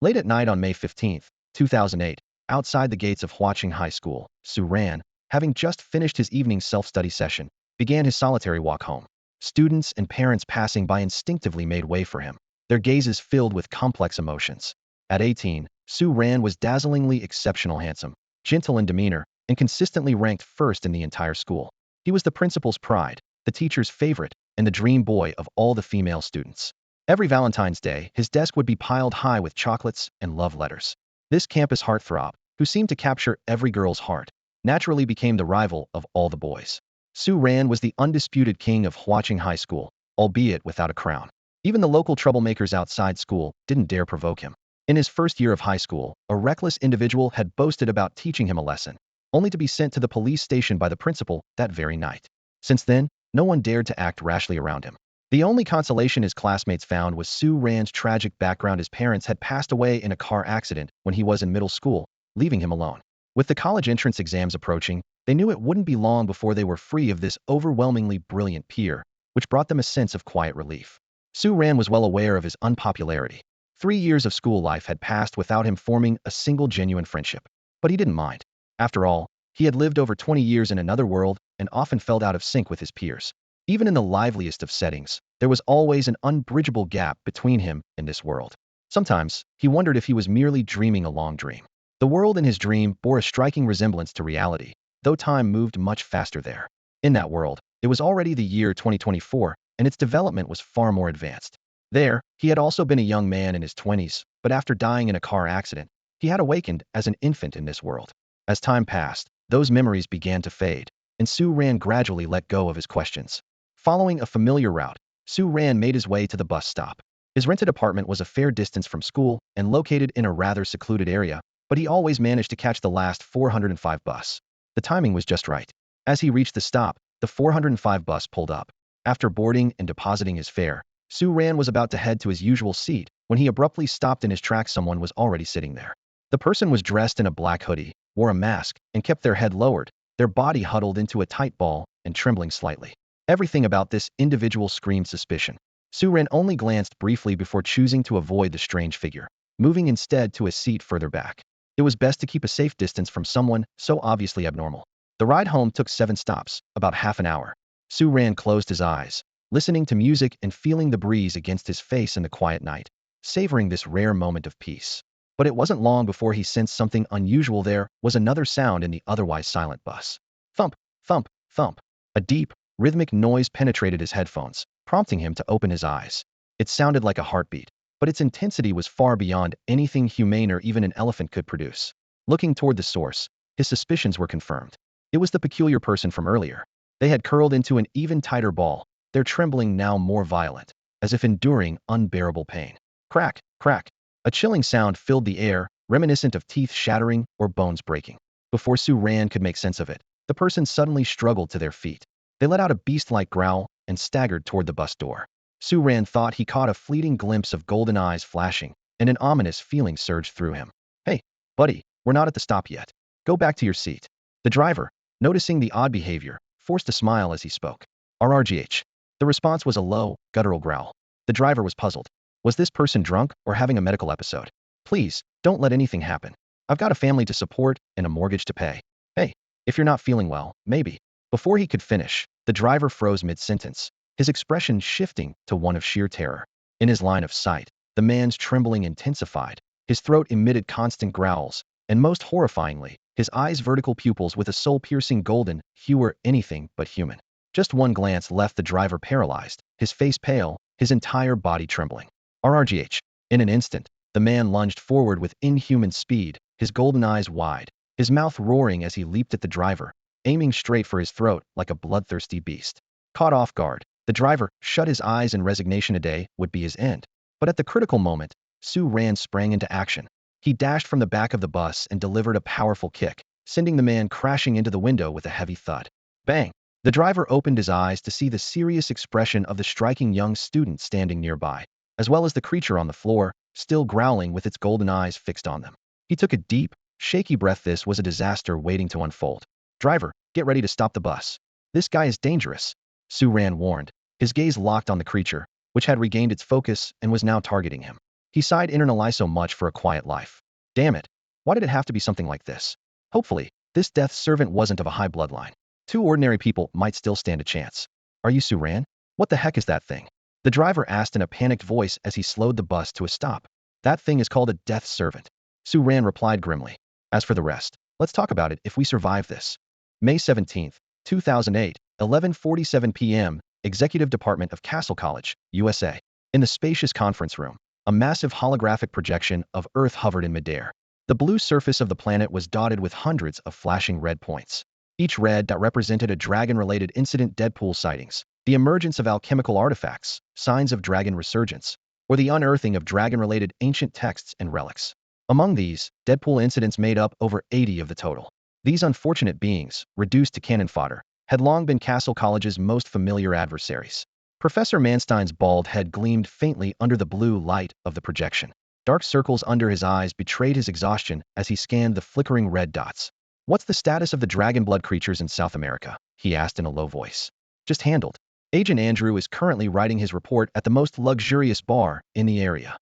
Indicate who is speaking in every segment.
Speaker 1: Late at night on May 15, 2008, outside the gates of Huaqing High School, Su Ran, having just finished his evening self-study session, began his solitary walk home. Students and parents passing by instinctively made way for him, their gazes filled with complex emotions. At 18, Su Ran was dazzlingly exceptional handsome, gentle in demeanor, and consistently ranked first in the entire school. He was the principal's pride, the teacher's favorite, and the dream boy of all the female students. Every Valentine's Day, his desk would be piled high with chocolates and love letters. This campus heartthrob, who seemed to capture every girl's heart, naturally became the rival of all the boys. Su Ran was the undisputed king of Huaqing High School, albeit without a crown. Even the local troublemakers outside school didn't dare provoke him. In his first year of high school, a reckless individual had boasted about teaching him a lesson, only to be sent to the police station by the principal that very night. Since then, no one dared to act rashly around him. The only consolation his classmates found was Su Ran's tragic background. His parents had passed away in a car accident when he was in middle school, leaving him alone. With the college entrance exams approaching, they knew it wouldn't be long before they were free of this overwhelmingly brilliant peer, which brought them a sense of quiet relief. Su Ran was well aware of his unpopularity. 3 years of school life had passed without him forming a single genuine friendship. But he didn't mind. After all, he had lived over 20 years in another world and often felt out of sync with his peers. Even in the liveliest of settings, there was always an unbridgeable gap between him and this world. Sometimes, he wondered if he was merely dreaming a long dream. The world in his dream bore a striking resemblance to reality, though time moved much faster there. In that world, it was already the year 2024, and its development was far more advanced. There, he had also been a young man in his 20s, but after dying in a car accident, he had awakened as an infant in this world. As time passed, those memories began to fade, and Su Ran gradually let go of his questions. Following a familiar route, Su Ran made his way to the bus stop. His rented apartment was a fair distance from school and located in a rather secluded area, but he always managed to catch the last 405 bus. The timing was just right. As he reached the stop, the 405 bus pulled up. After boarding and depositing his fare, Su Ran was about to head to his usual seat when he abruptly stopped in his tracks. Someone was already sitting there. The person was dressed in a black hoodie, wore a mask, and kept their head lowered, their body huddled into a tight ball and trembling slightly. Everything about this individual screamed suspicion. Su Ran only glanced briefly before choosing to avoid the strange figure, moving instead to a seat further back. It was best to keep a safe distance from someone so obviously abnormal. The ride home took 7 stops, about half an hour. Su Ran closed his eyes, listening to music and feeling the breeze against his face in the quiet night, savoring this rare moment of peace. But it wasn't long before he sensed something unusual. There was another sound in the otherwise silent bus. Thump, thump, thump. A deep, rhythmic noise penetrated his headphones, prompting him to open his eyes. It sounded like a heartbeat, but its intensity was far beyond anything humane or even an elephant could produce. Looking toward the source, his suspicions were confirmed. It was the peculiar person from earlier. They had curled into an even tighter ball, their trembling now more violent, as if enduring unbearable pain. Crack, crack. A chilling sound filled the air, reminiscent of teeth shattering or bones breaking. Before Su Ran could make sense of it, the person suddenly struggled to their feet. They let out a beast-like growl and staggered toward the bus door. Su Ran thought he caught a fleeting glimpse of golden eyes flashing, and an ominous feeling surged through him. Hey, buddy, we're not at the stop yet. Go back to your seat. The driver, noticing the odd behavior, forced a smile as he spoke. RRGH. The response was a low, guttural growl. The driver was puzzled. Was this person drunk or having a medical episode? Please, don't let anything happen. I've got a family to support and a mortgage to pay. Hey, if you're not feeling well, maybe. Before he could finish, the driver froze mid-sentence, his expression shifting to one of sheer terror. In his line of sight, the man's trembling intensified, his throat emitted constant growls, and most horrifyingly, his eyes' vertical pupils with a soul-piercing golden hue were anything but human. Just one glance left the driver paralyzed, his face pale, his entire body trembling. RRGH. In an instant, the man lunged forward with inhuman speed, his golden eyes wide, his mouth roaring as he leaped at the driver, aiming straight for his throat like a bloodthirsty beast. Caught off guard, the driver shut his eyes in resignation. A day would be his end. But at the critical moment, Su Ran sprang into action. He dashed from the back of the bus and delivered a powerful kick, sending the man crashing into the window with a heavy thud. Bang! The driver opened his eyes to see the serious expression of the striking young student standing nearby, as well as the creature on the floor, still growling with its golden eyes fixed on them. He took a deep, shaky breath. This was a disaster waiting to unfold. Driver, get ready to stop the bus. This guy is dangerous, Su Ran warned, his gaze locked on the creature, which had regained its focus and was now targeting him. He sighed internally, so much for a quiet life. Damn it. Why did it have to be something like this? Hopefully, this death servant wasn't of a high bloodline. Two ordinary people might still stand a chance. Are you Suran? What the heck is that thing? The driver asked in a panicked voice as he slowed the bus to a stop. That thing is called a death servant. Suran replied grimly. As for the rest, let's talk about it if we survive this. May 17th, 2008, 11:47 p.m., Executive Department of Cassell College, USA. In the spacious conference room, a massive holographic projection of Earth hovered in midair. The blue surface of the planet was dotted with hundreds of flashing red points. Each red dot represented a dragon-related incident: Deadpool sightings, the emergence of alchemical artifacts, signs of dragon resurgence, or the unearthing of dragon-related ancient texts and relics. Among these, Deadpool incidents made up over 80 of the total. These unfortunate beings, reduced to cannon fodder, had long been Cassell College's most familiar adversaries. Professor Manstein's bald head gleamed faintly under the blue light of the projection. Dark circles under his eyes betrayed his exhaustion as he scanned the flickering red dots. What's the status of the dragon blood creatures in South America? He asked in a low voice. Just handled. Agent Andrew is currently writing his report at the most luxurious bar in the area.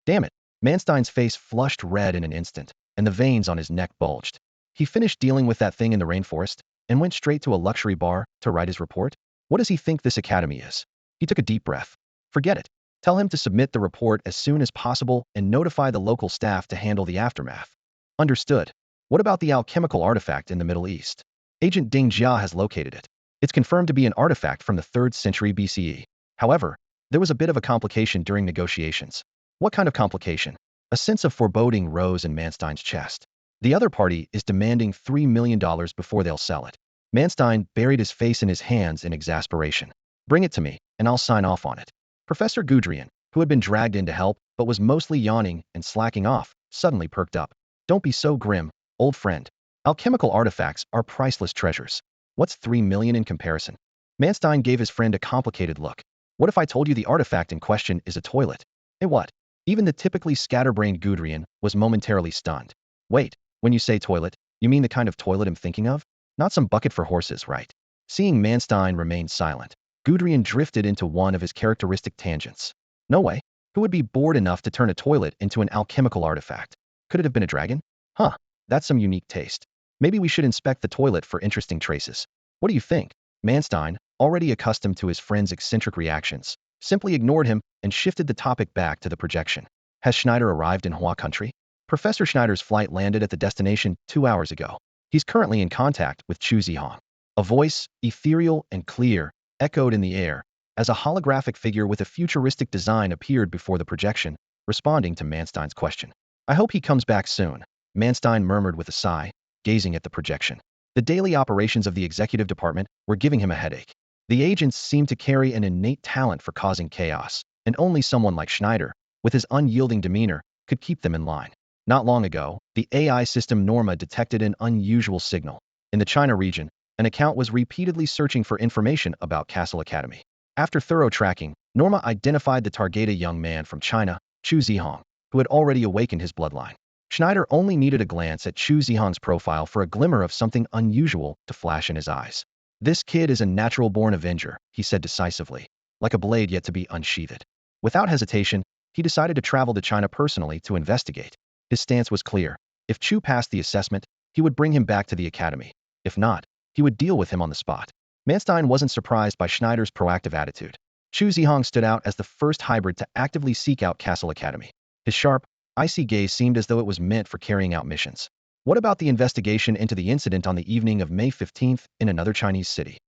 Speaker 1: Damn it. Manstein's face flushed red in an instant, and the veins on his neck bulged. He finished dealing with that thing in the rainforest and went straight to a luxury bar to write his report? What does he think this academy is? He took a deep breath. Forget it. Tell him to submit the report as soon as possible and notify the local staff to handle the aftermath. Understood. What about the alchemical artifact in the Middle East? Agent Ding Jia has located it. It's confirmed to be an artifact from the 3rd century BCE. However, there was a bit of a complication during negotiations. What kind of complication? A sense of foreboding rose in Manstein's chest. The other party is demanding $3 million before they'll sell it. Manstein buried his face in his hands in exasperation. Bring it to me, and I'll sign off on it. Professor Gudrian, who had been dragged in to help but was mostly yawning and slacking off, suddenly perked up. Don't be so grim, old friend. Alchemical artifacts are priceless treasures. What's 3 million in comparison? Manstein gave his friend a complicated look. What if I told you the artifact in question is a toilet? Eh, what? Even the typically scatterbrained Gudrian was momentarily stunned. Wait, when you say toilet, you mean the kind of toilet I'm thinking of? Not some bucket for horses, right? Seeing Manstein remain silent, Gudrian drifted into one of his characteristic tangents. No way. Who would be bored enough to turn a toilet into an alchemical artifact? Could it have been a dragon? Huh, that's some unique taste. Maybe we should inspect the toilet for interesting traces. What do you think? Manstein, already accustomed to his friend's eccentric reactions, simply ignored him and shifted the topic back to the projection. Has Schneider arrived in Hua country? Professor Schneider's flight landed at the destination 2 hours ago. He's currently in contact with Chu Zhihang. A voice, ethereal and clear, echoed in the air as a holographic figure with a futuristic design appeared before the projection, responding to Manstein's question. I hope he comes back soon, Manstein murmured with a sigh, gazing at the projection. The daily operations of the executive department were giving him a headache. The agents seemed to carry an innate talent for causing chaos, and only someone like Schneider, with his unyielding demeanor, could keep them in line. Not long ago, the AI system Norma detected an unusual signal. In the China region, an account was repeatedly searching for information about Cassell Academy. After thorough tracking, Norma identified the target, a young man from China, Chu Zhihang, who had already awakened his bloodline. Schneider only needed a glance at Chu Zhihang's profile for a glimmer of something unusual to flash in his eyes. This kid is a natural-born avenger, he said decisively, like a blade yet to be unsheathed. Without hesitation, he decided to travel to China personally to investigate. His stance was clear. If Chu passed the assessment, he would bring him back to the academy. If not, he would deal with him on the spot. Manstein wasn't surprised by Schneider's proactive attitude. Chu Zhihang stood out as the first hybrid to actively seek out Cassell Academy. His sharp, icy gaze seemed as though it was meant for carrying out missions. What about the investigation into the incident on the evening of May 15th in another Chinese city?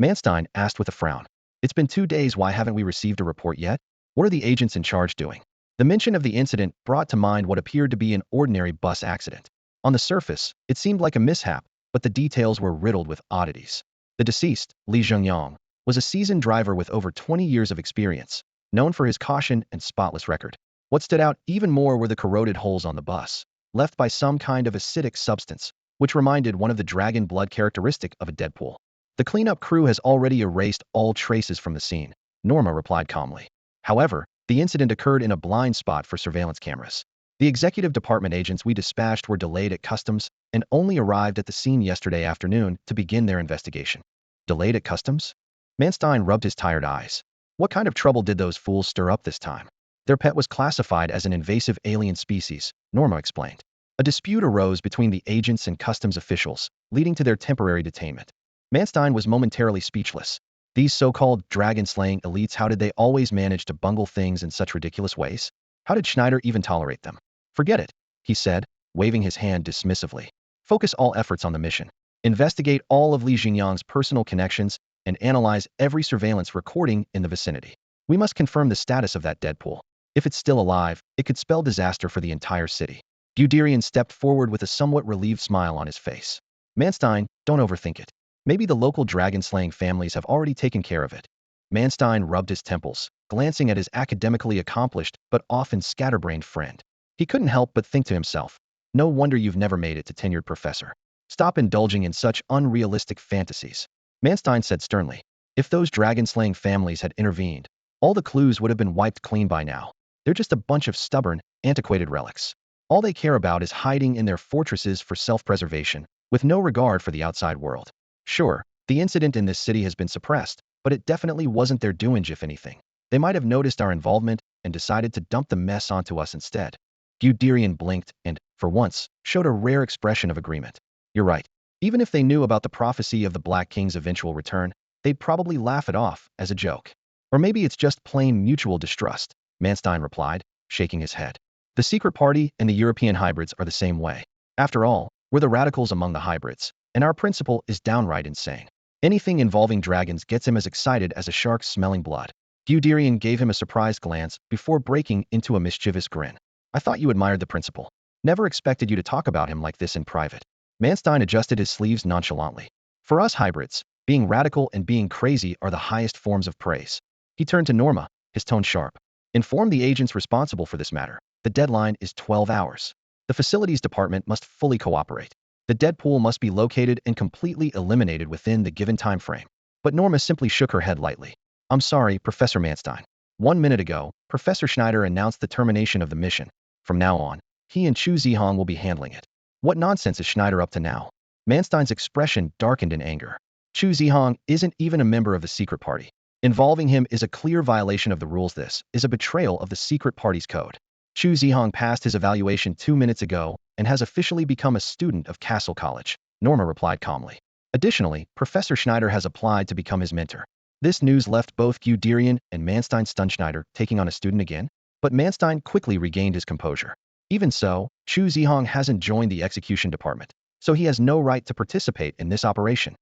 Speaker 1: Manstein asked with a frown. It's been 2 days, why haven't we received a report yet? What are the agents in charge doing? The mention of the incident brought to mind what appeared to be an ordinary bus accident. On the surface, it seemed like a mishap, but the details were riddled with oddities. The deceased, Li Zhengyang, was a seasoned driver with over 20 years of experience, known for his caution and spotless record. What stood out even more were the corroded holes on the bus, left by some kind of acidic substance, which reminded one of the dragon blood characteristic of a Deadpool. The cleanup crew has already erased all traces from the scene, Norma replied calmly. However, the incident occurred in a blind spot for surveillance cameras. The executive department agents we dispatched were delayed at customs and only arrived at the scene yesterday afternoon to begin their investigation. Delayed at customs? Manstein rubbed his tired eyes. What kind of trouble did those fools stir up this time? Their pet was classified as an invasive alien species, Norma explained. A dispute arose between the agents and customs officials, leading to their temporary detainment. Manstein was momentarily speechless. These so-called dragon-slaying elites, how did they always manage to bungle things in such ridiculous ways? How did Schneider even tolerate them? Forget it, he said, waving his hand dismissively. Focus all efforts on the mission. Investigate all of Li Jingyang's personal connections and analyze every surveillance recording in the vicinity. We must confirm the status of that Deadpool. If it's still alive, it could spell disaster for the entire city. Guderian stepped forward with a somewhat relieved smile on his face. Manstein, don't overthink it. Maybe the local dragon-slaying families have already taken care of it. Manstein rubbed his temples, glancing at his academically accomplished but often scatterbrained friend. He couldn't help but think to himself, no wonder you've never made it to tenured professor. Stop indulging in such unrealistic fantasies. Manstein said sternly. If those dragon-slaying families had intervened, all the clues would have been wiped clean by now. They're just a bunch of stubborn, antiquated relics. All they care about is hiding in their fortresses for self-preservation, with no regard for the outside world. Sure, the incident in this city has been suppressed, but it definitely wasn't their doing. If anything, they might have noticed our involvement and decided to dump the mess onto us instead. Guderian blinked and, for once, showed a rare expression of agreement. You're right. Even if they knew about the prophecy of the Black King's eventual return, they'd probably laugh it off as a joke. Or maybe it's just plain mutual distrust, Manstein replied, shaking his head. The secret party and the European hybrids are the same way. After all, we're the radicals among the hybrids, and our principal is downright insane. Anything involving dragons gets him as excited as a shark smelling blood. Guderian gave him a surprised glance before breaking into a mischievous grin. I thought you admired the principal. Never expected you to talk about him like this in private. Manstein adjusted his sleeves nonchalantly. For us hybrids, being radical and being crazy are the highest forms of praise. He turned to Norma, his tone sharp. Inform the agents responsible for this matter. The deadline is 12 hours. The facilities department must fully cooperate. The Deadpool must be located and completely eliminated within the given time frame. But Norma simply shook her head lightly. I'm sorry, Professor Manstein. 1 minute ago, Professor Schneider announced the termination of the mission. From now on, he and Chu Zhihang will be handling it. What nonsense is Schneider up to now? Manstein's expression darkened in anger. Chu Zhihang isn't even a member of the secret party. Involving him is a clear violation of the rules. This is a betrayal of the secret party's code. Chu Zhihang passed his evaluation 2 minutes ago and has officially become a student of Cassell College, Norma replied calmly. Additionally, Professor Schneider has applied to become his mentor. This news left both Guderian and Manstein stunned. Schneider taking on a student again? But Manstein quickly regained his composure. Even so, Chu Zhihang hasn't joined the execution department, so he has no right to participate in this operation.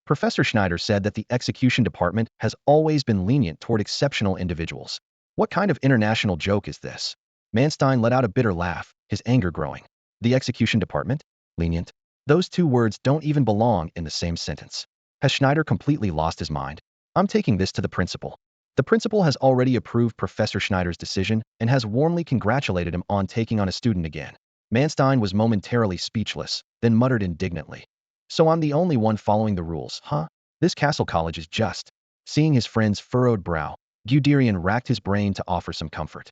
Speaker 1: Professor Schneider said that the execution department has always been lenient toward exceptional individuals. What kind of international joke is this? Manstein let out a bitter laugh, his anger growing. The execution department? Lenient? Those two words don't even belong in the same sentence. Has Schneider completely lost his mind? I'm taking this to the principal. The principal has already approved Professor Schneider's decision and has warmly congratulated him on taking on a student again. Manstein was momentarily speechless, then muttered indignantly. So I'm the only one following the rules, huh? This Cassell College is just. Seeing his friend's furrowed brow, Guderian racked his brain to offer some comfort.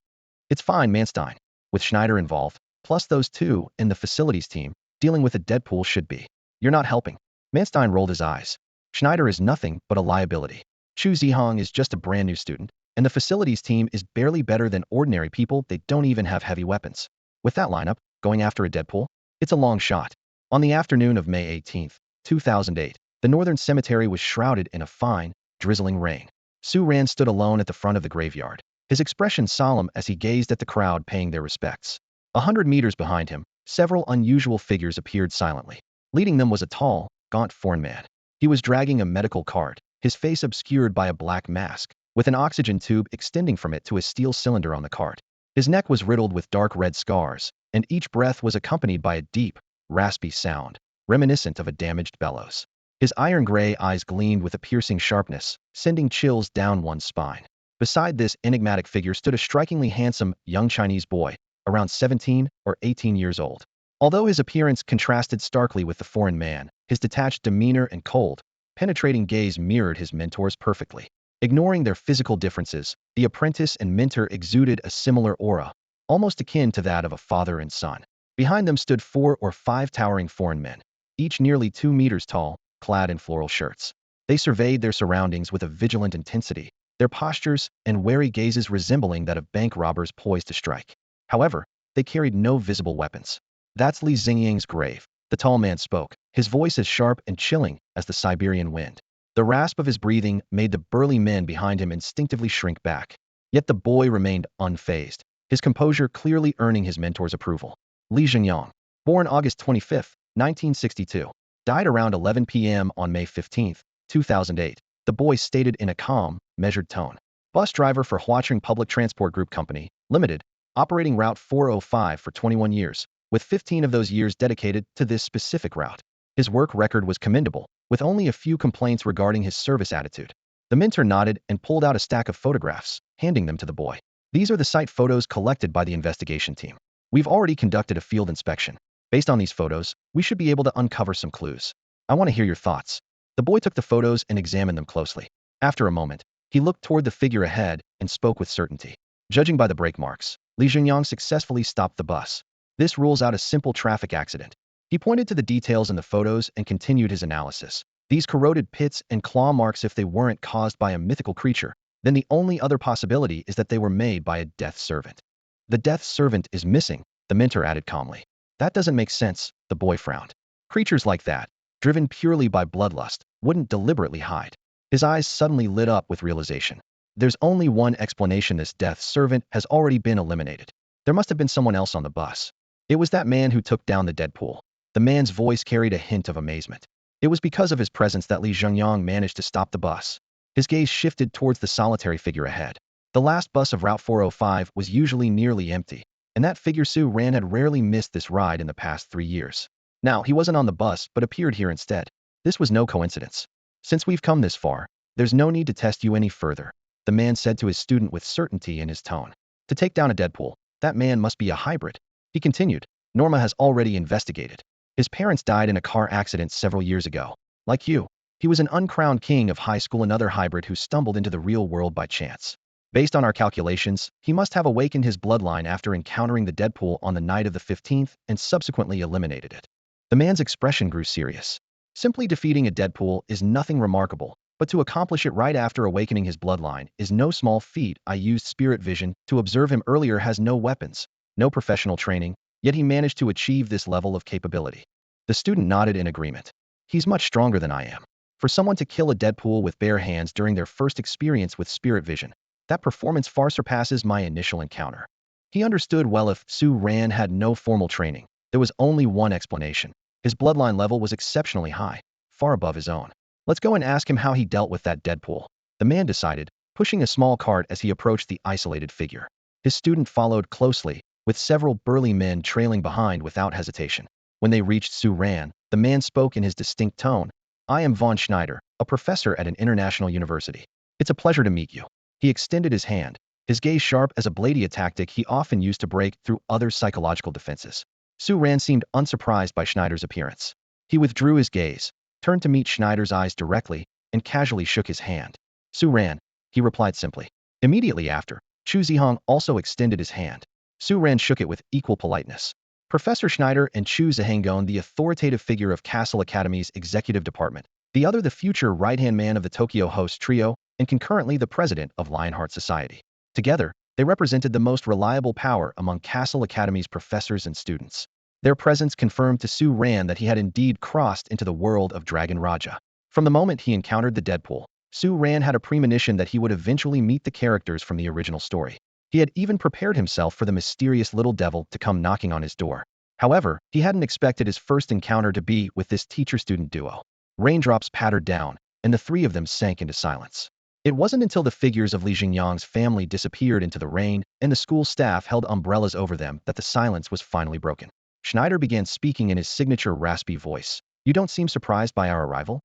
Speaker 1: It's fine, Manstein. With Schneider involved, plus those two in the facilities team, dealing with a Deadpool should be. You're not helping. Manstein rolled his eyes. Schneider is nothing but a liability. Chu Zhihang is just a brand new student, and the facilities team is barely better than ordinary people. They don't even have heavy weapons. With that lineup, going after a Deadpool? It's a long shot. On the afternoon of May 18, 2008, the northern cemetery was shrouded in a fine, drizzling rain. Su Ran stood alone at the front of the graveyard, his expression solemn as he gazed at the crowd paying their respects. 100 meters behind him, several unusual figures appeared silently. Leading them was a tall, gaunt foreign man. He was dragging a medical cart, his face obscured by a black mask, with an oxygen tube extending from it to a steel cylinder on the cart. His neck was riddled with dark red scars, and each breath was accompanied by a deep, raspy sound, reminiscent of a damaged bellows. His iron-gray eyes gleamed with a piercing sharpness, sending chills down one's spine. Beside this enigmatic figure stood a strikingly handsome, young Chinese boy, around 17 or 18 years old. Although his appearance contrasted starkly with the foreign man, his detached demeanor and cold, penetrating gaze mirrored his mentor's perfectly. Ignoring their physical differences, the apprentice and mentor exuded a similar aura, almost akin to that of a father and son. Behind them stood 4 or 5 towering foreign men, each nearly 2 meters tall, clad in floral shirts. They surveyed their surroundings with a vigilant intensity, their postures and wary gazes resembling that of bank robbers poised to strike. However, they carried no visible weapons. "That's Li Xingyang's grave," the tall man spoke, his voice as sharp and chilling as the Siberian wind. The rasp of his breathing made the burly men behind him instinctively shrink back. Yet the boy remained unfazed, his composure clearly earning his mentor's approval. Li Xingyang, born August 25, 1962, died around 11 p.m. on May 15, 2008, the boy stated in a calm, measured tone. Bus driver for Huacheng Public Transport Group Company, Limited, operating Route 405 for 21 years, with 15 of those years dedicated to this specific route. His work record was commendable, with only a few complaints regarding his service attitude. The mentor nodded and pulled out a stack of photographs, handing them to the boy. "These are the site photos collected by the investigation team. We've already conducted a field inspection. Based on these photos, we should be able to uncover some clues. I want to hear your thoughts." The boy took the photos and examined them closely. After a moment, he looked toward the figure ahead and spoke with certainty. "Judging by the brake marks, Li Xingyang successfully stopped the bus. This rules out a simple traffic accident." He pointed to the details in the photos and continued his analysis. "These corroded pits and claw marks, if they weren't caused by a mythical creature, then the only other possibility is that they were made by a death servant." "The death servant is missing," the mentor added calmly. "That doesn't make sense," the boy frowned. "Creatures like that, driven purely by bloodlust, wouldn't deliberately hide." His eyes suddenly lit up with realization. "There's only one explanation: this death servant has already been eliminated. There must have been someone else on the bus. It was that man who took down the Deadpool." The man's voice carried a hint of amazement. "It was because of his presence that Li Xingyang managed to stop the bus." His gaze shifted towards the solitary figure ahead. The last bus of Route 405 was usually nearly empty, and that figure Su Ran had rarely missed this ride in the past 3 years. Now, he wasn't on the bus but appeared here instead. This was no coincidence. "Since we've come this far, there's no need to test you any further," the man said to his student with certainty in his tone. "To take down a Deadpool, that man must be a hybrid." He continued, "Norma has already investigated. His parents died in a car accident several years ago. Like you, he was an uncrowned king of high school, another hybrid who stumbled into the real world by chance. Based on our calculations, he must have awakened his bloodline after encountering the Deadpool on the night of the 15th and subsequently eliminated it." The man's expression grew serious. "Simply defeating a Deadpool is nothing remarkable, but to accomplish it right after awakening his bloodline is no small feat. I used spirit vision to observe him earlier. Has no weapons, no professional training, yet he managed to achieve this level of capability." The student nodded in agreement. "He's much stronger than I am. For someone to kill a Deadpool with bare hands during their first experience with spirit vision, that performance far surpasses my initial encounter." He understood well if Su Ran had no formal training, there was only one explanation. His bloodline level was exceptionally high, far above his own. "Let's go and ask him how he dealt with that Deadpool," the man decided, pushing a small cart as he approached the isolated figure. His student followed closely, with several burly men trailing behind without hesitation. When they reached Su Ran, the man spoke in his distinct tone. "I am von Schneider, a professor at an international university. It's a pleasure to meet you." He extended his hand, his gaze sharp as a blade, a tactic he often used to break through others' psychological defenses. Su Ran seemed unsurprised by Schneider's appearance. He withdrew his gaze, turned to meet Schneider's eyes directly, and casually shook his hand. "Su Ran," he replied simply. Immediately after, Chu Zhihang also extended his hand. Su Ran shook it with equal politeness. Professor Schneider and Chu Zhihang, the authoritative figure of Cassell Academy's executive department, the other the future right-hand man of the Tokyo Host Trio, and concurrently the president of Lionheart Society. Together, they represented the most reliable power among Cassell Academy's professors and students. Their presence confirmed to Su Ran that he had indeed crossed into the world of Dragon Raja. From the moment he encountered the Deadpool, Su Ran had a premonition that he would eventually meet the characters from the original story. He had even prepared himself for the mysterious little devil to come knocking on his door. However, he hadn't expected his first encounter to be with this teacher-student duo. Raindrops pattered down, and the three of them sank into silence. It wasn't until the figures of Li Xingyang's family disappeared into the rain and the school staff held umbrellas over them that the silence was finally broken. Schneider began speaking in his signature raspy voice. "You don't seem surprised by our arrival?"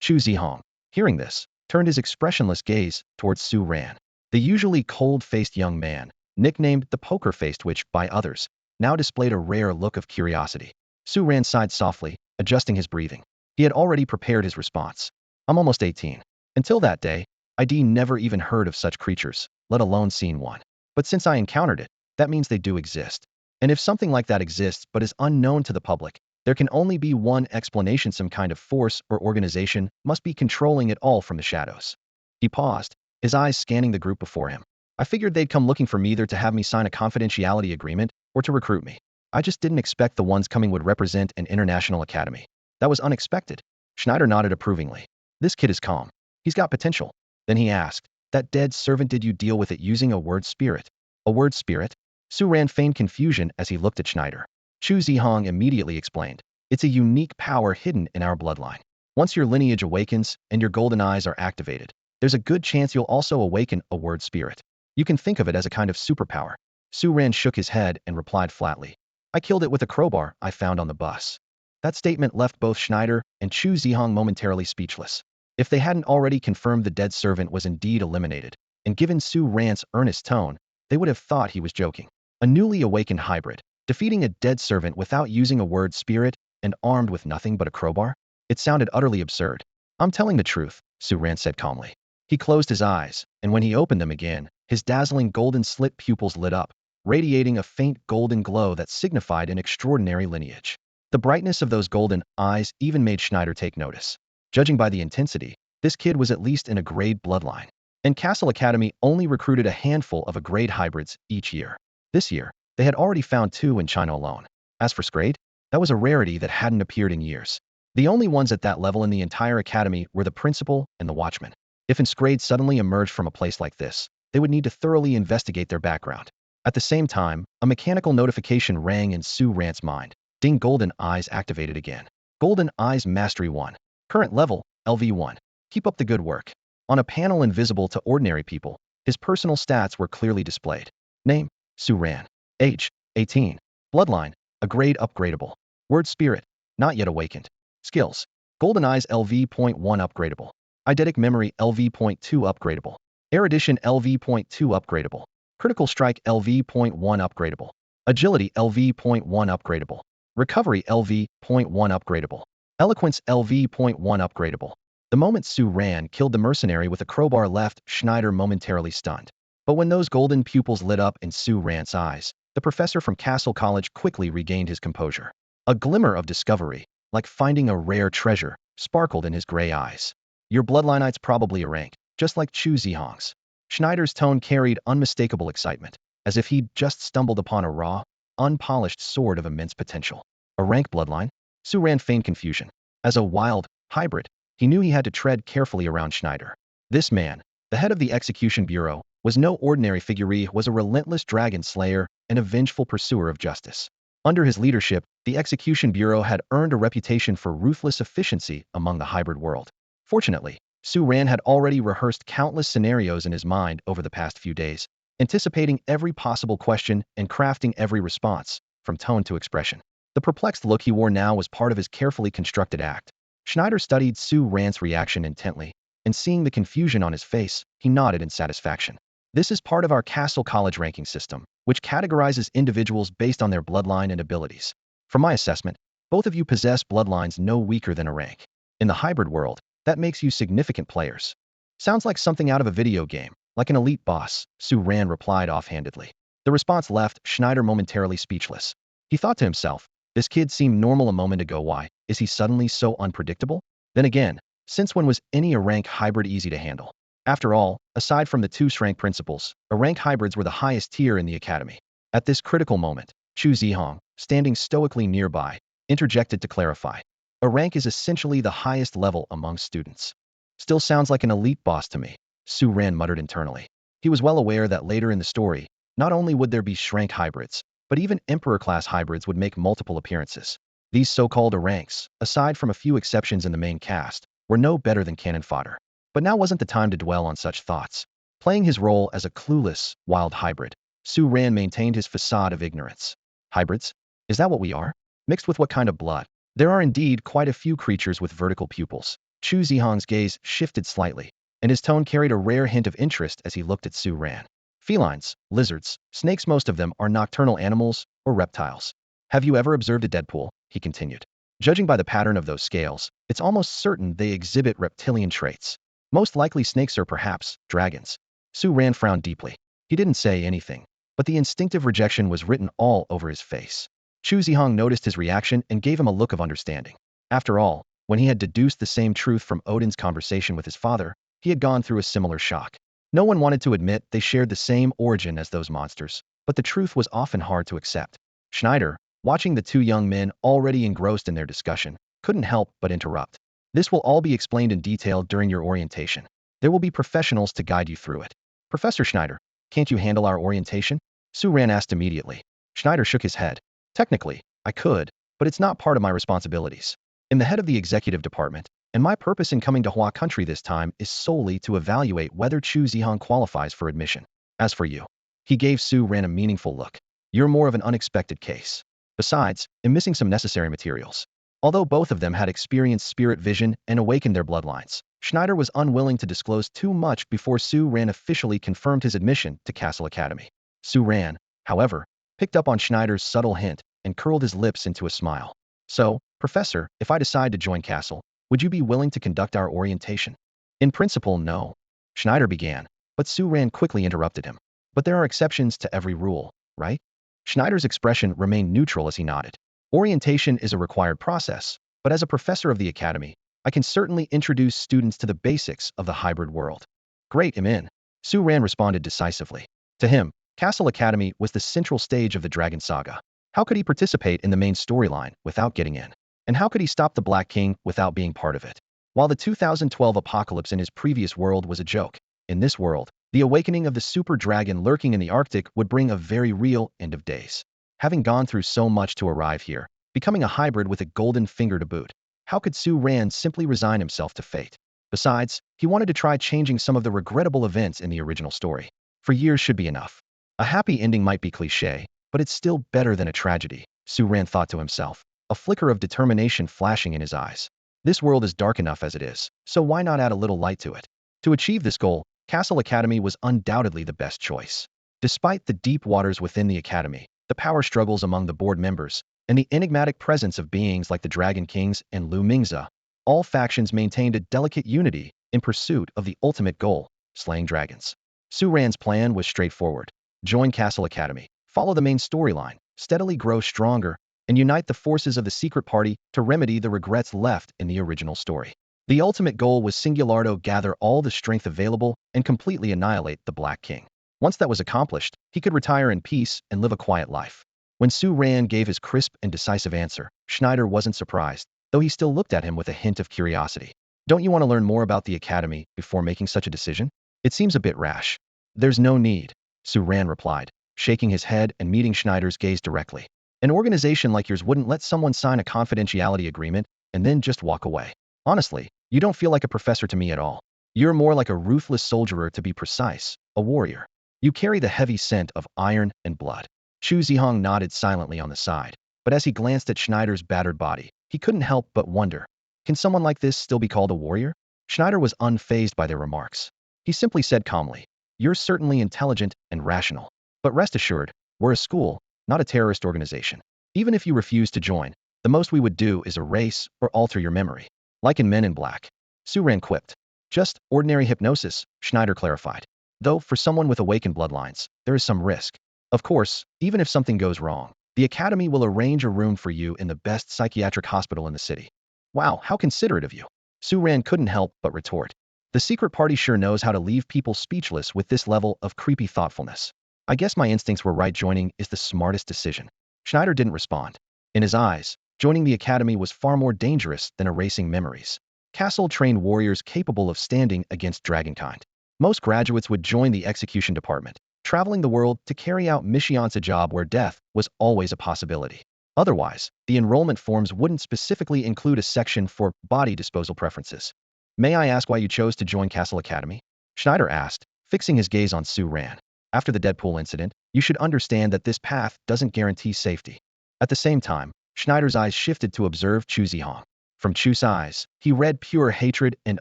Speaker 1: Chu Zhihang, hearing this, turned his expressionless gaze towards Su Ran. The usually cold-faced young man, nicknamed the poker-faced witch by others, now displayed a rare look of curiosity. Su Ran sighed softly, adjusting his breathing. He had already prepared his response. "I'm almost 18. Until that day, I'd never even heard of such creatures, let alone seen one. But since I encountered it, that means they do exist. And if something like that exists but is unknown to the public, there can only be one explanation: some kind of force or organization must be controlling it all from the shadows." He paused, his eyes scanning the group before him. I figured they'd come looking for me either to have me sign a confidentiality agreement or to recruit me. I just didn't expect the ones coming would represent an international academy. That was unexpected. Schneider nodded approvingly. This kid is calm. He's got potential. Then he asked, that dead servant, did you deal with it using a word spirit? A word spirit? Su Ran feigned confusion as he looked at Schneider. Chu Zhihang immediately explained. It's a unique power hidden in our bloodline. Once your lineage awakens and your golden eyes are activated, there's a good chance you'll also awaken a word spirit. You can think of it as a kind of superpower. Su Ran shook his head and replied flatly. I killed it with a crowbar I found on the bus. That statement left both Schneider and Chu Zhihang momentarily speechless. If they hadn't already confirmed the dead servant was indeed eliminated, and given Su Ran's earnest tone, they would have thought he was joking. A newly awakened hybrid, defeating a dead servant without using a word spirit and armed with nothing but a crowbar? It sounded utterly absurd. I'm telling the truth, Su Ran said calmly. He closed his eyes, and when he opened them again, his dazzling golden slit pupils lit up, radiating a faint golden glow that signified an extraordinary lineage. The brightness of those golden eyes even made Schneider take notice. Judging by the intensity, this kid was at least in a grade bloodline. And Cassell Academy only recruited a handful of a grade hybrids each year. This year, they had already found 2 in China alone. As for Scrade, that was a rarity that hadn't appeared in years. The only ones at that level in the entire academy were the principal and the watchman. If an Scrade suddenly emerged from a place like this, they would need to thoroughly investigate their background. At the same time, a mechanical notification rang in Su Ran's mind. Ding, Golden Eyes activated again. Golden Eyes Mastery 1. Current level, LV1. Keep up the good work. On a panel invisible to ordinary people, his personal stats were clearly displayed. Name, Su Ran. Age, 18. Bloodline, a grade upgradable. Word Spirit, not yet awakened. Skills, Golden Eyes LV.1 upgradable. Eidetic Memory LV.2 upgradable. Erudition LV.2 upgradable. Critical Strike LV.1 upgradable. Agility LV.1 upgradable. Recovery LV.1 upgradable. Eloquence LV.1 upgradable. The moment Su Ran killed the mercenary with a crowbar left Schneider momentarily stunned. But when those golden pupils lit up in Su Ran's eyes, the professor from Cassell College quickly regained his composure. A glimmer of discovery, like finding a rare treasure, sparkled in his gray eyes. Your bloodline's probably a rank, just like Chu Zhihang's. Schneider's tone carried unmistakable excitement, as if he'd just stumbled upon a raw, unpolished sword of immense potential. A rank bloodline? Su Ran feigned confusion. As a wild hybrid, he knew he had to tread carefully around Schneider. This man, the head of the Execution Bureau, was no ordinary figure. He was a relentless dragon slayer and a vengeful pursuer of justice. Under his leadership, the Execution Bureau had earned a reputation for ruthless efficiency among the hybrid world. Fortunately, Su Ran had already rehearsed countless scenarios in his mind over the past few days, anticipating every possible question and crafting every response, from tone to expression. The perplexed look he wore now was part of his carefully constructed act. Schneider studied Su Ran's reaction intently, and seeing the confusion on his face, he nodded in satisfaction. This is part of our Cassell College ranking system, which categorizes individuals based on their bloodline and abilities. From my assessment, both of you possess bloodlines no weaker than a rank. In the hybrid world, that makes you significant players. Sounds like something out of a video game, like an elite boss, Su Ran replied offhandedly. The response left Schneider momentarily speechless. He thought to himself, this kid seemed normal a moment ago. Why is he suddenly so unpredictable? Then again, since when was any a rank hybrid easy to handle? After all, aside from the 2 rank principals, a rank hybrids were the highest tier in the academy. At this critical moment, Chu Zhihang, standing stoically nearby, interjected to clarify. A rank is essentially the highest level among students. Still sounds like an elite boss to me, Su Ran muttered internally. He was well aware that later in the story, not only would there be Shrank hybrids, but even Emperor-class hybrids would make multiple appearances. These so-called ranks, aside from a few exceptions in the main cast, were no better than cannon fodder. But now wasn't the time to dwell on such thoughts. Playing his role as a clueless, wild hybrid, Su Ran maintained his facade of ignorance. Hybrids? Is that what we are? Mixed with what kind of blood? There are indeed quite a few creatures with vertical pupils. Chu Zhihang's gaze shifted slightly, and his tone carried a rare hint of interest as he looked at Su Ran. Felines, lizards, snakes, most of them are nocturnal animals or reptiles. Have you ever observed a Deadpool? He continued. Judging by the pattern of those scales, it's almost certain they exhibit reptilian traits. Most likely snakes or perhaps dragons. Su Ran frowned deeply. He didn't say anything, but the instinctive rejection was written all over his face. Chu Zhihang noticed his reaction and gave him a look of understanding. After all, when he had deduced the same truth from Odin's conversation with his father, he had gone through a similar shock. No one wanted to admit they shared the same origin as those monsters, but the truth was often hard to accept. Schneider, watching the two young men already engrossed in their discussion, couldn't help but interrupt. This will all be explained in detail during your orientation. There will be professionals to guide you through it. Professor Schneider, can't you handle our orientation? Su Ran asked immediately. Schneider shook his head. Technically, I could, but it's not part of my responsibilities. I'm the head of the executive department, and my purpose in coming to Hua country this time is solely to evaluate whether Chu Zhihang qualifies for admission. As for you, he gave Su Ran a meaningful look. You're more of an unexpected case. Besides, I'm missing some necessary materials. Although both of them had experienced spirit vision and awakened their bloodlines, Schneider was unwilling to disclose too much before Su Ran officially confirmed his admission to Cassell Academy. Su Ran, however, picked up on Schneider's subtle hint and curled his lips into a smile. So, Professor, if I decide to join Cassell, would you be willing to conduct our orientation? In principle, no. Schneider began, but Su Ran quickly interrupted him. But there are exceptions to every rule, right? Schneider's expression remained neutral as he nodded. Orientation is a required process, but as a professor of the academy, I can certainly introduce students to the basics of the hybrid world. Great, I'm in. Su Ran responded decisively. To him, Cassell Academy was the central stage of the Dragon Saga. How could he participate in the main storyline without getting in? And how could he stop the Black King without being part of it? While the 2012 apocalypse in his previous world was a joke, in this world, the awakening of the super dragon lurking in the Arctic would bring a very real end of days. Having gone through so much to arrive here, becoming a hybrid with a golden finger to boot, how could Su Ran simply resign himself to fate? Besides, he wanted to try changing some of the regrettable events in the original story. For years should be enough. A happy ending might be cliché, but it's still better than a tragedy, Su Ran thought to himself, a flicker of determination flashing in his eyes. This world is dark enough as it is, so why not add a little light to it? To achieve this goal, Cassell Academy was undoubtedly the best choice. Despite the deep waters within the academy, the power struggles among the board members, and the enigmatic presence of beings like the Dragon Kings and Lu Mingze, all factions maintained a delicate unity in pursuit of the ultimate goal, slaying dragons. Su Ran's plan was straightforward. Join Cassell Academy, follow the main storyline, steadily grow stronger, and unite the forces of the secret party to remedy the regrets left in the original story. The ultimate goal was singular: gather all the strength available and completely annihilate the Black King. Once that was accomplished, he could retire in peace and live a quiet life. When Su Ran gave his crisp and decisive answer, Schneider wasn't surprised, though he still looked at him with a hint of curiosity. Don't you want to learn more about the academy before making such a decision? It seems a bit rash. There's no need, Su Ran replied, shaking his head and meeting Schneider's gaze directly. An organization like yours wouldn't let someone sign a confidentiality agreement and then just walk away. Honestly, you don't feel like a professor to me at all. You're more like a ruthless soldierer, to be precise, a warrior. You carry the heavy scent of iron and blood. Chu Zhihang nodded silently on the side, but as he glanced at Schneider's battered body, he couldn't help but wonder, can someone like this still be called a warrior? Schneider was unfazed by their remarks. He simply said calmly, you're certainly intelligent and rational, but rest assured, we're a school, not a terrorist organization. Even if you refuse to join, the most we would do is erase or alter your memory. Like in Men in Black. Su Ran quipped. Just ordinary hypnosis, Schneider clarified. Though, for someone with awakened bloodlines, there is some risk. Of course, even if something goes wrong, the academy will arrange a room for you in the best psychiatric hospital in the city. Wow, how considerate of you. Su Ran couldn't help but retort. The secret party sure knows how to leave people speechless with this level of creepy thoughtfulness. I guess my instincts were right, joining is the smartest decision. Schneider didn't respond. In his eyes, joining the academy was far more dangerous than erasing memories. Cassell trained warriors capable of standing against dragonkind. Most graduates would join the execution department, traveling the world to carry out missions, a job where death was always a possibility. Otherwise, the enrollment forms wouldn't specifically include a section for body disposal preferences. May I ask why you chose to join Cassell Academy? Schneider asked, fixing his gaze on Su Ran. After the Deadpool incident, you should understand that this path doesn't guarantee safety. At the same time, Schneider's eyes shifted to observe Chu Zhihang. From Chu's eyes, he read pure hatred and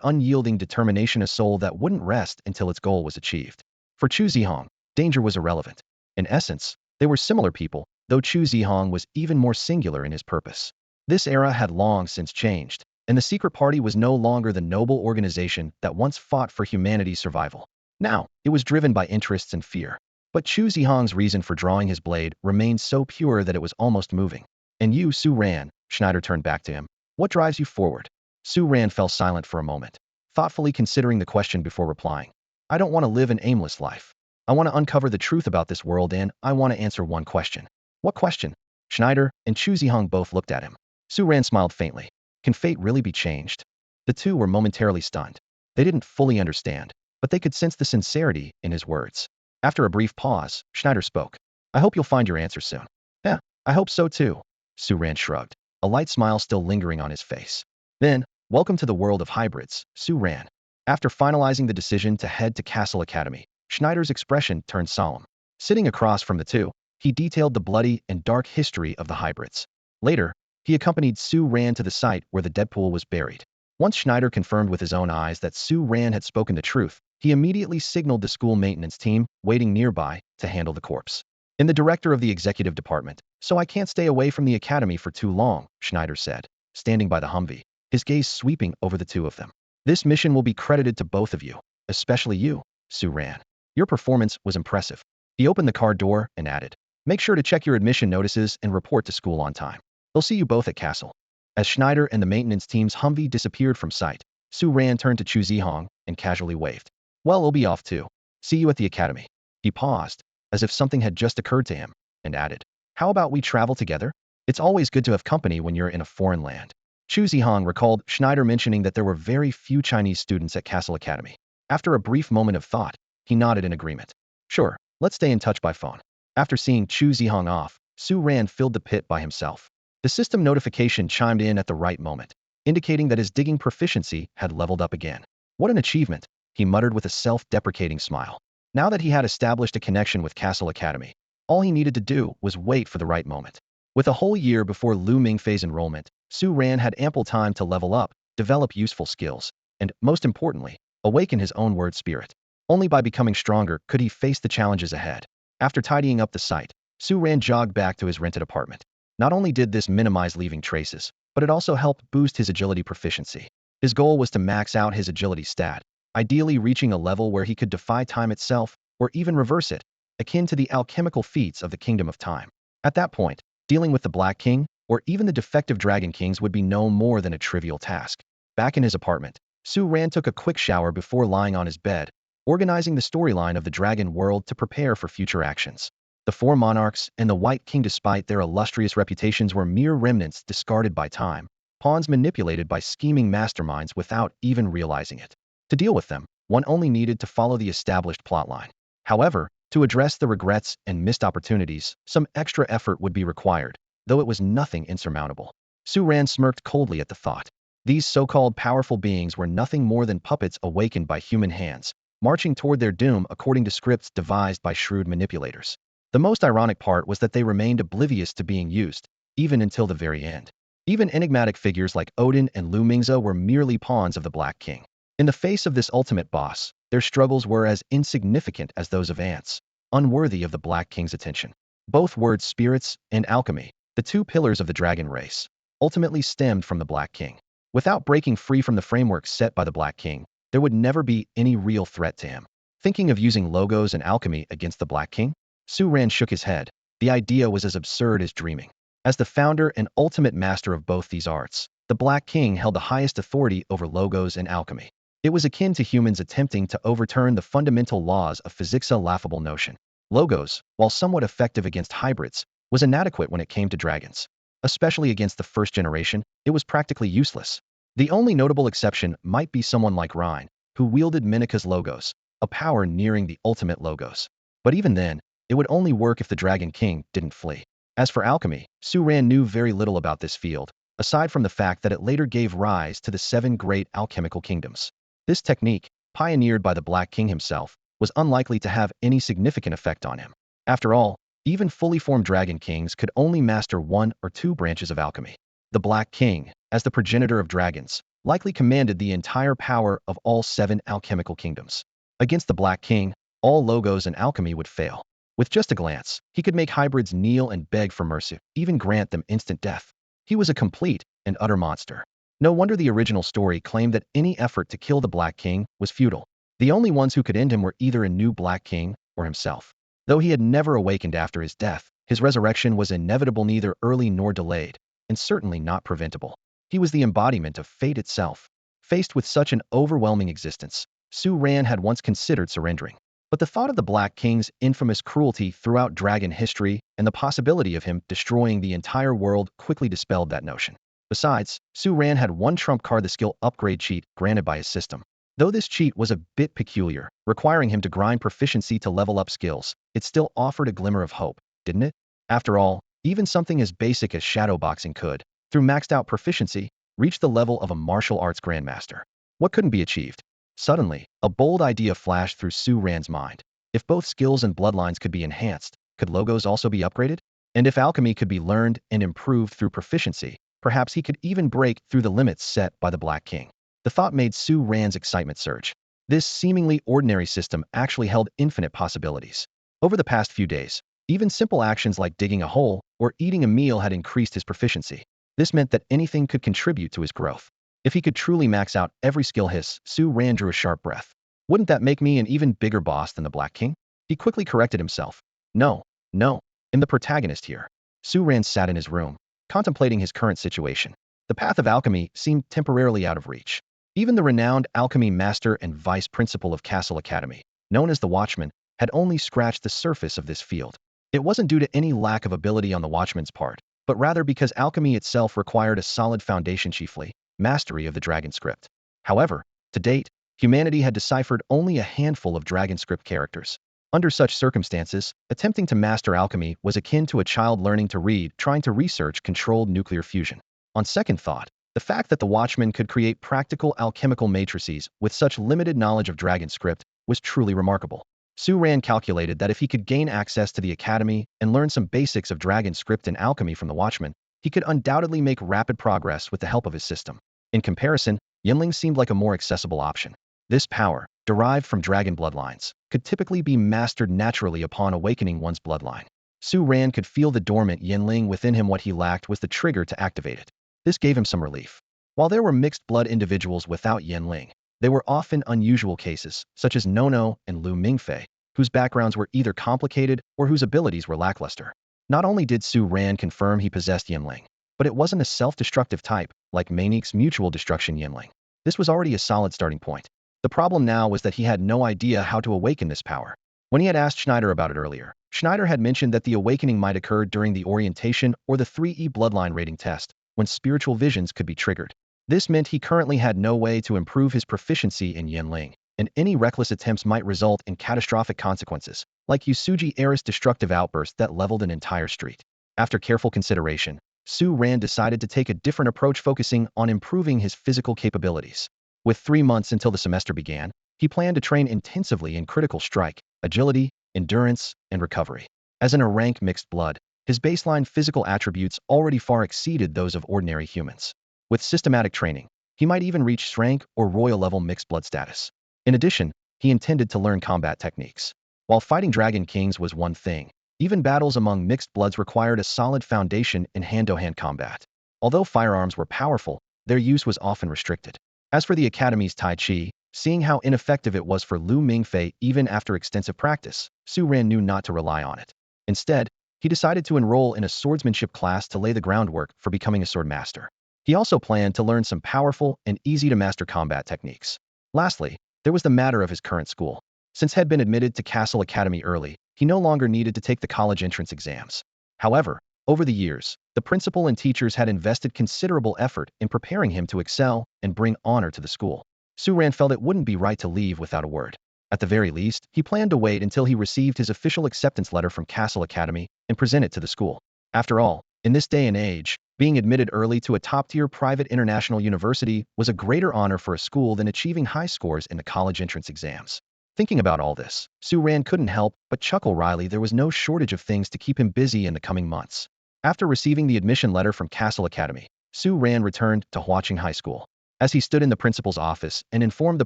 Speaker 1: unyielding determination, a soul that wouldn't rest until its goal was achieved. For Chu Zhihang, danger was irrelevant. In essence, they were similar people, though Chu Zhihang was even more singular in his purpose. This era had long since changed, and the secret party was no longer the noble organization that once fought for humanity's survival. Now, it was driven by interests and fear. But Chu Zhihang's reason for drawing his blade remained so pure that it was almost moving. And you, Su Ran, Schneider turned back to him. What drives you forward? Su Ran fell silent for a moment, thoughtfully considering the question before replying. I don't want to live an aimless life. I want to uncover the truth about this world and I want to answer one question. What question? Schneider and Chu Zhihang both looked at him. Su Ran smiled faintly. Can fate really be changed? The two were momentarily stunned. They didn't fully understand, but they could sense the sincerity in his words. After a brief pause, Schneider spoke. I hope you'll find your answer soon. Yeah, I hope so too. Su Ran shrugged, a light smile still lingering on his face. Then, welcome to the world of hybrids, Su Ran. After finalizing the decision to head to Cassell Academy, Schneider's expression turned solemn. Sitting across from the two, he detailed the bloody and dark history of the hybrids. Later, he accompanied Su Ran to the site where the Deadpool was buried. Once Schneider confirmed with his own eyes that Su Ran had spoken the truth, he immediately signaled the school maintenance team, waiting nearby, to handle the corpse. In the director of the executive department, so I can't stay away from the academy for too long, Schneider said, standing by the Humvee, his gaze sweeping over the two of them. This mission will be credited to both of you, especially you, Su Ran. Your performance was impressive. He opened the car door and added, make sure to check your admission notices and report to school on time. They'll see you both at Cassell. As Schneider and the maintenance team's Humvee disappeared from sight, Su Ran turned to Chu Zhihang and casually waved. Well, we'll be off too. See you at the academy. He paused, as if something had just occurred to him, and added, how about we travel together? It's always good to have company when you're in a foreign land. Chu Zhihang recalled Schneider mentioning that there were very few Chinese students at Cassell Academy. After a brief moment of thought, he nodded in agreement. Sure, let's stay in touch by phone. After seeing Chu Zhihang off, Su Ran filled the pit by himself. The system notification chimed in at the right moment, indicating that his digging proficiency had leveled up again. What an achievement, he muttered with a self-deprecating smile. Now that he had established a connection with Cassell Academy, all he needed to do was wait for the right moment. With a whole year before Lu Mingfei's enrollment, Su Ran had ample time to level up, develop useful skills, and, most importantly, awaken his own word spirit. Only by becoming stronger could he face the challenges ahead. After tidying up the site, Su Ran jogged back to his rented apartment. Not only did this minimize leaving traces, but it also helped boost his agility proficiency. His goal was to max out his agility stat, ideally reaching a level where he could defy time itself, or even reverse it, akin to the alchemical feats of the Kingdom of Time. At that point, dealing with the Black King, or even the defective Dragon Kings would be no more than a trivial task. Back in his apartment, Su Ran took a quick shower before lying on his bed, organizing the storyline of the Dragon world to prepare for future actions. The four monarchs and the White King, despite their illustrious reputations, were mere remnants discarded by time, pawns manipulated by scheming masterminds without even realizing it. To deal with them, one only needed to follow the established plotline. However, to address the regrets and missed opportunities, some extra effort would be required, though it was nothing insurmountable. Su Ran smirked coldly at the thought. These so-called powerful beings were nothing more than puppets awakened by human hands, marching toward their doom according to scripts devised by shrewd manipulators. The most ironic part was that they remained oblivious to being used, even until the very end. Even enigmatic figures like Odin and Lu Mingze were merely pawns of the Black King. In the face of this ultimate boss, their struggles were as insignificant as those of ants, unworthy of the Black King's attention. Both word spirits and alchemy, the two pillars of the dragon race, ultimately stemmed from the Black King. Without breaking free from the framework set by the Black King, there would never be any real threat to him. Thinking of using logos and alchemy against the Black King? Su Ran shook his head. The idea was as absurd as dreaming. As the founder and ultimate master of both these arts, the Black King held the highest authority over logos and alchemy. It was akin to humans attempting to overturn the fundamental laws of physics, a laughable notion. Logos, while somewhat effective against hybrids, was inadequate when it came to dragons. Especially against the first generation, it was practically useless. The only notable exception might be someone like Rhine, who wielded Minika's logos, a power nearing the ultimate logos. But even then, it would only work if the Dragon King didn't flee. As for alchemy, Su Ran knew very little about this field, aside from the fact that it later gave rise to the 7 great alchemical kingdoms. This technique, pioneered by the Black King himself, was unlikely to have any significant effect on him. After all, even fully formed Dragon Kings could only master 1 or 2 branches of alchemy. The Black King, as the progenitor of dragons, likely commanded the entire power of all 7 alchemical kingdoms. Against the Black King, all logos and alchemy would fail. With just a glance, he could make hybrids kneel and beg for mercy, even grant them instant death. He was a complete and utter monster. No wonder the original story claimed that any effort to kill the Black King was futile. The only ones who could end him were either a new Black King or himself. Though he had never awakened after his death, his resurrection was inevitable, neither early nor delayed, and certainly not preventable. He was the embodiment of fate itself. Faced with such an overwhelming existence, Su Ran had once considered surrendering. But the thought of the Black King's infamous cruelty throughout dragon history and the possibility of him destroying the entire world quickly dispelled that notion. Besides, Su Ran had one trump card, the skill upgrade cheat granted by his system. Though this cheat was a bit peculiar, requiring him to grind proficiency to level up skills, it still offered a glimmer of hope, didn't it? After all, even something as basic as shadowboxing could, through maxed out proficiency, reach the level of a martial arts grandmaster. What couldn't be achieved? Suddenly, a bold idea flashed through Su Ran's mind. If both skills and bloodlines could be enhanced, could logos also be upgraded? And if alchemy could be learned and improved through proficiency, perhaps he could even break through the limits set by the Black King. The thought made Su Ran's excitement surge. This seemingly ordinary system actually held infinite possibilities. Over the past few days, even simple actions like digging a hole or eating a meal had increased his proficiency. This meant that anything could contribute to his growth. If he could truly max out every skill, Su Ran drew a sharp breath. Wouldn't that make me an even bigger boss than the Black King? He quickly corrected himself. No, no, I'm the protagonist here. Su Ran sat in his room, contemplating his current situation. The path of alchemy seemed temporarily out of reach. Even the renowned alchemy master and vice principal of Cassell Academy, known as the Watchman, had only scratched the surface of this field. It wasn't due to any lack of ability on the Watchman's part, but rather because alchemy itself required a solid foundation, chiefly mastery of the dragon script. However, to date, humanity had deciphered only a handful of dragon script characters. Under such circumstances, attempting to master alchemy was akin to a child learning to read, trying to research controlled nuclear fusion. On second thought, the fact that the Watchman could create practical alchemical matrices with such limited knowledge of dragon script was truly remarkable. Su Ran calculated that if he could gain access to the academy and learn some basics of dragon script and alchemy from the Watchman, he could undoubtedly make rapid progress with the help of his system. In comparison, Yinling seemed like a more accessible option. This power, derived from dragon bloodlines, could typically be mastered naturally upon awakening one's bloodline. Su Ran could feel the dormant Yinling within him. What he lacked was the trigger to activate it. This gave him some relief. While there were mixed blood individuals without Yinling, there were often unusual cases, such as Nono and Lu Mingfei, whose backgrounds were either complicated or whose abilities were lackluster. Not only did Su Ran confirm he possessed Yinling, but it wasn't a self-destructive type, like Mainik's mutual destruction Yinling. This was already a solid starting point. The problem now was that he had no idea how to awaken this power. When he had asked Schneider about it earlier, Schneider had mentioned that the awakening might occur during the orientation or the 3E bloodline rating test, when spiritual visions could be triggered. This meant he currently had no way to improve his proficiency in Yinling, and any reckless attempts might result in catastrophic consequences, like Yusuji Era's destructive outburst that leveled an entire street. After careful consideration, Su Ran decided to take a different approach, focusing on improving his physical capabilities. With 3 months until the semester began, he planned to train intensively in critical strike, agility, endurance, and recovery. As an rank mixed blood, his baseline physical attributes already far exceeded those of ordinary humans. With systematic training, he might even reach rank or royal level mixed blood status. In addition, he intended to learn combat techniques. While fighting dragon kings was one thing, even battles among mixed bloods required a solid foundation in hand-to-hand combat. Although firearms were powerful, their use was often restricted. As for the academy's Tai Chi, seeing how ineffective it was for Lu Mingfei even after extensive practice, Su Ran knew not to rely on it. Instead, he decided to enroll in a swordsmanship class to lay the groundwork for becoming a sword master. He also planned to learn some powerful and easy-to-master combat techniques. Lastly, there was the matter of his current school. Since he had been admitted to Cassell Academy early, he no longer needed to take the college entrance exams. However, over the years, the principal and teachers had invested considerable effort in preparing him to excel and bring honor to the school. Su Ran felt it wouldn't be right to leave without a word. At the very least, he planned to wait until he received his official acceptance letter from Cassell Academy and present it to the school. After all, in this day and age, being admitted early to a top-tier private international university was a greater honor for a school than achieving high scores in the college entrance exams. Thinking about all this, Su Ran couldn't help but chuckle wryly. There was no shortage of things to keep him busy in the coming months. After receiving the admission letter from Cassell Academy, Su Ran returned to Huaqing High School. As he stood in the principal's office and informed the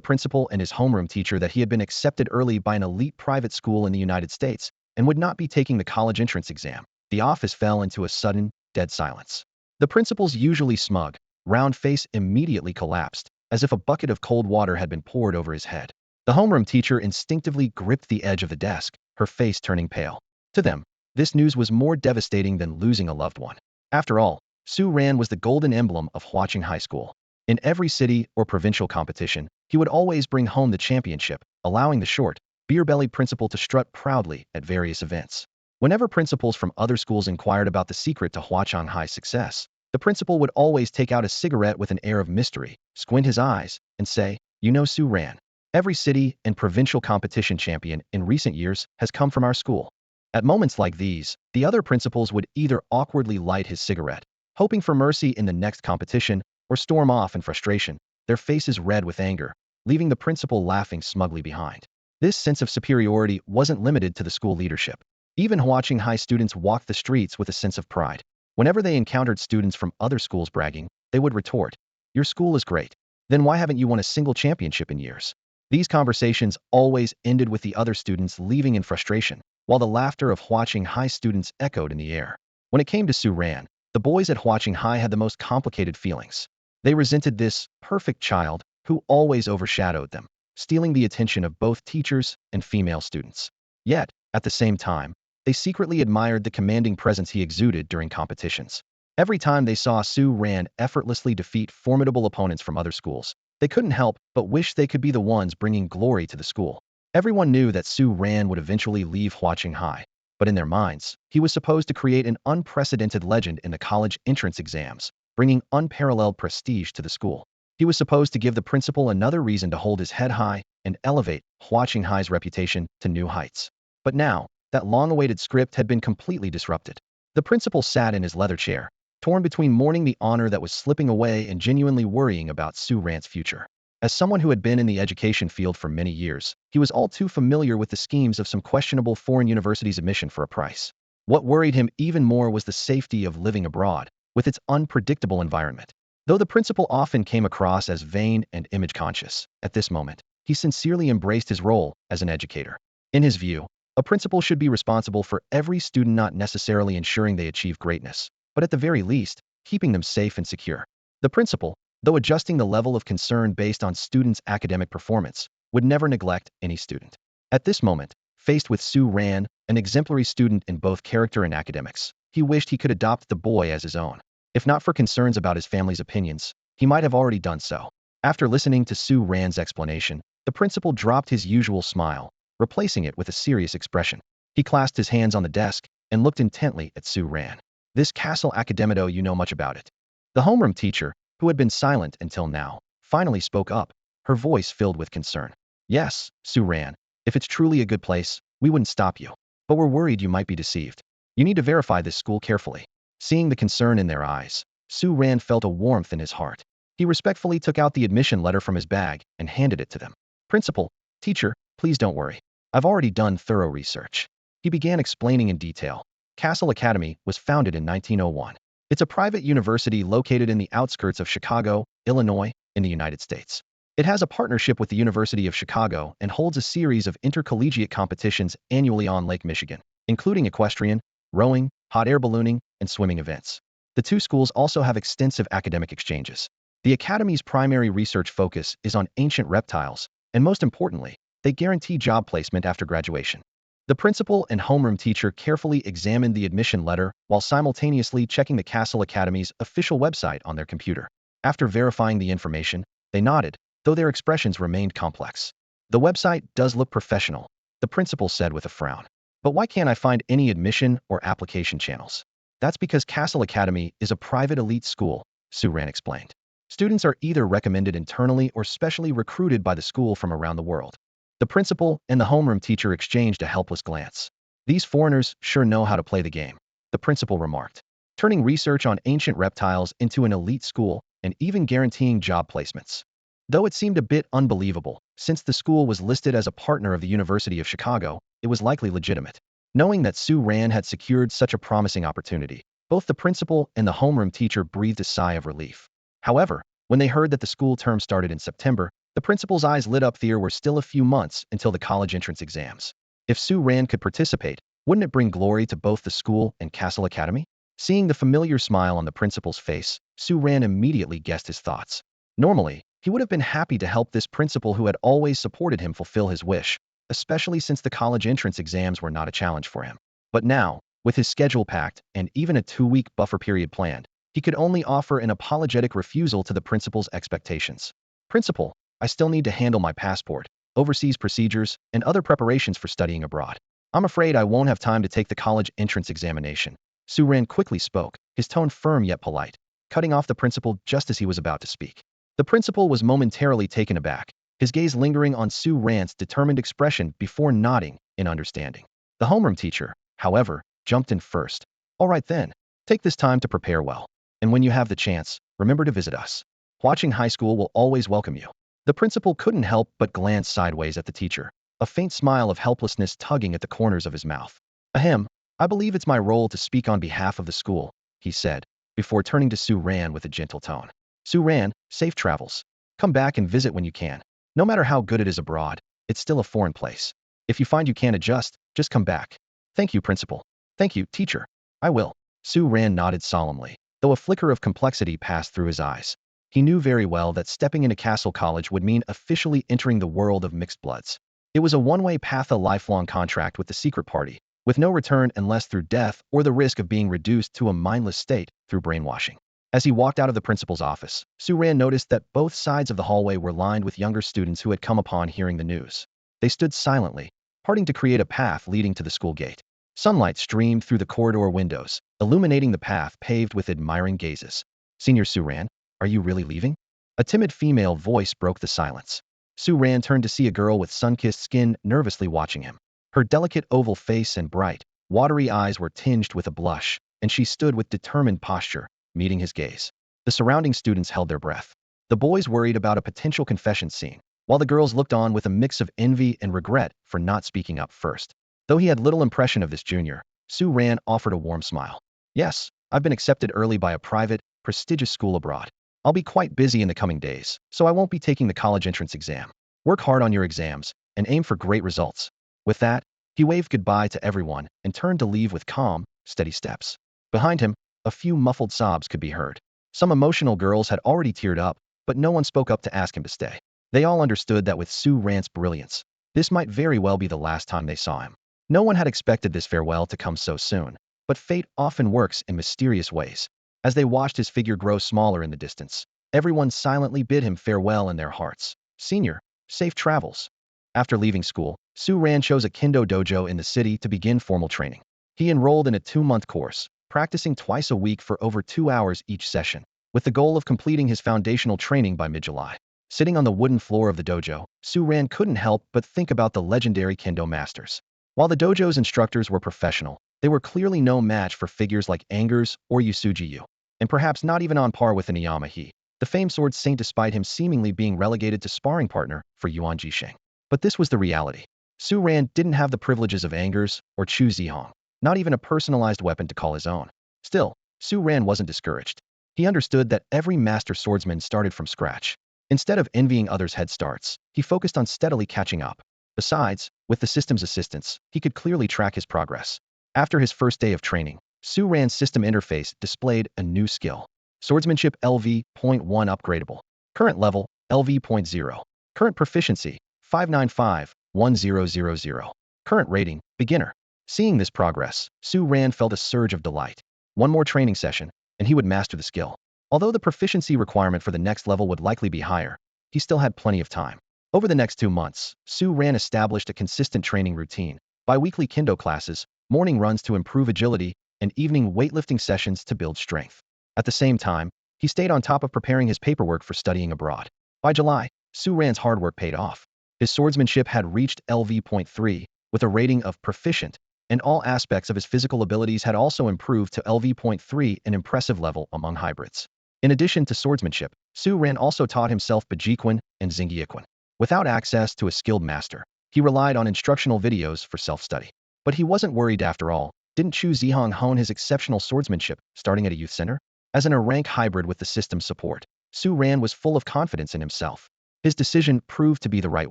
Speaker 1: principal and his homeroom teacher that he had been accepted early by an elite private school in the United States and would not be taking the college entrance exam, the office fell into a sudden, dead silence. The principal's usually smug, round face immediately collapsed, as if a bucket of cold water had been poured over his head. The homeroom teacher instinctively gripped the edge of the desk, her face turning pale. To them, this news was more devastating than losing a loved one. After all, Su Ran was the golden emblem of Huaqing High School. In every city or provincial competition, He would always bring home the championship, allowing the short, beer-bellied principal to strut proudly at various events. Whenever principals from other schools inquired about the secret to Huachang High's success, the principal would always take out a cigarette with an air of mystery, squint his eyes, and say, "You know Su Ran. Every city and provincial competition champion in recent years has come from our school." At moments like these, the other principals would either awkwardly light his cigarette, hoping for mercy in the next competition, or storm off in frustration, their faces red with anger, leaving the principal laughing smugly behind. This sense of superiority wasn't limited to the school leadership. Even Huaching High students walked the streets with a sense of pride. Whenever they encountered students from other schools bragging, they would retort, "Your school is great. Then why haven't you won a single championship in years?" These conversations always ended with the other students leaving in frustration, while the laughter of Huaching High students echoed in the air. When it came to Su Ran, the boys at Huaching High had the most complicated feelings. They resented this perfect child who always overshadowed them, stealing the attention of both teachers and female students. Yet, at the same time, they secretly admired the commanding presence he exuded during competitions. Every time they saw Su Ran effortlessly defeat formidable opponents from other schools, they couldn't help but wish they could be the ones bringing glory to the school. Everyone knew that Su Ran would eventually leave Huaching High, but in their minds, he was supposed to create an unprecedented legend in the college entrance exams, bringing unparalleled prestige to the school. He was supposed to give the principal another reason to hold his head high and elevate Huaching High's reputation to new heights. But now, that long-awaited script had been completely disrupted. The principal sat in his leather chair, torn between mourning the honor that was slipping away and genuinely worrying about Su Ran's future. As someone who had been in the education field for many years, he was all too familiar with the schemes of some questionable foreign universities' admission for a price. What worried him even more was the safety of living abroad, with its unpredictable environment. Though the principal often came across as vain and image-conscious, at this moment, he sincerely embraced his role as an educator. In his view, a principal should be responsible for every student, not necessarily ensuring they achieve greatness, but at the very least, keeping them safe and secure. The principal, though adjusting the level of concern based on students' academic performance, would never neglect any student. At this moment, faced with Su Ran, an exemplary student in both character and academics, he wished he could adopt the boy as his own. If not for concerns about his family's opinions, he might have already done so. After listening to Su Ran's explanation, the principal dropped his usual smile, replacing it with a serious expression. He clasped his hands on the desk and looked intently at Su Ran. "This Cassell Academido, you know much about it?" The homeroom teacher, who had been silent until now, finally spoke up, her voice filled with concern. "Yes, Su Ran, if it's truly a good place, we wouldn't stop you. But we're worried you might be deceived. You need to verify this school carefully." Seeing the concern in their eyes, Su Ran felt a warmth in his heart. He respectfully took out the admission letter from his bag and handed it to them. "Principal, teacher, please don't worry. I've already done thorough research." He began explaining in detail. Cassell Academy was founded in 1901. It's a private university located in the outskirts of Chicago, Illinois, in the United States. It has a partnership with the University of Chicago and holds a series of intercollegiate competitions annually on Lake Michigan, including equestrian, rowing, hot air ballooning, and swimming events. The two schools also have extensive academic exchanges. The Academy's primary research focus is on ancient reptiles, and most importantly, they guarantee job placement after graduation. The principal and homeroom teacher carefully examined the admission letter while simultaneously checking the Cassell Academy's official website on their computer. After verifying the information, they nodded, though their expressions remained complex. "The website does look professional," the principal said with a frown. "But why can't I find any admission or application channels?" "That's because Cassell Academy is a private elite school," Su Ran explained. "Students are either recommended internally or specially recruited by the school from around the world." The principal and the homeroom teacher exchanged a helpless glance. "These foreigners sure know how to play the game," the principal remarked. "Turning research on ancient reptiles into an elite school and even guaranteeing job placements." Though it seemed a bit unbelievable, since the school was listed as a partner of the University of Chicago, it was likely legitimate. Knowing that Su Ran had secured such a promising opportunity, both the principal and the homeroom teacher breathed a sigh of relief. However, when they heard that the school term started in September, the principal's eyes lit up. There were still a few months until the college entrance exams. If Su Ran could participate, wouldn't it bring glory to both the school and Cassell Academy? Seeing the familiar smile on the principal's face, Su Ran immediately guessed his thoughts. Normally, he would have been happy to help this principal who had always supported him fulfill his wish, especially since the college entrance exams were not a challenge for him. But now, with his schedule packed and even a 2-week buffer period planned, he could only offer an apologetic refusal to the principal's expectations. "Principal, I still need to handle my passport, overseas procedures, and other preparations for studying abroad. I'm afraid I won't have time to take the college entrance examination. Su Ran quickly spoke, his tone firm yet polite, cutting off the principal just as he was about to speak. The principal was momentarily taken aback, his gaze lingering on Su Ran's determined expression before nodding in understanding. The homeroom teacher, however, jumped in first. All right then, take this time to prepare well. And when you have the chance, remember to visit us. Watching High School will always welcome you. The principal couldn't help but glance sideways at the teacher, a faint smile of helplessness tugging at the corners of his mouth. Ahem, I believe it's my role to speak on behalf of the school, he said, before turning to Su Ran with a gentle tone. Su Ran, safe travels. Come back and visit when you can. No matter how good it is abroad, it's still a foreign place. If you find you can't adjust, just come back. Thank you, principal. Thank you, teacher. I will. Su Ran nodded solemnly, though a flicker of complexity passed through his eyes. He knew very well that stepping into Cassell College would mean officially entering the world of mixed bloods. It was a one-way path, a lifelong contract with the secret party, with no return unless through death or the risk of being reduced to a mindless state through brainwashing. As he walked out of the principal's office, Su Ran noticed that both sides of the hallway were lined with younger students who had come upon hearing the news. They stood silently, parting to create a path leading to the school gate. Sunlight streamed through the corridor windows, illuminating the path paved with admiring gazes. Senior Su Ran, are you really leaving? A timid female voice broke the silence. Su Ran turned to see a girl with sun-kissed skin nervously watching him. Her delicate oval face and bright, watery eyes were tinged with a blush, and she stood with determined posture, meeting his gaze. The surrounding students held their breath. The boys worried about a potential confession scene, while the girls looked on with a mix of envy and regret for not speaking up first. Though he had little impression of this junior, Su Ran offered a warm smile. Yes, I've been accepted early by a private, prestigious school abroad. I'll be quite busy in the coming days, so I won't be taking the college entrance exam. Work hard on your exams, and aim for great results. With that, he waved goodbye to everyone and turned to leave with calm, steady steps. Behind him, a few muffled sobs could be heard. Some emotional girls had already teared up, but no one spoke up to ask him to stay. They all understood that with Su Ran's brilliance, this might very well be the last time they saw him. No one had expected this farewell to come so soon, but fate often works in mysterious ways. As they watched his figure grow smaller in the distance, everyone silently bid him farewell in their hearts. Senior, safe travels. After leaving school, Su Ran chose a kendo dojo in the city to begin formal training. He enrolled in a 2-month course, practicing twice a week for over 2 hours each session, with the goal of completing his foundational training by mid-July. Sitting on the wooden floor of the dojo, Su Ran couldn't help but think about the legendary kendo masters. While the dojo's instructors were professional, they were clearly no match for figures like Angers or Yusuji Yu, and perhaps not even on par with Inuyama He, the famed sword saint, despite him seemingly being relegated to sparring partner for Yuan Jisheng. But this was the reality. Su Ran didn't have the privileges of Angers or Chu Zhihang, not even a personalized weapon to call his own. Still, Su Ran wasn't discouraged. He understood that every master swordsman started from scratch. Instead of envying others' head starts, he focused on steadily catching up. Besides, with the system's assistance, he could clearly track his progress. After his first day of training, Su Ran's system interface displayed a new skill. Swordsmanship LV.1 upgradable. Current level, LV.0. Current proficiency, 595-1000. Current rating, beginner. Seeing this progress, Su Ran felt a surge of delight. One more training session, and he would master the skill. Although the proficiency requirement for the next level would likely be higher, he still had plenty of time. Over the next 2 months, Su Ran established a consistent training routine, bi-weekly kendo classes, morning runs to improve agility, and evening weightlifting sessions to build strength. At the same time, he stayed on top of preparing his paperwork for studying abroad. By July, Su Ran's hard work paid off. His swordsmanship had reached LV.3, with a rating of proficient, and all aspects of his physical abilities had also improved to LV.3, an impressive level among hybrids. In addition to swordsmanship, Su Ran also taught himself Bajiquan and Xingyiquan. Without access to a skilled master, he relied on instructional videos for self-study. But he wasn't worried after all. Didn't Chu Zhihang hone his exceptional swordsmanship starting at a youth center? As a rank hybrid with the system's support, Su Ran was full of confidence in himself. His decision proved to be the right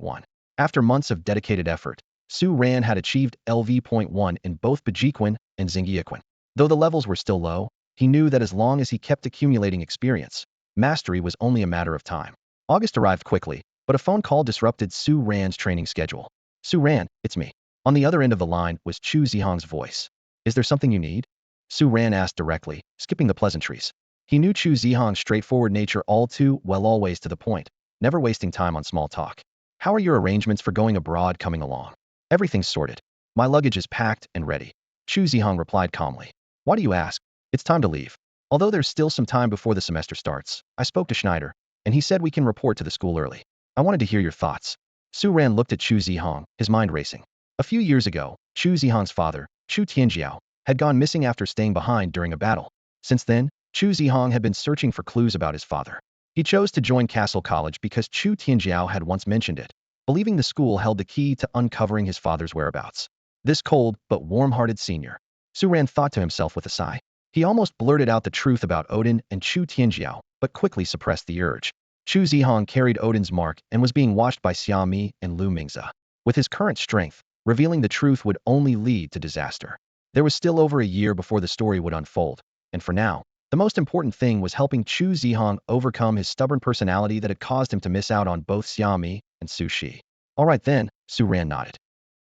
Speaker 1: one. After months of dedicated effort, Su Ran had achieved LV.1 in both Bajiquan and Xingyiquan. Though the levels were still low, he knew that as long as he kept accumulating experience, mastery was only a matter of time. August arrived quickly, but a phone call disrupted Su Ran's training schedule. Su Ran, it's me. On the other end of the line was Chu Zhihang's voice. Is there something you need? Su Ran asked directly, skipping the pleasantries. He knew Chu Zhihang's straightforward nature all too well, always to the point. never wasting time on small talk. How are your arrangements for going abroad coming along? Everything's sorted. My luggage is packed and ready. Chu Zhihang replied calmly. Why do you ask? It's time to leave. Although there's still some time before the semester starts, I spoke to Schneider, and he said we can report to the school early. I wanted to hear your thoughts. Su Ran looked at Chu Zhihang, his mind racing. A few years ago, Chu Zhihang's father, Chu Tianjiao, had gone missing after staying behind during a battle. Since then, Chu Zhihang had been searching for clues about his father. He chose to join Cassell College because Chu Tianjiao had once mentioned it, believing the school held the key to uncovering his father's whereabouts. This cold but warm-hearted senior. Su Ran thought to himself with a sigh. He almost blurted out the truth about Odin and Chu Tianjiao, but quickly suppressed the urge. Chu Zhihang carried Odin's mark and was being watched by Xiaomi and Lu Mingze. With his current strength, revealing the truth would only lead to disaster. There was still over a year before the story would unfold, and for now, the most important thing was helping Chu Zhihang overcome his stubborn personality that had caused him to miss out on both Xiaomi and Su Shi. All right then, Su Ran nodded.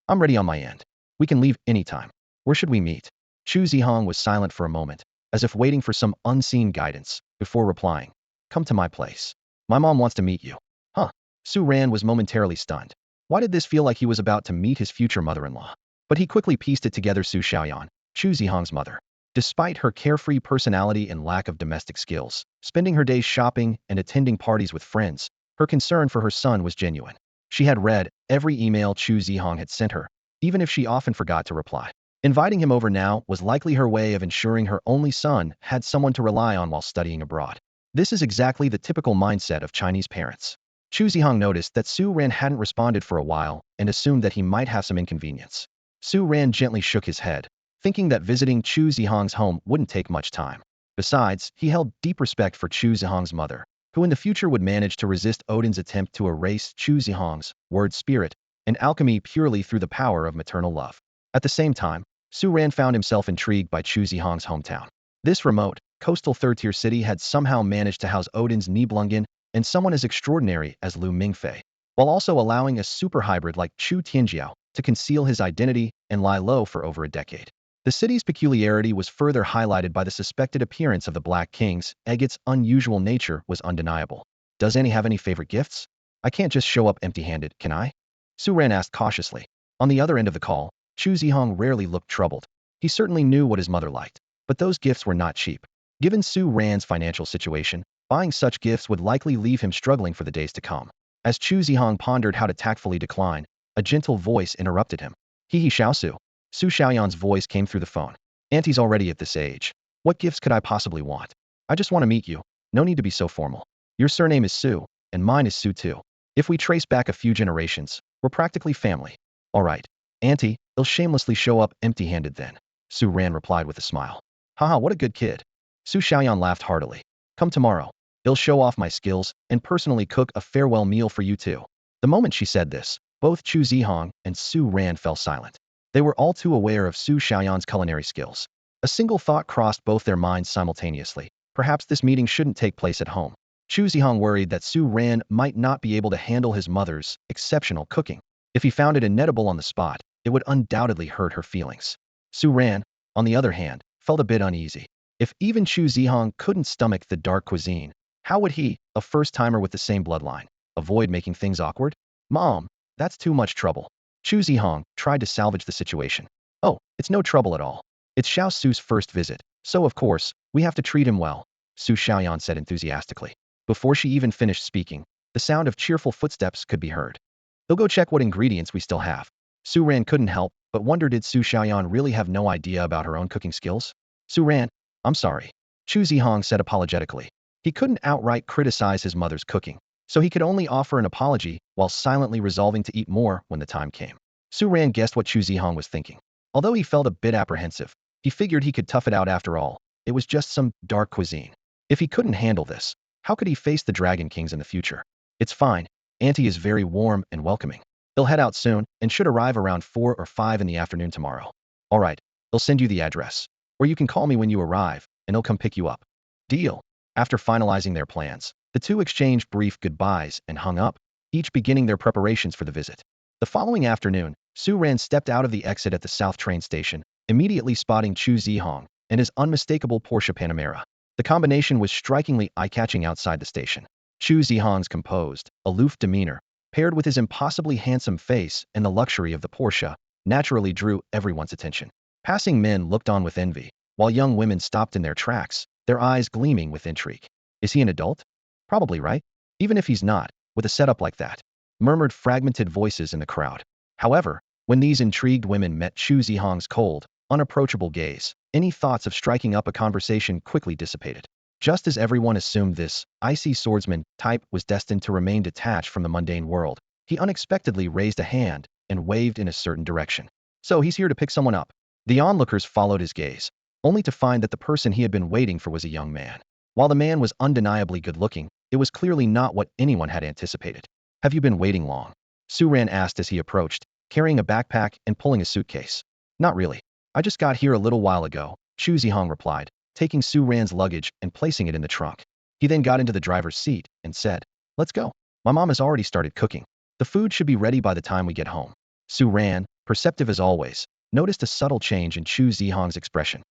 Speaker 1: I'm ready on my end. We can leave anytime. Where should we meet? Chu Zhihang was silent for a moment, as if waiting for some unseen guidance, before replying. Come to my place. My mom wants to meet you. Huh? Su Ran was momentarily stunned. Why did this feel like he was about to meet his future mother-in-law? But he quickly pieced it together. Su Xiaoyan, Chu Zhihang's mother. Despite her carefree personality and lack of domestic skills, spending her days shopping and attending parties with friends, her concern for her son was genuine. She had read every email Chu Zhihang had sent her, even if she often forgot to reply. Inviting him over now was likely her way of ensuring her only son had someone to rely on while studying abroad. This is exactly the typical mindset of Chinese parents. Chu Zhihang noticed that Su Ran hadn't responded for a while and assumed that he might have some inconvenience. Su Ran gently shook his head, thinking that visiting Chu Zhihang's home wouldn't take much time. Besides, he held deep respect for Chu Zhihang's mother, who in the future would manage to resist Odin's attempt to erase Chu Zhihang's word spirit and alchemy purely through the power of maternal love. At the same time, Su Ran found himself intrigued by Chu Zhihang's hometown. This remote, coastal third-tier city had somehow managed to house Odin's Nibelungen and someone as extraordinary as Lu Mingfei, while also allowing a super hybrid like Chu Tianjiao to conceal his identity and lie low for over a decade. The city's peculiarity was further highlighted by the suspected appearance of the Black Kings. Agit's unusual nature was undeniable. Does Annie have any favorite gifts? I can't just show up empty-handed, can I? Su Ran asked cautiously. On the other end of the call, Chu Zhihang rarely looked troubled. He certainly knew what his mother liked, but those gifts were not cheap. Given Su Ran's financial situation, buying such gifts would likely leave him struggling for the days to come. As Chu Zhihang pondered how to tactfully decline, a gentle voice interrupted him. He Xiaosu. Su Xiaoyan's voice came through the phone. Auntie's already at this age. What gifts could I possibly want? I just want to meet you. No need to be so formal. Your surname is Su, and mine is Su too. If we trace back a few generations, we're practically family. All right. Auntie, he'll shamelessly show up empty-handed then. Su Ran replied with a smile. Haha, what a good kid. Su Xiaoyan laughed heartily. Come tomorrow. He'll show off my skills and personally cook a farewell meal for you too. The moment she said this, both Chu Zhihang and Su Ran fell silent. They were all too aware of Su Xiaoyan's culinary skills. A single thought crossed both their minds simultaneously. Perhaps this meeting shouldn't take place at home. Chu Zhihang worried that Su Ran might not be able to handle his mother's exceptional cooking. If he found it inedible on the spot, it would undoubtedly hurt her feelings. Su Ran, on the other hand, felt a bit uneasy. If even Chu Zhihang couldn't stomach the dark cuisine, how would he, a first-timer with the same bloodline, avoid making things awkward? Mom, that's too much trouble. Chu Zhihang tried to salvage the situation. Oh, it's no trouble at all. It's Xiao Su's first visit, so of course, we have to treat him well, Su Xiaoyan said enthusiastically. Before she even finished speaking, the sound of cheerful footsteps could be heard. They'll go check what ingredients we still have. Su Ran couldn't help but wonder, did Su Xiaoyan really have no idea about her own cooking skills? Su Ran, I'm sorry. Chu Zhihang said apologetically. He couldn't outright criticize his mother's cooking, so he could only offer an apology while silently resolving to eat more when the time came. Su Ran guessed what Chu Zhihang was thinking. Although he felt a bit apprehensive, he figured he could tough it out after all. It was just some dark cuisine. If he couldn't handle this, how could he face the Dragon Kings in the future? It's fine. Auntie is very warm and welcoming. They'll head out soon and should arrive around 4 or 5 in the afternoon tomorrow. All right, they'll send you the address. Or you can call me when you arrive, and they'll come pick you up. Deal. After finalizing their plans, the two exchanged brief goodbyes and hung up, each beginning their preparations for the visit. The following afternoon, Su Ran stepped out of the exit at the South train station, immediately spotting Chu Zhihang and his unmistakable Porsche Panamera. The combination was strikingly eye-catching outside the station. Chu Zhihang's composed, aloof demeanor, paired with his impossibly handsome face and the luxury of the Porsche, naturally drew everyone's attention. Passing men looked on with envy, while young women stopped in their tracks, their eyes gleaming with intrigue. Is he an adult? Probably, right? Even if he's not, with a setup like that, murmured fragmented voices in the crowd. However, when these intrigued women met Chu Zhihang's cold, unapproachable gaze, any thoughts of striking up a conversation quickly dissipated. Just as everyone assumed this icy swordsman type was destined to remain detached from the mundane world, he unexpectedly raised a hand and waved in a certain direction. So he's here to pick someone up. The onlookers followed his gaze, only to find that the person he had been waiting for was a young man. While the man was undeniably good-looking, it was clearly not what anyone had anticipated. Have you been waiting long? Su Ran asked as he approached, carrying a backpack and pulling a suitcase. Not really. I just got here a little while ago, Chu Zhihang replied, taking Su Ran's luggage and placing it in the trunk. He then got into the driver's seat and said, "Let's go. My mom has already started cooking. The food should be ready by the time we get home." Su Ran, perceptive as always, noticed a subtle change in Chu Zhihang's expression.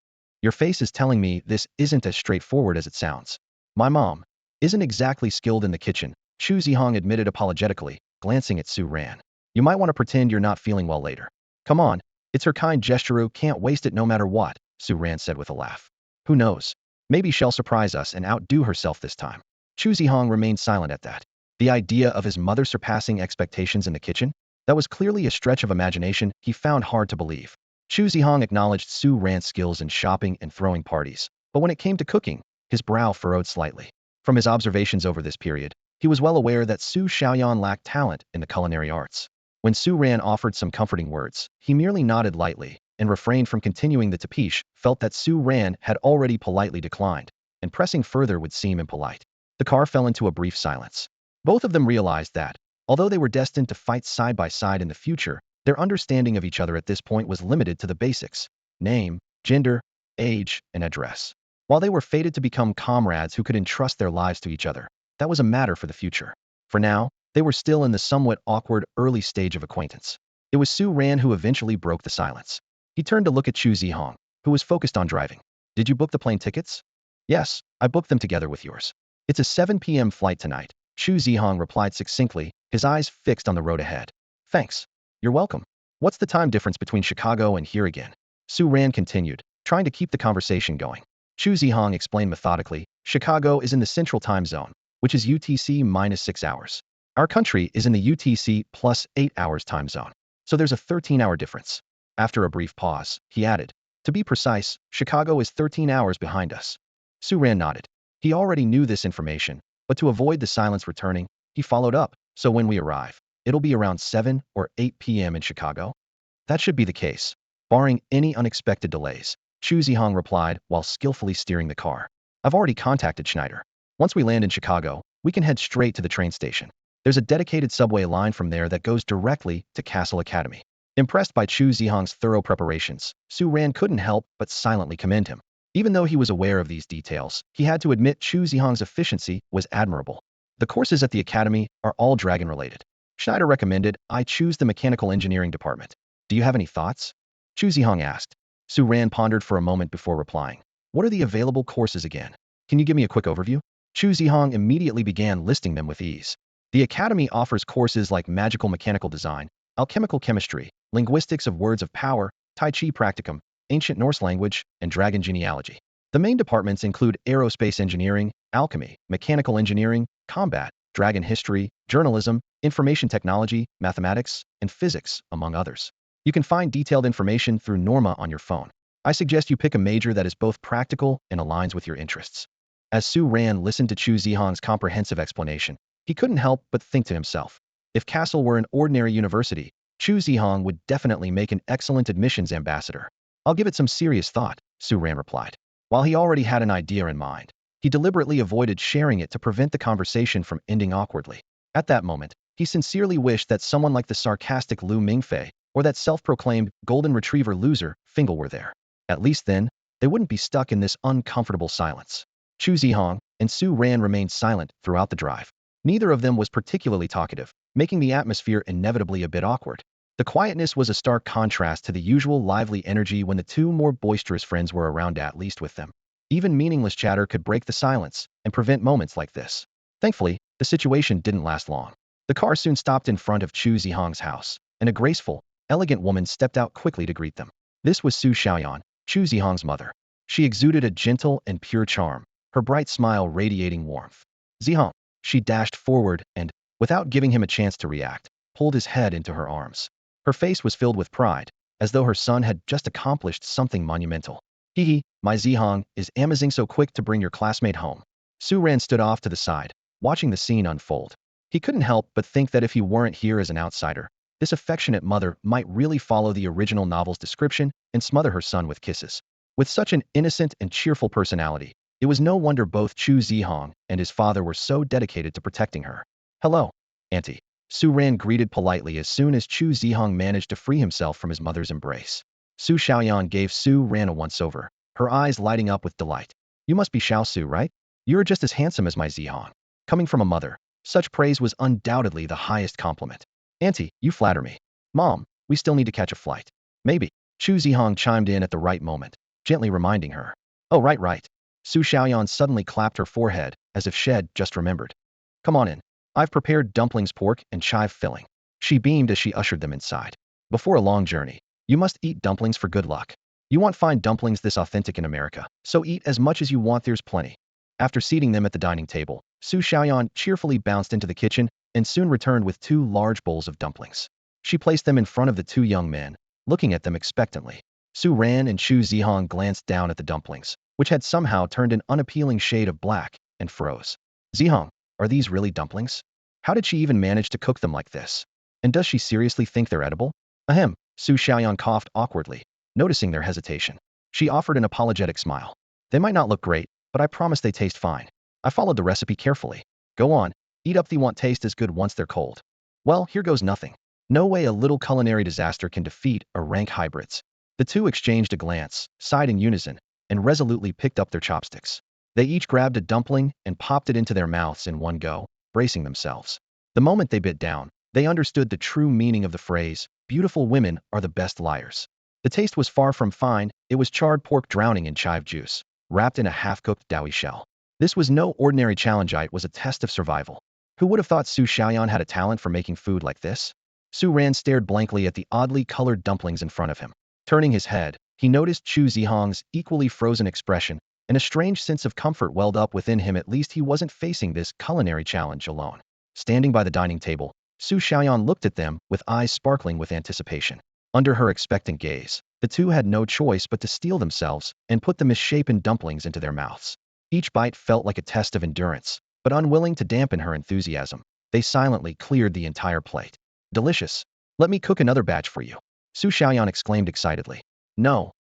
Speaker 1: Your face is telling me this isn't as straightforward as it sounds. My mom isn't exactly skilled in the kitchen, Chu Zhihang admitted apologetically, glancing at Su Ran. You might want to pretend you're not feeling well later. Come on, it's her kind gesture, can't waste it no matter what, Su Ran said with a laugh. Who knows? Maybe she'll surprise us and outdo herself this time. Chu Zhihang remained silent at that. The idea of his mother surpassing expectations in the kitchen? That was clearly a stretch of imagination he found hard to believe. Chu Zhihang acknowledged Su Ran's skills in shopping and throwing parties, but when it came to cooking, his brow furrowed slightly. From his observations over this period, he was well aware that Su Xiaoyan lacked talent in the culinary arts. When Su Ran offered some comforting words, he merely nodded lightly and refrained from continuing the tapish, felt that Su Ran had already politely declined, and pressing further would seem impolite. The car fell into a brief silence. Both of them realized that, although they were destined to fight side by side in the future, their understanding of each other at this point was limited to the basics: name, gender, age, and address. While they were fated to become comrades who could entrust their lives to each other, that was a matter for the future. For now, they were still in the somewhat awkward early stage of acquaintance. It was Su Ran who eventually broke the silence. He turned to look at Chu Zhihang, who was focused on driving. Did you book the plane tickets? Yes, I booked them together with yours. It's a 7 p.m. flight tonight, Chu Zhihang replied succinctly, his eyes fixed on the road ahead. Thanks. You're welcome. What's the time difference between Chicago and here again? Su Ran continued, trying to keep the conversation going. Chu Zhihang explained methodically, Chicago is in the central time zone, which is UTC minus 6 hours. Our country is in the UTC plus 8 hours time zone, so there's a 13-hour difference. After a brief pause, he added, to be precise, Chicago is 13 hours behind us. Su Ran nodded. He already knew this information, but to avoid the silence returning, he followed up, so when we arrive, it'll be around 7 or 8 p.m. in Chicago? That should be the case, barring any unexpected delays, Chu Zhihang replied while skillfully steering the car. I've already contacted Schneider. Once we land in Chicago, we can head straight to the train station. There's a dedicated subway line from there that goes directly to Cassell Academy. Impressed by Chu Zhihang's thorough preparations, Su Ran couldn't help but silently commend him. Even though he was aware of these details, he had to admit Chu Zhihang's efficiency was admirable. The courses at the academy are all dragon-related. Schneider recommended I choose the mechanical engineering department. Do you have any thoughts? Chu Zhihang asked. Su Ran pondered for a moment before replying. What are the available courses again? Can you give me a quick overview? Chu Zhihang immediately began listing them with ease. The academy offers courses like magical mechanical design, alchemical chemistry, linguistics of words of power, Tai Chi practicum, ancient Norse language, and dragon genealogy. The main departments include aerospace engineering, alchemy, mechanical engineering, combat, dragon history, journalism, information technology, mathematics, and physics, among others. You can find detailed information through Norma on your phone. I suggest you pick a major that is both practical and aligns with your interests. As Su Ran listened to Chu Zhihang's comprehensive explanation, he couldn't help but think to himself, if Cassell were an ordinary university, Chu Zhihang would definitely make an excellent admissions ambassador. I'll give it some serious thought, Su Ran replied. While he already had an idea in mind, he deliberately avoided sharing it to prevent the conversation from ending awkwardly. At that moment, he sincerely wished that someone like the sarcastic Lu Mingfei or that self-proclaimed golden retriever loser, Fingal, were there. At least then, they wouldn't be stuck in this uncomfortable silence. Chu Zhihang and Su Ran remained silent throughout the drive. Neither of them was particularly talkative, making the atmosphere inevitably a bit awkward. The quietness was a stark contrast to the usual lively energy when the two more boisterous friends were around, at least with them. Even meaningless chatter could break the silence and prevent moments like this. Thankfully, The situation didn't last long. The car soon stopped in front of Chu Zhihang's house, and a graceful, elegant woman stepped out quickly to greet them. This was Su Xiaoyan, Chu Zhihang's mother. She exuded a gentle and pure charm, her bright smile radiating warmth. Zhihang, she dashed forward and, without giving him a chance to react, pulled his head into her arms. Her face was filled with pride, as though her son had just accomplished something monumental. Hee, my Zhihang, is amazing so quick to bring your classmate home. Su Ran stood off to the side, watching the scene unfold. He couldn't help but think that if he weren't here as an outsider, this affectionate mother might really follow the original novel's description and smother her son with kisses. With such an innocent and cheerful personality, it was no wonder both Chu Zhihang and his father were so dedicated to protecting her. Hello, Auntie. Su Ran greeted politely as soon as Chu Zhihang managed to free himself from his mother's embrace. Su Xiaoyan gave Su Ran a once-over, her eyes lighting up with delight. You must be Xiao Su, right? You're just as handsome as my Zhihang. Coming from a mother, such praise was undoubtedly the highest compliment. Auntie, you flatter me. Mom, we still need to catch a flight. Maybe. Chu Zhihang chimed in at the right moment, gently reminding her. Oh, right. Su Xiaoyan suddenly clapped her forehead, as if she'd just remembered. Come on in. I've prepared dumplings, pork, and chive filling. She beamed as she ushered them inside. Before a long journey, you must eat dumplings for good luck. You won't find dumplings this authentic in America, so eat as much as you want, there's plenty. After seating them at the dining table, Su Xiaoyan cheerfully bounced into the kitchen and soon returned with 2 large bowls of dumplings. She placed them in front of the 2 young men, looking at them expectantly. Su Ran and Chu Zhihang glanced down at the dumplings, which had somehow turned an unappealing shade of black, and froze. Zhihang, are these really dumplings? How did she even manage to cook them like this? And does she seriously think they're edible? Ahem, Su Xiaoyan coughed awkwardly, noticing their hesitation. She offered an apologetic smile. They might not look great, but I promise they taste fine. I followed the recipe carefully. Go on, eat up, they won't taste as good once they're cold. Well, here goes nothing. No way a little culinary disaster can defeat or rank hybrids. The 2 exchanged a glance, sighed in unison, and resolutely picked up their chopsticks. They each grabbed a dumpling and popped it into their mouths in one go, bracing themselves. The moment they bit down, they understood the true meaning of the phrase, beautiful women are the best liars. The taste was far from fine, it was charred pork drowning in chive juice, wrapped in a half-cooked doughy shell. This was no ordinary challenge, it was a test of survival. Who would have thought Su Xiaoyan had a talent for making food like this? Su Ran stared blankly at the oddly colored dumplings in front of him. Turning his head, he noticed Chu Zhihang's equally frozen expression, and a strange sense of comfort welled up within him. At least he wasn't facing this culinary challenge alone. Standing by the dining table, Su Xiaoyan looked at them with eyes sparkling with anticipation. Under her expectant gaze, the 2 had no choice but to steel themselves and put the misshapen dumplings into their mouths. Each bite felt like a test of endurance, but unwilling to dampen her enthusiasm, they silently cleared the entire plate. Delicious. Let me cook another batch for you. Su Xiaoyan exclaimed excitedly. No,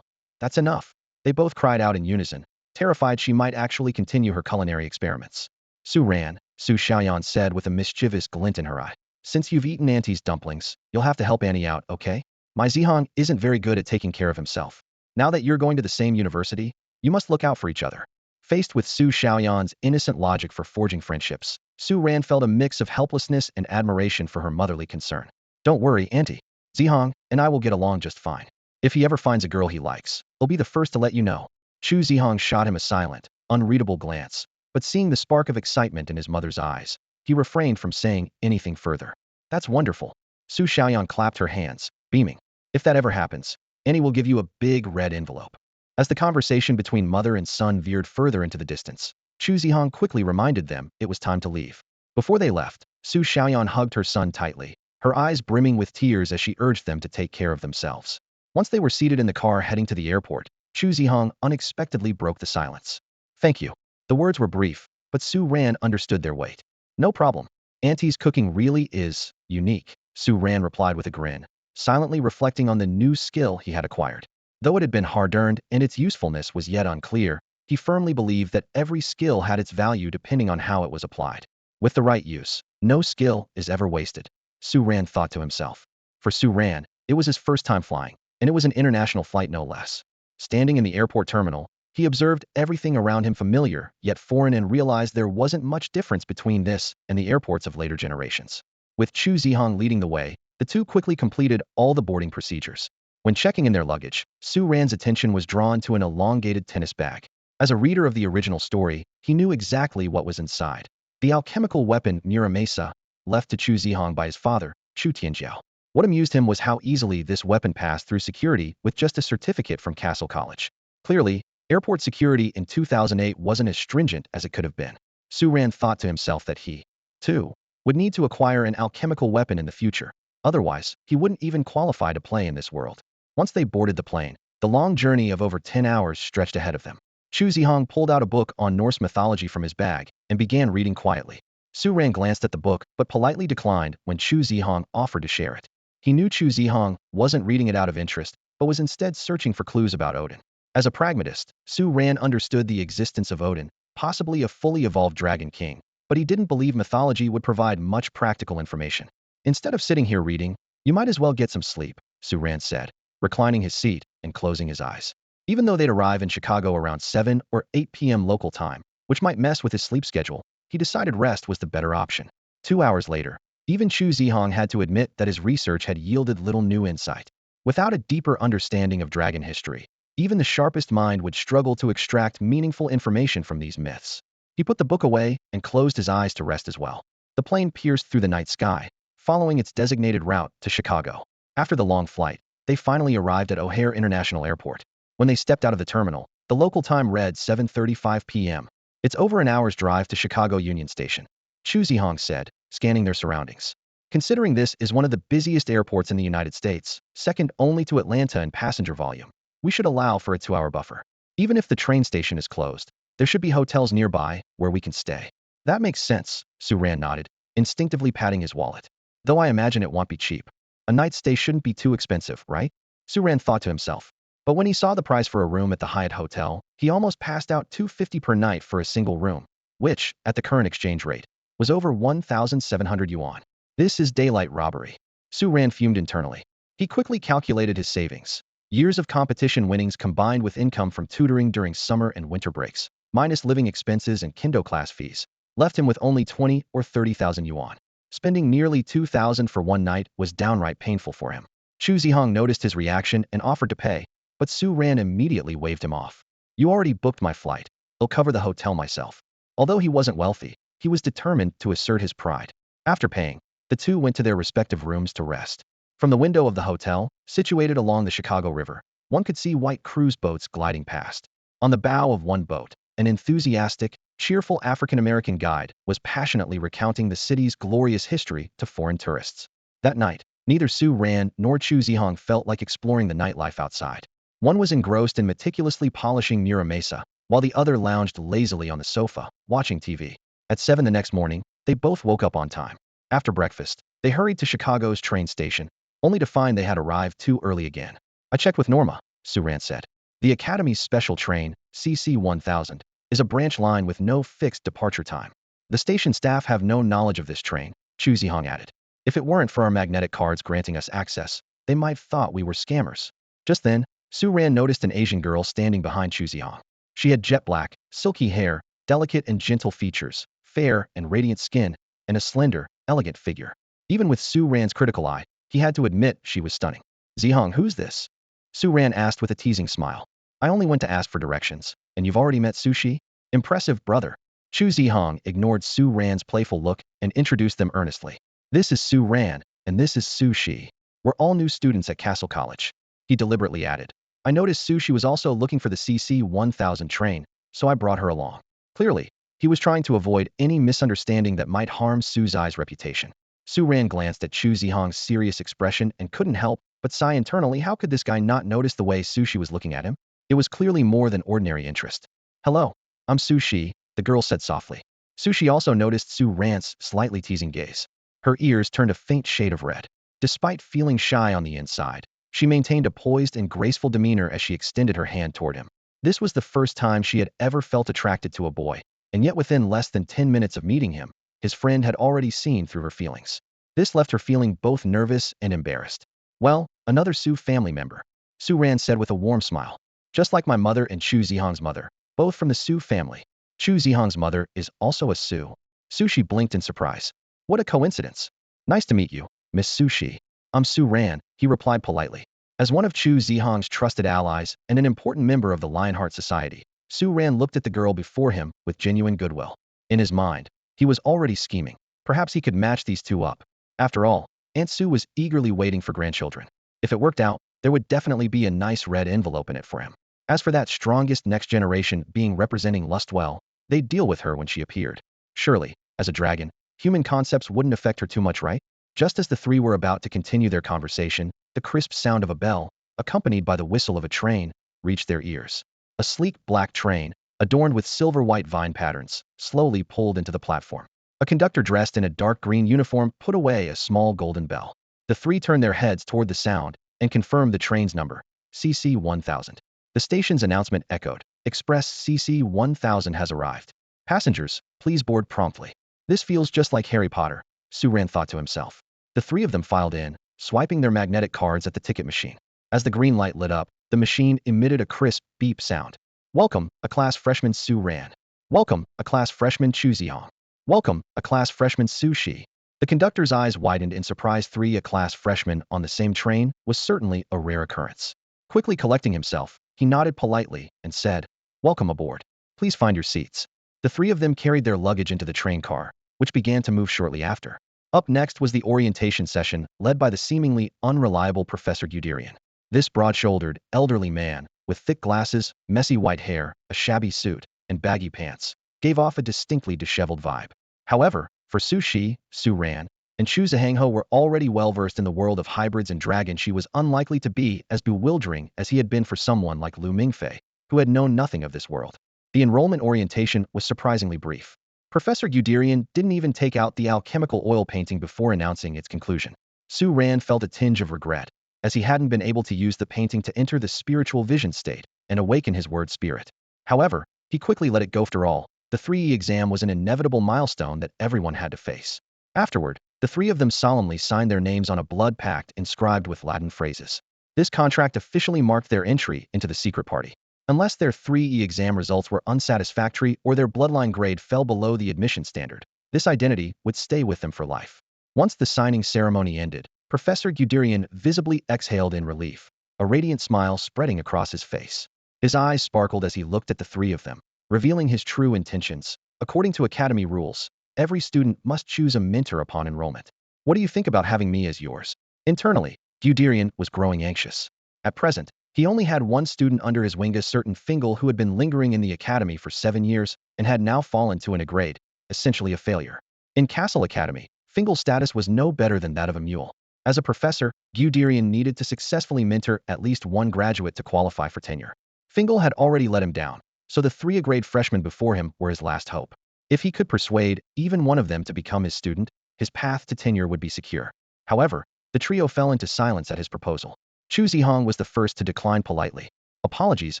Speaker 1: that's enough. They both cried out in unison, terrified she might actually continue her culinary experiments. Su Xiaoyan said with a mischievous glint in her eye. Since you've eaten Auntie's dumplings, you'll have to help Annie out, okay? My Zhihang isn't very good at taking care of himself. Now that you're going to the same university, you must look out for each other. Faced with Su Xiaoyan's innocent logic for forging friendships, Su Ran felt a mix of helplessness and admiration for her motherly concern. Don't worry, Auntie. Zhihang and I will get along just fine. If he ever finds a girl he likes, he'll be the first to let you know. Chu Zhihang shot him a silent, unreadable glance, but seeing the spark of excitement in his mother's eyes, he refrained from saying anything further. That's wonderful. Su Xiaoyan clapped her hands, beaming. If that ever happens, Annie will give you a big red envelope. As the conversation between mother and son veered further into the distance, Chu Zhihang quickly reminded them it was time to leave. Before they left, Su Xiaoyan hugged her son tightly, her eyes brimming with tears as she urged them to take care of themselves. Once they were seated in the car heading to the airport, Chu Zhihang unexpectedly broke the silence. Thank you. The words were brief, but Su Ran understood their weight. No problem. Auntie's cooking really is unique, Su Ran replied with a grin, silently reflecting on the new skill he had acquired. Though it had been hard-earned and its usefulness was yet unclear, he firmly believed that every skill had its value depending on how it was applied. With the right use, no skill is ever wasted, Su Ran thought to himself. For Su Ran, it was his first time flying, and it was an international flight no less. Standing in the airport terminal, he observed everything around him familiar, yet foreign, and realized there wasn't much difference between this and the airports of later generations. With Chu Zhihang leading the way, the 2 quickly completed all the boarding procedures. When checking in their luggage, Su Ran's attention was drawn to an elongated tennis bag. As a reader of the original story, he knew exactly what was inside. The alchemical weapon Mesa, left to Chu Zhihang by his father, Chu Tianjiao. What amused him was how easily this weapon passed through security with just a certificate from Cassell College. Clearly, airport security in 2008 wasn't as stringent as it could have been. Su Ran thought to himself that he, too, would need to acquire an alchemical weapon in the future. Otherwise, he wouldn't even qualify to play in this world. Once they boarded the plane, the long journey of over 10 hours stretched ahead of them. Chu Zhihang pulled out a book on Norse mythology from his bag and began reading quietly. Su Ran glanced at the book but politely declined when Chu Zhihang offered to share it. He knew Chu Zhihang wasn't reading it out of interest, but was instead searching for clues about Odin. As a pragmatist, Su Ran understood the existence of Odin, possibly a fully evolved dragon king, but he didn't believe mythology would provide much practical information. Instead of sitting here reading, you might as well get some sleep, Su Ran said, reclining his seat and closing his eyes. Even though they'd arrive in Chicago around 7 or 8 p.m. local time, which might mess with his sleep schedule, he decided rest was the better option. 2 hours later, even Chu Zhihang had to admit that his research had yielded little new insight. Without a deeper understanding of dragon history, even the sharpest mind would struggle to extract meaningful information from these myths. He put the book away and closed his eyes to rest as well. The plane pierced through the night sky, following its designated route to Chicago. After the long flight, they finally arrived at O'Hare International Airport. When they stepped out of the terminal, the local time read 7:35 p.m. It's over an hour's drive to Chicago Union Station, Chu Zhihang said, scanning their surroundings. Considering this is one of the busiest airports in the United States, second only to Atlanta in passenger volume, we should allow for a 2-hour buffer. Even if the train station is closed, there should be hotels nearby where we can stay. That makes sense, Su Ran nodded, instinctively patting his wallet. Though I imagine it won't be cheap. A night stay shouldn't be too expensive, right? Su Ran thought to himself. But when he saw the price for a room at the Hyatt Hotel, he almost passed out $250 per night for a single room, which, at the current exchange rate, was over 1,700 yuan. This is daylight robbery. Su Ran fumed internally. He quickly calculated his savings. Years of competition winnings combined with income from tutoring during summer and winter breaks, minus living expenses and Kindo class fees, left him with only 20 or 30,000 yuan. Spending nearly 2,000 for one night was downright painful for him. Chu Zhihang noticed his reaction and offered to pay, but Su Ran immediately waved him off. You already booked my flight. I'll cover the hotel myself. Although he wasn't wealthy, he was determined to assert his pride. After paying, the two went to their respective rooms to rest. From the window of the hotel, situated along the Chicago River, one could see white cruise boats gliding past. On the bow of one boat, an enthusiastic, cheerful African-American guide was passionately recounting the city's glorious history to foreign tourists. That night, neither Su Ran nor Chu Zhihang felt like exploring the nightlife outside. One was engrossed in meticulously polishing Mesa, while the other lounged lazily on the sofa, watching TV. At 7 the next morning, they both woke up on time. After breakfast, they hurried to Chicago's train station, only to find they had arrived too early again. I checked with Norma, Su Ran said. The Academy's special train, CC 1000, is a branch line with no fixed departure time. The station staff have no knowledge of this train, Chu Zhihang added. If it weren't for our magnetic cards granting us access, they might have thought we were scammers. Just then, Su Ran noticed an Asian girl standing behind Chu Zhihang. She had jet black, silky hair, delicate and gentle features, fair and radiant skin, and a slender, elegant figure. Even with Su Ran's critical eye, he had to admit she was stunning. Zhihang, who's this? Su Ran asked with a teasing smile. I only went to ask for directions, and you've already met Sushi? Impressive, brother. Chu Zhihang ignored Su Ran's playful look and introduced them earnestly. This is Su Ran, and this is Sushi. We're all new students at Cassell College. He deliberately added. I noticed Sushi was also looking for the CC 1000 train, so I brought her along. Clearly, he was trying to avoid any misunderstanding that might harm Su Zai's reputation. Su Ran glanced at Chu Zhihang's serious expression and couldn't help but sigh internally. How could this guy not notice the way Sushi was looking at him? It was clearly more than ordinary interest. Hello, I'm Sushi, the girl said softly. Sushi also noticed Su Ran's slightly teasing gaze. Her ears turned a faint shade of red. Despite feeling shy on the inside, she maintained a poised and graceful demeanor as she extended her hand toward him. This was the first time she had ever felt attracted to a boy, and yet within less than 10 minutes of meeting him, his friend had already seen through her feelings. This left her feeling both nervous and embarrassed. Well, another Su family member, Su Ran said with a warm smile. Just like my mother and Chu Zhihang's mother, both from the Su family. Chu Zhihang's mother is also a Su. Sushi blinked in surprise. What a coincidence. Nice to meet you, Miss Sushi. I'm Su Ran, he replied politely. As one of Chu Zhihang's trusted allies and an important member of the Lionheart Society, Su Ran looked at the girl before him with genuine goodwill. In his mind, He was already scheming. Perhaps he could match these two up. After all, Aunt Sue was eagerly waiting for grandchildren. If it worked out, there would definitely be a nice red envelope in it for him. As for that strongest next generation being representing Lustwell, they'd deal with her when she appeared. Surely, as a dragon, human concepts wouldn't affect her too much, right? Just as the three were about to continue their conversation, the crisp sound of a bell, accompanied by the whistle of a train, reached their ears. A sleek black train, adorned with silver-white vine patterns, slowly pulled into the platform. A conductor dressed in a dark green uniform put away a small golden bell. The three turned their heads toward the sound and confirmed the train's number, CC 1000. The station's announcement echoed, "Express CC 1000 has arrived. Passengers, please board promptly." This feels just like Harry Potter, Suran thought to himself. The three of them filed in, swiping their magnetic cards at the ticket machine. As the green light lit up, the machine emitted a crisp beep sound. "Welcome, a class freshman Suran. Welcome, a class freshman Chu Zhihang. Welcome, a class freshman Su Shi." The conductor's eyes widened in surprise. A class freshman on the same train was certainly a rare occurrence. Quickly collecting himself, he nodded politely and said, "Welcome aboard. Please find your seats." The three of them carried their luggage into the train car, which began to move shortly after. Up next was the orientation session, led by the seemingly unreliable Professor Guderian. This broad-shouldered, elderly man, with thick glasses, messy white hair, a shabby suit, and baggy pants, gave off a distinctly disheveled vibe. However, for Su Shi, Su Ran, and Chu Zhihang were already well-versed in the world of hybrids and dragons, she was unlikely to be as bewildering as he had been for someone like Lu Mingfei, who had known nothing of this world. The enrollment orientation was surprisingly brief. Professor Guderian didn't even take out the alchemical oil painting before announcing its conclusion. Su Ran felt a tinge of regret, as he hadn't been able to use the painting to enter the spiritual vision state and awaken his word spirit. However, he quickly let it go. After all, the 3E exam was an inevitable milestone that everyone had to face. Afterward, the three of them solemnly signed their names on a blood pact inscribed with Latin phrases. This contract officially marked their entry into the secret party. Unless their 3E exam results were unsatisfactory or their bloodline grade fell below the admission standard, this identity would stay with them for life. Once the signing ceremony ended, Professor Guderian visibly exhaled in relief, a radiant smile spreading across his face. His eyes sparkled as he looked at the three of them, revealing his true intentions. According to Academy rules, every student must choose a mentor upon enrollment. "What do you think about having me as yours?" Internally, Guderian was growing anxious. At present, he only had one student under his wing, a certain Fingal who had been lingering in the academy for 7 years and had now fallen to a grade, essentially a failure. In Cassell Academy, Fingal's status was no better than that of a mule. As a professor, Guderian needed to successfully mentor at least one graduate to qualify for tenure. Fingal had already let him down, so the 3A-grade freshmen before him were his last hope. If he could persuade even one of them to become his student, his path to tenure would be secure. However, the trio fell into silence at his proposal. Chu Zhihang was the first to decline politely. "Apologies,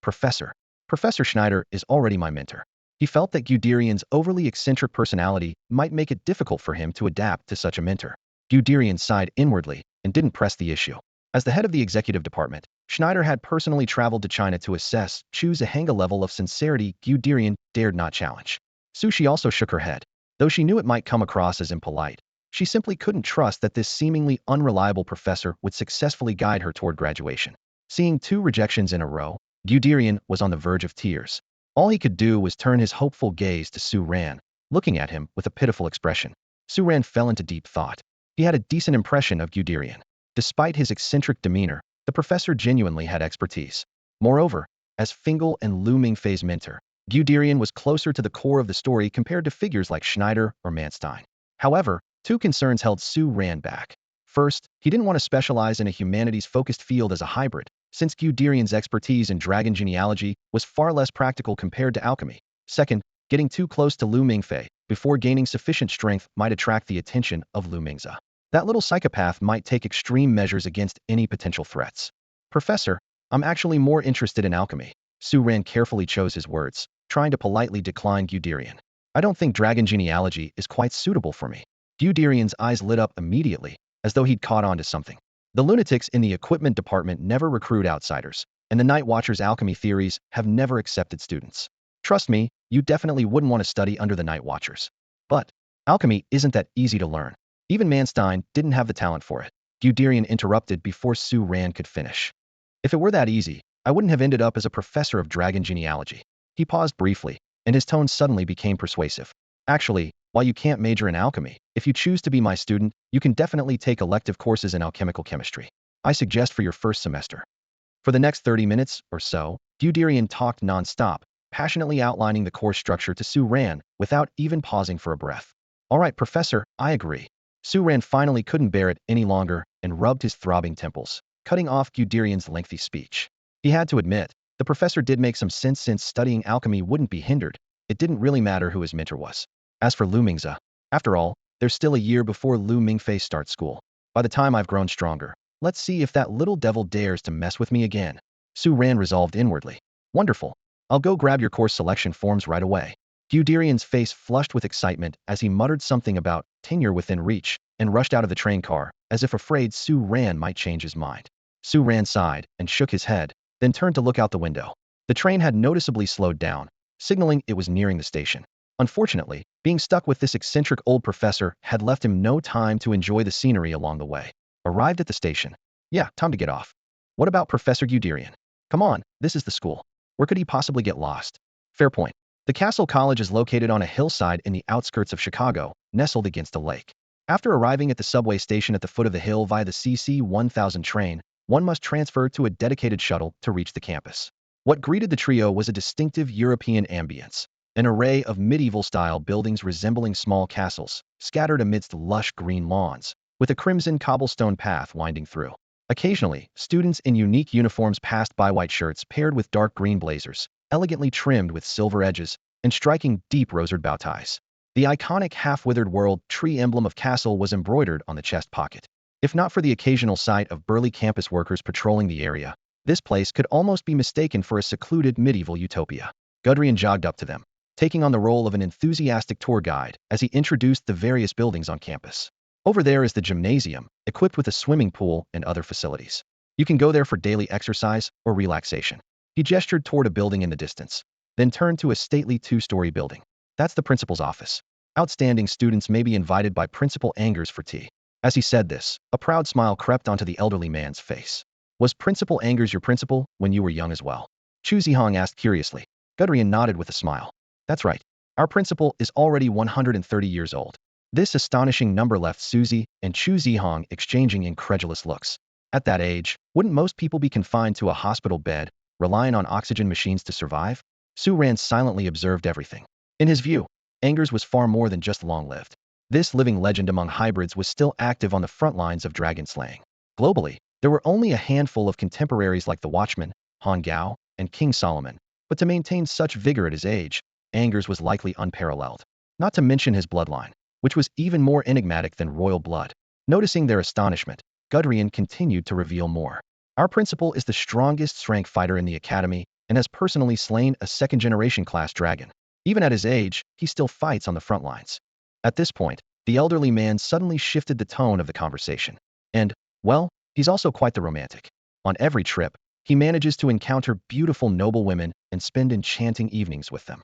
Speaker 1: Professor. Professor Schneider is already my mentor." He felt that Guderian's overly eccentric personality might make it difficult for him to adapt to such a mentor. Guderian sighed inwardly and didn't press the issue. As the head of the executive department, Schneider had personally traveled to China to assess Chu Zhihang's level of sincerity. Guderian dared not challenge. Su Shi also shook her head. Though she knew it might come across as impolite, she simply couldn't trust that this seemingly unreliable professor would successfully guide her toward graduation. Seeing 2 rejections in a row, Guderian was on the verge of tears. All he could do was turn his hopeful gaze to Su Ran, looking at him with a pitiful expression. Su Ran fell into deep thought. He had a decent impression of Guderian. Despite his eccentric demeanor, the professor genuinely had expertise. Moreover, as Fingal and Lu Mingfei's mentor, Guderian was closer to the core of the story compared to figures like Schneider or Manstein. However, 2 concerns held Su Ran back. First, he didn't want to specialize in a humanities-focused field as a hybrid, since Guderian's expertise in dragon genealogy was far less practical compared to alchemy. Second, getting too close to Lu Mingfei before gaining sufficient strength might attract the attention of Lu Mingze. That little psychopath might take extreme measures against any potential threats. "Professor, I'm actually more interested in alchemy." Su Ran carefully chose his words, trying to politely decline Guderian. "I don't think dragon genealogy is quite suitable for me." Guderian's eyes lit up immediately, as though he'd caught on to something. The lunatics in the equipment department never recruit outsiders, and the Night Watcher's alchemy theories have never accepted students. Trust me, you definitely wouldn't want to study under the Night Watchers. But alchemy isn't that easy to learn. Even Manstein didn't have the talent for it. Guderian interrupted before Su Ran could finish. "If it were that easy, I wouldn't have ended up as a professor of dragon genealogy." He paused briefly, and his tone suddenly became persuasive. "Actually, While you can't major in alchemy, if you choose to be my student, you can definitely take elective courses in alchemical chemistry. I suggest for your first semester. For the next 30 minutes or so, Guderian talked non-stop, passionately outlining the course structure to Su Ran without even pausing for a breath. All right, professor, I agree. Su Ran finally couldn't bear it any longer and rubbed his throbbing temples, cutting off Guderian's lengthy speech. He had to admit, the professor did make some sense since studying alchemy wouldn't be hindered. It didn't really matter who his mentor was. As for Lu Mingze, after all, there's still a year before Lu Mingfei starts school. By the time I've grown stronger, let's see if that little devil dares to mess with me again. Su Ran resolved inwardly. Wonderful. I'll go grab your course selection forms right away. Guderian's face flushed with excitement as he muttered something about tenure within reach and rushed out of the train car, as if afraid Su Ran might change his mind. Su Ran sighed and shook his head, then turned to look out the window. The train had noticeably slowed down, signaling it was nearing the station. Unfortunately, being stuck with this eccentric old professor had left him no time to enjoy the scenery along the way. Arrived at the station. Yeah, time to get off. What about Professor Guderian? Come on, this is the school. Where could he possibly get lost? Fair point. The Cassell College is located on a hillside in the outskirts of Chicago, nestled against a lake. After arriving at the subway station at the foot of the hill via the CC 1000 train, one must transfer to a dedicated shuttle to reach the campus. What greeted the trio was a distinctive European ambience. An array of medieval-style buildings resembling small castles, scattered amidst lush green lawns, with a crimson cobblestone path winding through. Occasionally, students in unique uniforms passed by, white shirts paired with dark green blazers, elegantly trimmed with silver edges, and striking deep rosered bow ties. The iconic half-withered world tree emblem of Cassell was embroidered on the chest pocket. If not for the occasional sight of burly campus workers patrolling the area, this place could almost be mistaken for a secluded medieval utopia. Guderian jogged up to them, taking on the role of an enthusiastic tour guide as he introduced the various buildings on campus. Over there is the gymnasium, equipped with a swimming pool and other facilities. You can go there for daily exercise or relaxation. He gestured toward a building in the distance, then turned to a stately two-story building. That's the principal's office. Outstanding students may be invited by Principal Angers for tea. As he said this, a proud smile crept onto the elderly man's face. Was Principal Angers your principal when you were young as well? Chu Zhihang asked curiously. Guderian nodded with a smile. That's right. Our principal is already 130 years old. This astonishing number left Suzy and Chu Zhihang exchanging incredulous looks. At that age, wouldn't most people be confined to a hospital bed, relying on oxygen machines to survive? Su Ran silently observed everything. In his view, Angers was far more than just long-lived. This living legend among hybrids was still active on the front lines of dragon slaying. Globally, there were only a handful of contemporaries like the Watchman, Han Gao, and King Solomon, but to maintain such vigor at his age, Angers was likely unparalleled. Not to mention his bloodline, which was even more enigmatic than royal blood. Noticing their astonishment, Guderian continued to reveal more. Our principal is the strongest strength fighter in the academy and has personally slain a second-generation class dragon. Even at his age, he still fights on the front lines. At this point, the elderly man suddenly shifted the tone of the conversation. And, well, he's also quite the romantic. On every trip, he manages to encounter beautiful noble women and spend enchanting evenings with them.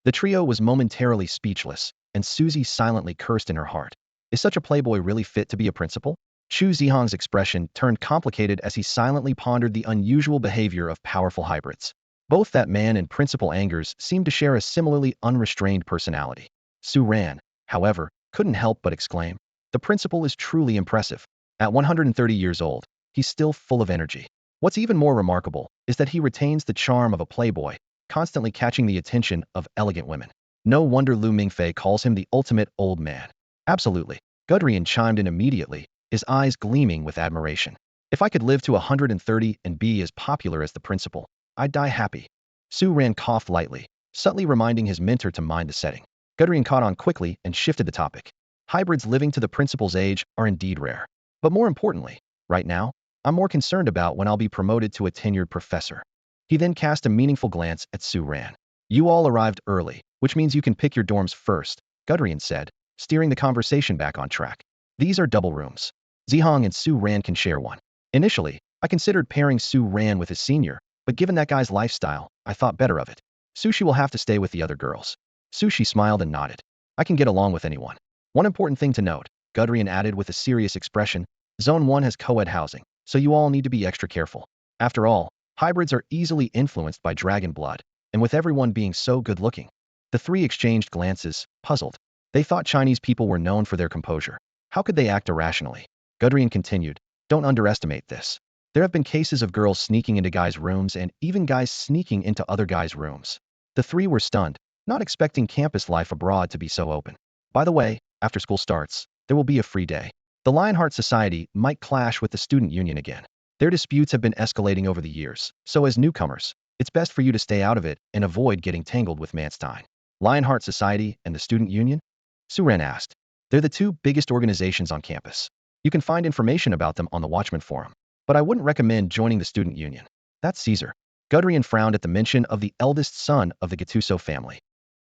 Speaker 1: The trio was momentarily speechless, and Suzy silently cursed in her heart. Is such a playboy really fit to be a principal? Chu Zhihang's expression turned complicated as he silently pondered the unusual behavior of powerful hybrids. Both that man and Principal Angers seemed to share a similarly unrestrained personality. Su Ran, however, couldn't help but exclaim, the principal is truly impressive. At 130 years old, he's still full of energy. What's even more remarkable is that he retains the charm of a playboy, constantly catching the attention of elegant women. No wonder Lu Mingfei calls him the ultimate old man. Absolutely. Guderian chimed in immediately, his eyes gleaming with admiration. If I could live to 130 and be as popular as the principal, I'd die happy. Su Ran coughed lightly, subtly reminding his mentor to mind the setting. Guderian caught on quickly and shifted the topic. Hybrids living to the principal's age are indeed rare. But more importantly, right now, I'm more concerned about when I'll be promoted to a tenured professor. He then cast a meaningful glance at Su Ran. You all arrived early, which means you can pick your dorms first, Guderian said, steering the conversation back on track. These are double rooms. Zhihang and Su Ran can share one. Initially, I considered pairing Su Ran with his senior, but given that guy's lifestyle, I thought better of it. Sushi will have to stay with the other girls. Sushi smiled and nodded. I can get along with anyone. One important thing to note, Guderian added with a serious expression, Zone 1 has co-ed housing, so you all need to be extra careful. After all, hybrids are easily influenced by dragon blood, and with everyone being so good-looking. The three exchanged glances, puzzled. They thought Chinese people were known for their composure. How could they act irrationally? Gudrian continued, don't underestimate this. There have been cases of girls sneaking into guys' rooms and even guys sneaking into other guys' rooms. The three were stunned, not expecting campus life abroad to be so open. By the way, after school starts, there will be a free day. The Lionheart Society might clash with the student union again. Their disputes have been escalating over the years, so as newcomers, it's best for you to stay out of it and avoid getting tangled with Manstein. Lionheart Society and the student union? Suran asked. They're the two biggest organizations on campus. You can find information about them on the Watchman Forum, but I wouldn't recommend joining the student union. That's Caesar. Gudrian frowned at the mention of the eldest son of the Gattuso family.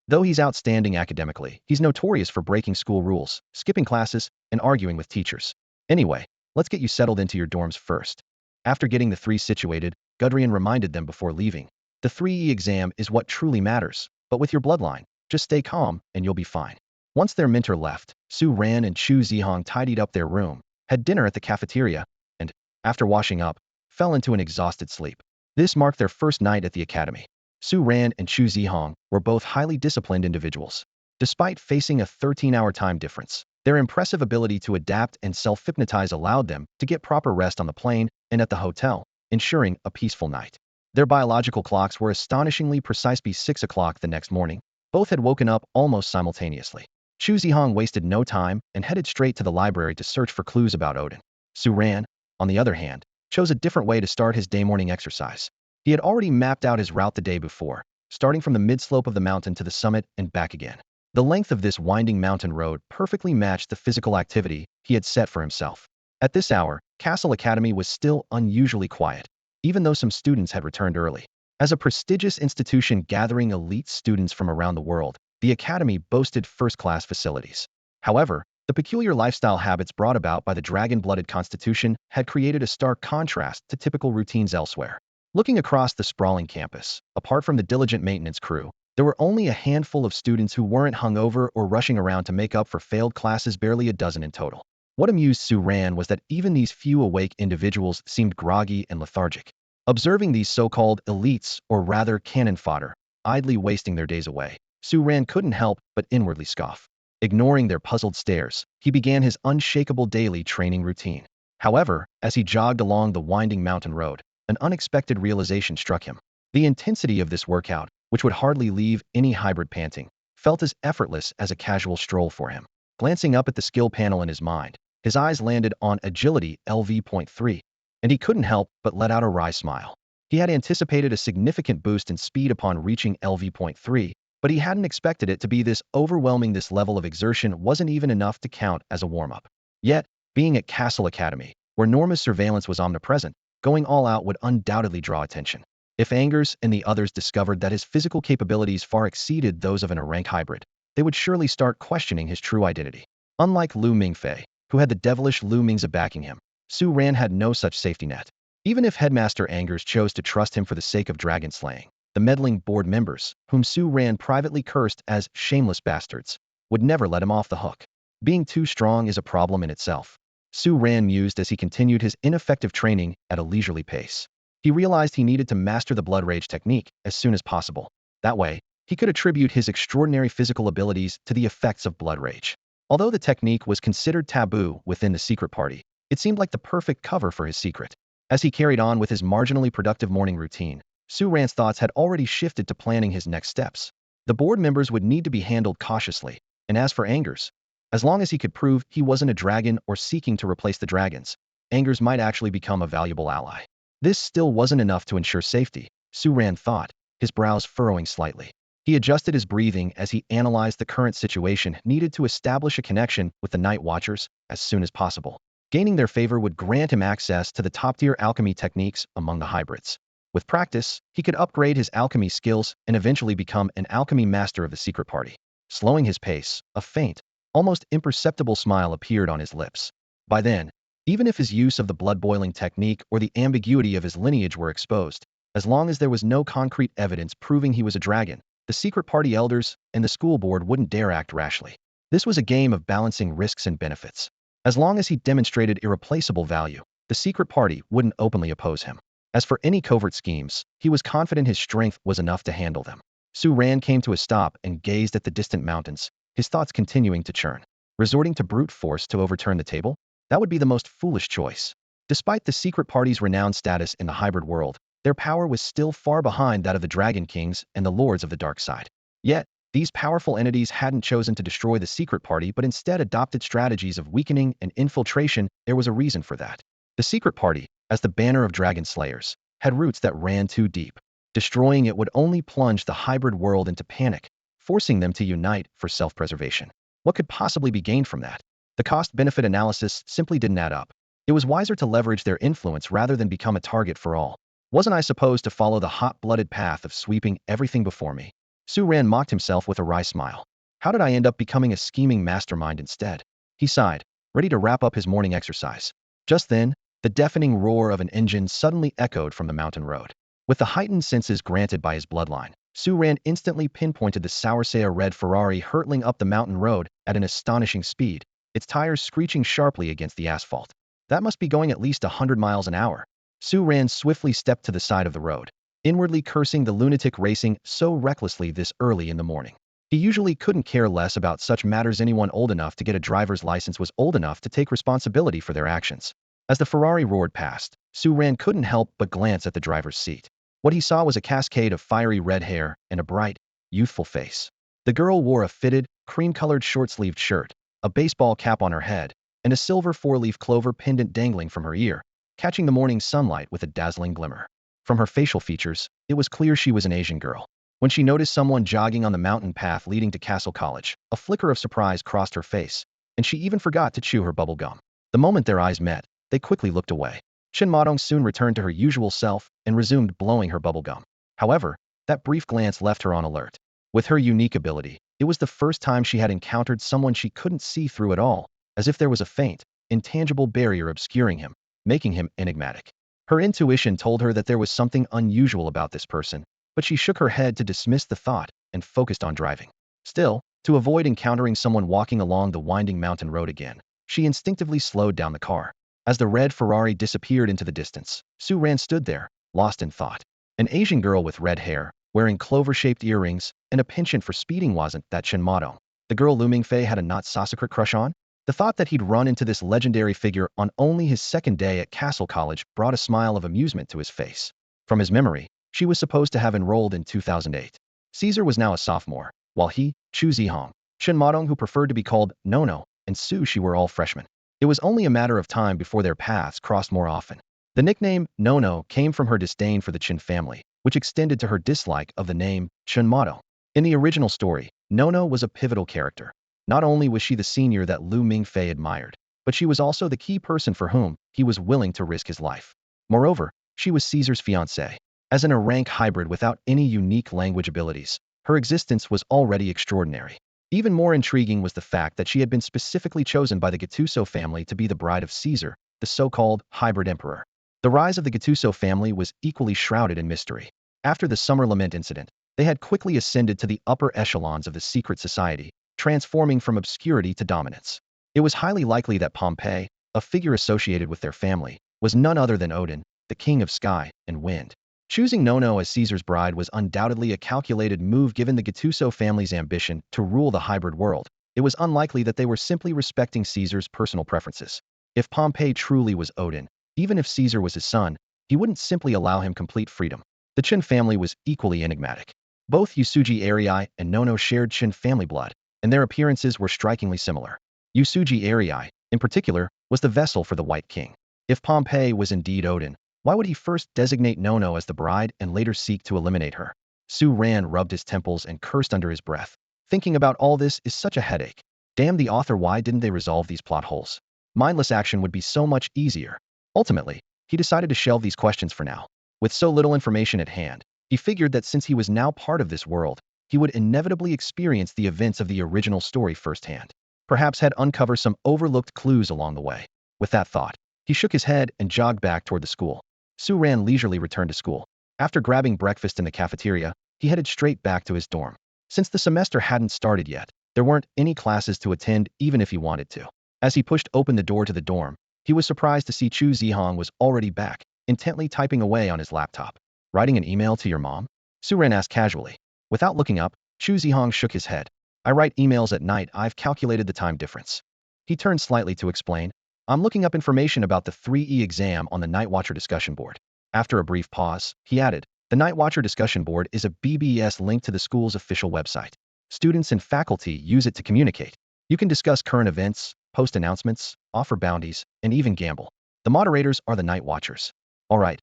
Speaker 1: Though he's outstanding academically, he's notorious for breaking school rules, skipping classes, and arguing with teachers. Anyway, let's get you settled into your dorms first. After getting the three situated, Gudrian reminded them before leaving. The 3E exam is what truly matters, but with your bloodline, just stay calm and you'll be fine. Once their mentor left, Su Ran and Chu Zhihang tidied up their room, had dinner at the cafeteria, and, after washing up, fell into an exhausted sleep. This marked their first night at the academy. Su Ran and Chu Zhihang were both highly disciplined individuals. Despite facing a 13-hour time difference, their impressive ability to adapt and self-hypnotize allowed them to get proper rest on the plane and at the hotel, ensuring a peaceful night. Their biological clocks were astonishingly precise by 6 o'clock the next morning. Both had woken up almost simultaneously. Chu Zhihang wasted no time and headed straight to the library to search for clues about Odin. Su Ran, on the other hand, chose a different way to start his day morning exercise. He had already mapped out his route the day before, starting from the mid-slope of the mountain to the summit and back again. The length of this winding mountain road perfectly matched the physical activity he had set for himself. At this hour, Cassell Academy was still unusually quiet, even though some students had returned early. As a prestigious institution gathering elite students from around the world, the academy boasted first-class facilities. However, the peculiar lifestyle habits brought about by the dragon-blooded constitution had created a stark contrast to typical routines elsewhere. Looking across the sprawling campus, apart from the diligent maintenance crew, there were only a handful of students who weren't hungover or rushing around to make up for failed classes, barely a dozen in total. What amused Su Ran was that even these few awake individuals seemed groggy and lethargic. Observing these so-called elites, or rather cannon fodder, idly wasting their days away, Su Ran couldn't help but inwardly scoff. Ignoring their puzzled stares, he began his unshakable daily training routine. However, as he jogged along the winding mountain road, an unexpected realization struck him. The intensity of this workout, which would hardly leave any hybrid panting, felt as effortless as a casual stroll for him. Glancing up at the skill panel in his mind, his eyes landed on Agility LV.3, and he couldn't help but let out a wry smile. He had anticipated a significant boost in speed upon reaching LV.3, but he hadn't expected it to be this overwhelming. This level of exertion wasn't even enough to count as a warm-up. Yet, being at Cassell Academy, where Norma's surveillance was omnipresent, going all out would undoubtedly draw attention. If Angers and the others discovered that his physical capabilities far exceeded those of an rank hybrid, they would surely start questioning his true identity. Unlike Lu Mingfei, who had the devilish Lu Mingzi backing him, Su Ran had no such safety net. Even if Headmaster Angers chose to trust him for the sake of dragon slaying, the meddling board members, whom Su Ran privately cursed as shameless bastards, would never let him off the hook. Being too strong is a problem in itself. Su Ran mused as he continued his ineffective training at a leisurely pace. He realized he needed to master the blood rage technique as soon as possible. That way, he could attribute his extraordinary physical abilities to the effects of blood rage. Although the technique was considered taboo within the secret party, it seemed like the perfect cover for his secret. As he carried on with his marginally productive morning routine, Su Ran's thoughts had already shifted to planning his next steps. The board members would need to be handled cautiously, and as for Angers, as long as he could prove he wasn't a dragon or seeking to replace the dragons, Angers might actually become a valuable ally. This still wasn't enough to ensure safety, Su Ran thought, his brows furrowing slightly. He adjusted his breathing as he analyzed the current situation needed to establish a connection with the Night Watchers as soon as possible. Gaining their favor would grant him access to the top-tier alchemy techniques among the hybrids. With practice, he could upgrade his alchemy skills and eventually become an alchemy master of the secret party. Slowing his pace, a faint, almost imperceptible smile appeared on his lips. By then, even if his use of the blood-boiling technique or the ambiguity of his lineage were exposed, as long as there was no concrete evidence proving he was a dragon, the secret party elders and the school board wouldn't dare act rashly. This was a game of balancing risks and benefits. As long as he demonstrated irreplaceable value, the secret party wouldn't openly oppose him. As for any covert schemes, he was confident his strength was enough to handle them. Su Ran came to a stop and gazed at the distant mountains, his thoughts continuing to churn. Resorting to brute force to overturn the table? That would be the most foolish choice. Despite the secret party's renowned status in the hybrid world, their power was still far behind that of the Dragon Kings and the Lords of the Dark Side. Yet, these powerful entities hadn't chosen to destroy the secret party but instead adopted strategies of weakening and infiltration. There was a reason for that. The secret party, as the banner of dragon slayers, had roots that ran too deep. Destroying it would only plunge the hybrid world into panic, forcing them to unite for self-preservation. What could possibly be gained from that? The cost-benefit analysis simply didn't add up. It was wiser to leverage their influence rather than become a target for all. Wasn't I supposed to follow the hot-blooded path of sweeping everything before me? Su Ran mocked himself with a wry smile. How did I end up becoming a scheming mastermind instead? He sighed, ready to wrap up his morning exercise. Just then, the deafening roar of an engine suddenly echoed from the mountain road. With the heightened senses granted by his bloodline, Su Ran instantly pinpointed the Sauersea red Ferrari hurtling up the mountain road at an astonishing speed, its tires screeching sharply against the asphalt. That must be going at least 100 miles an hour. Su Ran swiftly stepped to the side of the road, inwardly cursing the lunatic racing so recklessly this early in the morning. He usually couldn't care less about such matters. Anyone old enough to get a driver's license was old enough to take responsibility for their actions. As the Ferrari roared past, Su Ran couldn't help but glance at the driver's seat. What he saw was a cascade of fiery red hair and a bright, youthful face. The girl wore a fitted, cream-colored short-sleeved shirt, a baseball cap on her head, and a silver four-leaf clover pendant dangling from her ear, catching the morning sunlight with a dazzling glimmer. From her facial features, it was clear she was an Asian girl. When she noticed someone jogging on the mountain path leading to Cassell College, a flicker of surprise crossed her face, and she even forgot to chew her bubble gum. The moment their eyes met, they quickly looked away. Chen Madong soon returned to her usual self and resumed blowing her bubble gum. However, that brief glance left her on alert. With her unique ability, it was the first time she had encountered someone she couldn't see through at all, as if there was a faint, intangible barrier obscuring him, making him enigmatic. Her intuition told her that there was something unusual about this person, but she shook her head to dismiss the thought and focused on driving. Still, to avoid encountering someone walking along the winding mountain road again, she instinctively slowed down the car. As the red Ferrari disappeared into the distance, Su Ran stood there, lost in thought. An Asian girl with red hair, wearing clover-shaped earrings, and a penchant for speeding wasn't that Chen Madong, the girl Lu Mingfei had a not-so-secret crush on? The thought that he'd run into this legendary figure on only his second day at Cassell College brought a smile of amusement to his face. From his memory, she was supposed to have enrolled in 2008. Caesar was now a sophomore, while he, Chu Zhihang, Chen Madong who preferred to be called Nono, and Su Shi were all freshmen. It was only a matter of time before their paths crossed more often. The nickname Nono came from her disdain for the Chen family, which extended to her dislike of the name Chen Madong. In the original story, Nono was a pivotal character. Not only was she the senior that Lu Mingfei admired, but she was also the key person for whom he was willing to risk his life. Moreover, she was Caesar's fiancée. As a rank hybrid without any unique language abilities, her existence was already extraordinary. Even more intriguing was the fact that she had been specifically chosen by the Gattuso family to be the bride of Caesar, the so-called hybrid emperor. The rise of the Gattuso family was equally shrouded in mystery. After the Summer Lament incident, they had quickly ascended to the upper echelons of the secret society, transforming from obscurity to dominance. It was highly likely that Pompey, a figure associated with their family, was none other than Odin, the king of sky and wind. Choosing Nono as Caesar's bride was undoubtedly a calculated move given the Gattuso family's ambition to rule the hybrid world. It was unlikely that they were simply respecting Caesar's personal preferences. If Pompey truly was Odin, even if Caesar was his son, he wouldn't simply allow him complete freedom. The Chen family was equally enigmatic. Both Usugi Arii and Nono shared Chen family blood, and their appearances were strikingly similar. Usugi Arii, in particular, was the vessel for the White King. If Pompey was indeed Odin, why would he first designate Nono as the bride and later seek to eliminate her? Su Ran rubbed his temples and cursed under his breath. Thinking about all this is such a headache. Damn the author, why didn't they resolve these plot holes? Mindless action would be so much easier. Ultimately, he decided to shelve these questions for now. With so little information at hand, he figured that since he was now part of this world, he would inevitably experience the events of the original story firsthand. Perhaps had uncovered some overlooked clues along the way. With that thought, he shook his head and jogged back toward the school. Su Ran leisurely returned to school. After grabbing breakfast in the cafeteria, he headed straight back to his dorm. Since the semester hadn't started yet, there weren't any classes to attend even if he wanted to. As he pushed open the door to the dorm, he was surprised to see Chu Zhihang was already back, intently typing away on his laptop. Writing an email to your mom? Su Ran asked casually. Without looking up, Chu Zhihang shook his head. I write emails at night. I've calculated the time difference. He turned slightly to explain. I'm looking up information about the 3E exam on the Night Watcher discussion board. After a brief pause, he added, the Night Watcher discussion board is a BBS link to the school's official website. Students and faculty use it to communicate. You can discuss current events, post announcements, offer bounties, and even gamble. The moderators are the Night Watchers. All right,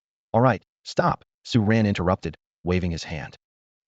Speaker 1: stop, Su Ran interrupted, waving his hand.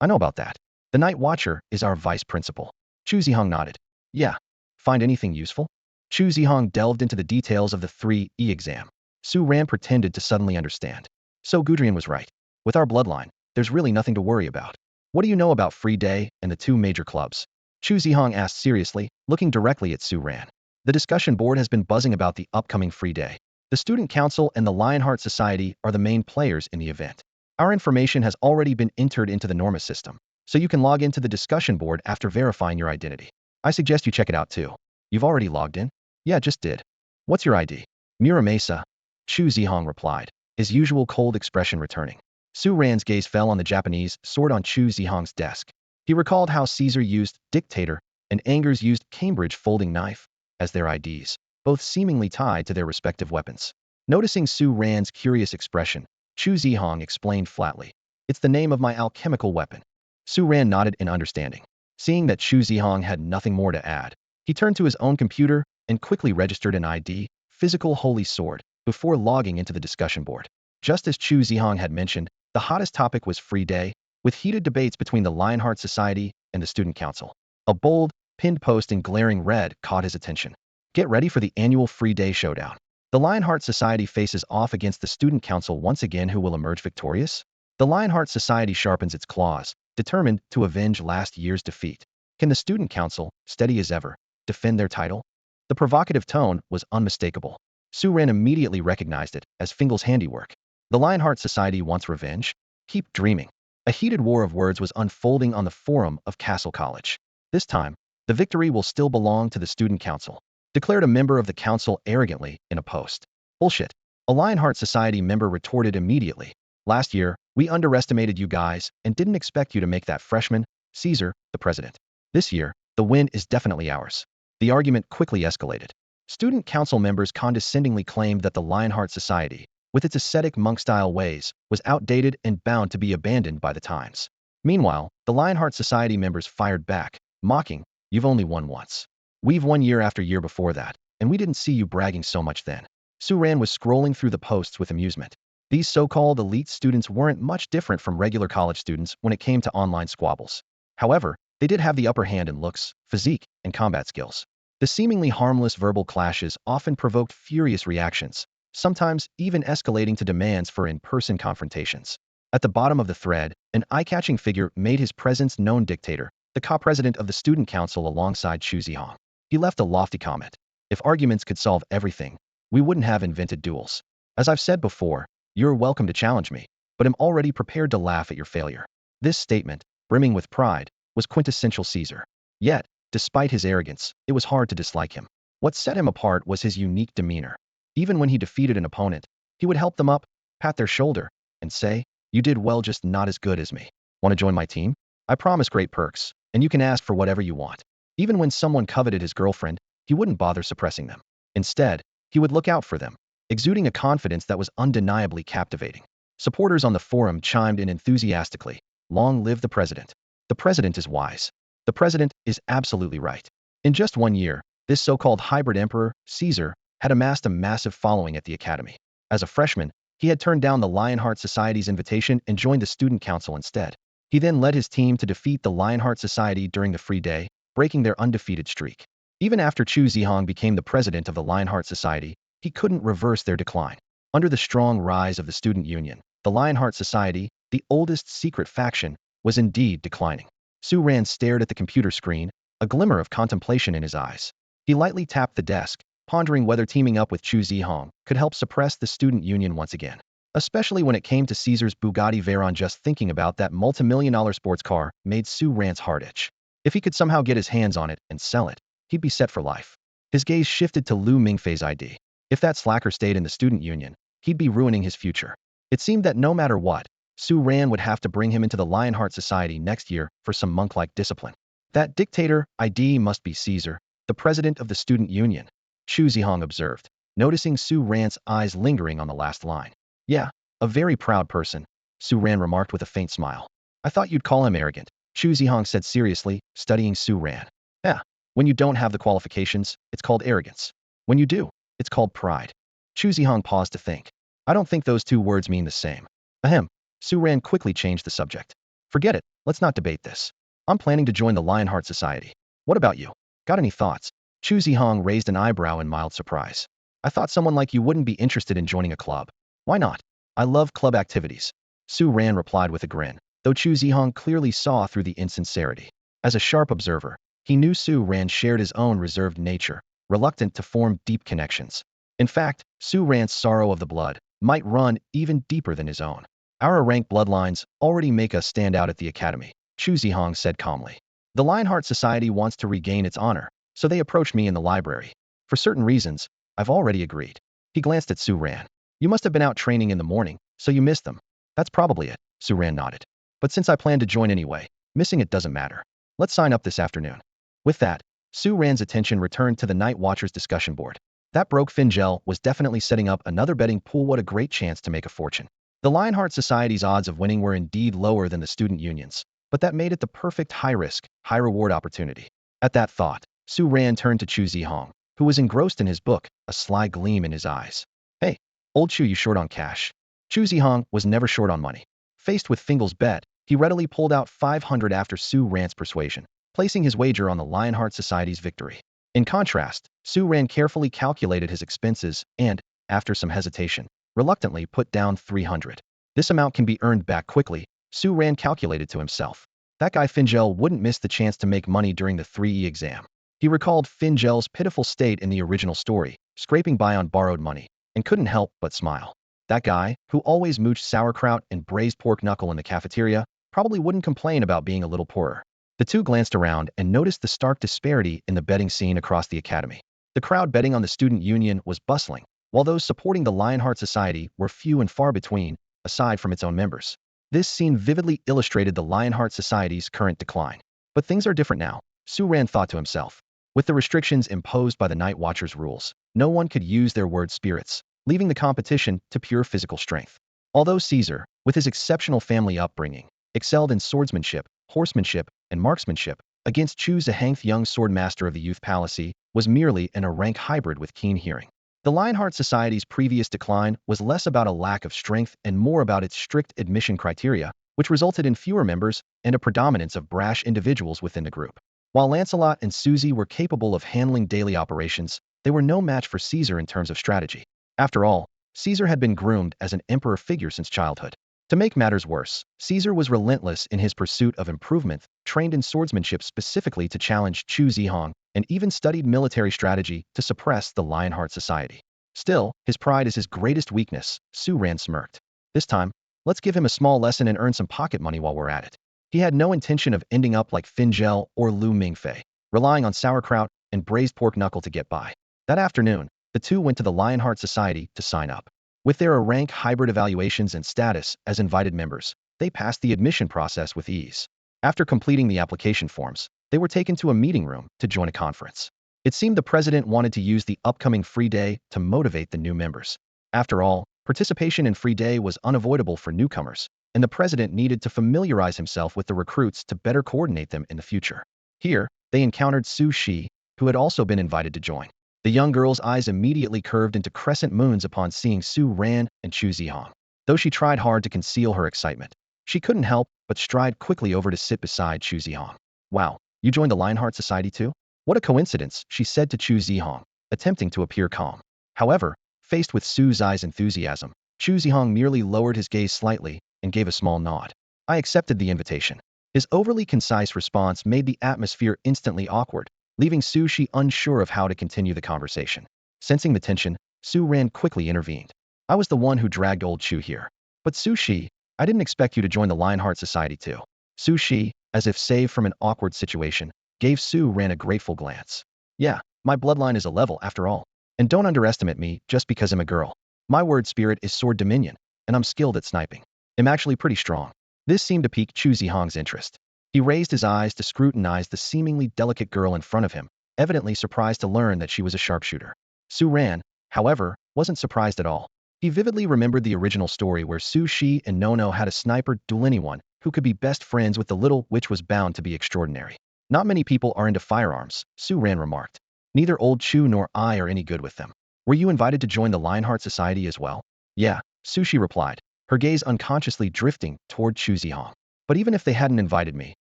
Speaker 1: I know about that. The Night Watcher is our vice principal. Chu Zhihang nodded. Yeah. Find anything useful? Chu Zhihang delved into the details of the 3E exam. Su Ran pretended to suddenly understand. So Gudrian was right. With our bloodline, there's really nothing to worry about. What do you know about Free Day and the two major clubs? Chu Zhihang asked seriously, looking directly at Su Ran. The discussion board has been buzzing about the upcoming Free Day. The Student Council and the Lionheart Society are the main players in the event. Our information has already been entered into the Norma system, so you can log into the discussion board after verifying your identity. I suggest you check it out too. You've already logged in? Yeah, just did. What's your ID? Mira Mesa. Chu Zhihang replied, his usual cold expression returning. Su Ran's gaze fell on the Japanese sword on Chu Zhihang's desk. He recalled how Caesar used dictator and Angers used Cambridge folding knife as their IDs, both seemingly tied to their respective weapons. Noticing Su Ran's curious expression, Chu Zhihang explained flatly, it's the name of my alchemical weapon. Su Ran nodded in understanding. Seeing that Chu Zhihang had nothing more to add, he turned to his own computer and quickly registered an ID, physical holy sword, before logging into the discussion board. Just as Chu Zhihang had mentioned, the hottest topic was Free Day, with heated debates between the Lionheart Society and the Student Council. A bold, pinned post in glaring red caught his attention. Get ready for the annual Free Day showdown. The Lionheart Society faces off against the Student Council once again. Who will emerge victorious? The Lionheart Society sharpens its claws, determined to avenge last year's defeat. Can the Student Council, steady as ever, defend their title? The provocative tone was unmistakable. Su Ran immediately recognized it as Fingal's handiwork. The Lionheart Society wants revenge? Keep dreaming. A heated war of words was unfolding on the forum of Cassell College. This time, the victory will still belong to the Student Council, declared a member of the council arrogantly in a post. Bullshit. A Lionheart Society member retorted immediately. Last year, we underestimated you guys and didn't expect you to make that freshman, Caesar, the president. This year, the win is definitely ours. The argument quickly escalated. Student council members condescendingly claimed that the Lionheart Society, with its ascetic monk-style ways, was outdated and bound to be abandoned by the times. Meanwhile, the Lionheart Society members fired back, mocking, you've only won once. We've won year after year before that, and we didn't see you bragging so much then. Su Ran was scrolling through the posts with amusement. These so-called elite students weren't much different from regular college students when it came to online squabbles. However, they did have the upper hand in looks, physique, and combat skills. The seemingly harmless verbal clashes often provoked furious reactions, sometimes even escalating to demands for in-person confrontations. At the bottom of the thread, an eye-catching figure made his presence known. Dictator, the co-president of the Student Council alongside Chu Zhihang. He left a lofty comment. If arguments could solve everything, we wouldn't have invented duels. As I've said before, you're welcome to challenge me, but I'm already prepared to laugh at your failure. This statement, brimming with pride, was quintessential Caesar. Yet, despite his arrogance, it was hard to dislike him. What set him apart was his unique demeanor. Even when he defeated an opponent, he would help them up, pat their shoulder, and say, you did well, just not as good as me. Want to join my team? I promise great perks, and you can ask for whatever you want. Even when someone coveted his girlfriend, he wouldn't bother suppressing them. Instead, he would look out for them, exuding a confidence that was undeniably captivating. Supporters on the forum chimed in enthusiastically. Long live the president. The president is wise. The president is absolutely right. In just 1 year, this so-called hybrid emperor, Caesar, had amassed a massive following at the academy. As a freshman, he had turned down the Lionheart Society's invitation and joined the Student Council instead. He then led his team to defeat the Lionheart Society during the Free Day, breaking their undefeated streak. Even after Chu Zhihang became the president of the Lionheart Society, he couldn't reverse their decline. Under the strong rise of the Student Union, the Lionheart Society, the oldest secret faction, was indeed declining. Su Ran stared at the computer screen, a glimmer of contemplation in his eyes. He lightly tapped the desk, pondering whether teaming up with Chu Zhihang could help suppress the Student Union once again. Especially when it came to Caesar's Bugatti Veyron. Just thinking about that multi-million-dollar sports car made Su Ran's heart itch. If he could somehow get his hands on it and sell it, he'd be set for life. His gaze shifted to Lu Mingfei's ID. If that slacker stayed in the Student Union, he'd be ruining his future. It seemed that no matter what, Su Ran would have to bring him into the Lionheart Society next year for some monk-like discipline. That dictator ID must be Caesar, the president of the student union, Chu Zhihang observed, noticing Su Ran's eyes lingering on the last line. Yeah, a very proud person, Su Ran remarked with a faint smile. I thought you'd call him arrogant, Chu Zhihang said seriously, studying Su Ran. Yeah, when you don't have the qualifications, it's called arrogance. When you do, it's called pride. Chu Zhihang paused to think. I don't think those two words mean the same. Ahem. Su Ran quickly changed the subject. Forget it, let's not debate this. I'm planning to join the Lionheart Society. What about you? Got any thoughts? Chu Zhihang raised an eyebrow in mild surprise. I thought someone like you wouldn't be interested in joining a club. Why not? I love club activities. Su Ran replied with a grin, though Chu Zhihang clearly saw through the insincerity. As a sharp observer, he knew Su Ran shared his own reserved nature, reluctant to form deep connections. In fact, Su Ran's sorrow of the blood might run even deeper than his own. Our rank bloodlines already make us stand out at the academy, Chu Zhihang said calmly. The Lionheart Society wants to regain its honor, so they approached me in the library. For certain reasons, I've already agreed. He glanced at Su Ran. You must have been out training in the morning, so you missed them. That's probably it, Su Ran nodded. But since I plan to join anyway, missing it doesn't matter. Let's sign up this afternoon. With that, Su Ran's attention returned to the Night Watchers discussion board. That broke Fingel was definitely setting up another betting pool. What a great chance to make a fortune. The Lionheart Society's odds of winning were indeed lower than the student unions, but that made it the perfect high-risk, high-reward opportunity. At that thought, Su Ran turned to Chu Zhihang, who was engrossed in his book, a sly gleam in his eyes. Hey, old Chu, you short on cash? Chu Zhihang was never short on money. Faced with Fingel's bet, he readily pulled out 500 after Su Ran's persuasion, placing his wager on the Lionheart Society's victory. In contrast, Su Ran carefully calculated his expenses and, after some hesitation, reluctantly put down 300. This amount can be earned back quickly, Su Ran calculated to himself. That guy Fingel wouldn't miss the chance to make money during the 3E exam. He recalled Fingel's pitiful state in the original story, scraping by on borrowed money, and couldn't help but smile. That guy, who always mooched sauerkraut and braised pork knuckle in the cafeteria, probably wouldn't complain about being a little poorer. The two glanced around and noticed the stark disparity in the betting scene across the academy. The crowd betting on the student union was bustling, while those supporting the Lionheart Society were few and far between, aside from its own members. This scene vividly illustrated the Lionheart Society's current decline. But things are different now, Su Ran thought to himself. With the restrictions imposed by the Night Watchers rules, no one could use their word spirits, leaving the competition to pure physical strength. Although Caesar, with his exceptional family upbringing, excelled in swordsmanship, horsemanship, and marksmanship, against Chu Zhihang, young swordmaster of the Youth Palace, was merely a rank hybrid with keen hearing. The Lionheart Society's previous decline was less about a lack of strength and more about its strict admission criteria, which resulted in fewer members and a predominance of brash individuals within the group. While Lancelot and Susie were capable of handling daily operations, they were no match for Caesar in terms of strategy. After all, Caesar had been groomed as an emperor figure since childhood. To make matters worse, Caesar was relentless in his pursuit of improvement, trained in swordsmanship specifically to challenge Chu Zhihang, and even studied military strategy to suppress the Lionheart Society. Still, his pride is his greatest weakness, Su Ran smirked. This time, let's give him a small lesson and earn some pocket money while we're at it. He had no intention of ending up like Fingel or Lu Mingfei, relying on sauerkraut and braised pork knuckle to get by. That afternoon, the two went to the Lionheart Society to sign up. With their rank hybrid evaluations and status as invited members, they passed the admission process with ease. After completing the application forms, they were taken to a meeting room to join a conference. It seemed the president wanted to use the upcoming free day to motivate the new members. After all, participation in free day was unavoidable for newcomers, and the president needed to familiarize himself with the recruits to better coordinate them in the future. Here, they encountered Su Shi, who had also been invited to join. The young girl's eyes immediately curved into crescent moons upon seeing Su Ran and Chu Zhihang. Though she tried hard to conceal her excitement, she couldn't help but stride quickly over to sit beside Chu Zhihang. Wow, you joined the Lionheart Society too? What a coincidence, she said to Chu Zhihang, attempting to appear calm. However, faced with Su Zai's enthusiasm, Chu Zhihang merely lowered his gaze slightly and gave a small nod. I accepted the invitation. His overly concise response made the atmosphere instantly awkward, leaving Su Shi unsure of how to continue the conversation. Sensing the tension, Su Ran quickly intervened. I was the one who dragged old Chu here. But Su Shi, I didn't expect you to join the Lionheart Society too. Su Shi, as if saved from an awkward situation, gave Su Ran a grateful glance. Yeah, my bloodline is a level after all. And don't underestimate me just because I'm a girl. My word spirit is sword dominion, and I'm skilled at sniping. I'm actually pretty strong. This seemed to pique Chu Zhihang's interest. He raised his eyes to scrutinize the seemingly delicate girl in front of him, evidently surprised to learn that she was a sharpshooter. Su Ran, however, wasn't surprised at all. He vividly remembered the original story where Su Shi and Nono had a sniper duel anyone who could be best friends with the little witch was bound to be extraordinary. Not many people are into firearms, Su Ran remarked. Neither old Chu nor I are any good with them. Were you invited to join the Lionheart Society as well? Yeah, Su Shi replied, her gaze unconsciously drifting toward Chu Zhihang. But even if they hadn't invited me,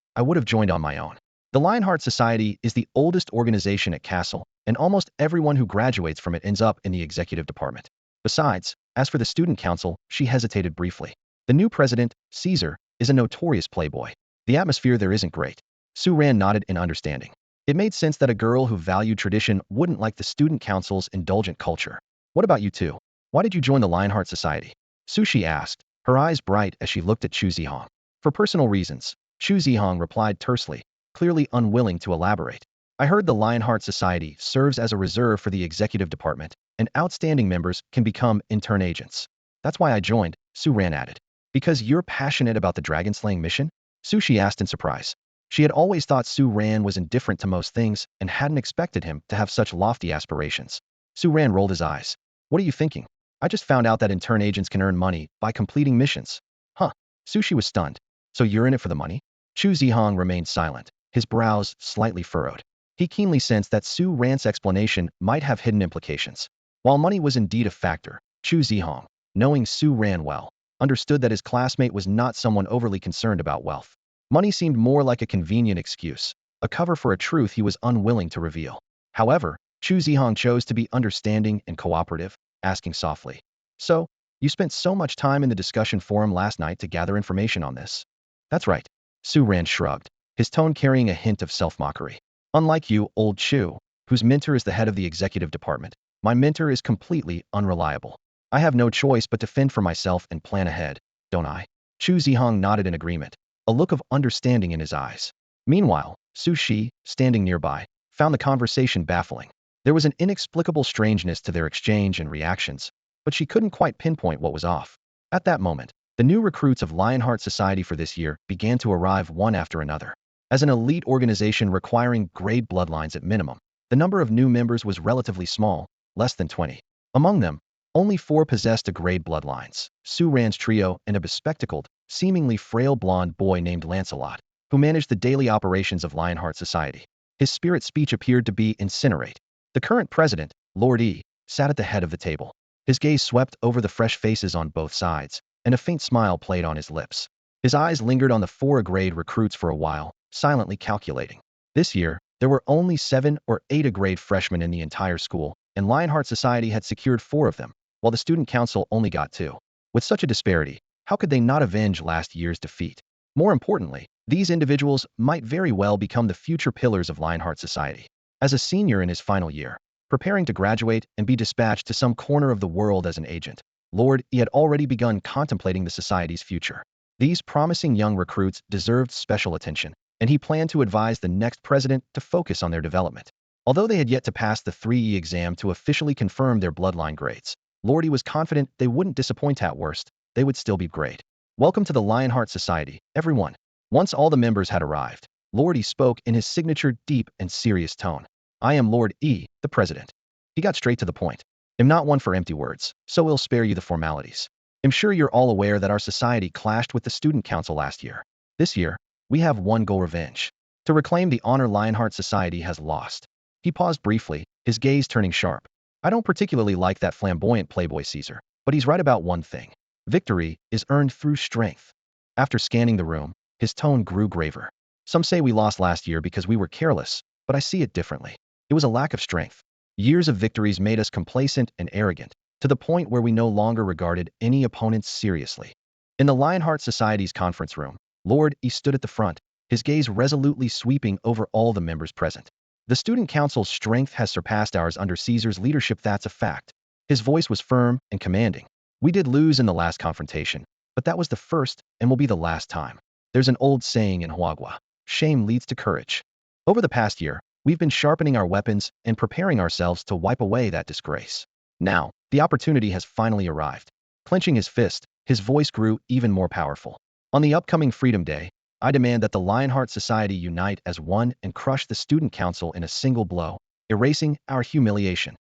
Speaker 1: I would have joined on my own. The Lionheart Society is the oldest organization at Cassell, and almost everyone who graduates from it ends up in the executive department. Besides, as for the student council, she hesitated briefly. The new president, Caesar, is a notorious playboy. The atmosphere there isn't great. Su Ran nodded in understanding. It made sense that a girl who valued tradition wouldn't like the student council's indulgent culture. What about you two? Why did you join the Lionheart Society? Su Shi asked, her eyes bright as she looked at Chu Zhihang. For personal reasons, Chu Zhihang replied tersely, clearly unwilling to elaborate. I heard the Lionheart Society serves as a reserve for the executive department, and outstanding members can become intern agents. That's why I joined, Su Ran added. Because you're passionate about the dragon-slaying mission? Su Shi asked in surprise. She had always thought Su Ran was indifferent to most things and hadn't expected him to have such lofty aspirations. Su Ran rolled his eyes. What are you thinking? I just found out that intern agents can earn money by completing missions. Huh. Su Shi was stunned. So you're in it for the money? Chu Zhihang remained silent, his brows slightly furrowed. He keenly sensed that Su Ran's explanation might have hidden implications. While money was indeed a factor, Chu Zhihang, knowing Su Ran well, understood that his classmate was not someone overly concerned about wealth. Money seemed more like a convenient excuse, a cover for a truth he was unwilling to reveal. However, Chu Zhihang chose to be understanding and cooperative, asking softly. So, you spent so much time in the discussion forum last night to gather information on this? That's right. Su Ran shrugged, his tone carrying a hint of self-mockery. Unlike you, old Chu, whose mentor is the head of the executive department, my mentor is completely unreliable. I have no choice but to fend for myself and plan ahead, don't I? Chu Zhihang nodded in agreement, a look of understanding in his eyes. Meanwhile, Su Shi, standing nearby, found the conversation baffling. There was an inexplicable strangeness to their exchange and reactions, but she couldn't quite pinpoint what was off. At that moment, the new recruits of Lionheart Society for this year began to arrive one after another. As an elite organization requiring grade bloodlines at minimum, the number of new members was relatively small, less than 20. Among them, only 4 possessed a grade bloodlines, Su Ran's trio and a bespectacled, seemingly frail blonde boy named Lancelot, who managed the daily operations of Lionheart Society. His spirit speech appeared to be incinerate. The current president, Lord E, sat at the head of the table. His gaze swept over the fresh faces on both sides, and a faint smile played on his lips. His eyes lingered on the 4 grade recruits for a while, silently calculating. This year, there were only 7 or 8 A-grade freshmen in the entire school, and Lionheart Society had secured 4 of them, while the student council only got 2. With such a disparity, how could they not avenge last year's defeat? More importantly, these individuals might very well become the future pillars of Lionheart Society. As a senior in his final year, preparing to graduate and be dispatched to some corner of the world as an agent, Lord E had already begun contemplating the society's future. These promising young recruits deserved special attention, and he planned to advise the next president to focus on their development. Although they had yet to pass the 3E exam to officially confirm their bloodline grades, Lord E was confident they wouldn't disappoint. At worst, they would still be great. Welcome to the Lionheart Society, everyone. Once all the members had arrived, Lord E spoke in his signature deep and serious tone. I am Lord E, the president. He got straight to the point. I'm not one for empty words, so we'll spare you the formalities. I'm sure you're all aware that our society clashed with the student council last year. This year, we have one goal: revenge. To reclaim the honor Lionheart Society has lost. He paused briefly, his gaze turning sharp. I don't particularly like that flamboyant playboy Caesar, but he's right about one thing. Victory is earned through strength. After scanning the room, his tone grew graver. Some say we lost last year because we were careless, but I see it differently. It was a lack of strength. Years of victories made us complacent and arrogant, to the point where we no longer regarded any opponents seriously. In the Lionheart Society's conference room, Lord E stood at the front, his gaze resolutely sweeping over all the members present. The student council's strength has surpassed ours under Caesar's leadership, that's a fact. His voice was firm and commanding. We did lose in the last confrontation, but that was the first and will be the last time. There's an old saying in Huagua: shame leads to courage. Over the past year, we've been sharpening our weapons and preparing ourselves to wipe away that disgrace. Now, the opportunity has finally arrived. Clenching his fist, his voice grew even more powerful. On the upcoming Freedom Day, I demand that the Lionheart Society unite as one and crush the student council in a single blow, erasing our humiliation.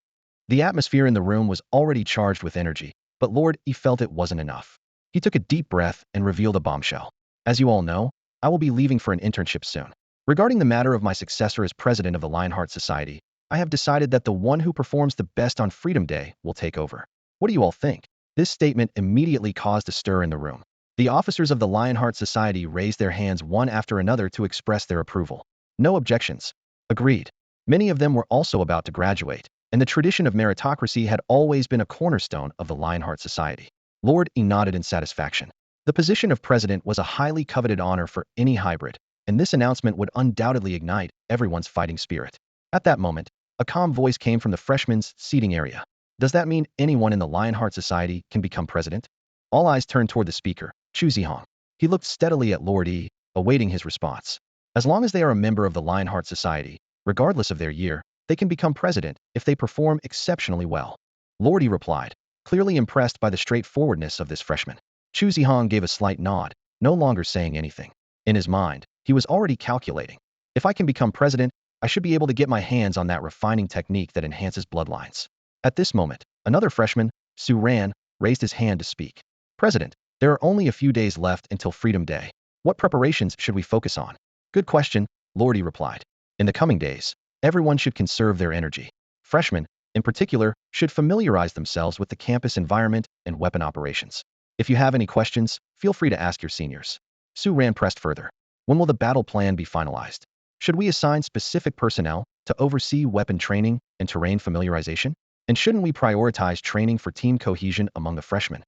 Speaker 1: The atmosphere in the room was already charged with energy, but Lord E felt it wasn't enough. He took a deep breath and revealed a bombshell. As you all know, I will be leaving for an internship soon. Regarding the matter of my successor as president of the Lionheart Society, I have decided that the one who performs the best on Freedom Day will take over. What do you all think? This statement immediately caused a stir in the room. The officers of the Lionheart Society raised their hands one after another to express their approval. No objections. Agreed. Many of them were also about to graduate, and the tradition of meritocracy had always been a cornerstone of the Lionheart Society. Lord E nodded in satisfaction. The position of president was a highly coveted honor for any hybrid, and this announcement would undoubtedly ignite everyone's fighting spirit. At that moment, a calm voice came from the freshmen's seating area. Does that mean anyone in the Lionheart Society can become president? All eyes turned toward the speaker, Chu Zhihang. He looked steadily at Lord E, awaiting his response. As long as they are a member of the Lionheart Society, regardless of their year, they can become president if they perform exceptionally well. Lord E replied, clearly impressed by the straightforwardness of this freshman. Chu Zhihang gave a slight nod, no longer saying anything. In his mind, he was already calculating. If I can become president, I should be able to get my hands on that refining technique that enhances bloodlines. At this moment, another freshman, Su Ran, raised his hand to speak. President, there are only a few days left until Freedom Day. What preparations should we focus on? Good question, Lord E replied. In the coming days, everyone should conserve their energy. Freshmen, in particular, should familiarize themselves with the campus environment and weapon operations. If you have any questions, feel free to ask your seniors. Su Ran pressed further. When will the battle plan be finalized? Should we assign specific personnel to oversee weapon training and terrain familiarization? And shouldn't we prioritize training for team cohesion among the freshmen?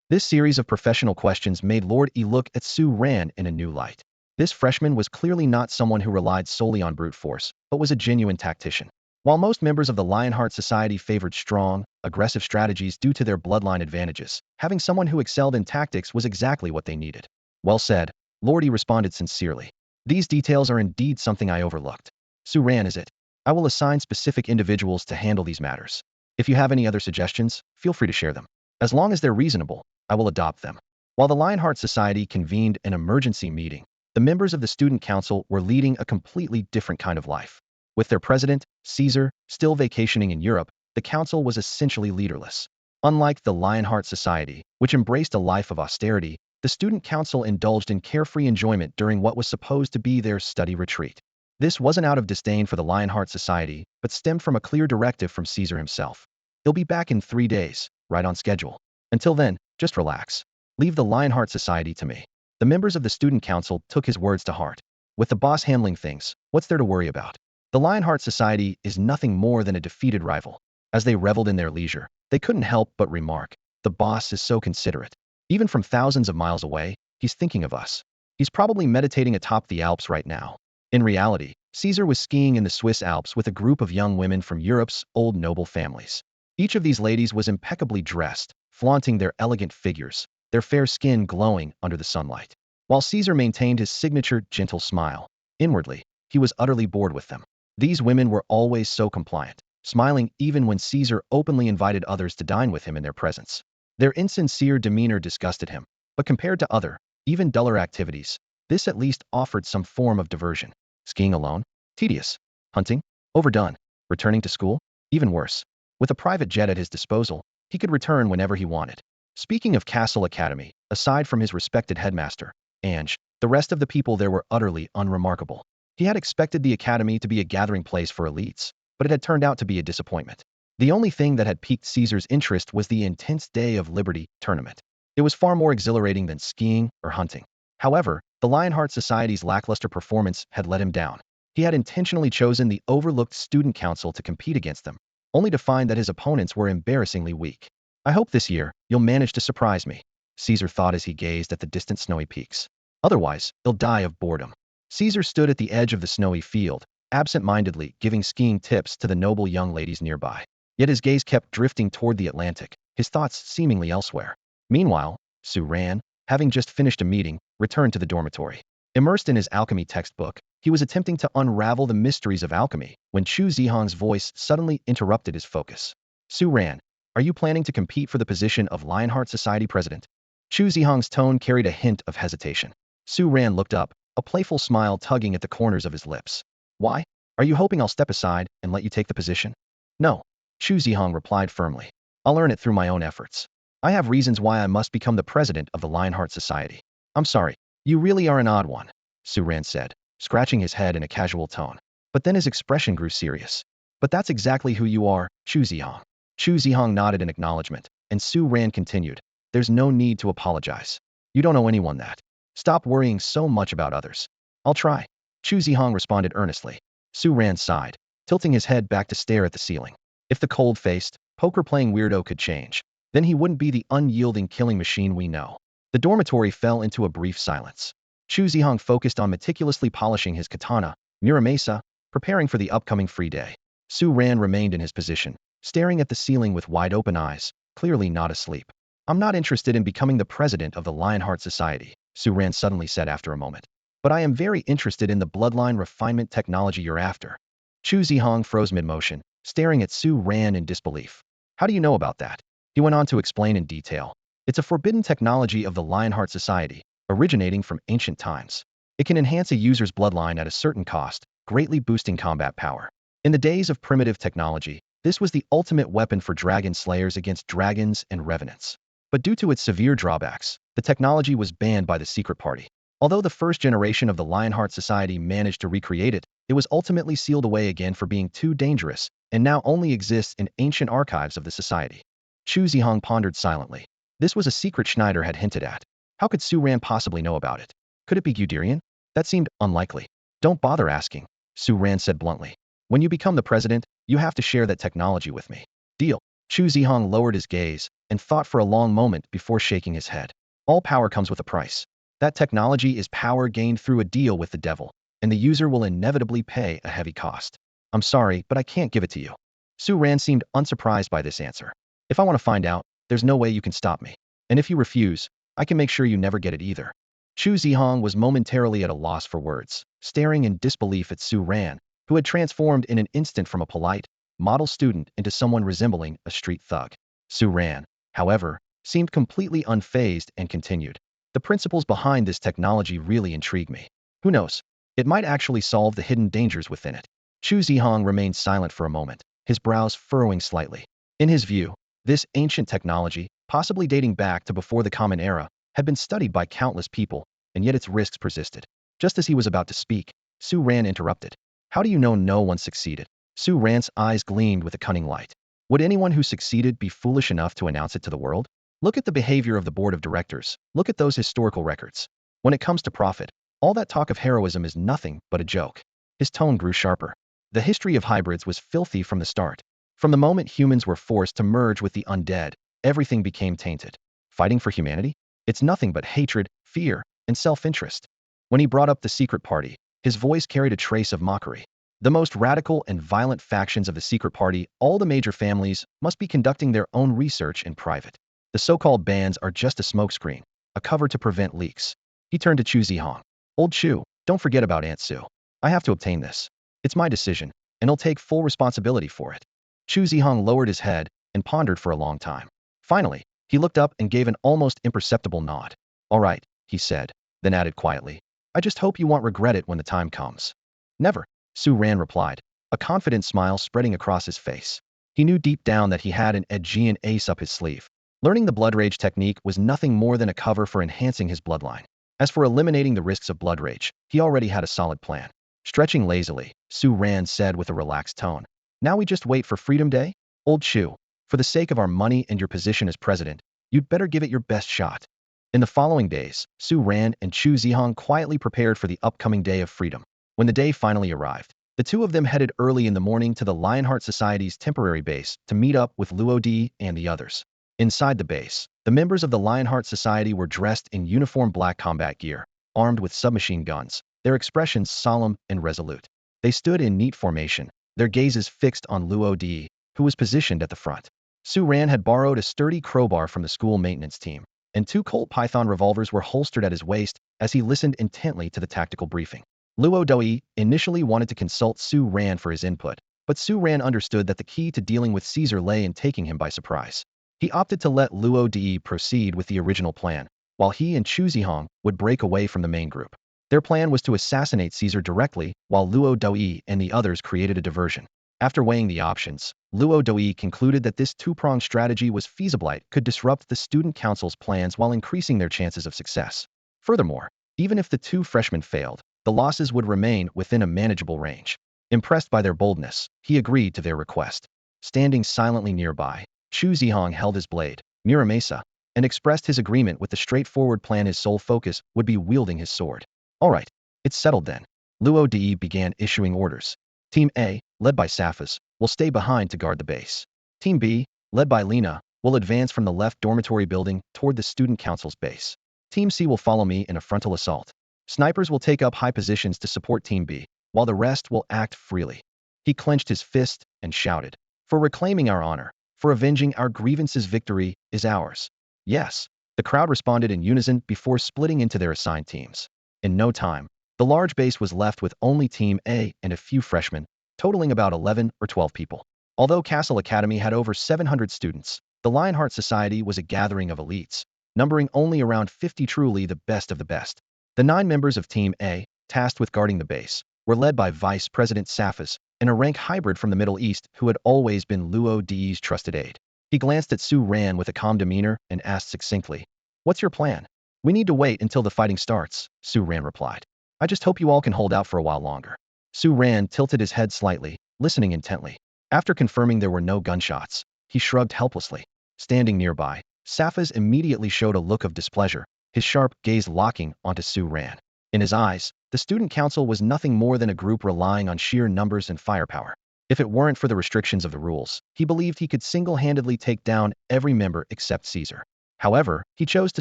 Speaker 1: This series of professional questions made Lord E look at Su Ran in a new light. This freshman was clearly not someone who relied solely on brute force, but was a genuine tactician. While most members of the Lionheart Society favored strong, aggressive strategies due to their bloodline advantages, having someone who excelled in tactics was exactly what they needed. Well said, Lord E responded sincerely. These details are indeed something I overlooked. Su Ran is it. I will assign specific individuals to handle these matters. If you have any other suggestions, feel free to share them. As long as they're reasonable, I will adopt them. While the Lionheart Society convened an emergency meeting, the members of the student council were leading a completely different kind of life. With their president, Caesar, still vacationing in Europe, the council was essentially leaderless. Unlike the Lionheart Society, which embraced a life of austerity, the student council indulged in carefree enjoyment during what was supposed to be their study retreat. This wasn't out of disdain for the Lionheart Society, but stemmed from a clear directive from Caesar himself. He'll be back in 3 days, right on schedule. Until then, just relax. Leave the Lionheart Society to me. The members of the student council took his words to heart. With the boss handling things, what's there to worry about? The Lionheart Society is nothing more than a defeated rival. As they reveled in their leisure, they couldn't help but remark, the boss is so considerate. Even from thousands of miles away, he's thinking of us. He's probably meditating atop the Alps right now. In reality, Caesar was skiing in the Swiss Alps with a group of young women from Europe's old noble families. Each of these ladies was impeccably dressed, flaunting their elegant figures, their fair skin glowing under the sunlight. While Caesar maintained his signature gentle smile, inwardly, he was utterly bored with them. These women were always so compliant, smiling even when Caesar openly invited others to dine with him in their presence. Their insincere demeanor disgusted him, but compared to other, even duller activities, this at least offered some form of diversion. Skiing alone? Tedious. Hunting? Overdone. Returning to school? Even worse. With a private jet at his disposal, he could return whenever he wanted. Speaking of Cassell Academy, aside from his respected headmaster, Ange, the rest of the people there were utterly unremarkable. He had expected the academy to be a gathering place for elites, but it had turned out to be a disappointment. The only thing that had piqued Caesar's interest was the intense Day of Liberty tournament. It was far more exhilarating than skiing or hunting. However, the Lionheart Society's lackluster performance had let him down. He had intentionally chosen the overlooked student council to compete against them, only to find that his opponents were embarrassingly weak. I hope this year, you'll manage to surprise me, Caesar thought as he gazed at the distant snowy peaks. Otherwise, he'll die of boredom. Caesar stood at the edge of the snowy field, absent-mindedly giving skiing tips to the noble young ladies nearby. Yet his gaze kept drifting toward the Atlantic, his thoughts seemingly elsewhere. Meanwhile, Su Ran, having just finished a meeting, returned to the dormitory. Immersed in his alchemy textbook, he was attempting to unravel the mysteries of alchemy when Chu Zhihang's voice suddenly interrupted his focus. Su Ran, are you planning to compete for the position of Lionheart Society president? Chu Zhihang's tone carried a hint of hesitation. Su Ran looked up, a playful smile tugging at the corners of his lips. Why? Are you hoping I'll step aside and let you take the position? No, Chu Zhihang replied firmly. I'll earn it through my own efforts. I have reasons why I must become the president of the Lionheart Society. I'm sorry, you really are an odd one, Su Ran said, scratching his head in a casual tone. But then his expression grew serious. But that's exactly who you are, Chu Zhihang. Chu Zhihang nodded in acknowledgement, and Su Ran continued. There's no need to apologize. You don't owe anyone that. Stop worrying so much about others. I'll try. Chu Zhihang responded earnestly. Su Ran sighed, tilting his head back to stare at the ceiling. If the cold-faced, poker-playing weirdo could change, then he wouldn't be the unyielding killing machine we know. The dormitory fell into a brief silence. Chu Zhihang focused on meticulously polishing his katana, Muramesa, preparing for the upcoming free day. Su Ran remained in his position, staring at the ceiling with wide-open eyes, clearly not asleep. I'm not interested in becoming the president of the Lionheart Society, Su Ran suddenly said after a moment. But I am very interested in the bloodline refinement technology you're after. Chu Zhihang froze mid-motion, staring at Su Ran in disbelief. How do you know about that? He went on to explain in detail. It's a forbidden technology of the Lionheart Society, originating from ancient times. It can enhance a user's bloodline at a certain cost, greatly boosting combat power. In the days of primitive technology, this was the ultimate weapon for dragon slayers against dragons and revenants. But due to its severe drawbacks, the technology was banned by the secret party. Although the first generation of the Lionheart Society managed to recreate it, it was ultimately sealed away again for being too dangerous, and now only exists in ancient archives of the society. Chu Zhihang pondered silently. This was a secret Schneider had hinted at. How could Su Ran possibly know about it? Could it be Guderian? That seemed unlikely. Don't bother asking, Su Ran said bluntly. When you become the president, you have to share that technology with me. Deal. Chu Zhihang lowered his gaze and thought for a long moment before shaking his head. All power comes with a price. That technology is power gained through a deal with the devil, and the user will inevitably pay a heavy cost. I'm sorry, but I can't give it to you. Su Ran seemed unsurprised by this answer. If I want to find out, there's no way you can stop me. And if you refuse, I can make sure you never get it either. Chu Zhihang was momentarily at a loss for words, staring in disbelief at Su Ran, who had transformed in an instant from a polite, model student into someone resembling a street thug. Su Ran, however, seemed completely unfazed and continued. The principles behind this technology really intrigue me. Who knows? It might actually solve the hidden dangers within it. Chu Zhihang remained silent for a moment, his brows furrowing slightly. In his view, this ancient technology, possibly dating back to before the Common Era, had been studied by countless people, and yet its risks persisted. Just as he was about to speak, Su Ran interrupted. How do you know no one succeeded? Su Ran's eyes gleamed with a cunning light. Would anyone who succeeded be foolish enough to announce it to the world? Look at the behavior of the board of directors. Look at those historical records. When it comes to profit, all that talk of heroism is nothing but a joke. His tone grew sharper. The history of hybrids was filthy from the start. From the moment humans were forced to merge with the undead, everything became tainted. Fighting for humanity? It's nothing but hatred, fear, and self-interest. When he brought up the secret party, his voice carried a trace of mockery. The most radical and violent factions of the secret party, all the major families, must be conducting their own research in private. The so-called bans are just a smokescreen, a cover to prevent leaks. He turned to Chu Zhihang. Old Chu, don't forget about Aunt Su. I have to obtain this. It's my decision, and I'll take full responsibility for it. Chu Zhihang lowered his head and pondered for a long time. Finally, he looked up and gave an almost imperceptible nod. All right, he said, then added quietly. I just hope you won't regret it when the time comes. Never, Su Ran replied, a confident smile spreading across his face. He knew deep down that he had an Aegean ace up his sleeve. Learning the blood rage technique was nothing more than a cover for enhancing his bloodline. As for eliminating the risks of blood rage, he already had a solid plan. Stretching lazily, Su Ran said with a relaxed tone. Now we just wait for Freedom Day? Old Chu, for the sake of our money and your position as president, you'd better give it your best shot. In the following days, Su Ran and Chu Zhihang quietly prepared for the upcoming day of freedom. When the day finally arrived, the two of them headed early in the morning to the Lionheart Society's temporary base to meet up with Luo Di and the others. Inside the base, the members of the Lionheart Society were dressed in uniform black combat gear, armed with submachine guns, their expressions solemn and resolute. They stood in neat formation, their gazes fixed on Luo Di, who was positioned at the front. Su Ran had borrowed a sturdy crowbar from the school maintenance team, and two Colt Python revolvers were holstered at his waist as he listened intently to the tactical briefing. Luo Doi initially wanted to consult Su Ran for his input, but Su Ran understood that the key to dealing with Caesar lay in taking him by surprise. He opted to let Luo Di proceed with the original plan, while he and Chu Zhihang would break away from the main group. Their plan was to assassinate Caesar directly, while Luo Doi and the others created a diversion. After weighing the options, Luo Doi concluded that this two-pronged strategy was feasible. It could disrupt the student council's plans while increasing their chances of success. Furthermore, even if the two freshmen failed, the losses would remain within a manageable range. Impressed by their boldness, he agreed to their request. Standing silently nearby, Chu Zhihang held his blade, Muramesa, and expressed his agreement with the straightforward plan. His sole focus would be wielding his sword. All right, it's settled then. Luo Di began issuing orders. Team A, led by Safas, will stay behind to guard the base. Team B, led by Lena, will advance from the left dormitory building toward the student council's base. Team C will follow me in a frontal assault. Snipers will take up high positions to support Team B, while the rest will act freely. He clenched his fist and shouted, "For reclaiming our honor, for avenging our grievances, victory is ours." Yes, the crowd responded in unison before splitting into their assigned teams. In no time, the large base was left with only Team A and a few freshmen, totaling about 11 or 12 people. Although Cassell Academy had over 700 students, the Lionheart Society was a gathering of elites, numbering only around 50, truly the best of the best. The 9 members of Team A, tasked with guarding the base, were led by Vice President Safas, and a rank hybrid from the Middle East who had always been Luo Di's trusted aide. He glanced at Su Ran with a calm demeanor and asked succinctly, "What's your plan?" "We need to wait until the fighting starts," Su Ran replied. "I just hope you all can hold out for a while longer." Su Ran tilted his head slightly, listening intently. After confirming there were no gunshots, he shrugged helplessly. Standing nearby, Safas immediately showed a look of displeasure, his sharp gaze locking onto Su Ran. In his eyes, the student council was nothing more than a group relying on sheer numbers and firepower. If it weren't for the restrictions of the rules, he believed he could single-handedly take down every member except Caesar. However, he chose to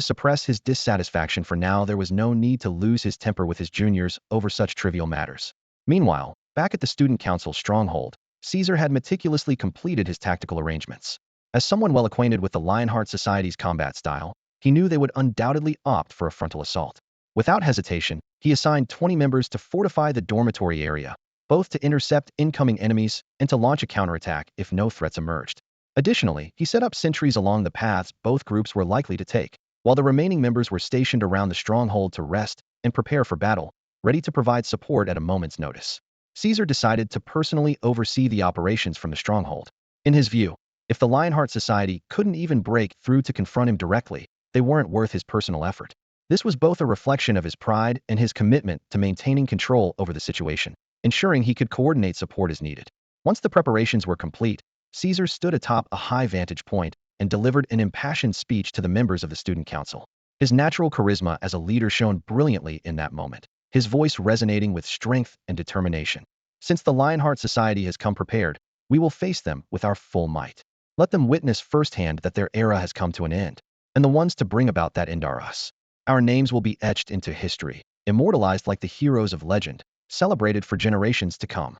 Speaker 1: suppress his dissatisfaction for now. There was no need to lose his temper with his juniors over such trivial matters. Meanwhile, back at the student council stronghold, Caesar had meticulously completed his tactical arrangements. As someone well acquainted with the Lionheart Society's combat style, he knew they would undoubtedly opt for a frontal assault. Without hesitation, he assigned 20 members to fortify the dormitory area, both to intercept incoming enemies and to launch a counterattack if no threats emerged. Additionally, he set up sentries along the paths both groups were likely to take, while the remaining members were stationed around the stronghold to rest and prepare for battle, ready to provide support at a moment's notice. Caesar decided to personally oversee the operations from the stronghold. In his view, if the Lionheart Society couldn't even break through to confront him directly, they weren't worth his personal effort. This was both a reflection of his pride and his commitment to maintaining control over the situation, ensuring he could coordinate support as needed. Once the preparations were complete, Caesar stood atop a high vantage point and delivered an impassioned speech to the members of the student council. His natural charisma as a leader shone brilliantly in that moment, his voice resonating with strength and determination. "Since the Lionheart Society has come prepared, we will face them with our full might. Let them witness firsthand that their era has come to an end, and the ones to bring about that end are us. Our names will be etched into history, immortalized like the heroes of legend, celebrated for generations to come."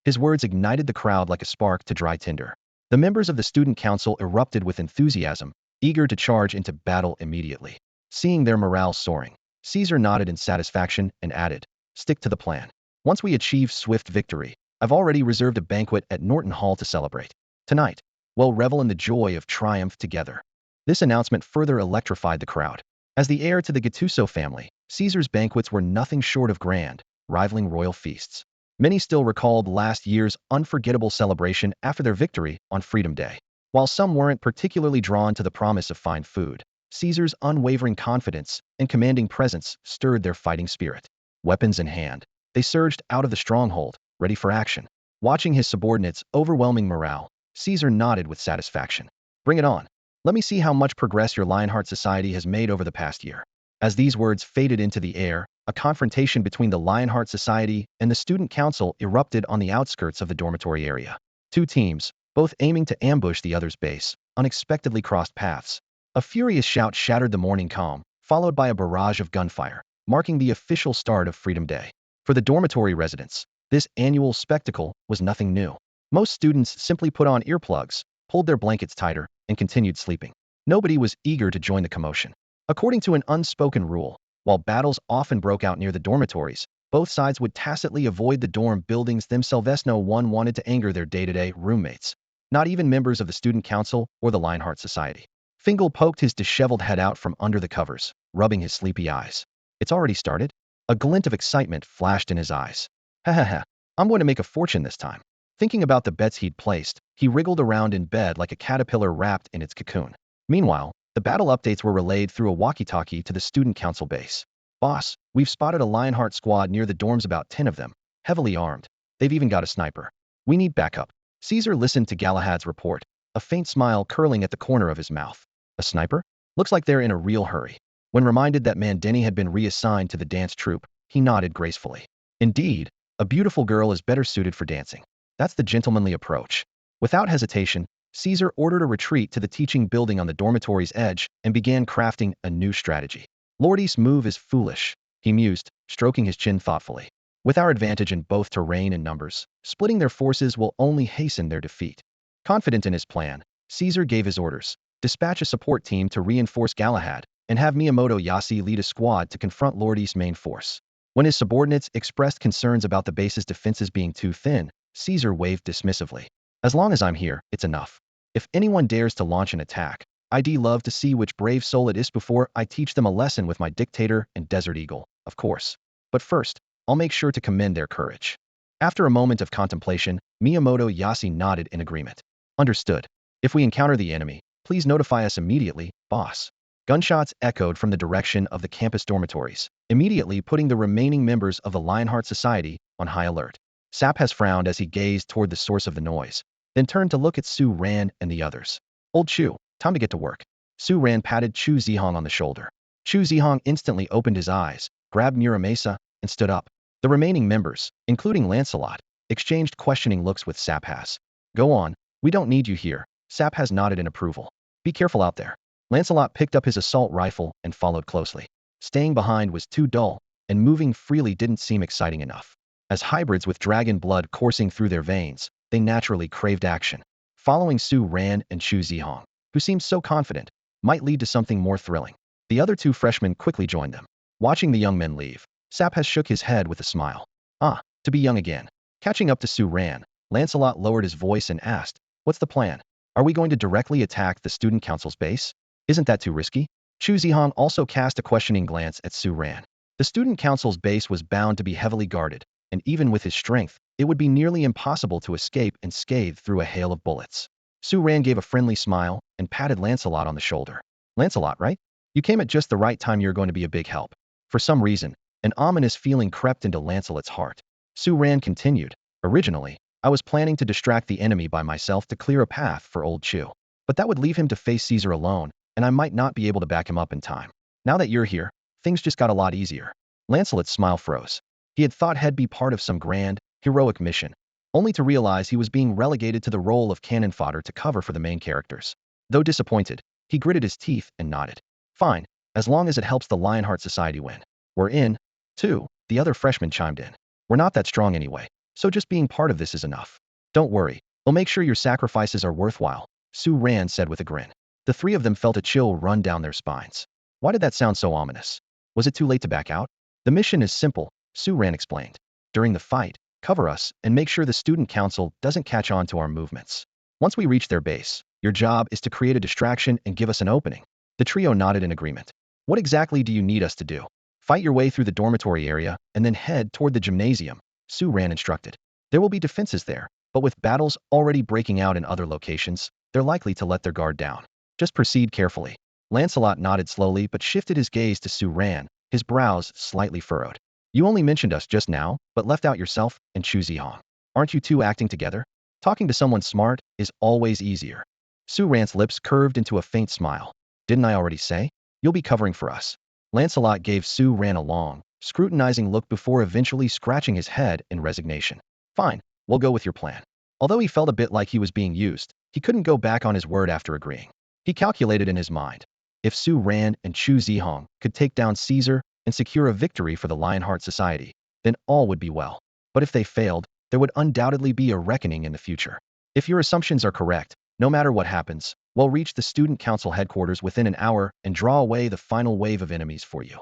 Speaker 1: His words ignited the crowd like a spark to dry tinder. The members of the student council erupted with enthusiasm, eager to charge into battle immediately. Seeing their morale soaring, Caesar nodded in satisfaction and added, "Stick to the plan. Once we achieve swift victory, I've already reserved a banquet at Norton Hall to celebrate. Tonight, we'll revel in the joy of triumph together." This announcement further electrified the crowd. As the heir to the Gattuso family, Caesar's banquets were nothing short of grand, rivaling royal feasts. Many still recalled last year's unforgettable celebration after their victory on Freedom Day. While some weren't particularly drawn to the promise of fine food, Caesar's unwavering confidence and commanding presence stirred their fighting spirit. Weapons in hand, they surged out of the stronghold, ready for action. Watching his subordinates' overwhelming morale, Caesar nodded with satisfaction. "Bring it on. Let me see how much progress your Lionheart Society has made over the past year." As these words faded into the air, a confrontation between the Lionheart Society and the student council erupted on the outskirts of the dormitory area. Two teams, both aiming to ambush the other's base, unexpectedly crossed paths. A furious shout shattered the morning calm, followed by a barrage of gunfire, marking the official start of Freedom Day. For the dormitory residents, this annual spectacle was nothing new. Most students simply put on earplugs, pulled their blankets tighter, and continued sleeping. Nobody was eager to join the commotion. According to an unspoken rule, while battles often broke out near the dormitories, both sides would tacitly avoid the dorm buildings themselves. No one wanted to anger their day-to-day roommates, not even members of the student council or the Lionheart Society. Fingal poked his disheveled head out from under the covers, rubbing his sleepy eyes. "It's already started?" A glint of excitement flashed in his eyes. Ha ha ha, I'm going to make a fortune this time. Thinking about the bets he'd placed, he wriggled around in bed like a caterpillar wrapped in its cocoon. Meanwhile, the battle updates were relayed through a walkie-talkie to the student council base. Boss, we've spotted a Lionheart squad near the dorms, about 10 of them, heavily armed. They've even got a sniper. We need backup. Caesar listened to Galahad's report, a faint smile curling at the corner of his mouth. A sniper? Looks like they're in a real hurry. When reminded that Mandeni had been reassigned to the dance troupe, he nodded gracefully. Indeed, a beautiful girl is better suited for dancing. That's the gentlemanly approach. Without hesitation, Caesar ordered a retreat to the teaching building on the dormitory's edge and began crafting a new strategy. Lordy's move is foolish, he mused, stroking his chin thoughtfully. With our advantage in both terrain and numbers, splitting their forces will only hasten their defeat. Confident in his plan, Caesar gave his orders. Dispatch a support team to reinforce Galahad, and have Miyamoto Yasi lead a squad to confront Lordy's main force. When his subordinates expressed concerns about the base's defenses being too thin, Caesar waved dismissively. As long as I'm here, it's enough. If anyone dares to launch an attack, I'd love to see which brave soul it is before I teach them a lesson with my dictator and Desert Eagle, of course. But first, I'll make sure to commend their courage. After a moment of contemplation, Miyamoto Yasi nodded in agreement. Understood. If we encounter the enemy, please notify us immediately, boss. Gunshots echoed from the direction of the campus dormitories, immediately putting the remaining members of the Lionheart Society on high alert. Sapaz frowned as he gazed toward the source of the noise, then turned to look at Su Ran and the others. Old Chu, time to get to work. Su Ran patted Chu Zhihang on the shoulder. Chu Zhihang instantly opened his eyes, grabbed Muramasa, and stood up. The remaining members, including Lancelot, exchanged questioning looks with Sapaz. Go on, we don't need you here. Sapaz nodded in approval. Be careful out there. Lancelot picked up his assault rifle and followed closely. Staying behind was too dull, and moving freely didn't seem exciting enough. As hybrids with dragon blood coursing through their veins, they naturally craved action. Following Su Ran and Chu Zhihang, who seemed so confident, might lead to something more thrilling. The other two freshmen quickly joined them. Watching the young men leave, Sapaz shook his head with a smile. Ah, to be young again. Catching up to Su Ran, Lancelot lowered his voice and asked, what's the plan? Are we going to directly attack the student council's base? Isn't that too risky? Chu Zhihang also cast a questioning glance at Su Ran. The student council's base was bound to be heavily guarded, and even with his strength, it would be nearly impossible to escape unscathed through a hail of bullets. Su Ran gave a friendly smile and patted Lancelot on the shoulder. Lancelot, right? You came at just the right time. You're going to be a big help. For some reason, an ominous feeling crept into Lancelot's heart. Su Ran continued. Originally, I was planning to distract the enemy by myself to clear a path for old Chu. But that would leave him to face Caesar alone, and I might not be able to back him up in time. Now that you're here, things just got a lot easier. Lancelot's smile froze. He had thought he'd be part of some grand, heroic mission, only to realize he was being relegated to the role of cannon fodder to cover for the main characters. Though disappointed, he gritted his teeth and nodded. Fine, as long as it helps the Lionheart Society win. We're in, too, the other freshman chimed in. We're not that strong anyway, so just being part of this is enough. Don't worry, we'll make sure your sacrifices are worthwhile, Su Ran said with a grin. The three of them felt a chill run down their spines. Why did that sound so ominous? Was it too late to back out? The mission is simple, Su Ran explained. During the fight, cover us and make sure the student council doesn't catch on to our movements. Once we reach their base, your job is to create a distraction and give us an opening. The trio nodded in agreement. What exactly do you need us to do? Fight your way through the dormitory area and then head toward the gymnasium, Su Ran instructed. There will be defenses there, but with battles already breaking out in other locations, they're likely to let their guard down. Just proceed carefully. Lancelot nodded slowly but shifted his gaze to Su Ran, his brows slightly furrowed. You only mentioned us just now, but left out yourself and Chu Zhihang. Aren't you two acting together? Talking to someone smart is always easier. Su Ran's lips curved into a faint smile. Didn't I already say? You'll be covering for us. Lancelot gave Su Ran a long, scrutinizing look before eventually scratching his head in resignation. Fine, we'll go with your plan. Although he felt a bit like he was being used, he couldn't go back on his word after agreeing. He calculated in his mind. If Su Ran and Chu Zhihang could take down Caesar and secure a victory for the Lionheart Society, then all would be well. But if they failed, there would undoubtedly be a reckoning in the future. If your assumptions are correct, no matter what happens, we'll reach the student council headquarters within an hour and draw away the final wave of enemies for you.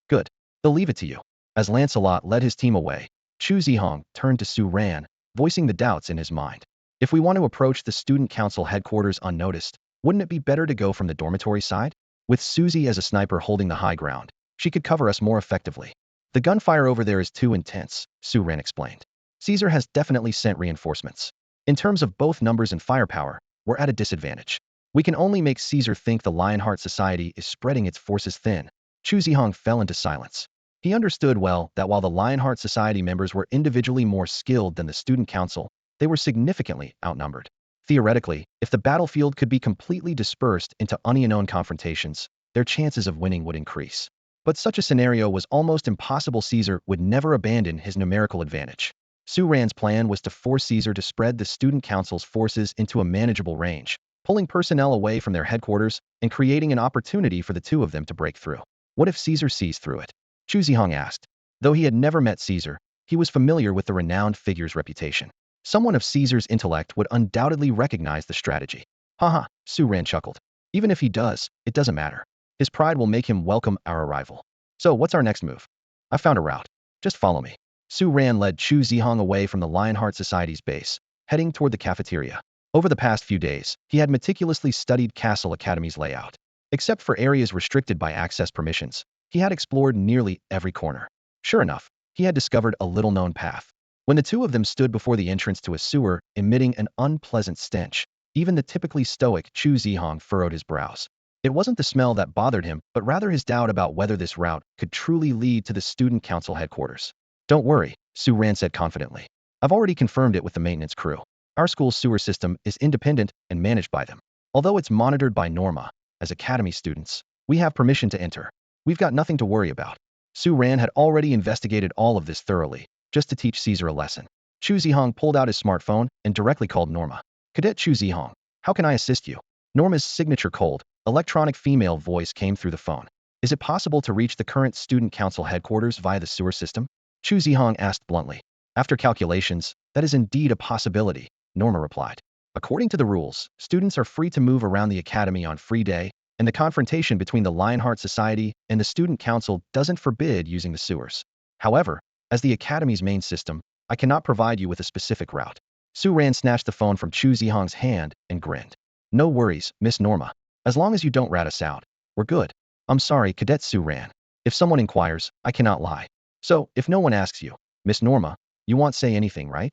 Speaker 1: Good. They'll leave it to you. As Lancelot led his team away, Chu Zhihang turned to Su Ran, voicing the doubts in his mind. If we want to approach the student council headquarters unnoticed, wouldn't it be better to go from the dormitory side? With Susie as a sniper holding the high ground, she could cover us more effectively. The gunfire over there is too intense, Su Ran explained. Caesar has definitely sent reinforcements. In terms of both numbers and firepower, we're at a disadvantage. We can only make Caesar think the Lionheart Society is spreading its forces thin. Chu Zhihang fell into silence. He understood well that while the Lionheart Society members were individually more skilled than the Student Council, they were significantly outnumbered. Theoretically, if the battlefield could be completely dispersed into unknown confrontations, their chances of winning would increase. But such a scenario was almost impossible. Caesar would never abandon his numerical advantage. Su Ran's plan was to force Caesar to spread the Student Council's forces into a manageable range, pulling personnel away from their headquarters and creating an opportunity for the two of them to break through. What if Caesar sees through it? Chu Zhihang asked. Though he had never met Caesar, he was familiar with the renowned figure's reputation. Someone of Caesar's intellect would undoubtedly recognize the strategy. Haha, Su Ran chuckled. Even if he does, it doesn't matter. His pride will make him welcome our arrival. So what's our next move? I found a route. Just follow me. Su Ran led Chu Zhihang away from the Lionheart Society's base, heading toward the cafeteria. Over the past few days, he had meticulously studied Cassell Academy's layout. Except for areas restricted by access permissions, he had explored nearly every corner. Sure enough, he had discovered a little-known path. When the two of them stood before the entrance to a sewer emitting an unpleasant stench, even the typically stoic Chu Zhihang furrowed his brows. It wasn't the smell that bothered him, but rather his doubt about whether this route could truly lead to the Student Council headquarters. Don't worry, Su Ran said confidently. I've already confirmed it with the maintenance crew. Our school's sewer system is independent and managed by them. Although it's monitored by Norma, as Academy students, we have permission to enter. We've got nothing to worry about. Su Ran had already investigated all of this thoroughly, just to teach Caesar a lesson. Chu Zhihang pulled out his smartphone and directly called Norma. Cadet Chu Zhihang, how can I assist you? Norma's signature cold, electronic female voice came through the phone. Is it possible to reach the current Student Council headquarters via the sewer system? Chu Zhihang asked bluntly. After calculations, that is indeed a possibility, Norma replied. According to the rules, students are free to move around the academy on free day, and the confrontation between the Lionheart Society and the Student Council doesn't forbid using the sewers. However, as the academy's main system, I cannot provide you with a specific route. Su Ran snatched the phone from Chu Zhihang's hand and grinned. No worries, Miss Norma. As long as you don't rat us out, we're good. I'm sorry, Cadet Su Ran. If someone inquires, I cannot lie. So, if no one asks you, Miss Norma, you won't say anything, right?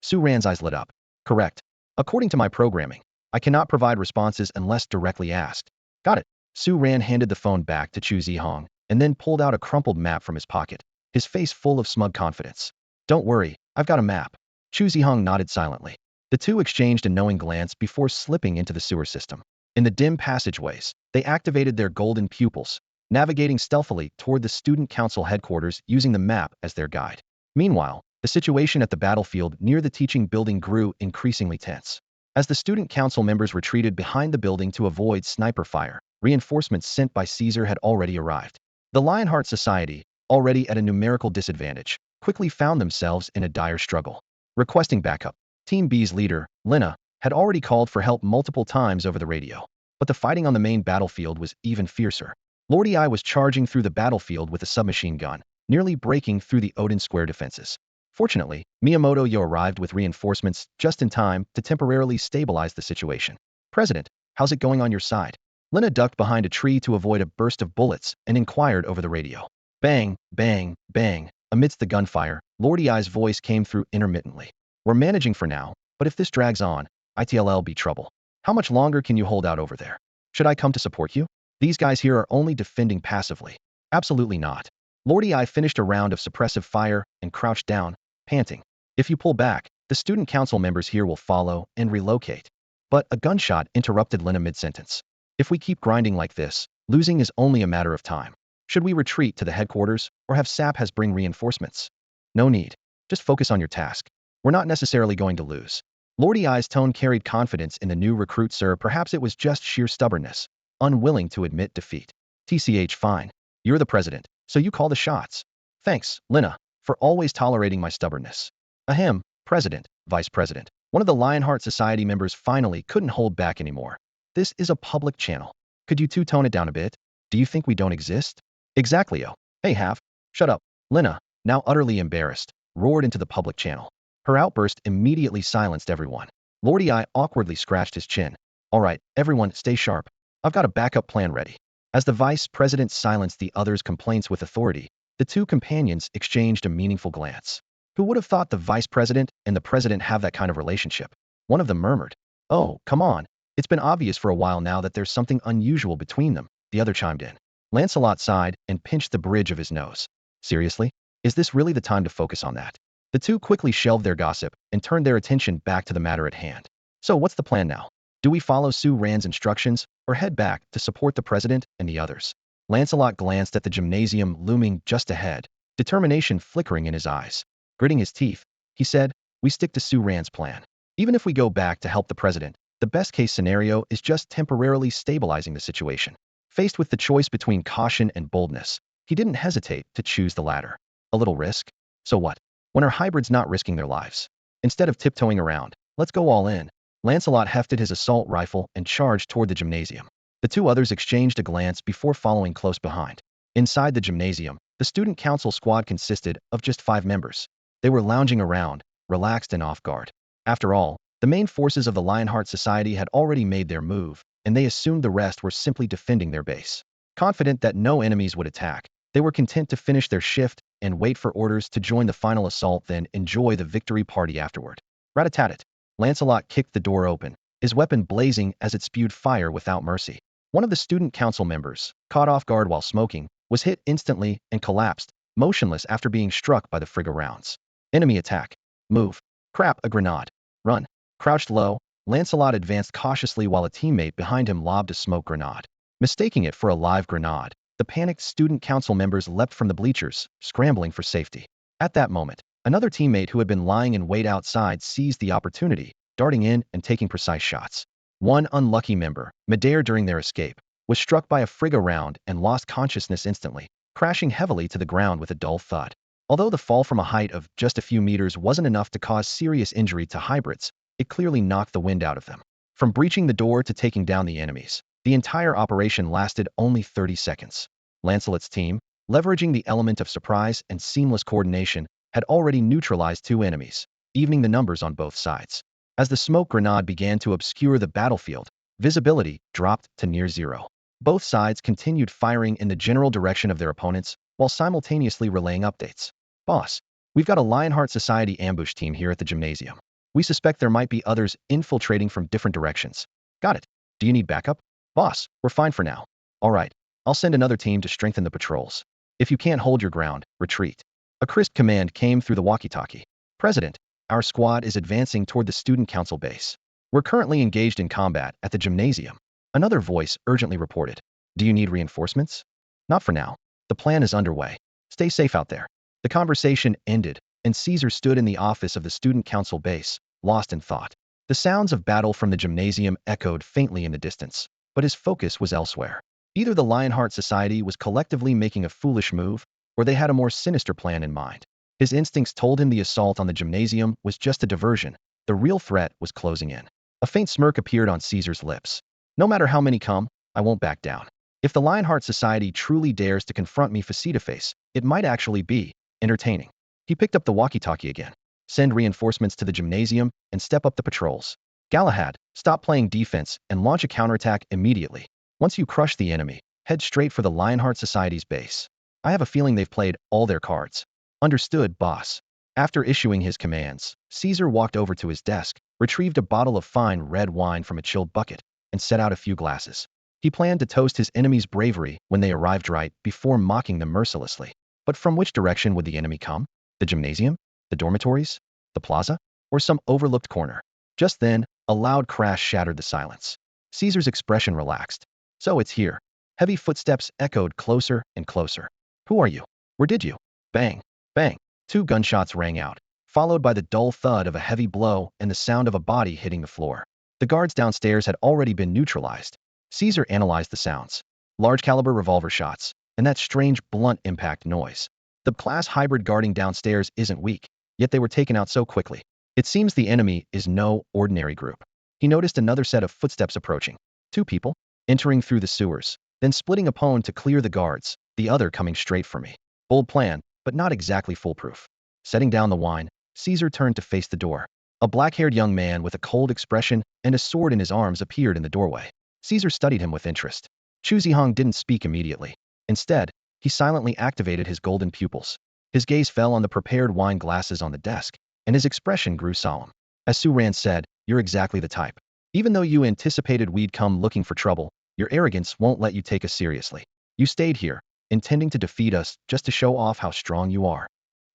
Speaker 1: Su Ran's eyes lit up. Correct. According to my programming, I cannot provide responses unless directly asked. Got it. Su Ran handed the phone back to Chu Zhihang and then pulled out a crumpled map from his pocket, his face full of smug confidence. Don't worry, I've got a map. Chu Zhihang nodded silently. The two exchanged a knowing glance before slipping into the sewer system. In the dim passageways, they activated their golden pupils, navigating stealthily toward the Student Council headquarters using the map as their guide. Meanwhile, the situation at the battlefield near the teaching building grew increasingly tense. As the Student Council members retreated behind the building to avoid sniper fire, reinforcements sent by Caesar had already arrived. The Lionheart Society, already at a numerical disadvantage, quickly found themselves in a dire struggle. Requesting backup, Team B's leader, Lina, had already called for help multiple times over the radio. But the fighting on the main battlefield was even fiercer. Lord I was charging through the battlefield with a submachine gun, nearly breaking through the Odin Square defenses. Fortunately, Miyamoto Yo arrived with reinforcements just in time to temporarily stabilize the situation. President, how's it going on your side? Lina ducked behind a tree to avoid a burst of bullets and inquired over the radio. Bang, bang, bang. Amidst the gunfire, Lord I's voice came through intermittently. We're managing for now, but if this drags on, it'll be trouble. How much longer can you hold out over there? Should I come to support you? These guys here are only defending passively. Absolutely not. Lord I finished a round of suppressive fire and crouched down, panting. If you pull back, the Student Council members here will follow and relocate. But a gunshot interrupted Lina mid-sentence. If we keep grinding like this, losing is only a matter of time. Should we retreat to the headquarters, or have SAP has bring reinforcements? No need. Just focus on your task. We're not necessarily going to lose. Lord I's tone carried confidence in the new recruit, sir. Perhaps it was just sheer stubbornness, unwilling to admit defeat. TCH, fine. You're the president, so you call the shots. Thanks, Lina, for always tolerating my stubbornness. Ahem, president, vice president. One of the Lionheart Society members finally couldn't hold back anymore. This is a public channel. Could you two tone it down a bit? Do you think we don't exist? Exactly, yo. Hey, Half. Shut up. Lina, now utterly embarrassed, roared into the public channel. Her outburst immediately silenced everyone. Lord I awkwardly scratched his chin. All right, everyone, stay sharp. I've got a backup plan ready. As the vice president silenced the others' complaints with authority, The two companions exchanged a meaningful glance. Who would have thought the vice president and the president have that kind of relationship? One of them murmured, "Oh, come on. It's been obvious for a while now that there's something unusual between them," the other chimed in. Lancelot sighed and pinched the bridge of his nose. Seriously? Is this really the time to focus on that? The two quickly shelved their gossip and turned their attention back to the matter at hand. So what's the plan now? Do we follow Su Ran's instructions or head back to support the president and the others? Lancelot glanced at the gymnasium looming just ahead, determination flickering in his eyes. Gritting his teeth, he said, "We stick to Su Ran's plan. Even if we go back to help the president, the best-case scenario is just temporarily stabilizing the situation." Faced with the choice between caution and boldness, he didn't hesitate to choose the latter. A little risk? So what? When are hybrids not risking their lives? Instead of tiptoeing around, let's go all in. Lancelot hefted his assault rifle and charged toward the gymnasium. The two others exchanged a glance before following close behind. Inside the gymnasium, the student council squad consisted of just 5 members. They were lounging around, relaxed and off guard. After all, the main forces of the Lionheart Society had already made their move, and they assumed the rest were simply defending their base. Confident that no enemies would attack, they were content to finish their shift and wait for orders to join the final assault, then enjoy the victory party afterward. Rat-a-tat-tat. Lancelot kicked the door open, his weapon blazing as it spewed fire without mercy. One of the student council members, caught off guard while smoking, was hit instantly and collapsed, motionless after being struck by the Frigga rounds. Enemy attack. Move. Crap, a grenade. Run. Crouched low, Lancelot advanced cautiously while a teammate behind him lobbed a smoke grenade. Mistaking it for a live grenade, the panicked student council members leapt from the bleachers, scrambling for safety. At that moment, another teammate who had been lying in wait outside seized the opportunity, darting in and taking precise shots. One unlucky member, midair during their escape, was struck by a Frigga round and lost consciousness instantly, crashing heavily to the ground with a dull thud. Although the fall from a height of just a few meters wasn't enough to cause serious injury to hybrids, it clearly knocked the wind out of them. From breaching the door to taking down the enemies, the entire operation lasted only 30 seconds. Lancelot's team, leveraging the element of surprise and seamless coordination, had already neutralized 2 enemies, evening the numbers on both sides. As the smoke grenade began to obscure the battlefield, visibility dropped to near zero. Both sides continued firing in the general direction of their opponents, while simultaneously relaying updates. "Boss, we've got a Lionheart Society ambush team here at the gymnasium. We suspect there might be others infiltrating from different directions." "Got it. Do you need backup?" "Boss, we're fine for now." "All right. I'll send another team to strengthen the patrols. If you can't hold your ground, retreat." A crisp command came through the walkie-talkie. "President, our squad is advancing toward the student council base. We're currently engaged in combat at the gymnasium." Another voice urgently reported. "Do you need reinforcements?" "Not for now. The plan is underway. Stay safe out there." The conversation ended, and Caesar stood in the office of the student council base, lost in thought. The sounds of battle from the gymnasium echoed faintly in the distance, but his focus was elsewhere. Either the Lionheart Society was collectively making a foolish move, or they had a more sinister plan in mind. His instincts told him the assault on the gymnasium was just a diversion. The real threat was closing in. A faint smirk appeared on Caesar's lips. "No matter how many come, I won't back down. If the Lionheart Society truly dares to confront me face-to-face, it might actually be entertaining." He picked up the walkie-talkie again. "Send reinforcements to the gymnasium and step up the patrols. Galahad, stop playing defense and launch a counterattack immediately. Once you crush the enemy, head straight for the Lionheart Society's base. I have a feeling they've played all their cards." "Understood, boss." After issuing his commands, Caesar walked over to his desk, retrieved a bottle of fine red wine from a chilled bucket, and set out a few glasses. He planned to toast his enemy's bravery when they arrived right before mocking them mercilessly. But from which direction would the enemy come? The gymnasium? The dormitories? The plaza? Or some overlooked corner? Just then, a loud crash shattered the silence. Caesar's expression relaxed. "So it's here." Heavy footsteps echoed closer and closer. "Who are you? Where did you?" Bang! Bang! 2 gunshots rang out, followed by the dull thud of a heavy blow and the sound of a body hitting the floor. The guards downstairs had already been neutralized. Caesar analyzed the sounds. Large-caliber revolver shots, and that strange blunt impact noise. The class hybrid guarding downstairs isn't weak, yet they were taken out so quickly. It seems the enemy is no ordinary group. He noticed another set of footsteps approaching. 2 people, entering through the sewers, then splitting upon to clear the guards, the other coming straight for me. Bold plan, but not exactly foolproof. Setting down the wine, Caesar turned to face the door. A black-haired young man with a cold expression and a sword in his arms appeared in the doorway. Caesar studied him with interest. Chu Zhihang didn't speak immediately. Instead, he silently activated his golden pupils. His gaze fell on the prepared wine glasses on the desk, and his expression grew solemn. As Su Ran said, "You're exactly the type. Even though you anticipated we'd come looking for trouble, your arrogance won't let you take us seriously. You stayed here, intending to defeat us just to show off how strong you are."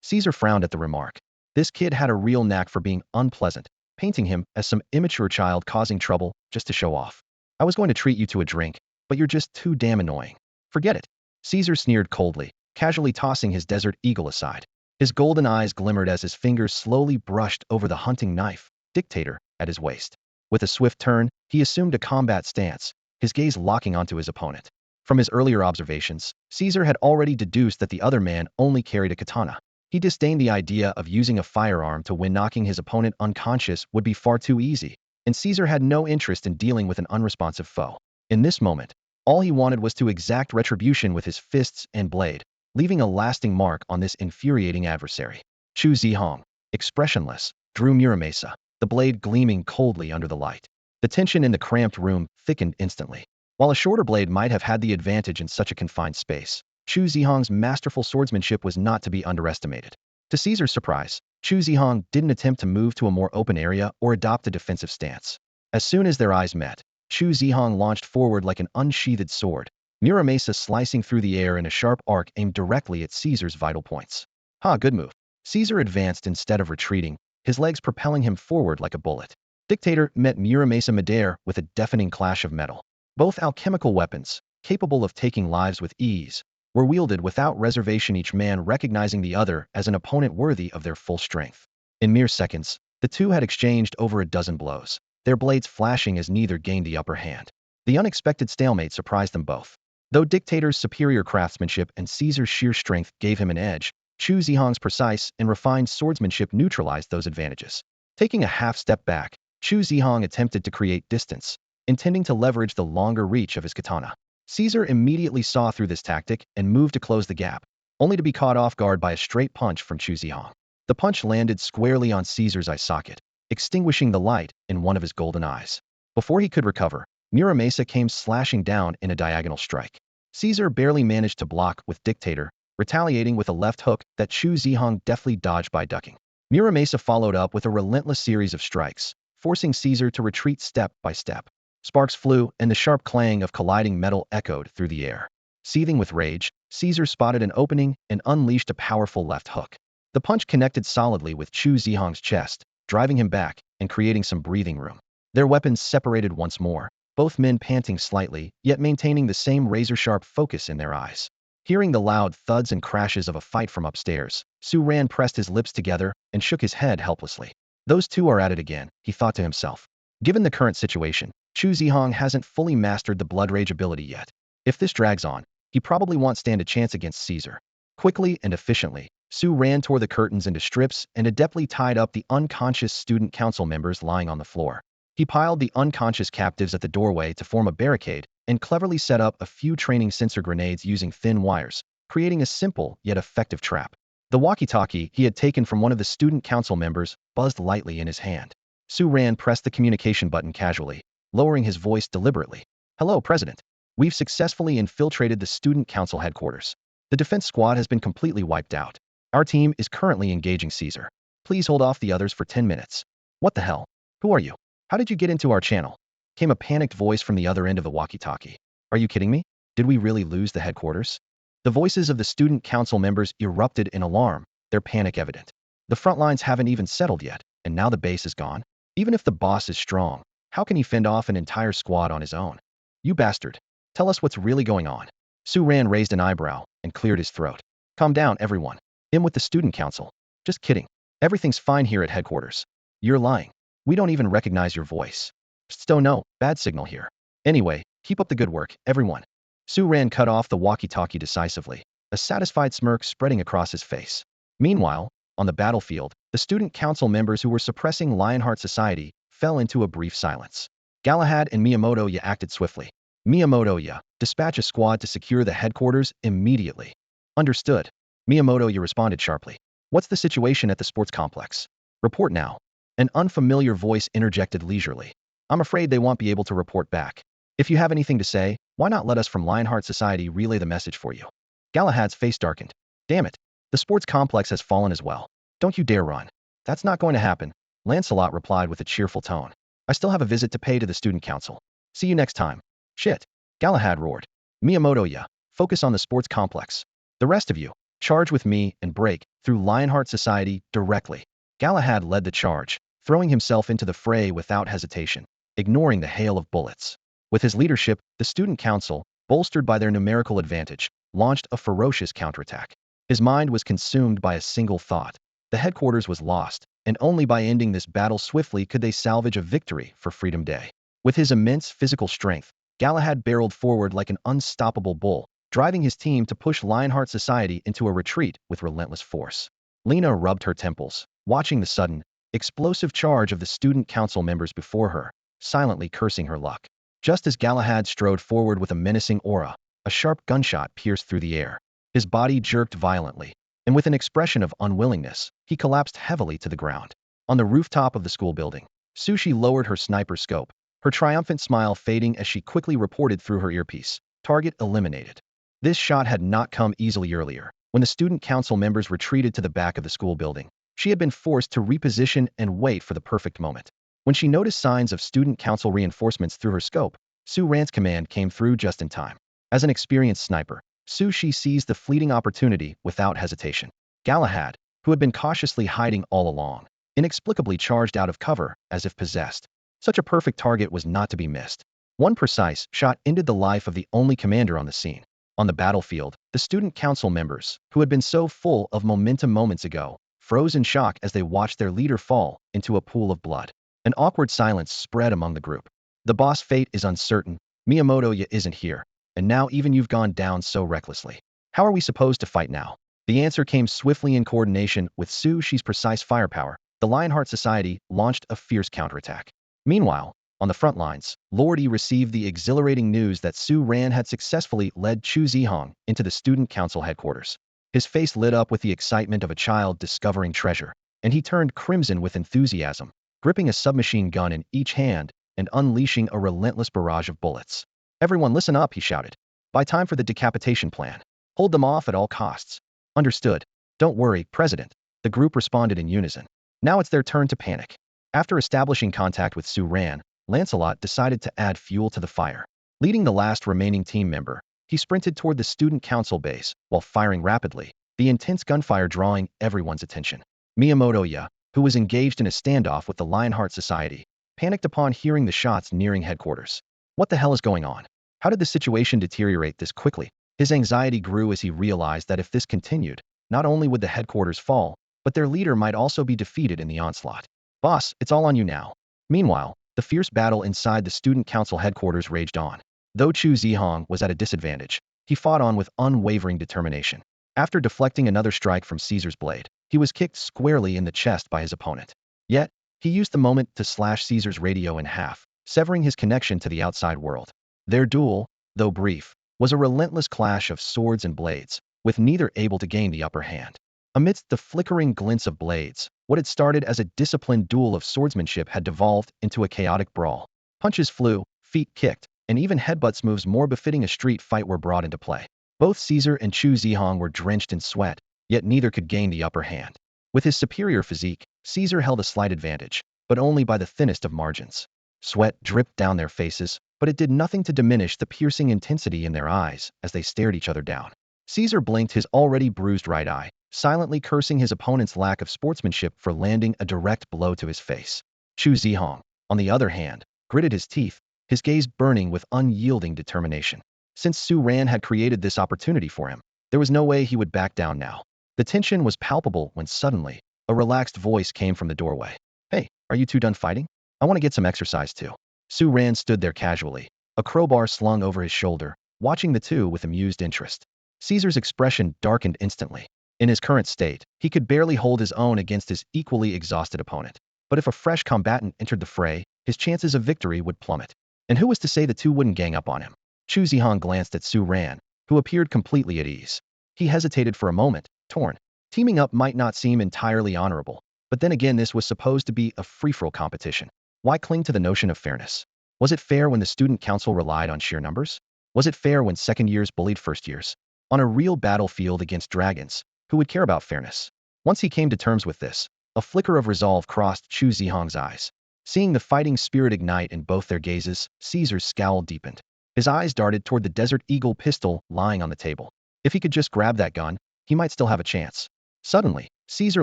Speaker 1: Caesar frowned at the remark. This kid had a real knack for being unpleasant, painting him as some immature child causing trouble just to show off. "I was going to treat you to a drink, but you're just too damn annoying. Forget it." Caesar sneered coldly, casually tossing his desert eagle aside. His golden eyes glimmered as his fingers slowly brushed over the hunting knife, dictator, at his waist. With a swift turn, he assumed a combat stance, his gaze locking onto his opponent. From his earlier observations, Caesar had already deduced that the other man only carried a katana. He disdained the idea of using a firearm to win. Knocking his opponent unconscious would be far too easy, and Caesar had no interest in dealing with an unresponsive foe. In this moment, all he wanted was to exact retribution with his fists and blade, leaving a lasting mark on this infuriating adversary. Chu Zhihang, expressionless, drew Muramasa, the blade gleaming coldly under the light. The tension in the cramped room thickened instantly. While a shorter blade might have had the advantage in such a confined space, Chu Zhihang's masterful swordsmanship was not to be underestimated. To Caesar's surprise, Chu Zhihang didn't attempt to move to a more open area or adopt a defensive stance. As soon as their eyes met, Chu Zhihang launched forward like an unsheathed sword, Muramasa slicing through the air in a sharp arc aimed directly at Caesar's vital points. "Ha, good move." Caesar advanced instead of retreating, his legs propelling him forward like a bullet. Dictator met Muramasa midair with a deafening clash of metal. Both alchemical weapons, capable of taking lives with ease, were wielded without reservation, each man recognizing the other as an opponent worthy of their full strength. In mere seconds, the two had exchanged over a dozen blows, their blades flashing as neither gained the upper hand. The unexpected stalemate surprised them both. Though Dictator's superior craftsmanship and Caesar's sheer strength gave him an edge, Chu Zhihang's precise and refined swordsmanship neutralized those advantages. Taking a half step back, Chu Zhihang attempted to create distance, intending to leverage the longer reach of his katana. Caesar immediately saw through this tactic and moved to close the gap, only to be caught off guard by a straight punch from Chu Zhihang. The punch landed squarely on Caesar's eye socket, extinguishing the light in one of his golden eyes. Before he could recover, Muramasa came slashing down in a diagonal strike. Caesar barely managed to block with Dictator, retaliating with a left hook that Chu Zhihang deftly dodged by ducking. Muramasa followed up with a relentless series of strikes, forcing Caesar to retreat step by step. Sparks flew, and the sharp clang of colliding metal echoed through the air. Seething with rage, Caesar spotted an opening and unleashed a powerful left hook. The punch connected solidly with Chu Zhihang's chest, driving him back and creating some breathing room. Their weapons separated once more, both men panting slightly, yet maintaining the same razor-sharp focus in their eyes. Hearing the loud thuds and crashes of a fight from upstairs, Su Ran pressed his lips together and shook his head helplessly. Those two are at it again, he thought to himself. Given the current situation, Chu Zhihang hasn't fully mastered the blood rage ability yet. If this drags on, he probably won't stand a chance against Caesar. Quickly and efficiently, Su Ran tore the curtains into strips and adeptly tied up the unconscious student council members lying on the floor. He piled the unconscious captives at the doorway to form a barricade and cleverly set up a few training sensor grenades using thin wires, creating a simple yet effective trap. The walkie-talkie he had taken from one of the student council members buzzed lightly in his hand. Su Ran pressed the communication button casually, lowering his voice deliberately. "Hello, President. We've successfully infiltrated the student council headquarters. The defense squad has been completely wiped out. Our team is currently engaging Caesar. Please hold off the others for 10 minutes. "What the hell? Who are you? How did you get into our channel?" Came a panicked voice from the other end of the walkie-talkie. "Are you kidding me? Did we really lose the headquarters?" The voices of the student council members erupted in alarm, their panic evident. The front lines haven't even settled yet, and now the base is gone? Even if the boss is strong, how can he fend off an entire squad on his own? "You bastard. Tell us what's really going on." Su Ran raised an eyebrow and cleared his throat. "Calm down, everyone. In with the student council. Just kidding. Everything's fine here at headquarters. You're lying. We don't even recognize your voice. Psst, no, bad signal here. Anyway, keep up the good work, everyone." Su Ran cut off the walkie-talkie decisively, a satisfied smirk spreading across his face. Meanwhile, on the battlefield, the student council members who were suppressing Lionheart Society fell into a brief silence. Galahad and Miyamoto-ya acted swiftly. "Miyamoto-ya, dispatch a squad to secure the headquarters immediately." "Understood." Miyamoto-ya responded sharply. "What's the situation at the sports complex?" "Report now." An unfamiliar voice interjected leisurely. "I'm afraid they won't be able to report back. If you have anything to say, why not let us from Lionheart Society relay the message for you?" Galahad's face darkened. Damn it. The sports complex has fallen as well. Don't you dare run. That's not going to happen, Lancelot replied with a cheerful tone. I still have a visit to pay to the student council. See you next time. Shit. Galahad roared. Miyamoto-ya, focus on the sports complex. The rest of you, charge with me and break through Lionheart Society directly. Galahad led the charge, throwing himself into the fray without hesitation, ignoring the hail of bullets. With his leadership, the student council, bolstered by their numerical advantage, launched a ferocious counterattack. His mind was consumed by a single thought. The headquarters was lost, and only by ending this battle swiftly could they salvage a victory for Freedom Day. With his immense physical strength, Galahad barreled forward like an unstoppable bull, driving his team to push Lionheart Society into a retreat with relentless force. Lena rubbed her temples, watching the sudden, explosive charge of the student council members before her, silently cursing her luck. Just as Galahad strode forward with a menacing aura, a sharp gunshot pierced through the air. His body jerked violently, and with an expression of unwillingness, he collapsed heavily to the ground. On the rooftop of the school building, Sushi lowered her sniper scope, her triumphant smile fading as she quickly reported through her earpiece. Target eliminated. This shot had not come easily earlier. When the student council members retreated to the back of the school building, she had been forced to reposition and wait for the perfect moment. When she noticed signs of student council reinforcements through her scope, Su Ran's command came through just in time. As an experienced sniper, Sushi seized the fleeting opportunity without hesitation. Galahad, who had been cautiously hiding all along, inexplicably charged out of cover as if possessed. Such a perfect target was not to be missed. One precise shot ended the life of the only commander on the scene. On the battlefield, the student council members, who had been so full of momentum moments ago, froze in shock as they watched their leader fall into a pool of blood. An awkward silence spread among the group. The boss' fate is uncertain, Miyamoto-ya isn't here, and now even you've gone down so recklessly. How are we supposed to fight now? The answer came swiftly in coordination with Sushi's precise firepower. The Lionheart Society launched a fierce counterattack. Meanwhile, on the front lines, Lord Yi received the exhilarating news that Su Ran had successfully led Chu Zhihang into the student council headquarters. His face lit up with the excitement of a child discovering treasure, and he turned crimson with enthusiasm, gripping a submachine gun in each hand and unleashing a relentless barrage of bullets. Everyone listen up, he shouted. By time for the decapitation plan. Hold them off at all costs. Understood. Don't worry, President. The group responded in unison. Now it's their turn to panic. After establishing contact with Su Ran, Lancelot decided to add fuel to the fire. Leading the last remaining team member, he sprinted toward the student council base while firing rapidly, the intense gunfire drawing everyone's attention. Miyamoto-ya, who was engaged in a standoff with the Lionheart Society, panicked upon hearing the shots nearing headquarters. What the hell is going on? How did the situation deteriorate this quickly? His anxiety grew as he realized that if this continued, not only would the headquarters fall, but their leader might also be defeated in the onslaught. Boss, it's all on you now. Meanwhile, the fierce battle inside the student council headquarters raged on. Though Chu Zhihang was at a disadvantage, he fought on with unwavering determination. After deflecting another strike from Caesar's blade, he was kicked squarely in the chest by his opponent. Yet, he used the moment to slash Caesar's radio in half, severing his connection to the outside world. Their duel, though brief, was a relentless clash of swords and blades, with neither able to gain the upper hand. Amidst the flickering glints of blades, what had started as a disciplined duel of swordsmanship had devolved into a chaotic brawl. Punches flew, feet kicked, and even headbutts moves more befitting a street fight were brought into play. Both Caesar and Chu Zhihang were drenched in sweat, yet neither could gain the upper hand. With his superior physique, Caesar held a slight advantage, but only by the thinnest of margins. Sweat dripped down their faces, but it did nothing to diminish the piercing intensity in their eyes as they stared each other down. Caesar blinked his already bruised right eye, silently cursing his opponent's lack of sportsmanship for landing a direct blow to his face. Chu Zhihang, on the other hand, gritted his teeth, his gaze burning with unyielding determination. Since Su Ran had created this opportunity for him, there was no way he would back down now. The tension was palpable when suddenly, a relaxed voice came from the doorway. Hey, are you two done fighting? I want to get some exercise too. Su Ran stood there casually, a crowbar slung over his shoulder, watching the two with amused interest. Caesar's expression darkened instantly. In his current state, he could barely hold his own against his equally exhausted opponent. But if a fresh combatant entered the fray, his chances of victory would plummet. And who was to say the two wouldn't gang up on him? Chu Zhihang glanced at Su Ran, who appeared completely at ease. He hesitated for a moment, torn. Teaming up might not seem entirely honorable, but then again this was supposed to be a free-for-all competition. Why cling to the notion of fairness? Was it fair when the student council relied on sheer numbers? Was it fair when second years bullied first years? On a real battlefield against dragons, who would care about fairness? Once he came to terms with this, a flicker of resolve crossed Chu Zhihang's eyes. Seeing the fighting spirit ignite in both their gazes, Caesar's scowl deepened. His eyes darted toward the Desert Eagle pistol lying on the table. If he could just grab that gun, he might still have a chance. Suddenly, Caesar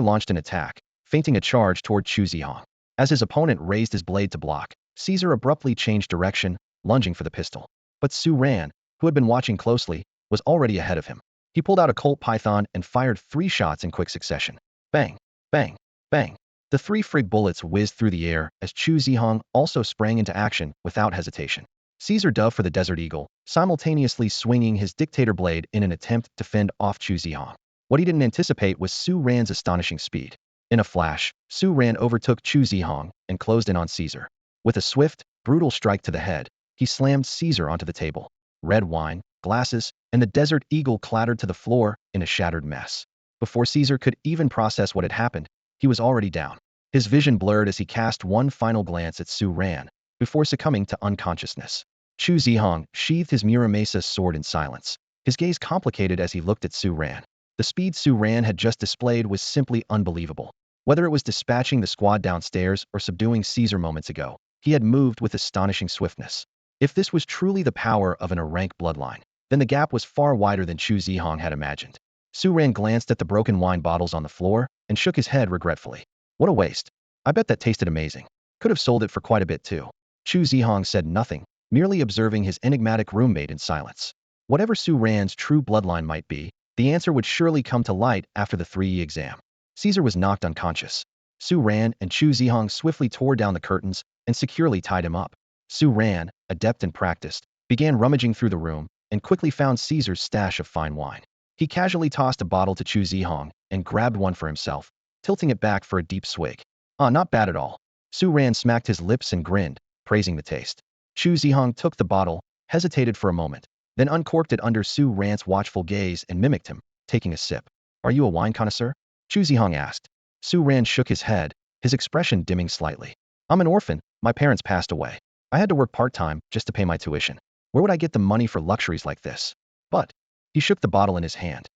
Speaker 1: launched an attack, feinting a charge toward Chu Zhihang. As his opponent raised his blade to block, Caesar abruptly changed direction, lunging for the pistol. But Su Ran, who had been watching closely, was already ahead of him. He pulled out a Colt Python and fired 3 shots in quick succession. Bang, bang, bang. The 3 frigate bullets whizzed through the air as Chu Zhihang also sprang into action without hesitation. Caesar dove for the Desert Eagle, simultaneously swinging his dictator blade in an attempt to fend off Chu Zhihang. What he didn't anticipate was Su Ran's astonishing speed. In a flash, Su Ran overtook Chu Zhihang and closed in on Caesar. With a swift, brutal strike to the head, he slammed Caesar onto the table. Red wine, glasses, and the Desert Eagle clattered to the floor in a shattered mess. Before Caesar could even process what had happened, he was already down. His vision blurred as he cast one final glance at Su Ran, before succumbing to unconsciousness. Chu Zhihang sheathed his Muramesa sword in silence, his gaze complicated as he looked at Su Ran. The speed Su Ran had just displayed was simply unbelievable. Whether it was dispatching the squad downstairs or subduing Caesar moments ago, he had moved with astonishing swiftness. If this was truly the power of an rank bloodline, then the gap was far wider than Chu Zhihang had imagined. Su Ran glanced at the broken wine bottles on the floor and shook his head regretfully. What a waste. I bet that tasted amazing. Could have sold it for quite a bit too. Chu Zhihang said nothing, merely observing his enigmatic roommate in silence. Whatever Su Ran's true bloodline might be, the answer would surely come to light after the 3E exam. Caesar was knocked unconscious. Su Ran and Chu Zhihang swiftly tore down the curtains and securely tied him up. Su Ran, adept and practiced, began rummaging through the room and quickly found Caesar's stash of fine wine. He casually tossed a bottle to Chu Zhihang and grabbed one for himself, tilting it back for a deep swig. Not bad at all. Su Ran smacked his lips and grinned, praising the taste. Chu Zhihang took the bottle, hesitated for a moment, then uncorked it under Su Ran's watchful gaze and mimicked him, taking a sip. Are you a wine connoisseur? Chu Zhihang asked. Su Ran shook his head, his expression dimming slightly. I'm an orphan, my parents passed away. I had to work part-time just to pay my tuition. Where would I get the money for luxuries like this? But, he shook the bottle in his hand.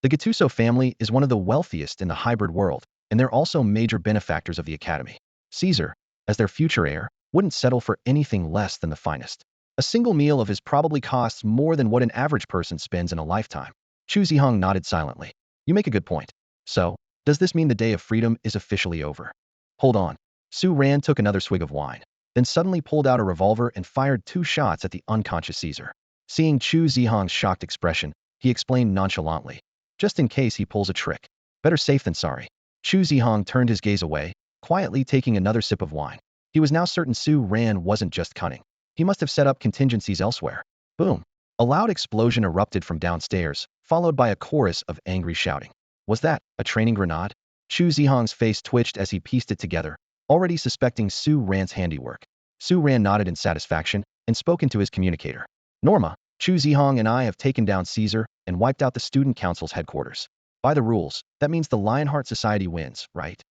Speaker 1: The Gattuso family is one of the wealthiest in the hybrid world, and they're also major benefactors of the academy. Caesar, as their future heir, wouldn't settle for anything less than the finest. A single meal of his probably costs more than what an average person spends in a lifetime. Chu Zhihang nodded silently. You make a good point. So, does this mean the day of freedom is officially over? Hold on. Su Ran took another swig of wine, then suddenly pulled out a revolver and fired 2 shots at the unconscious Caesar. Seeing Chu Zhihang's shocked expression, he explained nonchalantly. Just in case he pulls a trick. Better safe than sorry. Chu Zhihang turned his gaze away, quietly taking another sip of wine. He was now certain Su Ran wasn't just cunning. He must have set up contingencies elsewhere. Boom. A loud explosion erupted from downstairs, followed by a chorus of angry shouting. Was that a training grenade? Chu Zhihang's face twitched as he pieced it together, already suspecting Su Ran's handiwork. Su Ran nodded in satisfaction and spoke into his communicator. Norma, Chu Zhihang and I have taken down Caesar and wiped out the student council's headquarters. By the rules, that means the Lionheart Society wins, right?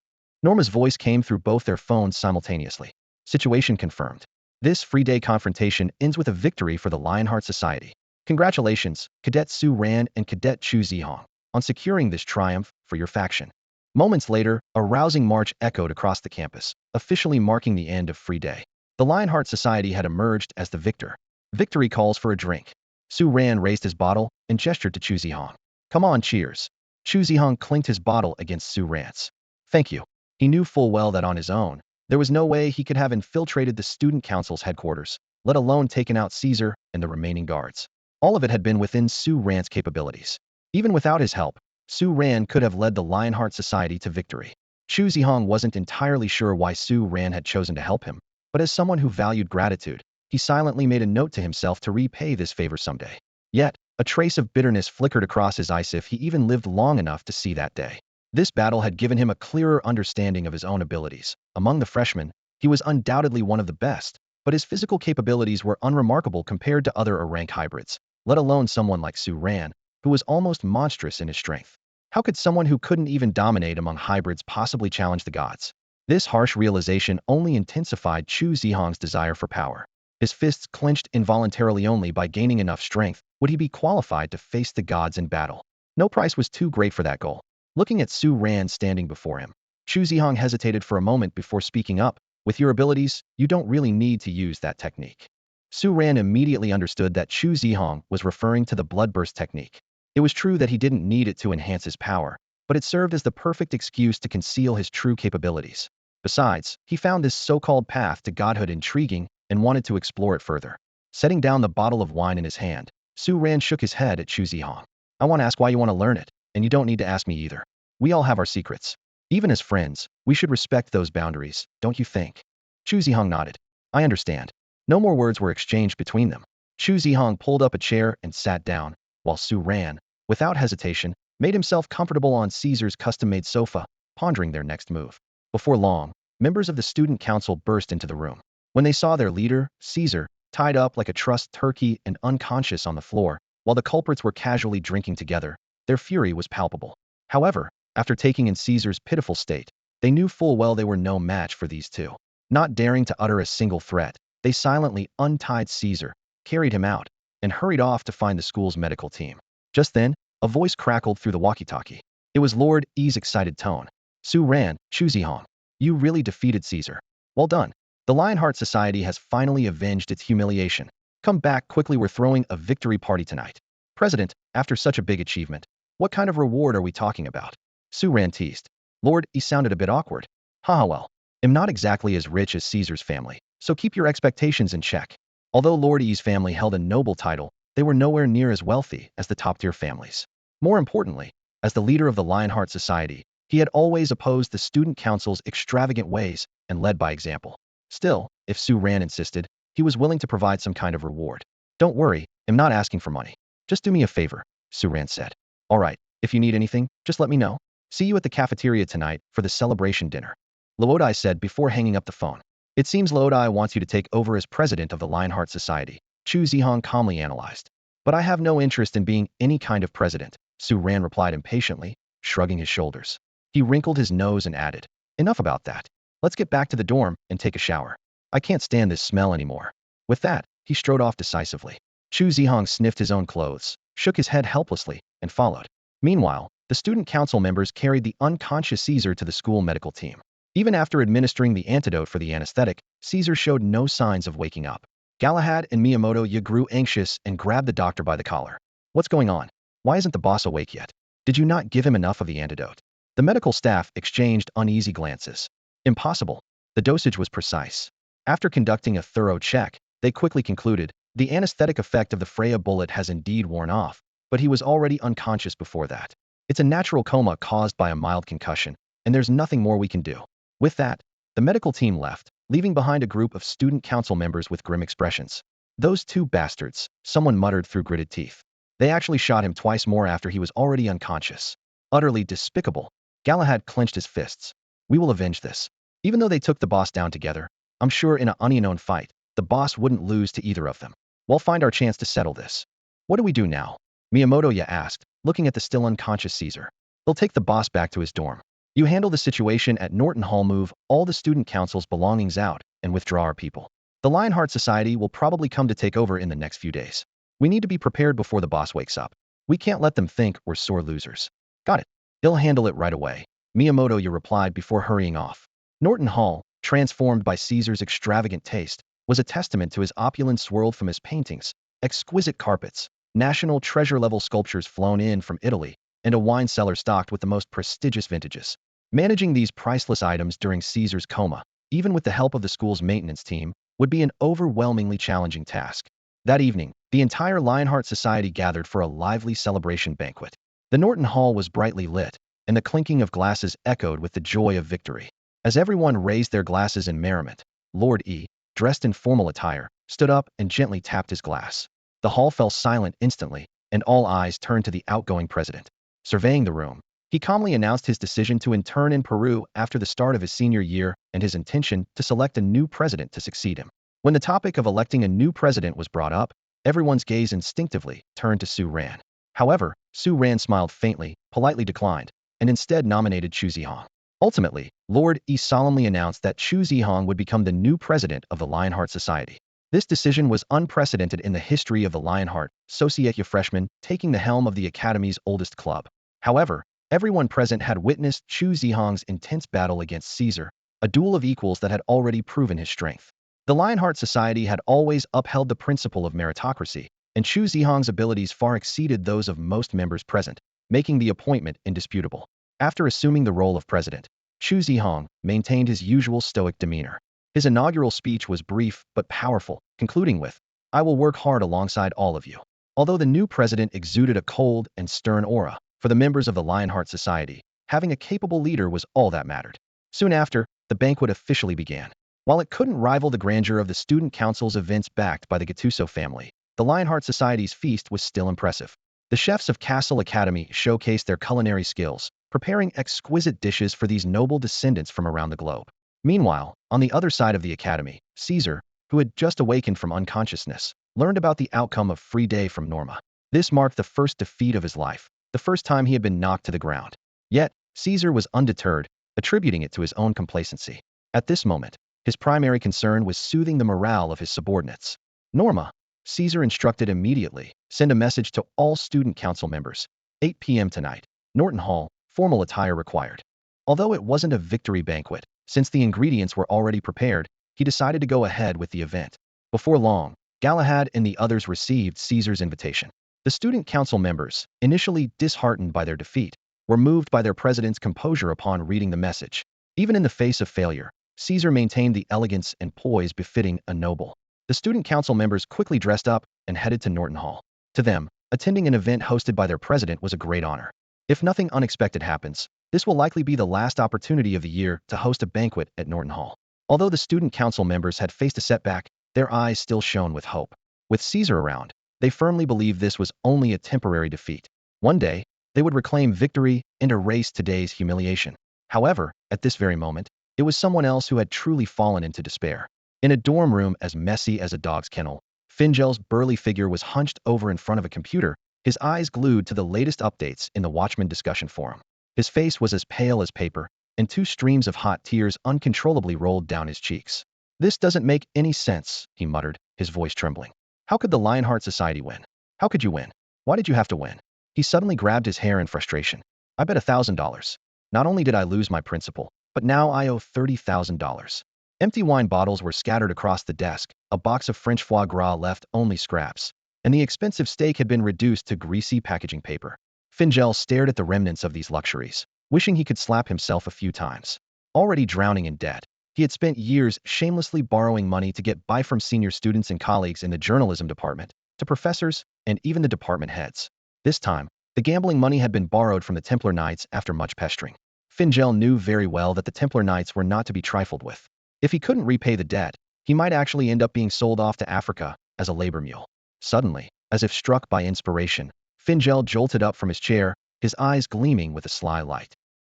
Speaker 1: Norma's voice came through both their phones simultaneously. Situation confirmed. This free-day confrontation ends with a victory for the Lionheart Society. Congratulations, Cadet Su Ran and Cadet Chu Zhihang, on securing this triumph for your faction. Moments later, a rousing march echoed across the campus, officially marking the end of Free Day. The Lionheart Society had emerged as the victor. Victory calls for a drink. Su Ran raised his bottle and gestured to Chu Zhihang. Come on, cheers. Chu Zhihang clinked his bottle against Su Ran's. Thank you. He knew full well that on his own, there was no way he could have infiltrated the student council's headquarters, let alone taken out Caesar and the remaining guards. All of it had been within Su Ran's capabilities. Even without his help, Su Ran could have led the Lionheart Society to victory. Chu Zhihang wasn't entirely sure why Su Ran had chosen to help him, but as someone who valued gratitude, he silently made a note to himself to repay this favor someday. Yet, a trace of bitterness flickered across his eyes if he even lived long enough to see that day. This battle had given him a clearer understanding of his own abilities. Among the freshmen, he was undoubtedly one of the best, but his physical capabilities were unremarkable compared to other rank hybrids, let alone someone like Su Ran, who was almost monstrous in his strength. How could someone who couldn't even dominate among hybrids possibly challenge the gods? This harsh realization only intensified Chu Zhihang's desire for power. His fists clenched involuntarily. Only by gaining enough strength would he be qualified to face the gods in battle. No price was too great for that goal. Looking at Su Ran standing before him, Chu Zhihang hesitated for a moment before speaking up. With your abilities, you don't really need to use that technique. Su Ran immediately understood that Chu Zhihang was referring to the bloodburst technique. It was true that he didn't need it to enhance his power, but it served as the perfect excuse to conceal his true capabilities. Besides, he found this so-called path to godhood intriguing and wanted to explore it further. Setting down the bottle of wine in his hand, Su Ran shook his head at Chu Zhihang. I want to ask why you want to learn it, and you don't need to ask me either. We all have our secrets. Even as friends, we should respect those boundaries, don't you think? Chu Zhihang nodded. I understand. No more words were exchanged between them. Chu Zhihang pulled up a chair and sat down, while Su Ran, without hesitation, made himself comfortable on Caesar's custom-made sofa, pondering their next move. Before long, members of the student council burst into the room. When they saw their leader, Caesar, tied up like a trussed turkey and unconscious on the floor, while the culprits were casually drinking together, their fury was palpable. However, after taking in Caesar's pitiful state, they knew full well they were no match for these two. Not daring to utter a single threat, they silently untied Caesar, carried him out, and hurried off to find the school's medical team. Just then, a voice crackled through the walkie-talkie. It was Lord Yi's excited tone. Su Ran, Chu Zhihang, you really defeated Caesar. Well done. The Lionheart Society has finally avenged its humiliation. Come back quickly, we're throwing a victory party tonight. President, after such a big achievement, what kind of reward are we talking about? Su Ran teased. Lord Yi sounded a bit awkward. Haha, well, I'm not exactly as rich as Caesar's family, so keep your expectations in check. Although Lord Yi's family held a noble title, they were nowhere near as wealthy as the top-tier families. More importantly, as the leader of the Lionheart Society, he had always opposed the student council's extravagant ways and led by example. Still, if Su Ran insisted, he was willing to provide some kind of reward. Don't worry, I'm not asking for money. Just do me a favor, Su Ran said. All right, if you need anything, just let me know. See you at the cafeteria tonight for the celebration dinner. Luodai said before hanging up the phone. It seems Luodai wants you to take over as president of the Lionheart Society, Chu Zhihang calmly analyzed. But I have no interest in being any kind of president, Su Ran replied impatiently, shrugging his shoulders. He wrinkled his nose and added, enough about that. Let's get back to the dorm and take a shower. I can't stand this smell anymore. With that, he strode off decisively. Chu Zhihang sniffed his own clothes, shook his head helplessly, and followed. Meanwhile, the student council members carried the unconscious Caesar to the school medical team. Even after administering the antidote for the anesthetic, Caesar showed no signs of waking up. Galahad and Miyamoto grew anxious and grabbed the doctor by the collar. What's going on? Why isn't the boss awake yet? Did you not give him enough of the antidote? The medical staff exchanged uneasy glances. Impossible. The dosage was precise. After conducting a thorough check, they quickly concluded, the anesthetic effect of the Freya bullet has indeed worn off, but he was already unconscious before that. It's a natural coma caused by a mild concussion, and there's nothing more we can do. With that, the medical team left, leaving behind a group of student council members with grim expressions. Those two bastards, someone muttered through gritted teeth. They actually shot him twice more after he was already unconscious. Utterly despicable. Galahad clenched his fists. We will avenge this. Even though they took the boss down together, I'm sure in an unknown fight, the boss wouldn't lose to either of them. We'll find our chance to settle this. What do we do now? Miyamoto asked, looking at the still unconscious Caesar. They'll take the boss back to his dorm. You handle the situation at Norton Hall, move all the student council's belongings out, and withdraw our people. The Lionheart Society will probably come to take over in the next few days. We need to be prepared before the boss wakes up. We can't let them think we're sore losers. Got it. He'll handle it right away, Miyamoto replied before hurrying off. Norton Hall, transformed by Caesar's extravagant taste, was a testament to his opulence swirled from his paintings, exquisite carpets, national treasure-level sculptures flown in from Italy, and a wine cellar stocked with the most prestigious vintages. Managing these priceless items during Caesar's coma, even with the help of the school's maintenance team, would be an overwhelmingly challenging task. That evening, the entire Lionheart Society gathered for a lively celebration banquet. The Norton Hall was brightly lit, and the clinking of glasses echoed with the joy of victory. As everyone raised their glasses in merriment, Lord Yi, dressed in formal attire, stood up and gently tapped his glass. The hall fell silent instantly, and all eyes turned to the outgoing president. Surveying the room, he calmly announced his decision to intern in Peru after the start of his senior year and his intention to select a new president to succeed him. When the topic of electing a new president was brought up, everyone's gaze instinctively turned to Su Ran. However, Su Ran smiled faintly, politely declined, and instead nominated Chu Zhihang. Ultimately, Lord Yi solemnly announced that Chu Zhihang would become the new president of the Lionheart Society. This decision was unprecedented in the history of the Lionheart Societe freshmen taking the helm of the academy's oldest club. However, everyone present had witnessed Chu Zhihang's intense battle against Caesar, a duel of equals that had already proven his strength. The Lionheart Society had always upheld the principle of meritocracy, and Chu Zhihang's abilities far exceeded those of most members present, making the appointment indisputable. After assuming the role of president, Chu Zhihang maintained his usual stoic demeanor. His inaugural speech was brief but powerful, concluding with, "I will work hard alongside all of you." Although the new president exuded a cold and stern aura, for the members of the Lionheart Society, having a capable leader was all that mattered. Soon after, the banquet officially began. While it couldn't rival the grandeur of the student council's events backed by the Gattuso family, the Lionheart Society's feast was still impressive. The chefs of Cassell Academy showcased their culinary skills, preparing exquisite dishes for these noble descendants from around the globe. Meanwhile, on the other side of the academy, Caesar, who had just awakened from unconsciousness, learned about the outcome of Free Day from Norma. This marked the first defeat of his life, the first time he had been knocked to the ground. Yet, Caesar was undeterred, attributing it to his own complacency. At this moment, his primary concern was soothing the morale of his subordinates. Norma, Caesar instructed immediately, send a message to all student council members. 8 p.m. tonight, Norton Hall, formal attire required. Although it wasn't a victory banquet, since the ingredients were already prepared, he decided to go ahead with the event. Before long, Galahad and the others received Caesar's invitation. The student council members, initially disheartened by their defeat, were moved by their president's composure upon reading the message. Even in the face of failure, Caesar maintained the elegance and poise befitting a noble. The student council members quickly dressed up and headed to Norton Hall. To them, attending an event hosted by their president was a great honor. If nothing unexpected happens, this will likely be the last opportunity of the year to host a banquet at Norton Hall. Although the student council members had faced a setback, their eyes still shone with hope. With Caesar around, they firmly believed this was only a temporary defeat. One day, they would reclaim victory and erase today's humiliation. However, at this very moment, it was someone else who had truly fallen into despair. In a dorm room as messy as a dog's kennel, Fingel's burly figure was hunched over in front of a computer, his eyes glued to the latest updates in the Watchman discussion forum. His face was as pale as paper, and 2 streams of hot tears uncontrollably rolled down his cheeks. "This doesn't make any sense," he muttered, his voice trembling. "How could the Lionheart Society win? How could you win? Why did you have to win?" He suddenly grabbed his hair in frustration. "I bet $1,000. Not only did I lose my principal, but now I owe $30,000. Empty wine bottles were scattered across the desk, a box of French foie gras left only scraps, and the expensive steak had been reduced to greasy packaging paper. Fingel stared at the remnants of these luxuries, wishing he could slap himself a few times. Already drowning in debt, he had spent years shamelessly borrowing money to get by from senior students and colleagues in the journalism department, to professors, and even the department heads. This time, the gambling money had been borrowed from the Templar Knights after much pestering. Fingel knew very well that the Templar Knights were not to be trifled with. If he couldn't repay the debt, he might actually end up being sold off to Africa as a labor mule. Suddenly, as if struck by inspiration, Fingel jolted up from his chair, his eyes gleaming with a sly light.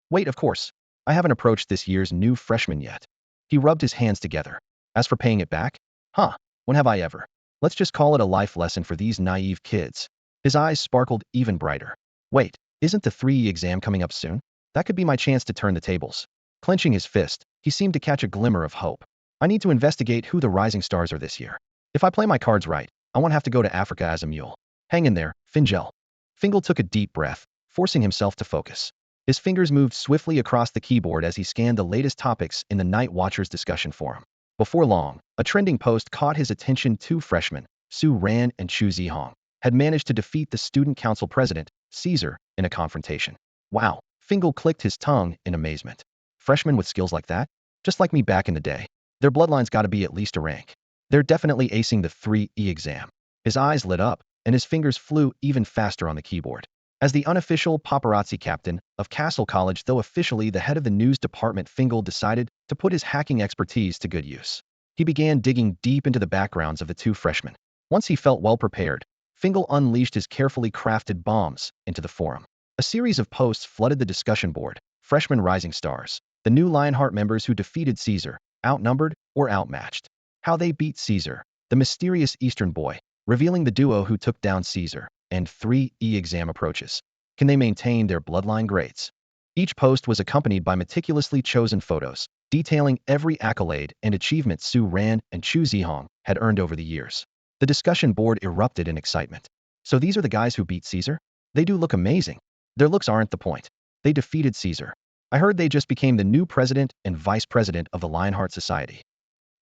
Speaker 1: "Wait, of course. I haven't approached this year's new freshman yet." He rubbed his hands together. "As for paying it back? When have I ever? Let's just call it a life lesson for these naive kids." His eyes sparkled even brighter. "Wait, isn't the 3E exam coming up soon? That could be my chance to turn the tables." Clenching his fist, he seemed to catch a glimmer of hope. "I need to investigate who the rising stars are this year. If I play my cards right, I won't have to go to Africa as a mule. Hang in there, Fingel." Fingel took a deep breath, forcing himself to focus. His fingers moved swiftly across the keyboard as he scanned the latest topics in the Night Watchers discussion forum. Before long, a trending post caught his attention. 2 freshmen, Su Ran and Chu Zhihang, had managed to defeat the student council president, Caesar, in a confrontation. "Wow," Fingel clicked his tongue in amazement. "Freshmen with skills like that? Just like me back in the day. Their bloodline's gotta be at least a rank. They're definitely acing the 3E exam." His eyes lit up, and his fingers flew even faster on the keyboard. As the unofficial paparazzi captain of Cassell College, though officially the head of the news department, Fingel decided to put his hacking expertise to good use. He began digging deep into the backgrounds of the 2 freshmen. Once he felt well prepared, Fingel unleashed his carefully crafted bombs into the forum. A series of posts flooded the discussion board. Freshman rising stars, the new Lionheart members who defeated Caesar, outnumbered or outmatched. How they beat Caesar, the mysterious Eastern boy, revealing the duo who took down Caesar, and 3E exam approaches. Can they maintain their bloodline grades? Each post was accompanied by meticulously chosen photos, detailing every accolade and achievement Su Ran and Chu Zhihang had earned over the years. The discussion board erupted in excitement. So these are the guys who beat Caesar? They do look amazing. Their looks aren't the point. They defeated Caesar. I heard they just became the new president and vice president of the Lionheart Society.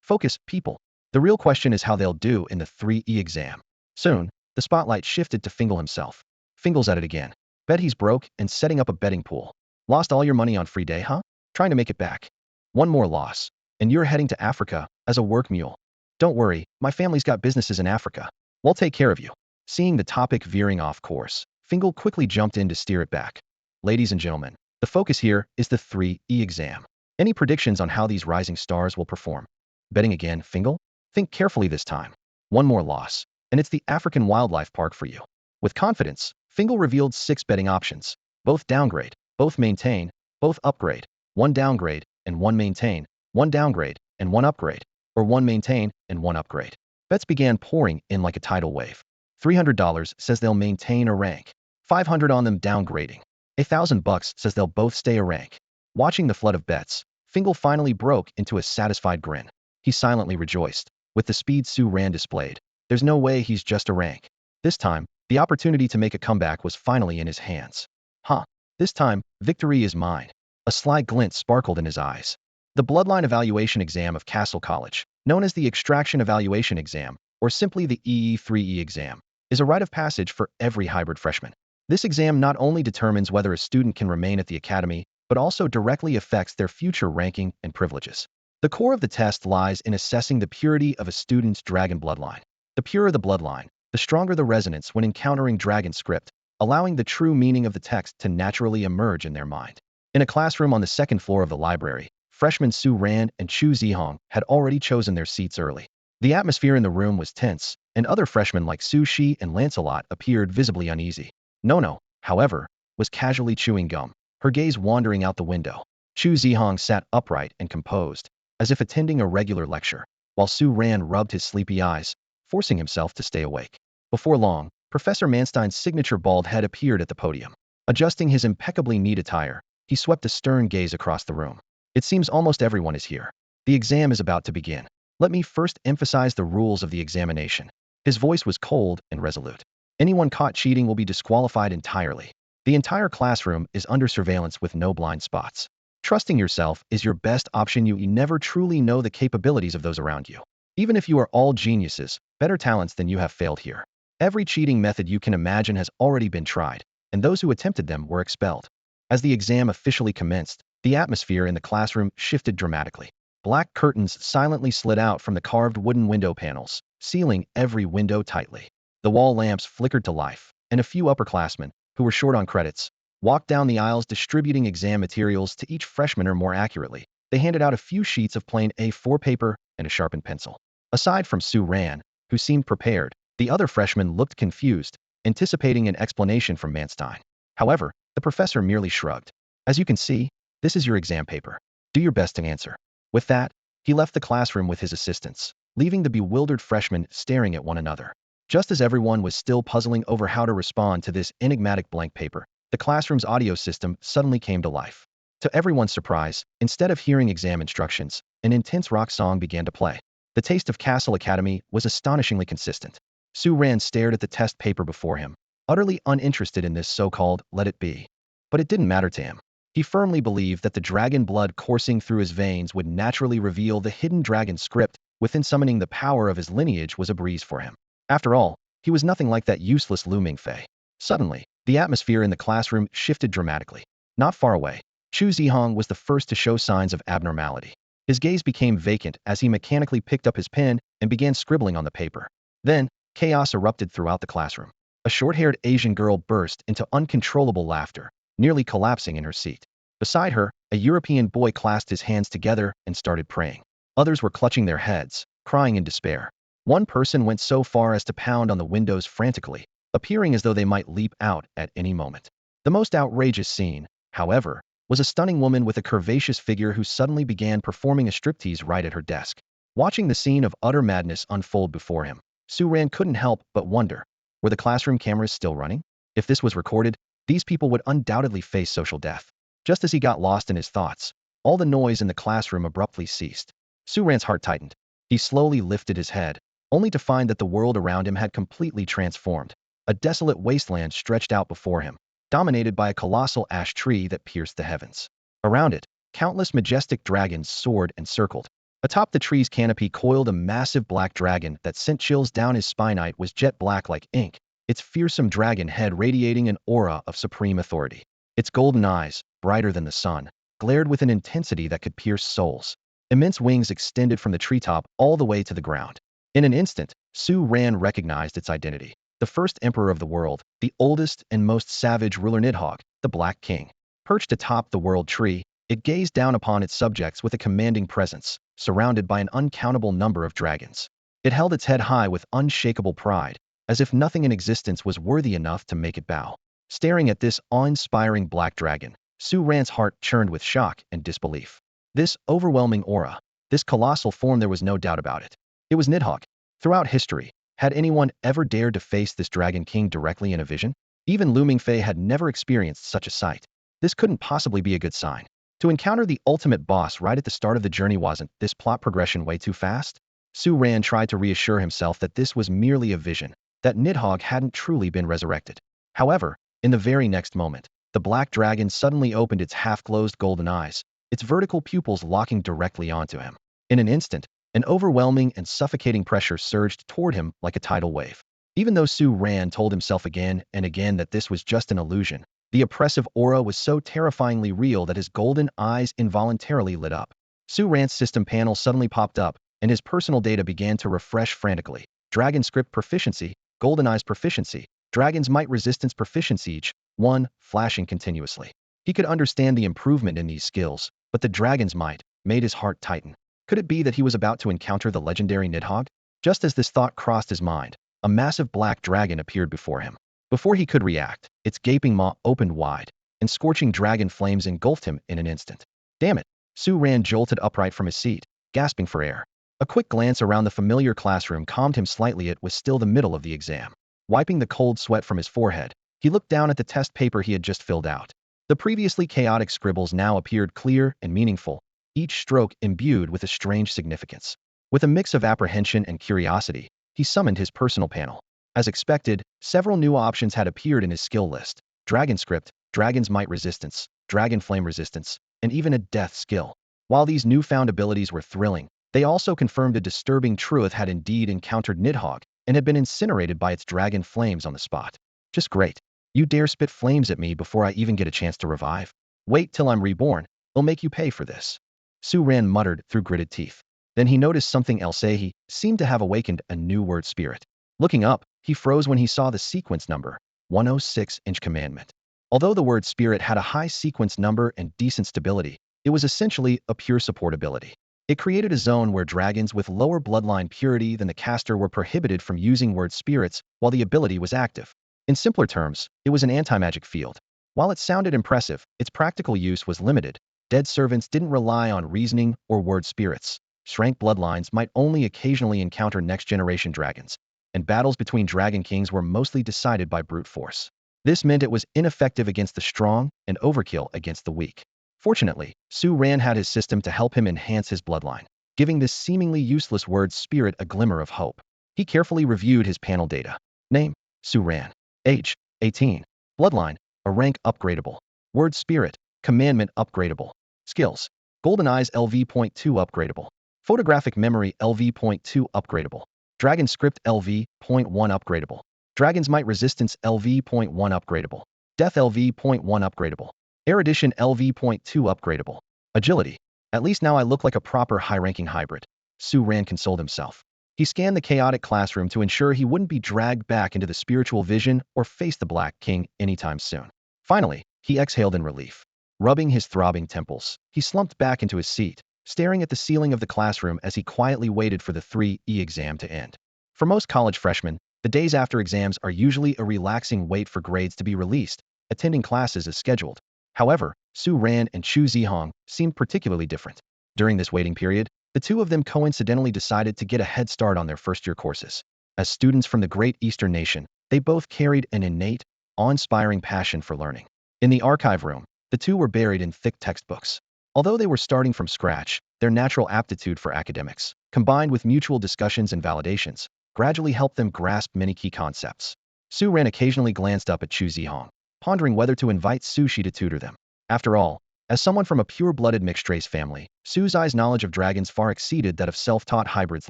Speaker 1: Focus, people. The real question is how they'll do in the 3E exam. Soon, the spotlight shifted to Fingal himself. Fingal's at it again. Bet he's broke and setting up a betting pool. Lost all your money on free day, huh? Trying to make it back. One more loss. And you're heading to Africa as a work mule. Don't worry, my family's got businesses in Africa. We'll take care of you. Seeing the topic veering off course, Fingal quickly jumped in to steer it back. Ladies and gentlemen, the focus here is the 3E exam. Any predictions on how these rising stars will perform? Betting again, Fingal? Think carefully this time. One more loss, and it's the African Wildlife Park for you. With confidence, Fingal revealed 6 betting options. Both downgrade, both maintain, both upgrade, 1 downgrade and 1 maintain, 1 downgrade and 1 upgrade, or 1 maintain and 1 upgrade. Bets began pouring in like a tidal wave. $300 says they'll maintain a rank. $500 on them downgrading. $1,000 says they'll both stay a rank. Watching the flood of bets, Fingal finally broke into a satisfied grin. He silently rejoiced. With the speed Su Ran displayed, there's no way he's just a rank. This time, the opportunity to make a comeback was finally in his hands. Huh. This time, victory is mine. A sly glint sparkled in his eyes. The Bloodline Evaluation Exam of Cassell College, known as the Extraction Evaluation Exam, or simply the EE3E exam, is a rite of passage for every hybrid freshman. This exam not only determines whether a student can remain at the academy, but also directly affects their future ranking and privileges. The core of the test lies in assessing the purity of a student's dragon bloodline. The purer the bloodline, the stronger the resonance when encountering dragon script, allowing the true meaning of the text to naturally emerge in their mind. In a classroom on the 2nd floor of the library, freshmen Su Ran and Chu Zhihang had already chosen their seats early. The atmosphere in the room was tense, and other freshmen like Su Shi and Lancelot appeared visibly uneasy. Nono, however, was casually chewing gum, her gaze wandering out the window. Chu Zhihang sat upright and composed, as if attending a regular lecture, while Su Ran rubbed his sleepy eyes, forcing himself to stay awake. Before long, Professor Manstein's signature bald head appeared at the podium. Adjusting his impeccably neat attire, he swept a stern gaze across the room. It seems almost everyone is here. The exam is about to begin. Let me first emphasize the rules of the examination. His voice was cold and resolute. Anyone caught cheating will be disqualified entirely. The entire classroom is under surveillance with no blind spots. Trusting yourself is your best option. You never truly know the capabilities of those around you. Even if you are all geniuses, better talents than you have failed here. Every cheating method you can imagine has already been tried, and those who attempted them were expelled. As the exam officially commenced, the atmosphere in the classroom shifted dramatically. Black curtains silently slid out from the carved wooden window panels, sealing every window tightly. The wall lamps flickered to life, and a few upperclassmen, who were short on credits, walked down the aisles distributing exam materials to each freshman, or more accurately, they handed out a few sheets of plain A4 paper and a sharpened pencil. Aside from Su Ran, who seemed prepared, the other freshmen looked confused, anticipating an explanation from Manstein. However, the professor merely shrugged. As you can see, this is your exam paper. Do your best to answer. With that, he left the classroom with his assistants, leaving the bewildered freshmen staring at one another. Just as everyone was still puzzling over how to respond to this enigmatic blank paper, the classroom's audio system suddenly came to life. To everyone's surprise, instead of hearing exam instructions, an intense rock song began to play. The taste of Cassell Academy was astonishingly consistent. Su Ran stared at the test paper before him, utterly uninterested in this so-called let it be. But it didn't matter to him. He firmly believed that the dragon blood coursing through his veins would naturally reveal the hidden dragon script within. Summoning the power of his lineage was a breeze for him. After all, he was nothing like that useless Lu Mingfei. Suddenly, the atmosphere in the classroom shifted dramatically. Not far away, Chu Zhihang was the first to show signs of abnormality. His gaze became vacant as he mechanically picked up his pen and began scribbling on the paper. Then, chaos erupted throughout the classroom. A short-haired Asian girl burst into uncontrollable laughter, nearly collapsing in her seat. Beside her, a European boy clasped his hands together and started praying. Others were clutching their heads, crying in despair. One person went so far as to pound on the windows frantically, appearing as though they might leap out at any moment. The most outrageous scene, however, was a stunning woman with a curvaceous figure who suddenly began performing a striptease right at her desk. Watching the scene of utter madness unfold before him, Su Ran couldn't help but wonder, were the classroom cameras still running? If this was recorded, these people would undoubtedly face social death. Just as he got lost in his thoughts, all the noise in the classroom abruptly ceased. Su Ran's heart tightened. He slowly lifted his head, only to find that the world around him had completely transformed. A desolate wasteland stretched out before him, dominated by a colossal ash tree that pierced the heavens. Around it, countless majestic dragons soared and circled. Atop the tree's canopy coiled a massive black dragon that sent chills down his spine. It was jet black like ink, its fearsome dragon head radiating an aura of supreme authority. Its golden eyes, brighter than the sun, glared with an intensity that could pierce souls. Immense wings extended from the treetop all the way to the ground. In an instant, Su Ran recognized its identity. The first emperor of the world, the oldest and most savage ruler Nidhogg, the Black King. Perched atop the world tree, it gazed down upon its subjects with a commanding presence, surrounded by an uncountable number of dragons. It held its head high with unshakable pride, as if nothing in existence was worthy enough to make it bow. Staring at this awe-inspiring black dragon, Su Ran's heart churned with shock and disbelief. This overwhelming aura, this colossal form, there was no doubt about it. It was Nidhogg. Throughout history, had anyone ever dared to face this Dragon King directly in a vision? Even Lu Mingfei had never experienced such a sight. This couldn't possibly be a good sign. To encounter the ultimate boss right at the start of the journey, wasn't this plot progression way too fast? Su Ran tried to reassure himself that this was merely a vision, that Nidhogg hadn't truly been resurrected. However, in the very next moment, the black dragon suddenly opened its half-closed golden eyes, its vertical pupils locking directly onto him. In an instant, an overwhelming and suffocating pressure surged toward him like a tidal wave. Even though Su Ran told himself again and again that this was just an illusion, the oppressive aura was so terrifyingly real that his golden eyes involuntarily lit up. Su Ran's system panel suddenly popped up, and his personal data began to refresh frantically. Dragon Script Proficiency, Golden Eyes Proficiency, Dragon's Might Resistance Proficiency, each one flashing continuously. He could understand the improvement in these skills, but the Dragon's Might made his heart tighten. Could it be that he was about to encounter the legendary Nidhogg? Just as this thought crossed his mind, a massive black dragon appeared before him. Before he could react, its gaping maw opened wide, and scorching dragon flames engulfed him in an instant. Damn it! Su Ran jolted upright from his seat, gasping for air. A quick glance around the familiar classroom calmed him slightly. It was still the middle of the exam. Wiping the cold sweat from his forehead, he looked down at the test paper he had just filled out. The previously chaotic scribbles now appeared clear and meaningful, each stroke imbued with a strange significance. With a mix of apprehension and curiosity, he summoned his personal panel. As expected, several new options had appeared in his skill list: Dragon Script, Dragon's Might Resistance, Dragon Flame Resistance, and even a Death skill. While these newfound abilities were thrilling, they also confirmed a disturbing truth: had indeed encountered Nidhogg and had been incinerated by its dragon flames on the spot. Just great. You dare spit flames at me before I even get a chance to revive? Wait till I'm reborn. I'll make you pay for this. Su Ran muttered through gritted teeth. Then he noticed something else. He seemed to have awakened a new word spirit. Looking up, he froze when he saw the sequence number, 106-inch commandment. Although the word spirit had a high sequence number and decent stability, it was essentially a pure support ability. It created a zone where dragons with lower bloodline purity than the caster were prohibited from using word spirits while the ability was active. In simpler terms, it was an anti-magic field. While it sounded impressive, its practical use was limited. Dead servants didn't rely on reasoning or word spirits. Shrank bloodlines might only occasionally encounter next-generation dragons, and battles between dragon kings were mostly decided by brute force. This meant it was ineffective against the strong and overkill against the weak. Fortunately, Su Ran had his system to help him enhance his bloodline, giving this seemingly useless word spirit a glimmer of hope. He carefully reviewed his panel data. Name: Su Ran. Age: 18. Bloodline: a rank upgradable. Word spirit: commandment upgradable. Skills: Golden Eyes LV.2 upgradable. Photographic Memory LV.2 upgradable. Dragon Script LV.1 upgradable. Dragon's Might Resistance LV.1 upgradable. Death LV.1 upgradable. Erudition LV.2 upgradable. Agility: at least now I look like a proper high-ranking hybrid. Su Ran consoled himself. He scanned the chaotic classroom to ensure he wouldn't be dragged back into the spiritual vision or face the Black King anytime soon. Finally, he exhaled in relief. Rubbing his throbbing temples, he slumped back into his seat, staring at the ceiling of the classroom as he quietly waited for the 3E exam to end. For most college freshmen, the days after exams are usually a relaxing wait for grades to be released, attending classes as scheduled. However, Su Ran and Chu Zhihang seemed particularly different. During this waiting period, the two of them coincidentally decided to get a head start on their first-year courses. As students from the great Eastern nation, they both carried an innate, awe-inspiring passion for learning. In the archive room, the two were buried in thick textbooks. Although they were starting from scratch, their natural aptitude for academics, combined with mutual discussions and validations, gradually helped them grasp many key concepts. Su Ran occasionally glanced up at Chu Zhihang, pondering whether to invite Sushi to tutor them. After all, as someone from a pure-blooded mixed race family, Su Zai's knowledge of dragons far exceeded that of self-taught hybrids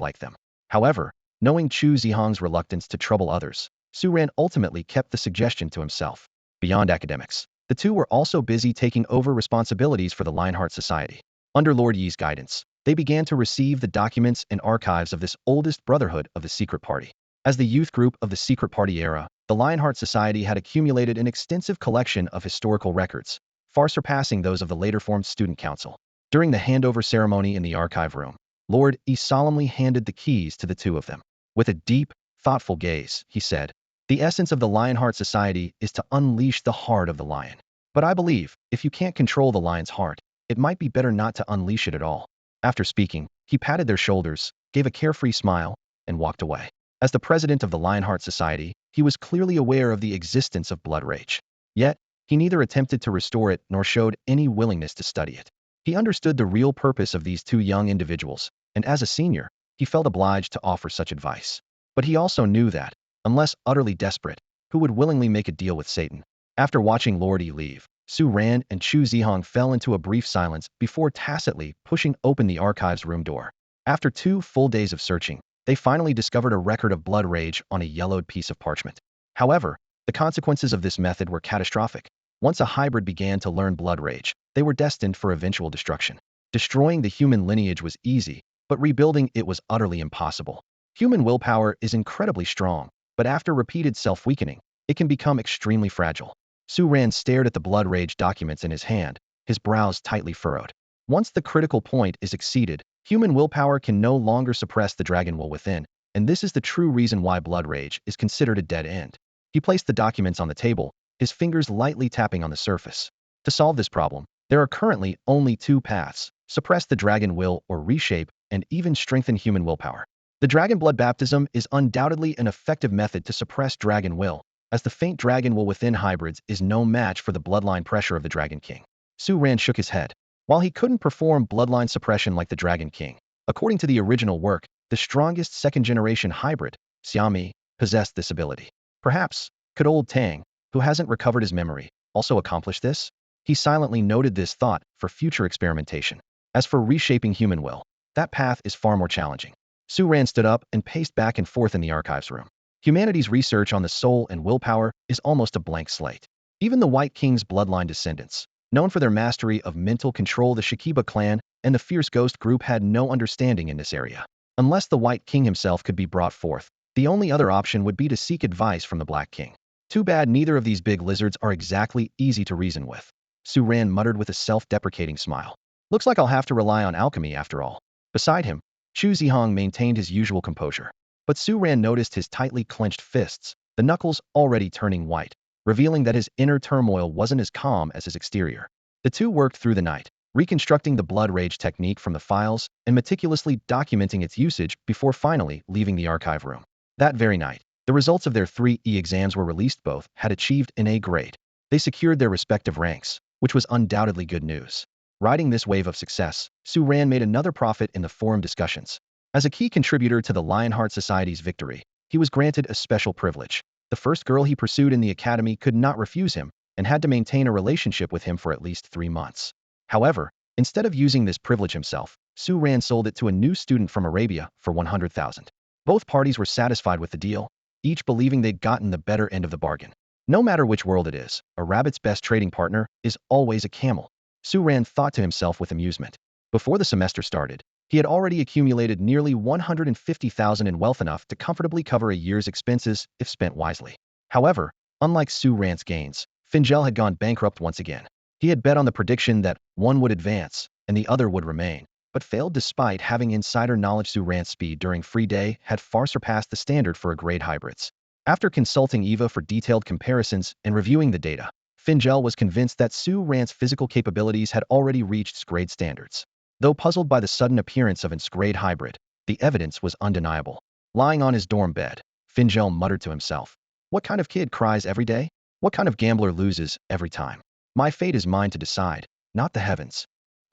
Speaker 1: like them. However, knowing Chu Zhihang's reluctance to trouble others, Su Ran ultimately kept the suggestion to himself. Beyond academics, the two were also busy taking over responsibilities for the Lionheart Society. Under Lord Yi's guidance, they began to receive the documents and archives of this oldest brotherhood of the secret party. As the youth group of the secret party era, the Lionheart Society had accumulated an extensive collection of historical records, far surpassing those of the later formed student council. During the handover ceremony in the archive room, Lord Yi solemnly handed the keys to the two of them. With a deep, thoughtful gaze, he said, "The essence of the Lionheart Society is to unleash the heart of the lion. But I believe, if you can't control the lion's heart, it might be better not to unleash it at all." After speaking, he patted their shoulders, gave a carefree smile, and walked away. As the president of the Lionheart Society, he was clearly aware of the existence of blood rage. Yet, he neither attempted to restore it nor showed any willingness to study it. He understood the real purpose of these two young individuals, and as a senior, he felt obliged to offer such advice. But he also knew that, unless utterly desperate, who would willingly make a deal with Satan? After watching Lord Yi leave, Su Ran and Chu Zhihang fell into a brief silence before tacitly pushing open the archive's room door. After 2 full days of searching, they finally discovered a record of blood rage on a yellowed piece of parchment. However, the consequences of this method were catastrophic. Once a hybrid began to learn blood rage, they were destined for eventual destruction. Destroying the human lineage was easy, but rebuilding it was utterly impossible. Human willpower is incredibly strong, but after repeated self-weakening, it can become extremely fragile. Su Ran stared at the blood rage documents in his hand, his brows tightly furrowed. Once the critical point is exceeded, human willpower can no longer suppress the dragon will within, and this is the true reason why blood rage is considered a dead end. He placed the documents on the table, his fingers lightly tapping on the surface. To solve this problem, there are currently only 2 paths: suppress the dragon will or reshape and even strengthen human willpower. The dragon blood baptism is undoubtedly an effective method to suppress dragon will, as the faint dragon will within hybrids is no match for the bloodline pressure of the Dragon King. Su Ran shook his head. While he couldn't perform bloodline suppression like the Dragon King, according to the original work, the strongest second-generation hybrid, Xiaomi, possessed this ability. Perhaps, could old Tang, who hasn't recovered his memory, also accomplish this? He silently noted this thought for future experimentation. As for reshaping human will, that path is far more challenging. Su Ran stood up and paced back and forth in the archives room. Humanity's research on the soul and willpower is almost a blank slate. Even the White King's bloodline descendants, known for their mastery of mental control, the Shikiba clan and the Fierce Ghost group, had no understanding in this area. Unless the White King himself could be brought forth, the only other option would be to seek advice from the Black King. Too bad neither of these big lizards are exactly easy to reason with. Su Ran muttered with a self-deprecating smile. Looks like I'll have to rely on alchemy after all. Beside him, Chu Zhihang maintained his usual composure. But Su Ran noticed his tightly clenched fists, the knuckles already turning white, revealing that his inner turmoil wasn't as calm as his exterior. The two worked through the night, reconstructing the blood rage technique from the files and meticulously documenting its usage before finally leaving the archive room. That very night, the results of their 3 exams were released. Both had achieved an A grade. They secured their respective ranks, which was undoubtedly good news. Riding this wave of success, Su Ran made another profit in the forum discussions. As a key contributor to the Lionheart Society's victory, he was granted a special privilege. The first girl he pursued in the academy could not refuse him and had to maintain a relationship with him for at least 3 months. However, instead of using this privilege himself, Su Ran sold it to a new student from Arabia for 100,000. Both parties were satisfied with the deal, each believing they'd gotten the better end of the bargain. No matter which world it is, a rabbit's best trading partner is always a camel. Su Ran thought to himself with amusement. Before the semester started, he had already accumulated nearly 150,000 in wealth, enough to comfortably cover a year's expenses if spent wisely. However, unlike Su Ran's gains, Fingel had gone bankrupt once again. He had bet on the prediction that one would advance and the other would remain, but failed despite having insider knowledge. Su Ran's speed during free day had far surpassed the standard for a grade hybrids. After consulting Eva for detailed comparisons and reviewing the data, Fingel was convinced that Su Ran's physical capabilities had already reached grade standards. Though puzzled by the sudden appearance of an grade hybrid, the evidence was undeniable. Lying on his dorm bed, Fingel muttered to himself, "What kind of kid cries every day? What kind of gambler loses every time? My fate is mine to decide, not the heavens."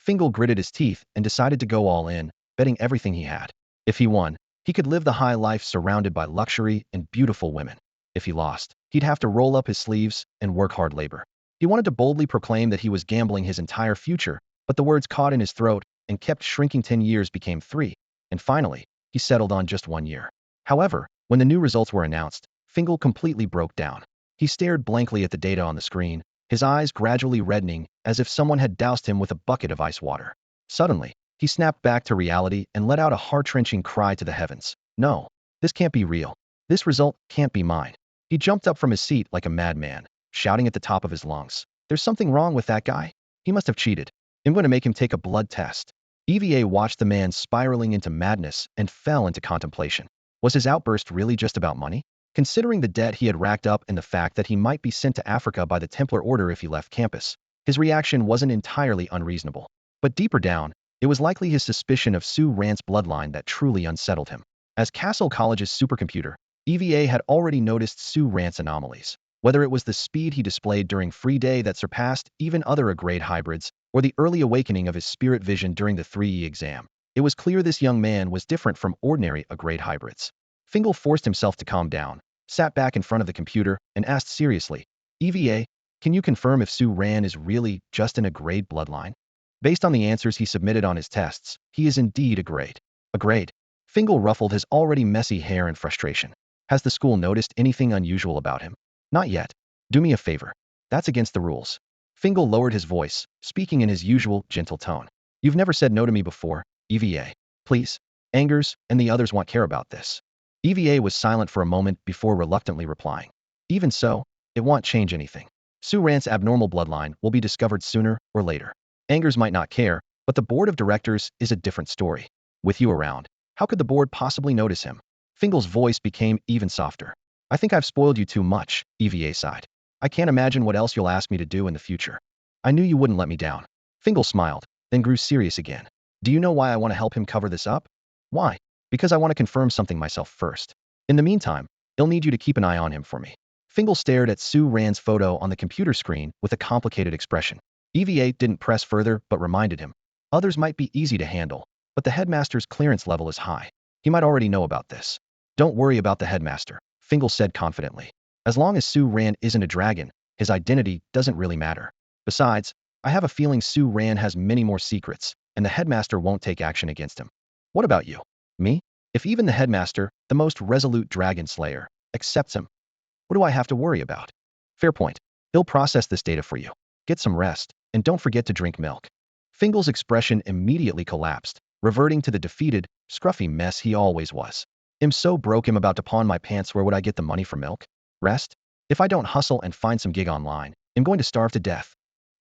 Speaker 1: Fingal gritted his teeth and decided to go all in, betting everything he had. If he won, he could live the high life surrounded by luxury and beautiful women. If he lost, he'd have to roll up his sleeves and work hard labor. He wanted to boldly proclaim that he was gambling his entire future, but the words caught in his throat and kept shrinking. 10 years became 3, and finally, he settled on just 1 year. However, when the new results were announced, Fingal completely broke down. He stared blankly at the data on the screen, his eyes gradually reddening as if someone had doused him with a bucket of ice water. Suddenly, he snapped back to reality and let out a heart-wrenching cry to the heavens. No, this can't be real. This result can't be mine. He jumped up from his seat like a madman, shouting at the top of his lungs. There's something wrong with that guy. He must have cheated. I'm going to make him take a blood test. EVA watched the man spiraling into madness and fell into contemplation. Was his outburst really just about money? Considering the debt he had racked up and the fact that he might be sent to Africa by the Templar Order if he left campus, his reaction wasn't entirely unreasonable. But deeper down, it was likely his suspicion of Su Ran's bloodline that truly unsettled him. As Cassell College's supercomputer, EVA had already noticed Su Ran's anomalies. Whether it was the speed he displayed during free day that surpassed even other A-grade hybrids, or the early awakening of his spirit vision during the 3E exam, it was clear this young man was different from ordinary A-grade hybrids. Fingal forced himself to calm down, sat back in front of the computer, and asked seriously, EVA, can you confirm if Su Ran is really just an A-grade bloodline? Based on the answers he submitted on his tests, he is indeed A-grade. A-grade? Fingal ruffled his already messy hair in frustration. Has the school noticed anything unusual about him? Not yet. Do me a favor. That's against the rules. Fingal lowered his voice, speaking in his usual, gentle tone. You've never said no to me before, EVA. Please. Angers and the others won't care about this. EVA was silent for a moment before reluctantly replying. Even so, it won't change anything. Su Ran's abnormal bloodline will be discovered sooner or later. Angers might not care, but the board of directors is a different story. With you around, how could the board possibly notice him? Fingal's voice became even softer. I think I've spoiled you too much, EVA sighed. I can't imagine what else you'll ask me to do in the future. I knew you wouldn't let me down. Fingal smiled, then grew serious again. Do you know why I want to help him cover this up? Why? Because I want to confirm something myself first. In the meantime, I'll need you to keep an eye on him for me. Fingal stared at Su Ran's photo on the computer screen with a complicated expression. EVA didn't press further but reminded him. Others might be easy to handle, but the headmaster's clearance level is high. He might already know about this. Don't worry about the headmaster, Fingal said confidently. As long as Su Ran isn't a dragon, his identity doesn't really matter. Besides, I have a feeling Su Ran has many more secrets, and the headmaster won't take action against him. What about you? Me? If even the headmaster, the most resolute dragon slayer, accepts him, what do I have to worry about? Fair point. He'll process this data for you. Get some rest, and don't forget to drink milk. Fingal's expression immediately collapsed, reverting to the defeated, scruffy mess he always was. I'm so broke I'm about to pawn my pants. Where would I get the money for milk? Rest? If I don't hustle and find some gig online, I'm going to starve to death.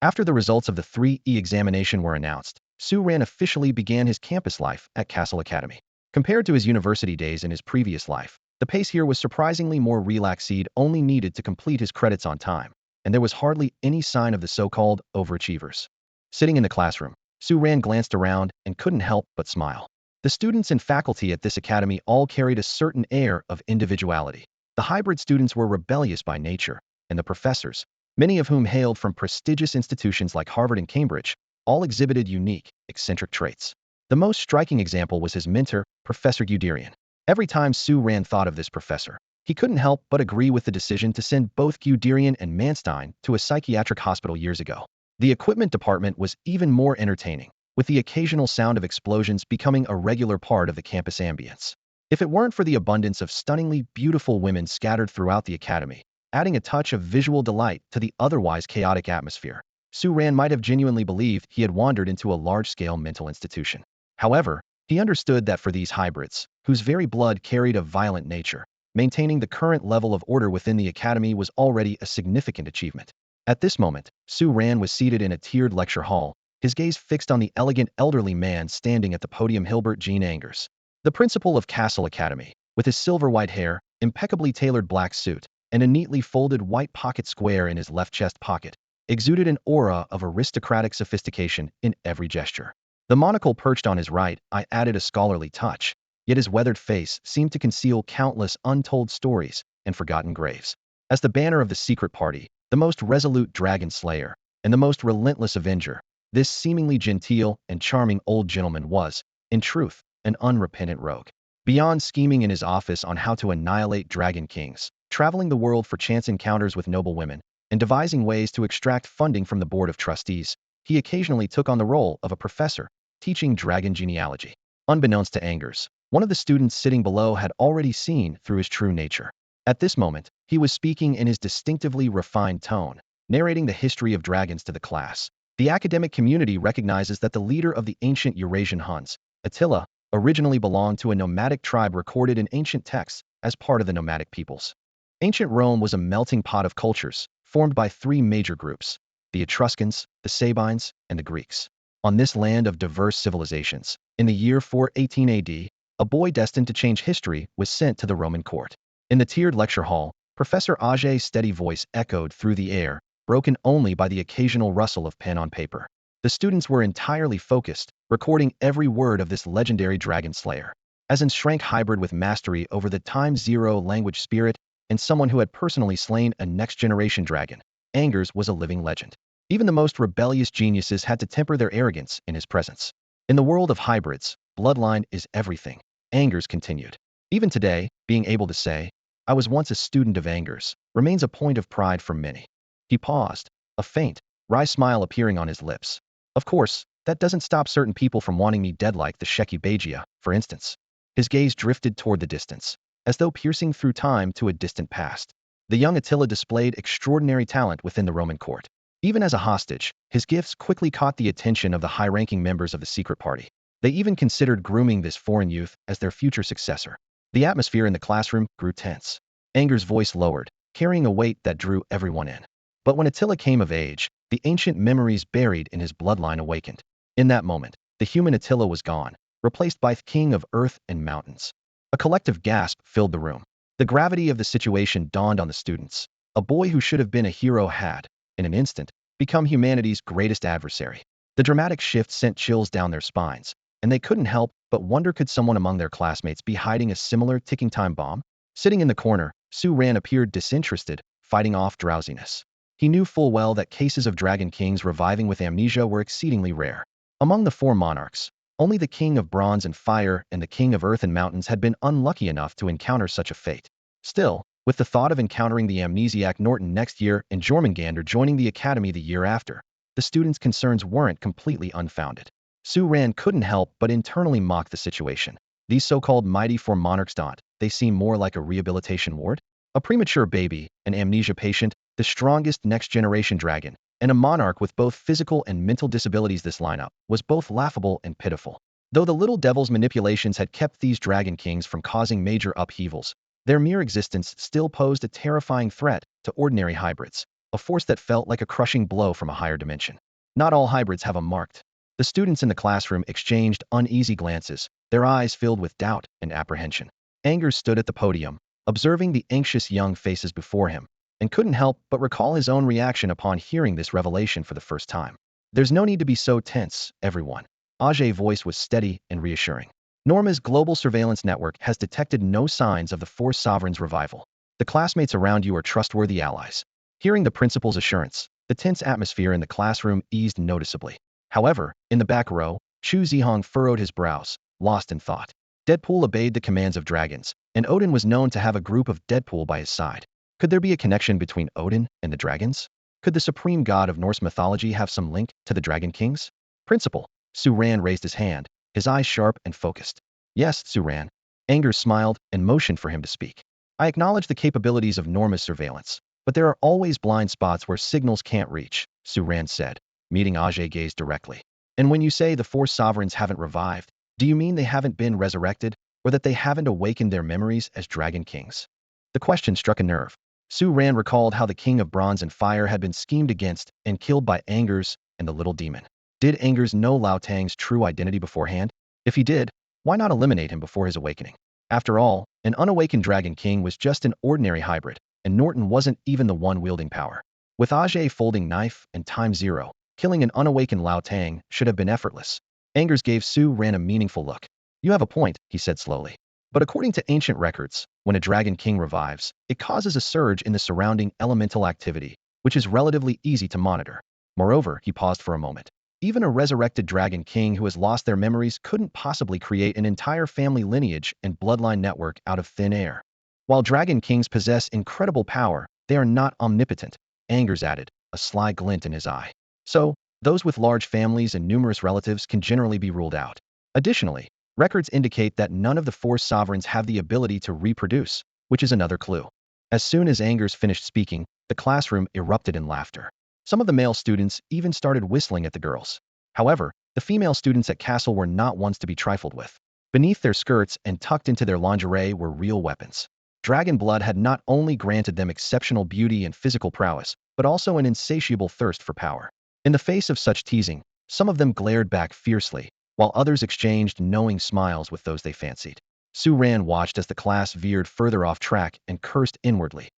Speaker 1: After the results of the 3E examination were announced, Su Ran officially began his campus life at Cassell Academy. Compared to his university days in his previous life, the pace here was surprisingly more relaxed. He'd only needed to complete his credits on time, and there was hardly any sign of the so-called overachievers. Sitting in the classroom, Su Ran glanced around and couldn't help but smile. The students and faculty at this academy all carried a certain air of individuality. The hybrid students were rebellious by nature, and the professors, many of whom hailed from prestigious institutions like Harvard and Cambridge, all exhibited unique, eccentric traits. The most striking example was his mentor, Professor Guderian. Every time Su Ran thought of this professor, he couldn't help but agree with the decision to send both Guderian and Manstein to a psychiatric hospital years ago. The equipment department was even more entertaining, with the occasional sound of explosions becoming a regular part of the campus ambience. If it weren't for the abundance of stunningly beautiful women scattered throughout the academy, adding a touch of visual delight to the otherwise chaotic atmosphere, Su Ran might have genuinely believed he had wandered into a large-scale mental institution. However, he understood that for these hybrids, whose very blood carried a violent nature, maintaining the current level of order within the academy was already a significant achievement. At this moment, Su Ran was seated in a tiered lecture hall, his gaze fixed on the elegant elderly man standing at the podium. Hilbert Jean Angers, the principal of Cassell Academy, with his silver-white hair, impeccably tailored black suit, and a neatly folded white pocket square in his left chest pocket, exuded an aura of aristocratic sophistication in every gesture. The monocle perched on his right eye added a scholarly touch, yet his weathered face seemed to conceal countless untold stories and forgotten graves. As the banner of the secret party, the most resolute dragon slayer, and the most relentless avenger, This seemingly genteel and charming old gentleman was, in truth, an unrepentant rogue. Beyond scheming in his office on how to annihilate dragon kings, traveling the world for chance encounters with noble women, and devising ways to extract funding from the board of trustees, he occasionally took on the role of a professor, teaching dragon genealogy. Unbeknownst to Angers, one of the students sitting below had already seen through his true nature. At this moment, he was speaking in his distinctively refined tone, narrating the history of dragons to the class. The academic community recognizes that the leader of the ancient Eurasian Huns, Attila, originally belonged to a nomadic tribe recorded in ancient texts as part of the nomadic peoples. Ancient Rome was a melting pot of cultures, formed by three major groups: the Etruscans, the Sabines, and the Greeks. On this land of diverse civilizations, in the year 418 AD, a boy destined to change history was sent to the Roman court. In the tiered lecture hall, Professor Ager's steady voice echoed through the air, broken only by the occasional rustle of pen on paper. The students were entirely focused, recording every word of this legendary dragon slayer. As an shrank hybrid with mastery over the time-zero language spirit and someone who had personally slain a next-generation dragon, Angers was a living legend. Even the most rebellious geniuses had to temper their arrogance in his presence. In the world of hybrids, bloodline is everything, Angers continued. Even today, being able to say, "I was once a student of Angers," remains a point of pride for many. He paused, a faint, wry smile appearing on his lips. Of course, that doesn't stop certain people from wanting me dead, like the Sheki Bajia, for instance. His gaze drifted toward the distance, as though piercing through time to a distant past. The young Attila displayed extraordinary talent within the Roman court. Even as a hostage, his gifts quickly caught the attention of the high-ranking members of the secret party. They even considered grooming this foreign youth as their future successor. The atmosphere in the classroom grew tense. Anger's voice lowered, carrying a weight that drew everyone in. But when Attila came of age, the ancient memories buried in his bloodline awakened. In that moment, the human Attila was gone, replaced by the king of earth and mountains. A collective gasp filled the room. The gravity of the situation dawned on the students. A boy who should have been a hero had, in an instant, become humanity's greatest adversary. The dramatic shift sent chills down their spines, and they couldn't help but wonder, could someone among their classmates be hiding a similar ticking time bomb? Sitting in the corner, Su Ran appeared disinterested, fighting off drowsiness. He knew full well that cases of dragon kings reviving with amnesia were exceedingly rare. Among the four monarchs, only the king of bronze and fire and the king of earth and mountains had been unlucky enough to encounter such a fate. Still, with the thought of encountering the amnesiac Norton next year and Jormungandr joining the academy the year after, the students' concerns weren't completely unfounded. Su Ran couldn't help but internally mock the situation. These so-called mighty four monarchs, don't they seem more like a rehabilitation ward? A premature baby, an amnesia patient, the strongest next-generation dragon, and a monarch with both physical and mental disabilities. This lineup was both laughable and pitiful. Though the little devil's manipulations had kept these dragon kings from causing major upheavals, their mere existence still posed a terrifying threat to ordinary hybrids, a force that felt like a crushing blow from a higher dimension. Not all hybrids have a marked. The students in the classroom exchanged uneasy glances, their eyes filled with doubt and apprehension. Angers stood at the podium, observing the anxious young faces before him, and couldn't help but recall his own reaction upon hearing this revelation for the first time. "There's no need to be so tense, everyone." Ager's voice was steady and reassuring. "Norma's global surveillance network has detected no signs of the Four Sovereigns' revival. The classmates around you are trustworthy allies." Hearing the principal's assurance, the tense atmosphere in the classroom eased noticeably. However, in the back row, Chu Zhihang furrowed his brows, lost in thought. Deadpool obeyed the commands of dragons, and Odin was known to have a group of Deadpool by his side. Could there be a connection between Odin and the dragons? Could the supreme god of Norse mythology have some link to the Dragon Kings? "Principal." Su Ran raised his hand, his eyes sharp and focused. "Yes, Su Ran." Angers smiled and motioned for him to speak. "I acknowledge the capabilities of Norma's surveillance, but there are always blind spots where signals can't reach," Su Ran said, meeting Ager's gaze directly. "And when you say the Four Sovereigns haven't revived, do you mean they haven't been resurrected, or that they haven't awakened their memories as Dragon Kings?" The question struck a nerve. Su Ran recalled how the King of Bronze and Fire had been schemed against and killed by Angers and the little demon. Did Angers know Lao Tang's true identity beforehand? If he did, why not eliminate him before his awakening? After all, an unawakened Dragon King was just an ordinary hybrid, and Norton wasn't even the one wielding power. With Ager's folding knife and time zero, killing an unawakened Lao Tang should have been effortless. Angers gave Su Ran a meaningful look. "You have a point," he said slowly. "But according to ancient records, when a Dragon King revives, it causes a surge in the surrounding elemental activity, which is relatively easy to monitor. Moreover," he paused for a moment, Even a resurrected Dragon King who has lost their memories couldn't possibly create an entire family lineage and bloodline network out of thin air. While Dragon Kings possess incredible power, they are not omnipotent, Angers added, a sly glint in his eye. So, those with large families and numerous relatives can generally be ruled out. Additionally, records indicate that none of the four sovereigns have the ability to reproduce, which is another clue. As soon as Angers finished speaking, the classroom erupted in laughter. Some of the male students even started whistling at the girls. However, the female students at Cassell were not ones to be trifled with. Beneath their skirts and tucked into their lingerie were real weapons. Dragon blood had not only granted them exceptional beauty and physical prowess, but also an insatiable thirst for power. In the face of such teasing, some of them glared back fiercely, while others exchanged knowing smiles with those they fancied. Su Ran watched as the class veered further off track and cursed inwardly.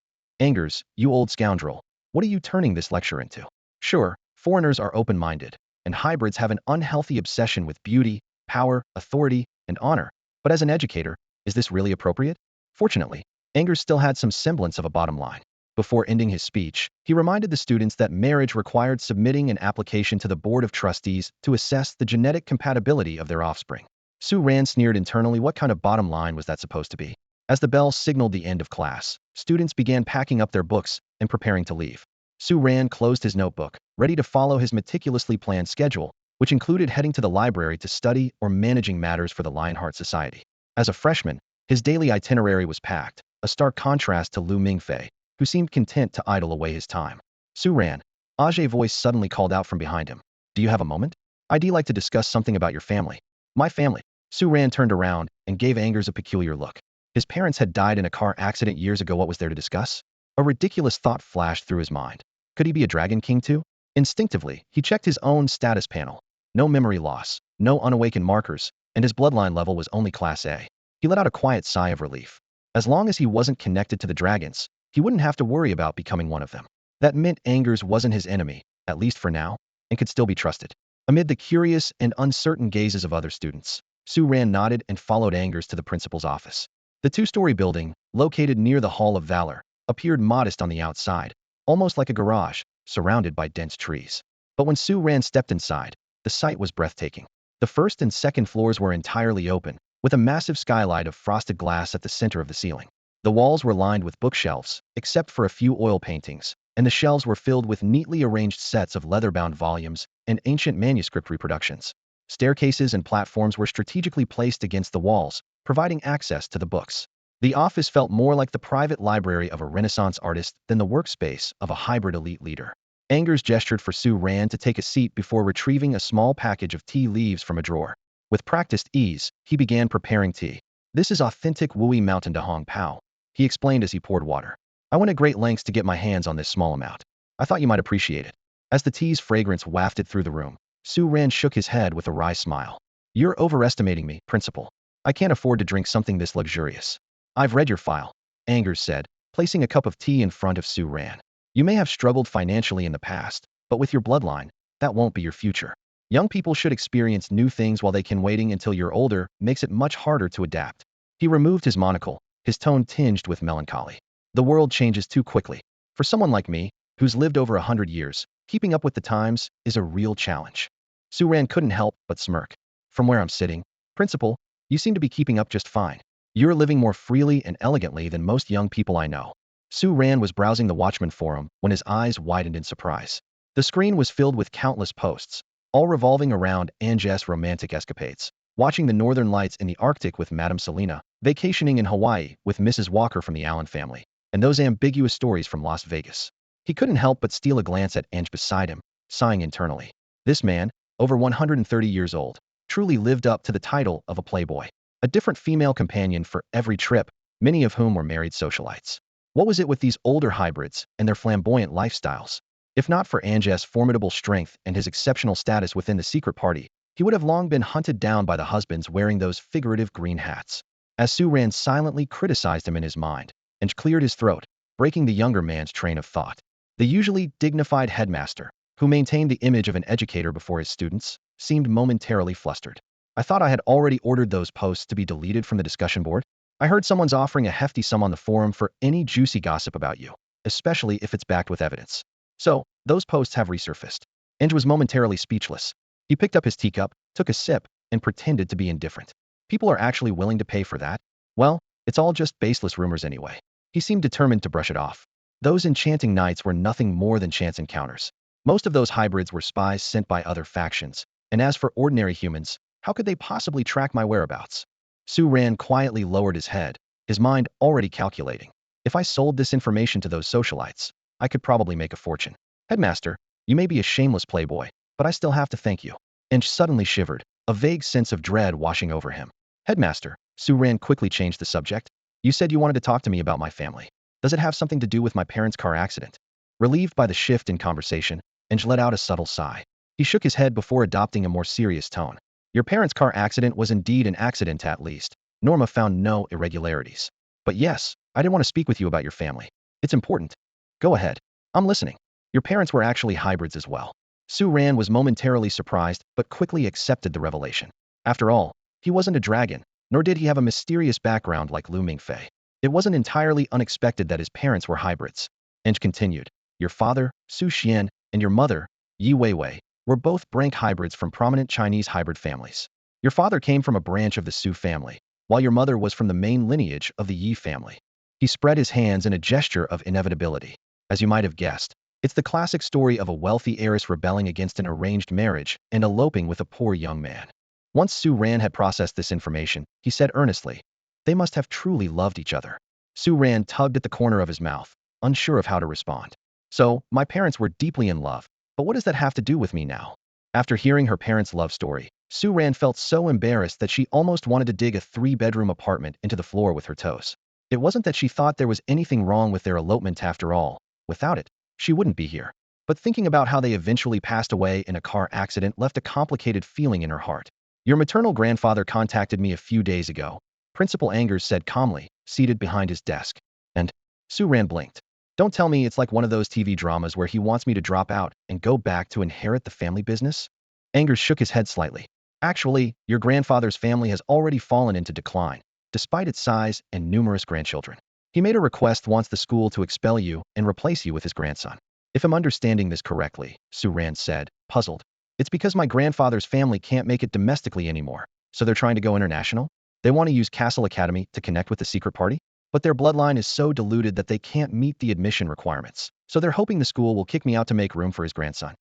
Speaker 1: Angers, you old scoundrel, what are you turning this lecture into? Sure, foreigners are open-minded, and hybrids have an unhealthy obsession with beauty, power, authority, and honor, but as an educator, is this really appropriate? Fortunately, Angers still had some semblance of a bottom line. Before ending his speech, he reminded the students that marriage required submitting an application to the Board of Trustees to assess the genetic compatibility of their offspring. Su Ran sneered internally. What kind of bottom line was that supposed to be? As the bell signaled the end of class, students began packing up their books and preparing to leave. Su Ran closed his notebook, ready to follow his meticulously planned schedule, which included heading to the library to study or managing matters for the Lionheart Society. As a freshman, his daily itinerary was packed, a stark contrast to Lu Mingfei, who seemed content to idle away his time. Su Ran, Ajay's voice suddenly called out from behind him. Do you have a moment? I'd like to discuss something about your family. My family. Su Ran turned around and gave Angers a peculiar look. His parents had died in a car accident years ago. What was there to discuss? A ridiculous thought flashed through his mind. Could he be a Dragon King too? Instinctively, he checked his own status panel. No memory loss, no unawakened markers, and his bloodline level was only Class A. He let out a quiet sigh of relief. As long as he wasn't connected to the dragons, he wouldn't have to worry about becoming one of them. That meant Angers wasn't his enemy, at least for now, and could still be trusted. Amid the curious and uncertain gazes of other students, Su Ran nodded and followed Angers to the principal's office. The two-story building, located near the Hall of Valor, appeared modest on the outside, almost like a garage, surrounded by dense trees. But when Su Ran stepped inside, the sight was breathtaking. The first and second floors were entirely open, with a massive skylight of frosted glass at the center of the ceiling. The walls were lined with bookshelves, except for a few oil paintings, and the shelves were filled with neatly arranged sets of leather-bound volumes and ancient manuscript reproductions. Staircases and platforms were strategically placed against the walls, providing access to the books. The office felt more like the private library of a Renaissance artist than the workspace of a hybrid elite leader. Angers gestured for Su Ran to take a seat before retrieving a small package of tea leaves from a drawer. With practiced ease, he began preparing tea. This is authentic Wui Mountain Dahong Pao, he explained as he poured water. I went to great lengths to get my hands on this small amount. I thought you might appreciate it. As the tea's fragrance wafted through the room, Su Ran shook his head with a wry smile. You're overestimating me, Principal. I can't afford to drink something this luxurious. I've read your file, Angers said, placing a cup of tea in front of Su Ran. You may have struggled financially in the past, but with your bloodline, that won't be your future. Young people should experience new things while they can. Waiting until you're older makes it much harder to adapt. He removed his monocle, his tone tinged with melancholy. The world changes too quickly. For someone like me, who's lived over 100 years, keeping up with the times is a real challenge. Su Ran couldn't help but smirk. From where I'm sitting, Principal, you seem to be keeping up just fine. You're living more freely and elegantly than most young people I know. Su Ran was browsing the Watchman forum when his eyes widened in surprise. The screen was filled with countless posts, all revolving around Angers' romantic escapades. Watching the northern lights in the Arctic with Madame Selena, vacationing in Hawaii with Mrs. Walker from the Allen family, and those ambiguous stories from Las Vegas. He couldn't help but steal a glance at Ange beside him, sighing internally. This man, over 130 years old, truly lived up to the title of a playboy. A different female companion for every trip, many of whom were married socialites. What was it with these older hybrids and their flamboyant lifestyles? If not for Anges' formidable strength and his exceptional status within the secret party, he would have long been hunted down by the husbands wearing those figurative green hats. As Su Ran silently criticized him in his mind, Ange cleared his throat, breaking the younger man's train of thought. The usually dignified headmaster, who maintained the image of an educator before his students, seemed momentarily flustered. I thought I had already ordered those posts to be deleted from the discussion board. I heard someone's offering a hefty sum on the forum for any juicy gossip about you, especially if it's backed with evidence. So, those posts have resurfaced. Ange was momentarily speechless. He picked up his teacup, took a sip, and pretended to be indifferent. People are actually willing to pay for that? Well, it's all just baseless rumors anyway. He seemed determined to brush it off. Those enchanting nights were nothing more than chance encounters. Most of those hybrids were spies sent by other factions. And as for ordinary humans, how could they possibly track my whereabouts? Su Ran quietly lowered his head, his mind already calculating. If I sold this information to those socialites, I could probably make a fortune. Headmaster, you may be a shameless playboy, but I still have to thank you. Ench suddenly shivered, a vague sense of dread washing over him. Headmaster, Su Ran quickly changed the subject. You said you wanted to talk to me about my family. Does it have something to do with my parents' car accident? Relieved by the shift in conversation, Ench let out a subtle sigh. He shook his head before adopting a more serious tone. Your parents' car accident was indeed an accident at least. Norma found no irregularities. But yes, I didn't want to speak with you about your family. It's important. Go ahead. I'm listening. Your parents were actually hybrids as well. Su Ran was momentarily surprised, but quickly accepted the revelation. After all, he wasn't a dragon, nor did he have a mysterious background like Lu Mingfei. It wasn't entirely unexpected that his parents were hybrids. Ench continued. Your father, Su Xian, and your mother, Yi Weiwei, were both branch hybrids from prominent Chinese hybrid families. Your father came from a branch of the Su family, while your mother was from the main lineage of the Yi family. He spread his hands in a gesture of inevitability. As you might have guessed, it's the classic story of a wealthy heiress rebelling against an arranged marriage and eloping with a poor young man. Once Su Ran had processed this information, he said earnestly, they must have truly loved each other. Su Ran tugged at the corner of his mouth, unsure of how to respond. So, my parents were deeply in love, but what does that have to do with me now? After hearing her parents' love story, Su Ran felt so embarrassed that she almost wanted to dig a 3-bedroom apartment into the floor with her toes. It wasn't that she thought there was anything wrong with their elopement after all. Without it, she wouldn't be here. But thinking about how they eventually passed away in a car accident left a complicated feeling in her heart. Your maternal grandfather contacted me a few days ago, Principal Angers said calmly, seated behind his desk. And Su Ran blinked. Don't tell me it's like one of those TV dramas where he wants me to drop out and go back to inherit the family business? Angers shook his head slightly. Actually, your grandfather's family has already fallen into decline, despite its size and numerous grandchildren. He made a request wants the school to expel you and replace you with his grandson. If I'm understanding this correctly, Su Ran said, puzzled. It's because my grandfather's family can't make it domestically anymore, so they're trying to go international? They want to use Cassell Academy to connect with the secret party? But their bloodline is so diluted that they can't meet the admission requirements, so they're hoping the school will kick me out to make room for his grandson.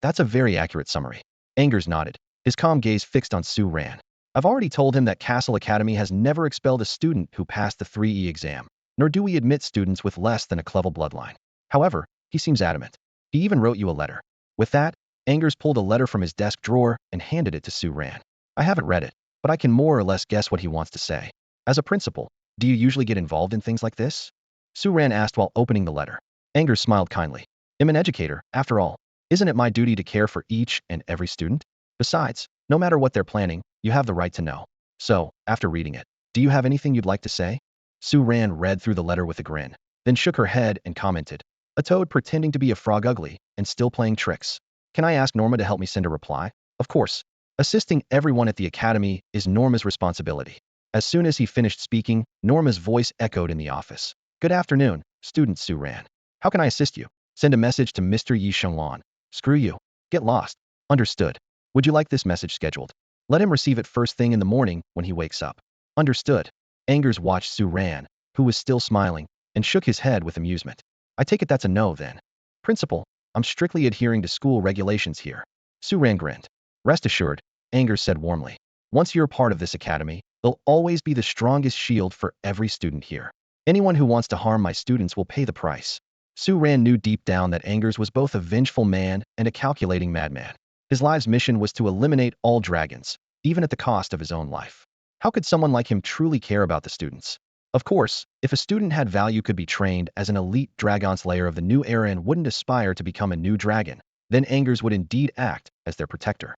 Speaker 1: That's a very accurate summary. Angers nodded, his calm gaze fixed on Su Ran. I've already told him that Cassell Academy has never expelled a student who passed the 3E exam, nor do we admit students with less than a Clevel bloodline. However, he seems adamant. He even wrote you a letter. With that, Angers pulled a letter from his desk drawer and handed it to Su Ran. I haven't read it, but I can more or less guess what he wants to say. As a principal, do you usually get involved in things like this? Su Ran asked while opening the letter. Angers smiled kindly. I'm an educator, after all. Isn't it my duty to care for each and every student? Besides, no matter what they're planning, you have the right to know. So, after reading it, do you have anything you'd like to say? Su Ran read through the letter with a grin, then shook her head and commented, a toad pretending to be a frog ugly and still playing tricks. Can I ask Norma to help me send a reply? Of course. Assisting everyone at the academy is Norma's responsibility. As soon as he finished speaking, Norma's voice echoed in the office. Good afternoon, student Su Ran. How can I assist you? Send a message to Mr. Yi Shenglan. Screw you. Get lost. Understood. Would you like this message scheduled? Let him receive it first thing in the morning when he wakes up. Understood. Angers watched Su Ran, who was still smiling, and shook his head with amusement. I take it that's a no then. Principal, I'm strictly adhering to school regulations here. Su Ran grinned. Rest assured, Angers said warmly. Once you're part of this academy, they'll always be the strongest shield for every student here. Anyone who wants to harm my students will pay the price. Su Ran knew deep down that Angers was both a vengeful man and a calculating madman. His life's mission was to eliminate all dragons, even at the cost of his own life. How could someone like him truly care about the students? Of course, if a student had value could be trained as an elite dragon slayer of the new era and wouldn't aspire to become a new dragon, then Angers would indeed act as their protector.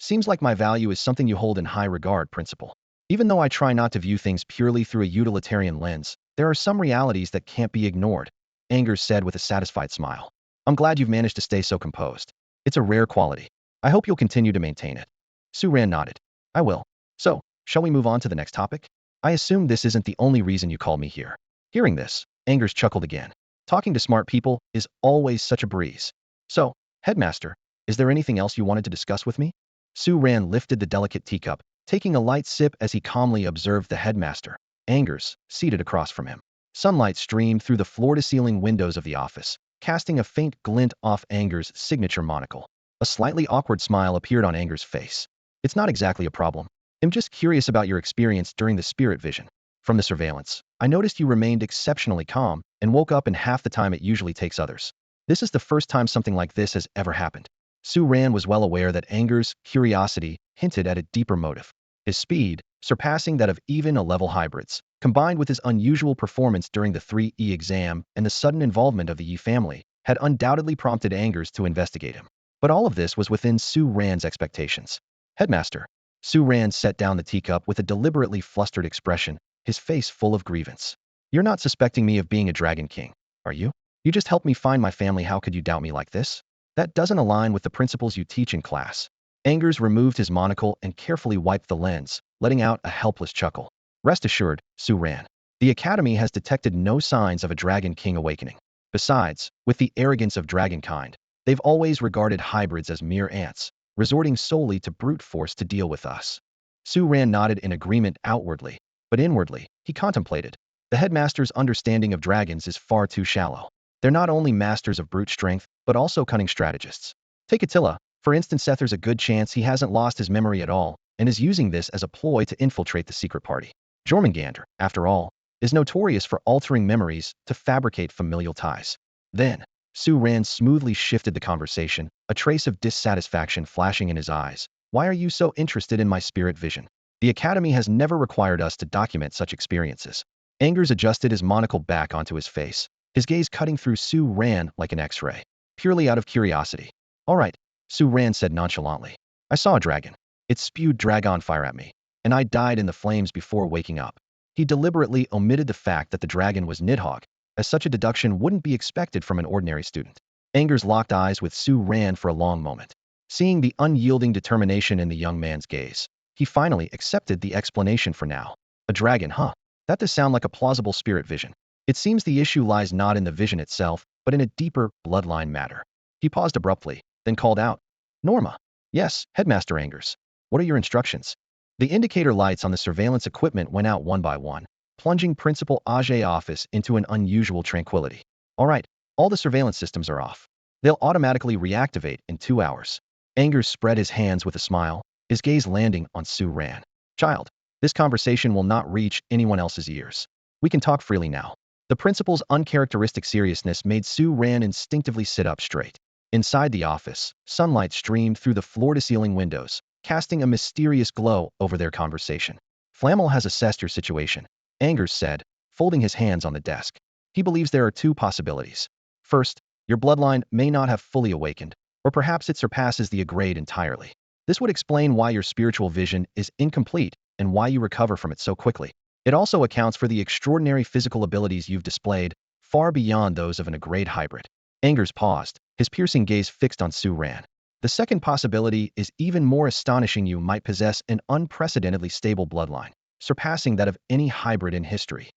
Speaker 1: Seems like my value is something you hold in high regard, Principal. Even though I try not to view things purely through a utilitarian lens, there are some realities that can't be ignored, Angers said with a satisfied smile. I'm glad you've managed to stay so composed. It's a rare quality. I hope you'll continue to maintain it. Su Ran nodded. I will. So, shall we move on to the next topic? I assume this isn't the only reason you called me here. Hearing this, Angers chuckled again. Talking to smart people is always such a breeze. So, Headmaster, Is there anything else you wanted to discuss with me? Su Ran lifted the delicate teacup, taking a light sip as he calmly observed the headmaster, Angers, seated across from him. Sunlight streamed through the floor-to-ceiling windows of the office, casting a faint glint off Angers' signature monocle. A slightly awkward smile appeared on Angers' face. It's not exactly a problem. I'm just curious about your experience during the spirit vision. From the surveillance, I noticed you remained exceptionally calm and woke up in half the time it usually takes others. This is the first time something like this has ever happened. Su Ran was well aware that Angers' curiosity hinted at a deeper motive. His speed, surpassing that of even A-level hybrids, combined with his unusual performance during the 3E exam and the sudden involvement of the Yi family, had undoubtedly prompted Angers to investigate him. But all of this was within Su Ran's expectations. Headmaster. Su Ran set down the teacup with a deliberately flustered expression, his face full of grievance. You're not suspecting me of being a Dragon King, are you? You just helped me find my family. How could you doubt me like this? That doesn't align with the principles you teach in class. Angers removed his monocle and carefully wiped the lens, letting out a helpless chuckle. Rest assured, Su Ran. The Academy has detected no signs of a Dragon King awakening. Besides, with the arrogance of dragonkind, they've always regarded hybrids as mere ants, resorting solely to brute force to deal with us. Su Ran nodded in agreement outwardly, but inwardly, he contemplated. The headmaster's understanding of dragons is far too shallow. They're not only masters of brute strength, but also cunning strategists. Take Attila, for instance. There's a good chance he hasn't lost his memory at all, and is using this as a ploy to infiltrate the secret party. Jormungandr, after all, is notorious for altering memories to fabricate familial ties. Then, Su Ran smoothly shifted the conversation, a trace of dissatisfaction flashing in his eyes. Why are you so interested in my spirit vision? The Academy has never required us to document such experiences. Angers adjusted his monocle back onto his face, his gaze cutting through Su Ran like an X-ray, purely out of curiosity. All right, Su Ran said nonchalantly. I saw a dragon. It spewed dragon fire at me, and I died in the flames before waking up. He deliberately omitted the fact that the dragon was Nidhogg, as such a deduction wouldn't be expected from an ordinary student. Angers locked eyes with Su Ran for a long moment. Seeing the unyielding determination in the young man's gaze, he finally accepted the explanation for now. A dragon, huh? That does sound like a plausible spirit vision. It seems the issue lies not in the vision itself, but in a deeper, bloodline matter. He paused abruptly, then called out, Norma. Yes, Headmaster Angers. What are your instructions? The indicator lights on the surveillance equipment went out one by one, plunging Principal Ajay's office into an unusual tranquility. All right, all the surveillance systems are off. They'll automatically reactivate in 2 hours. Angers spread his hands with a smile, his gaze landing on Su Ran. Child, this conversation will not reach anyone else's ears. We can talk freely now. The principal's uncharacteristic seriousness made Su Ran instinctively sit up straight. Inside the office, sunlight streamed through the floor-to-ceiling windows, casting a mysterious glow over their conversation. Flamel has assessed your situation, Angers said, folding his hands on the desk. He believes there are 2 possibilities. First, your bloodline may not have fully awakened, or perhaps it surpasses the grade entirely. This would explain why your spiritual vision is incomplete and why you recover from it so quickly. It also accounts for the extraordinary physical abilities you've displayed, far beyond those of an grade hybrid. Angers paused, his piercing gaze fixed on Su Ran. The second possibility is even more astonishing. You might possess an unprecedentedly stable bloodline, surpassing that of any hybrid in history.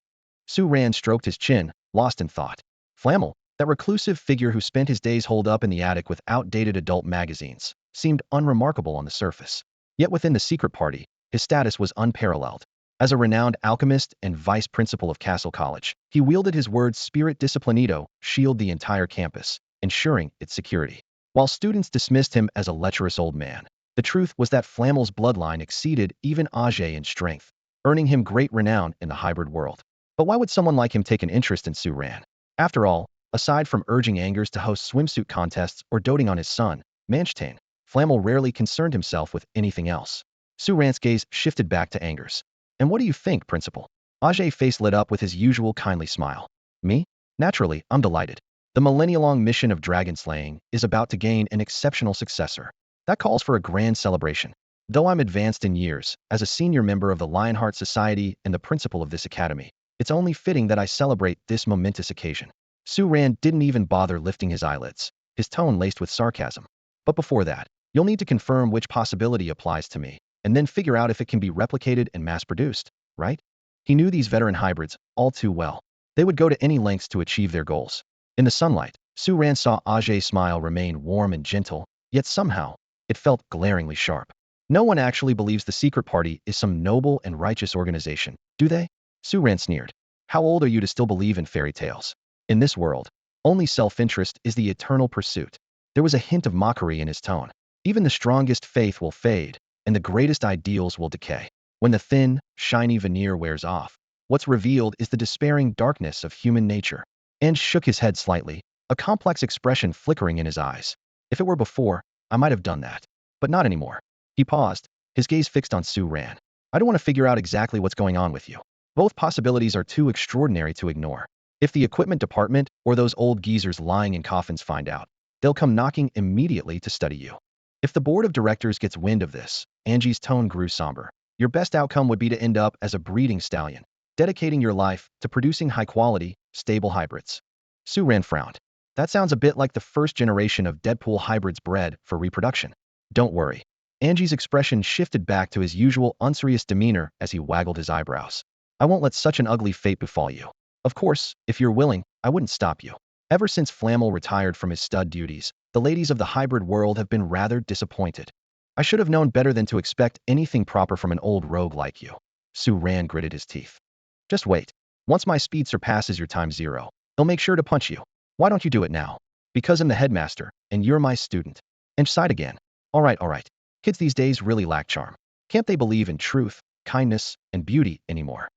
Speaker 1: Su Ran stroked his chin, lost in thought. Flamel, that reclusive figure who spent his days holed up in the attic with outdated adult magazines, seemed unremarkable on the surface. Yet within the secret party, his status was unparalleled. As a renowned alchemist and vice principal of Cassell College, he wielded his word spirit disciplinito, shield the entire campus, ensuring its security. While students dismissed him as a lecherous old man, the truth was that Flamel's bloodline exceeded even Ajay in strength, earning him great renown in the hybrid world. But why would someone like him take an interest in Su Ran? After all, aside from urging Angers to host swimsuit contests or doting on his son, Manchtain, Flamel rarely concerned himself with anything else. Su Ran's gaze shifted back to Angers. And what do you think, Principal? Ajay's face lit up with his usual kindly smile. Me? Naturally, I'm delighted. The millennia-long mission of dragon slaying is about to gain an exceptional successor. That calls for a grand celebration. Though I'm advanced in years, as a senior member of the Lionheart Society and the principal of this academy, it's only fitting that I celebrate this momentous occasion. Su Ran didn't even bother lifting his eyelids, his tone laced with sarcasm. But before that, you'll need to confirm which possibility applies to me, and then figure out if it can be replicated and mass-produced, right? He knew these veteran hybrids all too well. They would go to any lengths to achieve their goals. In the sunlight, Su Ran saw Ajay's smile remain warm and gentle, Yet somehow, it felt glaringly sharp. No one actually believes the secret party is some noble and righteous organization, do they? Su-ran sneered. How old are you to still believe in fairy tales? In this world, only self-interest is the eternal pursuit. There was a hint of mockery in his tone. Even the strongest faith will fade, and the greatest ideals will decay. When the thin, shiny veneer wears off, what's revealed is the despairing darkness of human nature. Ange shook his head slightly, a complex expression flickering in his eyes. If it were before, I might have done that. But not anymore. He paused, his gaze fixed on Su-ran. I don't want to figure out exactly what's going on with you. Both possibilities are too extraordinary to ignore. If the equipment department or those old geezers lying in coffins find out, they'll come knocking immediately to study you. If the board of directors gets wind of this, Angie's tone grew somber. Your best outcome would be to end up as a breeding stallion, dedicating your life to producing high-quality, stable hybrids. Su-ran frowned. That sounds a bit like the first generation of Deadpool hybrids bred for reproduction. Don't worry. Angie's expression shifted back to his usual unserious demeanor as he waggled his eyebrows. I won't let such an ugly fate befall you. Of course, if you're willing, I wouldn't stop you. Ever since Flamel retired from his stud duties, the ladies of the hybrid world have been rather disappointed. I should have known better than to expect anything proper from an old rogue like you. Su-ran gritted his teeth. Just wait. Once my speed surpasses your times 0, he'll make sure to punch you. Why don't you do it now? Because I'm the headmaster, and you're my student. And sighed again. All right. Kids these days really lack charm. Can't they believe in truth, kindness, and beauty anymore?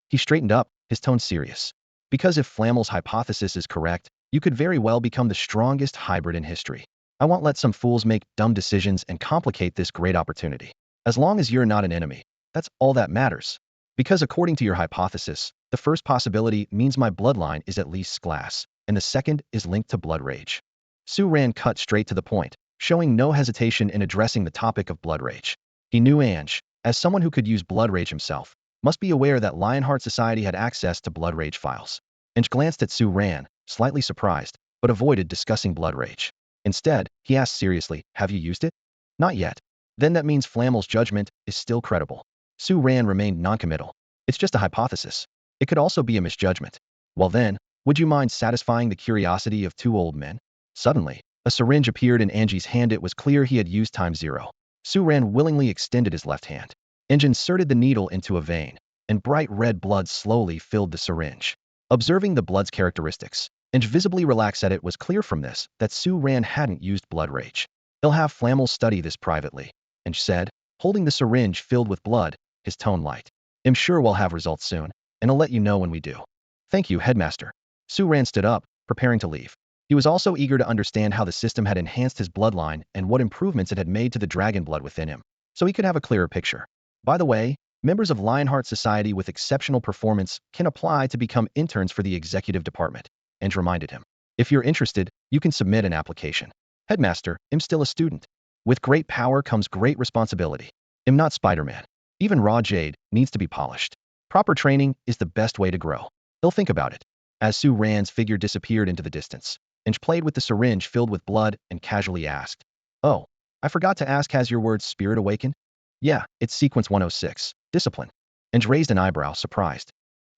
Speaker 1: He straightened up, his tone serious. Because if Flamel's hypothesis is correct, you could very well become the strongest hybrid in history. I won't let some fools make dumb decisions and complicate this great opportunity. As long as you're not an enemy, that's all that matters. Because according to your hypothesis, the first possibility means my bloodline is at least glass, and the second is linked to blood rage. Su-ran cut straight to the point, showing no hesitation in addressing the topic of blood rage. He knew Ange, as someone who could use blood rage himself, must be aware that Lionheart Society had access to blood rage files. Ange glanced at Su-ran, slightly surprised, but avoided discussing blood rage. Instead, he asked seriously, have you used it? Not yet. Then that means Flamel's judgment is still credible. Su-ran remained noncommittal. It's just a hypothesis. It could also be a misjudgment. Well then, would you mind satisfying the curiosity of two old men? Suddenly, a syringe appeared in Angie's hand. It was clear he had used times 0. Su-ran willingly extended his left hand. Ange inserted the needle into a vein, and bright red blood slowly filled the syringe. Observing the blood's characteristics, Ange visibly relaxed. It was clear from this that Su-ran hadn't used blood rage. He'll have Flamel study this privately, Ange said, holding the syringe filled with blood, his tone light. I'm sure we'll have results soon, and I'll let you know when we do. Thank you, Headmaster. Su-ran stood up, preparing to leave. He was also eager to understand how the system had enhanced his bloodline and what improvements it had made to the dragon blood within him, so he could have a clearer picture. By the way, members of Lionheart Society with exceptional performance can apply to become interns for the executive department, Ange reminded him. If you're interested, you can submit an application. Headmaster, I'm still a student. With great power comes great responsibility. I'm not Spider-Man. Even raw jade needs to be polished. Proper training is the best way to grow. He'll think about it. As Su-ran's figure disappeared into the distance, Ange played with the syringe filled with blood and casually asked, Oh, I forgot to ask, has your word's spirit awakened? Yeah, it's sequence 106, discipline. Ange raised an eyebrow, surprised.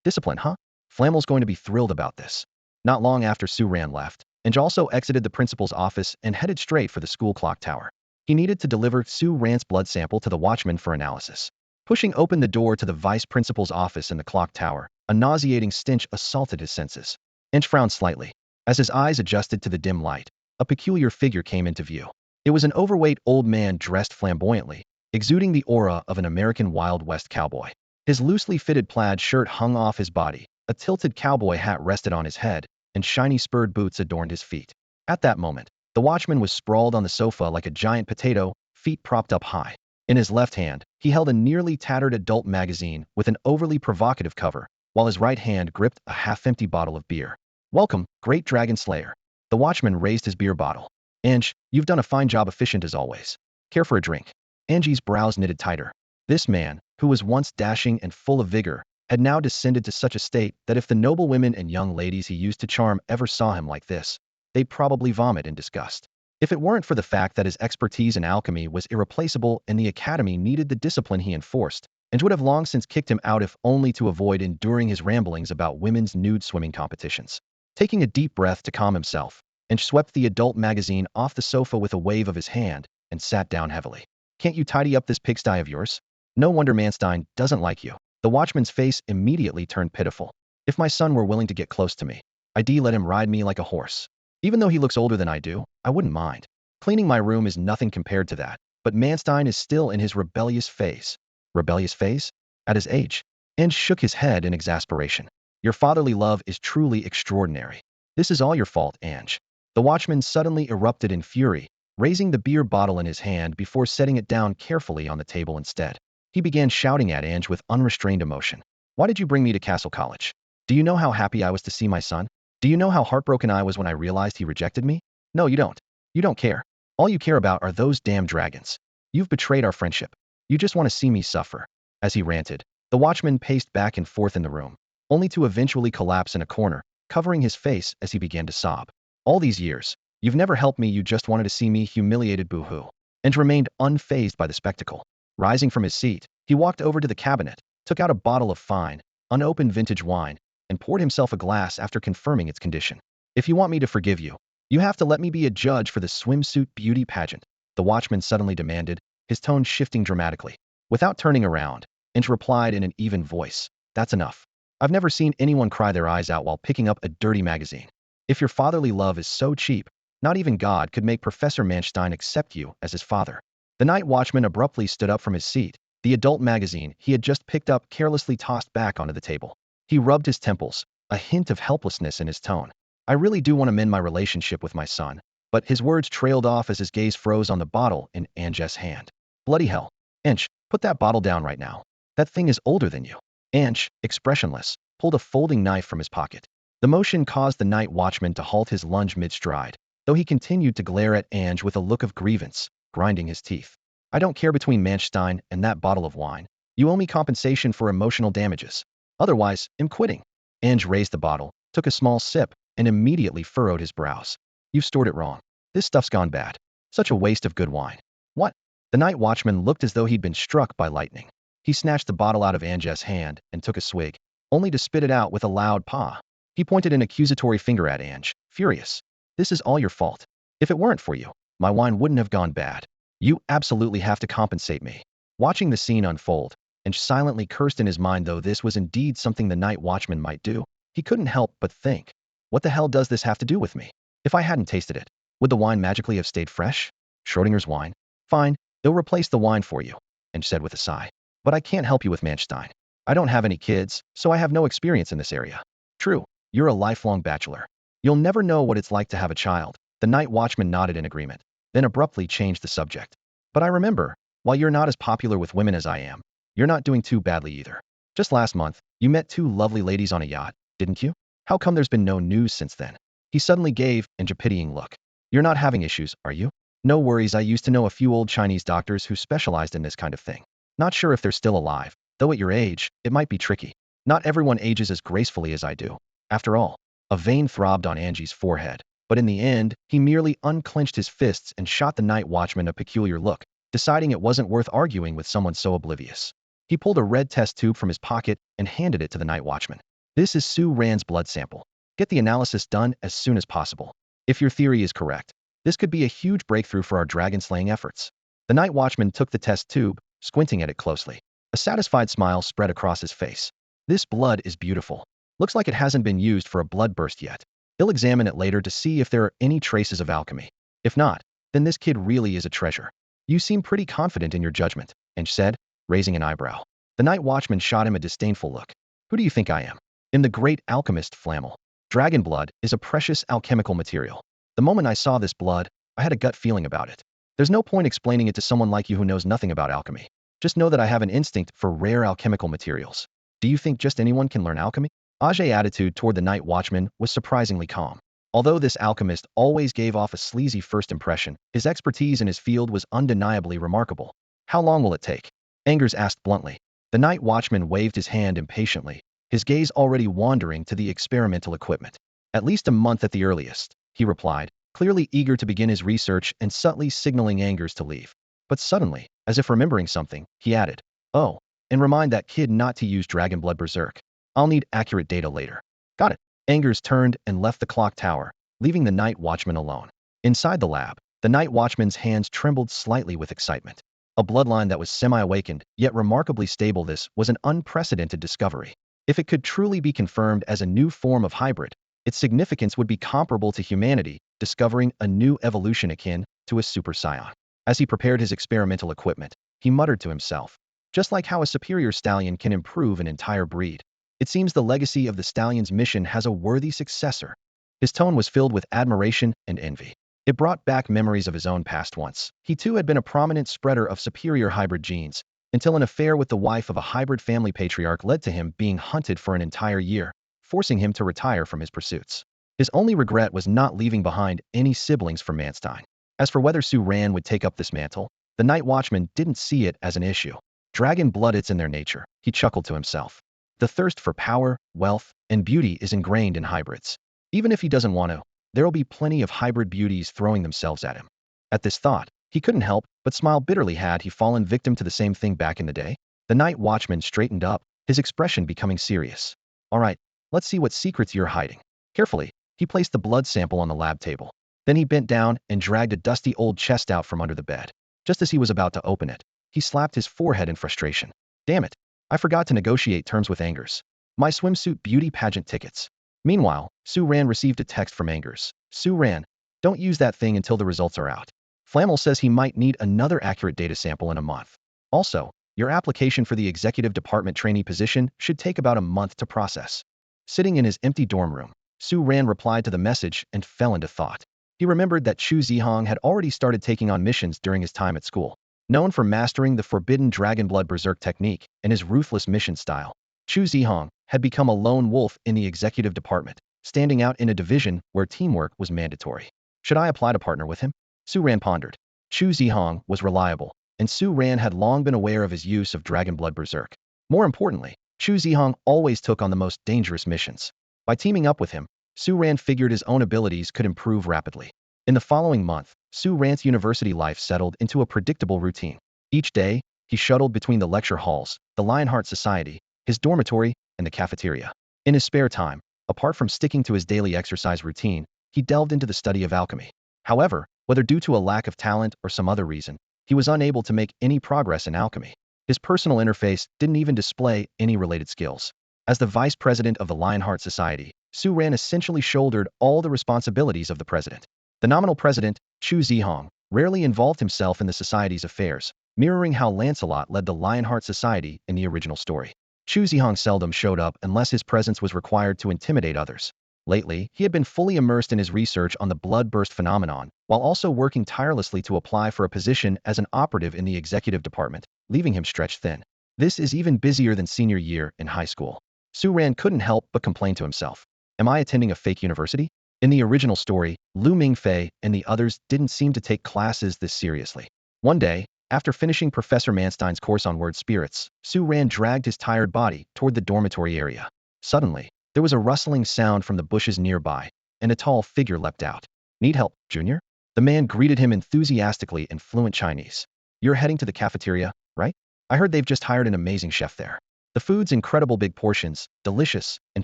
Speaker 1: Discipline, huh? Flamel's going to be thrilled about this. Not long after Su-ran left, Ange also exited the principal's office and headed straight for the school clock tower. He needed to deliver Su-ran's blood sample to the watchman for analysis. Pushing open the door to the vice principal's office in the clock tower, a nauseating stench assaulted his senses. Ange frowned slightly. As his eyes adjusted to the dim light, a peculiar figure came into view. It was an overweight old man dressed flamboyantly, exuding the aura of an American Wild West cowboy. His loosely fitted plaid shirt hung off his body, a tilted cowboy hat rested on his head, and shiny spurred boots adorned his feet. At that moment, the watchman was sprawled on the sofa like a giant potato, feet propped up high. In his left hand, he held a nearly tattered adult magazine with an overly provocative cover, while his right hand gripped a half-empty bottle of beer. Welcome, great dragon slayer. The watchman raised his beer bottle. Ange, you've done a fine job, efficient as always. Care for a drink? Angie's brows knitted tighter. This man, who was once dashing and full of vigor, had now descended to such a state that if the noble women and young ladies he used to charm ever saw him like this, they'd probably vomit in disgust. If it weren't for the fact that his expertise in alchemy was irreplaceable and the academy needed the discipline he enforced, Ange would have long since kicked him out if only to avoid enduring his ramblings about women's nude swimming competitions. Taking a deep breath to calm himself, and swept the adult magazine off the sofa with a wave of his hand and sat down heavily. Can't you tidy up this pigsty of yours? No wonder Manstein doesn't like you. The watchman's face immediately turned pitiful. If my son were willing to get close to me, I'd let him ride me like a horse. Even though he looks older than I do, I wouldn't mind. Cleaning my room is nothing compared to that, but Manstein is still in his rebellious phase. Rebellious phase? At his age? Ange shook his head in exasperation. Your fatherly love is truly extraordinary. This is all your fault, Ange. The watchman suddenly erupted in fury, raising the beer bottle in his hand before setting it down carefully on the table instead. He began shouting at Ange with unrestrained emotion. Why did you bring me to Cassell College? Do you know how happy I was to see my son? Do you know how heartbroken I was when I realized he rejected me? No, you don't. You don't care. All you care about are those damn dragons. You've betrayed our friendship. You just want to see me suffer. As he ranted, the watchman paced back and forth in the room, only to eventually collapse in a corner, covering his face as he began to sob. All these years, you've never helped me, you just wanted to see me humiliated, boo-hoo. And remained unfazed by the spectacle. Rising from his seat, he walked over to the cabinet, took out a bottle of fine, unopened vintage wine, and poured himself a glass after confirming its condition. If you want me to forgive you, you have to let me be a judge for the swimsuit beauty pageant, the watchman suddenly demanded, his tone shifting dramatically. Without turning around, Inch replied in an even voice, that's enough. I've never seen anyone cry their eyes out while picking up a dirty magazine. If your fatherly love is so cheap, not even God could make Professor Manstein accept you as his father. The night watchman abruptly stood up from his seat, the adult magazine he had just picked up carelessly tossed back onto the table. He rubbed his temples, a hint of helplessness in his tone. I really do want to mend my relationship with my son, but his words trailed off as his gaze froze on the bottle in Ange's hand. Bloody hell. Inch, put that bottle down right now. That thing is older than you. Ange, expressionless, pulled a folding knife from his pocket. The motion caused the night watchman to halt his lunge mid-stride, though he continued to glare at Ange with a look of grievance, grinding his teeth. I don't care between Manstein and that bottle of wine. You owe me compensation for emotional damages. Otherwise, I'm quitting. Ange raised the bottle, took a small sip, and immediately furrowed his brows. You've stored it wrong. This stuff's gone bad. Such a waste of good wine. What? The night watchman looked as though he'd been struck by lightning. He snatched the bottle out of Ange's hand and took a swig, only to spit it out with a loud paw. He pointed an accusatory finger at Ange, furious. This is all your fault. If it weren't for you, my wine wouldn't have gone bad. You absolutely have to compensate me. Watching the scene unfold, Ange silently cursed in his mind, though this was indeed something the night watchman might do. He couldn't help but think, what the hell does this have to do with me? If I hadn't tasted it, would the wine magically have stayed fresh? Schrodinger's wine? Fine, they'll replace the wine for you, Ange said with a sigh. But I can't help you with Manstein. I don't have any kids, so I have no experience in this area. True, you're a lifelong bachelor. You'll never know what it's like to have a child. The night watchman nodded in agreement, then abruptly changed the subject. But I remember, while you're not as popular with women as I am, you're not doing too badly either. Just last month, you met two lovely ladies on a yacht, didn't you? How come there's been no news since then? He suddenly gave Ange a pitying look. You're not having issues, are you? No worries, I used to know a few old Chinese doctors who specialized in this kind of thing. Not sure if they're still alive, though at your age, it might be tricky. Not everyone ages as gracefully as I do. After all, a vein throbbed on Angie's forehead, but in the end, he merely unclenched his fists and shot the night watchman a peculiar look, deciding it wasn't worth arguing with someone so oblivious. He pulled a red test tube from his pocket and handed it to the night watchman. This is Su Ran's blood sample. Get the analysis done as soon as possible. If your theory is correct, this could be a huge breakthrough for our dragon-slaying efforts. The night watchman took the test tube, squinting at it closely. A satisfied smile spread across his face. This blood is beautiful. Looks like it hasn't been used for a blood burst yet. He'll examine it later to see if there are any traces of alchemy. If not, then this kid really is a treasure. You seem pretty confident in your judgment, Ange said, raising an eyebrow. The night watchman shot him a disdainful look. Who do you think I am? I'm the great alchemist Flammel. Dragon blood is a precious alchemical material. The moment I saw this blood, I had a gut feeling about it. There's no point explaining it to someone like you who knows nothing about alchemy. Just know that I have an instinct for rare alchemical materials. Do you think just anyone can learn alchemy? Age's attitude toward the night watchman was surprisingly calm. Although this alchemist always gave off a sleazy first impression, his expertise in his field was undeniably remarkable. How long will it take? Angers asked bluntly. The night watchman waved his hand impatiently, his gaze already wandering to the experimental equipment. At least a month at the earliest, he replied, clearly eager to begin his research and subtly signaling Angers to leave. But suddenly, as if remembering something, he added, oh, and remind that kid not to use Dragon Blood Berserk. I'll need accurate data later. Got it. Angers turned and left the clock tower, leaving the night watchman alone. Inside the lab, the night watchman's hands trembled slightly with excitement. A bloodline that was semi-awakened, yet remarkably stable. This was an unprecedented discovery. If it could truly be confirmed as a new form of hybrid, its significance would be comparable to humanity discovering a new evolution akin to a super scion. As he prepared his experimental equipment, he muttered to himself, just like how a superior stallion can improve an entire breed. It seems the legacy of the stallion's mission has a worthy successor. His tone was filled with admiration and envy. It brought back memories of his own past once. He too had been a prominent spreader of superior hybrid genes, until an affair with the wife of a hybrid family patriarch led to him being hunted for an entire year, forcing him to retire from his pursuits. His only regret was not leaving behind any siblings for Manstein. As for whether Su Ran would take up this mantle, the night watchman didn't see it as an issue. Dragon blood, it's in their nature, he chuckled to himself. The thirst for power, wealth, and beauty is ingrained in hybrids. Even if he doesn't want to, there'll be plenty of hybrid beauties throwing themselves at him. At this thought, he couldn't help but smile bitterly. Had he fallen victim to the same thing back in the day? The night watchman straightened up, his expression becoming serious. All right, let's see what secrets you're hiding. Carefully, he placed the blood sample on the lab table. Then he bent down and dragged a dusty old chest out from under the bed. Just as he was about to open it, he slapped his forehead in frustration. Damn it, I forgot to negotiate terms with Angers. My swimsuit beauty pageant tickets. Meanwhile, Su Ran received a text from Angers. Su Ran, don't use that thing until the results are out. Flammel says he might need another accurate data sample in a month. Also, your application for the executive department trainee position should take about a month to process. Sitting in his empty dorm room, Su Ran replied to the message and fell into thought. He remembered that Chu Zhihang had already started taking on missions during his time at school. Known for mastering the forbidden dragonblood berserk technique and his ruthless mission style, Chu Zhihang had become a lone wolf in the executive department, standing out in a division where teamwork was mandatory. Should I apply to partner with him? Su Ran pondered. Chu Zhihang was reliable, and Su Ran had long been aware of his use of dragonblood berserk. More importantly, Chu Zhihang always took on the most dangerous missions. By teaming up with him, Su Ran figured his own abilities could improve rapidly. In the following month, Su Ran's university life settled into a predictable routine. Each day, he shuttled between the lecture halls, the Lionheart Society, his dormitory, and the cafeteria. In his spare time, apart from sticking to his daily exercise routine, he delved into the study of alchemy. However, whether due to a lack of talent or some other reason, he was unable to make any progress in alchemy. His personal interface didn't even display any related skills. As the vice president of the Lionheart Society, Su Ran essentially shouldered all the responsibilities of the president. The nominal president, Chu Zhihang, rarely involved himself in the society's affairs, mirroring how Lancelot led the Lionheart Society in the original story. Chu Zhihang seldom showed up unless his presence was required to intimidate others. Lately, he had been fully immersed in his research on the blood burst phenomenon, while also working tirelessly to apply for a position as an operative in the executive department, leaving him stretched thin. This is even busier than senior year in high school. Su Ran couldn't help but complain to himself. Am I attending a fake university? In the original story, Lu Mingfei and the others didn't seem to take classes this seriously. One day, after finishing Professor Manstein's course on word spirits, Su Ran dragged his tired body toward the dormitory area. Suddenly, there was a rustling sound from the bushes nearby, and a tall figure leapt out. Need help, Junior? The man greeted him enthusiastically in fluent Chinese. You're heading to the cafeteria, right? I heard they've just hired an amazing chef there. The food's incredible, big portions, delicious, and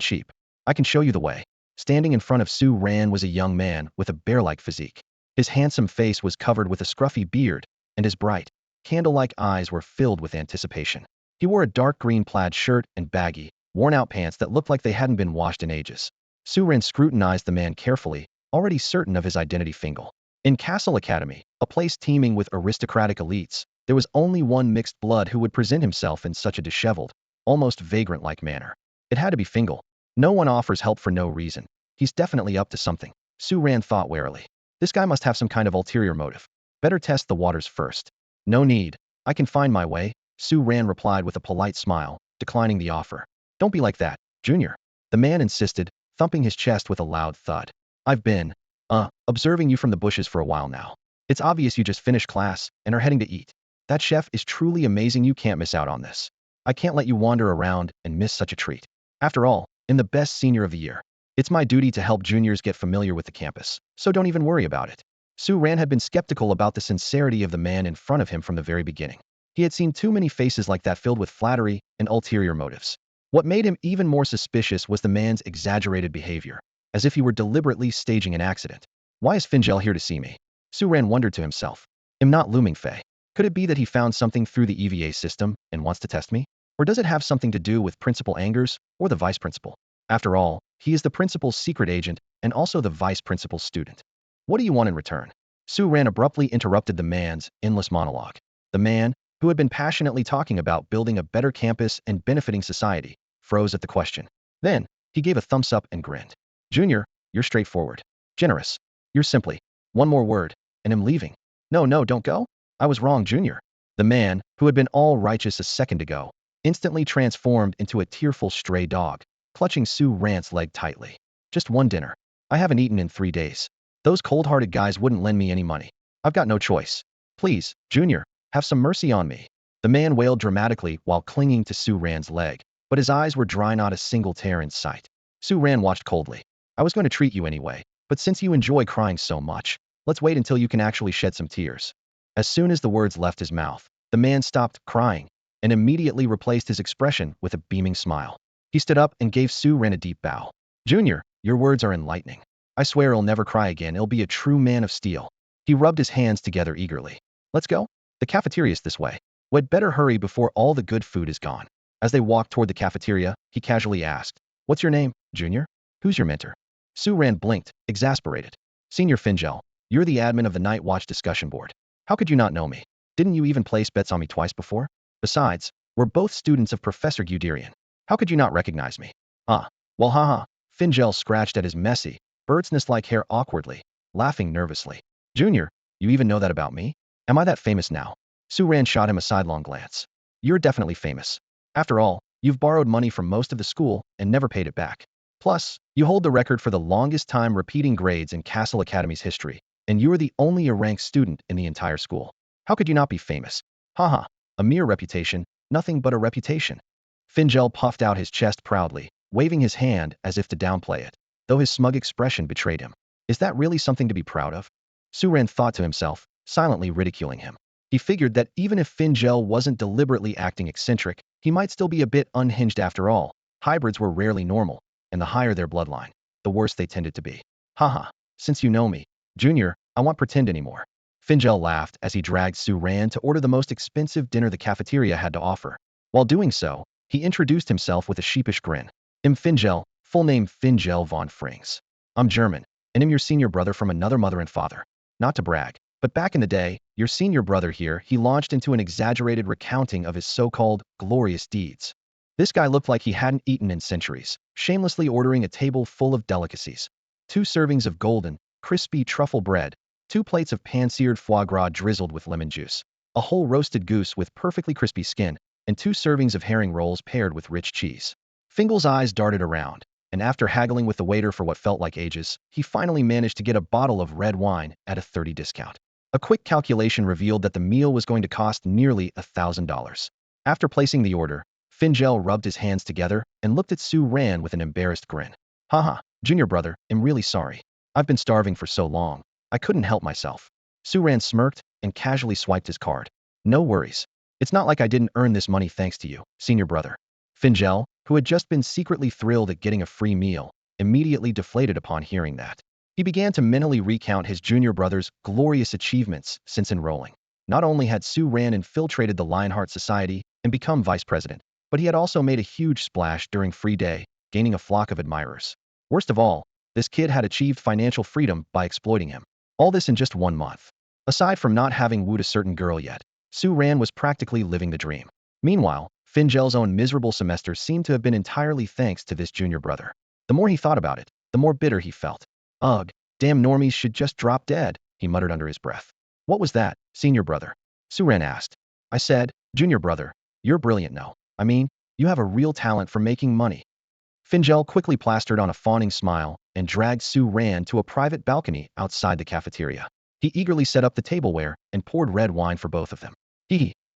Speaker 1: cheap. I can show you the way. Standing in front of Su Ran was a young man with a bear-like physique. His handsome face was covered with a scruffy beard, and his bright, candle-like eyes were filled with anticipation. He wore a dark green plaid shirt and baggy, worn-out pants that looked like they hadn't been washed in ages. Su Ran scrutinized the man carefully, already certain of his identity. Fingal. In Cassell Academy, a place teeming with aristocratic elites, there was only one mixed blood who would present himself in such a disheveled, almost vagrant-like manner. It had to be Fingal. No one offers help for no reason. He's definitely up to something. Su Ran thought warily. This guy must have some kind of ulterior motive. Better test the waters first. No need. I can find my way, Su Ran replied with a polite smile, declining the offer. Don't be like that, Junior. The man insisted, thumping his chest with a loud thud. I've been, observing you from the bushes for a while now. It's obvious you just finished class and are heading to eat. That chef is truly amazing. You can't miss out on this. I can't let you wander around and miss such a treat. After all, in the best senior of the year, it's my duty to help juniors get familiar with the campus, so don't even worry about it. Su Ran had been skeptical about the sincerity of the man in front of him from the very beginning. He had seen too many faces like that filled with flattery and ulterior motives. What made him even more suspicious was the man's exaggerated behavior. as if he were deliberately staging an accident. Why is Finjel here to see me? Su Ran wondered to himself. Am not Mingfei. Could it be that he found something through the EVA system and wants to test me? Or does it have something to do with Principal Angers or the Vice Principal? After all, he is the Principal's secret agent and also the Vice Principal's student. What do you want in return? Su Ran abruptly interrupted the man's endless monologue. The man, who had been passionately talking about building a better campus and benefiting society, froze at the question. Then, he gave a thumbs up and grinned. Junior, you're straightforward. Generous. You're simply, one more word, and I'm leaving. No, no, don't go. I was wrong, Junior. The man, who had been all righteous a second ago, instantly transformed into a tearful stray dog, clutching Su Ran's leg tightly. Just one dinner. I haven't eaten in 3 days. Those cold-hearted guys wouldn't lend me any money. I've got no choice. Please, Junior, have some mercy on me. The man wailed dramatically while clinging to Su Ran's leg, but his eyes were dry, not a single tear in sight. Su Ran watched coldly. I was going to treat you anyway, but since you enjoy crying so much, let's wait until you can actually shed some tears. As soon as the words left his mouth, the man stopped crying and immediately replaced his expression with a beaming smile. He stood up and gave Su Ran a deep bow. Junior, your words are enlightening. I swear he'll never cry again. He'll be a true man of steel. He rubbed his hands together eagerly. Let's go. The cafeteria's this way. We'd better hurry before all the good food is gone. As they walked toward the cafeteria, he casually asked, What's your name, Junior? Who's your mentor? Su Ran blinked, exasperated. Senior Finjel, you're the admin of the Night Watch discussion board. How could you not know me? Didn't you even place bets on me twice before? Besides, we're both students of Professor Guderian. How could you not recognize me? Well haha. Finjel scratched at his messy, bird's nest-like hair awkwardly, laughing nervously. Junior, you even know that about me? Am I that famous now? Su Ran shot him a sidelong glance. You're definitely famous. After all, you've borrowed money from most of the school and never paid it back. Plus, you hold the record for the longest time repeating grades in Cassell Academy's history, and you are the only ranked student in the entire school. How could you not be famous? Haha, a mere reputation, nothing but a reputation. Finjel puffed out his chest proudly, waving his hand as if to downplay it, though his smug expression betrayed him. Is that really something to be proud of? Su Ran thought to himself, silently ridiculing him. He figured that even if Finjel wasn't deliberately acting eccentric, he might still be a bit unhinged after all. Hybrids were rarely normal, and the higher their bloodline, the worse they tended to be. Haha, since you know me, Junior, I won't pretend anymore. Finjel laughed as he dragged Su Ran to order the most expensive dinner the cafeteria had to offer. While doing so, he introduced himself with a sheepish grin. I'm Finjel, full name Finjel von Frings. I'm German, and I'm your senior brother from another mother and father. Not to brag, but back in the day, your senior brother here, he launched into an exaggerated recounting of his so-called glorious deeds. This guy looked like he hadn't eaten in centuries, shamelessly ordering a table full of delicacies. 2 servings of golden, crispy truffle bread, 2 plates of pan-seared foie gras drizzled with lemon juice, a whole roasted goose with perfectly crispy skin, and 2 servings of herring rolls paired with rich cheese. Fingal's eyes darted around, and after haggling with the waiter for what felt like ages, he finally managed to get a bottle of red wine at a 30% discount. A quick calculation revealed that the meal was going to cost nearly $1,000. After placing the order, Finjel rubbed his hands together and looked at Su Ran with an embarrassed grin. Haha, junior brother, I'm really sorry. I've been starving for so long, I couldn't help myself. Su Ran smirked and casually swiped his card. No worries. It's not like I didn't earn this money thanks to you, senior brother. Finjel, who had just been secretly thrilled at getting a free meal, immediately deflated upon hearing that. He began to mentally recount his junior brother's glorious achievements since enrolling. Not only had Su Ran infiltrated the Lionheart Society and become vice president, but he had also made a huge splash during Free Day, gaining a flock of admirers. Worst of all, this kid had achieved financial freedom by exploiting him. All this in just 1 month. Aside from not having wooed a certain girl yet, Su Ran was practically living the dream. Meanwhile, Finjel's own miserable semester seemed to have been entirely thanks to this junior brother. The more he thought about it, the more bitter he felt. Ugh, damn normies should just drop dead, he muttered under his breath. What was that, senior brother? Su Ran asked. I said, junior brother, you're brilliant no. I mean, you have a real talent for making money. Finjel quickly plastered on a fawning smile and dragged Su Ran to a private balcony outside the cafeteria. He eagerly set up the tableware and poured red wine for both of them.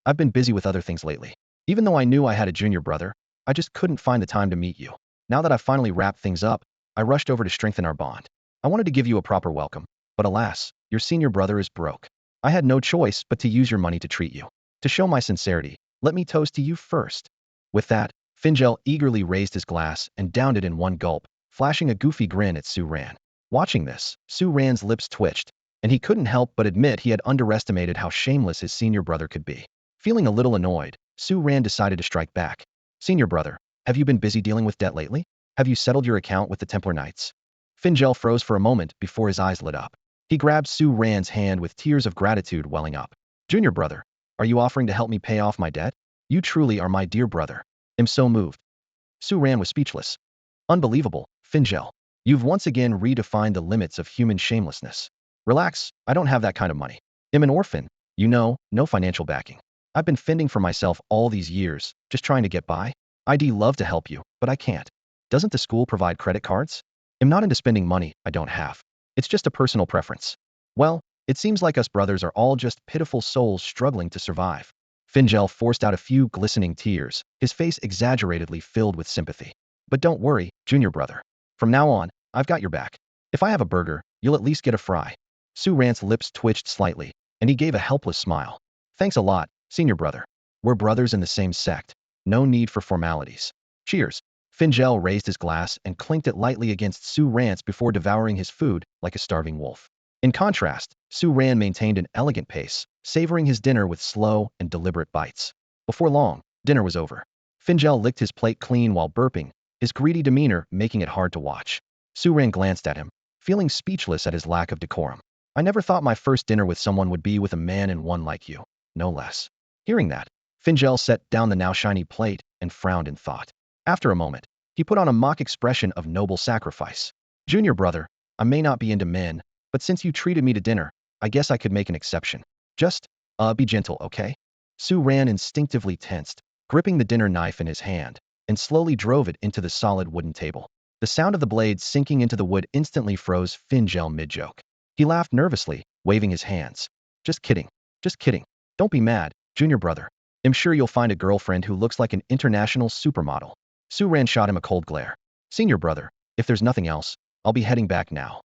Speaker 1: I've been busy with other things lately. Even though I knew I had a junior brother, I just couldn't find the time to meet you. Now that I've finally wrapped things up, I rushed over to strengthen our bond. I wanted to give you a proper welcome, but alas, your senior brother is broke. I had no choice but to use your money to treat you. To show my sincerity, let me toast to you first. With that, Finjel eagerly raised his glass and downed it in one gulp, flashing a goofy grin at Su Ran. Watching this, Su Ran's lips twitched, and he couldn't help but admit he had underestimated how shameless his senior brother could be. Feeling a little annoyed, Su Ran decided to strike back. Senior brother, have you been busy dealing with debt lately? Have you settled your account with the Templar Knights? Finjel froze for a moment before his eyes lit up. He grabbed Su Ran's hand with tears of gratitude welling up. Junior brother, are you offering to help me pay off my debt? You truly are my dear brother. I'm so moved. Su Ran was speechless. Unbelievable, Finjel. You've once again redefined the limits of human shamelessness. Relax, I don't have that kind of money. I'm an orphan, no financial backing. I've been fending for myself all these years, just trying to get by. I'd love to help you, but I can't. Doesn't the school provide credit cards? I'm not into spending money I don't have. It's just a personal preference. Well, it seems like us brothers are all just pitiful souls struggling to survive. Finjel forced out a few glistening tears, his face exaggeratedly filled with sympathy. But don't worry, junior brother. From now on, I've got your back. If I have a burger, you'll at least get a fry. Su Ran's lips twitched slightly, and he gave a helpless smile. Thanks a lot, senior brother. We're brothers in the same sect. No need for formalities. Cheers. Finjel raised his glass and clinked it lightly against Su Ran's before devouring his food like a starving wolf. In contrast, Su Ran maintained an elegant pace, savoring his dinner with slow and deliberate bites. Before long, dinner was over. Finjel licked his plate clean while burping, his greedy demeanor making it hard to watch. Su Ran glanced at him, feeling speechless at his lack of decorum. I never thought my first dinner with someone would be with a man and one like you, no less. Hearing that, Finjel set down the now shiny plate and frowned in thought. After a moment, he put on a mock expression of noble sacrifice. Junior brother, I may not be into men, but since you treated me to dinner, I guess I could make an exception. Just, be gentle, okay? Su Ran instinctively tensed, gripping the dinner knife in his hand, and slowly drove it into the solid wooden table. The sound of the blade sinking into the wood instantly froze Finjel mid-joke. He laughed nervously, waving his hands. Just kidding. Just kidding. Don't be mad, junior brother. I'm sure you'll find a girlfriend who looks like an international supermodel. Su Ran shot him a cold glare. Senior brother, if there's nothing else, I'll be heading back now.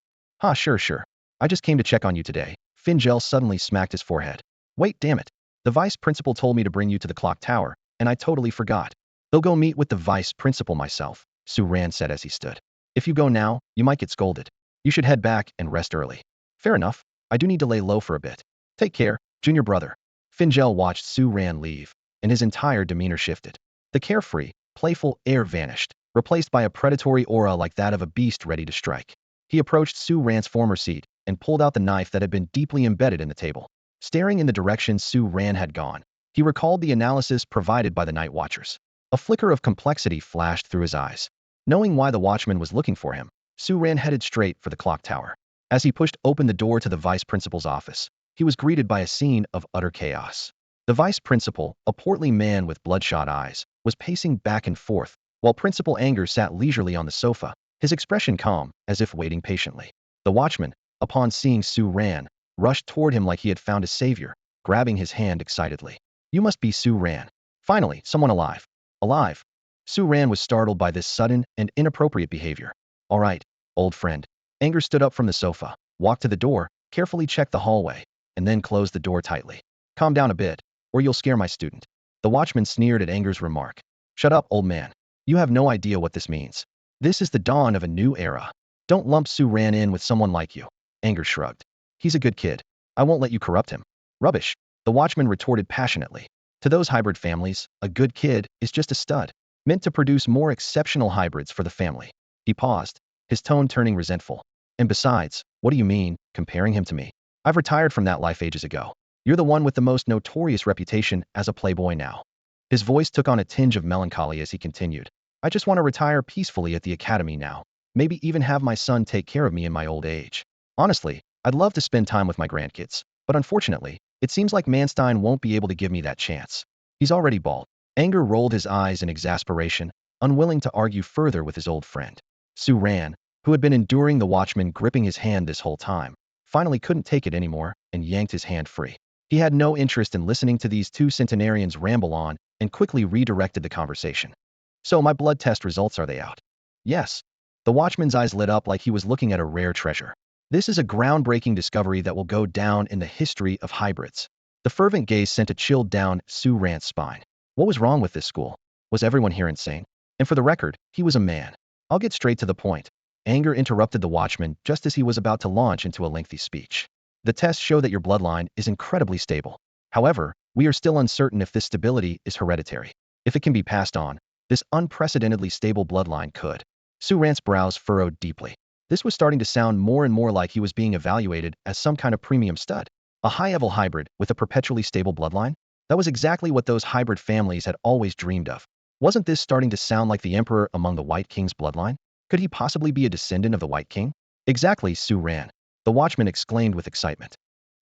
Speaker 1: Sure. I just came to check on you today. Finjel suddenly smacked his forehead. Wait, damn it. The vice principal told me to bring you to the clock tower, and I totally forgot. I'll go meet with the vice principal myself, Su Ran said as he stood. If you go now, you might get scolded. You should head back and rest early. Fair enough. I do need to lay low for a bit. Take care, junior brother. Finjel watched Su Ran leave, and his entire demeanor shifted. The carefree, playful air vanished, replaced by a predatory aura like that of a beast ready to strike. He approached Su Ran's former seat and pulled out the knife that had been deeply embedded in the table. Staring in the direction Su Ran had gone, he recalled the analysis provided by the night watchers. A flicker of complexity flashed through his eyes. Knowing why the watchman was looking for him, Su Ran headed straight for the clock tower. As he pushed open the door to the vice principal's office, he was greeted by a scene of utter chaos. The vice principal, a portly man with bloodshot eyes, was pacing back and forth, while Principal Anger sat leisurely on the sofa, his expression calm, as if waiting patiently. The watchman, upon seeing Su Ran, rushed toward him like he had found a savior, grabbing his hand excitedly. You must be Su Ran. Finally, someone alive. Alive. Su Ran was startled by this sudden and inappropriate behavior. All right, old friend. Anger stood up from the sofa, walked to the door, carefully checked the hallway, and then closed the door tightly. Calm down a bit, or you'll scare my student. The watchman sneered at Anger's remark. Shut up, old man. You have no idea what this means. This is the dawn of a new era. Don't lump Su Ran in with someone like you. Anger shrugged. He's a good kid. I won't let you corrupt him. Rubbish. The watchman retorted passionately. To those hybrid families, a good kid is just a stud, meant to produce more exceptional hybrids for the family. He paused, his tone turning resentful. And besides, what do you mean, comparing him to me? I've retired from that life ages ago. You're the one with the most notorious reputation as a playboy now. His voice took on a tinge of melancholy as he continued. I just want to retire peacefully at the academy now. Maybe even have my son take care of me in my old age. Honestly, I'd love to spend time with my grandkids, but unfortunately, it seems like Manstein won't be able to give me that chance. He's already bald. Anger rolled his eyes in exasperation, unwilling to argue further with his old friend. Su Ran, who had been enduring the watchman gripping his hand this whole time, finally couldn't take it anymore and yanked his hand free. He had no interest in listening to these two centenarians ramble on and quickly redirected the conversation. So my blood test results, are they out? Yes. The watchman's eyes lit up like he was looking at a rare treasure. This is a groundbreaking discovery that will go down in the history of hybrids. The fervent gaze sent a chill down Su Ran's spine. What was wrong with this school? Was everyone here insane? And for the record, he was a man. I'll get straight to the point. Anger interrupted the watchman just as he was about to launch into a lengthy speech. The tests show that your bloodline is incredibly stable. However, we are still uncertain if this stability is hereditary. If it can be passed on, this unprecedentedly stable bloodline could. Su Ran's brows furrowed deeply. This was starting to sound more and more like he was being evaluated as some kind of premium stud. A high-level hybrid with a perpetually stable bloodline? That was exactly what those hybrid families had always dreamed of. Wasn't this starting to sound like the emperor among the White King's bloodline? Could he possibly be a descendant of the White King? Exactly, Su Ran. The watchman exclaimed with excitement.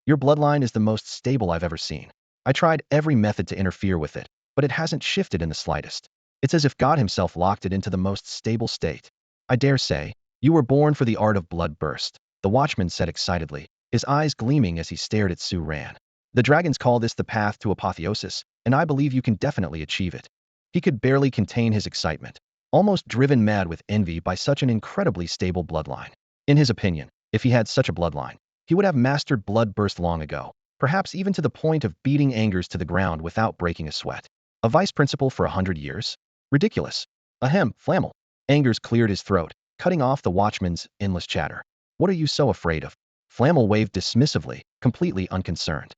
Speaker 1: Your bloodline is the most stable I've ever seen. I tried every method to interfere with it, but it hasn't shifted in the slightest. It's as if God himself locked it into the most stable state. I dare say, you were born for the art of blood burst, the watchman said excitedly, his eyes gleaming as he stared at Su Ran. The dragons call this the path to apotheosis, and I believe you can definitely achieve it. He could barely contain his excitement, almost driven mad with envy by such an incredibly stable bloodline. In his opinion, if he had such a bloodline, he would have mastered blood burst long ago, perhaps even to the point of beating Angers to the ground without breaking a sweat. A vice principal for 100 years? Ridiculous. Ahem, Flammel. Angers cleared his throat, cutting off the watchman's endless chatter. What are you so afraid of? Flammel waved dismissively, completely unconcerned.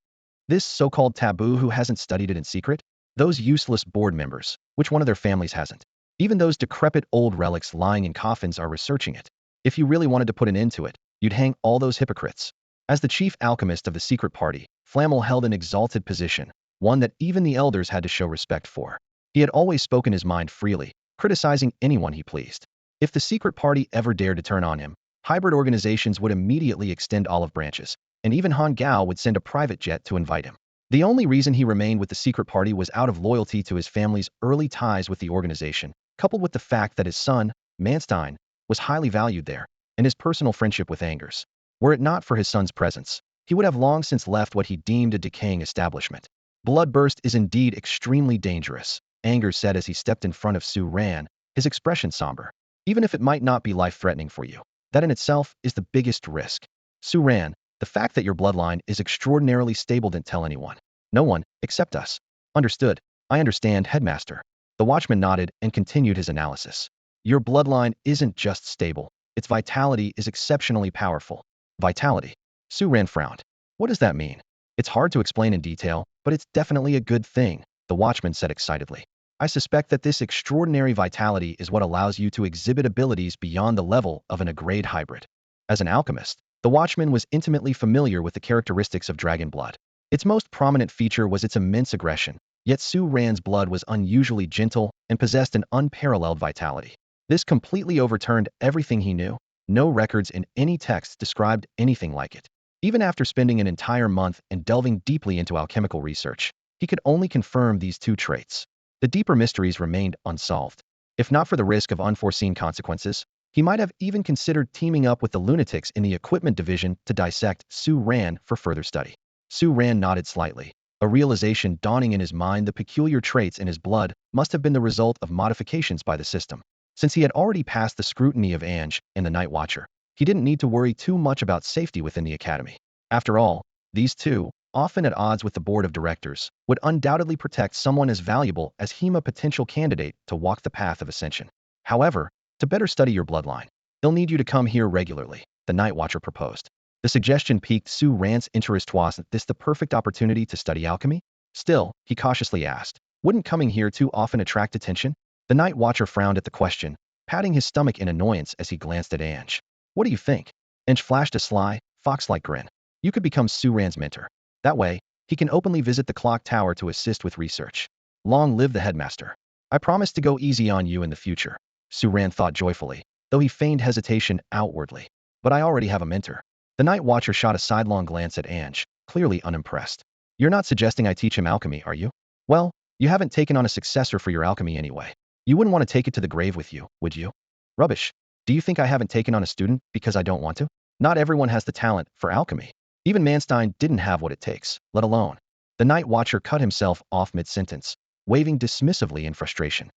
Speaker 1: This so-called taboo who hasn't studied it in secret? Those useless board members, which one of their families hasn't? Even those decrepit old relics lying in coffins are researching it. If you really wanted to put an end to it, you'd hang all those hypocrites. As the chief alchemist of the secret party, Flammel held an exalted position, one that even the elders had to show respect for. He had always spoken his mind freely, criticizing anyone he pleased. If the secret party ever dared to turn on him, hybrid organizations would immediately extend olive branches, and even Han Gao would send a private jet to invite him. The only reason he remained with the secret party was out of loyalty to his family's early ties with the organization, coupled with the fact that his son, Manstein, was highly valued there, and his personal friendship with Angers. Were it not for his son's presence, he would have long since left what he deemed a decaying establishment. Bloodburst is indeed extremely dangerous, Angers said as he stepped in front of Su Ran, his expression somber. Even if it might not be life-threatening for you, that in itself is the biggest risk. Su Ran, the fact that your bloodline is extraordinarily stable didn't tell anyone. No one, except us. Understood. I understand, Headmaster. The watchman nodded and continued his analysis. Your bloodline isn't just stable, its vitality is exceptionally powerful. Vitality. Su Ran frowned. What does that mean? It's hard to explain in detail, but it's definitely a good thing, the watchman said excitedly. I suspect that this extraordinary vitality is what allows you to exhibit abilities beyond the level of an A-grade hybrid. As an alchemist, the watchman was intimately familiar with the characteristics of dragon blood. Its most prominent feature was its immense aggression, yet Su Ran's blood was unusually gentle and possessed an unparalleled vitality. This completely overturned everything he knew. No records in any text described anything like it. Even after spending an entire month and delving deeply into alchemical research, he could only confirm these two traits. The deeper mysteries remained unsolved. If not for the risk of unforeseen consequences, he might have even considered teaming up with the lunatics in the equipment division to dissect Su Ran for further study. Su Ran nodded slightly, a realization dawning in his mind. The peculiar traits in his blood must have been the result of modifications by the system. Since he had already passed the scrutiny of Ange and the Night Watcher, he didn't need to worry too much about safety within the academy. After all, these two, often at odds with the board of directors, would undoubtedly protect someone as valuable as him, a potential candidate to walk the path of ascension. However, to better study your bloodline, they'll need you to come here regularly, the Night Watcher proposed. The suggestion piqued Su Ran's interest. Wasn't this the perfect opportunity to study alchemy? Still, he cautiously asked, wouldn't coming here too often attract attention? The Night Watcher frowned at the question, patting his stomach in annoyance as he glanced at Ange. What do you think? Ange flashed a sly, fox-like grin. You could become Su Ran's mentor. That way, he can openly visit the clock tower to assist with research. Long live the headmaster. I promise to go easy on you in the future, Su Ran thought joyfully, though he feigned hesitation outwardly. But I already have a mentor. The Night Watcher shot a sidelong glance at Ange, clearly unimpressed. You're not suggesting I teach him alchemy, are you? Well, you haven't taken on a successor for your alchemy anyway. You wouldn't want to take it to the grave with you, would you? Rubbish. Do you think I haven't taken on a student because I don't want to? Not everyone has the talent for alchemy. Even Manstein didn't have what it takes, let alone. The Night Watcher cut himself off mid-sentence, waving dismissively in frustration.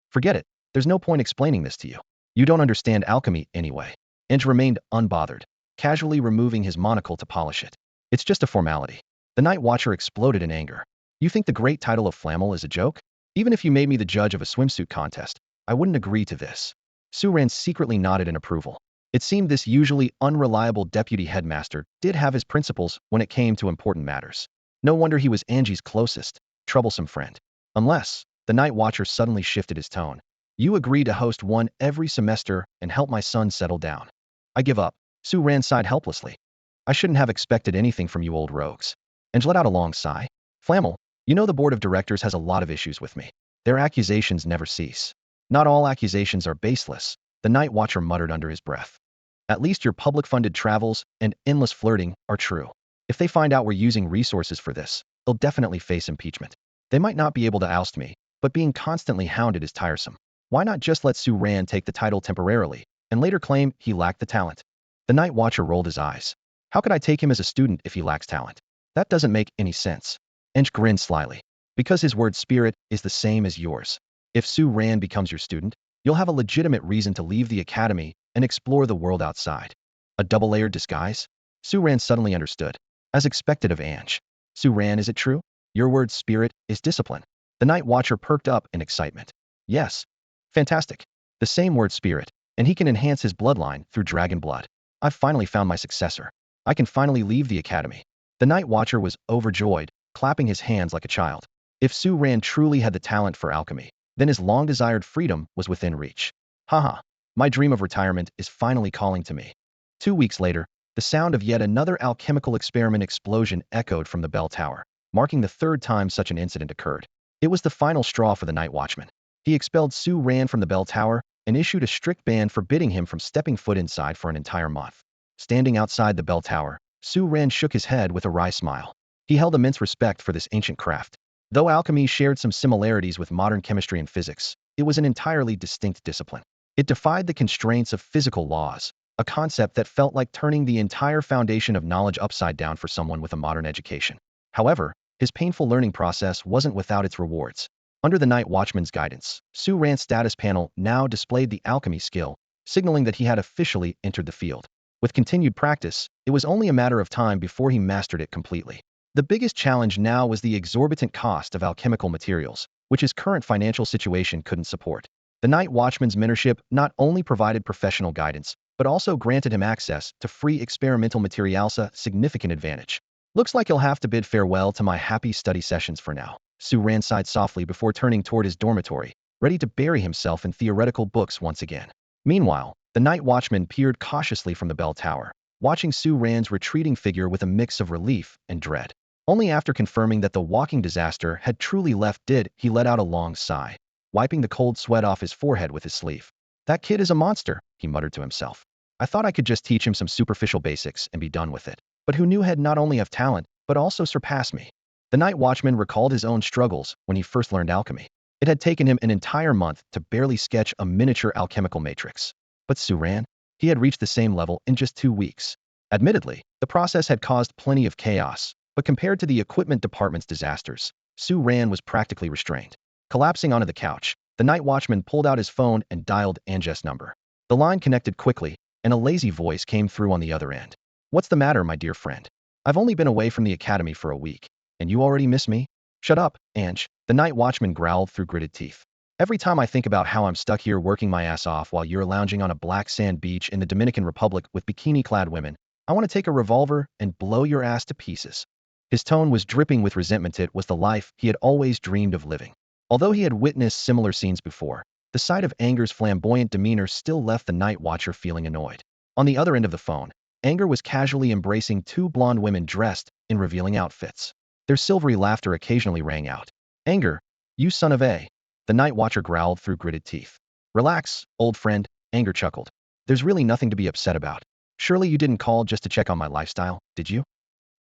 Speaker 1: Forget it. There's no point explaining this to you. You don't understand alchemy anyway. Ange remained unbothered, casually removing his monocle to polish it. It's just a formality. The Night Watcher exploded in anger. You think the great title of Flammel is a joke? Even if you made me the judge of a swimsuit contest, I wouldn't agree to this. Su Ran secretly nodded in approval. It seemed this usually unreliable deputy headmaster did have his principles when it came to important matters. No wonder he was Angie's closest, troublesome friend. Unless, the night watcher suddenly shifted his tone. You agree to host one every semester and help my son settle down. I give up. Su Ran sighed helplessly. I shouldn't have expected anything from you old rogues. Ange let out a long sigh. Flammel, you know the board of directors has a lot of issues with me. Their accusations never cease. Not all accusations are baseless, the night watcher muttered under his breath. At least your public-funded travels and endless flirting are true. If they find out we're using resources for this, they'll definitely face impeachment. They might not be able to oust me, but being constantly hounded is tiresome. Why not just let Su Ran take the title temporarily, and later claim he lacked the talent? The night watcher rolled his eyes. How could I take him as a student if he lacks talent? That doesn't make any sense. Ench grinned slyly. Because his word spirit is the same as yours. If Su Ran becomes your student, you'll have a legitimate reason to leave the academy and explore the world outside. A double-layered disguise? Su Ran suddenly understood. As expected of Ange. Su Ran, is it true? Your word spirit is discipline. The night watcher perked up in excitement. Yes. Fantastic. The same word spirit, and he can enhance his bloodline through dragon blood. I've finally found my successor. I can finally leave the academy. The night watcher was overjoyed, clapping his hands like a child. If Su Ran truly had the talent for alchemy, then his long-desired freedom was within reach. Haha, my dream of retirement is finally calling to me. 2 weeks later, the sound of yet another alchemical experiment explosion echoed from the bell tower, marking the third time such an incident occurred. It was the final straw for the night watchman. He expelled Su Ran from the bell tower and issued a strict ban forbidding him from stepping foot inside for an entire month. Standing outside the bell tower, Su Ran shook his head with a wry smile. He held immense respect for this ancient craft. Though alchemy shared some similarities with modern chemistry and physics, it was an entirely distinct discipline. It defied the constraints of physical laws, a concept that felt like turning the entire foundation of knowledge upside down for someone with a modern education. However, his painful learning process wasn't without its rewards. Under the night watchman's guidance, Su Ran's status panel now displayed the alchemy skill, signaling that he had officially entered the field. With continued practice, it was only a matter of time before he mastered it completely. The biggest challenge now was the exorbitant cost of alchemical materials, which his current financial situation couldn't support. The night watchman's mentorship not only provided professional guidance, but also granted him access to free experimental materials, a significant advantage. Looks like he'll have to bid farewell to my happy study sessions for now. Su Ran sighed softly before turning toward his dormitory, ready to bury himself in theoretical books once again. Meanwhile, the night watchman peered cautiously from the bell tower, watching Su Ran's retreating figure with a mix of relief and dread. Only after confirming that the walking disaster had truly left did he let out a long sigh, wiping the cold sweat off his forehead with his sleeve. That kid is a monster, he muttered to himself. I thought I could just teach him some superficial basics and be done with it. But who knew he'd not only have talent, but also surpass me? The night watchman recalled his own struggles when he first learned alchemy. It had taken him an entire month to barely sketch a miniature alchemical matrix. But Su Ran? He had reached the same level in just 2 weeks. Admittedly, the process had caused plenty of chaos, but compared to the equipment department's disasters, Su Ran was practically restrained. Collapsing onto the couch, the night watchman pulled out his phone and dialed Ange's number. The line connected quickly, and a lazy voice came through on the other end. What's the matter, my dear friend? I've only been away from the academy for a week, and you already miss me? Shut up, Ange, the night watchman growled through gritted teeth. Every time I think about how I'm stuck here working my ass off while you're lounging on a black sand beach in the Dominican Republic with bikini-clad women, I want to take a revolver and blow your ass to pieces. His tone was dripping with resentment. It was the life he had always dreamed of living. Although he had witnessed similar scenes before, the sight of Anger's flamboyant demeanor still left the night watcher feeling annoyed. On the other end of the phone, Anger was casually embracing 2 blonde women dressed in revealing outfits. Their silvery laughter occasionally rang out. Anger, you son of a... The night watcher growled through gritted teeth. Relax, old friend, Anger chuckled. There's really nothing to be upset about. Surely you didn't call just to check on my lifestyle, did you?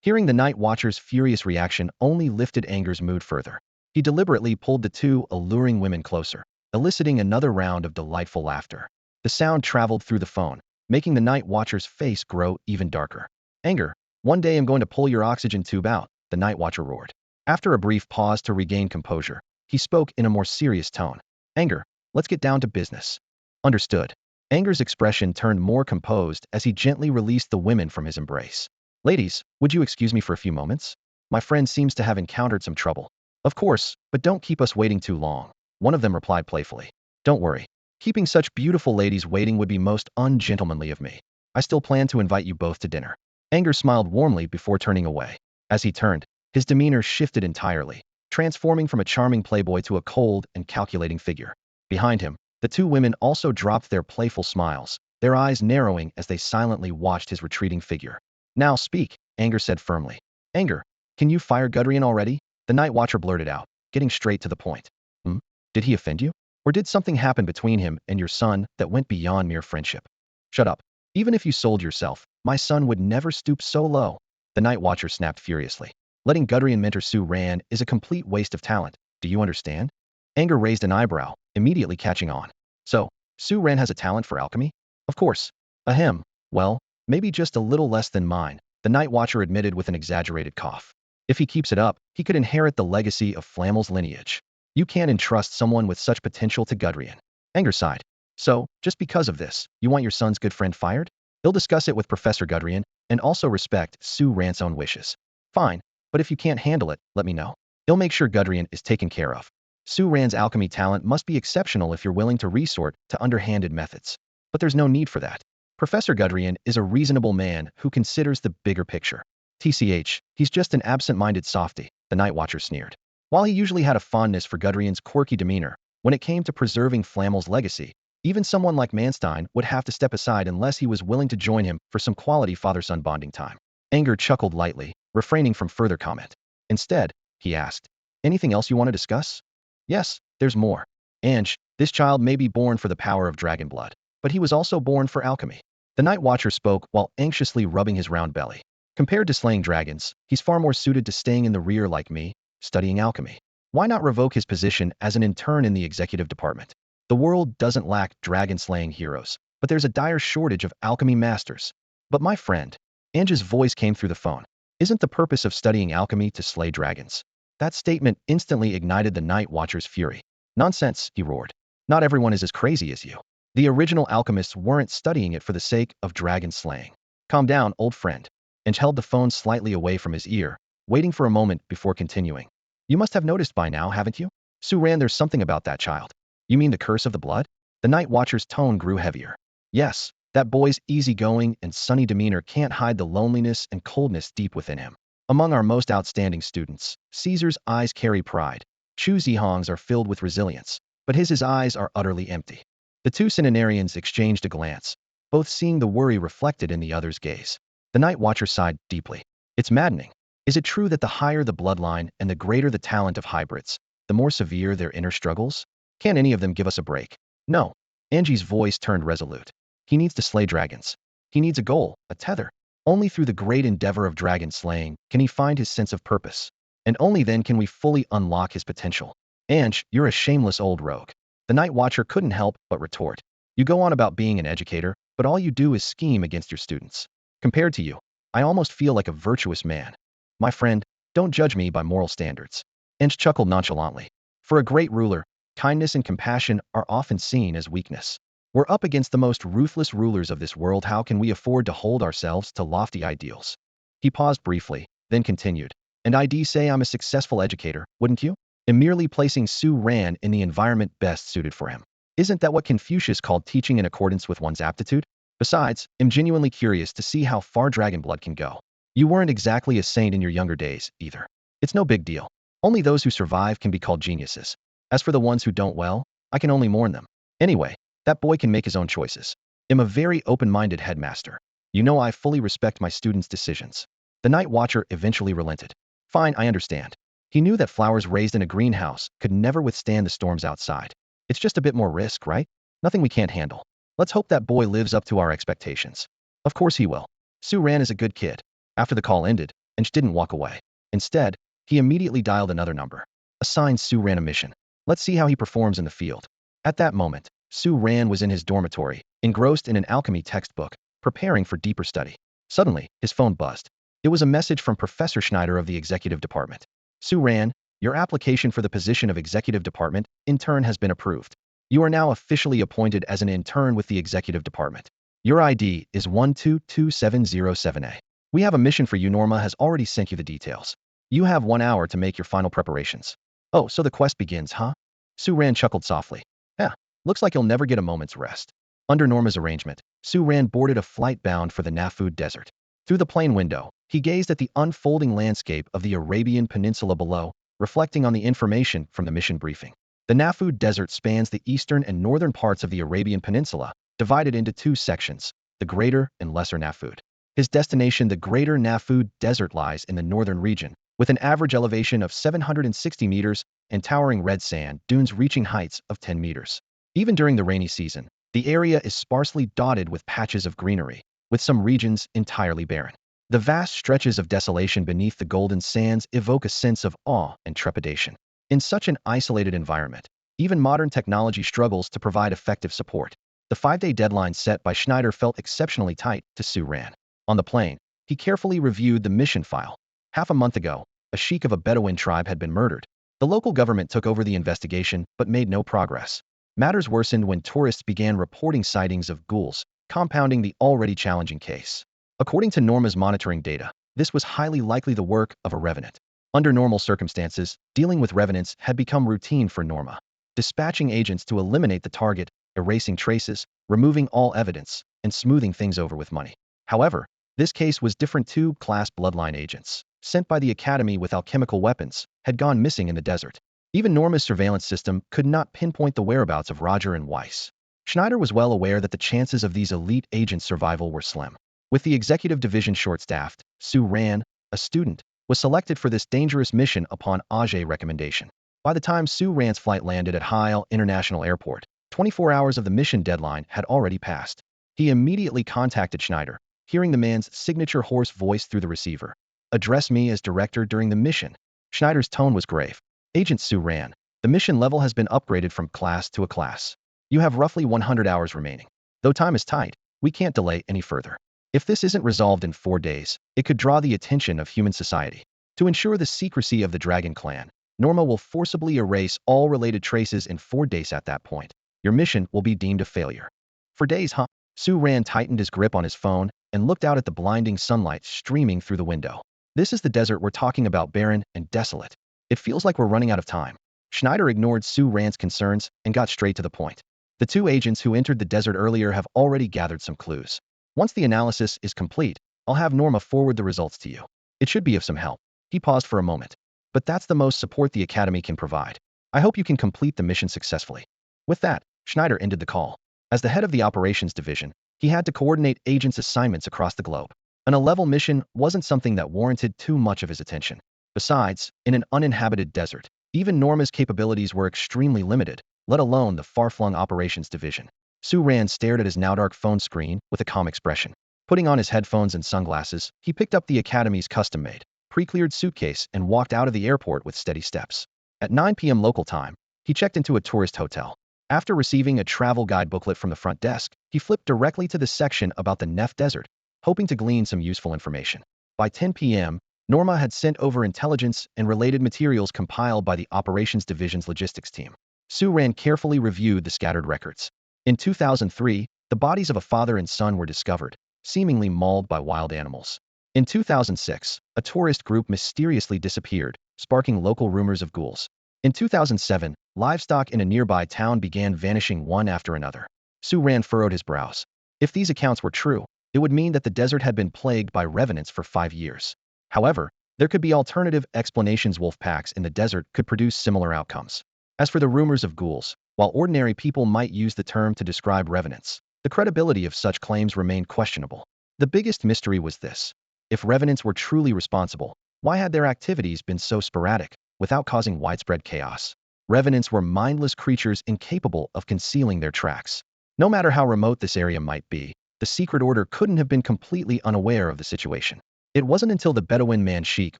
Speaker 1: Hearing the night watcher's furious reaction only lifted Anger's mood further. He deliberately pulled the 2 alluring women closer, eliciting another round of delightful laughter. The sound traveled through the phone, making the night watcher's face grow even darker. Anger, one day I'm going to pull your oxygen tube out, the night watcher roared. After a brief pause to regain composure, he spoke in a more serious tone. Anger, let's get down to business. Understood. Anger's expression turned more composed as he gently released the women from his embrace. Ladies, would you excuse me for a few moments? My friend seems to have encountered some trouble. Of course, but don't keep us waiting too long, one of them replied playfully. Don't worry. Keeping such beautiful ladies waiting would be most ungentlemanly of me. I still plan to invite you both to dinner. Anger smiled warmly before turning away. As he turned, his demeanor shifted entirely, transforming from a charming playboy to a cold and calculating figure. Behind him, the two women also dropped their playful smiles, their eyes narrowing as they silently watched his retreating figure. Now speak, Anger said firmly. Anger, can you fire Gudrian already? The night watcher blurted out, getting straight to the point. Hmm? Did he offend you? Or did something happen between him and your son that went beyond mere friendship? Shut up. Even if you sold yourself, my son would never stoop so low. The night watcher snapped furiously. Letting Gudrian mentor Su Ran is a complete waste of talent. Do you understand? Anger raised an eyebrow, immediately catching on. So, Su Ran has a talent for alchemy? Of course. Ahem. Well, maybe just a little less than mine, the night watcher admitted with an exaggerated cough. If he keeps it up, he could inherit the legacy of Flammel's lineage. You can't entrust someone with such potential to Gudrian. Anger sighed. So, just because of this, you want your son's good friend fired? He'll discuss it with Professor Gudrian, and also respect Su Ran's own wishes. Fine, but if you can't handle it, let me know. He'll make sure Gudrian is taken care of. Su Ran's alchemy talent must be exceptional if you're willing to resort to underhanded methods. But there's no need for that. Professor Gudrian is a reasonable man who considers the bigger picture. TCH, he's just an absent-minded softy, the night watcher sneered. While he usually had a fondness for Gudrian's quirky demeanor, when it came to preserving Flammel's legacy, even someone like Manstein would have to step aside unless he was willing to join him for some quality father-son bonding time. Anger chuckled lightly, refraining from further comment. Instead, he asked, anything else you want to discuss? Yes, there's more. Ange, this child may be born for the power of dragon blood, but he was also born for alchemy. The night watcher spoke while anxiously rubbing his round belly. Compared to slaying dragons, he's far more suited to staying in the rear like me, studying alchemy. Why not revoke his position as an intern in the executive department? The world doesn't lack dragon-slaying heroes, but there's a dire shortage of alchemy masters. But my friend, Ange's voice came through the phone. Isn't the purpose of studying alchemy to slay dragons? That statement instantly ignited the night watcher's fury. Nonsense, he roared. Not everyone is as crazy as you. The original alchemists weren't studying it for the sake of dragon slaying. Calm down, old friend. Ange held the phone slightly away from his ear, waiting for a moment before continuing. You must have noticed by now, haven't you? Su Ran, there's something about that child. You mean the curse of the blood? The night watcher's tone grew heavier. Yes, that boy's easygoing and sunny demeanor can't hide the loneliness and coldness deep within him. Among our most outstanding students, Caesar's eyes carry pride. Chu Zhihang's are filled with resilience, but his eyes are utterly empty. The two centenarians exchanged a glance, both seeing the worry reflected in the other's gaze. The night watcher sighed deeply. It's maddening. Is it true that the higher the bloodline and the greater the talent of hybrids, the more severe their inner struggles? Can't any of them give us a break? No. Angie's voice turned resolute. He needs to slay dragons. He needs a goal, a tether. Only through the great endeavor of dragon slaying can he find his sense of purpose. And only then can we fully unlock his potential. Ange, you're a shameless old rogue. The night watcher couldn't help but retort. You go on about being an educator, but all you do is scheme against your students. Compared to you, I almost feel like a virtuous man. My friend, don't judge me by moral standards. Ange chuckled nonchalantly. For a great ruler, kindness and compassion are often seen as weakness. We're up against the most ruthless rulers of this world. How can we afford to hold ourselves to lofty ideals? He paused briefly, then continued. And I'd say I'm a successful educator, wouldn't you? In merely placing Su Ran in the environment best suited for him. Isn't that what Confucius called teaching in accordance with one's aptitude? Besides, I'm genuinely curious to see how far dragon blood can go. You weren't exactly a saint in your younger days, either. It's no big deal. Only those who survive can be called geniuses. As for the ones who don't, well, I can only mourn them. Anyway, that boy can make his own choices. I'm a very open-minded headmaster. You know I fully respect my students' decisions. The night watcher eventually relented. Fine, I understand. He knew that flowers raised in a greenhouse could never withstand the storms outside. It's just a bit more risk, right? Nothing we can't handle. Let's hope that boy lives up to our expectations. Of course he will. Su Ran is a good kid. After the call ended, Ange didn't walk away. Instead, he immediately dialed another number. Assigned Su Ran a mission. Let's see how he performs in the field. At that moment, Su Ran was in his dormitory, engrossed in an alchemy textbook, preparing for deeper study. Suddenly, his phone buzzed. It was a message from Professor Schneider of the executive department. Su Ran, your application for the position of executive department intern has been approved. You are now officially appointed as an intern with the executive department. Your ID is 122707A. We have a mission for you. Norma has already sent you the details. You have 1 hour to make your final preparations. Oh, so the quest begins, huh? Su Ran chuckled softly. Yeah, Looks like he'll never get a moment's rest. Under Norma's arrangement, Su Ran boarded a flight bound for the Nafud Desert. Through the plane window, he gazed at the unfolding landscape of the Arabian Peninsula below, reflecting on the information from the mission briefing. The Nafud Desert spans the eastern and northern parts of the Arabian Peninsula, divided into two sections, the Greater and Lesser Nafud. His destination, the Greater Nafud Desert, lies in the northern region, with an average elevation of 760 meters and towering red sand dunes reaching heights of 10 meters. Even during the rainy season, the area is sparsely dotted with patches of greenery, with some regions entirely barren. The vast stretches of desolation beneath the golden sands evoke a sense of awe and trepidation. In such an isolated environment, even modern technology struggles to provide effective support. The 5-day deadline set by Schneider felt exceptionally tight to Su Ran. On the plane, he carefully reviewed the mission file. Half a month ago, a sheik of a Bedouin tribe had been murdered. The local government took over the investigation but made no progress. Matters worsened when tourists began reporting sightings of ghouls, compounding the already challenging case. According to Norma's monitoring data, this was highly likely the work of a revenant. Under normal circumstances, dealing with revenants had become routine for Norma. Dispatching agents to eliminate the target, erasing traces, removing all evidence, and smoothing things over with money. However, this case was different. Two class bloodline agents, sent by the Academy with alchemical weapons, had gone missing in the desert. Even Norma's surveillance system could not pinpoint the whereabouts of Roger and Weiss. Schneider was well aware that the chances of these elite agents' survival were slim. With the executive division short-staffed, Su Ran, a student, was selected for this dangerous mission upon Ajay's recommendation. By the time Su Ran's flight landed at Hyle International Airport, 24 hours of the mission deadline had already passed. He immediately contacted Schneider, hearing the man's signature hoarse voice through the receiver. "Address me as director during the mission." Schneider's tone was grave. "Agent Su Ran, the mission level has been upgraded from class to a class. You have roughly 100 hours remaining. Though time is tight, we can't delay any further. If this isn't resolved in 4 days, it could draw the attention of human society. To ensure the secrecy of the Dragon Clan, Norma will forcibly erase all related traces in 4 days. At that point, your mission will be deemed a failure." "For days, huh?" Su Ran tightened his grip on his phone and looked out at the blinding sunlight streaming through the window. "This is the desert we're talking about, barren and desolate. It feels like we're running out of time." Schneider ignored Su Ran's concerns and got straight to the point. "The 2 agents who entered the desert earlier have already gathered some clues. Once the analysis is complete, I'll have Norma forward the results to you. It should be of some help." He paused for a moment. "But that's the most support the Academy can provide. I hope you can complete the mission successfully." With that, Schneider ended the call. As the head of the operations division, he had to coordinate agents' assignments across the globe. An A-level mission wasn't something that warranted too much of his attention. Besides, in an uninhabited desert, even Norma's capabilities were extremely limited, let alone the far-flung operations division. Su Ran stared at his now-dark phone screen with a calm expression. Putting on his headphones and sunglasses, he picked up the Academy's custom-made, pre-cleared suitcase and walked out of the airport with steady steps. At 9 p.m. local time, he checked into a tourist hotel. After receiving a travel guide booklet from the front desk, he flipped directly to the section about the Nef Desert, hoping to glean some useful information. By 10 p.m., Norma had sent over intelligence and related materials compiled by the Operations Division's logistics team. Su Ran carefully reviewed the scattered records. In 2003, the bodies of a father and son were discovered, seemingly mauled by wild animals. In 2006, a tourist group mysteriously disappeared, sparking local rumors of ghouls. In 2007, livestock in a nearby town began vanishing one after another. Su Ran furrowed his brows. If these accounts were true, it would mean that the desert had been plagued by revenants for 5 years. However, there could be alternative explanations. Wolf packs in the desert could produce similar outcomes. As for the rumors of ghouls, while ordinary people might use the term to describe revenants, the credibility of such claims remained questionable. The biggest mystery was this. If revenants were truly responsible, why had their activities been so sporadic, without causing widespread chaos? Revenants were mindless creatures incapable of concealing their tracks. No matter how remote this area might be, the secret order couldn't have been completely unaware of the situation. It wasn't until the Bedouin man Sheikh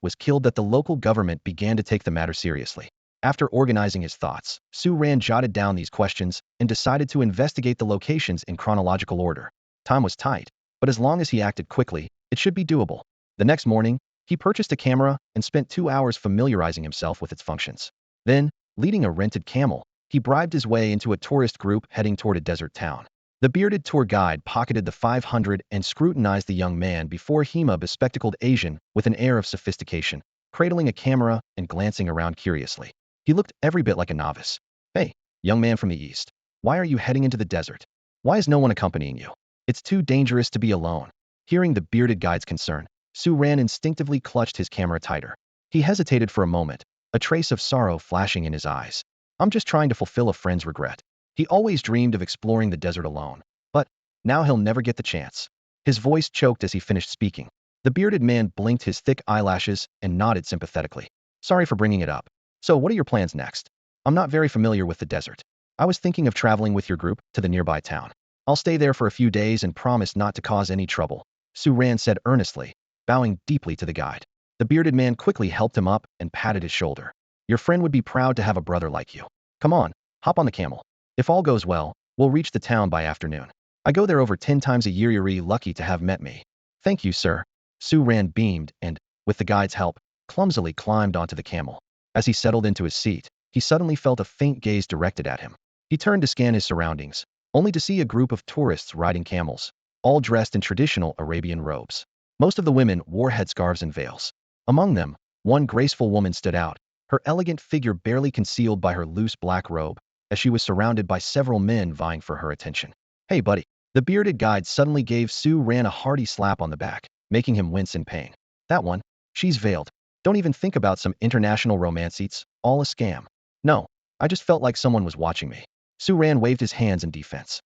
Speaker 1: was killed that the local government began to take the matter seriously. After organizing his thoughts, Su Ran jotted down these questions and decided to investigate the locations in chronological order. Time was tight, but as long as he acted quickly, it should be doable. The next morning, he purchased a camera and spent 2 hours familiarizing himself with its functions. Then, leading a rented camel, he bribed his way into a tourist group heading toward a desert town. The bearded tour guide pocketed the 500 and scrutinized the young man before him, a bespectacled Asian with an air of sophistication, cradling a camera and glancing around curiously. He looked every bit like a novice. "Hey, young man from the East. Why are you heading into the desert? Why is no one accompanying you? It's too dangerous to be alone. Hearing the bearded guide's concern, Su Ran instinctively clutched his camera tighter. He hesitated for a moment, a trace of sorrow flashing in his eyes. I'm just trying to fulfill a friend's regret. He always dreamed of exploring the desert alone. But now he'll never get the chance. His voice choked as he finished speaking. The bearded man blinked his thick eyelashes and nodded sympathetically. Sorry for bringing it up. So what are your plans next? I'm not very familiar with the desert. I was thinking of traveling with your group to the nearby town. I'll stay there for a few days and promise not to cause any trouble, Su Ran said earnestly, bowing deeply to the guide. The bearded man quickly helped him up and patted his shoulder. Your friend would be proud to have a brother like you. Come on, hop on the camel. If all goes well, we'll reach the town by afternoon. I go there over 10 times a year. You're lucky to have met me. Thank you, sir. Su Ran beamed and, with the guide's help, clumsily climbed onto the camel. As he settled into his seat, he suddenly felt a faint gaze directed at him. He turned to scan his surroundings, only to see a group of tourists riding camels, all dressed in traditional Arabian robes. Most of the women wore headscarves and veils. Among them, one graceful woman stood out, her elegant figure barely concealed by her loose black robe, as she was surrounded by several men vying for her attention. Hey buddy, the bearded guide suddenly gave Su Ran a hearty slap on the back, making him wince in pain. That one, she's veiled. Don't even think about some international romance. It's all a scam. No, I just felt like someone was watching me. Su Ran waved his hands in defense.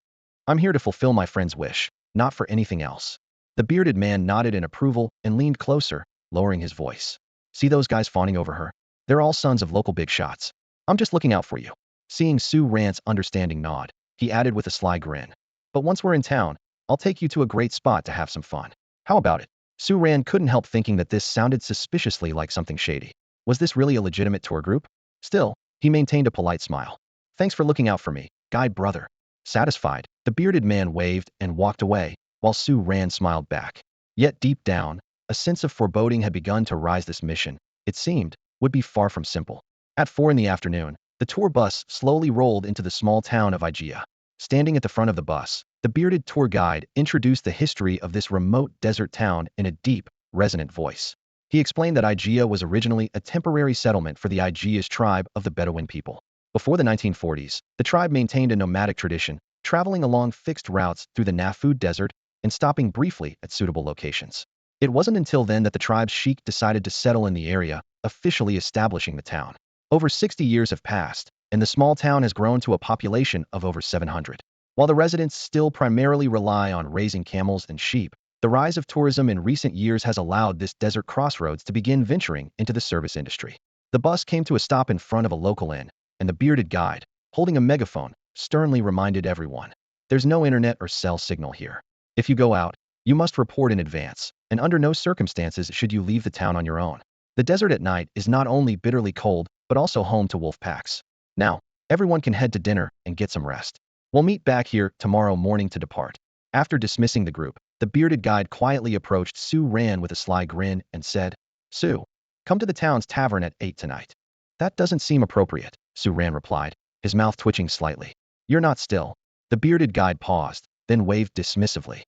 Speaker 1: I'm here to fulfill my friend's wish, not for anything else. The bearded man nodded in approval and leaned closer, lowering his voice. See those guys fawning over her? They're all sons of local big shots. I'm just looking out for you. Seeing Su Ran's understanding nod, he added with a sly grin. But once we're in town, I'll take you to a great spot to have some fun. How about it? Su Ran couldn't help thinking that this sounded suspiciously like something shady. Was this really a legitimate tour group? Still, he maintained a polite smile. Thanks for looking out for me, guide brother. Satisfied, the bearded man waved and walked away, while Su Ran smiled back. Yet deep down, a sense of foreboding had begun to rise. This mission, it seemed, would be far from simple. At 4 in the afternoon, the tour bus slowly rolled into the small town of Igea. Standing at the front of the bus, the bearded tour guide introduced the history of this remote desert town in a deep, resonant voice. He explained that Igea was originally a temporary settlement for the Igeas tribe of the Bedouin people. Before the 1940s, the tribe maintained a nomadic tradition, traveling along fixed routes through the Nafud Desert and stopping briefly at suitable locations. It wasn't until then that the tribe's sheik decided to settle in the area, officially establishing the town. Over 60 years have passed, and the small town has grown to a population of over 700. While the residents still primarily rely on raising camels and sheep, the rise of tourism in recent years has allowed this desert crossroads to begin venturing into the service industry. The bus came to a stop in front of a local inn, and the bearded guide, holding a megaphone, sternly reminded everyone. There's no internet or cell signal here. If you go out, you must report in advance, and under no circumstances should you leave the town on your own. The desert at night is not only bitterly cold, but also home to wolf packs. Now, everyone can head to dinner and get some rest. We'll meet back here tomorrow morning to depart. After dismissing the group, the bearded guide quietly approached Su Ran with a sly grin and said, Su, come to the town's tavern at 8 tonight. That doesn't seem appropriate, Su Ran replied, his mouth twitching slightly. You're not still. The bearded guide paused, then waved dismissively.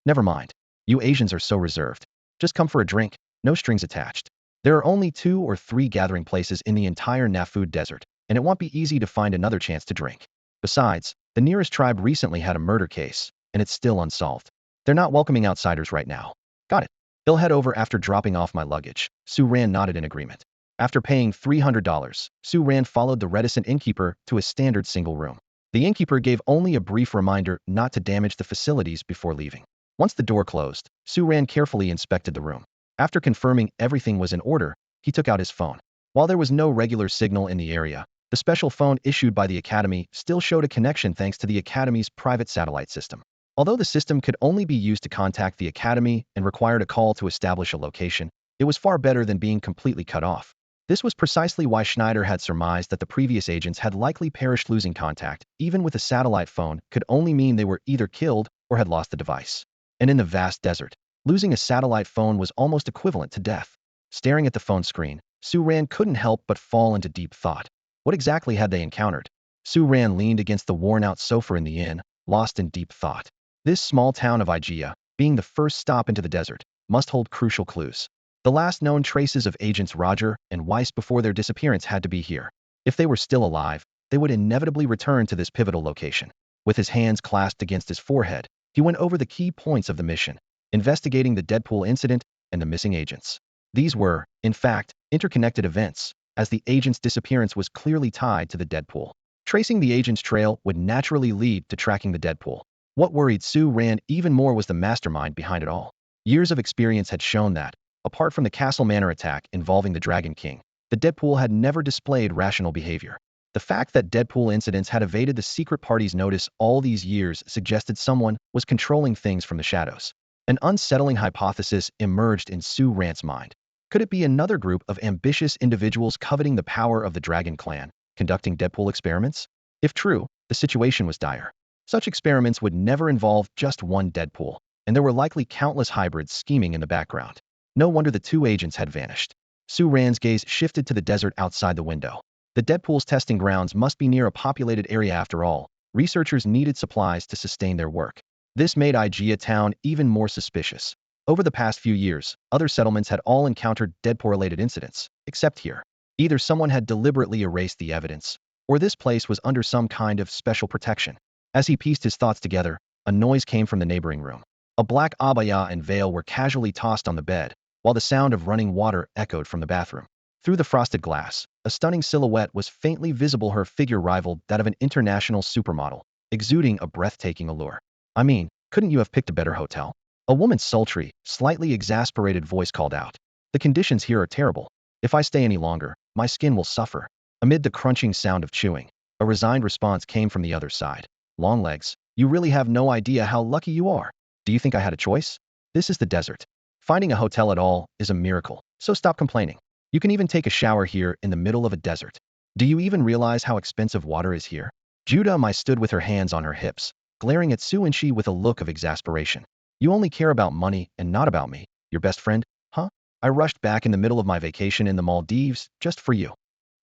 Speaker 1: Never mind. You Asians are so reserved. Just come for a drink, no strings attached. There are only 2 or 3 gathering places in the entire Nafud Desert, and it won't be easy to find another chance to drink. Besides, the nearest tribe recently had a murder case, and it's still unsolved. They're not welcoming outsiders right now. Got it. They'll head over after dropping off my luggage. Su Ran nodded in agreement. After paying $300, Su Ran followed the reticent innkeeper to a standard single room. The innkeeper gave only a brief reminder not to damage the facilities before leaving. Once the door closed, Su Ran carefully inspected the room. After confirming everything was in order, he took out his phone. While there was no regular signal in the area, the special phone issued by the Academy still showed a connection thanks to the Academy's private satellite system. Although the system could only be used to contact the Academy and required a call to establish a location, it was far better than being completely cut off. This was precisely why Schneider had surmised that the previous agents had likely perished. Losing contact, even with a satellite phone, could only mean they were either killed or had lost the device. And in the vast desert, losing a satellite phone was almost equivalent to death. Staring at the phone screen, Su Ran couldn't help but fall into deep thought. What exactly had they encountered? Su Ran leaned against the worn-out sofa in the inn, lost in deep thought. This small town of Igea, being the first stop into the desert, must hold crucial clues. The last known traces of agents Roger and Weiss before their disappearance had to be here. If they were still alive, they would inevitably return to this pivotal location. With his hands clasped against his forehead, he went over the key points of the mission, investigating the Deadpool incident and the missing agents. These were, in fact, interconnected events, as the agent's disappearance was clearly tied to the Deadpool. Tracing the agent's trail would naturally lead to tracking the Deadpool. What worried Su Ran even more was the mastermind behind it all. Years of experience had shown that, apart from the Castle Manor attack involving the Dragon King, the Deadpool had never displayed rational behavior. The fact that Deadpool incidents had evaded the secret party's notice all these years suggested someone was controlling things from the shadows. An unsettling hypothesis emerged in Su Ran's mind. Could it be another group of ambitious individuals coveting the power of the Dragon Clan, conducting Deadpool experiments? If true, the situation was dire. Such experiments would never involve just one Deadpool, and there were likely countless hybrids scheming in the background. No wonder the two agents had vanished. Su Ran's gaze shifted to the desert outside the window. The Deadpool's testing grounds must be near a populated area after all. Researchers needed supplies to sustain their work. This made Igea town even more suspicious. Over the past few years, other settlements had all encountered Deadpool-related incidents, except here. Either someone had deliberately erased the evidence, or this place was under some kind of special protection. As he pieced his thoughts together, a noise came from the neighboring room. A black abaya and veil were casually tossed on the bed, while the sound of running water echoed from the bathroom. Through the frosted glass, a stunning silhouette was faintly visible. Her figure rivaled that of an international supermodel, exuding a breathtaking allure. I mean, couldn't you have picked a better hotel? A woman's sultry, slightly exasperated voice called out. The conditions here are terrible. If I stay any longer, my skin will suffer. Amid the crunching sound of chewing, a resigned response came from the other side. Longlegs, you really have no idea how lucky you are. Do you think I had a choice? This is the desert. Finding a hotel at all is a miracle, so stop complaining. You can even take a shower here in the middle of a desert. Do you even realize how expensive water is here? Judah Mai stood with her hands on her hips, glaring at Su and Shi with a look of exasperation. You only care about money and not about me, your best friend, huh? I rushed back in the middle of my vacation in the Maldives just for you.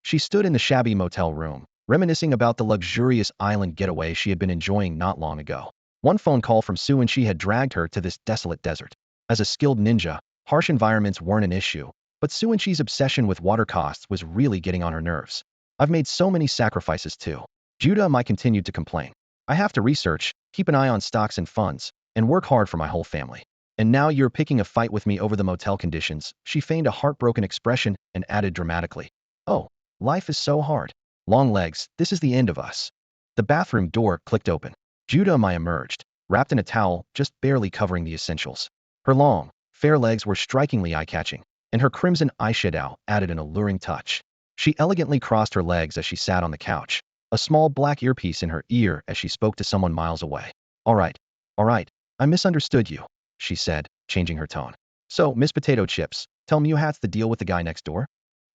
Speaker 1: She stood in the shabby motel room, reminiscing about the luxurious island getaway she had been enjoying not long ago. One phone call from Su and Shi had dragged her to this desolate desert. As a skilled ninja, harsh environments weren't an issue, but Su and Shi's obsession with water costs was really getting on her nerves. I've made so many sacrifices too. Judah Mai continued to complain. I have to research, keep an eye on stocks and funds, and work hard for my whole family. And now you're picking a fight with me over the motel conditions. She feigned a heartbroken expression and added dramatically. Oh, life is so hard. Longlegs, this is the end of us. The bathroom door clicked open. Judah Mai emerged, wrapped in a towel, just barely covering the essentials. Her long, fair legs were strikingly eye-catching, and her crimson eyeshadow added an alluring touch. She elegantly crossed her legs as she sat on the couch, a small black earpiece in her ear as she spoke to someone miles away. All right, I misunderstood you, she said, changing her tone. So, Miss Potato Chips, tell me what's the deal with the guy next door?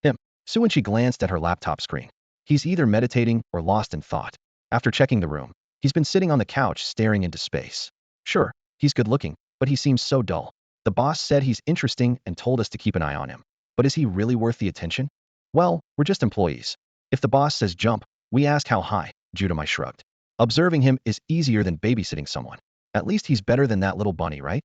Speaker 1: Him. Su and she glanced at her laptop screen. He's either meditating or lost in thought. After checking the room, he's been sitting on the couch staring into space. Sure, he's good looking, but he seems so dull. The boss said he's interesting and told us to keep an eye on him. But is he really worth the attention? Well, we're just employees. If the boss says jump, we ask how high, Judah Mai shrugged. Observing him is easier than babysitting someone. At least he's better than that little bunny, right?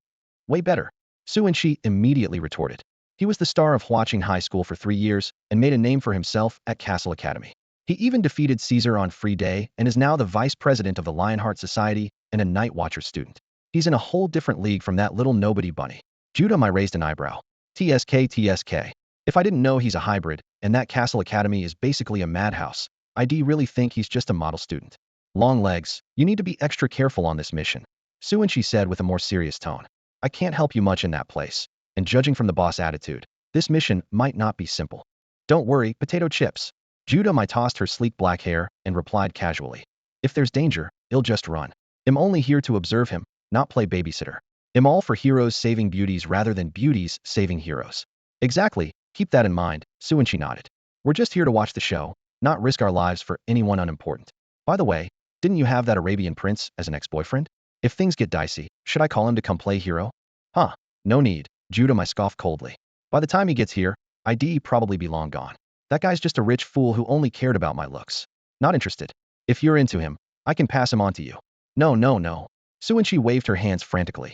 Speaker 1: Way better. Su and Shi immediately retorted. He was the star of Huaqing High School for 3 years and made a name for himself at Cassell Academy. He even defeated Caesar on free day and is now the vice president of the Lionheart Society and a Night Watcher student. He's in a whole different league from that little nobody bunny. Judah Mai raised an eyebrow. TSK. If I didn't know he's a hybrid, and that Cassell Academy is basically a madhouse, I'd really think he's just a model student. Longlegs, you need to be extra careful on this mission, Su and Shi said with a more serious tone. I can't help you much in that place, and judging from the boss' attitude, this mission might not be simple. Don't worry, Potato Chips. Judah Mai tossed her sleek black hair and replied casually. If there's danger, I'll just run. I'm only here to observe him, not play babysitter. I'm all for heroes saving beauties rather than beauties saving heroes. Exactly, keep that in mind, Su and Shi nodded. We're just here to watch the show, not risk our lives for anyone unimportant. By the way, didn't you have that Arabian prince as an ex-boyfriend? If things get dicey, should I call him to come play hero? Huh, no need, Judah Mai scoffed coldly. By the time he gets here, I'd probably be long gone. That guy's just a rich fool who only cared about my looks. Not interested. If you're into him, I can pass him on to you. No. Su and Shi waved her hands frantically.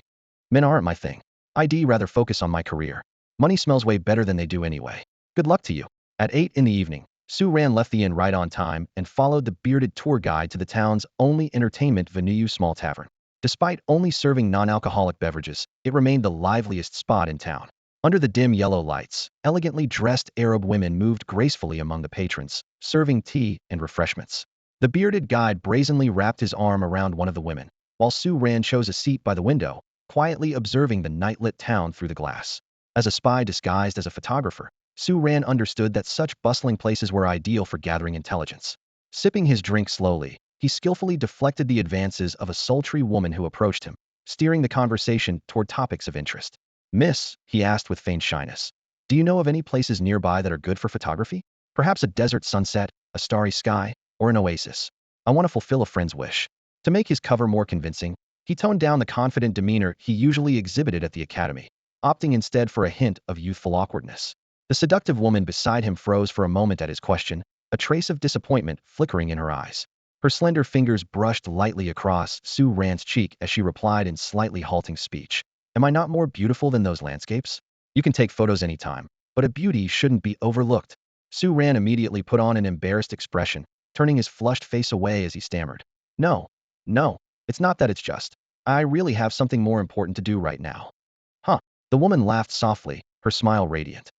Speaker 1: Men aren't my thing. I'd rather focus on my career. Money smells way better than they do anyway. Good luck to you. At 8 in the evening, Su Ran left the inn right on time and followed the bearded tour guide to the town's only entertainment venue, small tavern. Despite only serving non-alcoholic beverages, it remained the liveliest spot in town. Under the dim yellow lights, elegantly dressed Arab women moved gracefully among the patrons, serving tea and refreshments. The bearded guide brazenly wrapped his arm around one of the women, while Su Ran chose a seat by the window, quietly observing the night-lit town through the glass. As a spy disguised as a photographer, Su Ran understood that such bustling places were ideal for gathering intelligence. Sipping his drink slowly, he skillfully deflected the advances of a sultry woman who approached him, steering the conversation toward topics of interest. "Miss," he asked with feigned shyness, "do you know of any places nearby that are good for photography? Perhaps a desert sunset, a starry sky, or an oasis? I want to fulfill a friend's wish." To make his cover more convincing, he toned down the confident demeanor he usually exhibited at the academy, opting instead for a hint of youthful awkwardness. The seductive woman beside him froze for a moment at his question, a trace of disappointment flickering in her eyes. Her slender fingers brushed lightly across Su Ran's cheek as she replied in slightly halting speech. "Am I not more beautiful than those landscapes? You can take photos anytime, but a beauty shouldn't be overlooked." Su Ran immediately put on an embarrassed expression, turning his flushed face away as he stammered. No, it's not that, it's just, I really have something more important to do right now." "Huh." The woman laughed softly, her smile radiant.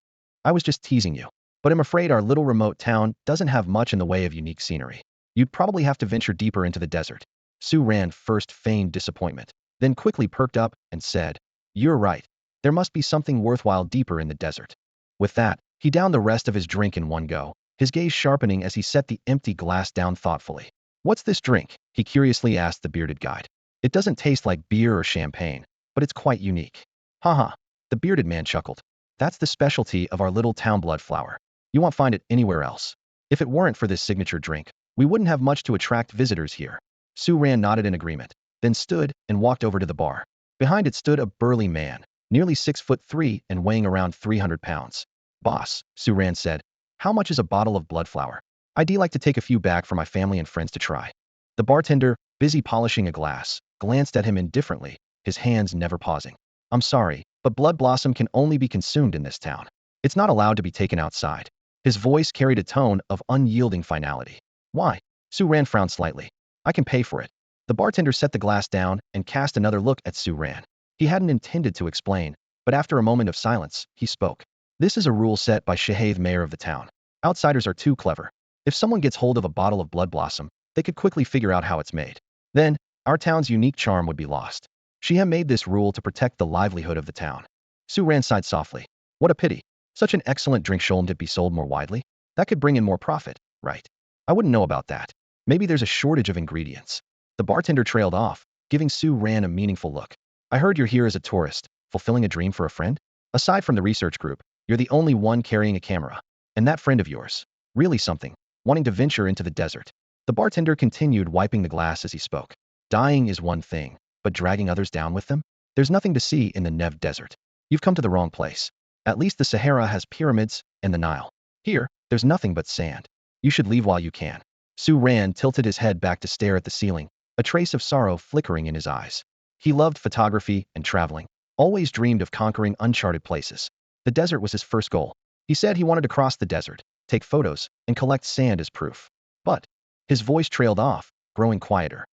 Speaker 1: "I was just teasing you. But I'm afraid our little remote town doesn't have much in the way of unique scenery. You'd probably have to venture deeper into the desert." Su Ran first feigned disappointment, then quickly perked up and said, "You're right. There must be something worthwhile deeper in the desert." With that, he downed the rest of his drink in one go, his gaze sharpening as he set the empty glass down thoughtfully. "What's this drink?" he curiously asked the bearded guide. "It doesn't taste like beer or champagne, but it's quite unique." "Haha," the bearded man chuckled. "That's the specialty of our little town, blood flower. You won't find it anywhere else. If it weren't for this signature drink, we wouldn't have much to attract visitors here." Su Ran nodded in agreement, then stood and walked over to the bar. Behind it stood a burly man, nearly 6'3" and weighing around 300 pounds. "Boss," Su Ran said, "how much is a bottle of blood flower? I'd like to take a few back for my family and friends to try." The bartender, busy polishing a glass, glanced at him indifferently, his hands never pausing. "I'm sorry, but blood blossom can only be consumed in this town. It's not allowed to be taken outside." His voice carried a tone of unyielding finality. "Why?" Su Ran frowned slightly. "I can pay for it." The bartender set the glass down and cast another look at Su Ran. He hadn't intended to explain, but after a moment of silence, he spoke. "This is a rule set by Shahave, mayor of the town. Outsiders are too clever. If someone gets hold of a bottle of blood blossom, they could quickly figure out how it's made. Then, our town's unique charm would be lost. Shahave made this rule to protect the livelihood of the town." Su Ran sighed softly. "What a pity. Such an excellent drink, shouldn't it be sold more widely? That could bring in more profit, right?" "I wouldn't know about that. Maybe there's a shortage of ingredients." The bartender trailed off, giving Su Ran a meaningful look. "I heard you're here as a tourist, fulfilling a dream for a friend? Aside from the research group, you're the only one carrying a camera. And that friend of yours, really something, wanting to venture into the desert." The bartender continued wiping the glass as he spoke. "Dying is one thing, but dragging others down with them? There's nothing to see in the Nev Desert. You've come to the wrong place. At least the Sahara has pyramids and the Nile. Here, there's nothing but sand. You should leave while you can." Su Ran tilted his head back to stare at the ceiling, a trace of sorrow flickering in his eyes. He loved photography and traveling, always dreamed of conquering uncharted places. The desert was his first goal. He said he wanted to cross the desert, take photos, and collect sand as proof. But his voice trailed off, growing quieter.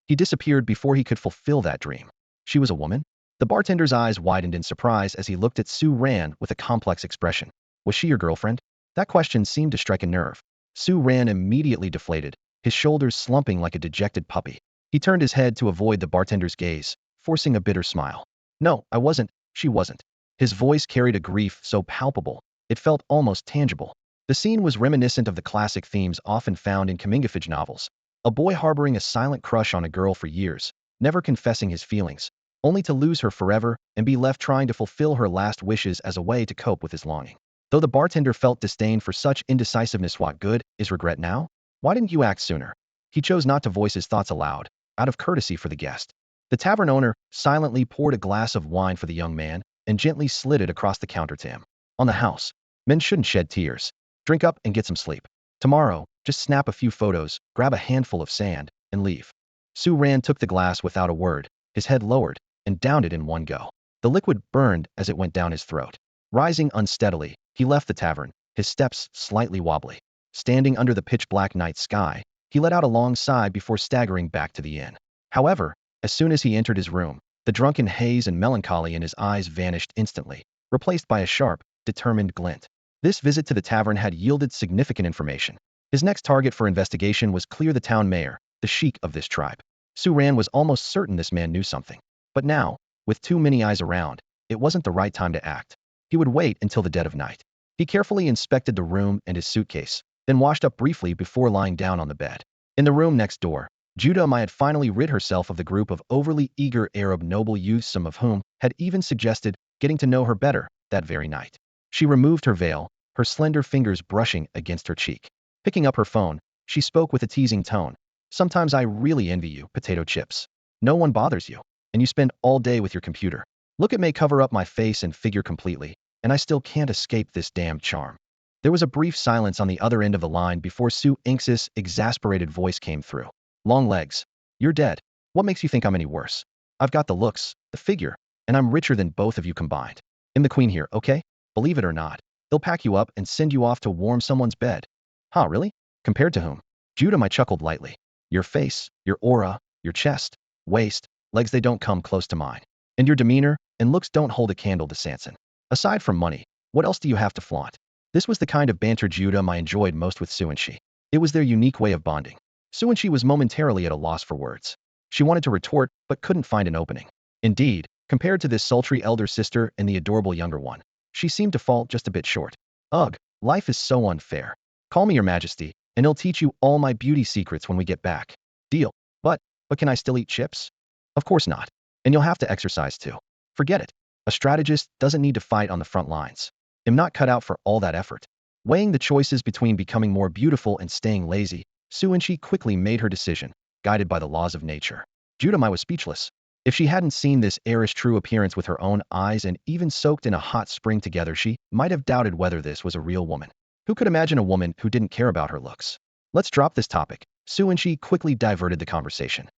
Speaker 1: He disappeared before he could fulfill that dream. She was a woman? The bartender's eyes widened in surprise as he looked at Su Ran with a complex expression. "Was she your girlfriend?" That question seemed to strike a nerve. Su Ran immediately deflated, his shoulders slumping like a dejected puppy. He turned his head to avoid the bartender's gaze, forcing a bitter smile. "No, I wasn't. She wasn't." His voice carried a grief so palpable, it felt almost tangible. The scene was reminiscent of the classic themes often found in Mingfei novels. A boy harboring a silent crush on a girl for years, never confessing his feelings, only to lose her forever and be left trying to fulfill her last wishes as a way to cope with his longing. Though the bartender felt disdain for such indecisiveness, what good is regret now? Why didn't you act sooner? He chose not to voice his thoughts aloud, out of courtesy for the guest. The tavern owner silently poured a glass of wine for the young man and gently slid it across the counter to him. "On the house. Men shouldn't shed tears. Drink up and get some sleep. Tomorrow, just snap a few photos, grab a handful of sand, and leave." Su Ran took the glass without a word, his head lowered, and downed it in one go. The liquid burned as it went down his throat. Rising unsteadily, he left the tavern, his steps slightly wobbly. Standing under the pitch-black night sky, he let out a long sigh before staggering back to the inn. However, as soon as he entered his room, the drunken haze and melancholy in his eyes vanished instantly, replaced by a sharp, determined glint. This visit to the tavern had yielded significant information. His next target for investigation was clear the town mayor, the sheik of this tribe. Su Ran was almost certain this man knew something. But now, with too many eyes around, it wasn't the right time to act. He would wait until the dead of night. He carefully inspected the room and his suitcase, then washed up briefly before lying down on the bed. In the room next door, Judah Mai had finally rid herself of the group of overly eager Arab noble youths, some of whom had even suggested getting to know her better that very night. She removed her veil, her slender fingers brushing against her cheek. Picking up her phone, she spoke with a teasing tone. Sometimes I really envy you, potato chips. No one bothers you, and you spend all day with your computer. Look, it may cover up my face and figure completely, and I still can't escape this damned charm. There was a brief silence on the other end of the line before Su Inx's exasperated voice came through. Long legs. You're dead. What makes you think I'm any worse? I've got the looks, the figure, and I'm richer than both of you combined. I'm the queen here, okay? Believe it or not, they'll pack you up and send you off to warm someone's bed. Huh, really? Compared to whom? Judah Mai chuckled lightly. Your face, your aura, your chest, waist, legs, they don't come close to mine. And your demeanor and looks don't hold a candle to Sanson. Aside from money, what else do you have to flaunt? This was the kind of banter Judah Mai enjoyed most with Su and Shi. It was their unique way of bonding. Su and Shi was momentarily at a loss for words. She wanted to retort, but couldn't find an opening. Indeed, compared to this sultry elder sister and the adorable younger one, she seemed to fall just a bit short. Ugh, life is so unfair. Call me your majesty, and I'll teach you all my beauty secrets when we get back. Deal. But can I still eat chips? Of course not. And you'll have to exercise too. Forget it. A strategist doesn't need to fight on the front lines. I'm not cut out for all that effort. Weighing the choices between becoming more beautiful and staying lazy, Su and Shi quickly made her decision, guided by the laws of nature. Judah Mai was speechless. If she hadn't seen this heiress true appearance with her own eyes and even soaked in a hot spring together, she might have doubted whether this was a real woman. Who could imagine a woman who didn't care about her looks? Let's drop this topic. Su and Shi quickly diverted the conversation.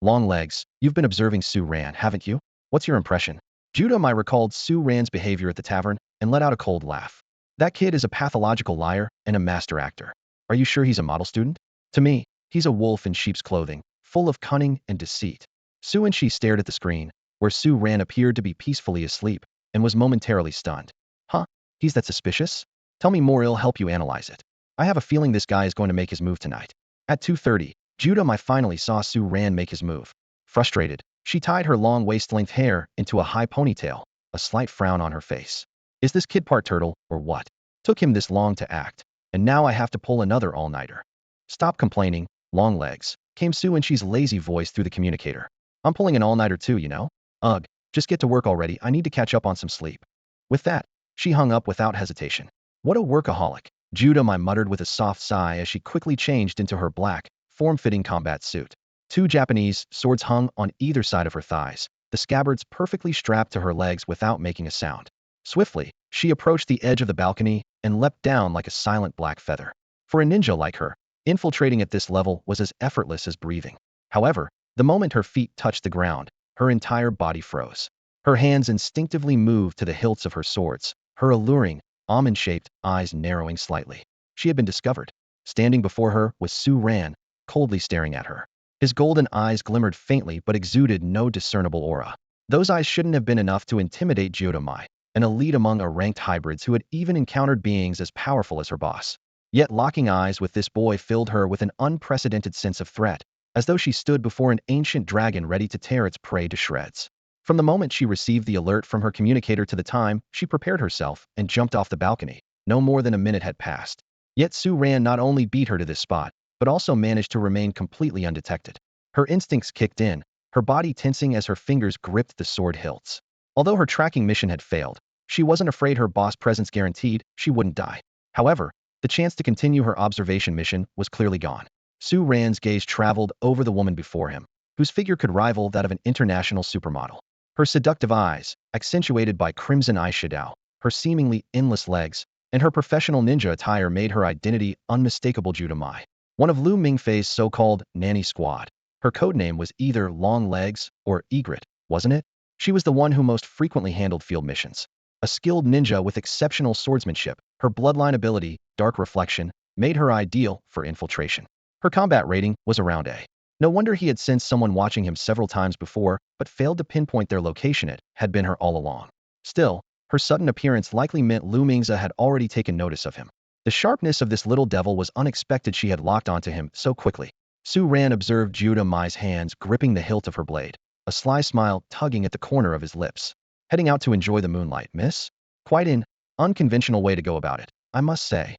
Speaker 1: Long legs, you've been observing Su Ran, haven't you? What's your impression? Judah Mai recalled Su Ran's behavior at the tavern and let out a cold laugh. That kid is a pathological liar and a master actor. Are you sure he's a model student? To me, he's a wolf in sheep's clothing, full of cunning and deceit. Su and Shi stared at the screen, where Su Ran appeared to be peacefully asleep, and was momentarily stunned. Huh? He's that suspicious? Tell me more, I'll help you analyze it. I have a feeling this guy is going to make his move tonight. At 2:30, Judah Mai finally saw Su Ran make his move. Frustrated, she tied her long waist-length hair into a high ponytail, a slight frown on her face. Is this kid part turtle, or what? Took him this long to act, and now I have to pull another all-nighter. Stop complaining, long legs, came Su and Shi's lazy voice through the communicator. I'm pulling an all-nighter too, you know? Ugh, just get to work already, I need to catch up on some sleep. With that, she hung up without hesitation. What a workaholic, Judah Mai muttered with a soft sigh as she quickly changed into her black, form-fitting combat suit. Two Japanese swords hung on either side of her thighs, the scabbards perfectly strapped to her legs without making a sound. Swiftly, she approached the edge of the balcony and leapt down like a silent black feather. For a ninja like her, infiltrating at this level was as effortless as breathing. However, the moment her feet touched the ground, her entire body froze. Her hands instinctively moved to the hilts of her swords, her alluring, almond-shaped eyes narrowing slightly. She had been discovered. Standing before her was Su Ran, coldly staring at her. His golden eyes glimmered faintly but exuded no discernible aura. Those eyes shouldn't have been enough to intimidate Judah Mai, an elite among a ranked hybrids who had even encountered beings as powerful as her boss. Yet locking eyes with this boy filled her with an unprecedented sense of threat, as though she stood before an ancient dragon ready to tear its prey to shreds. From the moment she received the alert from her communicator to the time she prepared herself and jumped off the balcony, no more than a minute had passed. Yet Su Ran not only beat her to this spot, but also managed to remain completely undetected. Her instincts kicked in, her body tensing as her fingers gripped the sword hilts. Although her tracking mission had failed, she wasn't afraid her boss presence guaranteed she wouldn't die. However, the chance to continue her observation mission was clearly gone. Su Ran's gaze traveled over the woman before him, whose figure could rival that of an international supermodel. Her seductive eyes, accentuated by crimson eyeshadow, her seemingly endless legs, and her professional ninja attire made her identity unmistakable. Judah Mai, one of Lu Mingfei's so-called nanny squad. Her codename was either Long Legs or Egret, wasn't it? She was the one who most frequently handled field missions. A skilled ninja with exceptional swordsmanship, her bloodline ability, Dark Reflection, made her ideal for infiltration. Her combat rating was around A. No wonder he had sensed someone watching him several times before, but failed to pinpoint their location. It had been her all along. Still, her sudden appearance likely meant Lu Mingze had already taken notice of him. The sharpness of this little devil was unexpected. She had locked onto him so quickly. Su Ran observed Judah Mai's hands gripping the hilt of her blade, a sly smile tugging at the corner of his lips. Heading out to enjoy the moonlight, miss? Quite an unconventional way to go about it, I must say.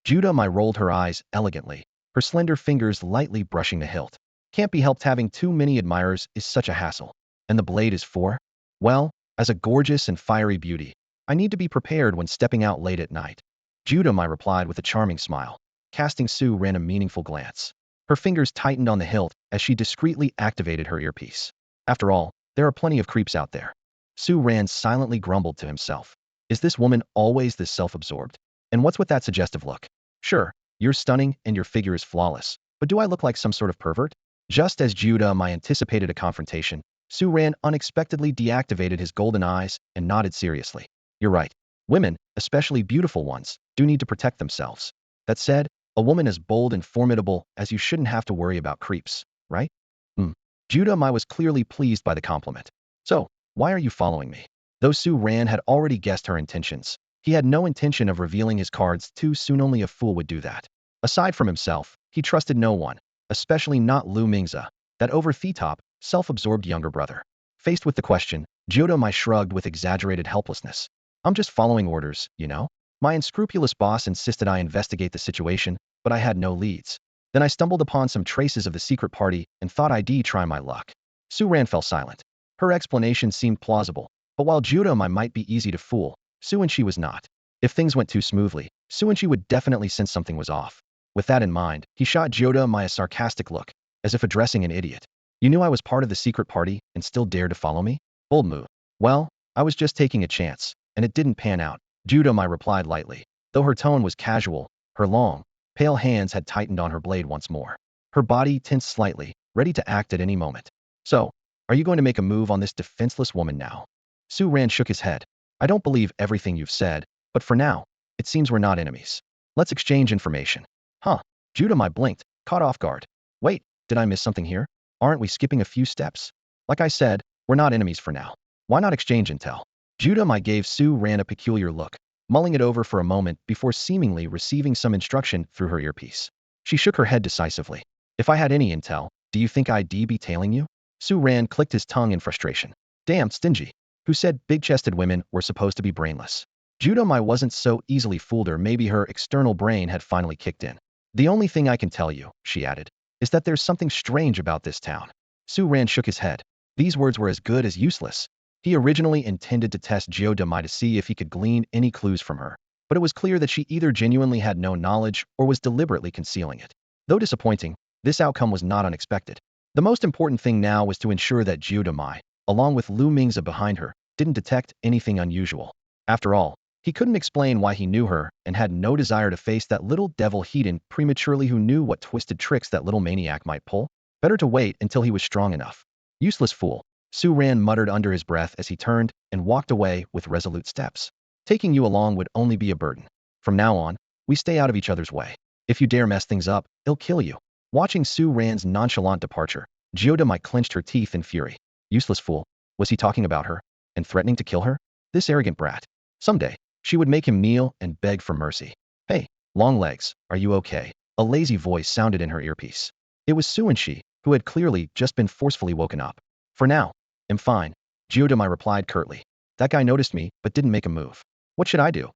Speaker 1: Judah Mai rolled her eyes elegantly, her slender fingers lightly brushing the hilt. Can't be helped, having too many admirers is such a hassle. And the blade is for? Well, as a gorgeous and fiery beauty, I need to be prepared when stepping out late at night. Judah Mai replied with a charming smile, casting Su Ran a meaningful glance. Her fingers tightened on the hilt as she discreetly activated her earpiece. After all, there are plenty of creeps out there. Su Ran silently grumbled to himself. Is this woman always this self-absorbed? And what's with that suggestive look? Sure, you're stunning and your figure is flawless, but do I look like some sort of pervert? Just as Judah Mai anticipated a confrontation, Su Ran unexpectedly deactivated his golden eyes and nodded seriously. You're right. Women, especially beautiful ones, do need to protect themselves. That said, a woman as bold and formidable as you shouldn't have to worry about creeps, right? Judah Mai was clearly pleased by the compliment. So, why are you following me? Though Su Ran had already guessed her intentions, he had no intention of revealing his cards too soon. Only a fool would do that. Aside from himself, he trusted no one, especially not Lu Mingze, that over-the-top, self-absorbed younger brother. Faced with the question, Judah Mai shrugged with exaggerated helplessness. I'm just following orders, you know? My unscrupulous boss insisted I investigate the situation, but I had no leads. Then I stumbled upon some traces of the secret party and thought I'd try my luck. Su Ran fell silent. Her explanation seemed plausible, but while Judah Mai might be easy to fool, Su and she was not. If things went too smoothly, Su and she would definitely sense something was off. With that in mind, he shot Judah Mai a sarcastic look, as if addressing an idiot. You knew I was part of the secret party and still dared to follow me? Bold move. Well, I was just taking a chance, and it didn't pan out, Judah Mai replied lightly. Though her tone was casual, her long, pale hands had tightened on her blade once more. Her body tensed slightly, ready to act at any moment. So, are you going to make a move on this defenseless woman now? Su Ran shook his head. I don't believe everything you've said, but for now, it seems we're not enemies. Let's exchange information. Huh? Judah Mai blinked, caught off guard. Wait, did I miss something here? Aren't we skipping a few steps? Like I said, we're not enemies for now. Why not exchange intel? Judah Mai gave Su Ran a peculiar look, mulling it over for a moment before seemingly receiving some instruction through her earpiece. She shook her head decisively. If I had any intel, do you think I'd be tailing you? Su Ran clicked his tongue in frustration. Damn stingy. Who said big-chested women were supposed to be brainless? Judah Mai wasn't so easily fooled, or maybe her external brain had finally kicked in. The only thing I can tell you, she added, is that there's something strange about this town. Su Ran shook his head. These words were as good as useless. He originally intended to test Judah Mai to see if he could glean any clues from her, but it was clear that she either genuinely had no knowledge or was deliberately concealing it. Though disappointing, this outcome was not unexpected. The most important thing now was to ensure that Judah Mai, along with Lu Mingze behind her, didn't detect anything unusual. After all, he couldn't explain why he knew her and had no desire to face that little devil Hedon prematurely. Who knew what twisted tricks that little maniac might pull? Better to wait until he was strong enough. Useless fool, Su Ran muttered under his breath as he turned and walked away with resolute steps. Taking you along would only be a burden. From now on, we stay out of each other's way. If you dare mess things up, I'll kill you. Watching Su Ran's nonchalant departure, Judah Mai clenched her teeth in fury. Useless fool. Was he talking about her? And threatening to kill her? This arrogant brat. Someday, she would make him kneel and beg for mercy. Hey, Longlegs, are you okay? A lazy voice sounded in her earpiece. It was Su and she, who had clearly just been forcefully woken up. For now, I'm fine, Judah Mai replied curtly. That guy noticed me, but didn't make a move. What should I do?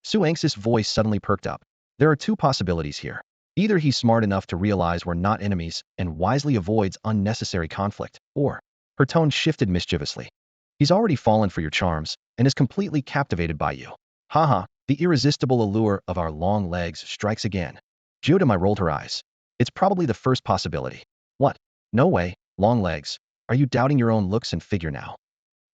Speaker 1: Su Anx's voice suddenly perked up. There are two possibilities here. Either he's smart enough to realize we're not enemies and wisely avoids unnecessary conflict, or, her tone shifted mischievously, he's already fallen for your charms and is completely captivated by you. Haha, the irresistible allure of our long legs strikes again. Judah Mai rolled her eyes. It's probably the first possibility. What? No way, long legs. Are you doubting your own looks and figure now?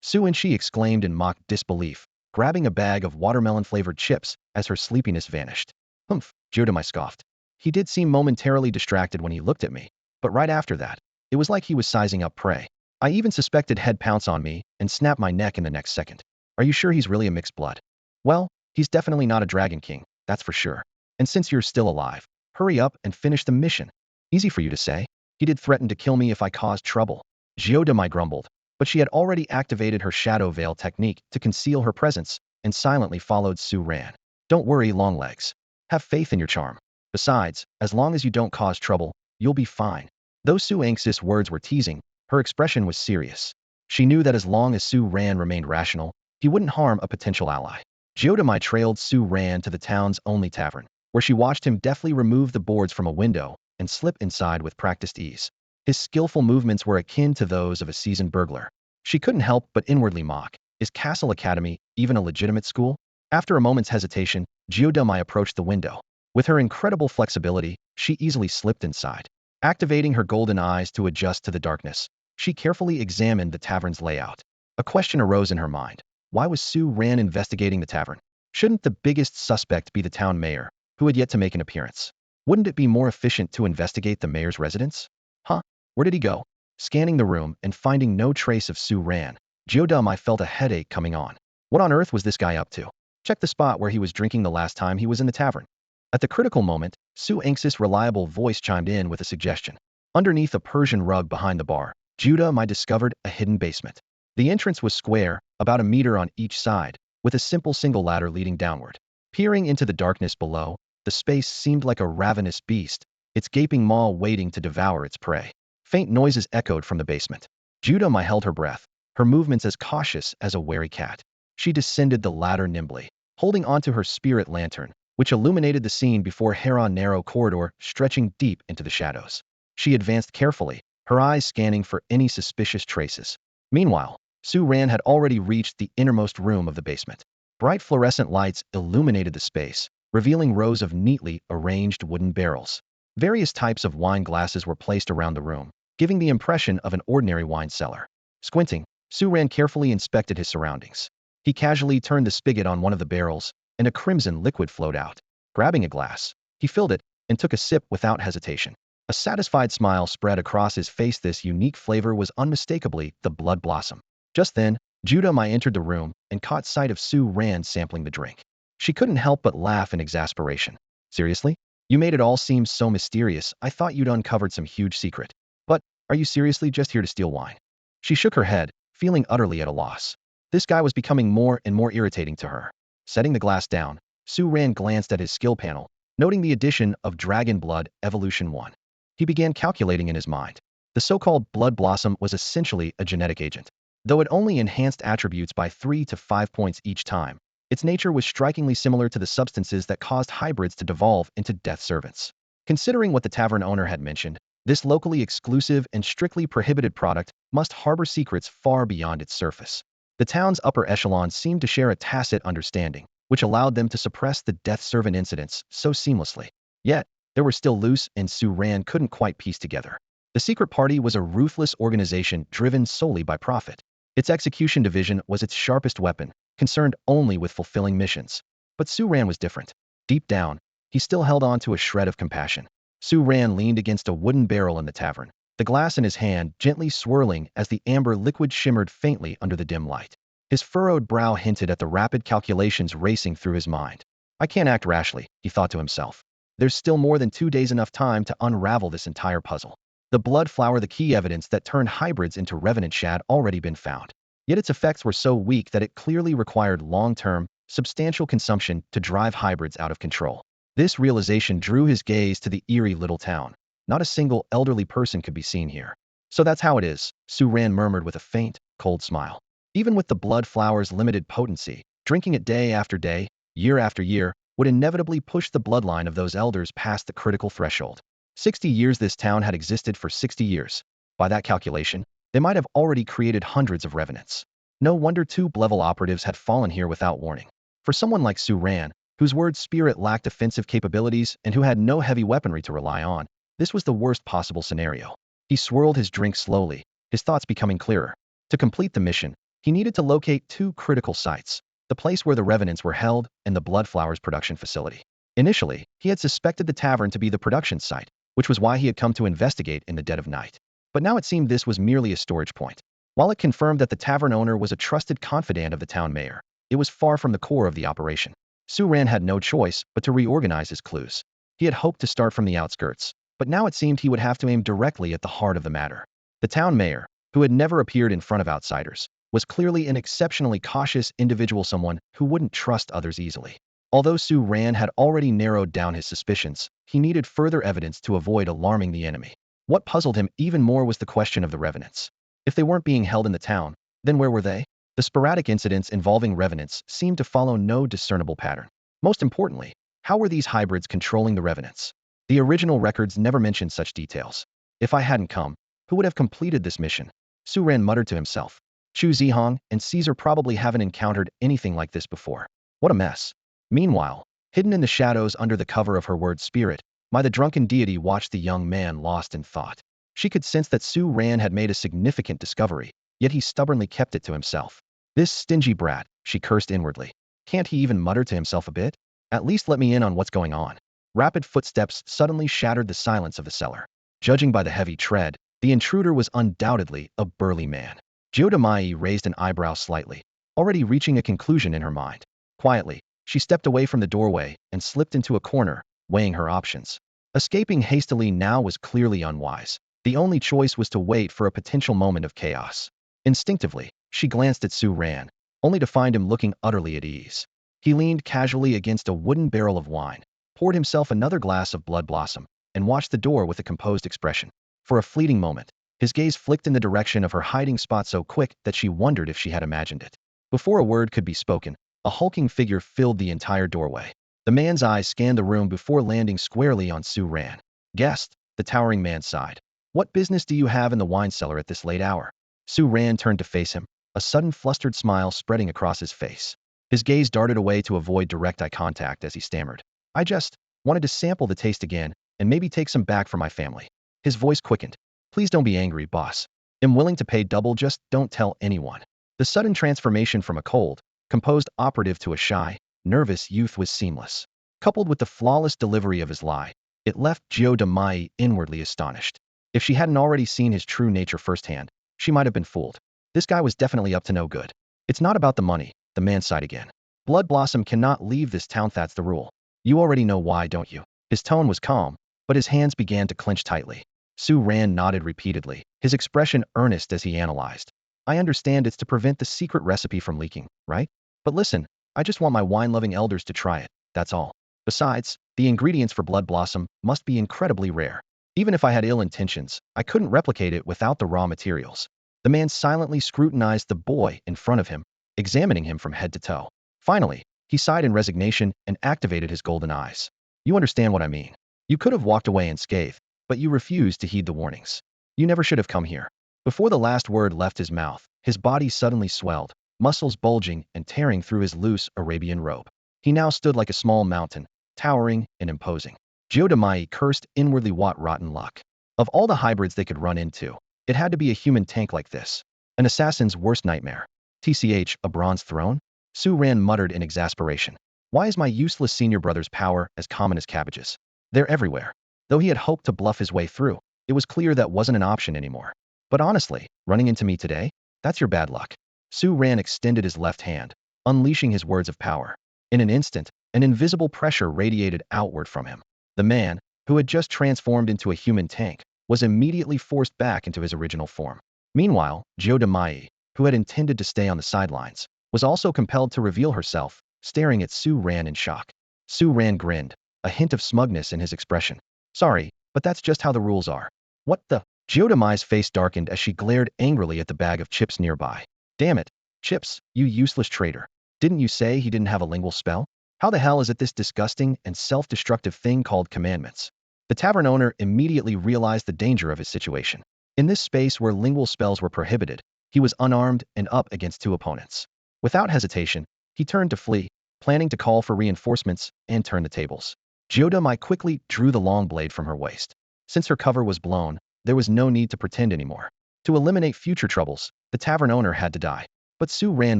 Speaker 1: Su and she exclaimed in mock disbelief, grabbing a bag of watermelon-flavored chips as her sleepiness vanished. Humph, Judah Mai scoffed. He did seem momentarily distracted when he looked at me, but right after that, it was like he was sizing up prey. I even suspected he'd pounce on me and snap my neck in the next second. Are you sure he's really a mixed blood? Well, he's definitely not a dragon king, that's for sure. And since you're still alive, hurry up and finish the mission. Easy for you to say. He did threaten to kill me if I caused trouble. Jiodamai grumbled, but she had already activated her shadow veil technique to conceal her presence and silently followed Su Ran. Don't worry, Longlegs. Have faith in your charm. Besides, as long as you don't cause trouble, you'll be fine. Though Su Anxis' words were teasing, her expression was serious. She knew that as long as Su Ran remained rational, he wouldn't harm a potential ally. Jiodamai trailed Su Ran to the town's only tavern, where she watched him deftly remove the boards from a window and slip inside with practiced ease. His skillful movements were akin to those of a seasoned burglar. She couldn't help but inwardly mock. Is Cassell Academy even a legitimate school? After a moment's hesitation, Jiodamai approached the window. With her incredible flexibility, she easily slipped inside. Activating her golden eyes to adjust to the darkness, she carefully examined the tavern's layout. A question arose in her mind. Why was Su Ran investigating the tavern? Shouldn't the biggest suspect be the town mayor, who had yet to make an appearance? Wouldn't it be more efficient to investigate the mayor's residence? Huh? Where did he go? Scanning the room and finding no trace of Su Ran, Jiodamai felt a headache coming on. What on earth was this guy up to? Check the spot where he was drinking the last time he was in the tavern. At the critical moment, Su Anxis' reliable voice chimed in with a suggestion. Underneath a Persian rug behind the bar, Jiodamai discovered a hidden basement. The entrance was square, about a meter on each side, with a simple single ladder leading downward. Peering into the darkness below, the space seemed like a ravenous beast, its gaping maw waiting to devour its prey. Faint noises echoed from the basement. Jiodamai held her breath, her movements as cautious as a wary cat. She descended the ladder nimbly, holding onto her spirit lantern, which illuminated the scene before her on narrow corridor stretching deep into the shadows. She advanced carefully, her eyes scanning for any suspicious traces. Meanwhile, Su Ran had already reached the innermost room of the basement. Bright fluorescent lights illuminated the space, revealing rows of neatly arranged wooden barrels. Various types of wine glasses were placed around the room, giving the impression of an ordinary wine cellar. Squinting, Su Ran carefully inspected his surroundings. He casually turned the spigot on one of the barrels, and a crimson liquid flowed out. Grabbing a glass, he filled it and took a sip without hesitation. A satisfied smile spread across his face. This unique flavor was unmistakably the blood blossom. Just then, Jiodamai entered the room and caught sight of Su Ran sampling the drink. She couldn't help but laugh in exasperation. Seriously? You made it all seem so mysterious. I thought you'd uncovered some huge secret. But, are you seriously just here to steal wine? She shook her head, feeling utterly at a loss. This guy was becoming more and more irritating to her. Setting the glass down, Su Ran glanced at his skill panel, noting the addition of Dragon Blood Evolution 1. He began calculating in his mind. The so-called Blood Blossom was essentially a genetic agent. Though it only enhanced attributes by 3 to 5 points each time, its nature was strikingly similar to the substances that caused hybrids to devolve into death servants. Considering what the tavern owner had mentioned, this locally exclusive and strictly prohibited product must harbor secrets far beyond its surface. The town's upper echelons seemed to share a tacit understanding, which allowed them to suppress the death servant incidents so seamlessly. Yet, there were still loose and Su Ran couldn't quite piece together. The secret party was a ruthless organization driven solely by profit. Its execution division was its sharpest weapon, concerned only with fulfilling missions. But Su Ran was different. Deep down, he still held on to a shred of compassion. Su Ran leaned against a wooden barrel in the tavern, the glass in his hand gently swirling as the amber liquid shimmered faintly under the dim light. His furrowed brow hinted at the rapid calculations racing through his mind. I can't act rashly, he thought to himself. There's still more than 2 days enough time to unravel this entire puzzle. The blood flower, the key evidence that turned hybrids into revenant, had already been found. Yet its effects were so weak that it clearly required long-term, substantial consumption to drive hybrids out of control. This realization drew his gaze to the eerie little town. Not a single elderly person could be seen here. So that's how it is, Su Ran murmured with a faint, cold smile. Even with the blood flower's limited potency, drinking it day after day, year after year, would inevitably push the bloodline of those elders past the critical threshold. 60 years. This town had existed for 60 years. By that calculation, they might have already created hundreds of revenants. No wonder 2-level operatives had fallen here without warning. For someone like Su Ran, whose word spirit lacked offensive capabilities and who had no heavy weaponry to rely on, this was the worst possible scenario. He swirled his drink slowly, his thoughts becoming clearer. To complete the mission, he needed to locate 2 critical sites, the place where the revenants were held and the blood flowers production facility. Initially, he had suspected the tavern to be the production site, which was why he had come to investigate in the dead of night. But now it seemed this was merely a storage point. While it confirmed that the tavern owner was a trusted confidant of the town mayor, it was far from the core of the operation. Su Ran had no choice but to reorganize his clues. He had hoped to start from the outskirts, but now it seemed he would have to aim directly at the heart of the matter. The town mayor, who had never appeared in front of outsiders, was clearly an exceptionally cautious individual, someone who wouldn't trust others easily. Although Su Ran had already narrowed down his suspicions, he needed further evidence to avoid alarming the enemy. What puzzled him even more was the question of the revenants. If they weren't being held in the town, then where were they? The sporadic incidents involving revenants seemed to follow no discernible pattern. Most importantly, how were these hybrids controlling the revenants? The original records never mentioned such details. If I hadn't come, who would have completed this mission? Su Ran muttered to himself. Chu Zhihang and Caesar probably haven't encountered anything like this before. What a mess. Meanwhile, hidden in the shadows under the cover of her word spirit, the drunken deity watched the young man lost in thought. She could sense that Su Ran had made a significant discovery, yet he stubbornly kept it to himself. This stingy brat, she cursed inwardly. Can't he even mutter to himself a bit? At least let me in on what's going on. Rapid footsteps suddenly shattered the silence of the cellar. Judging by the heavy tread, the intruder was undoubtedly a burly man. Jiodamai raised an eyebrow slightly, already reaching a conclusion in her mind. Quietly, she stepped away from the doorway and slipped into a corner, weighing her options. Escaping hastily now was clearly unwise. The only choice was to wait for a potential moment of chaos. Instinctively, she glanced at Su Ran, only to find him looking utterly at ease. He leaned casually against a wooden barrel of wine, poured himself another glass of blood blossom, and watched the door with a composed expression. For a fleeting moment, his gaze flicked in the direction of her hiding spot so quick that she wondered if she had imagined it. Before a word could be spoken, a hulking figure filled the entire doorway. The man's eyes scanned the room before landing squarely on Su Ran. Guest, the towering man sighed. What business do you have in the wine cellar at this late hour? Su Ran turned to face him, a sudden flustered smile spreading across his face. His gaze darted away to avoid direct eye contact as he stammered. I just wanted to sample the taste again and maybe take some back for my family. His voice quickened. Please don't be angry, boss. I'm willing to pay double, just don't tell anyone. The sudden transformation from a cold, composed operative to a shy, nervous youth was seamless. Coupled with the flawless delivery of his lie, it left Jiodamai inwardly astonished. If she hadn't already seen his true nature firsthand, she might have been fooled. This guy was definitely up to no good. It's not about the money, the man sighed again. Blood Blossom cannot leave this town, that's the rule. You already know why, don't you? His tone was calm, but his hands began to clench tightly. Su Ran nodded repeatedly, his expression earnest as he analyzed. I understand it's to prevent the secret recipe from leaking, right? But listen, I just want my wine-loving elders to try it, that's all. Besides, the ingredients for Blood Blossom must be incredibly rare. Even if I had ill intentions, I couldn't replicate it without the raw materials. The man silently scrutinized the boy in front of him, examining him from head to toe. Finally, he sighed in resignation and activated his golden eyes. You understand what I mean. You could have walked away unscathed, but you refused to heed the warnings. You never should have come here. Before the last word left his mouth, his body suddenly swelled, muscles bulging and tearing through his loose Arabian robe. He now stood like a small mountain, towering and imposing. Jiodamai cursed inwardly, what rotten luck. Of all the hybrids they could run into, it had to be a human tank like this. An assassin's worst nightmare. TCH, a bronze throne? Su Ran muttered in exasperation. Why is my useless senior brother's power as common as cabbages? They're everywhere. Though he had hoped to bluff his way through, it was clear that wasn't an option anymore. But honestly, running into me today? That's your bad luck. Su Ran extended his left hand, unleashing his words of power. In an instant, an invisible pressure radiated outward from him. The man, who had just transformed into a human tank, was immediately forced back into his original form. Meanwhile, Jiodamai, who had intended to stay on the sidelines, was also compelled to reveal herself, staring at Su Ran in shock. Su Ran grinned, a hint of smugness in his expression. Sorry, but that's just how the rules are. What the? Jiodamai's face darkened as she glared angrily at the bag of chips nearby. Damn it, Chips, you useless traitor. Didn't you say he didn't have a lingual spell? How the hell is it this disgusting and self-destructive thing called commandments? The tavern owner immediately realized the danger of his situation. In this space where lingual spells were prohibited, he was unarmed and up against two opponents. Without hesitation, he turned to flee, planning to call for reinforcements and turn the tables. Jiodamai quickly drew the long blade from her waist. Since her cover was blown, there was no need to pretend anymore. To eliminate future troubles, the tavern owner had to die. But Su Ran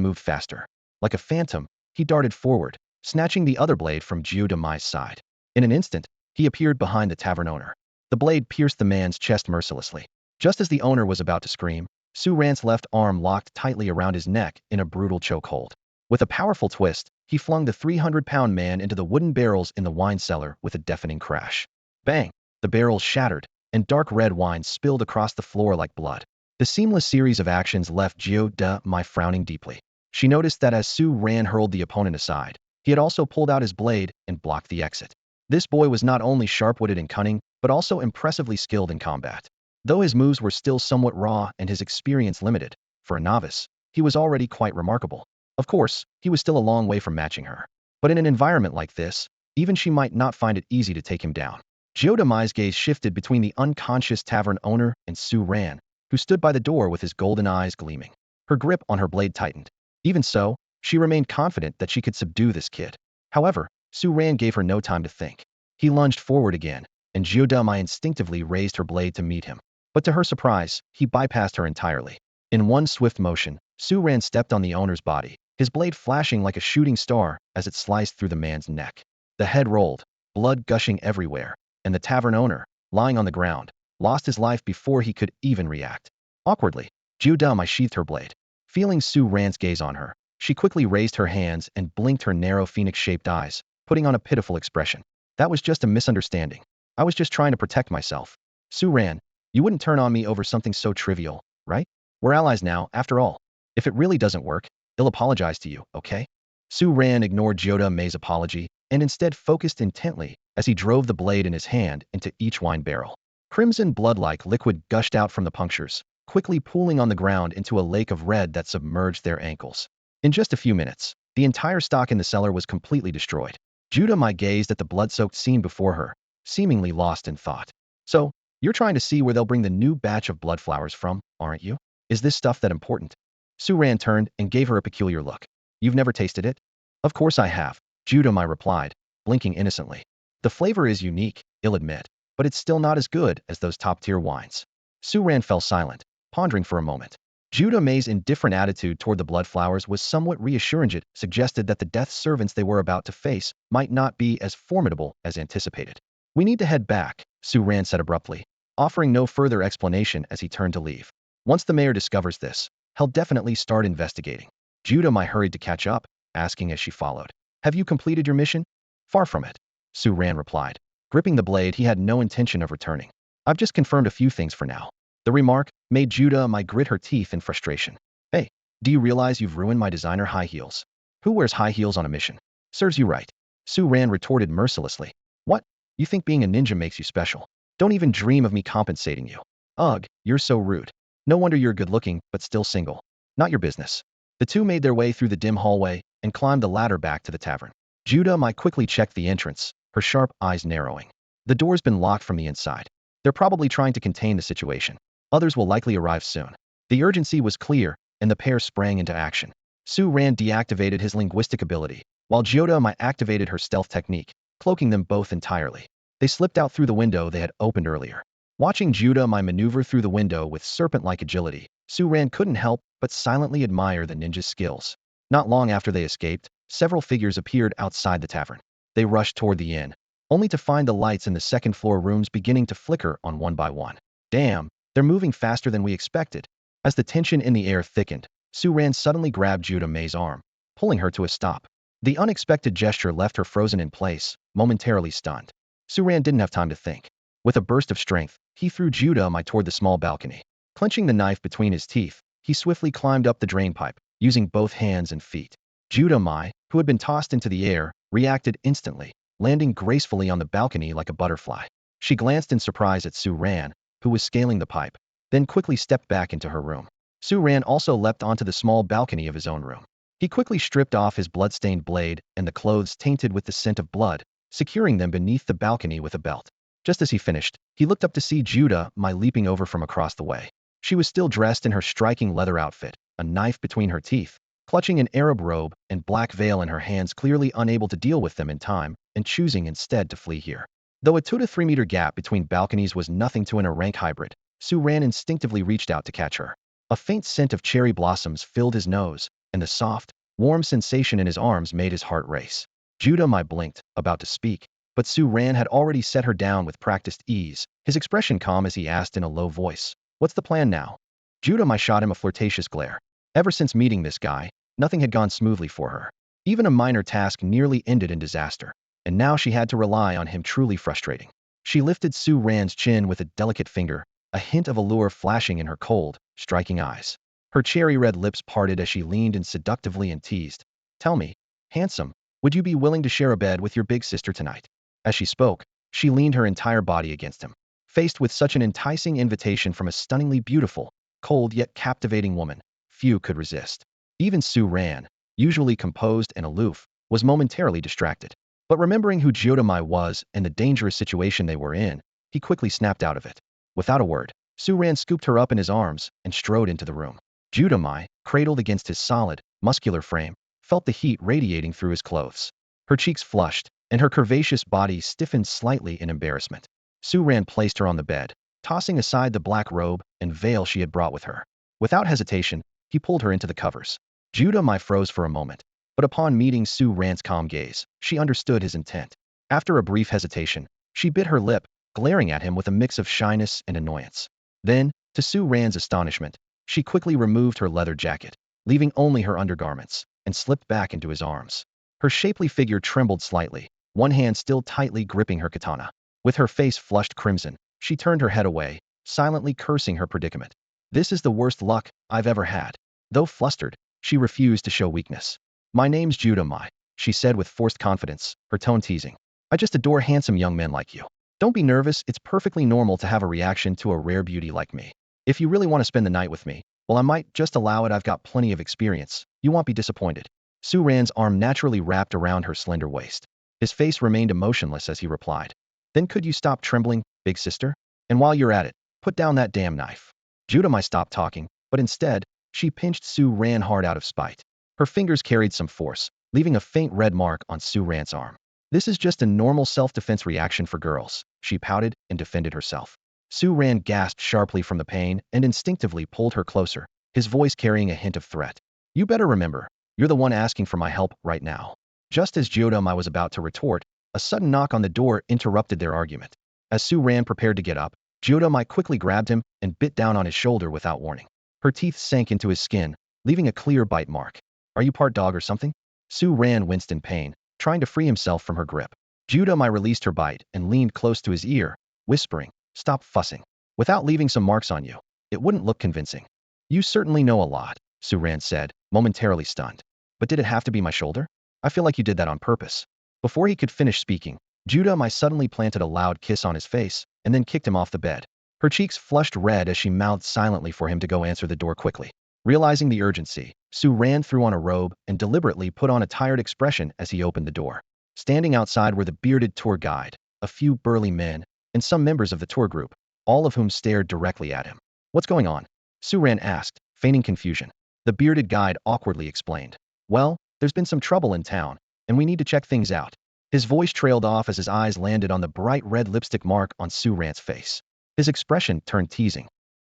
Speaker 1: moved faster. Like a phantom, he darted forward, snatching the other blade from Jiodamai's side. In an instant, he appeared behind the tavern owner. The blade pierced the man's chest mercilessly. Just as the owner was about to scream, Su Ran's left arm locked tightly around his neck in a brutal chokehold. With a powerful twist, he flung the 300-pound man into the wooden barrels in the wine cellar with a deafening crash. Bang! The barrels shattered, and dark red wine spilled across the floor like blood. The seamless series of actions left Jiu Zhihang frowning deeply. She noticed that as Su Ran hurled the opponent aside, he had also pulled out his blade and blocked the exit. This boy was not only sharp-witted and cunning, but also impressively skilled in combat. Though his moves were still somewhat raw and his experience limited, for a novice, he was already quite remarkable. Of course, he was still a long way from matching her. But in an environment like this, even she might not find it easy to take him down. Jiu Zhihang's gaze shifted between the unconscious tavern owner and Su Ran, who stood by the door with his golden eyes gleaming. Her grip on her blade tightened. Even so, she remained confident that she could subdue this kid. However, Su Ran gave her no time to think. He lunged forward again, and Jiu Zhihang instinctively raised her blade to meet him. But to her surprise, he bypassed her entirely. In one swift motion, Su Ran stepped on the owner's body, his blade flashing like a shooting star as it sliced through the man's neck. The head rolled, blood gushing everywhere, and the tavern owner, lying on the ground, lost his life before he could even react. Awkwardly, Jiu Zhihang sheathed her blade. Feeling Su Ran's gaze on her, she quickly raised her hands and blinked her narrow phoenix-shaped eyes, putting on a pitiful expression. That was just a misunderstanding. I was just trying to protect myself. Su Ran, you wouldn't turn on me over something so trivial, right? We're allies now, after all. If it really doesn't work, I'll apologize to you, okay? Su Ran ignored Jiu Zhihang's apology and instead focused intently as he drove the blade in his hand into each wine barrel. Crimson blood-like liquid gushed out from the punctures, quickly pooling on the ground into a lake of red that submerged their ankles. In just a few minutes, the entire stock in the cellar was completely destroyed. Jiu Zhihang gazed at the blood-soaked scene before her, seemingly lost in thought. So, you're trying to see where they'll bring the new batch of blood flowers from, aren't you? Is this stuff that important? Su Ran turned and gave her a peculiar look. You've never tasted it? Of course I have, Jiu Zhihang replied, blinking innocently. The flavor is unique, I'll admit, but it's still not as good as those top-tier wines. Su Ran fell silent, pondering for a moment. Jiu Zhihang's indifferent attitude toward the blood flowers was somewhat reassuring. It suggested that the death servants they were about to face might not be as formidable as anticipated. We need to head back, Su Ran said abruptly, offering no further explanation as he turned to leave. Once the mayor discovers this, he'll definitely start investigating. Jiu Zhihang hurried to catch up, asking as she followed. Have you completed your mission? Far from it, Su Ran replied. Gripping the blade, he had no intention of returning. I've just confirmed a few things for now. The remark made Jiu Zhihang grit her teeth in frustration. Hey, do you realize you've ruined my designer high heels? Who wears high heels on a mission? Serves you right. Su Ran retorted mercilessly. What? You think being a ninja makes you special? Don't even dream of me compensating you. Ugh, you're so rude. No wonder you're good-looking, but still single. Not your business. The two made their way through the dim hallway and climbed the ladder back to the tavern. Jiu Zhihang quickly checked the entrance, her sharp eyes narrowing. The door's been locked from the inside. They're probably trying to contain the situation. Others will likely arrive soon. The urgency was clear, and the pair sprang into action. Su Ran deactivated his linguistic ability, while Jiu Zhihang activated her stealth technique, cloaking them both entirely. They slipped out through the window they had opened earlier. Watching Jiu Zhihang maneuver through the window with serpent-like agility, Su Ran couldn't help but silently admire the ninja's skills. Not long after they escaped, several figures appeared outside the tavern. They rushed toward the inn, only to find the lights in the second-floor rooms beginning to flicker on one by one. Damn, they're moving faster than we expected. As the tension in the air thickened, Su Ran suddenly grabbed Jiu Zhihang's arm, pulling her to a stop. The unexpected gesture left her frozen in place, momentarily stunned. Su Ran didn't have time to think. With a burst of strength, he threw Jiu Zhihang toward the small balcony. Clenching the knife between his teeth, he swiftly climbed up the drainpipe, using both hands and feet. Jiu Zhihang, who had been tossed into the air, reacted instantly, landing gracefully on the balcony like a butterfly. She glanced in surprise at Su Ran, who was scaling the pipe, then quickly stepped back into her room. Su Ran also leapt onto the small balcony of his own room. He quickly stripped off his blood-stained blade and the clothes tainted with the scent of blood, securing them beneath the balcony with a belt. Just as he finished, he looked up to see Jiu Zhihang leaping over from across the way. She was still dressed in her striking leather outfit, a knife between her teeth, clutching an Arab robe and black veil in her hands, clearly unable to deal with them in time, and choosing instead to flee here. Though a 2 to 3 meter gap between balconies was nothing to an rank hybrid, Su Ran instinctively reached out to catch her. A faint scent of cherry blossoms filled his nose, and the soft, warm sensation in his arms made his heart race. Jiu Zhihang blinked, about to speak, but Su Ran had already set her down with practiced ease, his expression calm as he asked in a low voice, "What's the plan now?" Jiu Zhihang shot him a flirtatious glare. Ever since meeting this guy, Nothing had gone smoothly for her. Even a minor task nearly ended in disaster, and now she had to rely on him, truly frustrating. She lifted Su Ran's chin with a delicate finger, a hint of allure flashing in her cold, striking eyes. Her cherry-red lips parted as she leaned in seductively and teased. "Tell me, handsome, would you be willing to share a bed with your big sister tonight?" As she spoke, she leaned her entire body against him. Faced with such an enticing invitation from a stunningly beautiful, cold yet captivating woman, few could resist. Even Su Ran, usually composed and aloof, was momentarily distracted. But remembering who Jiodamai was and the dangerous situation they were in, he quickly snapped out of it. Without a word, Su Ran scooped her up in his arms and strode into the room. Jiodamai, cradled against his solid, muscular frame, felt the heat radiating through his clothes. Her cheeks flushed, and her curvaceous body stiffened slightly in embarrassment. Su Ran placed her on the bed, tossing aside the black robe and veil she had brought with her. Without hesitation, he pulled her into the covers. Jiodamai froze for a moment, but upon meeting Su Ran's calm gaze, she understood his intent. After a brief hesitation, she bit her lip, glaring at him with a mix of shyness and annoyance. Then, to Su Ran's astonishment, she quickly removed her leather jacket, leaving only her undergarments, and slipped back into his arms. Her shapely figure trembled slightly, one hand still tightly gripping her katana. With her face flushed crimson, she turned her head away, silently cursing her predicament. "This is the worst luck I've ever had." Though flustered, she refused to show weakness. "My name's Jiodamai," she said with forced confidence, her tone teasing. "I just adore handsome young men like you. Don't be nervous, it's perfectly normal to have a reaction to a rare beauty like me. If you really want to spend the night with me, well, I might just allow it. I've got plenty of experience. You won't be disappointed." Su Ran's arm naturally wrapped around her slender waist. His face remained emotionless as he replied. "Then could you stop trembling, big sister? And while you're at it, put down that damn knife." Jiodamai stopped talking, but instead, she pinched Su Ran hard out of spite. Her fingers carried some force, leaving a faint red mark on Su Ran's arm. "This is just a normal self-defense reaction for girls," she pouted and defended herself. Su Ran gasped sharply from the pain and instinctively pulled her closer, his voice carrying a hint of threat. "You better remember, you're the one asking for my help right now." Just as Jiodamai was about to retort, a sudden knock on the door interrupted their argument. As Su Ran prepared to get up, Jiodamai quickly grabbed him and bit down on his shoulder without warning. Her teeth sank into his skin, leaving a clear bite mark. "Are you part dog or something?" Su Ran winced in pain, trying to free himself from her grip. Jiodamai released her bite and leaned close to his ear, whispering, "Stop fussing. Without leaving some marks on you, it wouldn't look convincing." "You certainly know a lot," Su Ran said, momentarily stunned. "But did it have to be my shoulder? I feel like you did that on purpose." Before he could finish speaking, Jiodamai suddenly planted a loud kiss on his face and then kicked him off the bed. Her cheeks flushed red as she mouthed silently for him to go answer the door quickly. Realizing the urgency, Su Ran threw on a robe and deliberately put on a tired expression as he opened the door. Standing outside were the bearded tour guide, a few burly men, and some members of the tour group, all of whom stared directly at him. "What's going on?" Su Ran asked, feigning confusion. The bearded guide awkwardly explained. "Well, there's been some trouble in town, and we need to check things out." His voice trailed off as his eyes landed on the bright red lipstick mark on Su Ran's face. His expression turned teasing.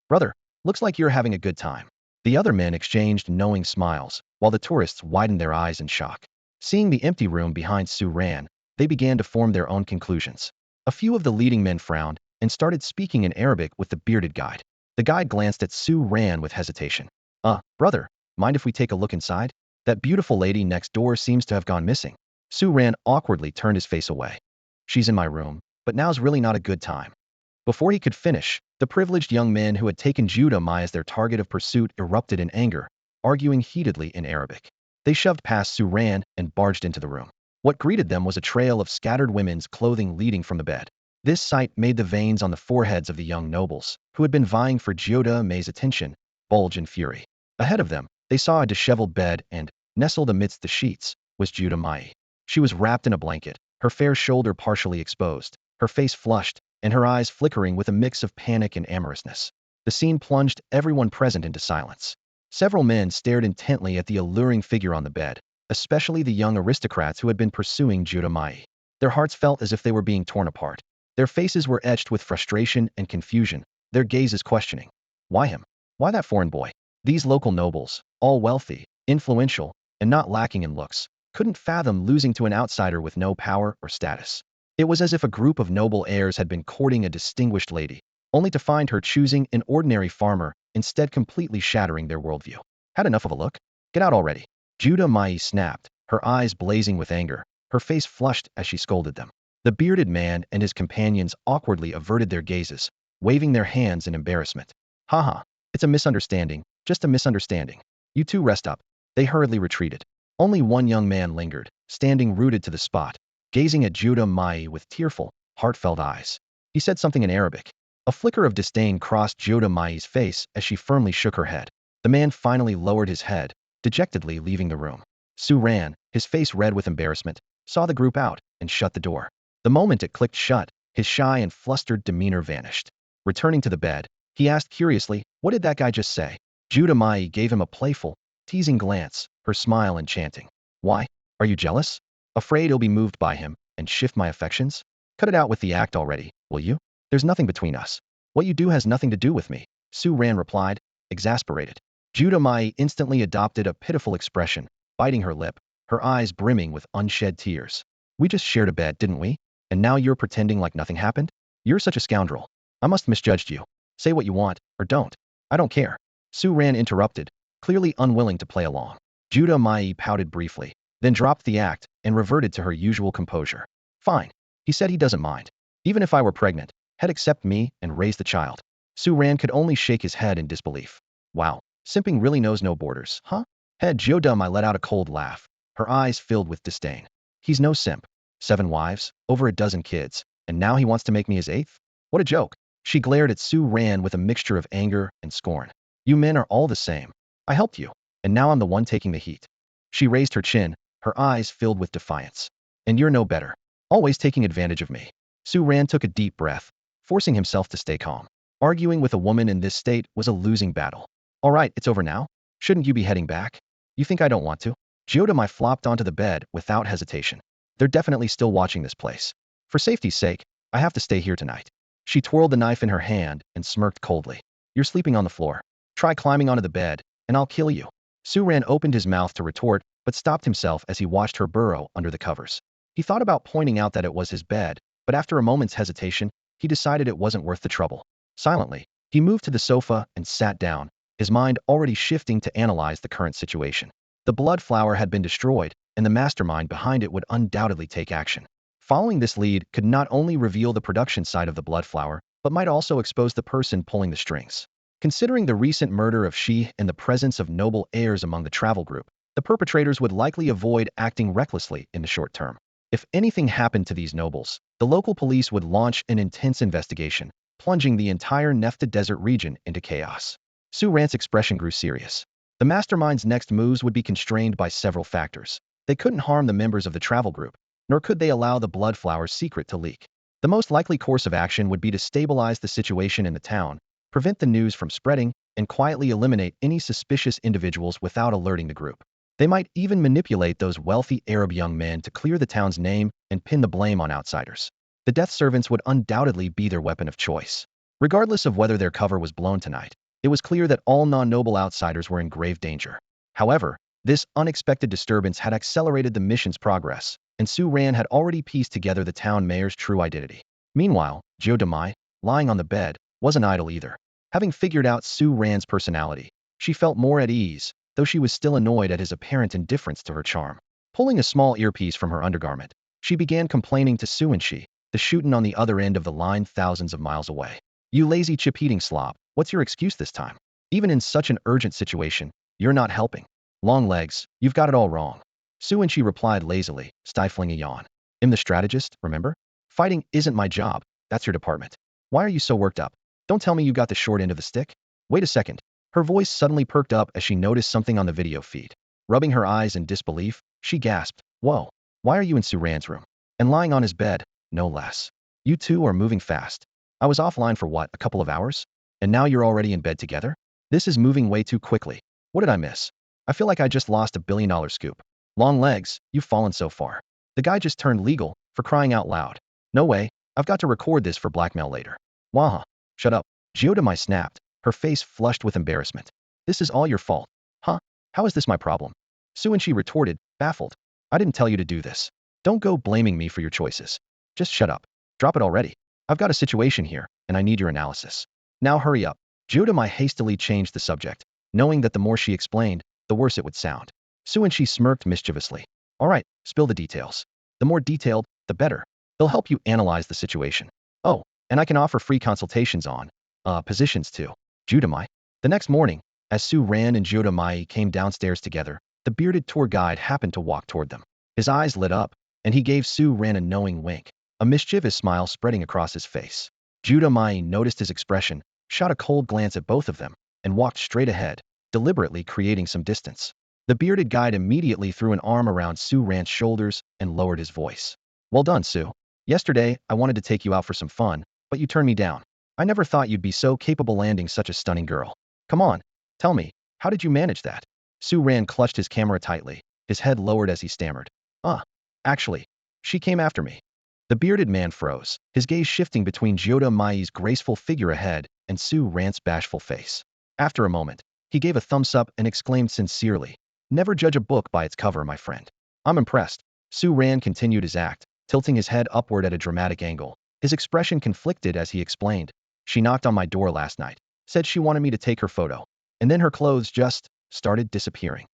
Speaker 1: "Brother, looks like you're having a good time." The other men exchanged knowing smiles, while the tourists widened their eyes in shock. Seeing the empty room behind Su Ran, they began to form their own conclusions. A few of the leading men frowned and started speaking in Arabic with the bearded guide. The guide glanced at Su Ran with hesitation. Brother, mind if we take a look inside? That beautiful lady next door seems to have gone missing." Su Ran awkwardly turned his face away. "She's in my room, but now's really not a good time." Before he could finish, the privileged young men who had taken Jiodamai as their target of pursuit erupted in anger, arguing heatedly in Arabic. They shoved past Su Ran and barged into the room. What greeted them was a trail of scattered women's clothing leading from the bed. This sight made the veins on the foreheads of the young nobles, who had been vying for Jiodamai's attention, bulge in fury. Ahead of them, they saw a disheveled bed and, nestled amidst the sheets, was Jiodamai. She was wrapped in a blanket, her fair shoulder partially exposed, her face flushed, and her eyes flickering with a mix of panic and amorousness. The scene plunged everyone present into silence. Several men stared intently at the alluring figure on the bed, especially the young aristocrats who had been pursuing Jiodamai. Their hearts felt as if they were being torn apart. Their faces were etched with frustration and confusion, their gazes questioning. Why him? Why that foreign boy? These local nobles, all wealthy, influential, and not lacking in looks, couldn't fathom losing to an outsider with no power or status. It was as if a group of noble heirs had been courting a distinguished lady, only to find her choosing an ordinary farmer, instead completely shattering their worldview. Had enough of a look? Get out already. Judah Mai snapped, her eyes blazing with anger, her face flushed as she scolded them. The bearded man and his companions awkwardly averted their gazes, waving their hands in embarrassment. Haha, it's a misunderstanding, just a misunderstanding. You two rest up. They hurriedly retreated. Only one young man lingered, standing rooted to the spot, gazing at Judah Mai with tearful, heartfelt eyes. He said something in Arabic. A flicker of disdain crossed Judah Mai's face as she firmly shook her head. The man finally lowered his head, dejectedly leaving the room. Su ran, his face red with embarrassment, saw the group out, and shut the door. The moment it clicked shut, his shy and flustered demeanor vanished. Returning to the bed, he asked curiously, "What did that guy just say?" Judah Mai gave him a playful, teasing glance, her smile enchanting. "Why? Are you jealous? Afraid he'll be moved by him and shift my affections? Cut it out with the act already, will you? There's nothing between us. What you do has nothing to do with me," Su Ran replied, exasperated. Judah Mai instantly adopted a pitiful expression, biting her lip, her eyes brimming with unshed tears. "We just shared a bed, didn't we? And now you're pretending like nothing happened? You're such a scoundrel. I must misjudged you. Say what you want, or don't. I don't care." Su Ran interrupted, clearly unwilling to play along. Judah Mai pouted briefly, then dropped the act and reverted to her usual composure. "Fine. He said he doesn't mind. Even if I were pregnant, he'd accept me and raise the child." Su Ran could only shake his head in disbelief. Wow, simping really knows no borders, huh? Judah Mai let out a cold laugh, her eyes filled with disdain. "He's no simp. 7 wives, over a dozen kids, and now he wants to make me his 8th? What a joke." She glared at Su Ran with a mixture of anger and scorn. "You men are all the same. I helped you, and now I'm the one taking the heat." She raised her chin, her eyes filled with defiance. "And you're no better. Always taking advantage of me." Su Ran took a deep breath, forcing himself to stay calm. Arguing with a woman in this state was a losing battle. "All right, it's over now? Shouldn't you be heading back? You think I don't want to?" Judah Mai flopped onto the bed without hesitation. "They're definitely still watching this place. For safety's sake, I have to stay here tonight." She twirled the knife in her hand and smirked coldly. "You're sleeping on the floor. Try climbing onto the bed, and I'll kill you." Su Ran opened his mouth to retort, but stopped himself as he watched her burrow under the covers. He thought about pointing out that it was his bed, but after a moment's hesitation, he decided it wasn't worth the trouble. Silently, he moved to the sofa and sat down, his mind already shifting to analyze the current situation. The blood flower had been destroyed, and the mastermind behind it would undoubtedly take action. Following this lead could not only reveal the production side of the blood flower, but might also expose the person pulling the strings. Considering the recent murder of Shi and the presence of noble heirs among the travel group, the perpetrators would likely avoid acting recklessly in the short term. If anything happened to these nobles, the local police would launch an intense investigation, plunging the entire Nephta Desert region into chaos. Su Ran's expression grew serious. The mastermind's next moves would be constrained by several factors. They couldn't harm the members of the travel group, nor could they allow the blood flower's secret to leak. The most likely course of action would be to stabilize the situation in the town, prevent the news from spreading, and quietly eliminate any suspicious individuals without alerting the group. They might even manipulate those wealthy Arab young men to clear the town's name and pin the blame on outsiders. The death servants would undoubtedly be their weapon of choice. Regardless of whether their cover was blown tonight, it was clear that all non-noble outsiders were in grave danger. However, this unexpected disturbance had accelerated the mission's progress, and Su Ran had already pieced together the town mayor's true identity. Meanwhile, Judah Mai, lying on the bed, wasn't idle either. Having figured out Su Ran's personality, she felt more at ease, though she was still annoyed at his apparent indifference to her charm. Pulling a small earpiece from her undergarment, she began complaining to Su and Shi, the shootin' on the other end of the line thousands of miles away. "You lazy chip-eating slob, what's your excuse this time? Even in such an urgent situation, you're not helping. Long legs, you've got it all wrong." Su and Shi replied lazily, stifling a yawn. "I'm the strategist, remember? Fighting isn't my job, that's your department. Why are you so worked up? Don't tell me you got the short end of the stick?" "Wait a second." Her voice suddenly perked up as she noticed something on the video feed. Rubbing her eyes in disbelief, she gasped, "Whoa, why are you in Su Ran's room? And lying on his bed, no less. You two are moving fast. I was offline for what, a couple of hours? And now you're already in bed together? This is moving way too quickly. What did I miss? I feel like I just lost $1 billion scoop. Long legs, you've fallen so far. The guy just turned legal, for crying out loud. No way, I've got to record this for blackmail later." "Waha. Shut up." Judah Mai snapped, her face flushed with embarrassment. "This is all your fault. Huh? How is this my problem?" Su and Shi retorted, baffled. "I didn't tell you to do this. Don't go blaming me for your choices. Just shut up. Drop it already. I've got a situation here, and I need your analysis. Now hurry up." Judah Mai hastily changed the subject, knowing that the more she explained, the worse it would sound. Su and she smirked mischievously. All right, spill the details. The more detailed, the better. They'll help you analyze the situation. Oh, and I can offer free consultations on, positions too. Judamai. The next morning, as Su Ran and Judamai came downstairs together, the bearded tour guide happened to walk toward them. His eyes lit up, and he gave Su Ran a knowing wink, a mischievous smile spreading across his face. Judamai noticed his expression, shot a cold glance at both of them, and walked straight ahead, deliberately creating some distance. The bearded guide immediately threw an arm around Su Ran's shoulders and lowered his voice. Well done, Su. Yesterday, I wanted to take you out for some fun, but you turned me down. I never thought you'd be so capable landing such a stunning girl. Come on, tell me, how did you manage that? Su Ran clutched his camera tightly, his head lowered as he stammered. Actually, she came after me. The bearded man froze, his gaze shifting between Jyoda Mai's graceful figure ahead and Su Ran's bashful face. After a moment, he gave a thumbs up and exclaimed sincerely, "Never judge a book by its cover, my friend." I'm impressed. Su Ran continued his act, tilting his head upward at a dramatic angle. His expression conflicted as he explained. She knocked on my door last night, said she wanted me to take her photo, and then her clothes just started disappearing.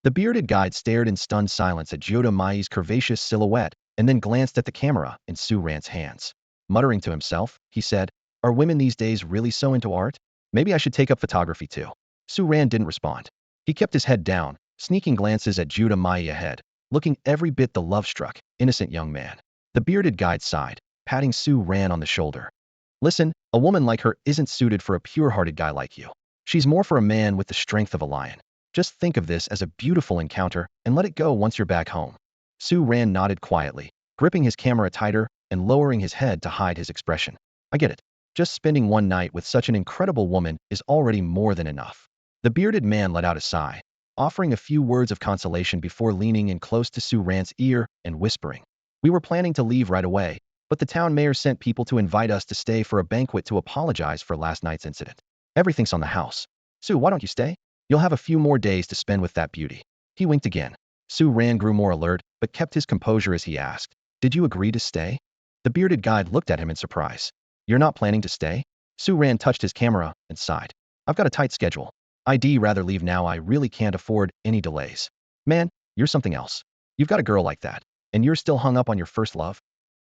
Speaker 1: The bearded guide stared in stunned silence at Jyoda Mai's curvaceous silhouette and then glanced at the camera in Su Ran's hands. Muttering to himself, he said, "Are women these days really so into art? Maybe I should take up photography too." Su Ran didn't respond. He kept his head down, sneaking glances at Jyoda Mai ahead, looking every bit the love-struck, innocent young man. The bearded guide sighed, patting Su Ran on the shoulder. "Listen, a woman like her isn't suited for a pure-hearted guy like you. She's more for a man with the strength of a lion. Just think of this as a beautiful encounter and let it go once you're back home." Su Ran nodded quietly, gripping his camera tighter and lowering his head to hide his expression. "I get it. Just spending one night with such an incredible woman is already more than enough." The bearded man let out a sigh, offering a few words of consolation before leaning in close to Su Ran's ear and whispering, "We were planning to leave right away, but the town mayor sent people to invite us to stay for a banquet to apologize for last night's incident. Everything's on the house. Su, why don't you stay? You'll have a few more days to spend with that beauty." He winked again. Su Ran grew more alert, but kept his composure as he asked, "Did you agree to stay?" The bearded guide looked at him in surprise. "You're not planning to stay?" Su Ran touched his camera and sighed. "I've got a tight schedule. I'd rather leave now. I really can't afford any delays." "Man, you're something else. You've got a girl like that, and you're still hung up on your first love?"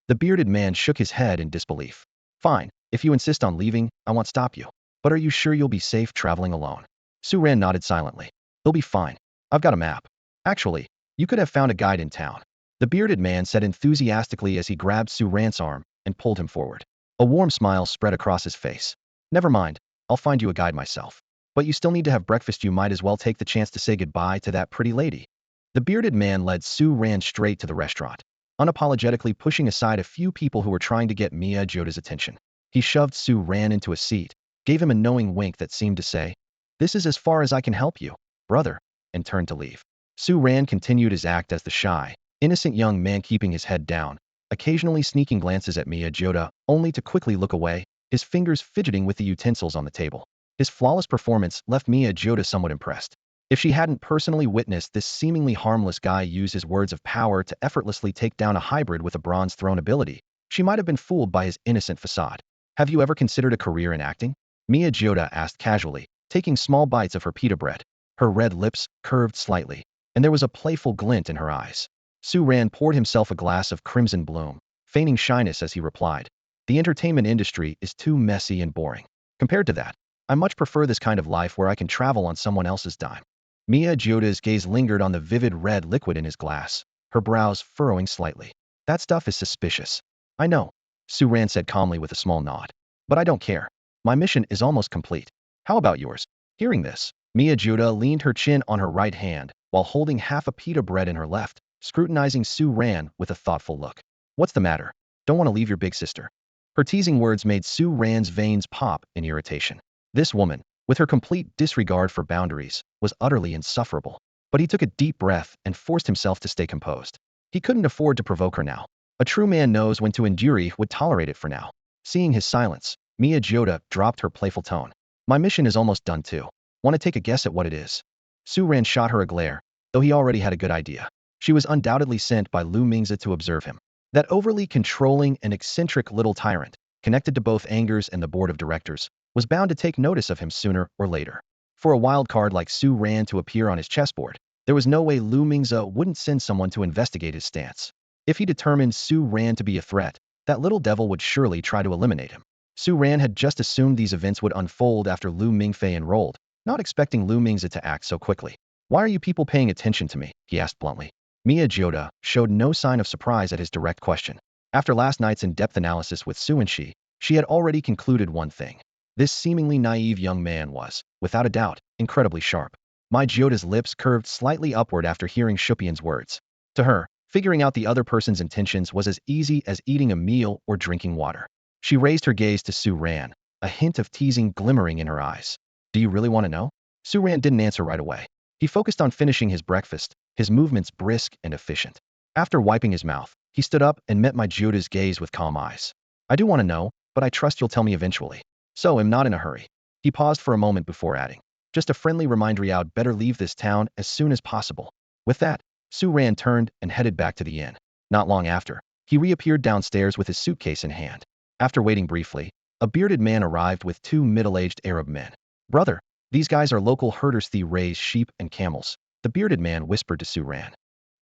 Speaker 1: The bearded man shook his head in disbelief. "Fine, if you insist on leaving, I won't stop you. But are you sure you'll be safe traveling alone?" Su Ran nodded silently. "He'll be fine. I've got a map. Actually, you could have found a guide in town." The bearded man said enthusiastically as he grabbed Su Ran's arm and pulled him forward. A warm smile spread across his face. "Never mind, I'll find you a guide myself. But you still need to have breakfast. You might as well take the chance to say goodbye to that pretty lady." The bearded man led Su Ran straight to the restaurant, unapologetically pushing aside a few people who were trying to get Mia Joda's attention. He shoved Su Ran into a seat, gave him a knowing wink that seemed to say, "This is as far as I can help you, brother," and turned to leave. Su Ran continued his act as the shy, innocent young man, keeping his head down, occasionally sneaking glances at Mia Joda, only to quickly look away, his fingers fidgeting with the utensils on the table. His flawless performance left Mia Joda somewhat impressed. If she hadn't personally witnessed this seemingly harmless guy use his words of power to effortlessly take down a hybrid with a bronze throne ability, she might have been fooled by his innocent facade. "Have you ever considered a career in acting?" Mia Joda asked casually, taking small bites of her pita bread. Her red lips curved slightly, and there was a playful glint in her eyes. Su Ran poured himself a glass of crimson bloom, feigning shyness as he replied, "The entertainment industry is too messy and boring. Compared to that, I much prefer this kind of life where I can travel on someone else's dime." Mia Joda's gaze lingered on the vivid red liquid in his glass, her brows furrowing slightly. "That stuff is suspicious." "I know," Su Ran said calmly with a small nod. "But I don't care. My mission is almost complete. How about yours?" Hearing this, Mia Joda leaned her chin on her right hand while holding half a pita bread in her left, scrutinizing Su Ran with a thoughtful look. "What's the matter? Don't want to leave your big sister?" Her teasing words made Su Ran's veins pop in irritation. This woman, with her complete disregard for boundaries, was utterly insufferable. But he took a deep breath and forced himself to stay composed. He couldn't afford to provoke her now. A true man knows when to endure. He would tolerate it for now. Seeing his silence, Mia Joda dropped her playful tone. "My mission is almost done too. Want to take a guess at what it is?" Su Ran shot her a glare, though he already had a good idea. She was undoubtedly sent by Lu Mingzi to observe him. That overly controlling and eccentric little tyrant, connected to both Angers and the board of directors, was bound to take notice of him sooner or later. For a wild card like Su Ran to appear on his chessboard, There was no way Lu Mingze wouldn't send someone to investigate his stance. If he determined Su Ran to be a threat, that little devil would surely try to eliminate him. Su Ran had just assumed these events would unfold after Lu Mingfei enrolled, not expecting Lu Mingze to act so quickly. "Why are you people paying attention to me?" he asked bluntly. Mia Jioda showed no sign of surprise at his direct question. After last night's in-depth analysis with Su and she had already concluded one thing. This seemingly naive young man was, without a doubt, incredibly sharp. Mai Jioda's lips curved slightly upward after hearing Shupian's words. To her, figuring out the other person's intentions was as easy as eating a meal or drinking water. She raised her gaze to Su Ran, a hint of teasing glimmering in her eyes. "Do you really want to know?" Su Ran didn't answer right away. He focused on finishing his breakfast, his movements brisk and efficient. After wiping his mouth, he stood up and met Mai Jioda's gaze with calm eyes. "I do want to know, but I trust you'll tell me eventually. So I'm not in a hurry." He paused for a moment before adding, "Just a friendly reminder, I'd better leave this town as soon as possible." With that, Su Ran turned and headed back to the inn. Not long after, he reappeared downstairs with his suitcase in hand. After waiting briefly, a bearded man arrived with two middle-aged Arab men. "Brother, these guys are local herders. They raise sheep and camels," the bearded man whispered to Su Ran.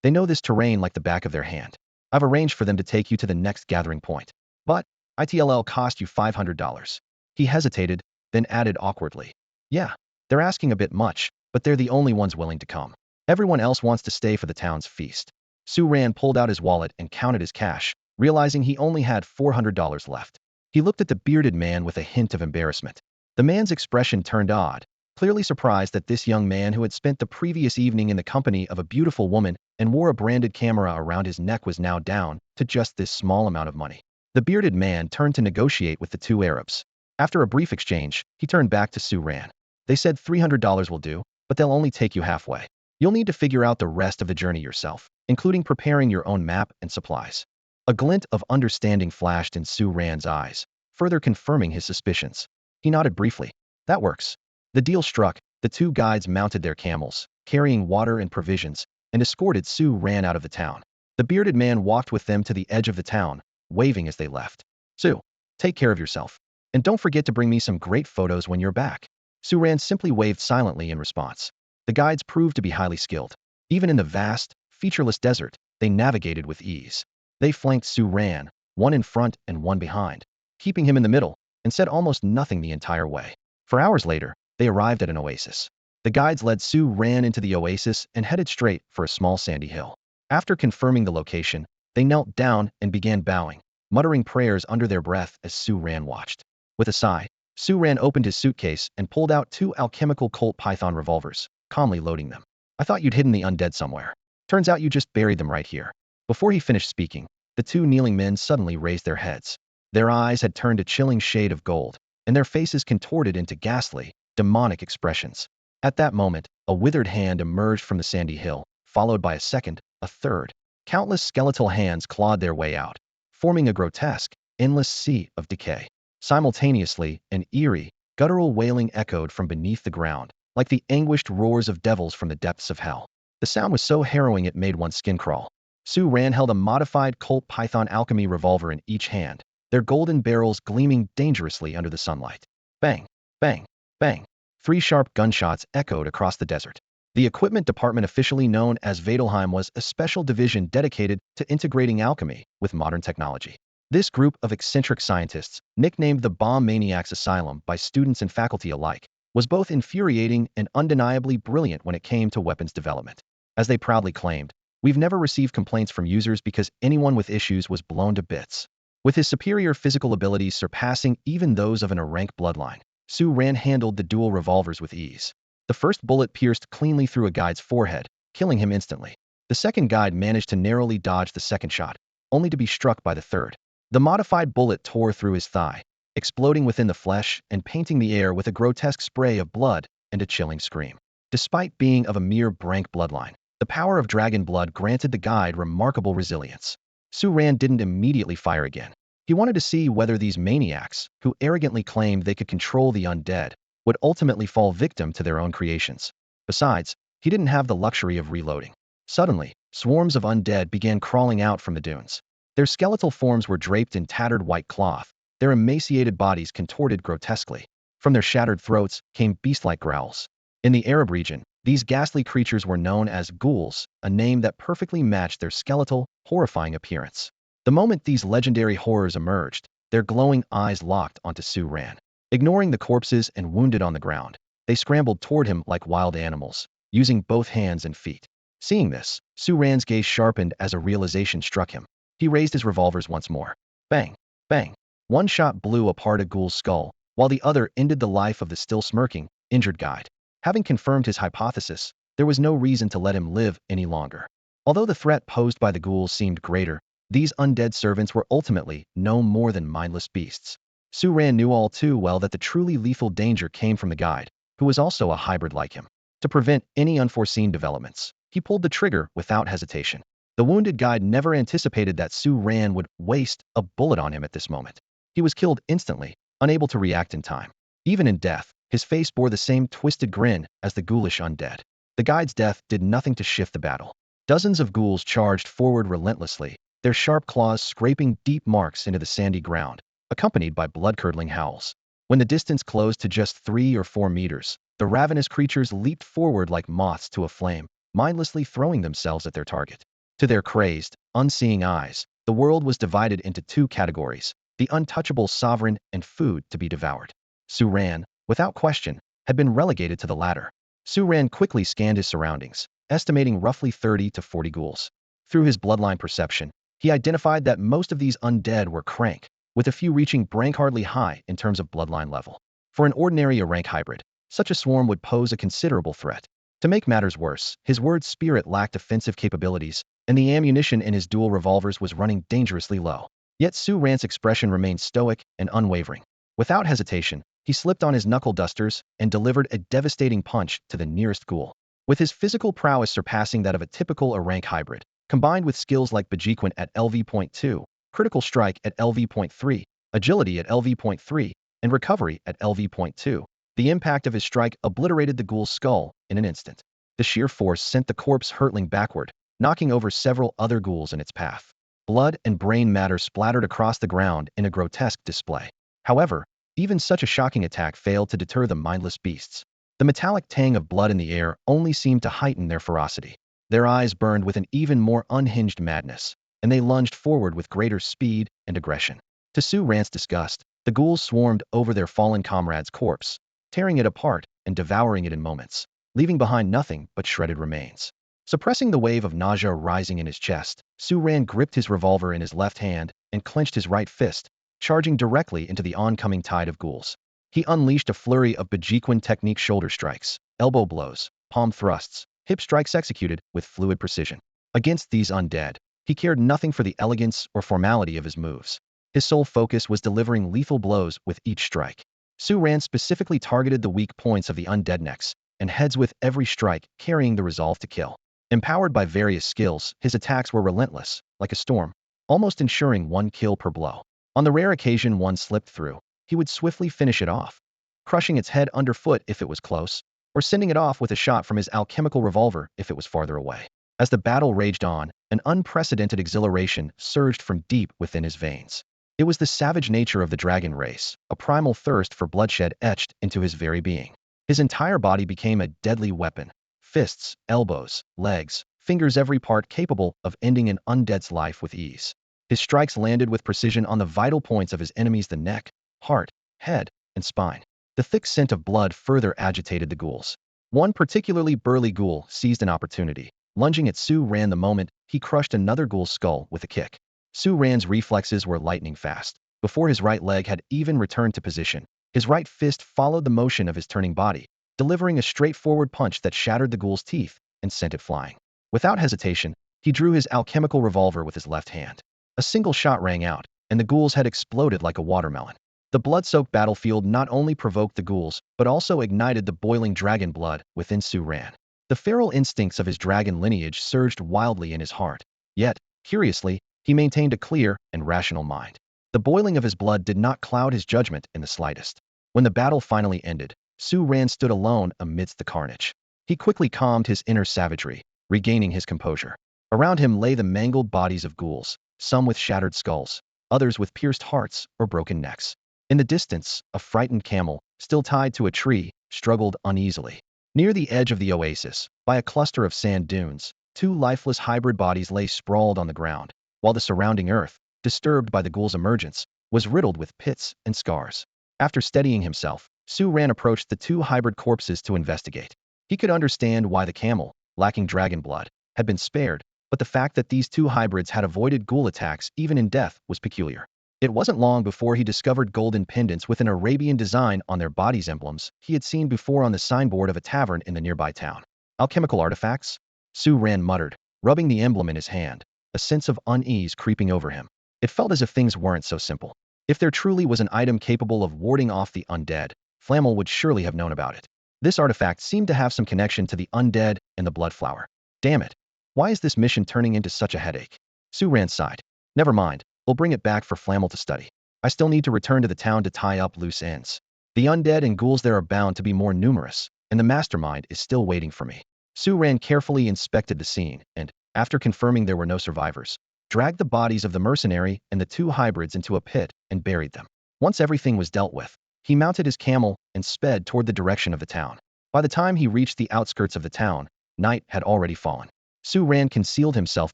Speaker 1: "They know this terrain like the back of their hand. I've arranged for them to take you to the next gathering point. But it'll cost you $500. He hesitated, then added awkwardly, "Yeah, they're asking a bit much, but they're the only ones willing to come. Everyone else wants to stay for the town's feast." Su Ran pulled out his wallet and counted his cash, realizing he only had $400 left. He looked at the bearded man with a hint of embarrassment. The man's expression turned odd, clearly surprised that this young man who had spent the previous evening in the company of a beautiful woman and wore a branded camera around his neck was now down to just this small amount of money. The bearded man turned to negotiate with the two Arabs. After a brief exchange, he turned back to Su Ran. "They said $300 will do, but they'll only take you halfway. You'll need to figure out the rest of the journey yourself, including preparing your own map and supplies." A glint of understanding flashed in Su Ran's eyes, further confirming his suspicions. He nodded briefly. "That works." The deal struck. The two guides mounted their camels, carrying water and provisions, and escorted Su Ran out of the town. The bearded man walked with them to the edge of the town, waving as they left. "Su, take care of yourself. And don't forget to bring me some great photos when you're back." Su Ran simply waved silently in response. The guides proved to be highly skilled. Even in the vast, featureless desert, they navigated with ease. They flanked Su Ran, one in front and one behind, keeping him in the middle, and said almost nothing the entire way. For hours later, they arrived at an oasis. The guides led Su Ran into the oasis and headed straight for a small sandy hill. After confirming the location, they knelt down and began bowing, muttering prayers under their breath as Su Ran watched. With a sigh, Su Ran opened his suitcase and pulled out two alchemical Colt Python revolvers, calmly loading them. "I thought you'd hidden the undead somewhere. Turns out you just buried them right here." Before he finished speaking, the two kneeling men suddenly raised their heads. Their eyes had turned a chilling shade of gold, and their faces contorted into ghastly, demonic expressions. At that moment, a withered hand emerged from the sandy hill, followed by a second, a third. Countless skeletal hands clawed their way out, forming a grotesque, endless sea of decay. Simultaneously, an eerie, guttural wailing echoed from beneath the ground, like the anguished roars of devils from the depths of hell. The sound was so harrowing it made one's skin crawl. Su Ran held a modified Colt Python alchemy revolver in each hand, their golden barrels gleaming dangerously under the sunlight. Bang, bang, bang. 3 sharp gunshots echoed across the desert. The equipment department, officially known as Vadelheim, was a special division dedicated to integrating alchemy with modern technology. This group of eccentric scientists, nicknamed the Bomb Maniacs Asylum by students and faculty alike, was both infuriating and undeniably brilliant when it came to weapons development. As they proudly claimed, "We've never received complaints from users because anyone with issues was blown to bits." With his superior physical abilities surpassing even those of an rank bloodline, Su Ran handled the dual revolvers with ease. The first bullet pierced cleanly through a guide's forehead, killing him instantly. The second guide managed to narrowly dodge the second shot, only to be struck by the third. The modified bullet tore through his thigh, exploding within the flesh and painting the air with a grotesque spray of blood and a chilling scream. Despite being of a mere Brank bloodline, the power of dragon blood granted the guide remarkable resilience. Su Ran didn't immediately fire again. He wanted to see whether these maniacs, who arrogantly claimed they could control the undead, would ultimately fall victim to their own creations. Besides, he didn't have the luxury of reloading. Suddenly, swarms of undead began crawling out from the dunes. Their skeletal forms were draped in tattered white cloth, their emaciated bodies contorted grotesquely. From their shattered throats came beast-like growls. In the Arab region, These ghastly creatures were known as ghouls, a name that perfectly matched their skeletal, horrifying appearance. The moment these legendary horrors emerged, their glowing eyes locked onto Su Ran. Ignoring the corpses and wounded on the ground, they scrambled toward him like wild animals, using both hands and feet. Seeing this, Su Ran's gaze sharpened as a realization struck him. He raised his revolvers once more. Bang! Bang! One shot blew apart a ghoul's skull, while the other ended the life of the still smirking, injured guide. Having confirmed his hypothesis, there was no reason to let him live any longer. Although the threat posed by the ghouls seemed greater, these undead servants were ultimately no more than mindless beasts. Su Ran knew all too well that the truly lethal danger came from the guide, who was also a hybrid like him. To prevent any unforeseen developments, he pulled the trigger without hesitation. The wounded guide never anticipated that Su Ran would waste a bullet on him at this moment. He was killed instantly, unable to react in time. Even in death, his face bore the same twisted grin as the ghoulish undead. The guide's death did nothing to shift the battle. Dozens of ghouls charged forward relentlessly, their sharp claws scraping deep marks into the sandy ground, accompanied by blood-curdling howls. When the distance closed to just 3 or 4 meters, the ravenous creatures leaped forward like moths to a flame, mindlessly throwing themselves at their target. To their crazed, unseeing eyes, the world was divided into two categories: the untouchable sovereign and food to be devoured. Su Ran, without question, had been relegated to the latter. Su Ran quickly scanned his surroundings, estimating roughly 30 to 40 ghouls. Through his bloodline perception, he identified that most of these undead were crank, with a few reaching hardly high in terms of bloodline level. For an ordinary rank hybrid, such a swarm would pose a considerable threat. To make matters worse, his word spirit lacked offensive capabilities, and the ammunition in his dual revolvers was running dangerously low. Yet Su Ran's expression remained stoic and unwavering. Without hesitation, he slipped on his knuckle dusters and delivered a devastating punch to the nearest ghoul. With his physical prowess surpassing that of a typical rank hybrid, combined with skills like Bejequent at LV.2, critical strike at LV.3, agility at LV.3, and recovery at LV.2, the impact of his strike obliterated the ghoul's skull in an instant. The sheer force sent the corpse hurtling backward, knocking over several other ghouls in its path. Blood and brain matter splattered across the ground in a grotesque display. However, even such a shocking attack failed to deter the mindless beasts. The metallic tang of blood in the air only seemed to heighten their ferocity. Their eyes burned with an even more unhinged madness, and they lunged forward with greater speed and aggression. To Su Ran's disgust, the ghouls swarmed over their fallen comrade's corpse, tearing it apart and devouring it in moments, leaving behind nothing but shredded remains. Suppressing the wave of nausea rising in his chest, Su Ran gripped his revolver in his left hand and clenched his right fist, charging directly into the oncoming tide of ghouls. He unleashed a flurry of Bejequent technique shoulder strikes, elbow blows, palm thrusts, hip strikes executed with fluid precision. Against these undead, he cared nothing for the elegance or formality of his moves. His sole focus was delivering lethal blows with each strike. Su Ran specifically targeted the weak points of the undead necks and heads with every strike, carrying the resolve to kill. Empowered by various skills, his attacks were relentless, like a storm, almost ensuring one kill per blow. On the rare occasion one slipped through, he would swiftly finish it off, crushing its head underfoot if it was close, or sending it off with a shot from his alchemical revolver if it was farther away. As the battle raged on, an unprecedented exhilaration surged from deep within his veins. It was the savage nature of the dragon race, a primal thirst for bloodshed etched into his very being. His entire body became a deadly weapon. Fists, elbows, legs, fingers, every part capable of ending an undead's life with ease. His strikes landed with precision on the vital points of his enemies: the neck, heart, head, and spine. The thick scent of blood further agitated the ghouls. One particularly burly ghoul seized an opportunity, lunging at Su Ran the moment he crushed another ghoul's skull with a kick. Su Ran's reflexes were lightning fast. Before his right leg had even returned to position, his right fist followed the motion of his turning body, delivering a straightforward punch that shattered the ghoul's teeth and sent it flying. Without hesitation, he drew his alchemical revolver with his left hand. A single shot rang out, and the ghoul's head exploded like a watermelon. The blood-soaked battlefield not only provoked the ghouls, but also ignited the boiling dragon blood within Su Ran. The feral instincts of his dragon lineage surged wildly in his heart. Yet, curiously, he maintained a clear and rational mind. The boiling of his blood did not cloud his judgment in the slightest. When the battle finally ended, Su Ran stood alone amidst the carnage. He quickly calmed his inner savagery, regaining his composure. Around him lay the mangled bodies of ghouls, some with shattered skulls, others with pierced hearts or broken necks. In the distance, a frightened camel, still tied to a tree, struggled uneasily. Near the edge of the oasis, by a cluster of sand dunes, two lifeless hybrid bodies lay sprawled on the ground, while the surrounding earth, disturbed by the ghoul's emergence, was riddled with pits and scars. After steadying himself, Su Ran approached the two hybrid corpses to investigate. He could understand why the camel, lacking dragon blood, had been spared, but the fact that these two hybrids had avoided ghoul attacks even in death was peculiar. It wasn't long before he discovered golden pendants with an Arabian design on their bodies, emblems he had seen before on the signboard of a tavern in the nearby town. Alchemical artifacts? Su Ran muttered, rubbing the emblem in his hand, a sense of unease creeping over him. It felt as if things weren't so simple. If there truly was an item capable of warding off the undead, Flammel would surely have known about it. This artifact seemed to have some connection to the undead and the blood flower. Damn it. Why is this mission turning into such a headache? Su Ran sighed. Never mind, we'll bring it back for Flammel to study. I still need to return to the town to tie up loose ends. The undead and ghouls there are bound to be more numerous, and the mastermind is still waiting for me. Su Ran carefully inspected the scene and, after confirming there were no survivors, dragged the bodies of the mercenary and the two hybrids into a pit and buried them. Once everything was dealt with, he mounted his camel and sped toward the direction of the town. By the time he reached the outskirts of the town, night had already fallen. Su Ran concealed himself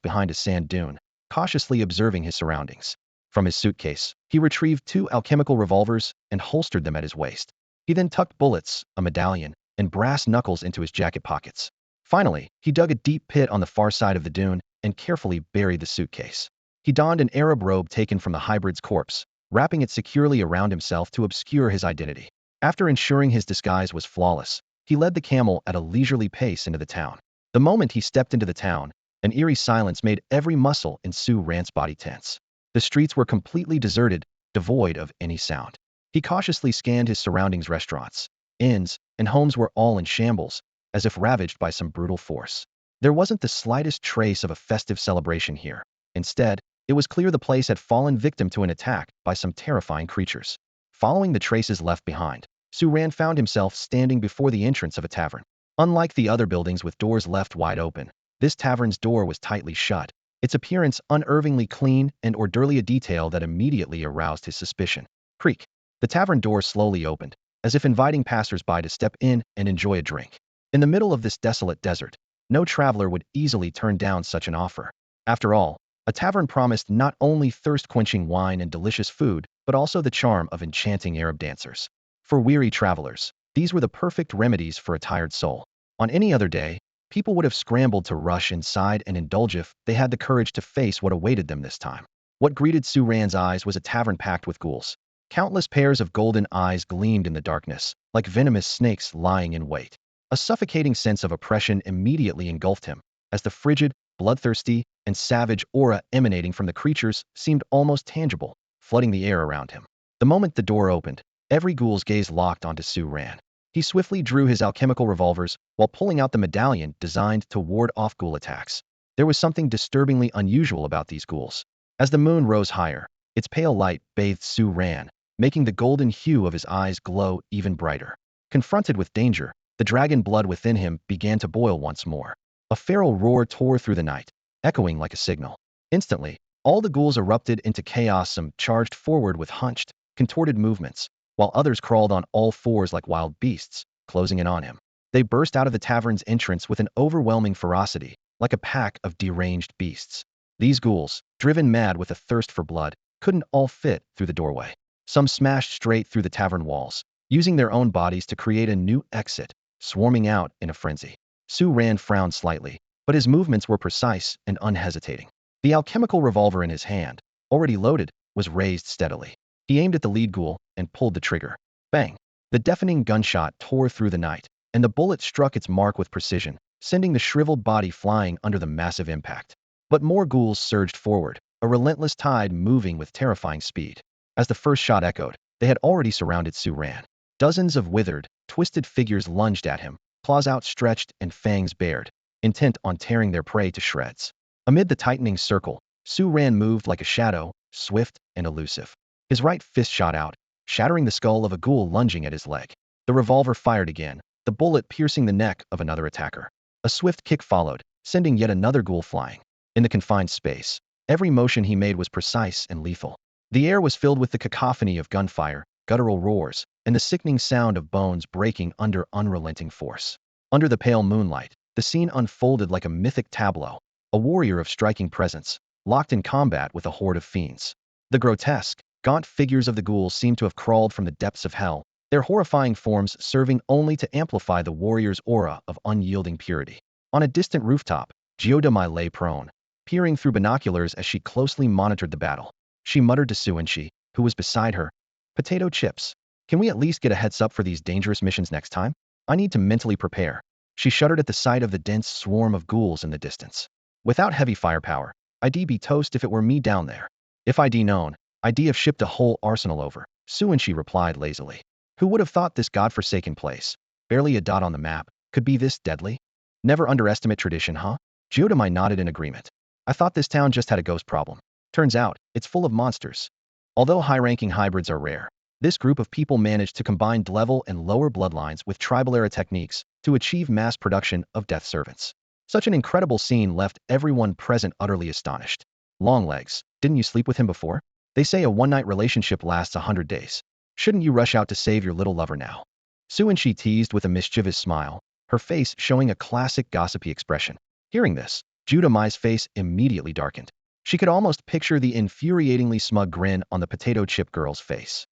Speaker 1: behind a sand dune, cautiously observing his surroundings. From his suitcase, he retrieved two alchemical revolvers and holstered them at his waist. He then tucked bullets, a medallion, and brass knuckles into his jacket pockets. Finally, he dug a deep pit on the far side of the dune and carefully buried the suitcase. He donned an Arab robe taken from the hybrid's corpse, wrapping it securely around himself to obscure his identity. After ensuring his disguise was flawless, he led the camel at a leisurely pace into the town. The moment he stepped into the town, an eerie silence made every muscle in Su Ran's body tense. The streets were completely deserted, devoid of any sound. He cautiously scanned his surroundings. Restaurants, inns, and homes were all in shambles, as if ravaged by some brutal force. There wasn't the slightest trace of a festive celebration here. Instead, it was clear the place had fallen victim to an attack by some terrifying creatures. Following the traces left behind, Su Ran found himself standing before the entrance of a tavern. Unlike the other buildings with doors left wide open, this tavern's door was tightly shut, its appearance unnervingly clean and orderly, a detail that immediately aroused his suspicion. Creak. The tavern door slowly opened, as if inviting passers-by to step in and enjoy a drink. In the middle of this desolate desert, no traveler would easily turn down such an offer. After all, a tavern promised not only thirst-quenching wine and delicious food, but also the charm of enchanting Arab dancers. For weary travelers, these were the perfect remedies for a tired soul. On any other day, people would have scrambled to rush inside and indulge if they had the courage to face what awaited them this time. What greeted Su Ran's eyes was a tavern packed with ghouls. Countless pairs of golden eyes gleamed in the darkness, like venomous snakes lying in wait. A suffocating sense of oppression immediately engulfed him, as the frigid, bloodthirsty, and savage aura emanating from the creatures seemed almost tangible, flooding the air around him. The moment the door opened, every ghoul's gaze locked onto Su Ran. He swiftly drew his alchemical revolvers while pulling out the medallion designed to ward off ghoul attacks. There was something disturbingly unusual about these ghouls. As the moon rose higher, its pale light bathed Su Ran, making the golden hue of his eyes glow even brighter. Confronted with danger, the dragon blood within him began to boil once more. A feral roar tore through the night, echoing like a signal. Instantly, all the ghouls erupted into chaos. Some charged forward with hunched, contorted movements, while others crawled on all fours like wild beasts, closing in on him. They burst out of the tavern's entrance with an overwhelming ferocity, like a pack of deranged beasts. These ghouls, driven mad with a thirst for blood, couldn't all fit through the doorway. Some smashed straight through the tavern walls, using their own bodies to create a new exit, swarming out in a frenzy. Su Ran frowned slightly, but his movements were precise and unhesitating. The alchemical revolver in his hand, already loaded, was raised steadily. He aimed at the lead ghoul and pulled the trigger. Bang! The deafening gunshot tore through the night, and the bullet struck its mark with precision, sending the shriveled body flying under the massive impact. But more ghouls surged forward, a relentless tide moving with terrifying speed. As the first shot echoed, they had already surrounded Su Ran. Dozens of withered, twisted figures lunged at him, claws outstretched and fangs bared, intent on tearing their prey to shreds. Amid the tightening circle, Su Ran moved like a shadow, swift and elusive. His right fist shot out, shattering the skull of a ghoul lunging at his leg. The revolver fired again, the bullet piercing the neck of another attacker. A swift kick followed, sending yet another ghoul flying. In the confined space, every motion he made was precise and lethal. The air was filled with the cacophony of gunfire, guttural roars, and the sickening sound of bones breaking under unrelenting force. Under the pale moonlight, the scene unfolded like a mythic tableau, a warrior of striking presence, locked in combat with a horde of fiends. The grotesque, gaunt figures of the ghouls seemed to have crawled from the depths of hell, their horrifying forms serving only to amplify the warrior's aura of unyielding purity. On a distant rooftop, Jiodamai lay prone, peering through binoculars as she closely monitored the battle. She muttered to Suanshi, who was beside her, "Potato chips. Can we at least get a heads up for these dangerous missions next time? I need to mentally prepare." She shuddered at the sight of the dense swarm of ghouls in the distance. "Without heavy firepower, I'd be toast if it were me down there. If I'd known, I'd have shipped a whole arsenal over," Suanshi replied lazily. Who would have thought this godforsaken place, barely a dot on the map, could be this deadly? Never underestimate tradition, huh? Jiodamai nodded in agreement. "I thought this town just had a ghost problem. Turns out, it's full of monsters." Although high-ranking hybrids are rare, this group of people managed to combine level and lower bloodlines with tribal-era techniques to achieve mass production of death servants. Such an incredible scene left everyone present utterly astonished. "Longlegs, didn't you sleep with him before? They say a one-night relationship lasts 100 days. Shouldn't you rush out to save your little lover now?" Suanshi teased with a mischievous smile, her face showing a classic gossipy expression. Hearing this, Jiodamai's face immediately darkened. She could almost picture the infuriatingly smug grin on the potato chip girl's face.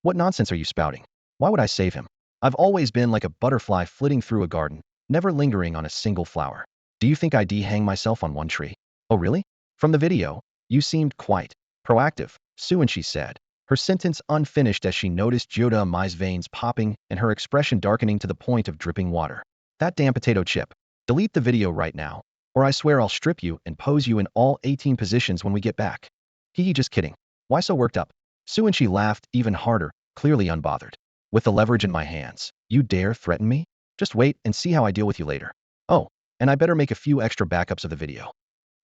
Speaker 1: "What nonsense are you spouting? Why would I save him? I've always been like a butterfly flitting through a garden, never lingering on a single flower. Do you think I'd hang myself on one tree?" "Oh really? From the video, you seemed quite proactive," Suanshi said, her sentence unfinished as she noticed Jiodamai's veins popping and her expression darkening to the point of dripping water. "That damn potato chip. Delete the video right now, or I swear I'll strip you and pose you in all 18 positions when we get back." "Hee, just kidding. Why so worked up?" Suanshi laughed even harder, clearly unbothered. "With the leverage in my hands, you dare threaten me? Just wait and see how I deal with you later. Oh, and I better make a few extra backups of the video."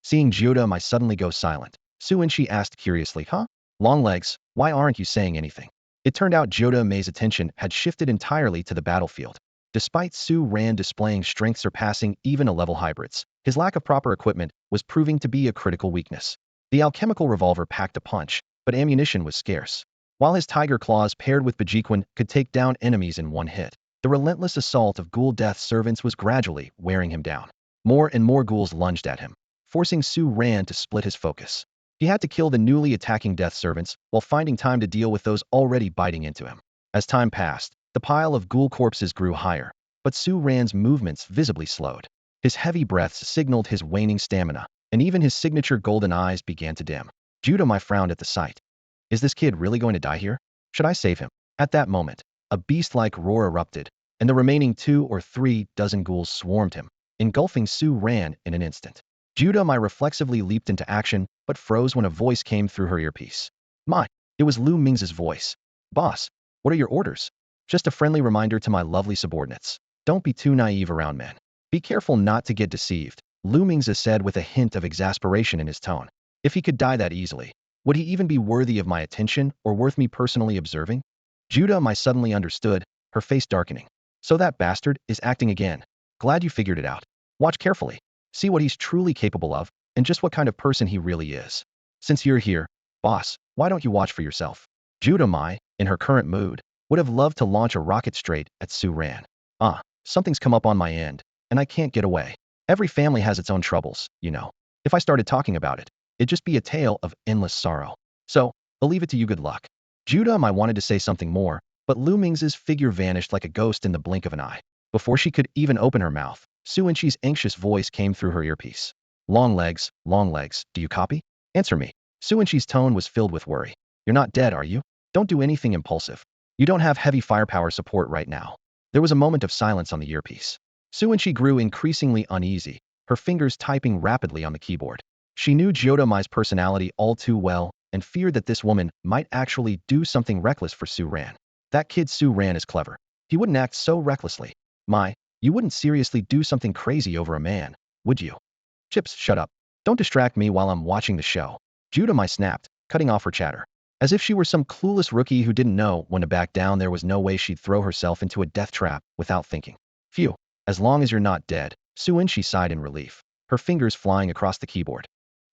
Speaker 1: Seeing Jiodamai suddenly go silent, Suanshi asked curiously, "Huh? Longlegs, why aren't you saying anything?" It turned out Jiodamai's attention had shifted entirely to the battlefield. Despite Su Ran displaying strength surpassing even a-level hybrids, his lack of proper equipment was proving to be a critical weakness. The alchemical revolver packed a punch, but ammunition was scarce. While his tiger claws paired with Bajiquan could take down enemies in one hit, the relentless assault of ghoul death servants was gradually wearing him down. More and more ghouls lunged at him, forcing Su Ran to split his focus. He had to kill the newly attacking death servants while finding time to deal with those already biting into him. As time passed, the pile of ghoul corpses grew higher, but Su Ran's movements visibly slowed. His heavy breaths signaled his waning stamina, and even his signature golden eyes began to dim. Jiodamai frowned at the sight. Is this kid really going to die here? Should I save him? At that moment, a beast-like roar erupted, and the remaining 2 or 3 dozen ghouls swarmed him, engulfing Su Ran in an instant. Jiodamai reflexively leaped into action, but froze when a voice came through her earpiece. It was Lu Ming's voice. "Boss, what are your orders?" "Just a friendly reminder to my lovely subordinates. Don't be too naive around men. Be careful not to get deceived," Lu Ming said with a hint of exasperation in his tone. If he could die that easily, would he even be worthy of my attention or worth me personally observing? Jiodamai suddenly understood, her face darkening. "So that bastard is acting again. Glad you figured it out. Watch carefully. See what he's truly capable of, and just what kind of person he really is. Since you're here, boss, why don't you watch for yourself?" Jiodamai, in her current mood, would have loved to launch a rocket straight at Su Ran. Something's come up on my end, and I can't get away. Every family has its own troubles, you know. If I started talking about it, it'd just be a tale of endless sorrow. So, I'll leave it to you, good luck." Jiodamai wanted to say something more, but Lu Ming's figure vanished like a ghost in the blink of an eye. Before she could even open her mouth, Suanshi's anxious voice came through her earpiece. Longlegs, do you copy? Answer me." Suanshi's tone was filled with worry. "You're not dead, are you? Don't do anything impulsive. You don't have heavy firepower support right now." There was a moment of silence on the earpiece. Suanshi grew increasingly uneasy, her fingers typing rapidly on the keyboard. She knew Jiodamai's personality all too well and feared that this woman might actually do something reckless for Su Ran. That kid Su Ran is clever. He wouldn't act so recklessly. You wouldn't seriously do something crazy over a man, would you?" "Chips, shut up. Don't distract me while I'm watching the show." Jiodamai snapped, cutting off her chatter. As if she were some clueless rookie who didn't know when to back down, there was no way she'd throw herself into a death trap without thinking. "Phew, as long as you're not dead," Suanshi sighed in relief, her fingers flying across the keyboard.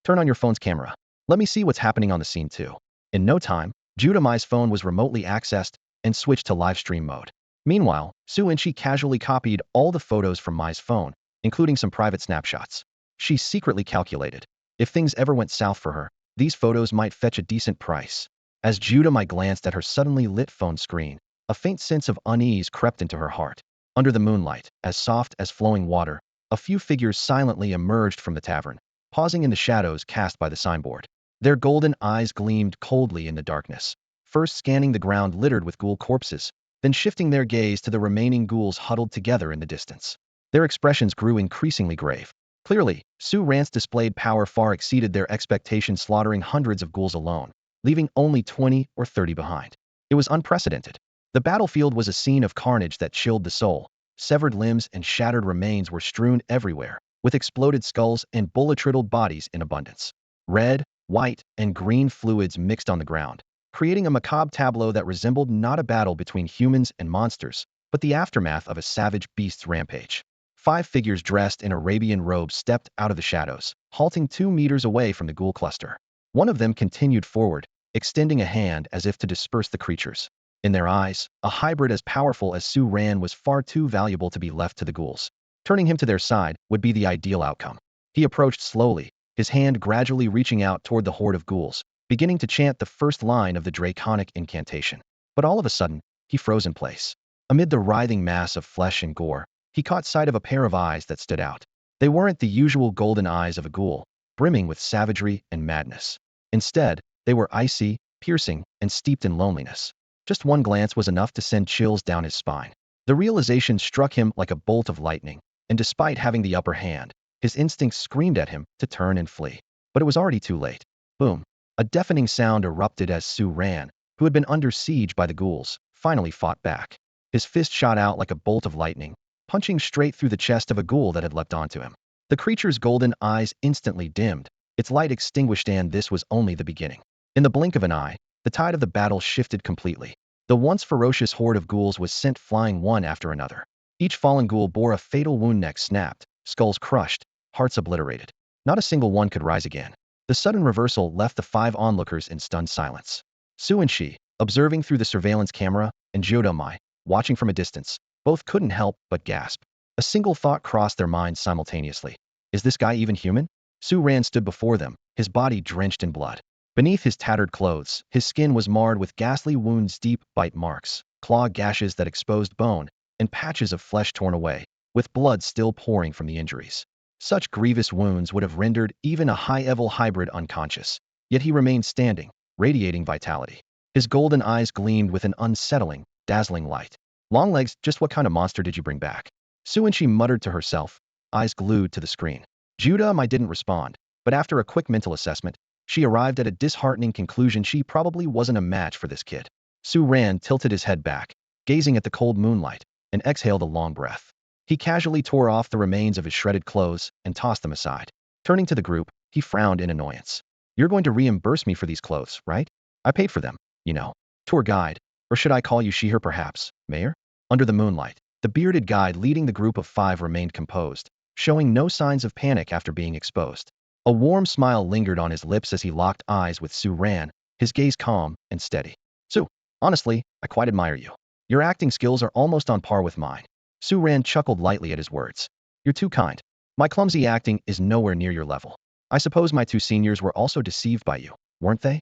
Speaker 1: "Turn on your phone's camera. Let me see what's happening on the scene too." In no time, Jiodamai's phone was remotely accessed and switched to live stream mode. Meanwhile, Su Inchi casually copied all the photos from Mai's phone, including some private snapshots. She secretly calculated, if things ever went south for her, these photos might fetch a decent price. As Judah Mai glanced at her suddenly lit phone screen, a faint sense of unease crept into her heart. Under the moonlight, as soft as flowing water, a few figures silently emerged from the tavern, pausing in the shadows cast by the signboard. Their golden eyes gleamed coldly in the darkness, first scanning the ground littered with ghoul corpses, then shifting their gaze to the remaining ghouls huddled together in the distance. Their expressions grew increasingly grave. Clearly, Su Ran's displayed power far exceeded their expectations, slaughtering hundreds of ghouls alone, leaving only 20 or 30 behind. It was unprecedented. The battlefield was a scene of carnage that chilled the soul. Severed limbs and shattered remains were strewn everywhere, with exploded skulls and bullet-riddled bodies in abundance. Red, white, and green fluids mixed on the ground, creating a macabre tableau that resembled not a battle between humans and monsters, but the aftermath of a savage beast's rampage. 5 figures dressed in Arabian robes stepped out of the shadows, halting 2 meters away from the ghoul cluster. One of them continued forward, extending a hand as if to disperse the creatures. In their eyes, a hybrid as powerful as Su Ran was far too valuable to be left to the ghouls. Turning him to their side would be the ideal outcome. He approached slowly, his hand gradually reaching out toward the horde of ghouls, beginning to chant the first line of the draconic incantation. But all of a sudden, he froze in place. Amid the writhing mass of flesh and gore, he caught sight of a pair of eyes that stood out. They weren't the usual golden eyes of a ghoul, brimming with savagery and madness. Instead, they were icy, piercing, and steeped in loneliness. Just one glance was enough to send chills down his spine. The realization struck him like a bolt of lightning, and despite having the upper hand, his instincts screamed at him to turn and flee. But it was already too late. Boom. A deafening sound erupted as Su Ran, who had been under siege by the ghouls, finally fought back. His fist shot out like a bolt of lightning, punching straight through the chest of a ghoul that had leapt onto him. The creature's golden eyes instantly dimmed, its light extinguished, and this was only the beginning. In the blink of an eye, the tide of the battle shifted completely. The once ferocious horde of ghouls was sent flying one after another. Each fallen ghoul bore a fatal wound, necks snapped, skulls crushed, hearts obliterated. Not a single one could rise again. The sudden reversal left the 5 onlookers in stunned silence. Su and Shi, observing through the surveillance camera, and Judah Mai, watching from a distance, both couldn't help but gasp. A single thought crossed their minds simultaneously. Is this guy even human? Su Ran stood before them, his body drenched in blood. Beneath his tattered clothes, his skin was marred with ghastly wounds, deep bite marks, claw gashes that exposed bone, and patches of flesh torn away, with blood still pouring from the injuries. Such grievous wounds would have rendered even a high-level hybrid unconscious, yet he remained standing, radiating vitality. His golden eyes gleamed with an unsettling, dazzling light. Long legs, just what kind of monster did you bring back? Su Inchi muttered to herself, eyes glued to the screen. Judah Mai didn't respond, but after a quick mental assessment, she arrived at a disheartening conclusion: she probably wasn't a match for this kid. Su Ran tilted his head back, gazing at the cold moonlight, and exhaled a long breath. He casually tore off the remains of his shredded clothes and tossed them aside. Turning to the group, he frowned in annoyance. You're going to reimburse me for these clothes, right? I paid for them, you know. Tour guide, or should I call you she, her, perhaps, Mayor? Under the moonlight, the bearded guide leading the group of 5 remained composed, showing no signs of panic after being exposed. A warm smile lingered on his lips as he locked eyes with Su Ran, his gaze calm and steady. Su, honestly, I quite admire you. Your acting skills are almost on par with mine. Su Ran chuckled lightly at his words. You're too kind. My clumsy acting is nowhere near your level. I suppose my 2 seniors were also deceived by you, weren't they?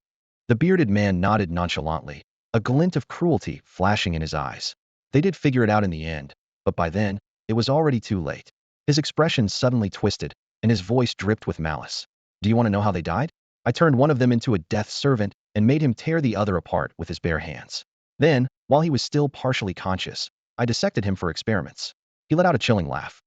Speaker 1: The bearded man nodded nonchalantly, a glint of cruelty flashing in his eyes. They did figure it out in the end, but by then, it was already too late. His expression suddenly twisted, and his voice dripped with malice. Do you want to know how they died? I turned one of them into a death servant and made him tear the other apart with his bare hands. Then, while he was still partially conscious, I dissected him for experiments. He let out a chilling laugh.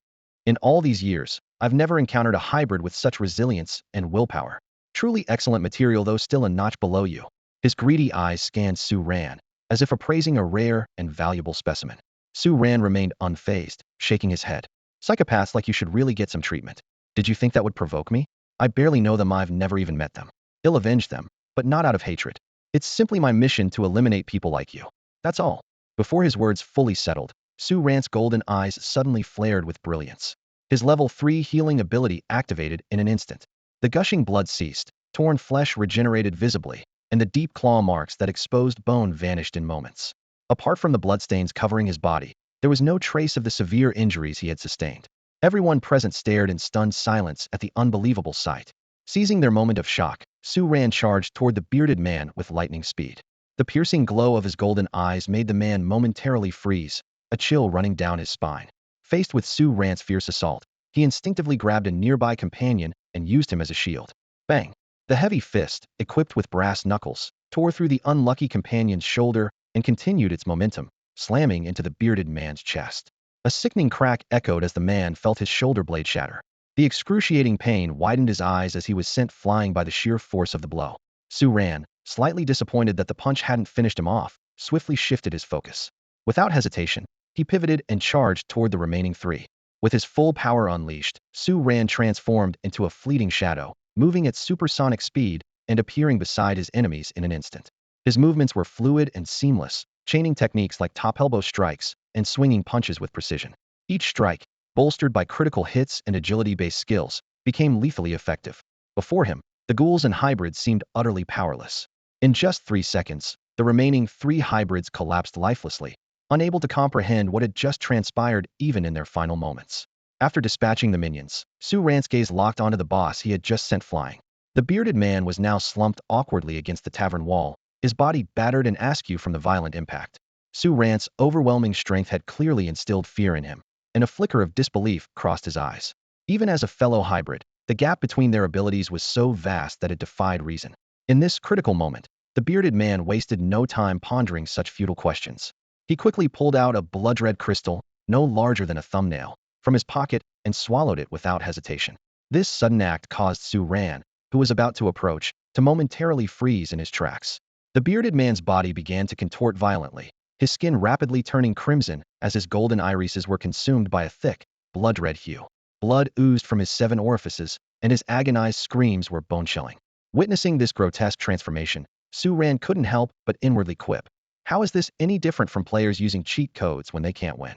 Speaker 1: In all these years, I've never encountered a hybrid with such resilience and willpower. Truly excellent material, though still a notch below you. His greedy eyes scanned Su Ran, as if appraising a rare and valuable specimen. Su Ran remained unfazed, shaking his head. Psychopaths like you should really get some treatment. Did you think that would provoke me? I barely know them, I've never even met them. I'll avenge them, but not out of hatred. It's simply my mission to eliminate people like you. That's all. Before his words fully settled, Su Ran's golden eyes suddenly flared with brilliance. His level 3 healing ability activated in an instant. The gushing blood ceased, torn flesh regenerated visibly, and the deep claw marks that exposed bone vanished in moments. Apart from the bloodstains covering his body, there was no trace of the severe injuries he had sustained. Everyone present stared in stunned silence at the unbelievable sight. Seizing their moment of shock, Su Ran charged toward the bearded man with lightning speed. The piercing glow of his golden eyes made the man momentarily freeze, a chill running down his spine. Faced with Su Ran's fierce assault, he instinctively grabbed a nearby companion and used him as a shield. Bang! The heavy fist, equipped with brass knuckles, tore through the unlucky companion's shoulder and continued its momentum, slamming into the bearded man's chest. A sickening crack echoed as the man felt his shoulder blade shatter. The excruciating pain widened his eyes as he was sent flying by the sheer force of the blow. Su Ran, slightly disappointed that the punch hadn't finished him off, swiftly shifted his focus. Without hesitation, he pivoted and charged toward the remaining three. With his full power unleashed, Su Ran transformed into a fleeting shadow, moving at supersonic speed and appearing beside his enemies in an instant. His movements were fluid and seamless, chaining techniques like top elbow strikes and swinging punches with precision. Each strike, bolstered by critical hits and agility-based skills, became lethally effective. Before him, the ghouls and hybrids seemed utterly powerless. In just 3 seconds, the remaining 3 hybrids collapsed lifelessly, unable to comprehend what had just transpired even in their final moments. After dispatching the minions, Su Ran's gaze locked onto the boss he had just sent flying. The bearded man was now slumped awkwardly against the tavern wall, his body battered and askew from the violent impact. Su Ran's overwhelming strength had clearly instilled fear in him, and a flicker of disbelief crossed his eyes. Even as a fellow hybrid, the gap between their abilities was so vast that it defied reason. In this critical moment, the bearded man wasted no time pondering such futile questions. He quickly pulled out a blood-red crystal, no larger than a thumbnail, from his pocket and swallowed it without hesitation. This sudden act caused Su Ran, who was about to approach, to momentarily freeze in his tracks. The bearded man's body began to contort violently, his skin rapidly turning crimson as his golden irises were consumed by a thick, blood-red hue. Blood oozed from his 7 orifices, and his agonized screams were bone-chilling. Witnessing this grotesque transformation, Su Ran couldn't help but inwardly quip. How is this any different from players using cheat codes when they can't win?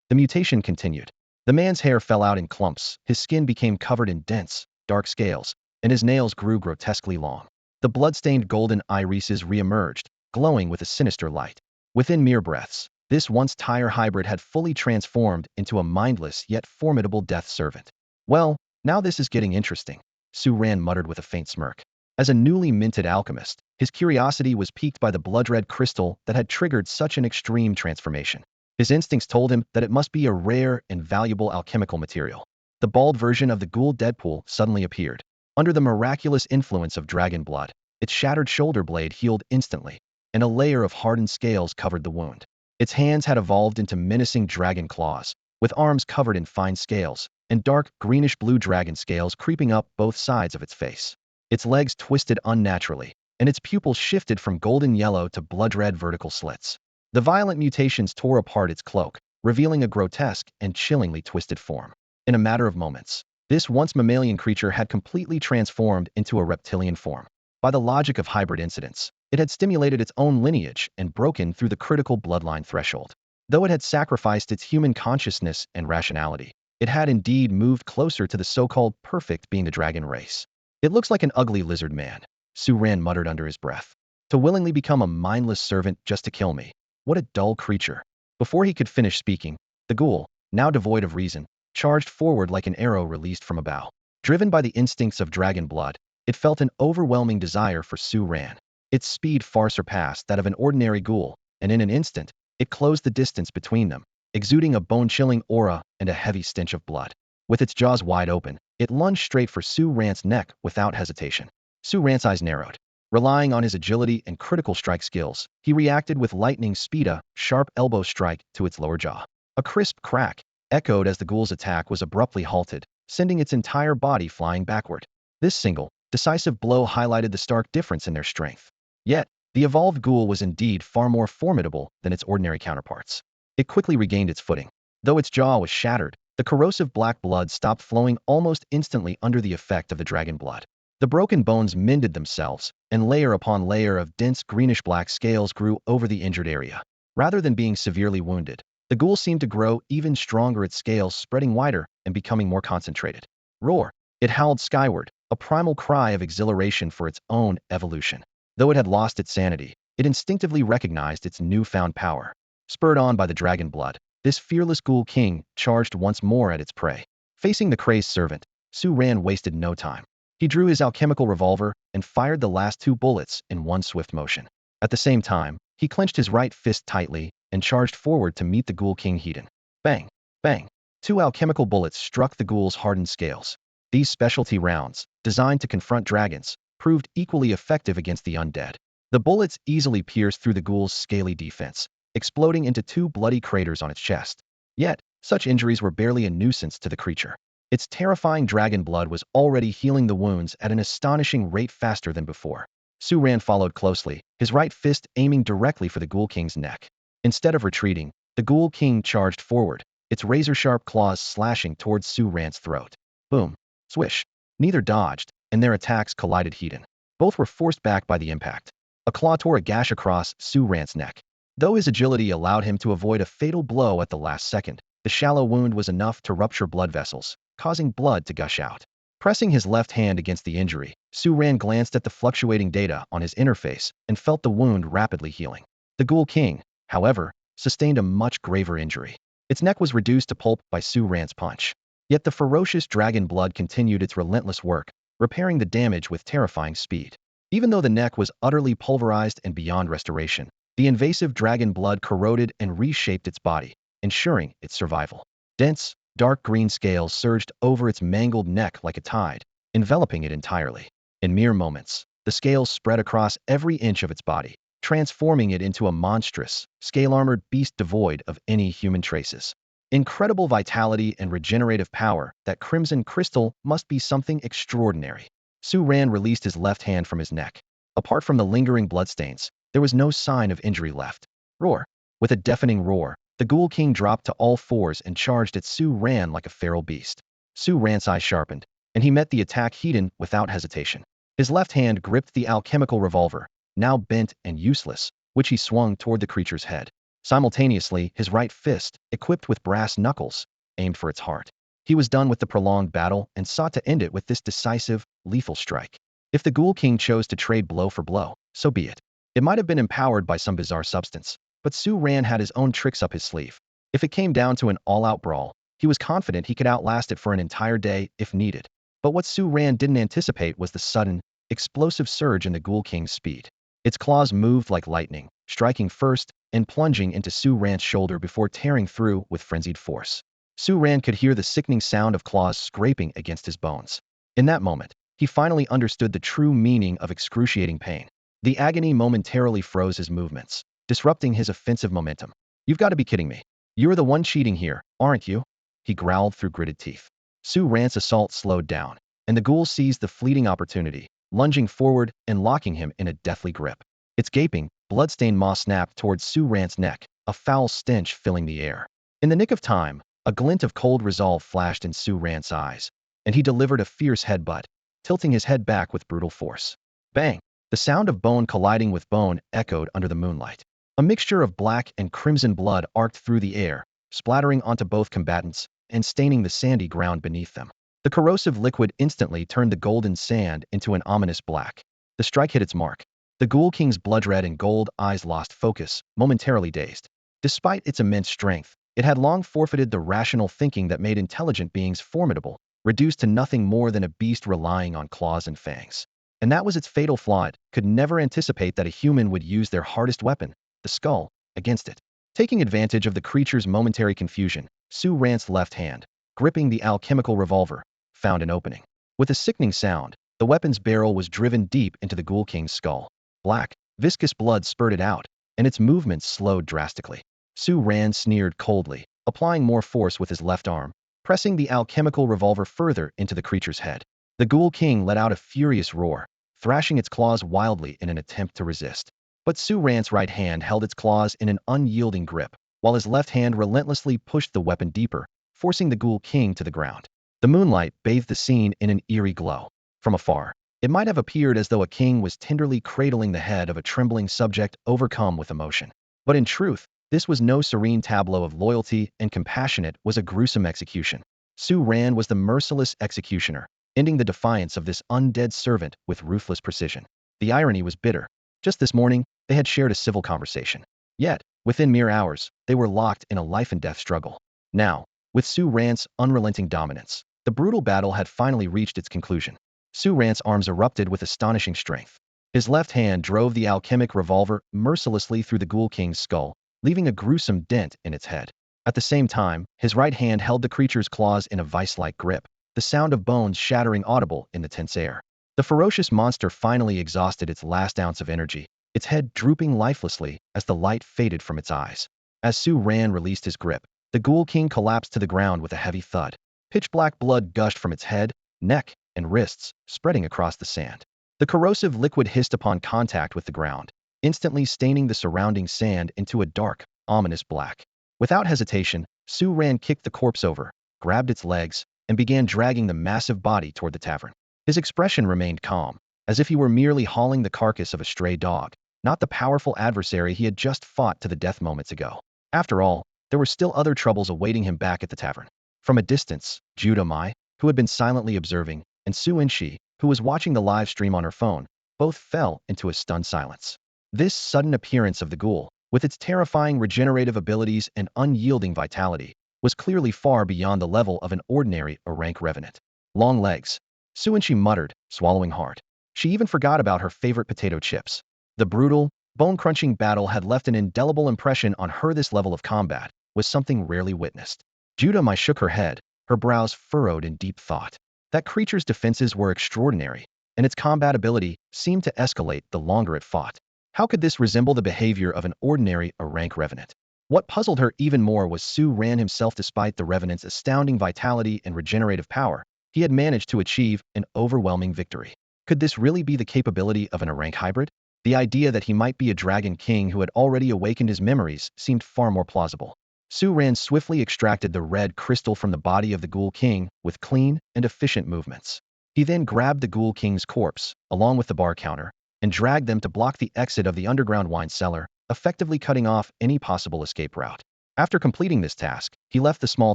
Speaker 1: The mutation continued. The man's hair fell out in clumps, his skin became covered in dense, dark scales, and his nails grew grotesquely long. The blood-stained golden irises re-emerged, glowing with a sinister light. Within mere breaths, this once tire hybrid had fully transformed into a mindless yet formidable death servant. Well, now this is getting interesting, Su Ran muttered with a faint smirk. As a newly minted alchemist, his curiosity was piqued by the blood-red crystal that had triggered such an extreme transformation. His instincts told him that it must be a rare and valuable alchemical material. The bald version of the ghoul Deadpool suddenly appeared. Under the miraculous influence of dragon blood, its shattered shoulder blade healed instantly, and a layer of hardened scales covered the wound. Its hands had evolved into menacing dragon claws, with arms covered in fine scales, and dark greenish-blue dragon scales creeping up both sides of its face. Its legs twisted unnaturally, and its pupils shifted from golden yellow to blood-red vertical slits. The violent mutations tore apart its cloak, revealing a grotesque and chillingly twisted form. In a matter of moments, this once mammalian creature had completely transformed into a reptilian form. By the logic of hybrid incidents, it had stimulated its own lineage and broken through the critical bloodline threshold. Though it had sacrificed its human consciousness and rationality, it had indeed moved closer to the so-called perfect being the dragon race. It looks like an ugly lizard man, Su Ran muttered under his breath. To willingly become a mindless servant just to kill me. What a dull creature. Before he could finish speaking, the ghoul, now devoid of reason, charged forward like an arrow released from a bow. Driven by the instincts of dragon blood, it felt an overwhelming desire for Su Ran. Its speed far surpassed that of an ordinary ghoul, and in an instant, it closed the distance between them, exuding a bone-chilling aura and a heavy stench of blood. With its jaws wide open, it lunged straight for Su Ran's neck without hesitation. Su Ran's eyes narrowed. Relying on his agility and critical strike skills, he reacted with lightning speed, a sharp elbow strike to its lower jaw. A crisp crack echoed as the ghoul's attack was abruptly halted, sending its entire body flying backward. This single, decisive blow highlighted the stark difference in their strength. Yet, the evolved ghoul was indeed far more formidable than its ordinary counterparts. It quickly regained its footing. Though its jaw was shattered, the corrosive black blood stopped flowing almost instantly under the effect of the dragon blood. The broken bones mended themselves, and layer upon layer of dense greenish-black scales grew over the injured area. Rather than being severely wounded, the ghoul seemed to grow even stronger, its scales spreading wider and becoming more concentrated. Roar! It howled skyward, a primal cry of exhilaration for its own evolution. Though it had lost its sanity, It instinctively recognized its newfound power. Spurred on by the dragon blood, this fearless ghoul king charged once more at its prey. Facing the crazed servant, Su Ran wasted no time. He drew his alchemical revolver and fired the last 2 bullets in one swift motion. At the same time, he clenched his right fist tightly and charged forward to meet the ghoul king head-on. Bang! Bang! 2 alchemical bullets struck the ghoul's hardened scales. These specialty rounds, designed to confront dragons, proved equally effective against the undead. The bullets easily pierced through the ghoul's scaly defense, exploding into 2 bloody craters on its chest. Yet, such injuries were barely a nuisance to the creature. Its terrifying dragon blood was already healing the wounds at an astonishing rate faster than before. Su Ran followed closely, his right fist aiming directly for the ghoul king's neck. Instead of retreating, the ghoul king charged forward, its razor-sharp claws slashing towards Su Ran's throat. Boom. Swish. Neither dodged, and their attacks collided head-on. Both were forced back by the impact. A claw tore a gash across Su Ran's neck. Though his agility allowed him to avoid a fatal blow at the last second, the shallow wound was enough to rupture blood vessels, causing blood to gush out. Pressing his left hand against the injury, Su Ran glanced at the fluctuating data on his interface and felt the wound rapidly healing. The ghoul king, however, sustained a much graver injury. Its neck was reduced to pulp by Su Ran's punch. Yet the ferocious dragon blood continued its relentless work, repairing the damage with terrifying speed. Even though the neck was utterly pulverized and beyond restoration, the invasive dragon blood corroded and reshaped its body, ensuring its survival. Dense, dark green scales surged over its mangled neck like a tide, enveloping it entirely. In mere moments, the scales spread across every inch of its body, transforming it into a monstrous, scale-armored beast devoid of any human traces. Incredible vitality and regenerative power, that crimson crystal must be something extraordinary. Su Ran released his left hand from his neck. Apart from the lingering bloodstains, there was no sign of injury left. Roar! With a deafening roar, the ghoul king dropped to all fours and charged at Su Ran like a feral beast. Su Ran's eyes sharpened, and he met the attack head-on without hesitation. His left hand gripped the alchemical revolver, now bent and useless, which he swung toward the creature's head. Simultaneously, his right fist, equipped with brass knuckles, aimed for its heart. He was done with the prolonged battle and sought to end it with this decisive, lethal strike. If the ghoul king chose to trade blow for blow, so be it. It might have been empowered by some bizarre substance, but Su Ran had his own tricks up his sleeve. If it came down to an all-out brawl, he was confident he could outlast it for an entire day if needed. But what Su Ran didn't anticipate was the sudden, explosive surge in the ghoul king's speed. Its claws moved like lightning, striking first and plunging into Su Ran's shoulder before tearing through with frenzied force. Su Ran could hear the sickening sound of claws scraping against his bones. In that moment, he finally understood the true meaning of excruciating pain. The agony momentarily froze his movements, disrupting his offensive momentum. "You've got to be kidding me. You're the one cheating here, aren't you?" he growled through gritted teeth. Su Ran's assault slowed down, and the ghoul seized the fleeting opportunity, lunging forward and locking him in a deathly grip. Its gaping, blood-stained maw snapped towards Su Ran's neck, a foul stench filling the air. In the nick of time, a glint of cold resolve flashed in Su Ran's eyes, and he delivered a fierce headbutt, tilting his head back with brutal force. Bang! The sound of bone colliding with bone echoed under the moonlight. A mixture of black and crimson blood arced through the air, splattering onto both combatants and staining the sandy ground beneath them. The corrosive liquid instantly turned the golden sand into an ominous black. The strike hit its mark. The ghoul king's blood-red and gold eyes lost focus, momentarily dazed. Despite its immense strength, it had long forfeited the rational thinking that made intelligent beings formidable, reduced to nothing more than a beast relying on claws and fangs. And that was its fatal flaw. It could never anticipate that a human would use their hardest weapon, the skull, against it. Taking advantage of the creature's momentary confusion, Su Ran's left hand, gripping the alchemical revolver, found an opening. With a sickening sound, the weapon's barrel was driven deep into the ghoul king's skull. Black, viscous blood spurted out, and its movements slowed drastically. Su Ran sneered coldly, applying more force with his left arm, pressing the alchemical revolver further into the creature's head. The ghoul king let out a furious roar, thrashing its claws wildly in an attempt to resist. But Su Ran's right hand held its claws in an unyielding grip, while his left hand relentlessly pushed the weapon deeper, forcing the ghoul king to the ground. The moonlight bathed the scene in an eerie glow. From afar, it might have appeared as though a king was tenderly cradling the head of a trembling subject overcome with emotion. But in truth, this was no serene tableau of loyalty and compassion. It was a gruesome execution. Su Ran was the merciless executioner, ending the defiance of this undead servant with ruthless precision. The irony was bitter. Just this morning, they had shared a civil conversation. Yet, within mere hours, they were locked in a life-and-death struggle. Now, with Su Ran's unrelenting dominance, the brutal battle had finally reached its conclusion. Su Ran's arms erupted with astonishing strength. His left hand drove the alchemic revolver mercilessly through the Ghoul King's skull, leaving a gruesome dent in its head. At the same time, his right hand held the creature's claws in a vice-like grip, the sound of bones shattering audible in the tense air. The ferocious monster finally exhausted its last ounce of energy, its head drooping lifelessly as the light faded from its eyes. As Su Ran released his grip, the Ghoul King collapsed to the ground with a heavy thud. Pitch-black blood gushed from its head, neck, and wrists, spreading across the sand. The corrosive liquid hissed upon contact with the ground, instantly staining the surrounding sand into a dark, ominous black. Without hesitation, Su Ran kicked the corpse over, grabbed its legs, and began dragging the massive body toward the tavern. His expression remained calm, as if he were merely hauling the carcass of a stray dog, not the powerful adversary he had just fought to the death moments ago. After all, there were still other troubles awaiting him back at the tavern. From a distance, Judah Mai, who had been silently observing, and Su Inshi, who was watching the live stream on her phone, both fell into a stunned silence. This sudden appearance of the ghoul, with its terrifying regenerative abilities and unyielding vitality, was clearly far beyond the level of an ordinary rank revenant. Long legs. Su Inshi muttered, swallowing hard. She even forgot about her favorite potato chips. The brutal, bone-crunching battle had left an indelible impression on her. This level of combat was something rarely witnessed. Judah Mai shook her head, her brows furrowed in deep thought. That creature's defenses were extraordinary, and its combat ability seemed to escalate the longer it fought. How could this resemble the behavior of an ordinary rank revenant? What puzzled her even more was Su Ran himself. Despite the revenant's astounding vitality and regenerative power, he had managed to achieve an overwhelming victory. Could this really be the capability of an rank hybrid? The idea that he might be a dragon king who had already awakened his memories seemed far more plausible. Su Ran swiftly extracted the red crystal from the body of the Ghoul King with clean and efficient movements. He then grabbed the Ghoul King's corpse, along with the bar counter, and dragged them to block the exit of the underground wine cellar, effectively cutting off any possible escape route. After completing this task, he left the small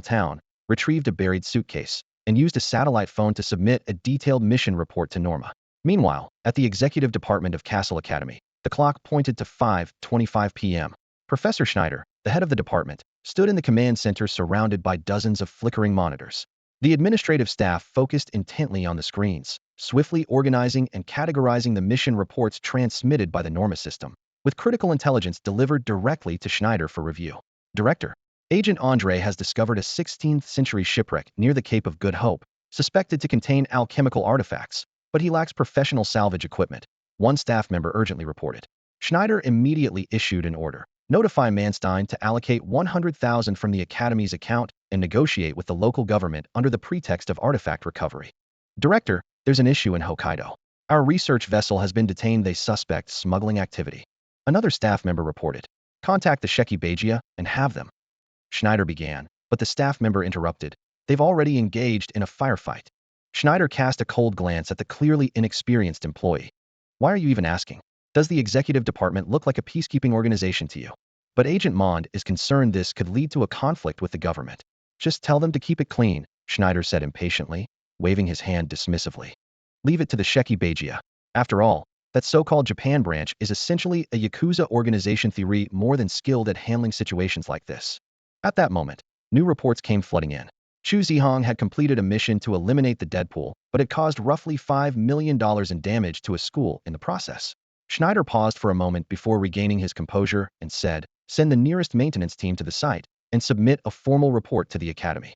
Speaker 1: town, retrieved a buried suitcase, and used a satellite phone to submit a detailed mission report to Norma. Meanwhile, at the executive department of Cassell Academy, the clock pointed to 5:25 p.m. Professor Schneider, the head of the department, stood in the command center surrounded by dozens of flickering monitors. The administrative staff focused intently on the screens, swiftly organizing and categorizing the mission reports transmitted by the Norma system, with critical intelligence delivered directly to Schneider for review. Director, Agent Andre has discovered a 16th-century shipwreck near the Cape of Good Hope, suspected to contain alchemical artifacts, but he lacks professional salvage equipment, one staff member urgently reported. Schneider immediately issued an order. Notify Manstein to allocate 100,000 from the Academy's account and negotiate with the local government under the pretext of artifact recovery. Director, there's an issue in Hokkaido. Our research vessel has been detained. They suspect smuggling activity. Another staff member reported. Contact the Sheki Beigia and have them. Schneider began, but the staff member interrupted. They've already engaged in a firefight. Schneider cast a cold glance at the clearly inexperienced employee. Why are you even asking? Does the executive department look like a peacekeeping organization to you? But Agent Mond is concerned this could lead to a conflict with the government. Just tell them to keep it clean, Schneider said impatiently, waving his hand dismissively. Leave it to the Sheki Beigia. After all, that so-called Japan branch is essentially a Yakuza organization theory more than skilled at handling situations like this. At that moment, new reports came flooding in. Chu Zhihang had completed a mission to eliminate the Deadpool, but it caused roughly $5 million in damage to a school in the process. Schneider paused for a moment before regaining his composure and said, send the nearest maintenance team to the site and submit a formal report to the Academy.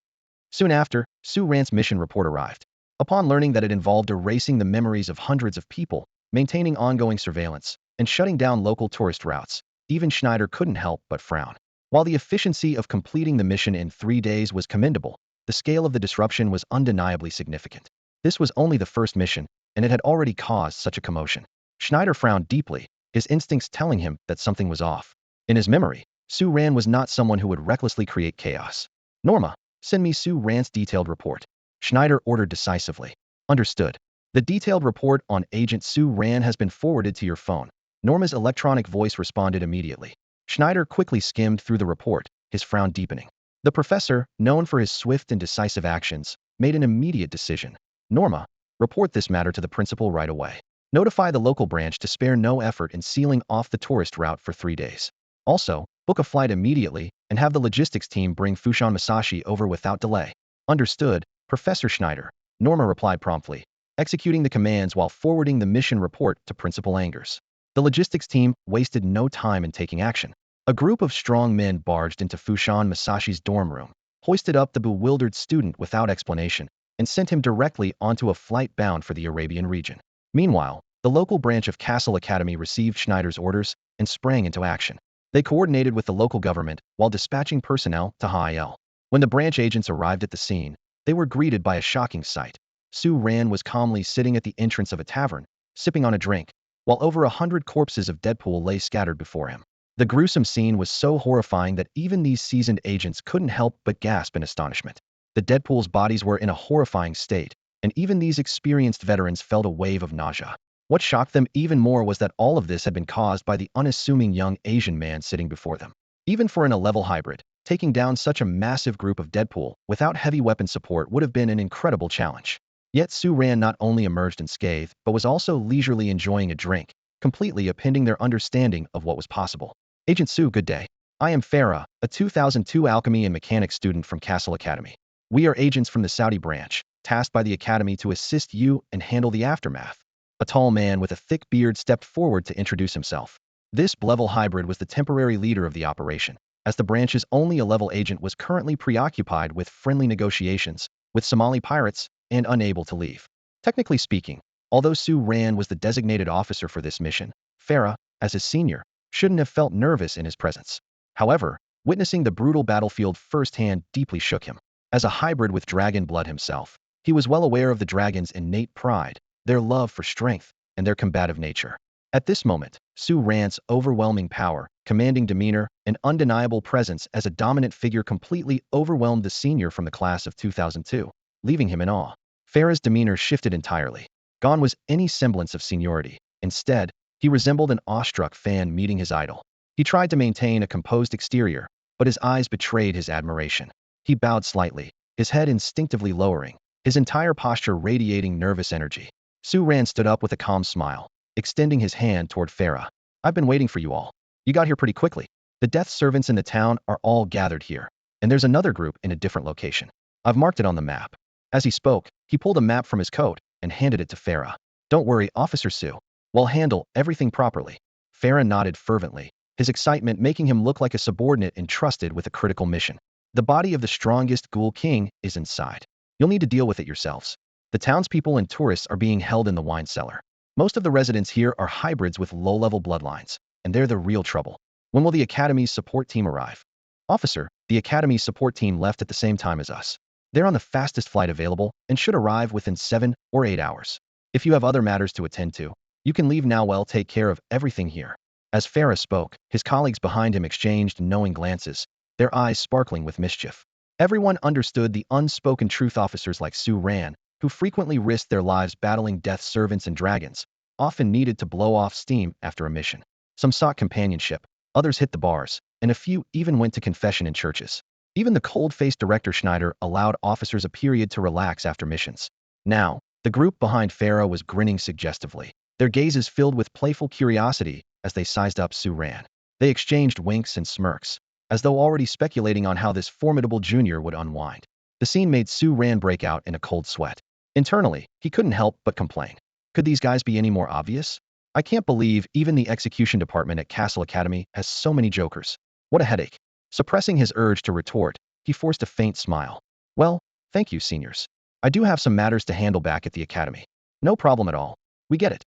Speaker 1: Soon after, Su Ran's mission report arrived. Upon learning that it involved erasing the memories of hundreds of people, maintaining ongoing surveillance, and shutting down local tourist routes, even Schneider couldn't help but frown. While the efficiency of completing the mission in 3 days was commendable, the scale of the disruption was undeniably significant. This was only the first mission, and it had already caused such a commotion. Schneider frowned deeply, his instincts telling him that something was off. In his memory, Su Ran was not someone who would recklessly create chaos. Norma, send me Su Ran's detailed report. Schneider ordered decisively. Understood. The detailed report on Agent Su Ran has been forwarded to your phone. Norma's electronic voice responded immediately. Schneider quickly skimmed through the report, his frown deepening. The professor, known for his swift and decisive actions, made an immediate decision. Norma, report this matter to the principal right away. Notify the local branch to spare no effort in sealing off the tourist route for 3 days. Also, book a flight immediately and have the logistics team bring Fushan Masashi over without delay. Understood, Professor Schneider, Norma replied promptly, executing the commands while forwarding the mission report to Principal Angers. The logistics team wasted no time in taking action. A group of strong men barged into Fushan Masashi's dorm room, hoisted up the bewildered student without explanation, and sent him directly onto a flight bound for the Arabian region. Meanwhile, the local branch of Cassell Academy received Schneider's orders and sprang into action. They coordinated with the local government while dispatching personnel to Hail. When the branch agents arrived at the scene, they were greeted by a shocking sight. Su Ran was calmly sitting at the entrance of a tavern, sipping on a drink, while over 100 corpses of Deadpool lay scattered before him. The gruesome scene was so horrifying that even these seasoned agents couldn't help but gasp in astonishment. The Deadpool's bodies were in a horrifying state, and even these experienced veterans felt a wave of nausea. What shocked them even more was that all of this had been caused by the unassuming young Asian man sitting before them. Even for an A-level hybrid, taking down such a massive group of Deadpool without heavy weapon support would have been an incredible challenge. Yet Su Ran not only emerged unscathed, but was also leisurely enjoying a drink, completely upending their understanding of what was possible. Agent Su, good day. I am Farah, a 2002 alchemy and mechanics student from Cassell Academy. We are agents from the Saudi branch, tasked by the Academy to assist you and handle the aftermath. A tall man with a thick beard stepped forward to introduce himself. This B-level hybrid was the temporary leader of the operation, as the branch's only A-level agent was currently preoccupied with friendly negotiations with Somali pirates and unable to leave. Technically speaking, although Su Ran was the designated officer for this mission, Farah, as his senior, shouldn't have felt nervous in his presence. However, witnessing the brutal battlefield firsthand deeply shook him. As a hybrid with dragon blood himself, he was well aware of the dragon's innate pride, their love for strength, and their combative nature. At this moment, Su Ran's overwhelming power, commanding demeanor, and undeniable presence as a dominant figure completely overwhelmed the senior from the class of 2002, leaving him in awe. Farah's demeanor shifted entirely. Gone was any semblance of seniority. Instead, he resembled an awestruck fan meeting his idol. He tried to maintain a composed exterior, but his eyes betrayed his admiration. He bowed slightly, his head instinctively lowering, his entire posture radiating nervous energy. Su Ran stood up with a calm smile, extending his hand toward Farah. I've been waiting for you all. You got here pretty quickly. The death servants in the town are all gathered here, and there's another group in a different location. I've marked it on the map. As he spoke, he pulled a map from his coat and handed it to Farah. Don't worry, Officer Su. We'll handle everything properly. Farah nodded fervently, his excitement making him look like a subordinate entrusted with a critical mission. The body of the strongest Ghoul King is inside. You'll need to deal with it yourselves. The townspeople and tourists are being held in the wine cellar. Most of the residents here are hybrids with low-level bloodlines, and they're the real trouble. When will the Academy's support team arrive? Officer, the Academy's support team left at the same time as us. They're on the fastest flight available and should arrive within 7 or 8 hours. If you have other matters to attend to, you can leave now. Well, take care of everything here. As Farah spoke, his colleagues behind him exchanged knowing glances, their eyes sparkling with mischief. Everyone understood the unspoken truth. Officers like Su Ran, who frequently risked their lives battling death servants and dragons, often needed to blow off steam after a mission. Some sought companionship, others hit the bars, and a few even went to confession in churches. Even the cold-faced Director Schneider allowed officers a period to relax after missions. Now, the group behind Farah was grinning suggestively, their gazes filled with playful curiosity as they sized up Su Ran. They exchanged winks and smirks, as though already speculating on how this formidable junior would unwind. The scene made Su Ran break out in a cold sweat. Internally, he couldn't help but complain. Could these guys be any more obvious? I can't believe even the execution department at Cassell Academy has so many jokers. What a headache. Suppressing his urge to retort, he forced a faint smile. Well, thank you, seniors. I do have some matters to handle back at the Academy. No problem at all. We get it.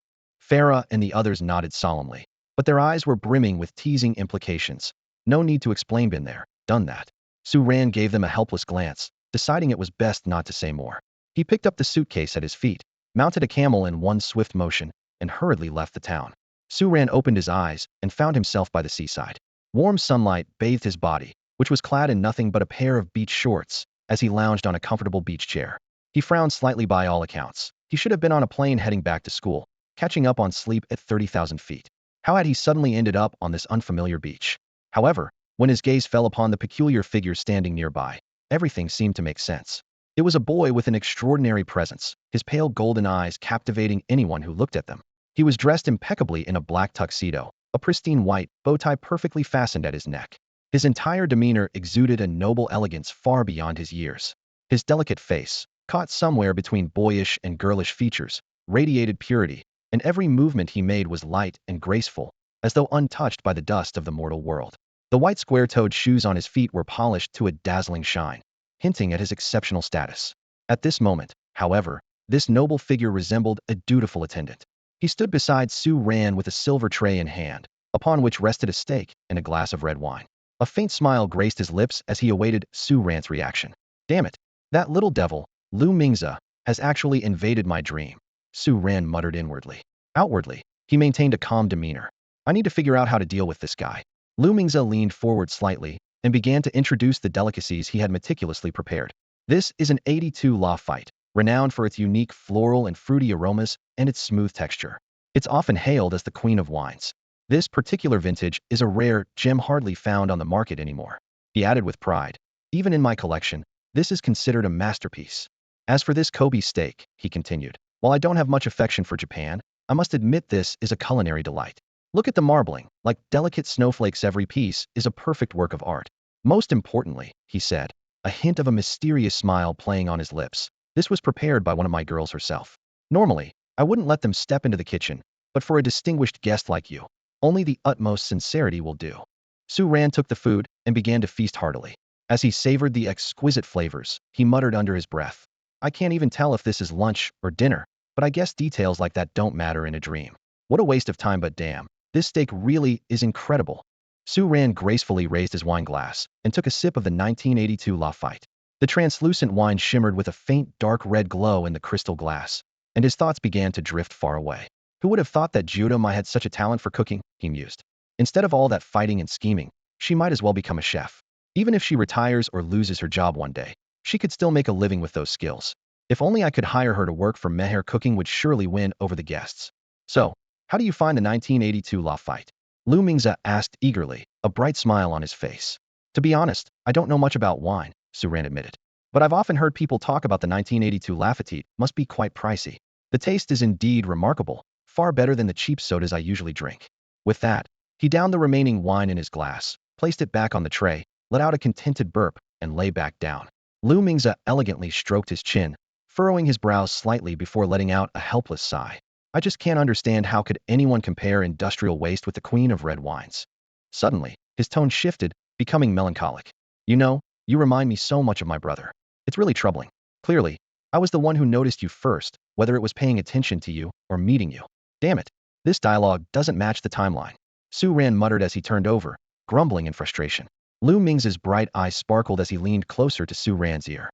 Speaker 1: Farah and the others nodded solemnly, but their eyes were brimming with teasing implications. No need to explain. Been there, done that. Su Ran gave them a helpless glance, deciding it was best not to say more. He picked up the suitcase at his feet, mounted a camel in one swift motion, and hurriedly left the town. Su Ran opened his eyes and found himself by the seaside. Warm sunlight bathed his body, which was clad in nothing but a pair of beach shorts, as he lounged on a comfortable beach chair. He frowned slightly. By all accounts, he should have been on a plane heading back to school, catching up on sleep at 30,000 feet. How had he suddenly ended up on this unfamiliar beach? However, when his gaze fell upon the peculiar figure standing nearby, everything seemed to make sense. It was a boy with an extraordinary presence, his pale golden eyes captivating anyone who looked at them. He was dressed impeccably in a black tuxedo, a pristine white bow tie perfectly fastened at his neck. His entire demeanor exuded a noble elegance far beyond his years. His delicate face, caught somewhere between boyish and girlish features, radiated purity, and every movement he made was light and graceful, as though untouched by the dust of the mortal world. The white square-toed shoes on his feet were polished to a dazzling shine, hinting at his exceptional status. At this moment, however, this noble figure resembled a dutiful attendant. He stood beside Su Ran with a silver tray in hand, upon which rested a steak and a glass of red wine. A faint smile graced his lips as he awaited Su Ran's reaction. Damn it, that little devil, Lu Mingze, has actually invaded my dream, Su Ran muttered inwardly. Outwardly, he maintained a calm demeanor. I need to figure out how to deal with this guy. Lu Mingze leaned forward slightly and began to introduce the delicacies he had meticulously prepared. This is an 82 La fight, renowned for its unique floral and fruity aromas and its smooth texture. It's often hailed as the queen of wines. This particular vintage is a rare gem hardly found on the market anymore. He added with pride. Even in my collection, this is considered a masterpiece. As for this Kobe steak, he continued, while I don't have much affection for Japan, I must admit this is a culinary delight. Look at the marbling, like delicate snowflakes. Every piece is a perfect work of art. Most importantly, he said, a hint of a mysterious smile playing on his lips, this was prepared by one of my girls herself. Normally, I wouldn't let them step into the kitchen, but for a distinguished guest like you, only the utmost sincerity will do. Su Ran took the food and began to feast heartily. As he savored the exquisite flavors, he muttered under his breath, I can't even tell if this is lunch or dinner, but I guess details like that don't matter in a dream. What a waste of time, but damn, this steak really is incredible. Su Ran gracefully raised his wine glass and took a sip of the 1982 La fight. The translucent wine shimmered with a faint dark red glow in the crystal glass, and his thoughts began to drift far away. Who would have thought that Judam had such a talent for cooking, he mused. Instead of all that fighting and scheming, she might as well become a chef. Even if she retires or loses her job one day, she could still make a living with those skills. If only I could hire her to work for me, her cooking would surely win over the guests. So, how do you find the 1982 La fight? Lu Mingze asked eagerly, a bright smile on his face. To be honest, I don't know much about wine, Su Ran admitted. But I've often heard people talk about the 1982 Lafite must be quite pricey. The taste is indeed remarkable, far better than the cheap sodas I usually drink. With that, he downed the remaining wine in his glass, placed it back on the tray, let out a contented burp, and lay back down. Lu Mingze elegantly stroked his chin, furrowing his brows slightly before letting out a helpless sigh. I just can't understand how could anyone compare industrial waste with the queen of red wines. Suddenly, his tone shifted, becoming melancholic. You know, you remind me so much of my brother. It's really troubling. Clearly, I was the one who noticed you first, whether it was paying attention to you or meeting you. Damn it, this dialogue doesn't match the timeline. Su Ran muttered as he turned over, grumbling in frustration. Lu Mingze's bright eyes sparkled as he leaned closer to Su Ran's ear.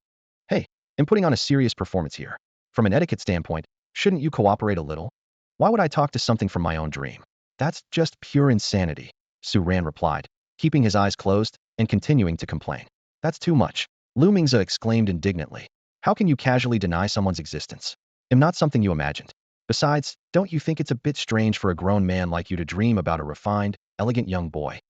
Speaker 1: Hey, I'm putting on a serious performance here. From an etiquette standpoint, shouldn't you cooperate a little? Why would I talk to something from my own dream? That's just pure insanity, Su Ran replied, keeping his eyes closed and continuing to complain. That's too much, Lu Mingze exclaimed indignantly. How can you casually deny someone's existence? I'm not something you imagined. Besides, don't you think it's a bit strange for a grown man like you to dream about a refined, elegant young boy?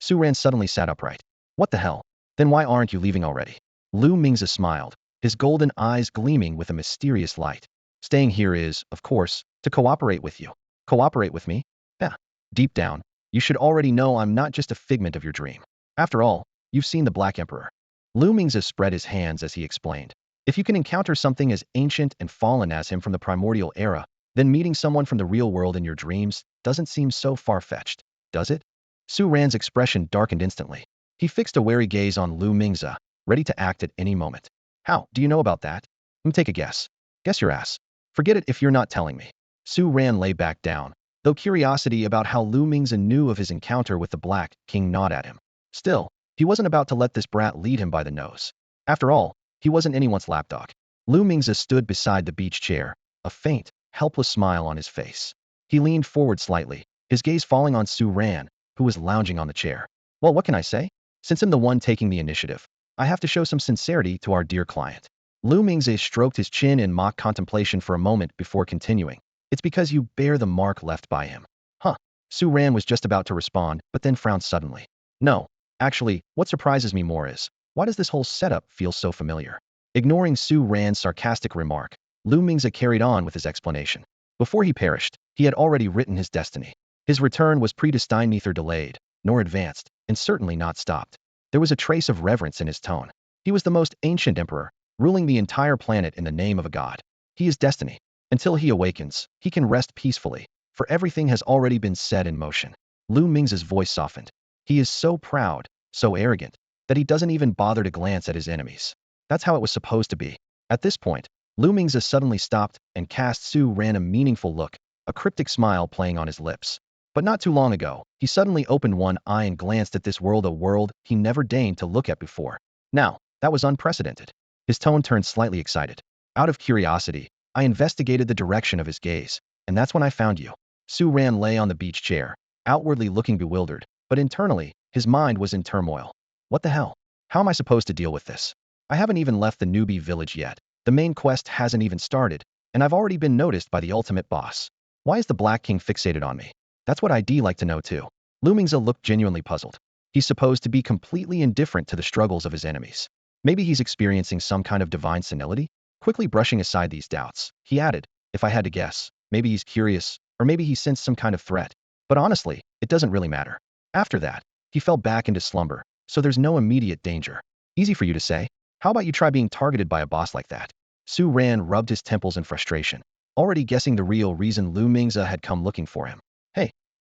Speaker 1: Su Ran suddenly sat upright. What the hell? Then why aren't you leaving already? Lu Mingze smiled, his golden eyes gleaming with a mysterious light. Staying here is, of course, to cooperate with you. Cooperate with me? Yeah. Deep down, you should already know I'm not just a figment of your dream. After all, you've seen the Black Emperor. Lu Mingze spread his hands as he explained. If you can encounter something as ancient and fallen as him from the primordial era, then meeting someone from the real world in your dreams doesn't seem so far-fetched, does it? Su Ran's expression darkened instantly. He fixed a wary gaze on Lu Mingze, ready to act at any moment. How do you know about that? Take a guess. Guess your ass. Forget it if you're not telling me. Su Ran lay back down, though curiosity about how Lu Mingze knew of his encounter with the Black King gnawed at him. Still, he wasn't about to let this brat lead him by the nose. After all, he wasn't anyone's lapdog. Lu Mingze stood beside the beach chair, a faint, helpless smile on his face. He leaned forward slightly, his gaze falling on Su Ran, who was lounging on the chair. Well, what can I say? Since I'm the one taking the initiative, I have to show some sincerity to our dear client. Lu Mingze stroked his chin in mock contemplation for a moment before continuing. It's because you bear the mark left by him. Huh. Su Ran was just about to respond, but then frowned suddenly. No, actually, what surprises me more is, why does this whole setup feel so familiar? Ignoring Su Ran's sarcastic remark, Lu Mingze carried on with his explanation. Before he perished, He had already written his destiny. His return was predestined, neither delayed nor advanced, and certainly not stopped. There was a trace of reverence in his tone. He was the most ancient emperor, ruling the entire planet in the name of a god. He is destiny. Until he awakens, he can rest peacefully, for everything has already been set in motion. Lu Ming's voice softened. He is so proud, so arrogant, that he doesn't even bother to glance at his enemies. That's how it was supposed to be. At this point, Lu Ming's suddenly stopped and cast Su Ran a meaningful look, a cryptic smile playing on his lips. But not too long ago, he suddenly opened one eye and glanced at this world, a world he never deigned to look at before. Now, that was unprecedented. His tone turned slightly excited. Out of curiosity, I investigated the direction of his gaze, and that's when I found you. Su Ran lay on the beach chair, outwardly looking bewildered, but internally, his mind was in turmoil. What the hell? How am I supposed to deal with this? I haven't even left the newbie village yet. The main quest hasn't even started, and I've already been noticed by the ultimate boss. Why is the Black King fixated on me? That's what I'd like to know too. Lu Ming's looked genuinely puzzled. He's supposed to be completely indifferent to the struggles of his enemies. Maybe he's experiencing some kind of divine senility? Quickly brushing aside these doubts, he added, if I had to guess, maybe he's curious, or maybe he sensed some kind of threat. But honestly, it doesn't really matter. After that, he fell back into slumber, so there's no immediate danger. Easy for you to say. How about you try being targeted by a boss like that? Su Ran rubbed his temples in frustration, already guessing the real reason Lu Mingze had come looking for him.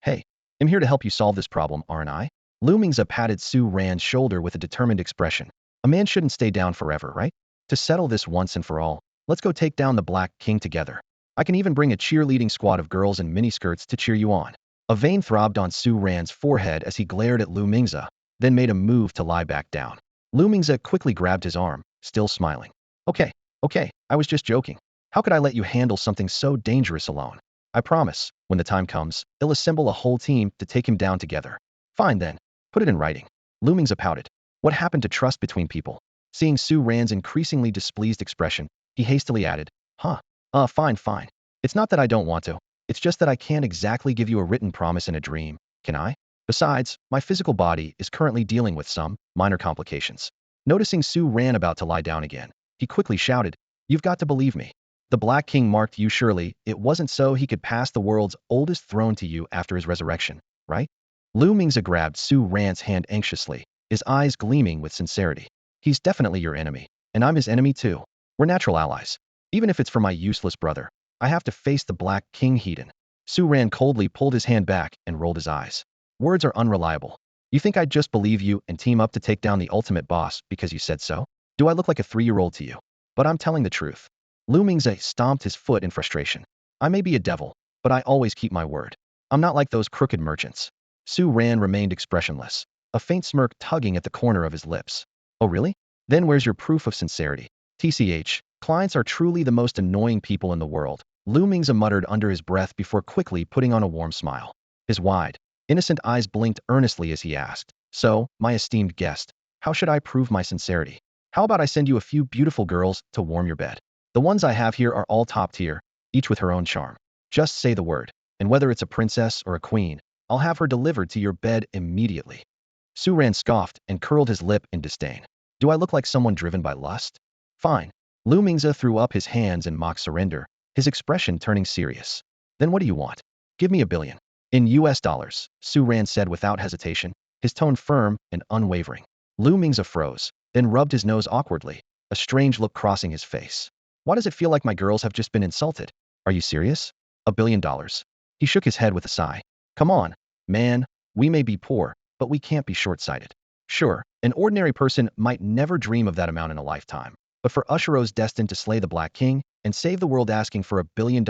Speaker 1: Hey, I'm here to help you solve this problem, aren't I? Lu Mingze patted Su Ran's shoulder with a determined expression. A man shouldn't stay down forever, right? To settle this once and for all, let's go take down the Black King together. I can even bring a cheerleading squad of girls in miniskirts to cheer you on. A vein throbbed on Su Ran's forehead as he glared at Lu Mingze, then made a move to lie back down. Lu Mingze quickly grabbed his arm, still smiling. Okay, I was just joking. How could I let you handle something so dangerous alone? I promise, when the time comes, I'll assemble a whole team to take him down together. Fine then, put it in writing. Lu Mingze pouted. What happened to trust between people? Seeing Su Ran's increasingly displeased expression, he hastily added, fine. It's not that I don't want to. It's just that I can't exactly give you a written promise in a dream, can I? Besides, my physical body is currently dealing with some minor complications. Noticing Su Ran about to lie down again, he quickly shouted, you've got to believe me. The Black King marked you, surely it wasn't so he could pass the world's oldest throne to you after his resurrection, right? Lu Mingze grabbed Su Ran's hand anxiously, his eyes gleaming with sincerity. He's definitely your enemy, and I'm his enemy too. We're natural allies. Even if it's for my useless brother, I have to face the Black King Hedon. Su Ran coldly pulled his hand back and rolled his eyes. Words are unreliable. You think I'd just believe you and team up to take down the ultimate boss because you said so? Do I look like a 3-year-old to you? But I'm telling the truth. Lu Mingze stomped his foot in frustration. I may be a devil, but I always keep my word. I'm not like those crooked merchants. Su Ran remained expressionless, a faint smirk tugging at the corner of his lips. Oh really? Then where's your proof of sincerity? TCH, clients are truly the most annoying people in the world, Lu Mingze muttered under his breath before quickly putting on a warm smile. His wide, innocent eyes blinked earnestly as he asked, so, my esteemed guest, how should I prove my sincerity? How about I send you a few beautiful girls to warm your bed? The ones I have here are all top tier, each with her own charm. Just say the word, and whether it's a princess or a queen, I'll have her delivered to your bed immediately. Su Ran scoffed and curled his lip in disdain. Do I look like someone driven by lust? Fine. Lu Mingze threw up his hands in mock surrender, his expression turning serious. Then what do you want? Give me $1 billion. In US dollars, Su Ran said without hesitation, his tone firm and unwavering. Lu Mingze froze, then rubbed his nose awkwardly, a strange look crossing his face. Why does it feel like my girls have just been insulted? Are you serious? $1 billion. He shook his head with a sigh. Come on, man, we may be poor, but we can't be short-sighted. Sure, an ordinary person might never dream of that amount in a lifetime, but for Ushiro's destined to slay the Black King and save the world, asking for $1 billion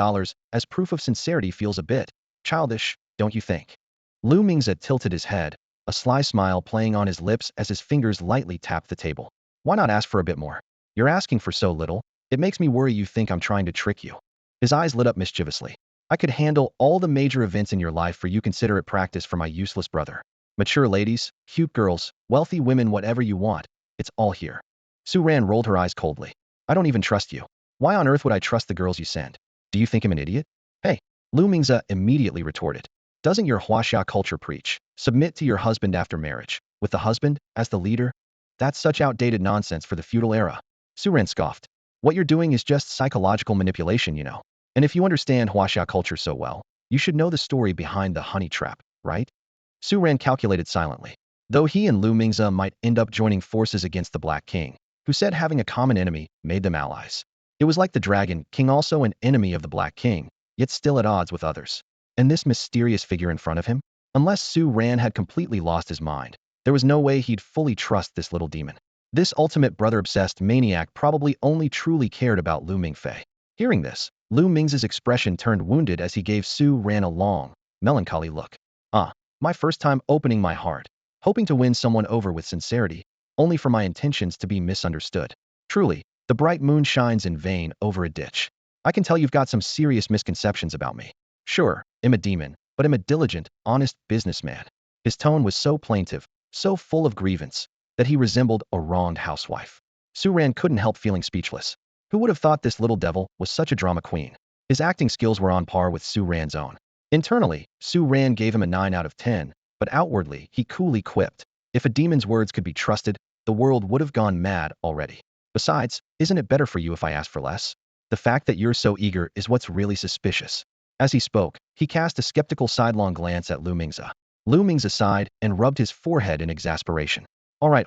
Speaker 1: as proof of sincerity feels a bit childish, don't you think? Lu Mingze tilted his head, a sly smile playing on his lips as his fingers lightly tapped the table. Why not ask for a bit more? You're asking for so little, it makes me worry you think I'm trying to trick you. His eyes lit up mischievously. I could handle all the major events in your life for you, consider it practice for my useless brother. Mature ladies, cute girls, wealthy women, whatever you want, it's all here. Su Ran rolled her eyes coldly. I don't even trust you. Why on earth would I trust the girls you send? Do you think I'm an idiot? Hey, Lu Mingze immediately retorted. Doesn't your Huaxia culture preach, submit to your husband after marriage, with the husband as the leader? That's such outdated nonsense for the feudal era. Su Ran scoffed. What you're doing is just psychological manipulation, you know. And if you understand Huaxia culture so well, You should know the story behind the honey trap, right? Su Ran calculated silently. Though he and Lu Mingze might end up joining forces against the Black King, who said having a common enemy made them allies. It was like the Dragon King, also an enemy of the Black King, yet still at odds with others. And this mysterious figure in front of him? Unless Su Ran had completely lost his mind, there was no way he'd fully trust this little demon. This ultimate brother-obsessed maniac probably only truly cared about Lu Mingfei. Hearing this, Lu Mingze's expression turned wounded as he gave Su Ran a long, melancholy look. Ah, my first time opening my heart, hoping to win someone over with sincerity, only for my intentions to be misunderstood. Truly, the bright moon shines in vain over a ditch. I can tell you've got some serious misconceptions about me. Sure, I'm a demon, but I'm a diligent, honest businessman. His tone was so plaintive, so full of grievance, that he resembled a wronged housewife. Su Ran couldn't help feeling speechless. Who would have thought this little devil was such a drama queen? His acting skills were on par with Su Ran's own. Internally, Su Ran gave him a 9 out of 10, but outwardly, he coolly quipped, if a demon's words could be trusted, the world would have gone mad already. Besides, isn't it better for you if I ask for less? The fact that you're so eager is what's really suspicious. As he spoke, he cast a skeptical sidelong glance at Lu Mingze. Lu Mingze sighed and rubbed his forehead in exasperation. All right.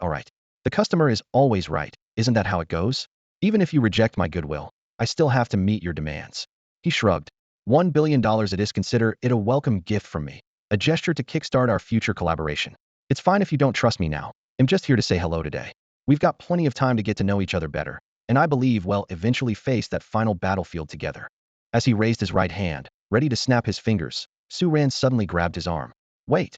Speaker 1: The customer is always right, isn't that how it goes? Even if you reject my goodwill, I still have to meet your demands. He shrugged. $1 billion it is, consider it a welcome gift from me, a gesture to kickstart our future collaboration. It's fine if you don't trust me now. I'm just here to say hello today. We've got plenty of time to get to know each other better, and I believe we'll eventually face that final battlefield together. As he raised his right hand, ready to snap his fingers, Su Ran suddenly grabbed his arm. Wait.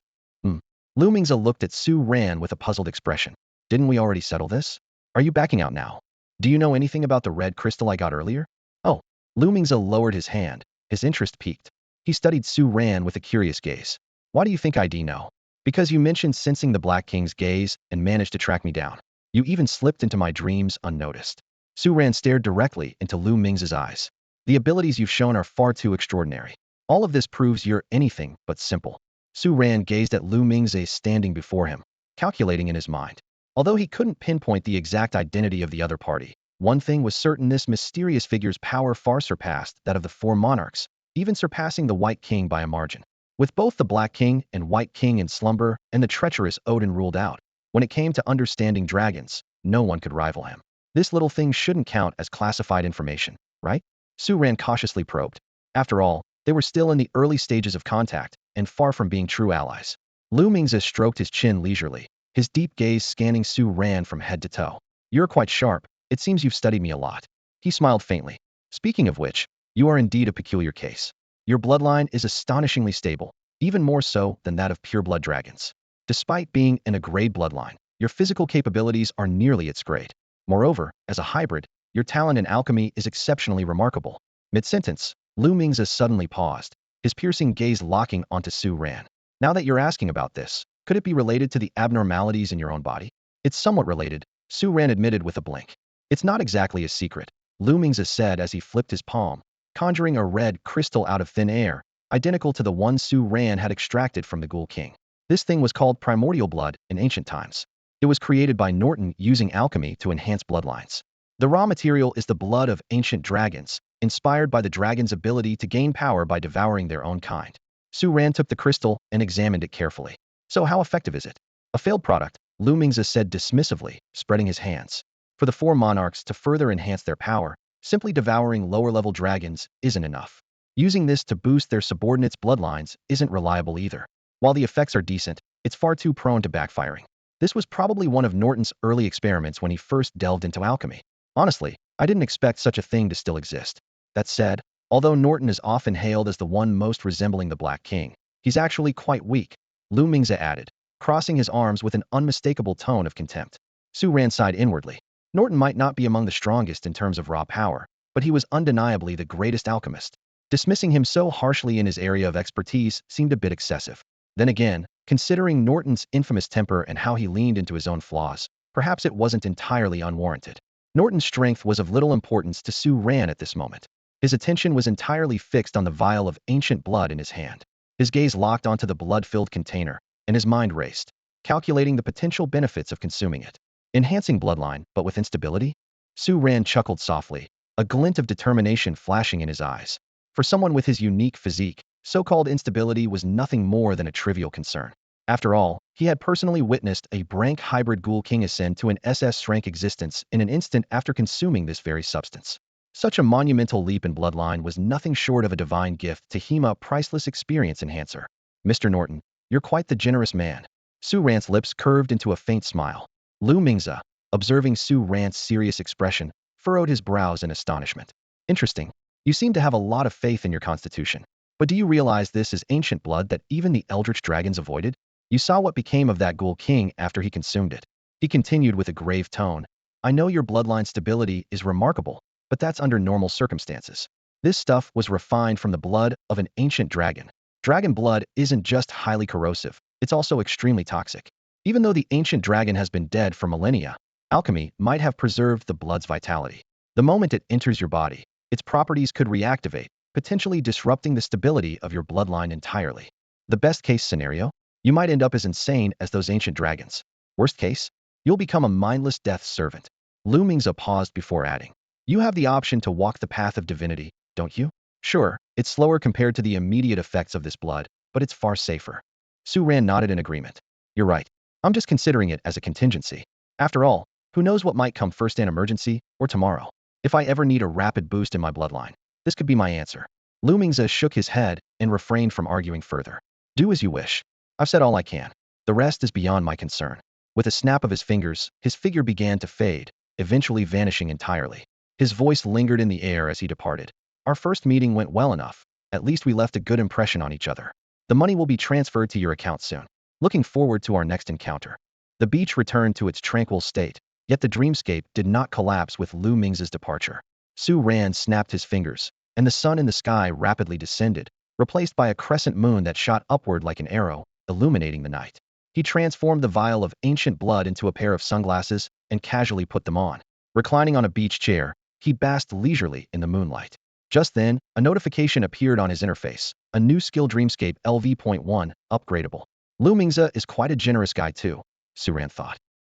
Speaker 1: Lu Mingze looked at Su Ran with a puzzled expression. Didn't we already settle this? Are you backing out now? Do you know anything about the red crystal I got earlier? Oh. Lu Mingze lowered his hand, his interest piqued. He studied Su Ran with a curious gaze. Why do you think I know? Because you mentioned sensing the Black King's gaze and managed to track me down. You even slipped into my dreams unnoticed. Su Ran stared directly into Lu Mingze's eyes. The abilities you've shown are far too extraordinary. All of this proves you're anything but simple. Su Ran gazed at Lu Mingze standing before him, calculating in his mind. Although he couldn't pinpoint the exact identity of the other party, one thing was certain: this mysterious figure's power far surpassed that of the 4 monarchs, even surpassing the White King by a margin. With both the Black King and White King in slumber and the treacherous Odin ruled out, when it came to understanding dragons, no one could rival him. This little thing shouldn't count as classified information, right? Su Ran cautiously probed. After all, they were still in the early stages of contact, and far from being true allies. Lu Mingze stroked his chin leisurely, his deep gaze scanning Su Ran from head to toe. You're quite sharp. It seems you've studied me a lot. He smiled faintly. Speaking of which, you are indeed a peculiar case. Your bloodline is astonishingly stable, even more so than that of pureblood dragons. Despite being in a grade bloodline, your physical capabilities are nearly its grade. Moreover, as a hybrid, your talent in alchemy is exceptionally remarkable. Mid-sentence, Lu Mingze suddenly paused, his piercing gaze locking onto Su Ran. Now that you're asking about this, could it be related to the abnormalities in your own body? It's somewhat related, Su Ran admitted with a blink. It's not exactly a secret, Lu Mingze said as he flipped his palm, conjuring a red crystal out of thin air, identical to the one Su Ran had extracted from the Ghoul King. This thing was called primordial blood in ancient times. It was created by Norton using alchemy to enhance bloodlines. The raw material is the blood of ancient dragons, inspired by the dragon's ability to gain power by devouring their own kind. Su Ran took the crystal and examined it carefully. So how effective is it? A failed product, Lu Mingze said dismissively, spreading his hands. For the 4 monarchs to further enhance their power, simply devouring lower-level dragons isn't enough. Using this to boost their subordinates' bloodlines isn't reliable either. While the effects are decent, it's far too prone to backfiring. This was probably one of Norton's early experiments when he first delved into alchemy. Honestly, I didn't expect such a thing to still exist. That said, although Norton is often hailed as the one most resembling the Black King, he's actually quite weak, Lu Mingze added, crossing his arms with an unmistakable tone of contempt. Su Ran sighed inwardly. Norton might not be among the strongest in terms of raw power, but he was undeniably the greatest alchemist. Dismissing him so harshly in his area of expertise seemed a bit excessive. Then again, considering Norton's infamous temper and how he leaned into his own flaws, perhaps it wasn't entirely unwarranted. Norton's strength was of little importance to Su Ran at this moment. His attention was entirely fixed on the vial of ancient blood in his hand. His gaze locked onto the blood-filled container, and his mind raced, calculating the potential benefits of consuming it. Enhancing bloodline, but with instability? Su Ran chuckled softly, a glint of determination flashing in his eyes. For someone with his unique physique, So-called instability was nothing more than a trivial concern. After all, he had personally witnessed a brank hybrid ghoul king ascend to an SS rank existence in an instant after consuming this very substance. Such a monumental leap in bloodline was nothing short of a divine gift to him, a priceless experience enhancer. Mr. Norton, you're quite the generous man. Su Ran's lips curved into a faint smile. Lu Mingze, observing Su Ran's serious expression, furrowed his brows in astonishment. Interesting. You seem to have a lot of faith in your constitution. But do you realize this is ancient blood that even the eldritch dragons avoided? You saw what became of that ghoul king after he consumed it. He continued with a grave tone. I know your bloodline stability is remarkable, but that's under normal circumstances. This stuff was refined from the blood of an ancient dragon. Dragon blood isn't just highly corrosive, it's also extremely toxic. Even though the ancient dragon has been dead for millennia, alchemy might have preserved the blood's vitality. The moment it enters your body, its properties could reactivate, potentially disrupting the stability of your bloodline entirely. The best case scenario? You might end up as insane as those ancient dragons. Worst case? You'll become a mindless death servant. Lu Mingze paused before adding. You have the option to walk the path of divinity, don't you? Sure, it's slower compared to the immediate effects of this blood, but it's far safer. Su Ran nodded in agreement. You're right. I'm just considering it as a contingency. After all, who knows what might come first, an emergency or tomorrow? If I ever need a rapid boost in my bloodline, this could be my answer. Lu Mingze shook his head and refrained from arguing further. Do as you wish. I've said all I can. The rest is beyond my concern. With a snap of his fingers, his figure began to fade, eventually vanishing entirely. His voice lingered in the air as he departed. Our first meeting went well enough. At least we left a good impression on each other. The money will be transferred to your account soon. Looking forward to our next encounter. The beach returned to its tranquil state, yet the dreamscape did not collapse with Lu Mingze's departure. Su Ran snapped his fingers, and the sun in the sky rapidly descended, replaced by a crescent moon that shot upward like an arrow, illuminating the night. He transformed the vial of ancient blood into a pair of sunglasses and casually put them on. Reclining on a beach chair, he basked leisurely in the moonlight. Just then, a notification appeared on his interface. A new skill, Dreamscape LV.1, upgradable. Lu Mingze is quite a generous guy too, Su Ran thought.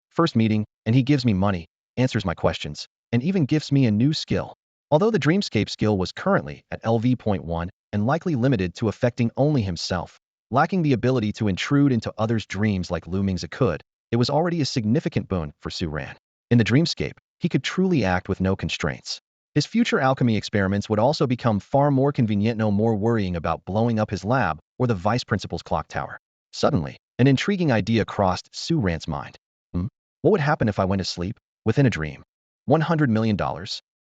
Speaker 1: First meeting, and he gives me money, answers my questions, and even gifts me a new skill. Although the Dreamscape skill was currently at LV.1 and likely limited to affecting only himself, lacking the ability to intrude into others' dreams like Lu Mingze could, it was already a significant boon for Su Ran. In the Dreamscape, he could truly act with no constraints. His future alchemy experiments would also become far more convenient, no more worrying about blowing up his lab or the vice principal's clock tower. Suddenly, an intriguing idea crossed Su Ran's mind. What would happen if I went to sleep within a dream? $100 million?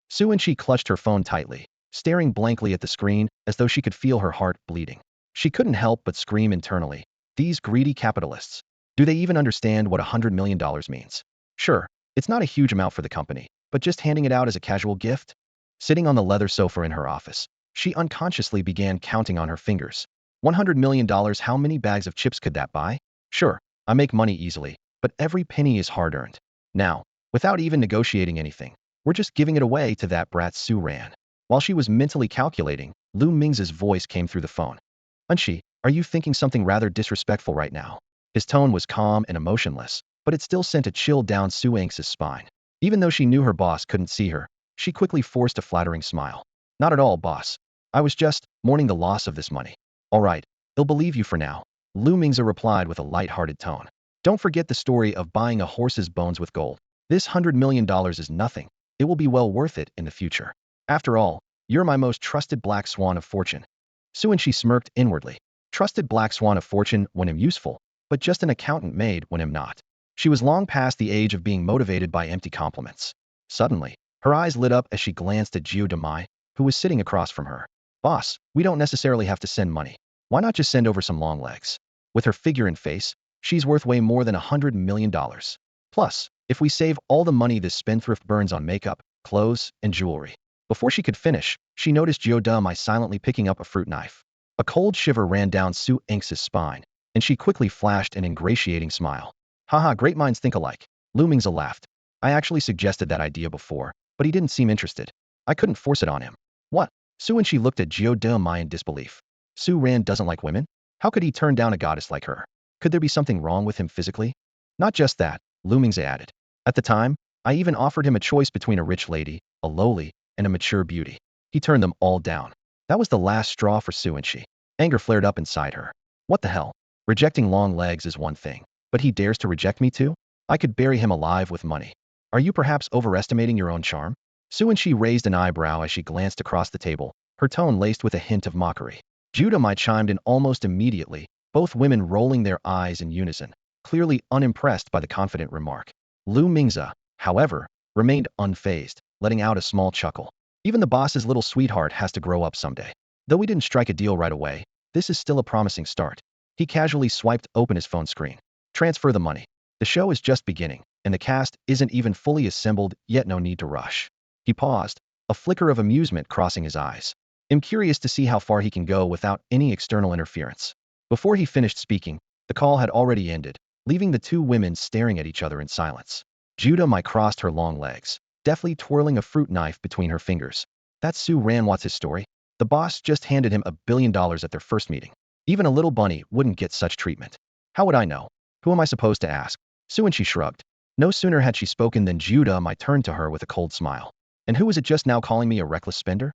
Speaker 1: Su and she clutched her phone tightly, staring blankly at the screen as though she could feel her heart bleeding. She couldn't help but scream internally. These greedy capitalists. Do they even understand what $100 million means? Sure, it's not a huge amount for the company, but just handing it out as a casual gift? Sitting on the leather sofa in her office, she unconsciously began counting on her fingers. $100 million, how many bags of chips could that buy? Sure, I make money easily, but every penny is hard-earned. Now, without even negotiating anything, we're just giving it away to that brat Su Ran. While she was mentally calculating, Lu Mingze's voice came through the phone. Unshi, are you thinking something rather disrespectful right now? His tone was calm and emotionless, but it still sent a chill down Su Ang's spine. Even though she knew her boss couldn't see her, she quickly forced a flattering smile. Not at all, boss. I was just mourning the loss of this money. All right, he'll believe you for now. Lu Mingze replied with a light-hearted tone. Don't forget the story of buying a horse's bones with gold. This $100 million is nothing. It will be well worth it in the future. After all, you're my most trusted black swan of fortune. Su and she smirked inwardly. Trusted black swan of fortune when I'm useful, but just an accountant maid when I'm not. She was long past the age of being motivated by empty compliments. Suddenly, her eyes lit up as she glanced at Jiu Demai, who was sitting across from her. Boss, we don't necessarily have to send money. Why not just send over some long legs? With her figure and face, she's worth way more than $100 million. Plus, if we save all the money this spendthrift burns on makeup, clothes, and jewelry. Before she could finish, she noticed Jiu Demai silently picking up a fruit knife. A cold shiver ran down Su Ang's spine, and she quickly flashed an ingratiating smile. Haha, great minds think alike. Lu Mingze laughed. I actually suggested that idea before, but he didn't seem interested. I couldn't force it on him. What? Su and she looked at Jiu Demai in disbelief. Su Ran doesn't like women? How could he turn down a goddess like her? Could there be something wrong with him physically? Not just that, Lu Mingze added. At the time, I even offered him a choice between a rich lady, a lowly, and a mature beauty. He turned them all down. That was the last straw for Su and she. Anger flared up inside her. What the hell? Rejecting long legs is one thing, but he dares to reject me too? I could bury him alive with money. Are you perhaps overestimating your own charm? Su and she raised an eyebrow as she glanced across the table, her tone laced with a hint of mockery. Judah chimed in almost immediately, both women rolling their eyes in unison, clearly unimpressed by the confident remark. Lu Mingze, however, remained unfazed, letting out a small chuckle. Even the boss's little sweetheart has to grow up someday. Though we didn't strike a deal right away, this is still a promising start. He casually swiped open his phone screen. Transfer the money. The show is just beginning, and the cast isn't even fully assembled, yet no need to rush. He paused, a flicker of amusement crossing his eyes. I'm curious to see how far he can go without any external interference. Before he finished speaking, the call had already ended, leaving the two women staring at each other in silence. Judah crossed her long legs, deftly twirling a fruit knife between her fingers. That's Su Ranwat's story. The boss just handed him $1 billion at their first meeting. Even a little bunny wouldn't get such treatment. How would I know? Who am I supposed to ask? Su and she shrugged. No sooner had she spoken than Judah turned to her with a cold smile. And who was it just now calling me a reckless spender?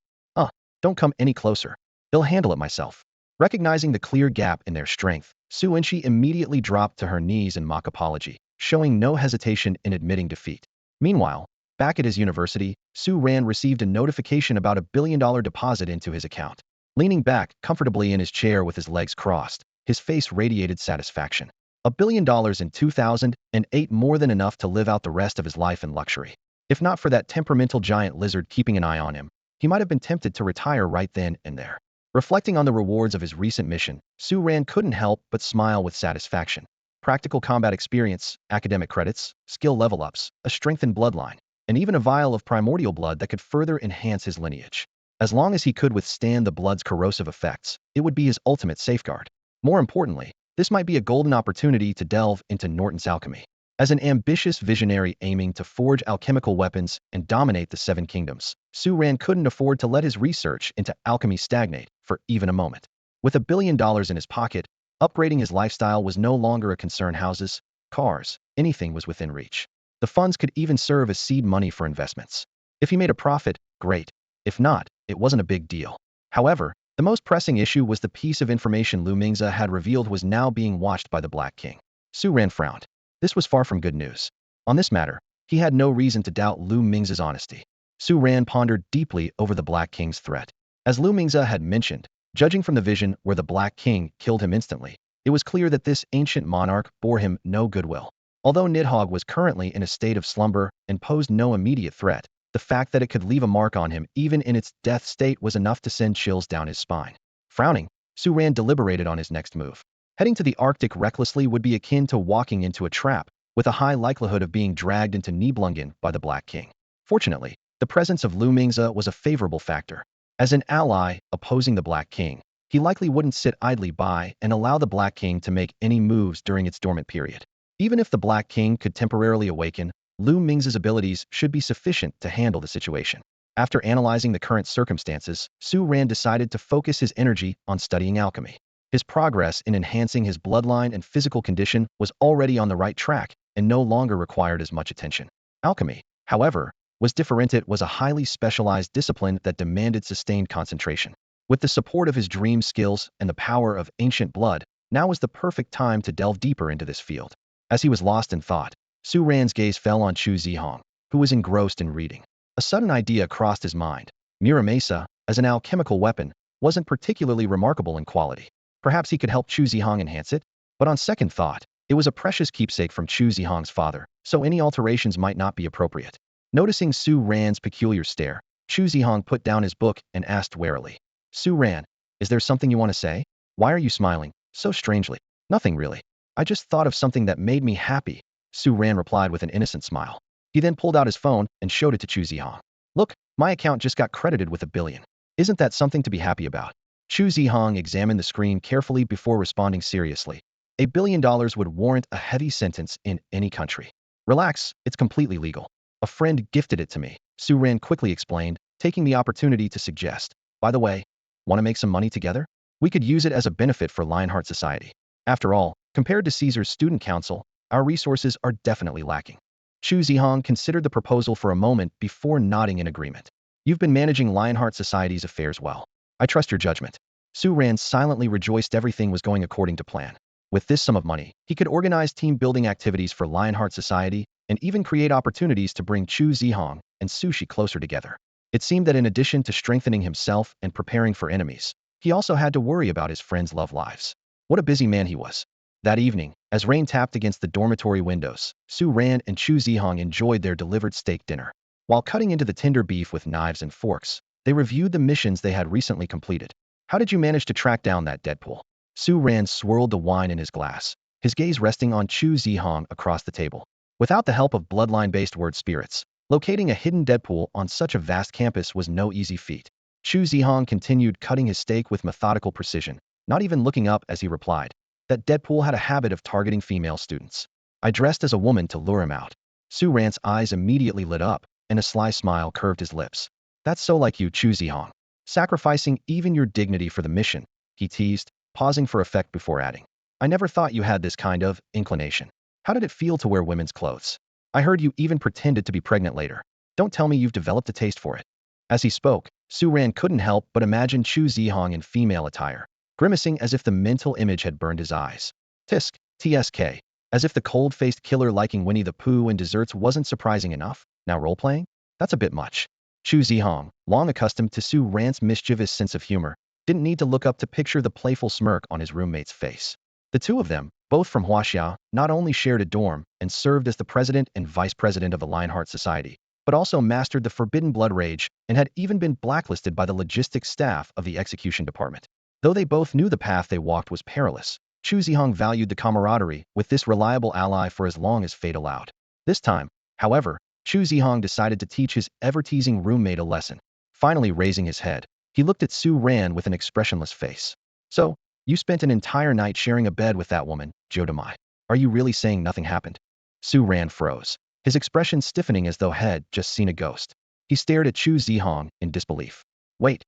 Speaker 1: Don't come any closer. I'll handle it myself. Recognizing the clear gap in their strength, Su and she immediately dropped to her knees in mock apology, showing no hesitation in admitting defeat. Meanwhile, back at his university, Su Ran received a notification about $1 billion deposit into his account. Leaning back comfortably in his chair with his legs crossed, his face radiated satisfaction. $1 billion in 2008, more than enough to live out the rest of his life in luxury. If not for that temperamental giant lizard keeping an eye on him, he might have been tempted to retire right then and there. Reflecting on the rewards of his recent mission, Su Ran couldn't help but smile with satisfaction. Practical combat experience, academic credits, skill level-ups, a strengthened bloodline, and even a vial of primordial blood that could further enhance his lineage. As long as he could withstand the blood's corrosive effects, it would be his ultimate safeguard. More importantly, this might be a golden opportunity to delve into Norton's alchemy. As an ambitious visionary aiming to forge alchemical weapons and dominate the Seven Kingdoms, Su Ran couldn't afford to let his research into alchemy stagnate for even a moment. With $1 billion in his pocket, upgrading his lifestyle was no longer a concern. Houses, cars, anything was within reach. The funds could even serve as seed money for investments. If he made a profit, great. If not, it wasn't a big deal. However, the most pressing issue was the piece of information Lu Mingze had revealed was now being watched by the Black King. Su Ran frowned. This was far from good news. On this matter, he had no reason to doubt Lu Mingze's honesty. Su Ran pondered deeply over the Black King's threat. As Lu Mingze had mentioned, judging from the vision where the Black King killed him instantly, it was clear that this ancient monarch bore him no goodwill. Although Nidhogg was currently in a state of slumber and posed no immediate threat, the fact that it could leave a mark on him even in its death state was enough to send chills down his spine. Frowning, Su Ran deliberated on his next move. Heading to the Arctic recklessly would be akin to walking into a trap, with a high likelihood of being dragged into Nibelungen by the Black King. Fortunately, the presence of Lu Mingze was a favorable factor. As an ally opposing the Black King, he likely wouldn't sit idly by and allow the Black King to make any moves during its dormant period. Even if the Black King could temporarily awaken, Lu Mingze's abilities should be sufficient to handle the situation. After analyzing the current circumstances, Su Ran decided to focus his energy on studying alchemy. His progress in enhancing his bloodline and physical condition was already on the right track and no longer required as much attention. Alchemy, however, was different. It was a highly specialized discipline that demanded sustained concentration. With the support of his dream skills and the power of ancient blood, now was the perfect time to delve deeper into this field. As he was lost in thought, Su Ran's gaze fell on Chu Zhihang, who was engrossed in reading. A sudden idea crossed his mind. Muramesa, as an alchemical weapon, wasn't particularly remarkable in quality. Perhaps he could help Chu Zhihang enhance it? But on second thought, it was a precious keepsake from Chu Zhihang's father, so any alterations might not be appropriate. Noticing Su Ran's peculiar stare, Chu Zhihang put down his book and asked warily, Su Ran, is there something you want to say? Why are you smiling so strangely? Nothing really. I just thought of something that made me happy, Su Ran replied with an innocent smile. He then pulled out his phone and showed it to Chu Zhihang. Look, my account just got credited with $1 billion. Isn't that something to be happy about? Chu Zhihang examined the screen carefully before responding seriously. $1 billion would warrant a heavy sentence in any country. Relax, it's completely legal. A friend gifted it to me, Su Ran quickly explained, taking the opportunity to suggest. By the way, want to make some money together? We could use it as a benefit for Lionheart Society. After all, compared to Caesar's student council, our resources are definitely lacking. Chu Zhihang considered the proposal for a moment before nodding in agreement. You've been managing Lionheart Society's affairs well. I trust your judgment. Su Ran silently rejoiced everything was going according to plan. With this sum of money, he could organize team-building activities for Lionheart Society and even create opportunities to bring Chu Zhihang and Sushi closer together. It seemed that in addition to strengthening himself and preparing for enemies, he also had to worry about his friends' love lives. What a busy man he was. That evening, as rain tapped against the dormitory windows, Su Ran and Chu Zhihang enjoyed their delivered steak dinner. While cutting into the tender beef with knives and forks, they reviewed the missions they had recently completed. How did you manage to track down that Deadpool? Su Ran swirled the wine in his glass, his gaze resting on Chu Zhihang across the table. Without the help of bloodline-based word spirits, locating a hidden Deadpool on such a vast campus was no easy feat. Chu Zhihang continued cutting his steak with methodical precision, not even looking up as he replied. That Deadpool had a habit of targeting female students. I dressed as a woman to lure him out. Su Ran's eyes immediately lit up, and a sly smile curved his lips. That's so like you, Chu Zhihang. Sacrificing even your dignity for the mission, he teased, pausing for effect before adding. I never thought you had this kind of inclination. How did it feel to wear women's clothes? I heard you even pretended to be pregnant later. Don't tell me you've developed a taste for it. As he spoke, Su Ran couldn't help but imagine Chu Zhihang in female attire, grimacing as if the mental image had burned his eyes. Tisk, TSK, as if the cold-faced killer liking Winnie the Pooh and desserts wasn't surprising enough. Now role-playing? That's a bit much. Chu Zhihang, long accustomed to Su Ran's mischievous sense of humor, didn't need to look up to picture the playful smirk on his roommate's face. The two of them, both from Huaxia, not only shared a dorm and served as the president and vice president of the Lionheart Society, but also mastered the forbidden blood rage and had even been blacklisted by the logistics staff of the execution department. Though they both knew the path they walked was perilous, Chu Zhihang valued the camaraderie with this reliable ally for as long as fate allowed. This time, however, Chu Zhihang decided to teach his ever-teasing roommate a lesson. Finally raising his head, he looked at Su Ran with an expressionless face. So, you spent an entire night sharing a bed with that woman, Zhou Demai. Are you really saying nothing happened? Su Ran froze, his expression stiffening as though he'd just seen a ghost. He stared at Chu Zhihang in disbelief. Wait,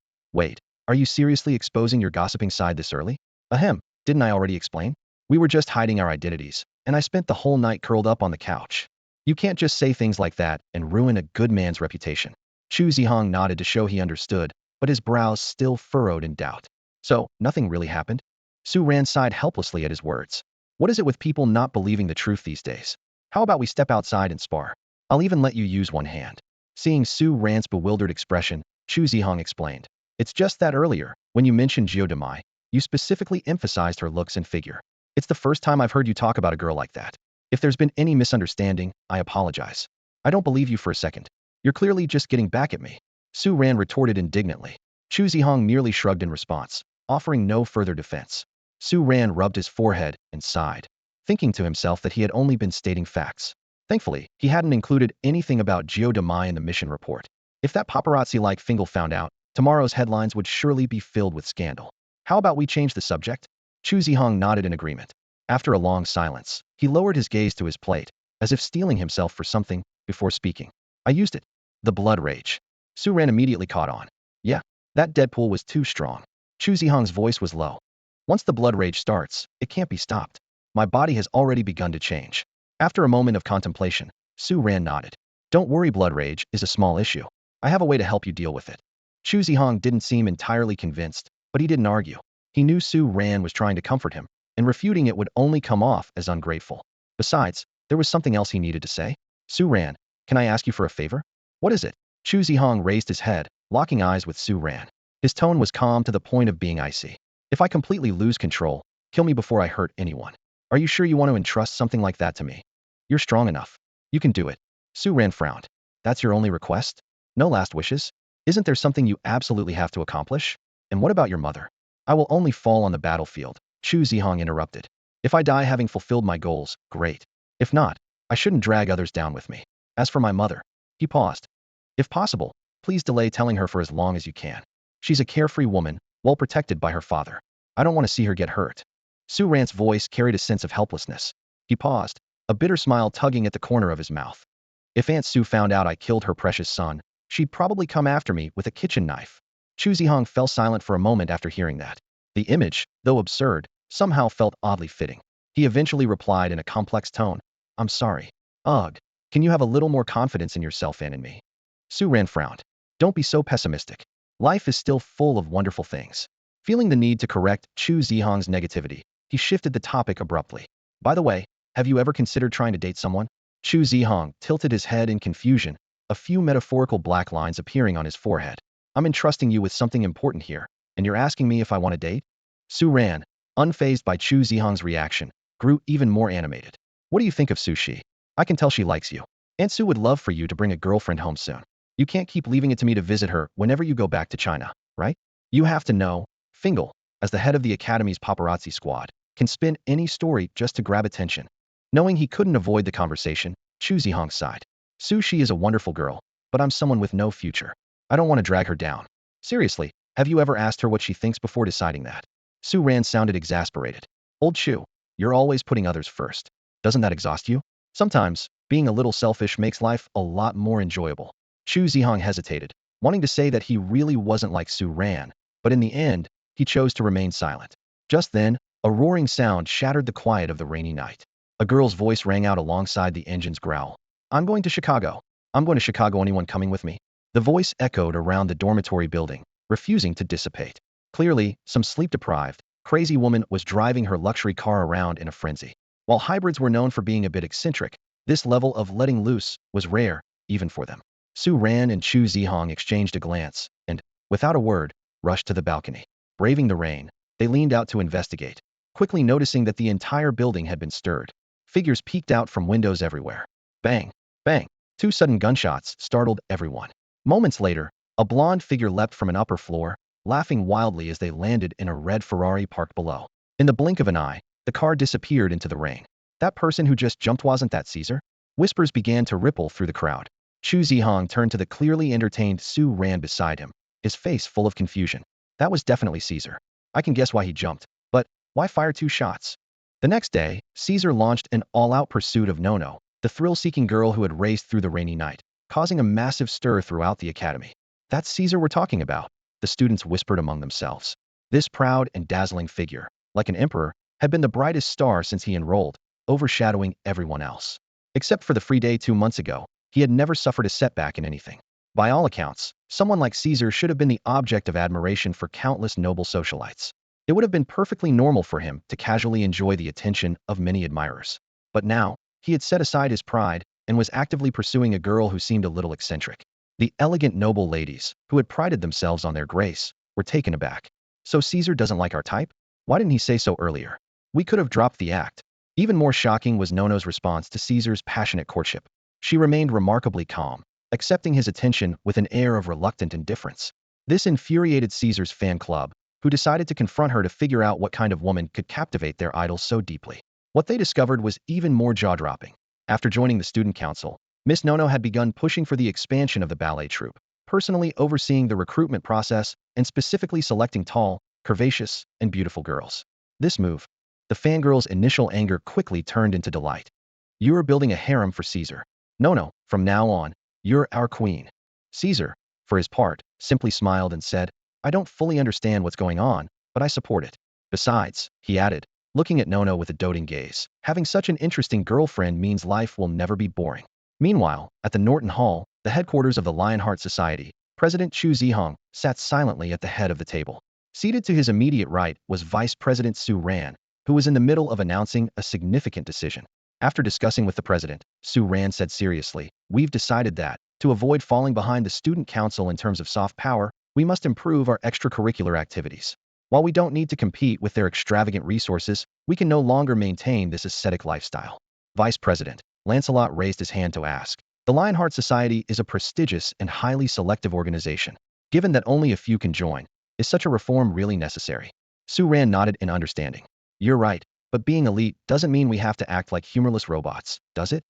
Speaker 1: are you seriously exposing your gossiping side this early? Ahem, didn't I already explain? We were just hiding our identities, and I spent the whole night curled up on the couch. You can't just say things like that and ruin a good man's reputation. Chu Zhihang nodded to show he understood, but his brows still furrowed in doubt. So, nothing really happened? Su Ran sighed helplessly at his words. What is it with people not believing the truth these days? How about we step outside and spar? I'll even let you use one hand. Seeing Su Ran's bewildered expression, Chu Zhihang explained. It's just that earlier, when you mentioned Zhou Demai, you specifically emphasized her looks and figure. It's the first time I've heard you talk about a girl like that. If there's been any misunderstanding, I apologize. I don't believe you for a second. You're clearly just getting back at me. Su Ran retorted indignantly. Chu Zhihang merely shrugged in response, offering no further defense. Su Ran rubbed his forehead and sighed, thinking to himself that he had only been stating facts. Thankfully, he hadn't included anything about Zhou Demai in the mission report. If that paparazzi-like Fingal found out, tomorrow's headlines would surely be filled with scandal. How about we change the subject? Chu Zhihang nodded in agreement. After a long silence, he lowered his gaze to his plate, as if steeling himself for something, before speaking. I used it. The blood rage. Su Ran immediately caught on. Yeah, that Deadpool was too strong. Chu Zhihang's voice was low. Once the blood rage starts, it can't be stopped. My body has already begun to change. After a moment of contemplation, Su Ran nodded. Don't worry, blood rage is a small issue. I have a way to help you deal with it. Chu Zhihang didn't seem entirely convinced, but he didn't argue. He knew Su Ran was trying to comfort him, and refuting it would only come off as ungrateful. Besides, there was something else he needed to say. Su Ran, can I ask you for a favor? What is it? Chu Zhihang raised his head, locking eyes with Su Ran. His tone was calm to the point of being icy. If I completely lose control, kill me before I hurt anyone. Are you sure you want to entrust something like that to me? You're strong enough. You can do it. Su Ran frowned. That's your only request? No last wishes? Isn't there something you absolutely have to accomplish? And what about your mother? I will only fall on the battlefield, Chu Zhihang interrupted. If I die having fulfilled my goals, great. If not, I shouldn't drag others down with me. As for my mother, he paused. If possible, please delay telling her for as long as you can. She's a carefree woman, well protected by her father. I don't want to see her get hurt. Su Ran's voice carried a sense of helplessness. He paused, a bitter smile tugging at the corner of his mouth. If Aunt Su found out I killed her precious son, she'd probably come after me with a kitchen knife. Chu Zhihang fell silent for a moment after hearing that. The image, though absurd, somehow felt oddly fitting. He eventually replied in a complex tone. I'm sorry. Ugh. Can you have a little more confidence in yourself and in me? Su Ran frowned. Don't be so pessimistic. Life is still full of wonderful things. Feeling the need to correct Chu Zhihang's negativity, he shifted the topic abruptly. By the way, have you ever considered trying to date someone? Chu Zhihang tilted his head in confusion, a few metaphorical black lines appearing on his forehead. I'm entrusting you with something important here, and you're asking me if I want to date? Su Ran, unfazed by Chu Zhihang's reaction, grew even more animated. What do you think of Su Shi? I can tell she likes you. Aunt Su would love for you to bring a girlfriend home soon. You can't keep leaving it to me to visit her whenever you go back to China, right? You have to know, Fingal, as the head of the academy's paparazzi squad, can spin any story just to grab attention. Knowing he couldn't avoid the conversation, Chu Zhihang sighed. Su Shi is a wonderful girl, but I'm someone with no future. I don't want to drag her down. Seriously, have you ever asked her what she thinks before deciding that? Su Ran sounded exasperated. Old Chu, you're always putting others first. Doesn't that exhaust you? Sometimes, being a little selfish makes life a lot more enjoyable. Chu Zhihang hesitated, wanting to say that he really wasn't like Su Ran, but in the end, he chose to remain silent. Just then, a roaring sound shattered the quiet of the rainy night. A girl's voice rang out alongside the engine's growl. I'm going to Chicago. I'm going to Chicago. Anyone coming with me? The voice echoed around the dormitory building, refusing to dissipate. Clearly, some sleep-deprived, crazy woman was driving her luxury car around in a frenzy. While hybrids were known for being a bit eccentric, this level of letting loose was rare, even for them. Su Ran and Chu Zhihang exchanged a glance, and, without a word, rushed to the balcony. Braving the rain, they leaned out to investigate, quickly noticing that the entire building had been stirred. Figures peeked out from windows everywhere. Bang! Bang! Two sudden gunshots startled everyone. Moments later, a blonde figure leapt from an upper floor, laughing wildly as they landed in a red Ferrari parked below. In the blink of an eye, the car disappeared into the rain. That person who just jumped, wasn't that Caesar? Whispers began to ripple through the crowd. Chu Zhihang turned to the clearly entertained Su Ran beside him, his face full of confusion. That was definitely Caesar. I can guess why he jumped, but why fire 2 shots? The next day, Caesar launched an all-out pursuit of Nono, the thrill-seeking girl who had raced through the rainy night, causing a massive stir throughout the academy. That's Caesar we're talking about, the students whispered among themselves. This proud and dazzling figure, like an emperor, had been the brightest star since he enrolled, overshadowing everyone else. Except for the free day 2 months ago, he had never suffered a setback in anything. By all accounts, someone like Caesar should have been the object of admiration for countless noble socialites. It would have been perfectly normal for him to casually enjoy the attention of many admirers. But now, he had set aside his pride and was actively pursuing a girl who seemed a little eccentric. The elegant noble ladies, who had prided themselves on their grace, were taken aback. So Caesar doesn't like our type? Why didn't he say so earlier? We could have dropped the act. Even more shocking was Nono's response to Caesar's passionate courtship. She remained remarkably calm, accepting his attention with an air of reluctant indifference. This infuriated Caesar's fan club, who decided to confront her to figure out what kind of woman could captivate their idol so deeply. What they discovered was even more jaw-dropping. After joining the student council, Miss Nono had begun pushing for the expansion of the ballet troupe, personally overseeing the recruitment process and specifically selecting tall, curvaceous, and beautiful girls. This move, the fangirls' initial anger quickly turned into delight. You're building a harem for Caesar. Nono, from now on, you're our queen. Caesar, for his part, simply smiled and said, I don't fully understand what's going on, but I support it. Besides, he added, looking at Nono with a doting gaze, having such an interesting girlfriend means life will never be boring. Meanwhile, at the Norton Hall, the headquarters of the Lionheart Society, President Chu Zhihang sat silently at the head of the table. Seated to his immediate right was Vice President Su Ran, who was in the middle of announcing a significant decision. After discussing with the president, Su Ran said seriously, we've decided that, to avoid falling behind the student council in terms of soft power, we must improve our extracurricular activities. While we don't need to compete with their extravagant resources, we can no longer maintain this ascetic lifestyle. Vice President Lancelot raised his hand to ask. The Lionheart Society is a prestigious and highly selective organization. Given that only a few can join, is such a reform really necessary? Su Ran nodded in understanding. You're right, but being elite doesn't mean we have to act like humorless robots, does it?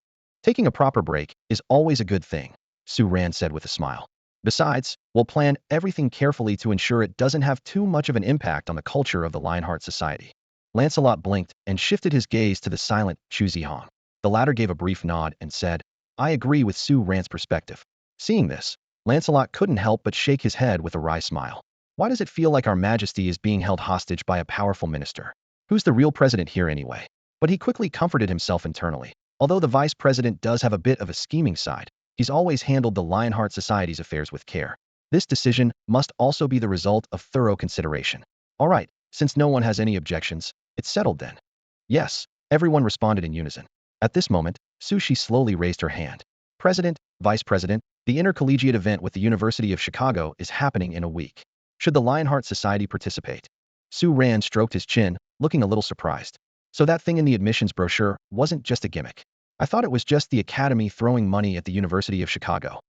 Speaker 1: Taking a proper break is always a good thing, Su Ran said with a smile. Besides, we'll plan everything carefully to ensure it doesn't have too much of an impact on the culture of the Lionheart Society. Lancelot blinked and shifted his gaze to the silent Chu Zhihang. The latter gave a brief nod and said, I agree with Su Ran's perspective. Seeing this, Lancelot couldn't help but shake his head with a wry smile. Why does it feel like our majesty is being held hostage by a powerful minister? Who's the real president here anyway? But he quickly comforted himself internally. Although the vice president does have a bit of a scheming side, he's always handled the Lionheart Society's affairs with care. This decision must also be the result of thorough consideration. All right, since no one has any objections, it's settled then. Yes, everyone responded in unison. At this moment, Sushi slowly raised her hand. President, Vice President, the intercollegiate event with the University of Chicago is happening in a week. Should the Lionheart Society participate? Su Ran stroked his chin, looking a little surprised. So that thing in the admissions brochure wasn't just a gimmick. I thought it was just the Academy throwing money at the University of Chicago.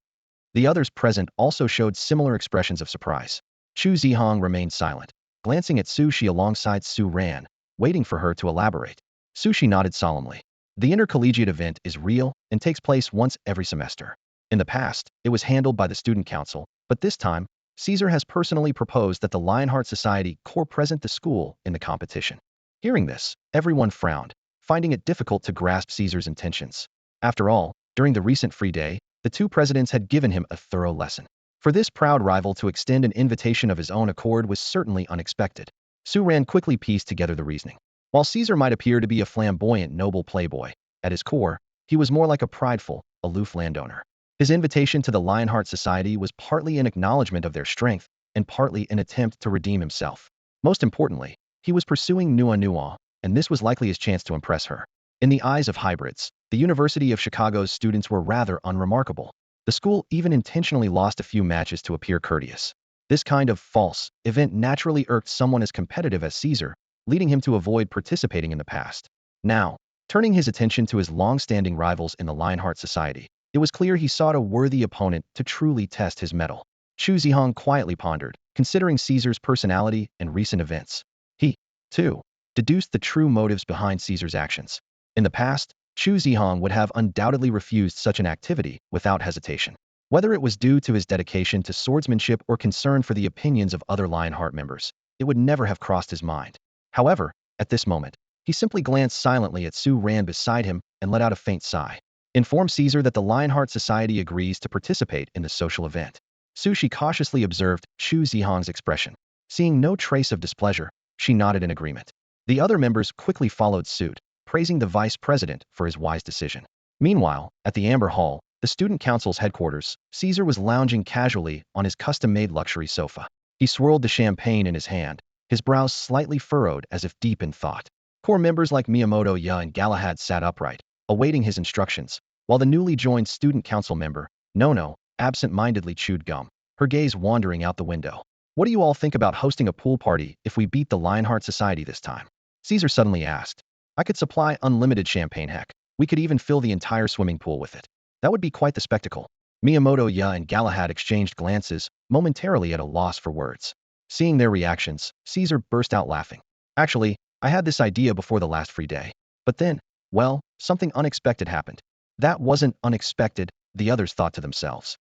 Speaker 1: The others present also showed similar expressions of surprise. Chu Zhihang remained silent, glancing at Sushi alongside Su Ran, waiting for her to elaborate. Sushi nodded solemnly. The intercollegiate event is real and takes place once every semester. In the past, it was handled by the student council, but this time, Caesar has personally proposed that the Lionheart Society present the school in the competition. Hearing this, everyone frowned, finding it difficult to grasp Caesar's intentions. After all, during the recent free day, the two presidents had given him a thorough lesson. For this proud rival to extend an invitation of his own accord was certainly unexpected. Su Ran quickly pieced together the reasoning. While Caesar might appear to be a flamboyant noble playboy, at his core, he was more like a prideful, aloof landowner. His invitation to the Lionheart Society was partly an acknowledgement of their strength and partly an attempt to redeem himself. Most importantly, he was pursuing Nicanor, and this was likely his chance to impress her. In the eyes of hybrids, the University of Chicago's students were rather unremarkable. The school even intentionally lost a few matches to appear courteous. This kind of false event naturally irked someone as competitive as Caesar, leading him to avoid participating in the past. Now, turning his attention to his long-standing rivals in the Lionheart Society, it was clear he sought a worthy opponent to truly test his mettle. Chu Zhihang quietly pondered, considering Caesar's personality and recent events. He, too, deduced the true motives behind Caesar's actions. In the past, Chu Zhihang would have undoubtedly refused such an activity without hesitation. Whether it was due to his dedication to swordsmanship or concern for the opinions of other Lionheart members, it would never have crossed his mind. However, at this moment, he simply glanced silently at Su Ran beside him and let out a faint sigh. Inform Caesar that the Lionheart Society agrees to participate in the social event. Sushi cautiously observed Chu Zhihang's expression. Seeing no trace of displeasure, she nodded in agreement. The other members quickly followed suit, praising the vice president for his wise decision. Meanwhile, at the Amber Hall, the student council's headquarters, Caesar was lounging casually on his custom-made luxury sofa. He swirled the champagne in his hand, his brows slightly furrowed as if deep in thought. Core members like Miyamoto Ya and Galahad sat upright, awaiting his instructions, while the newly joined student council member, Nono, absent-mindedly chewed gum, her gaze wandering out the window. What do you all think about hosting a pool party if we beat the Lionheart Society this time? Caesar suddenly asked. I could supply unlimited champagne, heck. We could even fill the entire swimming pool with it. That would be quite the spectacle. Miyamoto Ya and Galahad exchanged glances, momentarily at a loss for words. Seeing their reactions, Caesar burst out laughing. Actually, I had this idea before the last free day. But then, well, something unexpected happened. That wasn't unexpected, the others thought to themselves.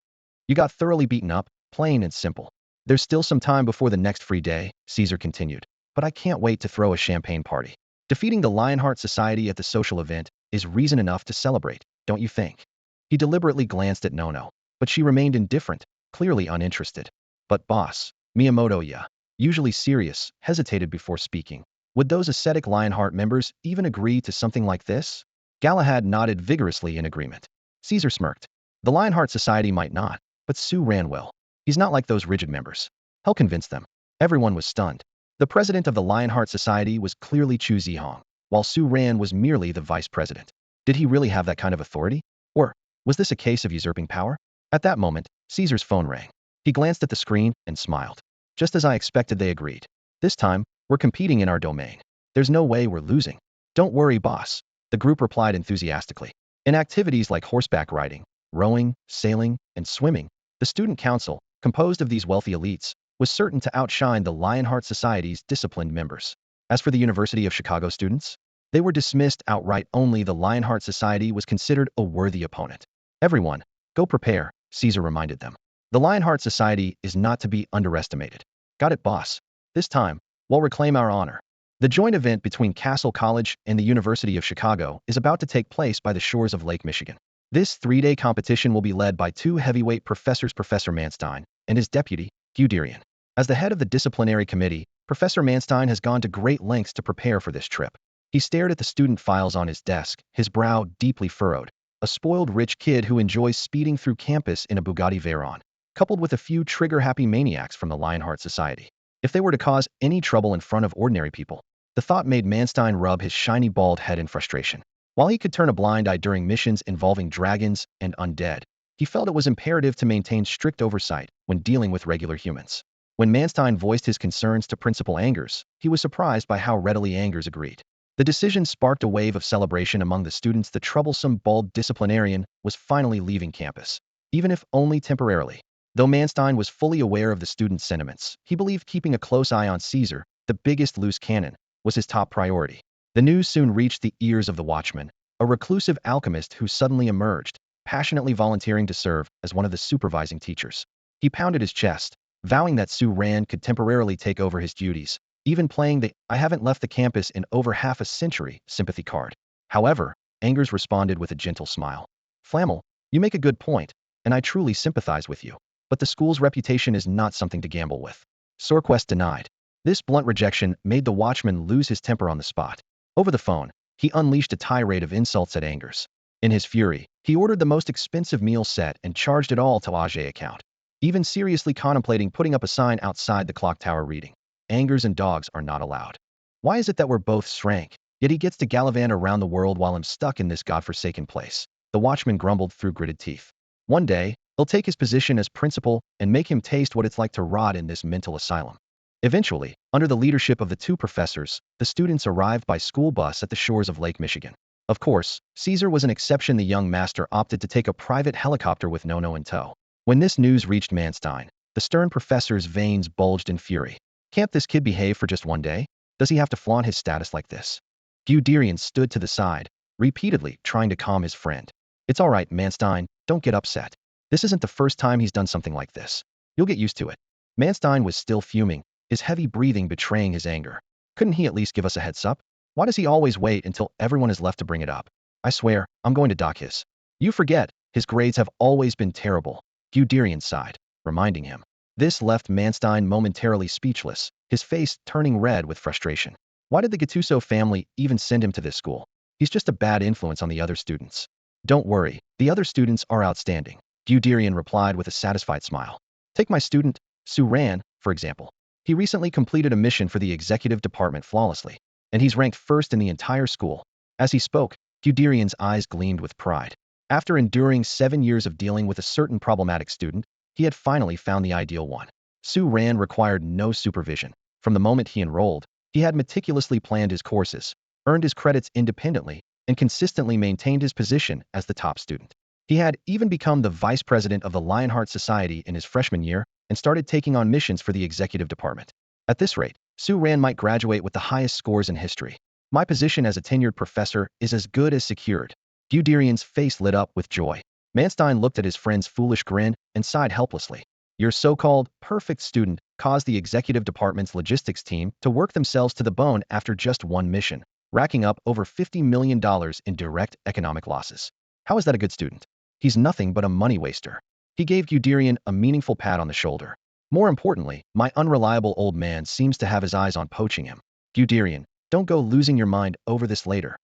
Speaker 1: You got thoroughly beaten up, plain and simple. There's still some time before the next free day, Caesar continued. But I can't wait to throw a champagne party. Defeating the Lionheart Society at the social event is reason enough to celebrate, don't you think? He deliberately glanced at Nono, but she remained indifferent, clearly uninterested. But boss, Miyamoto Ya, usually serious, hesitated before speaking. Would those ascetic Lionheart members even agree to something like this? Galahad nodded vigorously in agreement. Caesar smirked. The Lionheart Society might not, but Su Ran will. He's not like those rigid members. He'll convince them. Everyone was stunned. The president of the Lionheart Society was clearly Chu Zhihang, while Su Ran was merely the vice president. Did he really have that kind of authority? Or was this a case of usurping power? At that moment, Caesar's phone rang. He glanced at the screen and smiled. Just as I expected, they agreed. This time, we're competing in our domain. There's no way we're losing. Don't worry, boss, the group replied enthusiastically. In activities like horseback riding, rowing, sailing, and swimming, the student council, composed of these wealthy elites, was certain to outshine the Lionheart Society's disciplined members. As for the University of Chicago students, they were dismissed outright. Only the Lionheart Society was considered a worthy opponent. Everyone, go prepare, Caesar reminded them. The Lionheart Society is not to be underestimated. Got it, boss. This time, we'll reclaim our honor. The joint event between Cassell College and the University of Chicago is about to take place by the shores of Lake Michigan. This three-day competition will be led by two heavyweight professors, Professor Manstein and his deputy, Guderian. As the head of the disciplinary committee, Professor Manstein has gone to great lengths to prepare for this trip. He stared at the student files on his desk, his brow deeply furrowed. A spoiled rich kid who enjoys speeding through campus in a Bugatti Veyron, coupled with a few trigger-happy maniacs from the Lionheart Society. if they were to cause any trouble in front of ordinary people. The thought made Manstein rub his shiny bald head in frustration. While he could turn a blind eye during missions involving dragons and undead, he felt it was imperative to maintain strict oversight when dealing with regular humans. When Manstein voiced his concerns to Principal Angers, he was surprised by how readily Angers agreed. The decision sparked a wave of celebration among the students. The troublesome bald disciplinarian was finally leaving campus, even if only temporarily. Though Manstein was fully aware of the students' sentiments, he believed keeping a close eye on Caesar, the biggest loose cannon, was his top priority. The news soon reached the ears of the watchman, a reclusive alchemist who suddenly emerged, passionately volunteering to serve as one of the supervising teachers. He pounded his chest, vowing that Su Ran could temporarily take over his duties, even playing the "I haven't left the campus in over half a century" sympathy card. However, Angers responded with a gentle smile. "Flammel, you make a good point, and I truly sympathize with you. But the school's reputation is not something to gamble with." Sorquest denied. This blunt rejection made the watchman lose his temper on the spot. Over the phone, he unleashed a tirade of insults at Angers. In his fury, he ordered the most expensive meal set and charged it all to Ajay's account, even seriously contemplating putting up a sign outside the clock tower reading, "Angers and dogs are not allowed." Why is it that we're both shrank, yet he gets to gallivant around the world while I'm stuck in this godforsaken place? The watchman grumbled through gritted teeth. One day, they'll take his position as principal and make him taste what it's like to rot in this mental asylum. Eventually, under the leadership of the two professors, the students arrived by school bus at the shores of Lake Michigan. Of course, Caesar was an exception. The young master opted to take a private helicopter with Nono in tow. When this news reached Manstein, the stern professor's veins bulged in fury. Can't this kid behave for just one day? Does he have to flaunt his status like this? Guderian stood to the side, repeatedly trying to calm his friend. "It's all right, Manstein, don't get upset. This isn't the first time he's done something like this. You'll get used to it." Manstein was still fuming, his heavy breathing betraying his anger. Couldn't he at least give us a heads up? Why does he always wait until everyone is left to bring it up? "I swear, I'm going to dock his." "You forget, his grades have always been terrible," Guderian sighed, reminding him. This left Manstein momentarily speechless, his face turning red with frustration. Why did the Gattuso family even send him to this school? He's just a bad influence on the other students. "Don't worry, the other students are outstanding," Guderian replied with a satisfied smile. "Take my student, Su Ran, for example. He recently completed a mission for the executive department flawlessly, and he's ranked first in the entire school." As he spoke, Guderian's eyes gleamed with pride. After enduring 7 years of dealing with a certain problematic student, he had finally found the ideal one. Su Ran required no supervision. From the moment he enrolled, he had meticulously planned his courses, earned his credits independently, and consistently maintained his position as the top student. He had even become the vice president of the Lionheart Society in his freshman year and started taking on missions for the executive department. At this rate, Su Ran might graduate with the highest scores in history. My position as a tenured professor is as good as secured. Guderian's face lit up with joy. Manstein looked at his friend's foolish grin and sighed helplessly. Your so-called perfect student caused the executive department's logistics team to work themselves to the bone after just one mission, racking up over $50 million in direct economic losses. How is that a good student? He's nothing but a money waster. He gave Guderian a meaningful pat on the shoulder. More importantly, my unreliable old man seems to have his eyes on poaching him. Guderian, don't go losing your mind over this later.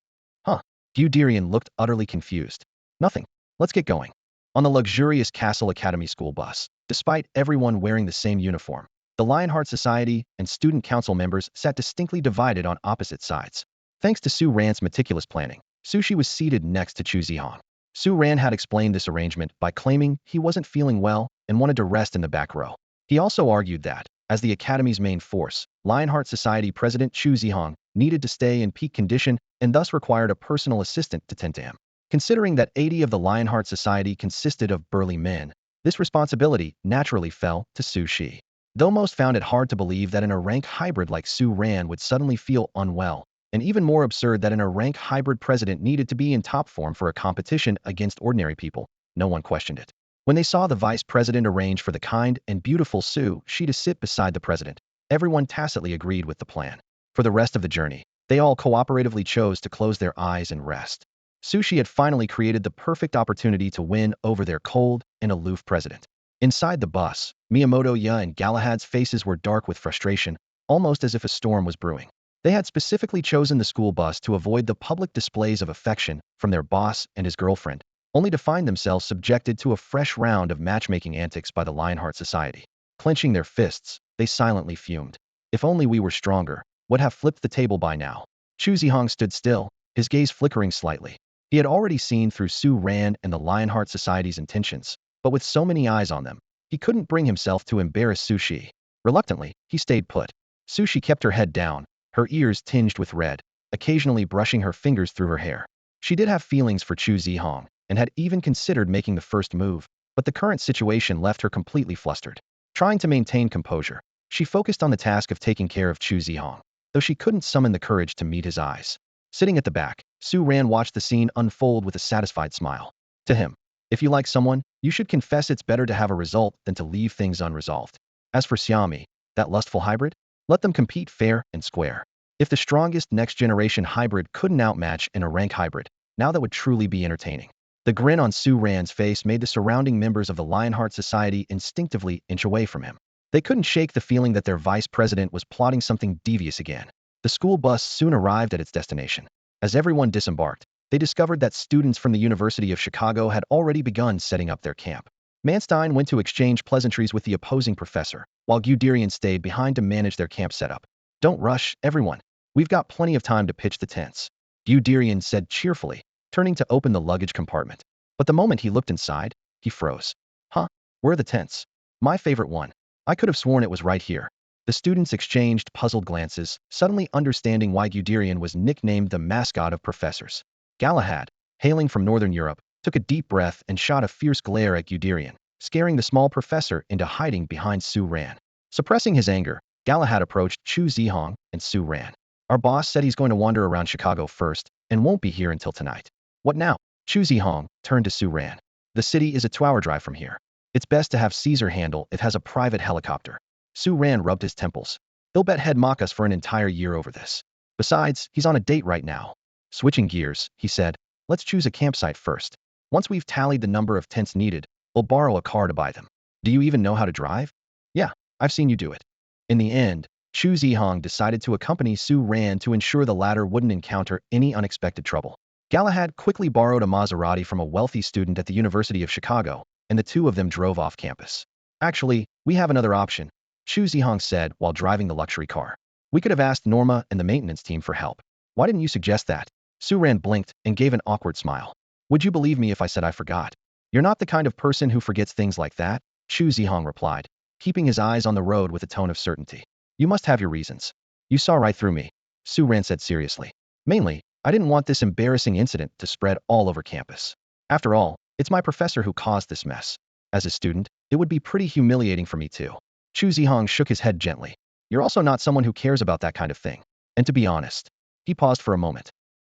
Speaker 1: Huh? Guderian looked utterly confused. Nothing. Let's get going. On the luxurious Cassell Academy school bus, despite everyone wearing the same uniform, the Lionheart Society and student council members sat distinctly divided on opposite sides. Thanks to Su Ran's meticulous planning, Sushi was seated next to Chu Zhihang. Su Ran had explained this arrangement by claiming he wasn't feeling well and wanted to rest in the back row. He also argued that, as the Academy's main force, Lionheart Society President Chu Zhihang needed to stay in peak condition and thus required a personal assistant to tend to him. Considering that 80 of the Lionheart Society consisted of burly men, this responsibility naturally fell to Su Shi. Though most found it hard to believe that a rank hybrid like Su Ran would suddenly feel unwell, and even more absurd that a rank hybrid president needed to be in top form for a competition against ordinary people, no one questioned it. When they saw the vice president arrange for the kind and beautiful Su Shi to sit beside the president, everyone tacitly agreed with the plan. For the rest of the journey, they all cooperatively chose to close their eyes and rest. Su Shi had finally created the perfect opportunity to win over their cold and aloof president. Inside the bus, Miyamoto Ya and Galahad's faces were dark with frustration, almost as if a storm was brewing. They had specifically chosen the school bus to avoid the public displays of affection from their boss and his girlfriend, only to find themselves subjected to a fresh round of matchmaking antics by the Lionheart Society. Clenching their fists, they silently fumed. If only we were stronger, would have flipped the table by now. Chu Zhihang stood still, his gaze flickering slightly. He had already seen through Su Ran and the Lionheart Society's intentions, but with so many eyes on them, he couldn't bring himself to embarrass Su Shi. Reluctantly, he stayed put. Su Shi kept her head down, her ears tinged with red, occasionally brushing her fingers through her hair. She did have feelings for Chu Zhihang, and had even considered making the first move, but the current situation left her completely flustered. Trying to maintain composure, she focused on the task of taking care of Chu Zhihang, though she couldn't summon the courage to meet his eyes. Sitting at the back, Su Ran watched the scene unfold with a satisfied smile. To him, if you like someone, you should confess it's better to have a result than to leave things unresolved. As for Xiaomi, that lustful hybrid, let them compete fair and square. If the strongest next-generation hybrid couldn't outmatch in a rank hybrid, now that would truly be entertaining. The grin on Su Ran's face made the surrounding members of the Lionheart Society instinctively inch away from him. They couldn't shake the feeling that their vice president was plotting something devious again. The school bus soon arrived at its destination. As everyone disembarked, they discovered that students from the University of Chicago had already begun setting up their camp. Manstein went to exchange pleasantries with the opposing professor, while Guderian stayed behind to manage their camp setup. Don't rush, everyone. We've got plenty of time to pitch the tents, Guderian said cheerfully, turning to open the luggage compartment. But the moment he looked inside, he froze. Huh? Where are the tents? My favorite one. I could have sworn it was right here. The students exchanged puzzled glances, suddenly understanding why Guderian was nicknamed the mascot of professors. Galahad, hailing from Northern Europe, took a deep breath and shot a fierce glare at Guderian, scaring the small professor into hiding behind Su Ran. Suppressing his anger, Galahad approached Chu Zhihang and Su Ran. Our boss said he's going to wander around Chicago first and won't be here until tonight. What now? Chu Zhihang turned to Su Ran. The city is a 2-hour drive from here. It's best to have Caesar handle it has a private helicopter. Su Ran rubbed his temples. They'll bet he'd mock us for an entire year over this. Besides, he's on a date right now. Switching gears, he said, let's choose a campsite first. Once we've tallied the number of tents needed, we'll borrow a car to buy them. Do you even know how to drive? Yeah, I've seen you do it. In the end, Chu Zhihang decided to accompany Su Ran to ensure the latter wouldn't encounter any unexpected trouble. Galahad quickly borrowed a Maserati from a wealthy student at the University of Chicago, and the two of them drove off campus. Actually, we have another option, Chu Zhihang said while driving the luxury car. We could have asked Norma and the maintenance team for help. Why didn't you suggest that? Su Ran blinked and gave an awkward smile. Would you believe me if I said I forgot? You're not the kind of person who forgets things like that, Chu Zhihang replied, keeping his eyes on the road with a tone of certainty. You must have your reasons. You saw right through me, Su Ran said seriously. Mainly, I didn't want this embarrassing incident to spread all over campus. After all, it's my professor who caused this mess. As a student, it would be pretty humiliating for me too. Chu Zhihang shook his head gently. You're also not someone who cares about that kind of thing. And to be honest, he paused for a moment.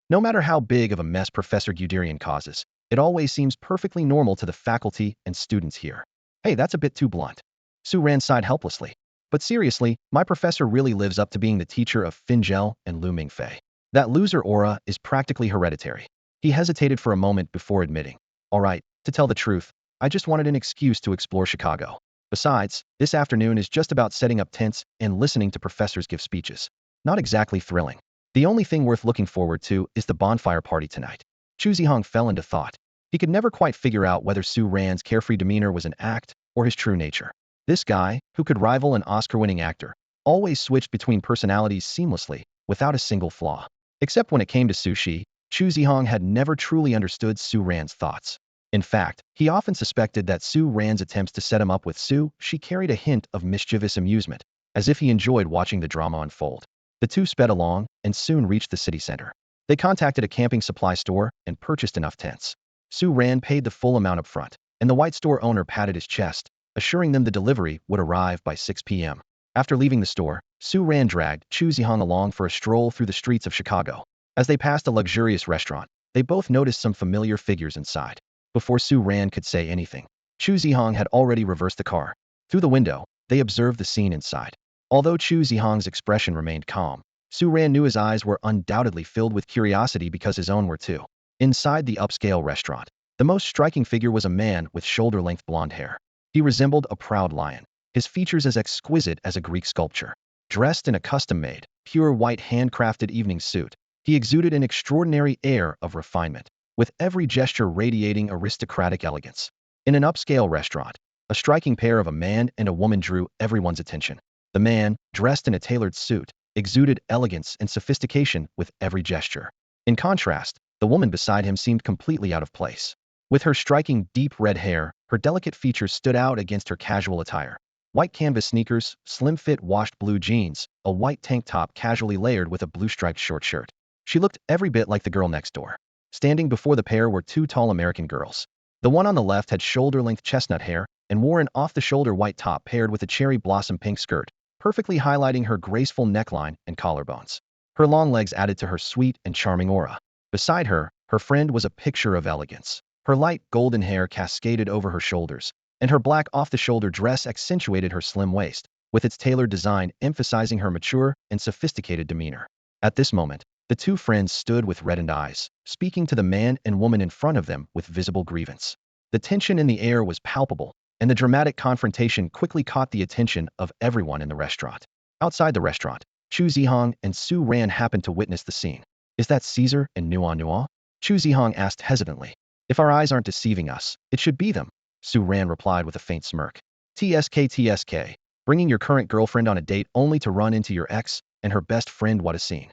Speaker 1: No matter how big of a mess Professor Guderian causes, it always seems perfectly normal to the faculty and students here. Hey, that's a bit too blunt. Su Ran sighed helplessly. But seriously, my professor really lives up to being the teacher of Fingel and Lu Mingfei. That loser aura is practically hereditary. He hesitated for a moment before admitting. All right, to tell the truth, I just wanted an excuse to explore Chicago. Besides, this afternoon is just about setting up tents and listening to professors give speeches. Not exactly thrilling. The only thing worth looking forward to is the bonfire party tonight. Chu Zhihang fell into thought. He could never quite figure out whether Su Ran's carefree demeanor was an act or his true nature. This guy, who could rival an Oscar-winning actor, always switched between personalities seamlessly, without a single flaw. Except when it came to sushi, Chu Zhihang had never truly understood Su Ran's thoughts. In fact, he often suspected that Su Ran's attempts to set him up with Su Shi carried a hint of mischievous amusement, as if he enjoyed watching the drama unfold. The two sped along and soon reached the city center. They contacted a camping supply store and purchased enough tents. Su Ran paid the full amount up front, and the white store owner patted his chest, assuring them the delivery would arrive by 6 p.m. After leaving the store, Su Ran dragged Chu Zhihang along for a stroll through the streets of Chicago. As they passed a luxurious restaurant, they both noticed some familiar figures inside. Before Su Ran could say anything, Chu Zhihang had already reversed the car. Through the window, they observed the scene inside. Although Chu Zhihang's expression remained calm, Su Ran knew his eyes were undoubtedly filled with curiosity because his own were too. Inside the upscale restaurant, the most striking figure was a man with shoulder-length blonde hair. He resembled a proud lion, his features as exquisite as a Greek sculpture. Dressed in a custom-made, pure white handcrafted evening suit, he exuded an extraordinary air of refinement, with every gesture radiating aristocratic elegance. In an upscale restaurant, a striking pair of a man and a woman drew everyone's attention. The man, dressed in a tailored suit, exuded elegance and sophistication with every gesture. In contrast, the woman beside him seemed completely out of place. With her striking deep red hair, her delicate features stood out against her casual attire. White canvas sneakers, slim-fit washed blue jeans, a white tank top casually layered with a blue-striped short shirt. She looked every bit like the girl next door. Standing before the pair were two tall American girls. The one on the left had shoulder-length chestnut hair and wore an off-the-shoulder white top paired with a cherry blossom pink skirt, perfectly highlighting her graceful neckline and collarbones. Her long legs added to her sweet and charming aura. Beside her, her friend was a picture of elegance. Her light golden hair cascaded over her shoulders, and her black off-the-shoulder dress accentuated her slim waist, with its tailored design emphasizing her mature and sophisticated demeanor. At this moment, the two friends stood with reddened eyes, speaking to the man and woman in front of them with visible grievance. The tension in the air was palpable, and the dramatic confrontation quickly caught the attention of everyone in the restaurant. Outside the restaurant, Chu Zhihang and Su Ran happened to witness the scene. "Is that Caesar and Nicanor?" Chu Zhihang asked hesitantly. "If our eyes aren't deceiving us, it should be them," Su Ran replied with a faint smirk. TSK, bringing your current girlfriend on a date only to run into your ex and her best friend. What a scene.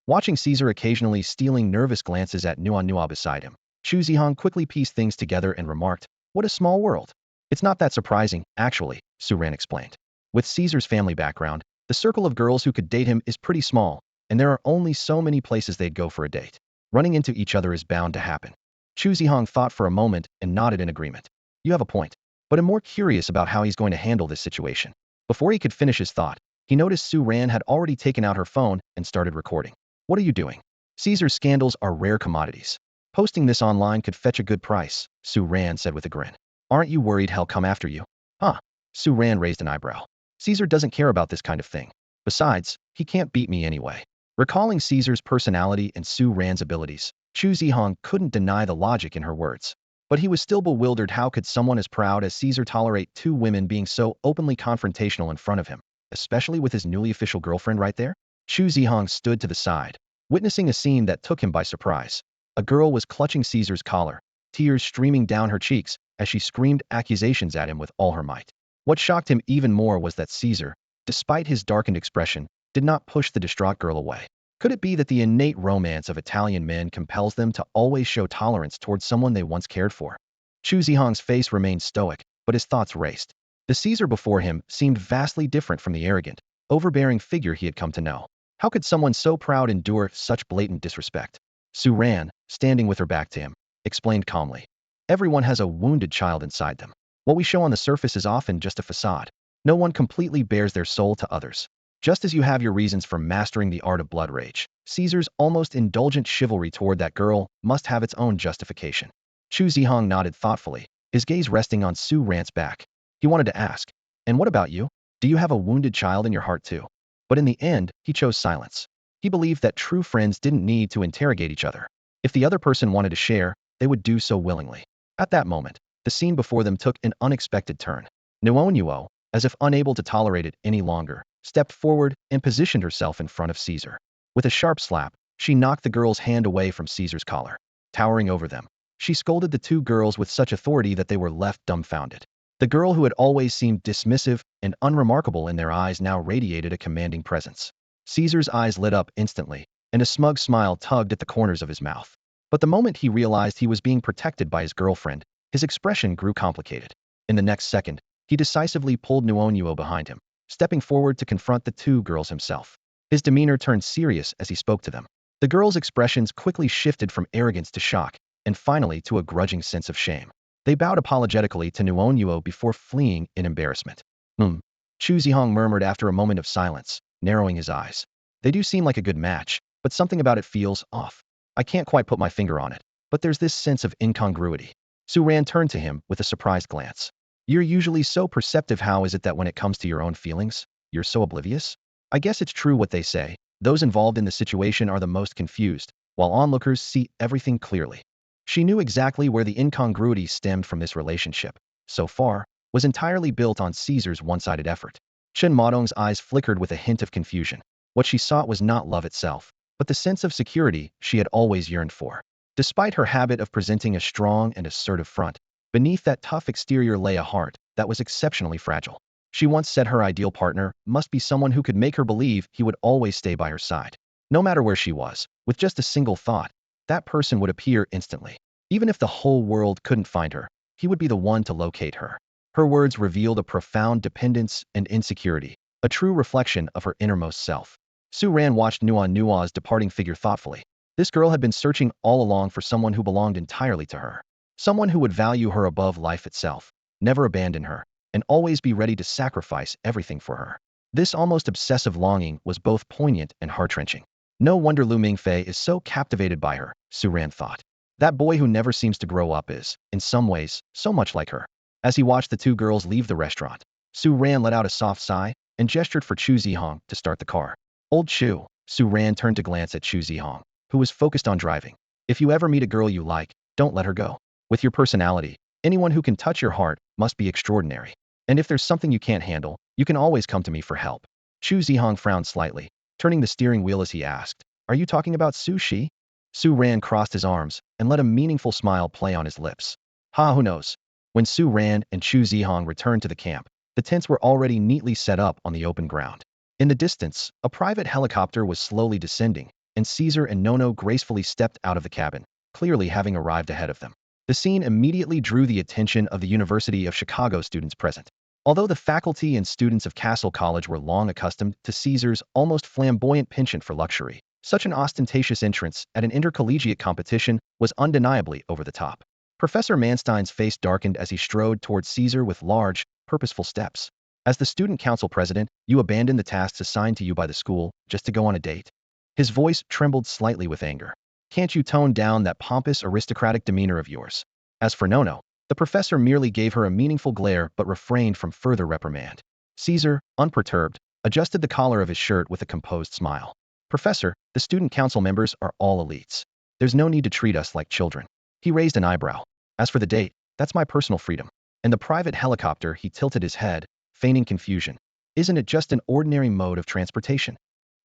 Speaker 1: Watching Caesar occasionally stealing nervous glances at Nicanor beside him, Chu Zhihang quickly pieced things together and remarked, "What a small world." "It's not that surprising, actually," Su Ran explained. "With Caesar's family background, the circle of girls who could date him is pretty small, and there are only so many places they'd go for a date. Running into each other is bound to happen." Chu Zhihang thought for a moment and nodded in agreement. "You have a point, but I'm more curious about how he's going to handle this situation." Before he could finish his thought, he noticed Su Ran had already taken out her phone and started recording. "What are you doing?" "Caesar's scandals are rare commodities. Posting this online could fetch a good price," Su Ran said with a grin. "Aren't you worried he'll come after you?" "Huh?" Su Ran raised an eyebrow. "Caesar doesn't care about this kind of thing. Besides, he can't beat me anyway." Recalling Caesar's personality and Su Ran's abilities, Chu Zhihang couldn't deny the logic in her words. But he was still bewildered. How could someone as proud as Caesar tolerate two women being so openly confrontational in front of him, especially with his newly official girlfriend right there? Chu Zhihang stood to the side, witnessing a scene that took him by surprise. A girl was clutching Caesar's collar, tears streaming down her cheeks as she screamed accusations at him with all her might. What shocked him even more was that Caesar, despite his darkened expression, did not push the distraught girl away. Could it be that the innate romance of Italian men compels them to always show tolerance towards someone they once cared for? Chu Zhihang's face remained stoic, but his thoughts raced. The Caesar before him seemed vastly different from the arrogant, overbearing figure he had come to know. How could someone so proud endure such blatant disrespect? Su Ran, standing with her back to him, explained calmly. "Everyone has a wounded child inside them. What we show on the surface is often just a facade. No one completely bears their soul to others. Just as you have your reasons for mastering the art of blood rage, Caesar's almost indulgent chivalry toward that girl must have its own justification." Chu Zhihang nodded thoughtfully, his gaze resting on Su Ran's back. He wanted to ask, "And what about you? Do you have a wounded child in your heart too?" But in the end, he chose silence. He believed that true friends didn't need to interrogate each other. If the other person wanted to share, they would do so willingly. At that moment, the scene before them took an unexpected turn. Nicanor, as if unable to tolerate it any longer, stepped forward and positioned herself in front of Caesar. With a sharp slap, she knocked the girl's hand away from Caesar's collar. Towering over them, she scolded the two girls with such authority that they were left dumbfounded. The girl who had always seemed dismissive and unremarkable in their eyes now radiated a commanding presence. Caesar's eyes lit up instantly, and a smug smile tugged at the corners of his mouth. But the moment he realized he was being protected by his girlfriend, his expression grew complicated. In the next second, he decisively pulled Nicanor behind him, stepping forward to confront the two girls himself. His demeanor turned serious as he spoke to them. The girls' expressions quickly shifted from arrogance to shock, and finally to a grudging sense of shame. They bowed apologetically to Nicanor before fleeing in embarrassment. Chu Zhihang murmured after a moment of silence, narrowing his eyes. "They do seem like a good match, but something about it feels off. I can't quite put my finger on it, but there's this sense of incongruity." Su Ran turned to him with a surprised glance. "You're usually so perceptive. How is it that when it comes to your own feelings, you're so oblivious?" "I guess it's true what they say. Those involved in the situation are the most confused, while onlookers see everything clearly." She knew exactly where the incongruity stemmed from. This relationship, so far, was entirely built on Caesar's one-sided effort. Chen Modong's eyes flickered with a hint of confusion. What she sought was not love itself, but the sense of security she had always yearned for. Despite her habit of presenting a strong and assertive front, beneath that tough exterior lay a heart that was exceptionally fragile. She once said her ideal partner must be someone who could make her believe he would always stay by her side. No matter where she was, with just a single thought, that person would appear instantly. Even if the whole world couldn't find her, he would be the one to locate her. Her words revealed a profound dependence and insecurity, a true reflection of her innermost self. Su Ran watched Nua's departing figure thoughtfully. This girl had been searching all along for someone who belonged entirely to her. Someone who would value her above life itself, never abandon her, and always be ready to sacrifice everything for her. This almost obsessive longing was both poignant and heart-wrenching. No wonder Lu Mingfei is so captivated by her, Su Ran thought. That boy who never seems to grow up is, in some ways, so much like her. As he watched the two girls leave the restaurant, Su Ran let out a soft sigh and gestured for Chu Zhihang to start the car. Old Chu, Su Ran turned to glance at Chu Zhihang, who was focused on driving. If you ever meet a girl you like, don't let her go. With your personality, anyone who can touch your heart must be extraordinary. And if there's something you can't handle, you can always come to me for help. Chu Zhihang frowned slightly, turning the steering wheel as he asked, "Are you talking about Su Shi?" Su Ran crossed his arms and let a meaningful smile play on his lips. Ha, who knows? When Su Ran and Chu Zhihang returned to the camp, the tents were already neatly set up on the open ground. In the distance, a private helicopter was slowly descending, and Caesar and Nono gracefully stepped out of the cabin, clearly having arrived ahead of them. The scene immediately drew the attention of the University of Chicago students present. Although the faculty and students of Cassell College were long accustomed to Caesar's almost flamboyant penchant for luxury, such an ostentatious entrance at an intercollegiate competition was undeniably over the top. Professor Manstein's face darkened as he strode towards Caesar with large, purposeful steps. As the student council president, you abandoned the tasks assigned to you by the school just to go on a date? His voice trembled slightly with anger. Can't you tone down that pompous aristocratic demeanor of yours? As for Nono, the professor merely gave her a meaningful glare but refrained from further reprimand. Caesar, unperturbed, adjusted the collar of his shirt with a composed smile. Professor, the student council members are all elites. There's no need to treat us like children. He raised an eyebrow. As for the date, that's my personal freedom. And the private helicopter, he tilted his head, feigning confusion. Isn't it just an ordinary mode of transportation?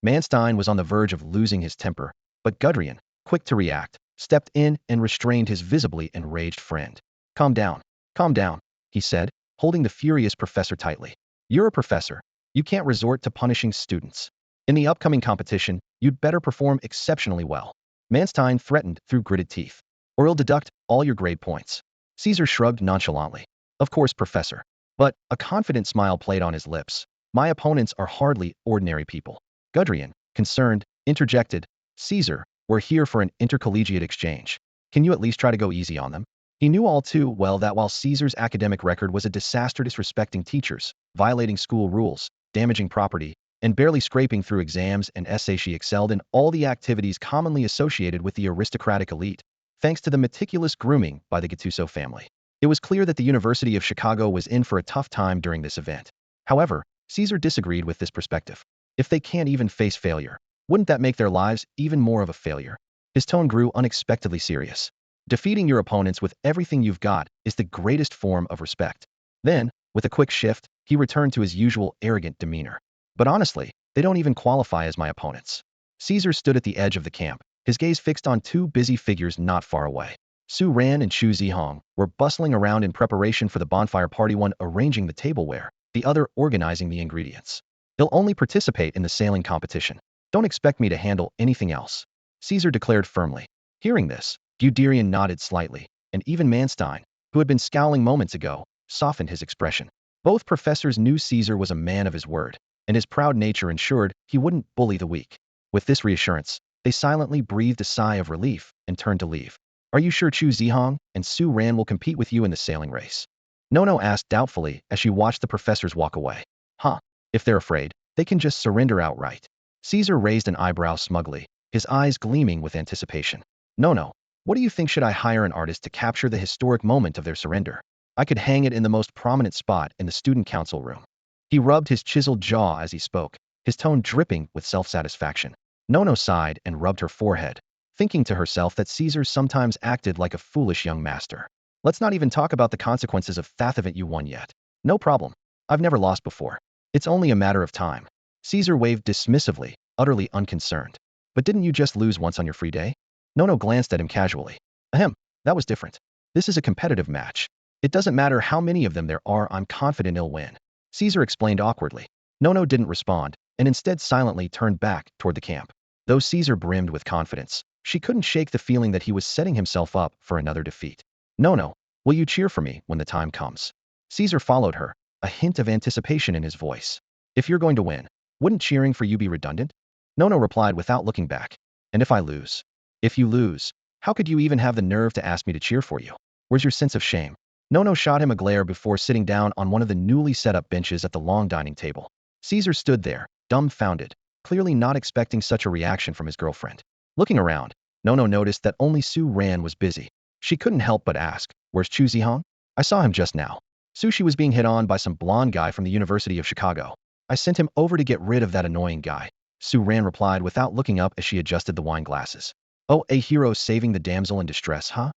Speaker 1: Manstein was on the verge of losing his temper, but Gudrian, quick to react, stepped in and restrained his visibly enraged friend. Calm down, he said, holding the furious professor tightly. You're a professor. You can't resort to punishing students. In the upcoming competition, you'd better perform exceptionally well. Manstein threatened through gritted teeth. Or he'll deduct all your grade points. Caesar shrugged nonchalantly. Of course, professor. But a confident smile played on his lips. My opponents are hardly ordinary people. Gudrian, concerned, interjected. Caesar, we're here for an intercollegiate exchange. Can you at least try to go easy on them? He knew all too well that while Caesar's academic record was a disaster disrespecting teachers, violating school rules, damaging property, and barely scraping through exams and essays, she excelled in all the activities commonly associated with the aristocratic elite, thanks to the meticulous grooming by the Gattuso family. It was clear that the University of Chicago was in for a tough time during this event. However, Caesar disagreed with this perspective. If they can't even face failure, wouldn't that make their lives even more of a failure? His tone grew unexpectedly serious. Defeating your opponents with everything you've got is the greatest form of respect. Then, with a quick shift, he returned to his usual arrogant demeanor. But honestly, they don't even qualify as my opponents. Caesar stood at the edge of the camp, his gaze fixed on two busy figures not far away. Su Ran and Chu Zhihang were bustling around in preparation for the bonfire party, one arranging the tableware, the other organizing the ingredients. They'll only participate in the sailing competition. Don't expect me to handle anything else, Caesar declared firmly. Hearing this, Guderian nodded slightly, and even Manstein, who had been scowling moments ago, softened his expression. Both professors knew Caesar was a man of his word, and his proud nature ensured he wouldn't bully the weak. With this reassurance, they silently breathed a sigh of relief and turned to leave. Are you sure Chu Zhihang and Su Ran will compete with you in the sailing race? Nono asked doubtfully as she watched the professors walk away. Huh, if they're afraid, they can just surrender outright. Caesar raised an eyebrow smugly, his eyes gleaming with anticipation. No, what do you think? Should I hire an artist to capture the historic moment of their surrender? I could hang it in the most prominent spot in the student council room. He rubbed his chiseled jaw as he spoke, his tone dripping with self-satisfaction. Nono sighed and rubbed her forehead, thinking to herself that Caesar sometimes acted like a foolish young master. Let's not even talk about the consequences of that event you won yet. No problem. I've never lost before. It's only a matter of time. Caesar waved dismissively, utterly unconcerned. But didn't you just lose once on your free day? Nono glanced at him casually. Ahem, that was different. This is a competitive match. It doesn't matter how many of them there are, I'm confident he'll win. Caesar explained awkwardly. Nono didn't respond, and instead silently turned back toward the camp. Though Caesar brimmed with confidence, she couldn't shake the feeling that he was setting himself up for another defeat. Nono, will you cheer for me when the time comes? Caesar followed her, a hint of anticipation in his voice. If you're going to win, wouldn't cheering for you be redundant? Nono replied without looking back. And if I lose? If you lose, how could you even have the nerve to ask me to cheer for you? Where's your sense of shame? Nono shot him a glare before sitting down on one of the newly set up benches at the long dining table. Caesar stood there, dumbfounded, clearly not expecting such a reaction from his girlfriend. Looking around, Nono noticed that only Su Ran was busy. She couldn't help but ask, where's Chu Zhihang? I saw him just now. Sushi was being hit on by some blonde guy from the University of Chicago. I sent him over to get rid of that annoying guy. Su Ran replied without looking up as she adjusted the wine glasses. Oh, a hero saving the damsel in distress, huh?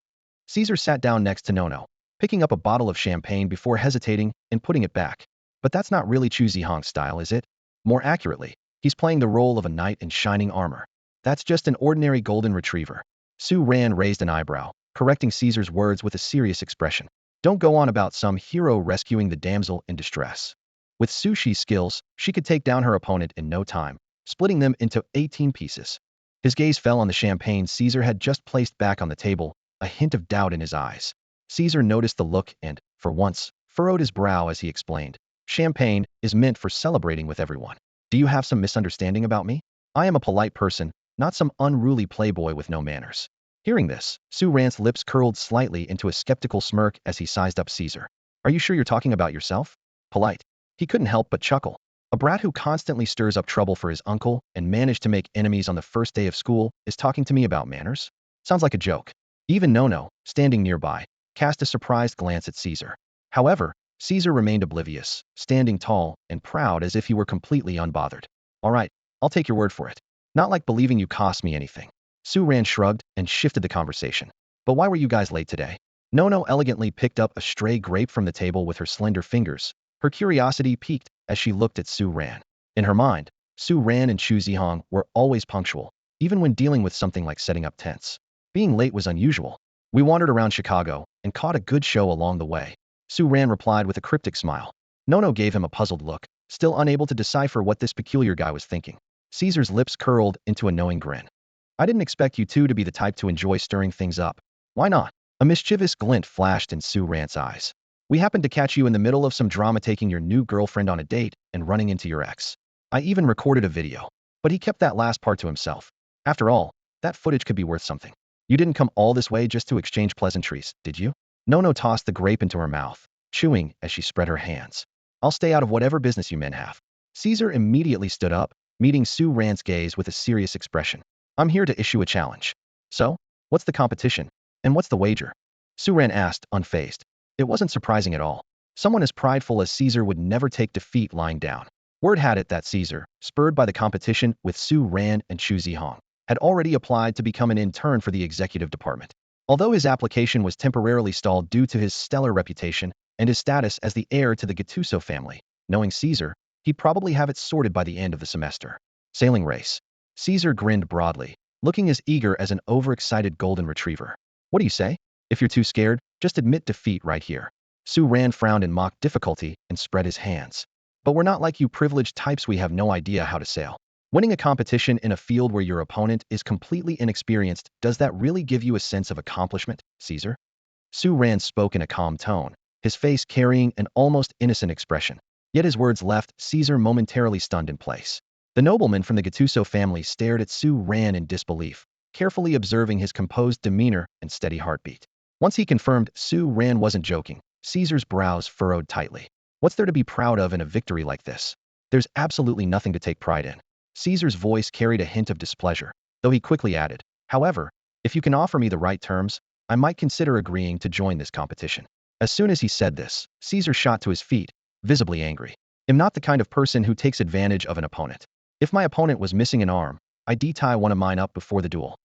Speaker 1: Caesar sat down next to Nono, picking up a bottle of champagne before hesitating and putting it back. But that's not really Chu Zhihang's style, is it? More accurately, he's playing the role of a knight in shining armor. That's just an ordinary golden retriever. Su Ran raised an eyebrow, correcting Caesar's words with a serious expression. Don't go on about some hero rescuing the damsel in distress. With Sushi's skills, she could take down her opponent in no time, splitting them into 18 pieces. His gaze fell on the champagne Caesar had just placed back on the table, a hint of doubt in his eyes. Caesar noticed the look and, for once, furrowed his brow as he explained. Champagne is meant for celebrating with everyone. Do you have some misunderstanding about me? I am a polite person, not some unruly playboy with no manners. Hearing this, Su Ran's lips curled slightly into a skeptical smirk as he sized up Caesar. Are you sure you're talking about yourself? Polite. He couldn't help but chuckle. A brat who constantly stirs up trouble for his uncle and managed to make enemies on the first day of school is talking to me about manners? Sounds like a joke. Even Nono, standing nearby, cast a surprised glance at Caesar. However, Caesar remained oblivious, standing tall and proud as if he were completely unbothered. All right, I'll take your word for it. Not like believing you cost me anything. Su Ran shrugged and shifted the conversation. But why were you guys late today? Nono elegantly picked up a stray grape from the table with her slender fingers. Her curiosity piqued as she looked at Su Ran. In her mind, Su Ran and Chu Zhihang were always punctual, even when dealing with something like setting up tents. Being late was unusual. We wandered around Chicago and caught a good show along the way. Su Ran replied with a cryptic smile. Nono gave him a puzzled look, still unable to decipher what this peculiar guy was thinking. Caesar's lips curled into a knowing grin. I didn't expect you two to be the type to enjoy stirring things up. Why not? A mischievous glint flashed in Su Ran's eyes. We happened to catch you in the middle of some drama taking your new girlfriend on a date and running into your ex. I even recorded a video. But he kept that last part to himself. After all, that footage could be worth something. You didn't come all this way just to exchange pleasantries, did you? Nono tossed the grape into her mouth, chewing as she spread her hands. I'll stay out of whatever business you men have. Caesar immediately stood up, meeting Su Ran's gaze with a serious expression. I'm here to issue a challenge. So, what's the competition? And what's the wager? Su Ran asked, unfazed. It wasn't surprising at all. Someone as prideful as Caesar would never take defeat lying down. Word had it that Caesar, spurred by the competition with Su Ran and Chu Zhihang, had already applied to become an intern for the executive department. Although his application was temporarily stalled due to his stellar reputation and his status as the heir to the Gattuso family, knowing Caesar, he'd probably have it sorted by the end of the semester. Sailing race. Caesar grinned broadly, looking as eager as an overexcited golden retriever. What do you say? If you're too scared, just admit defeat right here. Su Ran frowned in mock difficulty and spread his hands. But we're not like you privileged types, we have no idea how to sail. Winning a competition in a field where your opponent is completely inexperienced, does that really give you a sense of accomplishment, Caesar? Su Ran spoke in a calm tone, his face carrying an almost innocent expression. Yet his words left Caesar momentarily stunned in place. The nobleman from the Gattuso family stared at Su Ran in disbelief, carefully observing his composed demeanor and steady heartbeat. Once he confirmed Su Ran wasn't joking, Caesar's brows furrowed tightly. What's there to be proud of in a victory like this? There's absolutely nothing to take pride in. Caesar's voice carried a hint of displeasure, though he quickly added, however, if you can offer me the right terms, I might consider agreeing to join this competition. As soon as he said this, Caesar shot to his feet, visibly angry. I'm not the kind of person who takes advantage of an opponent. If my opponent was missing an arm, I'd tie one of mine up before the duel.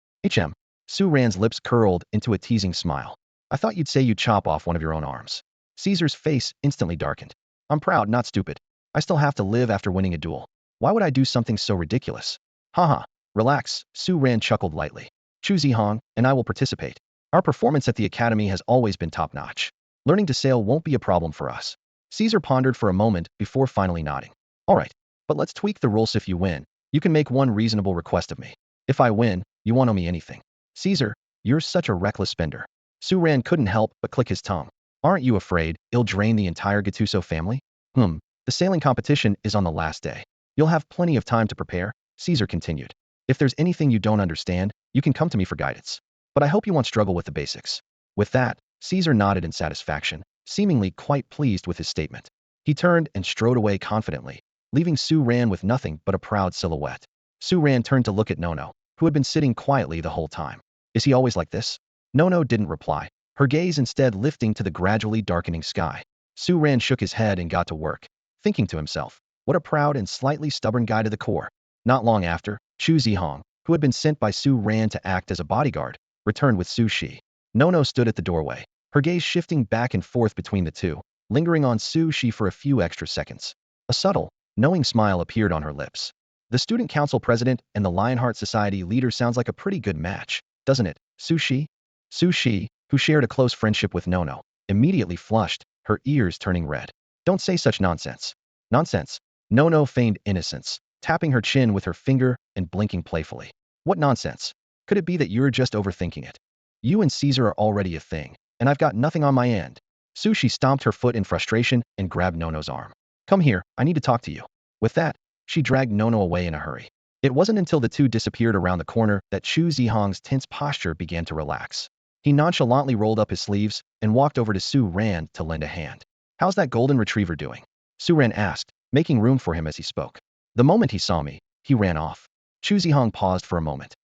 Speaker 1: Su Ran's lips curled into a teasing smile. I thought you'd say you'd chop off one of your own arms. Caesar's face instantly darkened. I'm proud, not stupid. I still have to live after winning a duel. Why would I do something so ridiculous? Haha, relax, Su Ran chuckled lightly. Chu Zhihang and I will participate. Our performance at the academy has always been top-notch. Learning to sail won't be a problem for us. Caesar pondered for a moment before finally nodding. All right, but let's tweak the rules. If you win, you can make one reasonable request of me. If I win, you won't owe me anything. Caesar, you're such a reckless spender. Su Ran couldn't help but click his tongue. Aren't you afraid it'll drain the entire Gattuso family? The sailing competition is on the last day. You'll have plenty of time to prepare, Caesar continued. If there's anything you don't understand, you can come to me for guidance. But I hope you won't struggle with the basics. With that, Caesar nodded in satisfaction, seemingly quite pleased with his statement. He turned and strode away confidently, leaving Su Ran with nothing but a proud silhouette. Su Ran turned to look at Nono, who had been sitting quietly the whole time. Is he always like this? Nono didn't reply, her gaze instead lifting to the gradually darkening sky. Su Ran shook his head and got to work, thinking to himself, what a proud and slightly stubborn guy to the core. Not long after, Chu Zhihang, who had been sent by Su Ran to act as a bodyguard, returned with Su Shi. Nono stood at the doorway, her gaze shifting back and forth between the two, lingering on Su Shi for a few extra seconds. A subtle, knowing smile appeared on her lips. The student council president and the Lionheart Society leader sounds like a pretty good match, doesn't it, Su Shi? Su Shi, who shared a close friendship with Nono, immediately flushed, her ears turning red. Don't say such nonsense. Nonsense. Nono feigned innocence, tapping her chin with her finger and blinking playfully. What nonsense? Could it be that you're just overthinking it? You and Caesar are already a thing, and I've got nothing on my end. Su Shi stomped her foot in frustration and grabbed Nono's arm. Come here, I need to talk to you. With that, she dragged Nono away in a hurry. It wasn't until the two disappeared around the corner that Chu Zhihang's tense posture began to relax. He nonchalantly rolled up his sleeves and walked over to Su Ran to lend a hand. How's that golden retriever doing? Su Ran asked, making room for him as he spoke. The moment he saw me, he ran off. Chu Zhihang paused for a moment.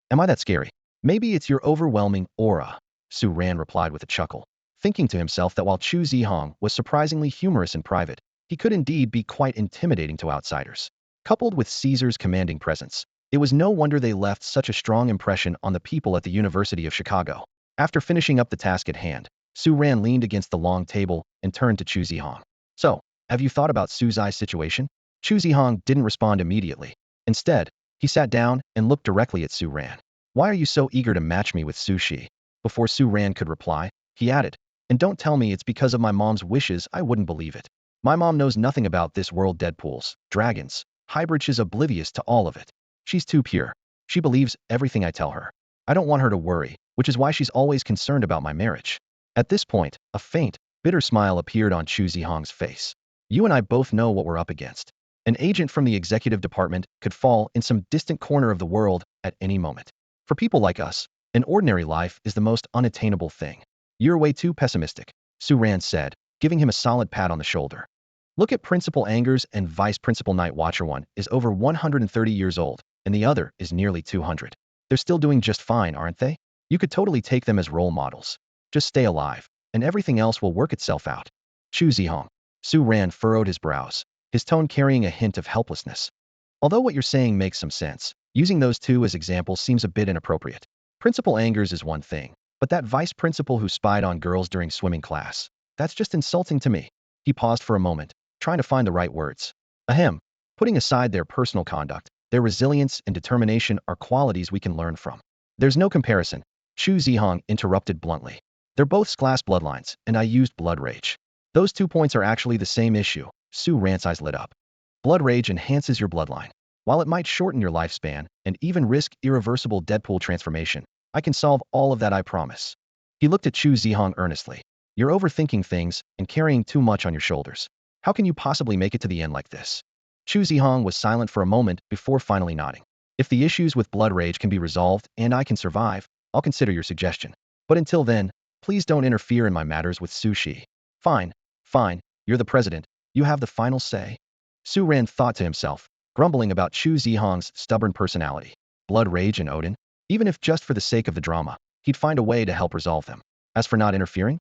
Speaker 1: Am I that scary? Maybe it's your overwhelming aura, Su Ran replied with a chuckle, thinking to himself that while Chu Zhihang was surprisingly humorous in private, he could indeed be quite intimidating to outsiders. Coupled with Caesar's commanding presence, it was no wonder they left such a strong impression on the people at the University of Chicago. After finishing up the task at hand, Su Ran leaned against the long table and turned to Chu Zhihang. So, have you thought about Su Zai's situation? Chu Zhihang didn't respond immediately. Instead, he sat down and looked directly at Su Ran. Why are you so eager to match me with Su Shi? Before Su Ran could reply, he added, and don't tell me it's because of my mom's wishes. I wouldn't believe it. My mom knows nothing about this world, Deadpools, dragons, hybrids. She's oblivious to all of it. She's too pure. She believes everything I tell her. I don't want her to worry, which is why she's always concerned about my marriage. At this point, a faint, bitter smile appeared on Chu Zhihang's face. You and I both know what we're up against. An agent from the executive department could fall in some distant corner of the world at any moment. For people like us, an ordinary life is the most unattainable thing. You're way too pessimistic, Su Ran said, giving him a solid pat on the shoulder. Look at Principal Angers and Vice Principal Night Watcher. One is over 130 years old, and the other is nearly 200. They're still doing just fine, aren't they? You could totally take them as role models. Just stay alive, and everything else will work itself out. Chu Zhihang. Su Ran furrowed his brows, his tone carrying a hint of helplessness. Although what you're saying makes some sense, using those two as examples seems a bit inappropriate. Principal Angers is one thing, but that vice principal who spied on girls during swimming class, that's just insulting to me. He paused for a moment, trying to find the right words. Ahem. Putting aside their personal conduct, their resilience and determination are qualities we can learn from. There's no comparison, Chu Zhihang interrupted bluntly. They're both class bloodlines, and I used blood rage. Those 2 points are actually the same issue. Su Ran's eyes lit up. Blood rage enhances your bloodline. While it might shorten your lifespan and even risk irreversible Deadpool transformation, I can solve all of that, I promise. He looked at Chu Zhihang earnestly. You're overthinking things and carrying too much on your shoulders. How can you possibly make it to the end like this? Chu Zhihang was silent for a moment before finally nodding. If the issues with blood rage can be resolved and I can survive, I'll consider your suggestion. But until then, please don't interfere in my matters with Su Shi. Fine, fine, you're the president. You have the final say. Su Ran thought to himself, grumbling about Chu Zhihang's stubborn personality. Blood rage and Odin? Even if just for the sake of the drama, he'd find a way to help resolve them. As for not interfering?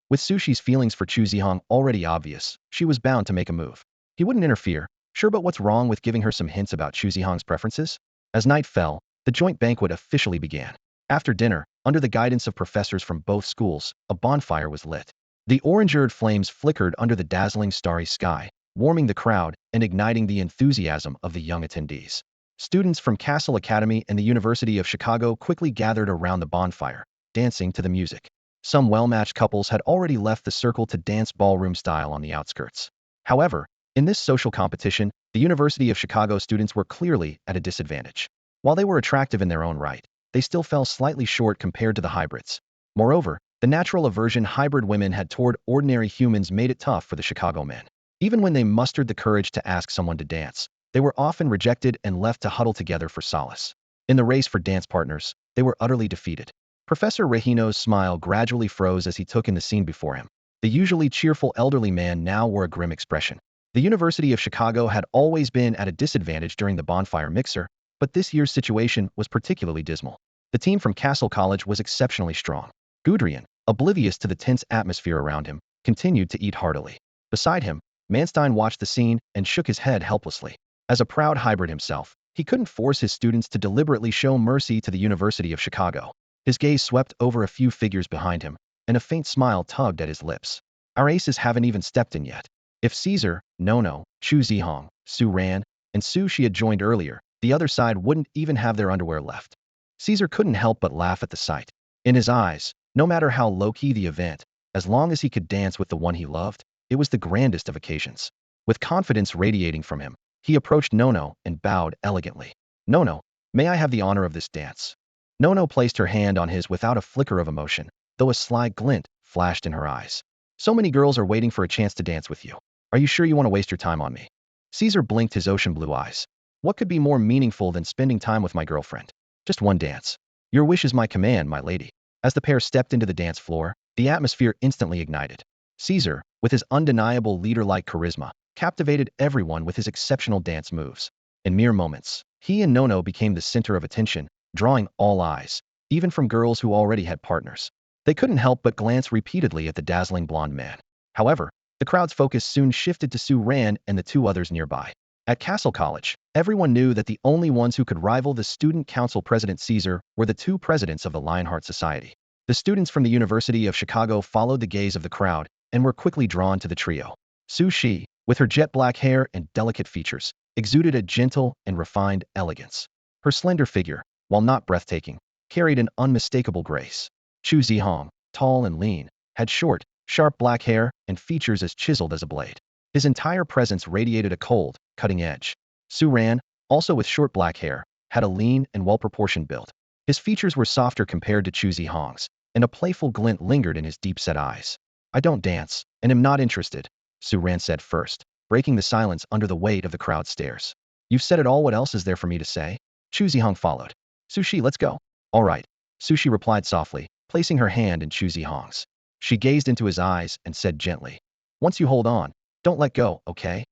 Speaker 1: With Su Shi's feelings for Chu Zhihang already obvious, she was bound to make a move. He wouldn't interfere, sure, but what's wrong with giving her some hints about Chu Zhihang's preferences? As night fell, the joint banquet officially began. After dinner, under the guidance of professors from both schools, a bonfire was lit. The orange-eared flames flickered under the dazzling starry sky, warming the crowd and igniting the enthusiasm of the young attendees. Students from Cassell Academy and the University of Chicago quickly gathered around the bonfire, dancing to the music. Some well-matched couples had already left the circle to dance ballroom style on the outskirts. However, in this social competition, the University of Chicago students were clearly at a disadvantage. While they were attractive in their own right, they still fell slightly short compared to the hybrids. Moreover, the natural aversion hybrid women had toward ordinary humans made it tough for the Chicago men. Even when they mustered the courage to ask someone to dance, they were often rejected and left to huddle together for solace. In the race for dance partners, they were utterly defeated. Professor Regino's smile gradually froze as he took in the scene before him. The usually cheerful elderly man now wore a grim expression. The University of Chicago had always been at a disadvantage during the bonfire mixer, but this year's situation was particularly dismal. The team from Cassell College was exceptionally strong. Gudrian, oblivious to the tense atmosphere around him, continued to eat heartily. Beside him, Manstein watched the scene and shook his head helplessly. As a proud hybrid himself, he couldn't force his students to deliberately show mercy to the University of Chicago. His gaze swept over a few figures behind him, and a faint smile tugged at his lips. Our aces haven't even stepped in yet. If Caesar, Nono, Chu Zhihang, Su Ran, and Su Shi had joined earlier, the other side wouldn't even have their underwear left. Caesar couldn't help but laugh at the sight. In his eyes, no matter how low-key the event, as long as he could dance with the one he loved, it was the grandest of occasions. With confidence radiating from him, he approached Nono and bowed elegantly. Nono, may I have the honor of this dance? Nono placed her hand on his without a flicker of emotion, though a sly glint flashed in her eyes. So many girls are waiting for a chance to dance with you. Are you sure you want to waste your time on me? Caesar blinked his ocean blue eyes. What could be more meaningful than spending time with my girlfriend? Just one dance. Your wish is my command, my lady. As the pair stepped into the dance floor, the atmosphere instantly ignited. Caesar, with his undeniable leader-like charisma, captivated everyone with his exceptional dance moves. In mere moments, he and Nono became the center of attention, drawing all eyes, even from girls who already had partners. They couldn't help but glance repeatedly at the dazzling blonde man. However, the crowd's focus soon shifted to Su Ran and the two others nearby. At Cassell College, everyone knew that the only ones who could rival the student council president Caesar were the two presidents of the Lionheart Society. The students from the University of Chicago followed the gaze of the crowd and were quickly drawn to the trio. Su Shi, with her jet black hair and delicate features, exuded a gentle and refined elegance. Her slender figure, while not breathtaking, carried an unmistakable grace. Chu Zhihang, tall and lean, had short, sharp black hair and features as chiseled as a blade. His entire presence radiated a cold, cutting edge. Su Ran, also with short black hair, had a lean and well-proportioned build. His features were softer compared to Chu Zhihang's, and a playful glint lingered in his deep-set eyes. I don't dance, and am not interested, Su Ran said first, breaking the silence under the weight of the crowd's stares. You've said it all. What else is there for me to say? Chu Zhihang followed. Su Shi, let's go. All right, Su Shi replied softly, placing her hand in Chu Zhihang's. She gazed into his eyes and said gently, once you hold on, don't let go, okay?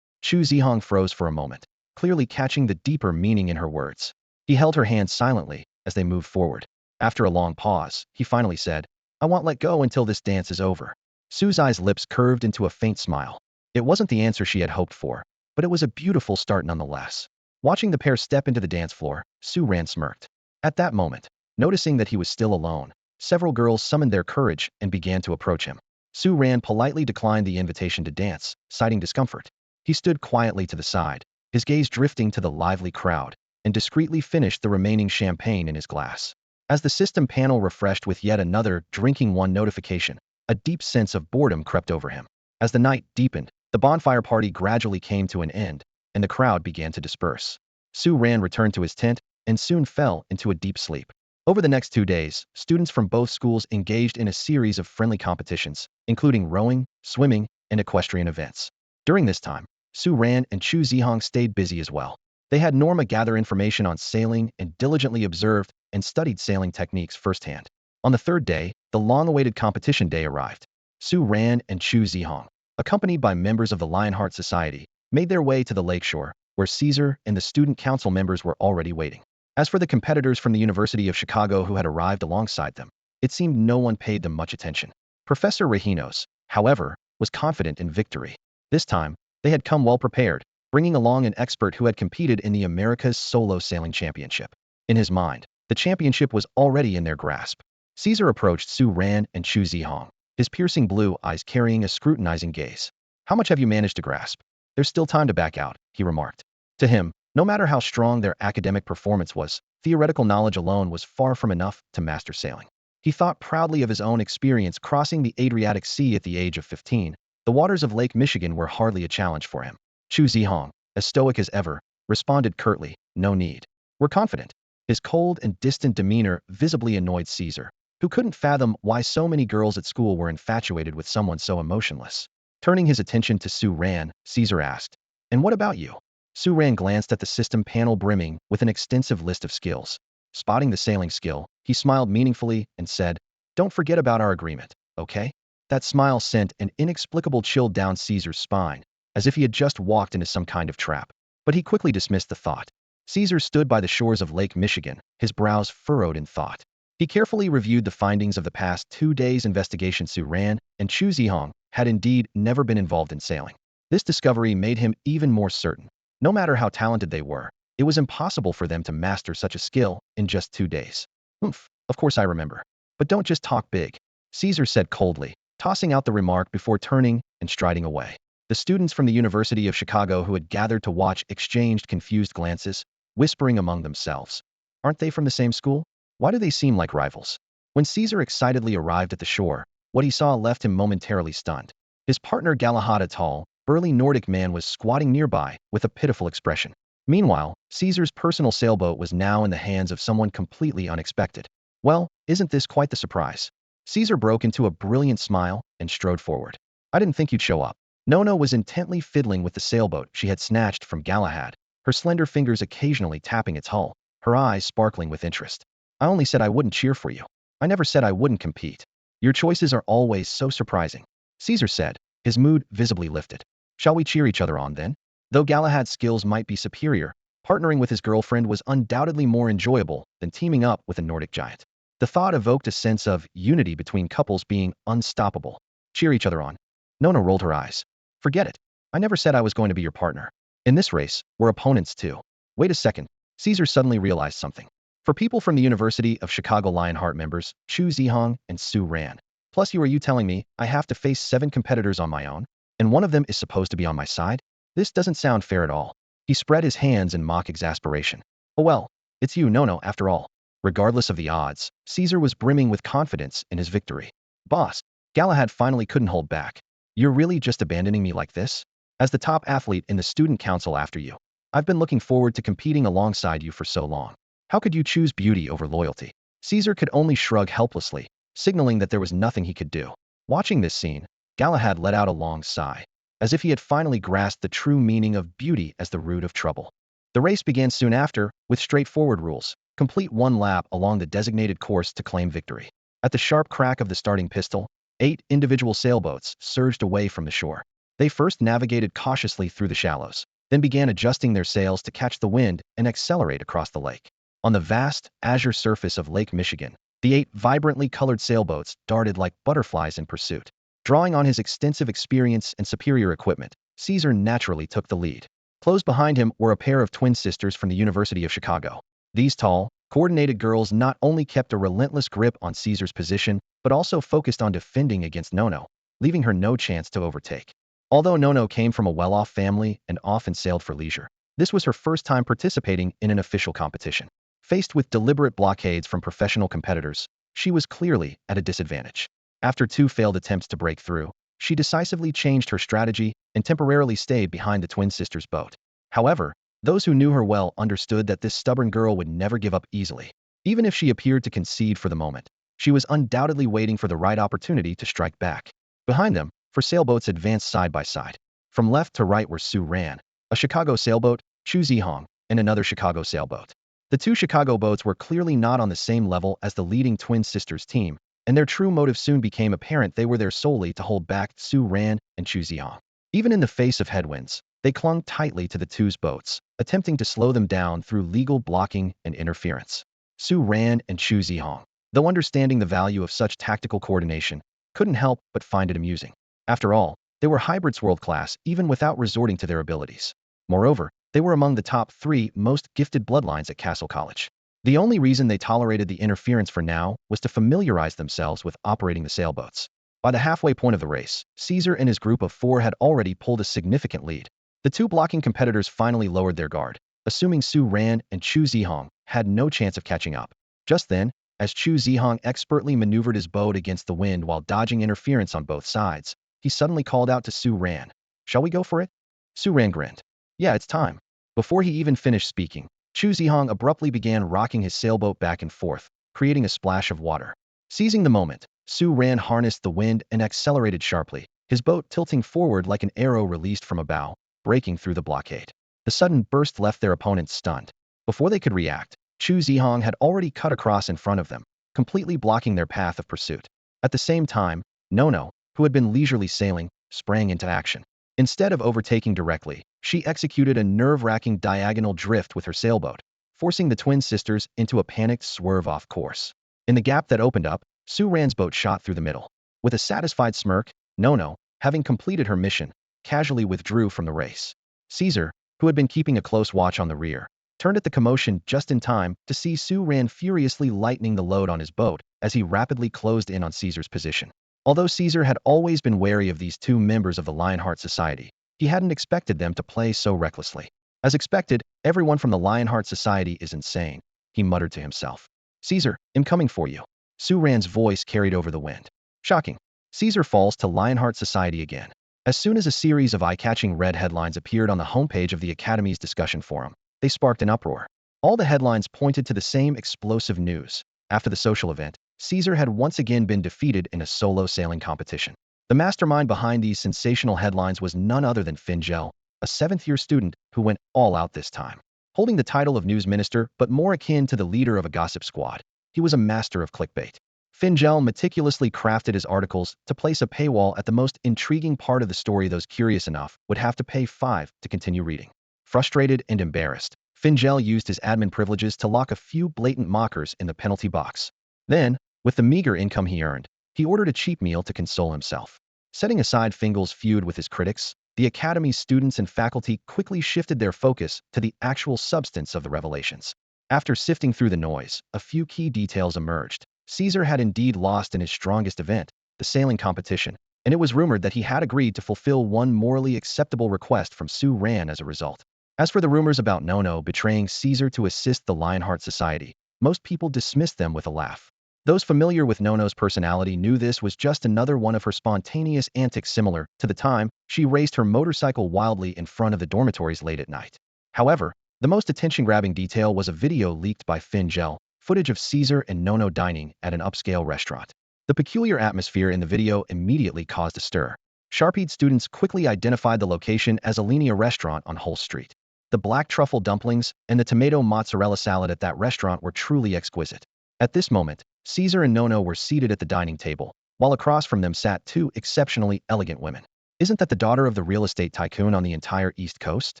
Speaker 1: Chu Zhihang froze for a moment, clearly catching the deeper meaning in her words. He held her hand silently as they moved forward. After a long pause, he finally said, I won't let go until this dance is over. Su's lips curved into a faint smile. It wasn't the answer she had hoped for, but it was a beautiful start nonetheless. Watching the pair step into the dance floor, Su Ran smirked. At that moment, noticing that he was still alone, several girls summoned their courage and began to approach him. Su Ran politely declined the invitation to dance, citing discomfort. He stood quietly to the side, his gaze drifting to the lively crowd, and discreetly finished the remaining champagne in his glass. As the system panel refreshed with yet another drinking one notification, a deep sense of boredom crept over him. As the night deepened, the bonfire party gradually came to an end, and the crowd began to disperse. Su Ran returned to his tent and soon fell into a deep sleep. Over the next 2 days, students from both schools engaged in a series of friendly competitions, including rowing, swimming, and equestrian events. During this time, Su Ran and Chu Zhihang stayed busy as well. They had Norma gather information on sailing and diligently observed and studied sailing techniques firsthand. On the third day, the long-awaited competition day arrived. Su Ran and Chu Zhihang, accompanied by members of the Lionheart Society, made their way to the lakeshore, where Caesar and the student council members were already waiting. As for the competitors from the University of Chicago who had arrived alongside them, it seemed no one paid them much attention. Professor Reginos, however, was confident in victory. This time, they had come well prepared, bringing along an expert who had competed in the America's Solo Sailing Championship. In his mind, the championship was already in their grasp. Caesar approached Su Ran and Chu Zhihang, his piercing blue eyes carrying a scrutinizing gaze. How much have you managed to grasp? There's still time to back out, he remarked. To him, no matter how strong their academic performance was, theoretical knowledge alone was far from enough to master sailing. He thought proudly of his own experience crossing the Adriatic Sea at the age of 15. The waters of Lake Michigan were hardly a challenge for him. Chu Zhihang, as stoic as ever, responded curtly, "No need. We're confident." His cold and distant demeanor visibly annoyed Caesar, who couldn't fathom why so many girls at school were infatuated with someone so emotionless. Turning his attention to Su Ran, Caesar asked, "And what about you?" Su Ran glanced at the system panel brimming with an extensive list of skills. Spotting the sailing skill, he smiled meaningfully and said, "Don't forget about our agreement, okay?" That smile sent an inexplicable chill down Caesar's spine, as if he had just walked into some kind of trap. But he quickly dismissed the thought. Caesar stood by the shores of Lake Michigan, his brows furrowed in thought. He carefully reviewed the findings of the past 2 days' investigation. Su Ran and Chu Zhihang had indeed never been involved in sailing. This discovery made him even more certain. No matter how talented they were, it was impossible for them to master such a skill in just 2 days. "Oomph, of course I remember. But don't just talk big," Caesar said coldly, tossing out the remark before turning and striding away. The students from the University of Chicago who had gathered to watch exchanged confused glances, whispering among themselves, "Aren't they from the same school? Why do they seem like rivals?" When Caesar excitedly arrived at the shore, what he saw left him momentarily stunned. His partner Galahad, a tall, burly Nordic man, was squatting nearby with a pitiful expression. Meanwhile, Caesar's personal sailboat was now in the hands of someone completely unexpected. "Well, isn't this quite the surprise?" Caesar broke into a brilliant smile and strode forward. "I didn't think you'd show up." Nona was intently fiddling with the sailboat she had snatched from Galahad, her slender fingers occasionally tapping its hull, her eyes sparkling with interest. "I only said I wouldn't cheer for you. I never said I wouldn't compete. Your choices are always so surprising," Caesar said, his mood visibly lifted. "Shall we cheer each other on then?" Though Galahad's skills might be superior, partnering with his girlfriend was undoubtedly more enjoyable than teaming up with a Nordic giant. The thought evoked a sense of unity between couples being unstoppable. "Cheer each other on." Nona rolled her eyes. "Forget it. I never said I was going to be your partner. In this race, we're opponents too." Wait a second. Caesar suddenly realized something. For people from the University of Chicago Lionheart members, Chu Zhihang and Su Ran. Plus you telling me I have to face 7 competitors on my own? And one of them is supposed to be on my side? This doesn't sound fair at all. He spread his hands in mock exasperation. "Oh well, it's you, Nono, after all." Regardless of the odds, Caesar was brimming with confidence in his victory. "Boss," Galahad finally couldn't hold back. "You're really just abandoning me like this? As the top athlete in the student council after you, I've been looking forward to competing alongside you for so long. How could you choose beauty over loyalty?" Caesar could only shrug helplessly, signaling that there was nothing he could do. Watching this scene, Galahad let out a long sigh, as if he had finally grasped the true meaning of beauty as the root of trouble. The race began soon after, with straightforward rules. Complete 1 lap along the designated course to claim victory. At the sharp crack of the starting pistol, 8 individual sailboats surged away from the shore. They first navigated cautiously through the shallows, then began adjusting their sails to catch the wind and accelerate across the lake. On the vast, azure surface of Lake Michigan, the 8 vibrantly colored sailboats darted like butterflies in pursuit. Drawing on his extensive experience and superior equipment, Caesar naturally took the lead. Close behind him were a pair of twin sisters from the University of Chicago. These tall, coordinated girls not only kept a relentless grip on Caesar's position, but also focused on defending against Nono, leaving her no chance to overtake. Although Nono came from a well-off family and often sailed for leisure, this was her first time participating in an official competition. Faced with deliberate blockades from professional competitors, she was clearly at a disadvantage. After 2 failed attempts to break through, she decisively changed her strategy and temporarily stayed behind the twin sisters' boat. However, those who knew her well understood that this stubborn girl would never give up easily. Even if she appeared to concede for the moment, she was undoubtedly waiting for the right opportunity to strike back. Behind them, 4 sailboats advanced side by side. From left to right were Su Ran, a Chicago sailboat, Chu Zhihang, and another Chicago sailboat. The 2 Chicago boats were clearly not on the same level as the leading twin sisters team, and their true motive soon became apparent. They were there solely to hold back Su Ran and Chu Zhihang. Even in the face of headwinds, they clung tightly to the 2's boats, attempting to slow them down through legal blocking and interference. Su Ran and Chu Zhihang, though understanding the value of such tactical coordination, couldn't help but find it amusing. After all, they were hybrids world-class even without resorting to their abilities. Moreover, they were among the top 3 most gifted bloodlines at Cassell College. The only reason they tolerated the interference for now was to familiarize themselves with operating the sailboats. By the halfway point of the race, Caesar and his group of 4 had already pulled a significant lead. The 2 blocking competitors finally lowered their guard, assuming Su Ran and Chu Zhihang had no chance of catching up. Just then, As Chu Zhihang expertly maneuvered his boat against the wind while dodging interference on both sides, he suddenly called out to Su Ran. "Shall we go for it?" Su Ran grinned. "Yeah, it's time." Before he even finished speaking, Chu Zhihang abruptly began rocking his sailboat back and forth, creating a splash of water. Seizing the moment, Su Ran harnessed the wind and accelerated sharply, his boat tilting forward like an arrow released from a bow, breaking through the blockade. The sudden burst left their opponents stunned. Before they could react, Chu Zhihang had already cut across in front of them, completely blocking their path of pursuit. At the same time, Nono, who had been leisurely sailing, sprang into action. Instead of overtaking directly, she executed a nerve-wracking diagonal drift with her sailboat, forcing the twin sisters into a panicked swerve off course. In the gap that opened up, Su Ran's boat shot through the middle. With a satisfied smirk, Nono, having completed her mission, casually withdrew from the race. Caesar, who had been keeping a close watch on the rear, turned at the commotion just in time to see Su Ran furiously lightening the load on his boat as he rapidly closed in on Caesar's position. Although Caesar had always been wary of these two members of the Lionheart Society, he hadn't expected them to play so recklessly. As expected, everyone from the Lionheart Society is insane, he muttered to himself. "Caesar, I'm coming for you." Su Ran's voice carried over the wind. Shocking. Caesar falls to Lionheart Society again. As soon as a series of eye-catching red headlines appeared on the homepage of the Academy's discussion forum, they sparked an uproar. All the headlines pointed to the same explosive news. After the social event, Caesar had once again been defeated in a solo sailing competition. The mastermind behind these sensational headlines was none other than Fingel, a seventh-year student who went all out this time. Holding the title of news minister but more akin to the leader of a gossip squad, he was a master of clickbait. Fingel meticulously crafted his articles to place a paywall at the most intriguing part of the story. Those curious enough would have to pay 5 to continue reading. Frustrated and embarrassed, Fingel used his admin privileges to lock a few blatant mockers in the penalty box. Then, with the meager income he earned, he ordered a cheap meal to console himself. Setting aside Fingel's feud with his critics, the Academy's students and faculty quickly shifted their focus to the actual substance of the revelations. After sifting through the noise, a few key details emerged. Caesar had indeed lost in his strongest event, the sailing competition, and it was rumored that he had agreed to fulfill one morally acceptable request from Su Ran as a result. As for the rumors about Nono betraying Caesar to assist the Lionheart Society, most people dismissed them with a laugh. Those familiar with Nono's personality knew this was just another one of her spontaneous antics similar to the time she raced her motorcycle wildly in front of the dormitories late at night. However, the most attention-grabbing detail was a video leaked by Fingel, footage of Caesar and Nono dining at an upscale restaurant. The peculiar atmosphere in the video immediately caused a stir. Sharp-eyed students quickly identified the location as Alinea Restaurant on Hull Street. The black truffle dumplings and the tomato mozzarella salad at that restaurant were truly exquisite. At this moment, Caesar and Nono were seated at the dining table, while across from them sat two exceptionally elegant women. "Isn't that the daughter of the real estate tycoon on the entire East Coast?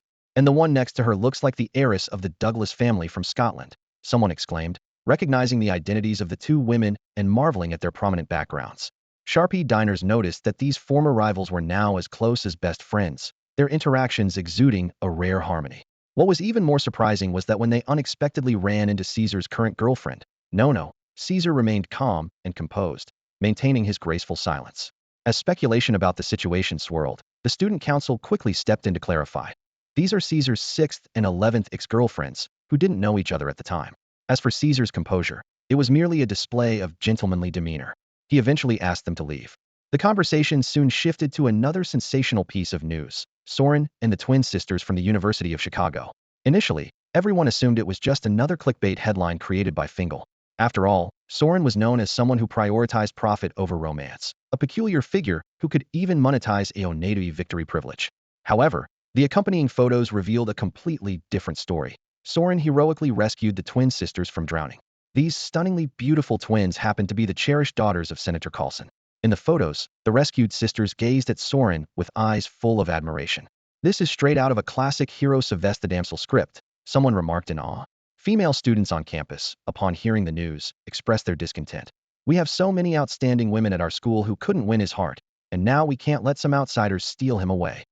Speaker 1: And the one next to her looks like the heiress of the Douglas family from Scotland," someone exclaimed, recognizing the identities of the two women and marveling at their prominent backgrounds. Sharpie diners noticed that these former rivals were now as close as best friends, their interactions exuding a rare harmony. What was even more surprising was that when they unexpectedly ran into Caesar's current girlfriend, Nono, Caesar remained calm and composed, maintaining his graceful silence. As speculation about the situation swirled, the student council quickly stepped in to clarify. These are Caesar's 6th and 11th ex-girlfriends, who didn't know each other at the time. As for Caesar's composure, it was merely a display of gentlemanly demeanor. He eventually asked them to leave. The conversation soon shifted to another sensational piece of news: Soren and the twin sisters from the University of Chicago. Initially, everyone assumed it was just another clickbait headline created by Fingal. After all, Soren was known as someone who prioritized profit over romance, a peculiar figure who could even monetize a Oneidae victory privilege. However, the accompanying photos revealed a completely different story. Soren heroically rescued the twin sisters from drowning. These stunningly beautiful twins happened to be the cherished daughters of Senator Carlson. In the photos, the rescued sisters gazed at Soren with eyes full of admiration. "This is straight out of a classic hero Sylvester Damsel script," someone remarked in awe. Female students on campus, upon hearing the news, expressed their discontent. "We have so many outstanding women at our school who couldn't win his heart, and now we can't let some outsiders steal him away.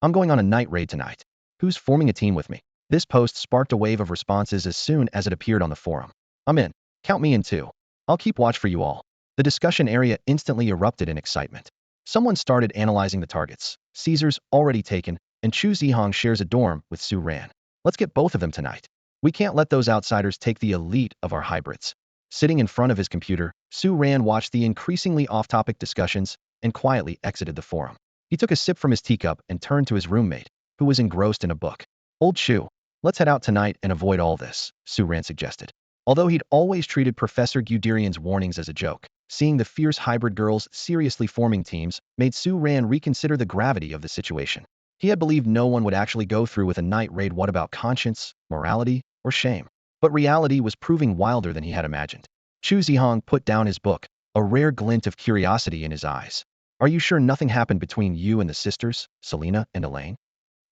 Speaker 1: I'm going on a night raid tonight. Who's forming a team with me?" This post sparked a wave of responses as soon as it appeared on the forum. "I'm in. Count me in too. I'll keep watch for you all." The discussion area instantly erupted in excitement. Someone started analyzing the targets. Caesar's already taken, and Chu Zhihang shares a dorm with Su Ran. "Let's get both of them tonight. We can't let those outsiders take the elite of our hybrids." Sitting in front of his computer, Su Ran watched the increasingly off-topic discussions and quietly exited the forum. He took a sip from his teacup and turned to his roommate, who was engrossed in a book. Old Chu, let's head out tonight and avoid all this, Su Ran suggested. Although he'd always treated Professor Guderian's warnings as a joke, seeing the fierce hybrid girls seriously forming teams made Su Ran reconsider the gravity of the situation. He had believed no one would actually go through with a night raid. What about conscience, morality, or shame? But reality was proving wilder than he had imagined. Chu Zhihang put down his book, a rare glint of curiosity in his eyes. Are you sure nothing happened between you and the sisters, Selena and Elaine?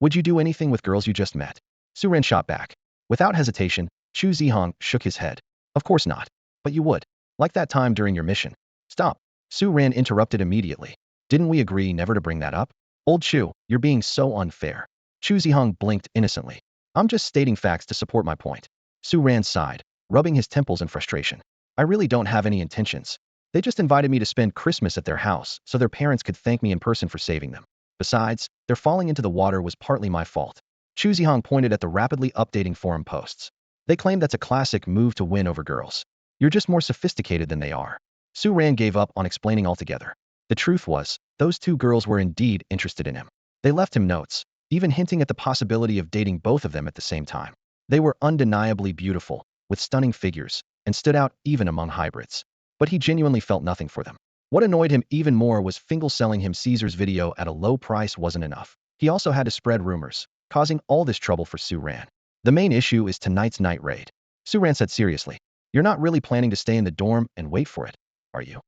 Speaker 1: Would you do anything with girls you just met? Su Ran shot back. Without hesitation, Chu Zhihang shook his head. Of course not. But you would. Like that time during your mission. Stop. Su Ran interrupted immediately. Didn't we agree never to bring that up? Old Chu, you're being so unfair. Chu Zhihang blinked innocently. I'm just stating facts to support my point. Su Ran sighed, rubbing his temples in frustration. I really don't have any intentions. They just invited me to spend Christmas at their house so their parents could thank me in person for saving them. Besides, their falling into the water was partly my fault. Chu Zhihang pointed at the rapidly updating forum posts. They claim that's a classic move to win over girls. You're just more sophisticated than they are. Su Ran gave up on explaining altogether. The truth was, those two girls were indeed interested in him. They left him notes, even hinting at the possibility of dating both of them at the same time. They were undeniably beautiful, with stunning figures, and stood out even among hybrids. But he genuinely felt nothing for them. What annoyed him even more was Fingal selling him Caesar's video at a low price wasn't enough. He also had to spread rumors, causing all this trouble for Su Ran. The main issue is tonight's night raid. Su Ran said seriously. You're not really planning to stay in the dorm and wait for it, are you?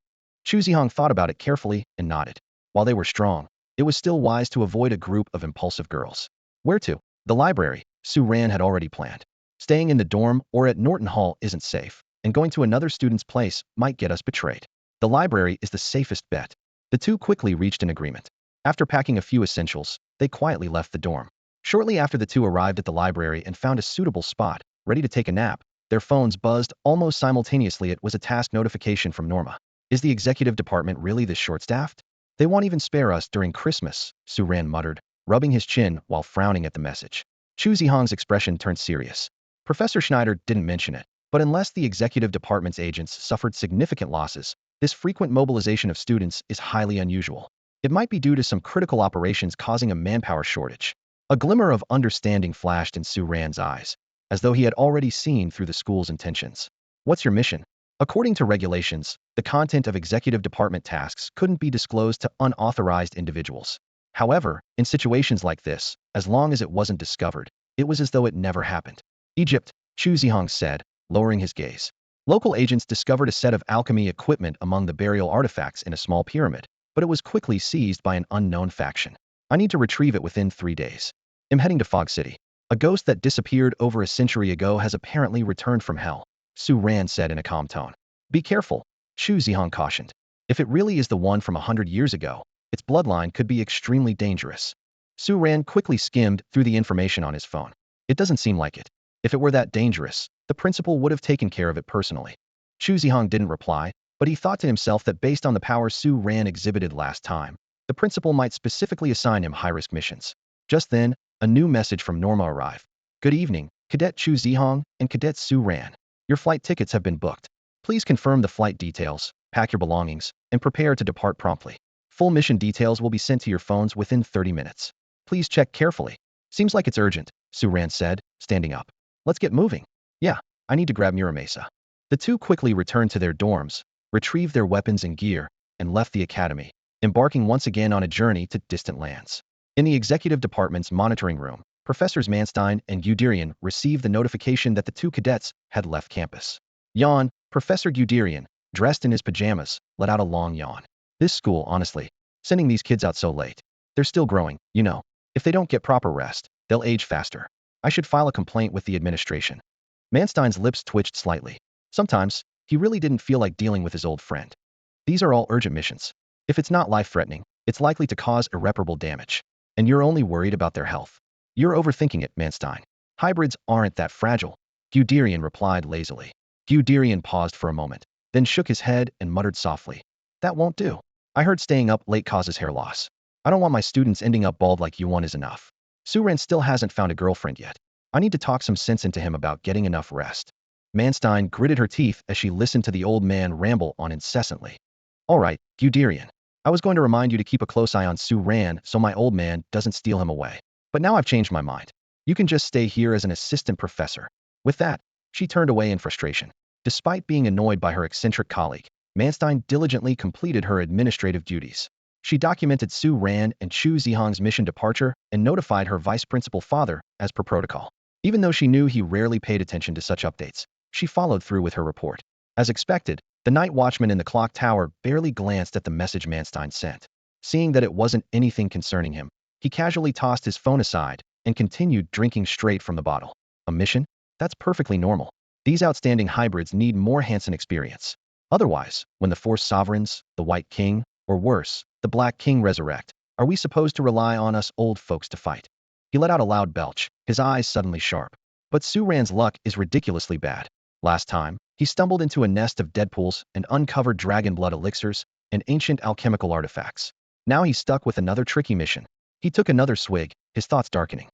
Speaker 1: Chu Zhihang thought about it carefully and nodded. While they were strong, it was still wise to avoid a group of impulsive girls. Where to? The library, Su Ran had already planned. Staying in the dorm or at Norton Hall isn't safe, and going to another student's place might get us betrayed. The library is the safest bet. The two quickly reached an agreement. After packing a few essentials, they quietly left the dorm. Shortly after the two arrived at the library and found a suitable spot, ready to take a nap, their phones buzzed almost simultaneously. It was a task notification from Norma. Is the executive department really this short-staffed? They won't even spare us during Christmas, Su Ran muttered, rubbing his chin while frowning at the message. Chu Zhihang's expression turned serious. Professor Schneider didn't mention it, but unless the executive department's agents suffered significant losses, this frequent mobilization of students is highly unusual. It might be due to some critical operations causing a manpower shortage. A glimmer of understanding flashed in Su Ran's eyes, as though he had already seen through the school's intentions. What's your mission? According to regulations, the content of executive department tasks couldn't be disclosed to unauthorized individuals. However, in situations like this, as long as it wasn't discovered, it was as though it never happened. Egypt, Chu Zhihang said, lowering his gaze. Local agents discovered a set of alchemy equipment among the burial artifacts in a small pyramid, but it was quickly seized by an unknown faction. I need to retrieve it within 3 days. I'm heading to Fog City. A ghost that disappeared over a century ago has apparently returned from hell, Su Ran said in a calm tone. Be careful, Chu Zhihang cautioned. If it really is the one from 100 years ago, its bloodline could be extremely dangerous. Su Ran quickly skimmed through the information on his phone. It doesn't seem like it. If it were that dangerous, the principal would have taken care of it personally. Chu Zhihang didn't reply, but he thought to himself that based on the power Su Ran exhibited last time, the principal might specifically assign him high-risk missions. Just then, a new message from Norma arrived. Good evening, Cadet Chu Zhihang and Cadet Su Ran. Your flight tickets have been booked. Please confirm the flight details, pack your belongings, and prepare to depart promptly. Full mission details will be sent to your phones within 30 minutes. Please check carefully. Seems like it's urgent, Su Ran said, standing up. Let's get moving. Yeah, I need to grab Muramesa. The two quickly returned to their dorms, retrieved their weapons and gear, and left the academy, embarking once again on a journey to distant lands. In the executive department's monitoring room, Professors Manstein and Guderian received the notification that the two cadets had left campus. Yawn, Professor Guderian, dressed in his pajamas, let out a long yawn. This school, honestly, sending these kids out so late. They're still growing, you know. If they don't get proper rest, they'll age faster. I should file a complaint with the administration. Manstein's lips twitched slightly. Sometimes, he really didn't feel like dealing with his old friend. These are all urgent missions. If it's not life-threatening, it's likely to cause irreparable damage. And you're only worried about their health. You're overthinking it, Manstein. Hybrids aren't that fragile, Guderian replied lazily. Guderian paused for a moment, then shook his head and muttered softly. That won't do. I heard staying up late causes hair loss. I don't want my students ending up bald like you. One is enough. Su Ran still hasn't found a girlfriend yet. I need to talk some sense into him about getting enough rest. Manstein gritted her teeth as she listened to the old man ramble on incessantly. All right, Guderian. I was going to remind you to keep a close eye on Su Ran so my old man doesn't steal him away. But now I've changed my mind. You can just stay here as an assistant professor. With that, she turned away in frustration. Despite being annoyed by her eccentric colleague, Manstein diligently completed her administrative duties. She documented Su Ran and Chu Zhihang's mission departure and notified her vice principal father as per protocol. Even though she knew he rarely paid attention to such updates, she followed through with her report. As expected, the night watchman in the clock tower barely glanced at the message Manstein sent. Seeing that it wasn't anything concerning him, he casually tossed his phone aside and continued drinking straight from the bottle. A mission? That's perfectly normal. These outstanding hybrids need more Hansen experience. Otherwise, when the Force Sovereigns, the White King, or worse, the Black King resurrect, are we supposed to rely on us old folks to fight? He let out a loud belch, his eyes suddenly sharp. But Su Ran's luck is ridiculously bad. Last time, he stumbled into a nest of Deadpools and uncovered dragon blood elixirs and ancient alchemical artifacts. Now he's stuck with another tricky mission. He took another swig, his thoughts darkening.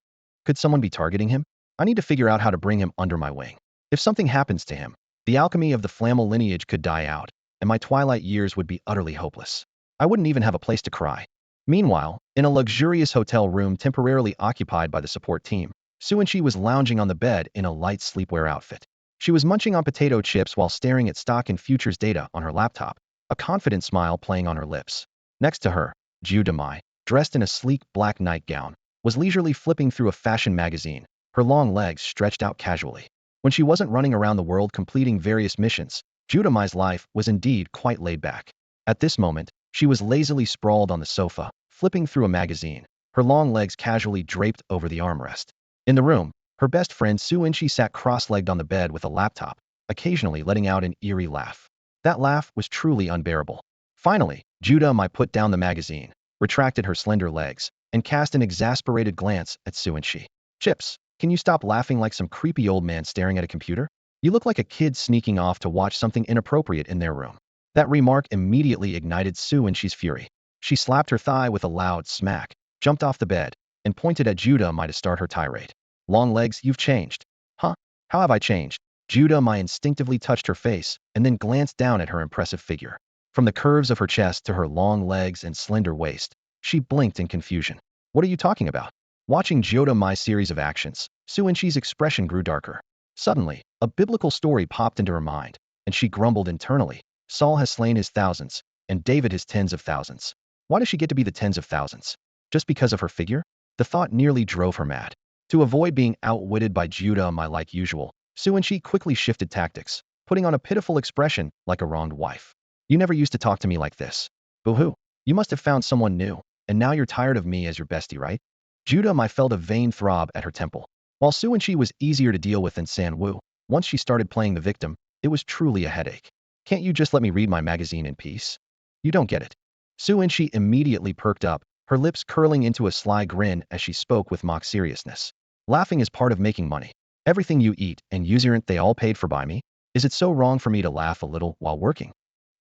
Speaker 1: Could someone be targeting him? I need to figure out how to bring him under my wing. If something happens to him, the alchemy of the Flammel lineage could die out, and my twilight years would be utterly hopeless. I wouldn't even have a place to cry. Meanwhile, in a luxurious hotel room temporarily occupied by the support team, Su Enchi was lounging on the bed in a light sleepwear outfit. She was munching on potato chips while staring at stock and futures data on her laptop, a confident smile playing on her lips. Next to her, Ju Demai, dressed in a sleek black nightgown, was leisurely flipping through a fashion magazine, her long legs stretched out casually. When she wasn't running around the world completing various missions, Ju Demai's life was indeed quite laid back. At this moment, she was lazily sprawled on the sofa, flipping through a magazine, her long legs casually draped over the armrest. In the room, her best friend Su Enchi sat cross-legged on the bed with a laptop, occasionally letting out an eerie laugh. That laugh was truly unbearable. Finally, Ju Demai put down the magazine, retracted her slender legs, and cast an exasperated glance at Su Enchi. Chips, can you stop laughing like some creepy old man staring at a computer? You look like a kid sneaking off to watch something inappropriate in their room. That remark immediately ignited Su Enchi's fury. She slapped her thigh with a loud smack, jumped off the bed, and pointed at Ju Demai to start her tirade. Long legs, you've changed. Huh? How have I changed? Ju Demai instinctively touched her face and then glanced down at her impressive figure. From the curves of her chest to her long legs and slender waist, she blinked in confusion. What are you talking about? Watching Ju Demai's series of actions, Su Enchi's expression grew darker. Suddenly, a biblical story popped into her mind, and she grumbled internally. Saul has slain his thousands, and David his tens of thousands. Why does she get to be the tens of thousands? Just because of her figure? The thought nearly drove her mad. To avoid being outwitted by Ju Demai like usual, Su Enchi quickly shifted tactics, putting on a pitiful expression like a wronged wife. You never used to talk to me like this. Boo-hoo. You must have found someone new, and now you're tired of me as your bestie, right? Ju Demai felt a vain throb at her temple. While Su Enchi was easier to deal with than San Wu, once she started playing the victim, it was truly a headache. Can't you just let me read my magazine in peace? You don't get it. Su Enchi immediately perked up, her lips curling into a sly grin as she spoke with mock seriousness. Laughing is part of making money. Everything you eat and use aren't they all paid for by me? Is it so wrong for me to laugh a little while working?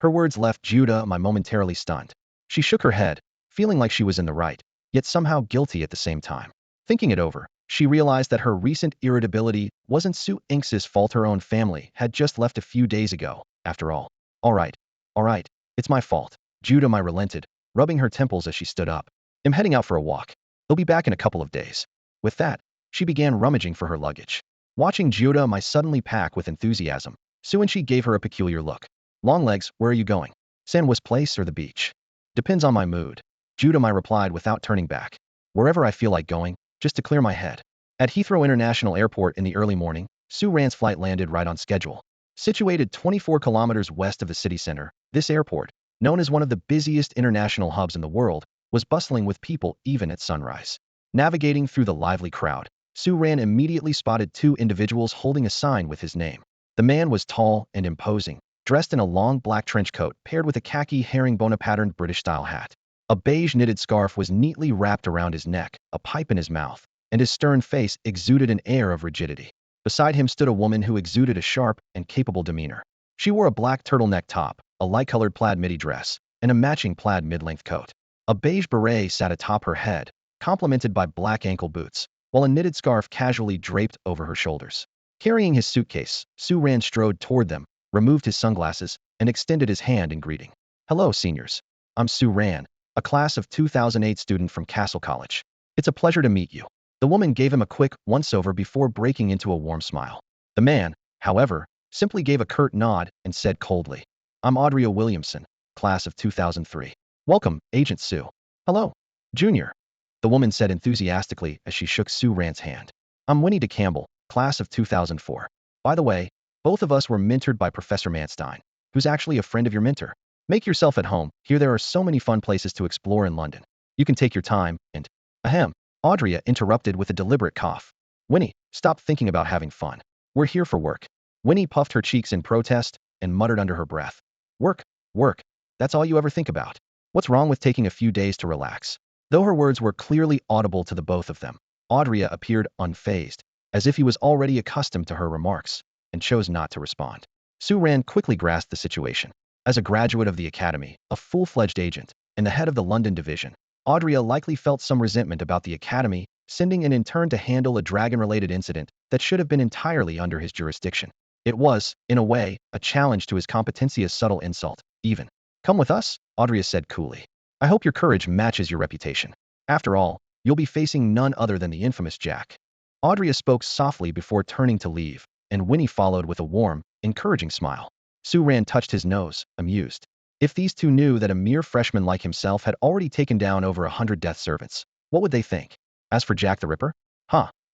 Speaker 1: Her words left Ju Demai momentarily stunned. She shook her head, feeling like she was in the right, yet somehow guilty at the same time. Thinking it over, she realized that her recent irritability wasn't Su Enchi's fault. Her own family had just left a few days ago, after all. All right, it's my fault. Ju Demai relented, rubbing her temples as she stood up. I'm heading out for a walk. He'll be back in a couple of days. With that, she began rummaging for her luggage. Watching Ju Demai suddenly pack with enthusiasm, Su Enchi gave her a peculiar look. Long legs, where are you going? San Wu's place or the beach? Depends on my mood. Ju Demai replied without turning back. Wherever I feel like going, just to clear my head. At Heathrow International Airport in the early morning, Su Ran's flight landed right on schedule. Situated 24 kilometers west of the city center, this airport, known as one of the busiest international hubs in the world, was bustling with people even at sunrise. Navigating through the lively crowd, Su Ran immediately spotted two individuals holding a sign with his name. The man was tall and imposing, dressed in a long black trench coat paired with a khaki herringbone-patterned British-style hat. A beige knitted scarf was neatly wrapped around his neck, a pipe in his mouth, and his stern face exuded an air of rigidity. Beside him stood a woman who exuded a sharp and capable demeanor. She wore a black turtleneck top, a light-colored plaid midi dress, and a matching plaid mid-length coat. A beige beret sat atop her head, complemented by black ankle boots, while a knitted scarf casually draped over her shoulders. Carrying his suitcase, Su-ran strode toward them, removed his sunglasses, and extended his hand in greeting. Hello, seniors. I'm Su-ran, a class of 2008 student from Cassell College. It's a pleasure to meet you. The woman gave him a quick once-over before breaking into a warm smile. The man, however, simply gave a curt nod and said coldly, I'm Audrey Williamson, class of 2003. Welcome, Agent Sue. Hello, Junior. The woman said enthusiastically as she shook Su-ran's hand. I'm Winnie DeCampbell, class of 2004. By the way, both of us were mentored by Professor Manstein, who's actually a friend of your mentor. Make yourself at home. Here there are so many fun places to explore in London. You can take your time and… Ahem. Audrey interrupted with a deliberate cough. Winnie, stop thinking about having fun. We're here for work. Winnie puffed her cheeks in protest and muttered under her breath. Work, work. That's all you ever think about. What's wrong with taking a few days to relax? Though her words were clearly audible to the both of them, Audrey appeared unfazed, as if he was already accustomed to her remarks, and chose not to respond. Su-ran quickly grasped the situation. As a graduate of the academy, a full-fledged agent, and the head of the London division, Audrey likely felt some resentment about the academy, sending an intern to handle a dragon-related incident that should have been entirely under his jurisdiction. It was, in a way, a challenge to his competency, a subtle insult, even. Come with us, Audrey said coolly. I hope your courage matches your reputation. After all, you'll be facing none other than the infamous Jack. Audrey spoke softly before turning to leave, and Winnie followed with a warm, encouraging smile. Su-ran touched his nose, amused. If these two knew that a mere freshman like himself had already taken down over 100 death servants, what would they think? As for Jack the Ripper?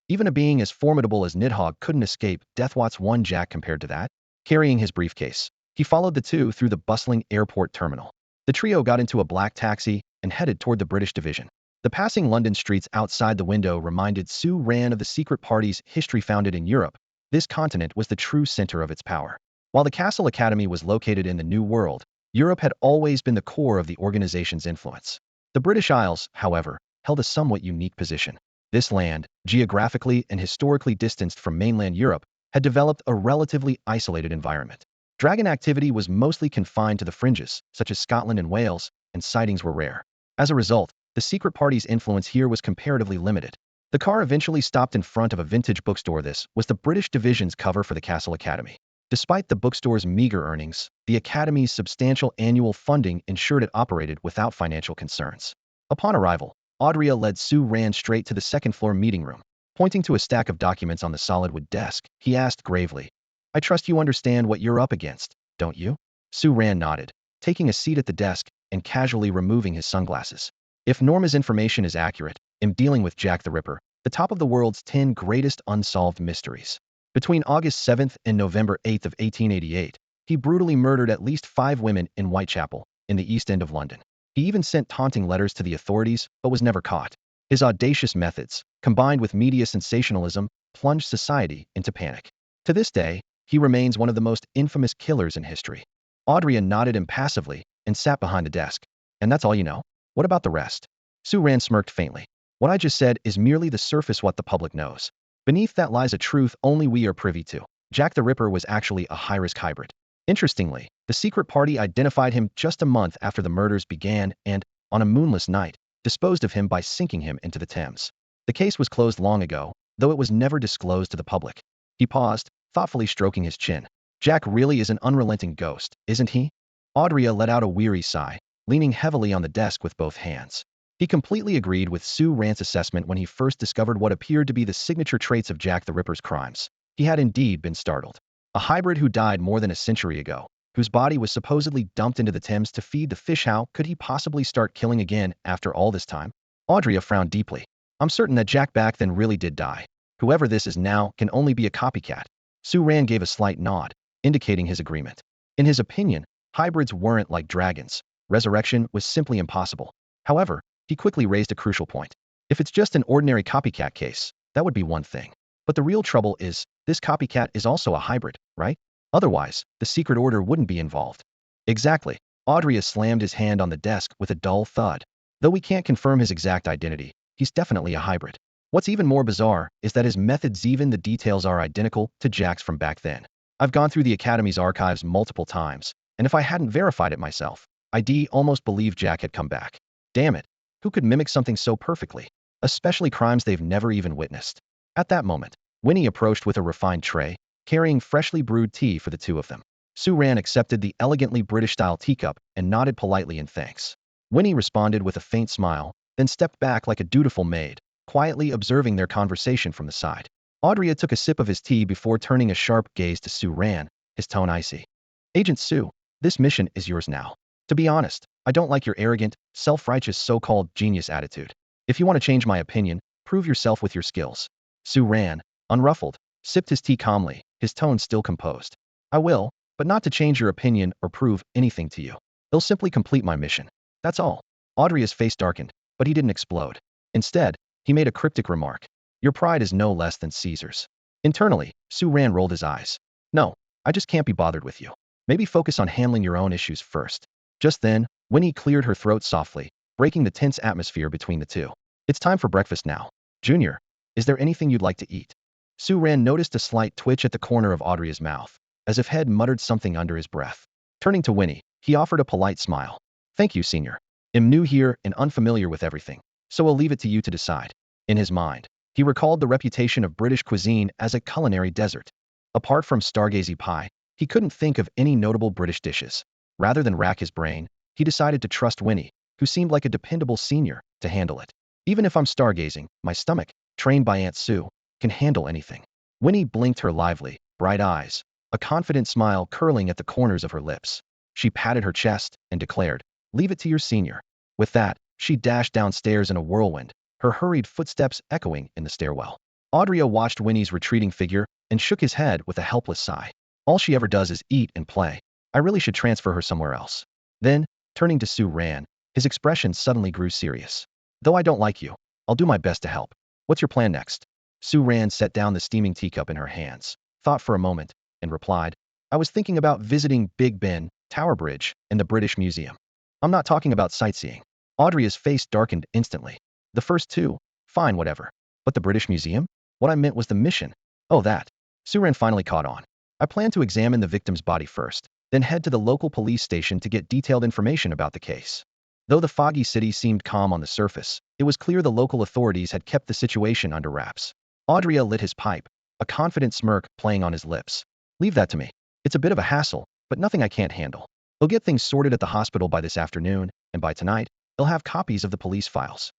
Speaker 1: Even a being as formidable as Nidhogg couldn't escape death. What's one Jack compared to that? Carrying his briefcase, he followed the two through the bustling airport terminal. The trio got into a black taxi and headed toward the British division. The passing London streets outside the window reminded Su-ran of the secret party's history. Founded in Europe, this continent was the true center of its power. While the Cassell Academy was located in the New World, Europe had always been the core of the organization's influence. The British Isles, however, held a somewhat unique position. This land, geographically and historically distanced from mainland Europe, had developed a relatively isolated environment. Dragon activity was mostly confined to the fringes, such as Scotland and Wales, and sightings were rare. As a result, the secret party's influence here was comparatively limited. The car eventually stopped in front of a vintage bookstore. This was the British division's cover for the Cassell Academy. Despite the bookstore's meager earnings, the Academy's substantial annual funding ensured it operated without financial concerns. Upon arrival, Audrey led Su-ran straight to the second-floor meeting room. Pointing to a stack of documents on the solid wood desk, he asked gravely, I trust you understand what you're up against, don't you? Su-ran nodded, taking a seat at the desk and casually removing his sunglasses. If Norma's information is accurate, I'm dealing with Jack the Ripper, the top of the world's 10 greatest unsolved mysteries. Between August 7th and November 8th of 1888, he brutally murdered at least 5 women in Whitechapel, in the East End of London. He even sent taunting letters to the authorities, but was never caught. His audacious methods, combined with media sensationalism, plunged society into panic. To this day, he remains one of the most infamous killers in history. Audrey nodded impassively and sat behind the desk. And that's all you know? What about the rest? Su-ran smirked faintly. What I just said is merely the surface, what the public knows. Beneath that lies a truth only we are privy to. Jack the Ripper was actually a high-risk hybrid. Interestingly, the secret party identified him just a month after the murders began and, on a moonless night, disposed of him by sinking him into the Thames. The case was closed long ago, though it was never disclosed to the public. He paused, thoughtfully stroking his chin. Jack really is an unrelenting ghost, isn't he? Audrey let out a weary sigh, leaning heavily on the desk with both hands. He completely agreed with Su-ran's assessment when he first discovered what appeared to be the signature traits of Jack the Ripper's crimes. He had indeed been startled. A hybrid who died more than a century ago, whose body was supposedly dumped into the Thames to feed the fish. How could he possibly start killing again after all this time? Audrey frowned deeply. I'm certain that Jack back then really did die. Whoever this is now can only be a copycat. Su-ran gave a slight nod, indicating his agreement. In his opinion, hybrids weren't like dragons. Resurrection was simply impossible. However, he quickly raised a crucial point. If it's just an ordinary copycat case, that would be one thing. But the real trouble is, this copycat is also a hybrid, right? Otherwise, the secret order wouldn't be involved. Exactly. Audrey slammed his hand on the desk with a dull thud. Though we can't confirm his exact identity, he's definitely a hybrid. What's even more bizarre is that his methods, even the details, are identical to Jack's from back then. I've gone through the Academy's archives multiple times, and if I hadn't verified it myself, I'd almost believe Jack had come back. Damn it. Who could mimic something so perfectly? Especially crimes they've never even witnessed. At that moment, Winnie approached with a refined tray, carrying freshly brewed tea for the two of them. Su-ran accepted the elegantly British-style teacup and nodded politely in thanks. Winnie responded with a faint smile, then stepped back like a dutiful maid, quietly observing their conversation from the side. Audrey took a sip of his tea before turning a sharp gaze to Su-ran, his tone icy. Agent Su, this mission is yours now. To be honest, I don't like your arrogant, self-righteous so-called genius attitude. If you want to change my opinion, prove yourself with your skills. Su-ran, unruffled, sipped his tea calmly, his tone still composed. I will, but not to change your opinion or prove anything to you. They'll simply complete my mission. That's all. Audrey's face darkened, but he didn't explode. Instead, he made a cryptic remark. Your pride is no less than Caesar's. Internally, Su-ran rolled his eyes. No, I just can't be bothered with you. Maybe focus on handling your own issues first. Just then, Winnie cleared her throat softly, breaking the tense atmosphere between the two. It's time for breakfast now. Junior, is there anything you'd like to eat? Su-ran noticed a slight twitch at the corner of Audrey's mouth, as if Head muttered something under his breath. Turning to Winnie, he offered a polite smile. Thank you, Senior. I'm new here and unfamiliar with everything, so I'll leave it to you to decide. In his mind, he recalled the reputation of British cuisine as a culinary desert. Apart from stargazy pie, he couldn't think of any notable British dishes. Rather than rack his brain, he decided to trust Winnie, who seemed like a dependable senior, to handle it. Even if I'm stargazing, my stomach, trained by Aunt Sue, can handle anything. Winnie blinked her lively, bright eyes, a confident smile curling at the corners of her lips. She patted her chest and declared, leave it to your senior. With that, she dashed downstairs in a whirlwind, her hurried footsteps echoing in the stairwell. Audrey watched Winnie's retreating figure and shook his head with a helpless sigh. All she ever does is eat and play. I really should transfer her somewhere else. Then, turning to Su-ran, his expression suddenly grew serious. Though I don't like you, I'll do my best to help. What's your plan next? Su-ran set down the steaming teacup in her hands, thought for a moment, and replied, I was thinking about visiting Big Ben, Tower Bridge, and the British Museum. I'm not talking about sightseeing. Audrey's face darkened instantly. The first two, fine, whatever. But the British Museum? What I meant was the mission. Oh, that. Su-ran finally caught on. I plan to examine the victim's body first, then head to the local police station to get detailed information about the case. Though the foggy city seemed calm on the surface, it was clear the local authorities had kept the situation under wraps. Audrey lit his pipe, a confident smirk playing on his lips. Leave that to me. It's a bit of a hassle, but nothing I can't handle. He'll get things sorted at the hospital by this afternoon, and by tonight, he'll have copies of the police files.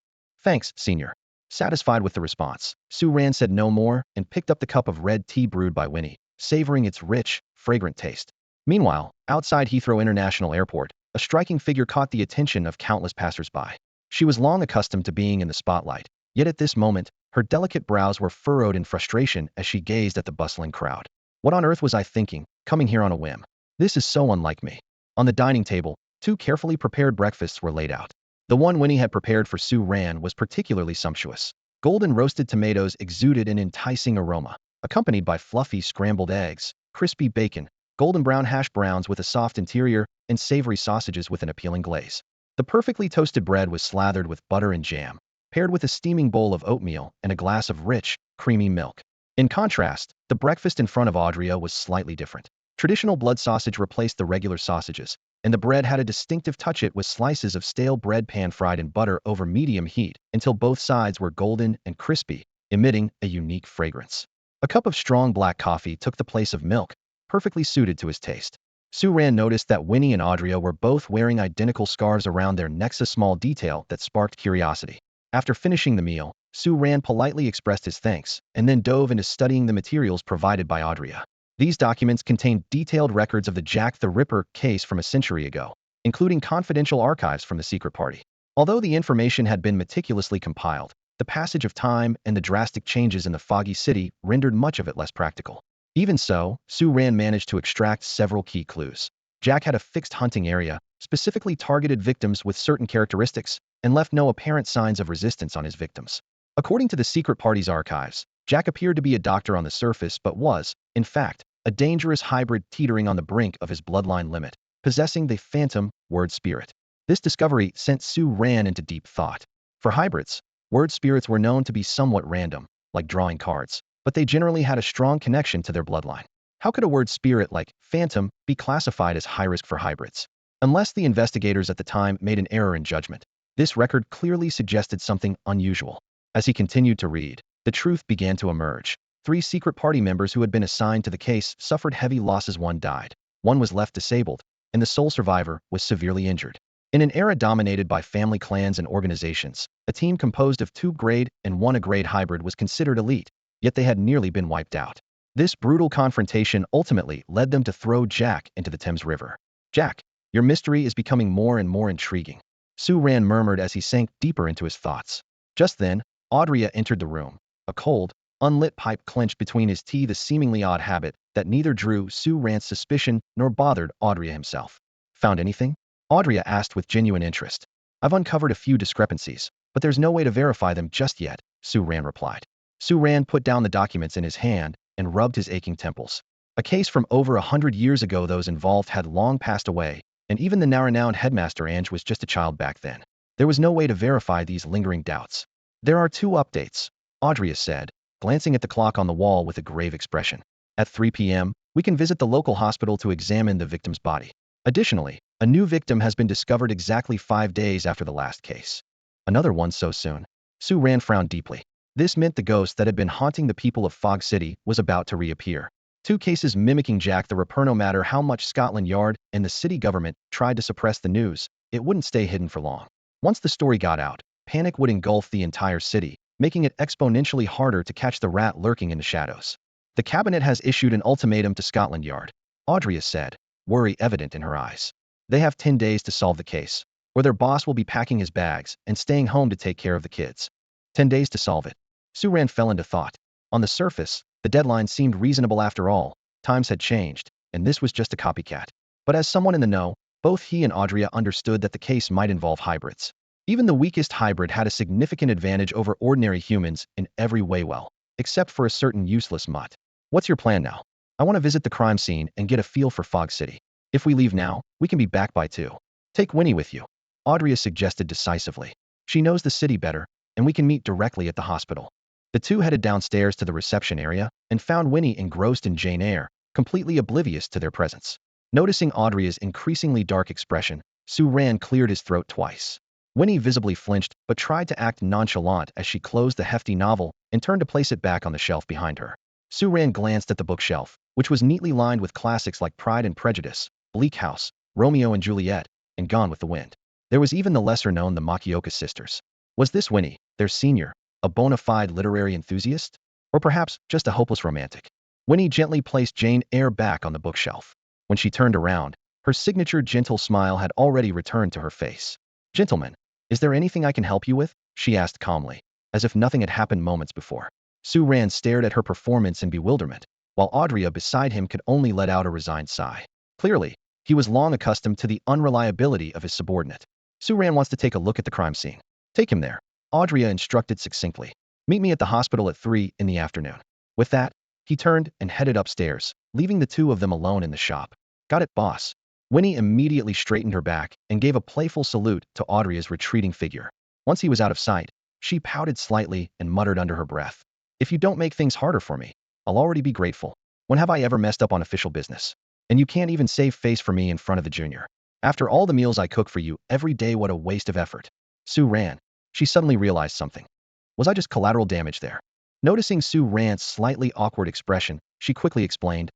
Speaker 1: Thanks, Senior. Satisfied with the response, Su-ran said no more and picked up the cup of red tea brewed by Winnie, savoring its rich, fragrant taste. Meanwhile, outside Heathrow International Airport, a striking figure caught the attention of countless passers-by. She was long accustomed to being in the spotlight, yet at this moment, her delicate brows were furrowed in frustration as she gazed at the bustling crowd. What on earth was I thinking, coming here on a whim? This is so unlike me. On the dining table, two carefully prepared breakfasts were laid out. The one Winnie had prepared for Su-ran was particularly sumptuous. Golden roasted tomatoes exuded an enticing aroma, accompanied by fluffy scrambled eggs, crispy bacon, golden brown hash browns with a soft interior, and savory sausages with an appealing glaze. The perfectly toasted bread was slathered with butter and jam, paired with a steaming bowl of oatmeal and a glass of rich, creamy milk. In contrast, the breakfast in front of Audrey was slightly different. Traditional blood sausage replaced the regular sausages, and the bread had a distinctive touch it with slices of stale bread pan-fried in butter over medium heat until both sides were golden and crispy, emitting a unique fragrance. A cup of strong black coffee took the place of milk, perfectly suited to his taste. Su-ran noticed that Winnie and Audrey were both wearing identical scarves around their necks, a small detail that sparked curiosity. After finishing the meal, Su-ran politely expressed his thanks and then dove into studying the materials provided by Audrey. These documents contained detailed records of the Jack the Ripper case from a century ago, including confidential archives from the secret party. Although the information had been meticulously compiled, the passage of time and the drastic changes in the foggy city rendered much of it less practical. Even so, Su-ran managed to extract several key clues. Jack had a fixed hunting area, specifically targeted victims with certain characteristics, and left no apparent signs of resistance on his victims. According to the secret party's archives, Jack appeared to be a doctor on the surface but was, in fact, a dangerous hybrid teetering on the brink of his bloodline limit, possessing the phantom word spirit. This discovery sent Su-ran into deep thought. For hybrids, word spirits were known to be somewhat random, like drawing cards, but they generally had a strong connection to their bloodline. How could a word spirit like phantom be classified as high risk for hybrids? Unless the investigators at the time made an error in judgment, this record clearly suggested something unusual. As he continued to read, the truth began to emerge. 3 secret party members who had been assigned to the case suffered heavy losses. One died, one was left disabled, and the sole survivor was severely injured. In an era dominated by family clans and organizations, a team composed of 2 grade and 1 A-grade hybrid was considered elite, yet they had nearly been wiped out. This brutal confrontation ultimately led them to throw Jack into the Thames River. Jack, your mystery is becoming more and more intriguing, Su Ran murmured as he sank deeper into his thoughts. Just then, Audrey entered the room, a cold, unlit pipe clenched between his teeth, a seemingly odd habit that neither drew Su Ran's suspicion nor bothered Audrey himself. Found anything? Audrey asked with genuine interest. I've uncovered a few discrepancies, but there's no way to verify them just yet, Su Ran replied. Su Ran put down the documents in his hand and rubbed his aching temples. A case from over 100 years ago. Those involved had long passed away, and even the now-renowned headmaster Ange was just a child back then. There was no way to verify these lingering doubts. There are 2 updates, Audrey said, glancing at the clock on the wall with a grave expression. At 3 p.m., we can visit the local hospital to examine the victim's body. Additionally, a new victim has been discovered exactly 5 days after the last case. Another one so soon? Su Ran frowned deeply. This meant the ghost that had been haunting the people of Fog City was about to reappear. 2 cases mimicking Jack the Ripper. No matter how much Scotland Yard and the city government tried to suppress the news, it wouldn't stay hidden for long. Once the story got out, panic would engulf the entire city, making it exponentially harder to catch the rat lurking in the shadows. The cabinet has issued an ultimatum to Scotland Yard, Audrey said, worry evident in her eyes. They have 10 days to solve the case, or their boss will be packing his bags and staying home to take care of the kids. 10 days to solve it. Su Ran fell into thought. On the surface, the deadline seemed reasonable. After all, times had changed, and this was just a copycat. But as someone in the know, both he and Audrey understood that the case might involve hybrids. Even the weakest hybrid had a significant advantage over ordinary humans in every way, well, except for a certain useless mutt. What's your plan now? I want to visit the crime scene and get a feel for Fog City. If we leave now, we can be back by 2. Take Winnie with you, Audrey suggested decisively. She knows the city better, and we can meet directly at the hospital. The 2 headed downstairs to the reception area and found Winnie engrossed in Jane Eyre, completely oblivious to their presence. Noticing Audrey's increasingly dark expression, Su Ran cleared his throat twice. Winnie visibly flinched but tried to act nonchalant as she closed the hefty novel and turned to place it back on the shelf behind her. Su Ran glanced at the bookshelf, which was neatly lined with classics like Pride and Prejudice, Bleak House, Romeo and Juliet, and Gone with the Wind. There was even the lesser-known The Makioka Sisters. Was this Winnie, their senior, a bona fide literary enthusiast? Or perhaps just a hopeless romantic? Winnie gently placed Jane Eyre back on the bookshelf. When she turned around, her signature gentle smile had already returned to her face. Gentlemen, is there anything I can help you with? She asked calmly, as if nothing had happened moments before. Su Ran stared at her performance in bewilderment, while Audrey beside him could only let out a resigned sigh. Clearly, he was long accustomed to the unreliability of his subordinate. Su Ran wants to take a look at the crime scene. Take him there, Audrey instructed succinctly. Meet me at the hospital at 3 in the afternoon. With that, he turned and headed upstairs, leaving the 2 of them alone in the shop. Got it, boss. Winnie immediately straightened her back and gave a playful salute to Audrey's retreating figure. Once he was out of sight, she pouted slightly and muttered under her breath. If you don't make things harder for me, I'll already be grateful. When have I ever messed up on official business? And you can't even save face for me in front of the junior. After all the meals I cook for you every day, what a waste of effort. Su Ran. She suddenly realized something. Was I just collateral damage there? Noticing Su Ran's slightly awkward expression, she quickly explained,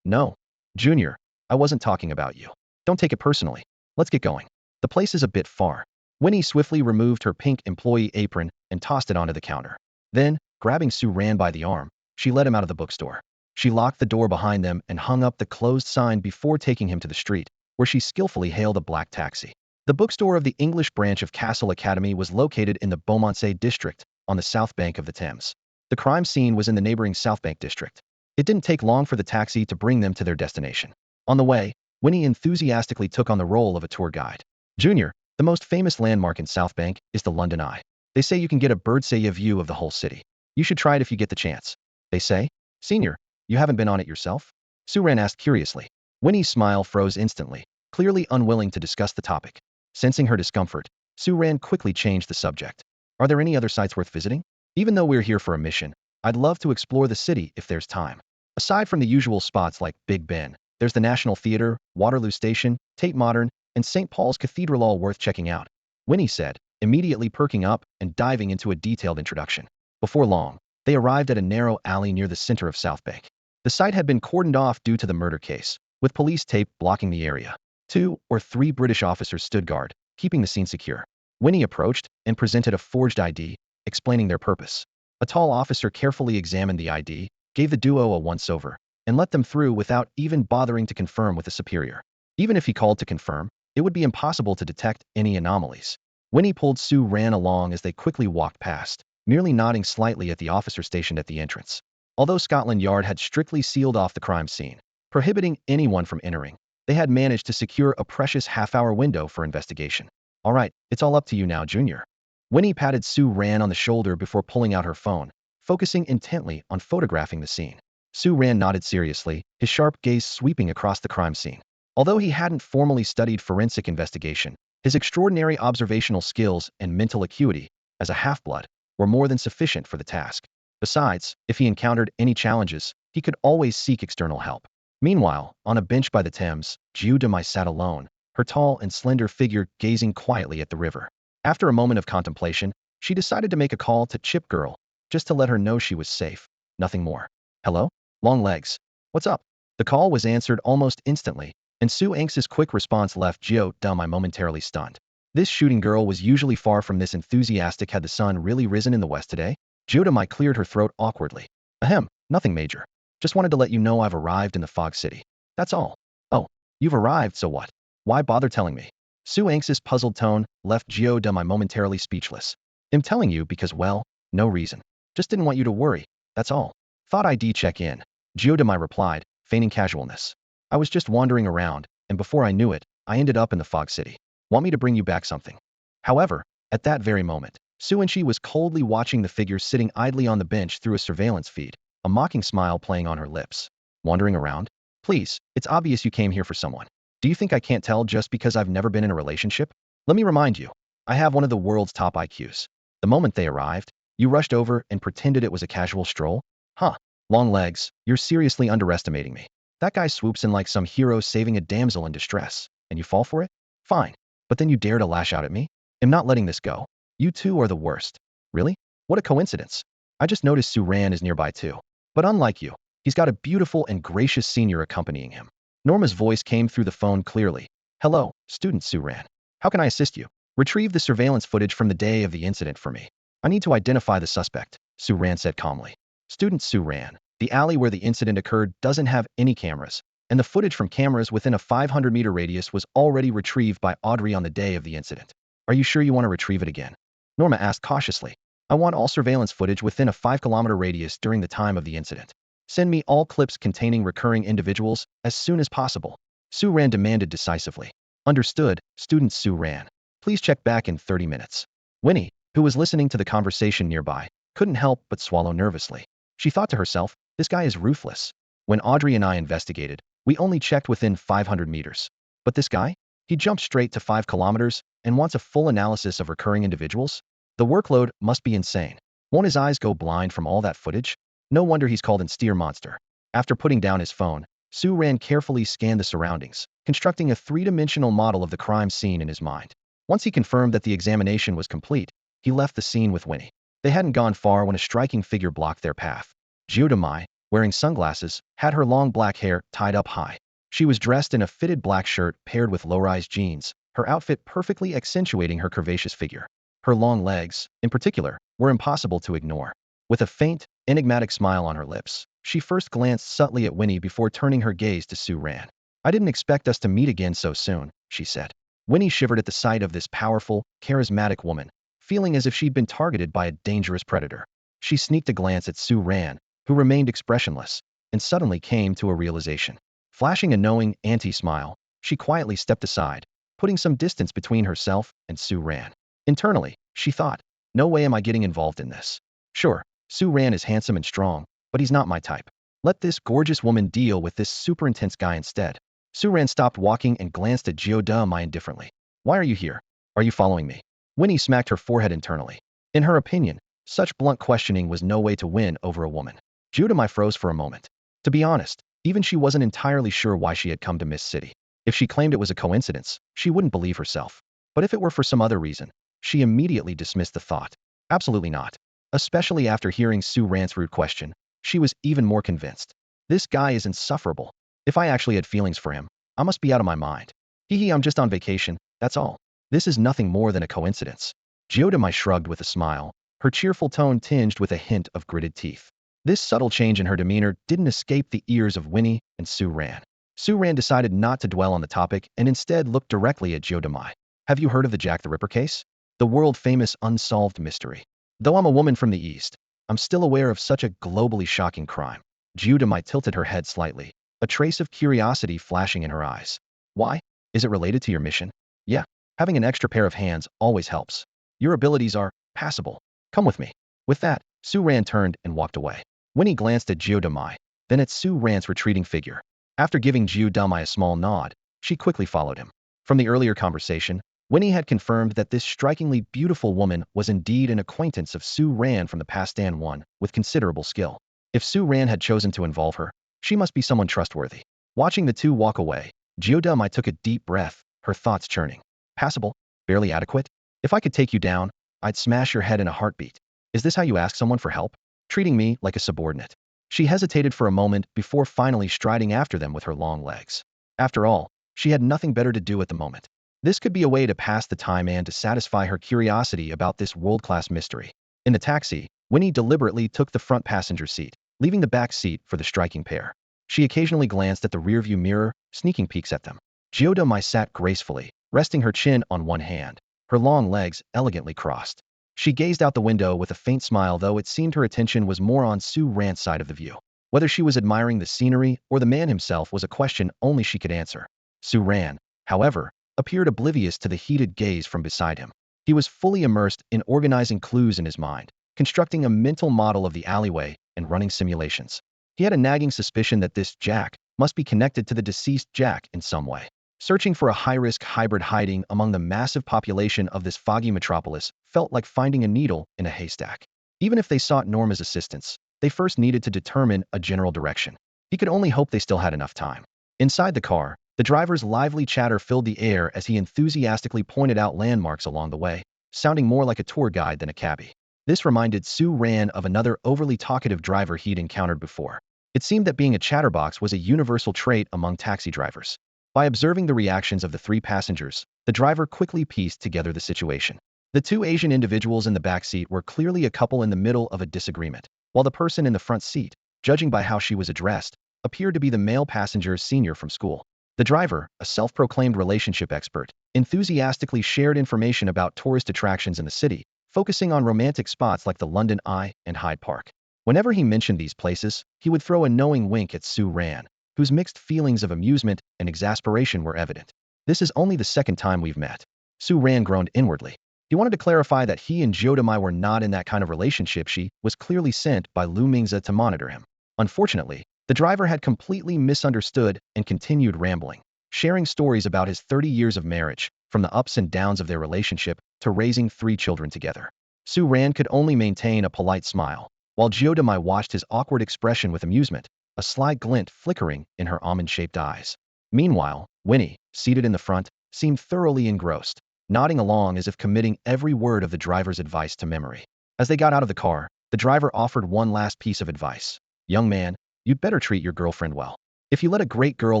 Speaker 1: no. Junior, I wasn't talking about you. Don't take it personally. Let's get going. The place is a bit far. Winnie swiftly removed her pink employee apron and tossed it onto the counter. Then, grabbing Su Ran by the arm, she led him out of the bookstore. She locked the door behind them and hung up the closed sign before taking him to the street, where she skillfully hailed a black taxi. The bookstore of the English branch of Cassell Academy was located in the Beaumontsey district, on the south bank of the Thames. The crime scene was in the neighboring South Bank district. It didn't take long for the taxi to bring them to their destination. On the way, Winnie enthusiastically took on the role of a tour guide. Junior, the most famous landmark in South Bank is the London Eye. They say you can get a bird's-eye view of the whole city. You should try it if you get the chance. They say? Senior, you haven't been on it yourself? Su Ran asked curiously. Winnie's smile froze instantly, clearly unwilling to discuss the topic. Sensing her discomfort, Su Ran quickly changed the subject. Are there any other sites worth visiting? Even though we're here for a mission, I'd love to explore the city if there's time. Aside from the usual spots like Big Ben, there's the National Theatre, Waterloo Station, Tate Modern, and St. Paul's Cathedral, all worth checking out, Winnie said, immediately perking up and diving into a detailed introduction. Before long, They arrived at a narrow alley near the center of South Bank. The site had been cordoned off due to the murder case, with police tape blocking the area. 2 or 3 British officers stood guard, keeping the scene secure. Winnie approached and presented a forged ID, explaining their purpose. A tall officer carefully examined the ID, gave the duo a once-over, and let them through without even bothering to confirm with a superior. Even if he called to confirm, it would be impossible to detect any anomalies. Winnie pulled Su Ran along as they quickly walked past, merely nodding slightly at the officer stationed at the entrance. Although Scotland Yard had strictly sealed off the crime scene, prohibiting anyone from entering, they had managed to secure a precious half-hour window for investigation. All right, it's all up to you now, Junior. Winnie patted Su Ran on the shoulder before pulling out her phone, focusing intently on photographing the scene. Su Ran nodded seriously, his sharp gaze sweeping across the crime scene. Although he hadn't formally studied forensic investigation, his extraordinary observational skills and mental acuity, as a half-blood, were more than sufficient for the task. Besides, if he encountered any challenges, he could always seek external help. Meanwhile, on a bench by the Thames, Chu Zhihang sat alone, her tall and slender figure gazing quietly at the river. After a moment of contemplation, she decided to make a call to Chip Girl, just to let her know she was safe. Nothing more. Hello? Long legs. What's up? The call was answered almost instantly, and Su Anx's quick response left Jiu Zhihang momentarily stunned. This shooting girl was usually far from this enthusiastic. Had the sun really risen in the west today? Jiu Zhihang cleared her throat awkwardly. Ahem, nothing major. Just wanted to let you know I've arrived in the Fog City. That's all. Oh, you've arrived, so what? Why bother telling me? Su Anx's puzzled tone left Jiu Zhihang momentarily speechless. I'm telling you because, well, no reason. Just didn't want you to worry, that's all. Thought I'd check in. Jiu Zhihang replied, feigning casualness. I was just wandering around, and before I knew it, I ended up in the Fog City. Want me to bring you back something? However, at that very moment, Su Anxi was coldly watching the figure sitting idly on the bench through a surveillance feed, a mocking smile playing on her lips. Wandering around? Please, it's obvious you came here for someone. Do you think I can't tell just because I've never been in a relationship? Let me remind you, I have one of the world's top IQs. The moment they arrived, you rushed over and pretended it was a casual stroll? Huh. Long legs, you're seriously underestimating me. That guy swoops in like some hero saving a damsel in distress, and you fall for it? Fine. But then you dare to lash out at me? I'm not letting this go. You two are the worst. Really? What a coincidence. I just noticed Su Ran is nearby too. But unlike you, he's got a beautiful and gracious senior accompanying him. Norma's voice came through the phone clearly. Hello, student Su Ran. How can I assist you? Retrieve the surveillance footage from the day of the incident for me. I need to identify the suspect, Su Ran said calmly. Student Su Ran, the alley where the incident occurred doesn't have any cameras, and the footage from cameras within a 500-meter radius was already retrieved by Audrey on the day of the incident. Are you sure you want to retrieve it again? Norma asked cautiously. I want all surveillance footage within a 5-kilometer radius during the time of the incident. Send me all clips containing recurring individuals as soon as possible. Su Ran demanded decisively. Understood, student Su Ran. Please check back in 30 minutes. Winnie, who was listening to the conversation nearby, couldn't help but swallow nervously. She thought to herself, this guy is ruthless. When Audrey and I investigated, we only checked within 500 meters. But this guy? He jumped straight to 5 kilometers and wants a full analysis of recurring individuals? The workload must be insane. Won't his eyes go blind from all that footage? No wonder he's called insincere monster. After putting down his phone, Su Ran carefully scanned the surroundings, constructing a 3-dimensional model of the crime scene in his mind. Once he confirmed that the examination was complete, he left the scene with Winnie. They hadn't gone far when a striking figure blocked their path. Jiu Zhihang, wearing sunglasses, had her long black hair tied up high. She was dressed in a fitted black shirt paired with low-rise jeans, her outfit perfectly accentuating her curvaceous figure. Her long legs, in particular, were impossible to ignore. With a faint, enigmatic smile on her lips, she first glanced subtly at Winnie before turning her gaze to Su Ran. I didn't expect us to meet again so soon, she said. Winnie shivered at the sight of this powerful, charismatic woman, feeling as if she'd been targeted by a dangerous predator. She sneaked a glance at Su Ran, who remained expressionless, and suddenly came to a realization. Flashing a knowing, anti-smile, she quietly stepped aside, putting some distance between herself and Su Ran. Internally, she thought, no way am I getting involved in this. Sure, Su Ran is handsome and strong, but he's not my type. Let this gorgeous woman deal with this super intense guy instead. Su Ran stopped walking and glanced at Jiu Zhihang indifferently. Why are you here? Are you following me? Winnie smacked her forehead internally. In her opinion, such blunt questioning was no way to win over a woman. Jiu Zhihang froze for a moment. To be honest, even she wasn't entirely sure why she had come to Mist City. If she claimed it was a coincidence, she wouldn't believe herself. But if it were for some other reason, she immediately dismissed the thought. Absolutely not. Especially after hearing Su Ran's rude question, she was even more convinced. This guy is insufferable. If I actually had feelings for him, I must be out of my mind. Hee, I'm just on vacation, that's all. This is nothing more than a coincidence. Jiodamai shrugged with a smile, her cheerful tone tinged with a hint of gritted teeth. This subtle change in her demeanor didn't escape the ears of Winnie and Su Ran. Su Ran decided not to dwell on the topic and instead looked directly at Jiodamai. Have you heard of the Jack the Ripper case? The world-famous unsolved mystery. Though I'm a woman from the East, I'm still aware of such a globally shocking crime. Jiodamai tilted her head slightly, a trace of curiosity flashing in her eyes. Why? Is it related to your mission? Yeah, having an extra pair of hands always helps. Your abilities are passable. Come with me. With that, Su Ran turned and walked away. Winnie glanced at Jiodamai, then at Su Ran's retreating figure. After giving Jiodamai a small nod, she quickly followed him. From the earlier conversation, Winnie had confirmed that this strikingly beautiful woman was indeed an acquaintance of Su Ran from the past and one with considerable skill. If Su Ran had chosen to involve her, she must be someone trustworthy. Watching the two walk away, Jiodamai took a deep breath, her thoughts churning. Passable? Barely adequate? If I could take you down, I'd smash your head in a heartbeat. Is this how you ask someone for help? Treating me like a subordinate. She hesitated for a moment before finally striding after them with her long legs. After all, she had nothing better to do at the moment. This could be a way to pass the time and to satisfy her curiosity about this world-class mystery. In the taxi, Winnie deliberately took the front passenger seat, leaving the back seat for the striking pair. She occasionally glanced at the rearview mirror, sneaking peeks at them. Jiodamai sat gracefully, resting her chin on one hand, her long legs elegantly crossed. She gazed out the window with a faint smile, though it seemed her attention was more on Su Ran's side of the view. Whether she was admiring the scenery or the man himself was a question only she could answer. Su Ran, however, appeared oblivious to the heated gaze from beside him. He was fully immersed in organizing clues in his mind, constructing a mental model of the alleyway and running simulations. He had a nagging suspicion that this Jack must be connected to the deceased Jack in some way. Searching for a high-risk hybrid hiding among the massive population of this foggy metropolis felt like finding a needle in a haystack. Even if they sought Norma's assistance, they first needed to determine a general direction. He could only hope they still had enough time. Inside the car, the driver's lively chatter filled the air as he enthusiastically pointed out landmarks along the way, sounding more like a tour guide than a cabbie. This reminded Su Ran of another overly talkative driver he'd encountered before. It seemed that being a chatterbox was a universal trait among taxi drivers. By observing the reactions of the three passengers, the driver quickly pieced together the situation. The two Asian individuals in the back seat were clearly a couple in the middle of a disagreement, while the person in the front seat, judging by how she was addressed, appeared to be the male passenger's senior from school. The driver, a self-proclaimed relationship expert, enthusiastically shared information about tourist attractions in the city, focusing on romantic spots like the London Eye and Hyde Park. Whenever he mentioned these places, he would throw a knowing wink at Su Ran, whose mixed feelings of amusement and exasperation were evident. This is only the second time we've met. Su Ran groaned inwardly. He wanted to clarify that he and Jiodamai were not in that kind of relationship. She was clearly sent by Lu Mingze to monitor him. Unfortunately, the driver had completely misunderstood and continued rambling, sharing stories about his 30 years of marriage, from the ups and downs of their relationship to raising 3 children together. Su Ran could only maintain a polite smile, while Jiodamai watched his awkward expression with amusement, a sly glint flickering in her almond-shaped eyes. Meanwhile, Winnie, seated in the front, seemed thoroughly engrossed, nodding along as if committing every word of the driver's advice to memory. As they got out of the car, the driver offered one last piece of advice. Young man, you'd better treat your girlfriend well. If you let a great girl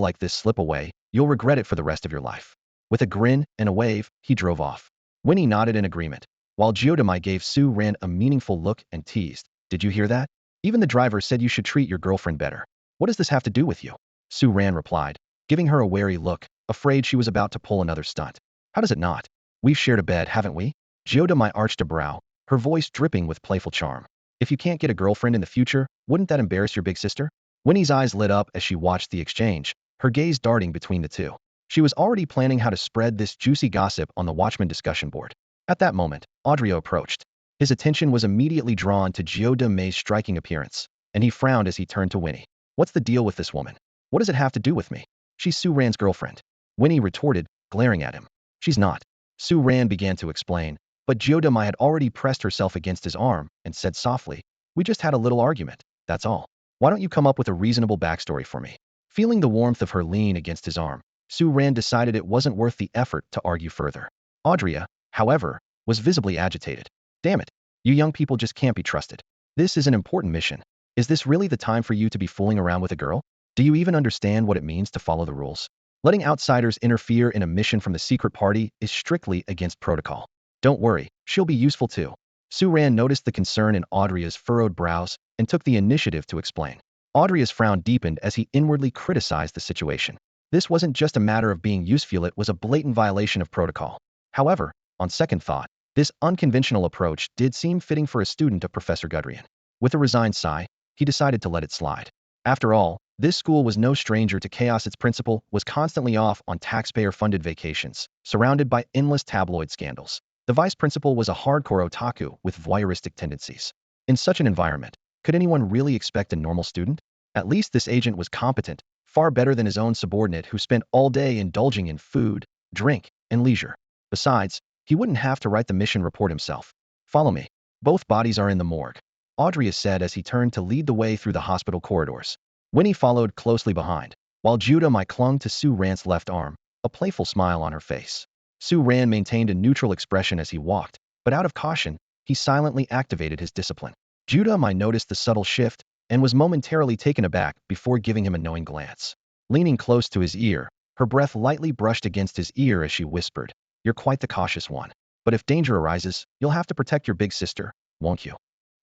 Speaker 1: like this slip away, you'll regret it for the rest of your life. With a grin and a wave, he drove off. Winnie nodded in agreement, while Jiodamai gave Su Ran a meaningful look and teased. Did you hear that? Even the driver said you should treat your girlfriend better. What does this have to do with you? Su Ran replied, giving her a wary look, afraid she was about to pull another stunt. How does it not? We've shared a bed, haven't we? Jiodamai arched a brow, her voice dripping with playful charm. If you can't get a girlfriend in the future, wouldn't that embarrass your big sister? Winnie's eyes lit up as she watched the exchange, her gaze darting between the two. She was already planning how to spread this juicy gossip on the Watchman discussion board. At that moment, Audrio approached. His attention was immediately drawn to Jiodamai's striking appearance, and he frowned as he turned to Winnie. What's the deal with this woman? What does it have to do with me? She's Su Ran's girlfriend. Winnie retorted, glaring at him. She's not. Su Ran began to explain, but Jiodamai had already pressed herself against his arm and said softly, we just had a little argument, that's all. Why don't you come up with a reasonable backstory for me? Feeling the warmth of her lean against his arm, Su Ran decided it wasn't worth the effort to argue further. Audria, however, was visibly agitated. Damn it. You young people just can't be trusted. This is an important mission. Is this really the time for you to be fooling around with a girl? Do you even understand what it means to follow the rules? Letting outsiders interfere in a mission from the secret party is strictly against protocol. Don't worry, she'll be useful too. Su Ran noticed the concern in Audria's furrowed brows and took the initiative to explain. Audria's frown deepened as he inwardly criticized the situation. This wasn't just a matter of being useful, it was a blatant violation of protocol. However, on second thought, this unconventional approach did seem fitting for a student of Professor Gudrian. With a resigned sigh, he decided to let it slide. After all, this school was no stranger to chaos. Its principal was constantly off on taxpayer-funded vacations, surrounded by endless tabloid scandals. The vice principal was a hardcore otaku with voyeuristic tendencies. In such an environment, could anyone really expect a normal student? At least this agent was competent, far better than his own subordinate who spent all day indulging in food, drink, and leisure. Besides, he wouldn't have to write the mission report himself. Follow me. Both bodies are in the morgue, Audrey said as he turned to lead the way through the hospital corridors. Winnie followed closely behind, while Judah clung to Su Ran's left arm, a playful smile on her face. Su Ran maintained a neutral expression as he walked, but out of caution, he silently activated his discipline. Judah noticed the subtle shift and was momentarily taken aback before giving him a knowing glance. Leaning close to his ear, her breath lightly brushed against his ear as she whispered, "You're quite the cautious one. But if danger arises, you'll have to protect your big sister, won't you?"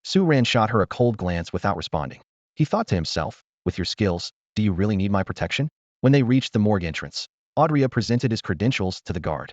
Speaker 1: Su Ran shot her a cold glance without responding. He thought to himself, with your skills, do you really need my protection? When they reached the morgue entrance, Audrey presented his credentials to the guard.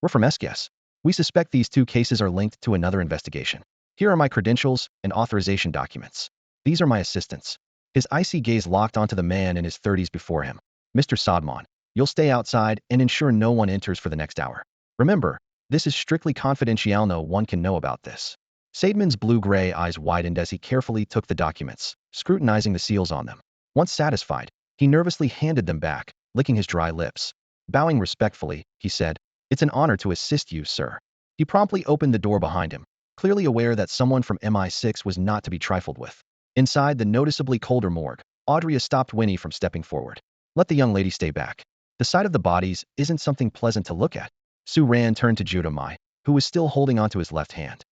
Speaker 1: We're from SGS. We suspect these two cases are linked to another investigation. Here are my credentials and authorization documents. These are my assistants. His icy gaze locked onto the man in his 30s before him. Mr. Sadman, you'll stay outside and ensure no one enters for the next hour. Remember, this is strictly confidential. No one can know about this. Sadman's blue-gray eyes widened as he carefully took the documents, scrutinizing the seals on them. Once satisfied, he nervously handed them back, licking his dry lips. Bowing respectfully, he said, "It's an honor to assist you, sir." He promptly opened the door behind him, clearly aware that someone from MI6 was not to be trifled with. Inside the noticeably colder morgue, Audrey stopped Winnie from stepping forward. "Let the young lady stay back. The sight of the bodies isn't something pleasant to look at." Su Ran turned to Judah, who was still holding onto his left hand.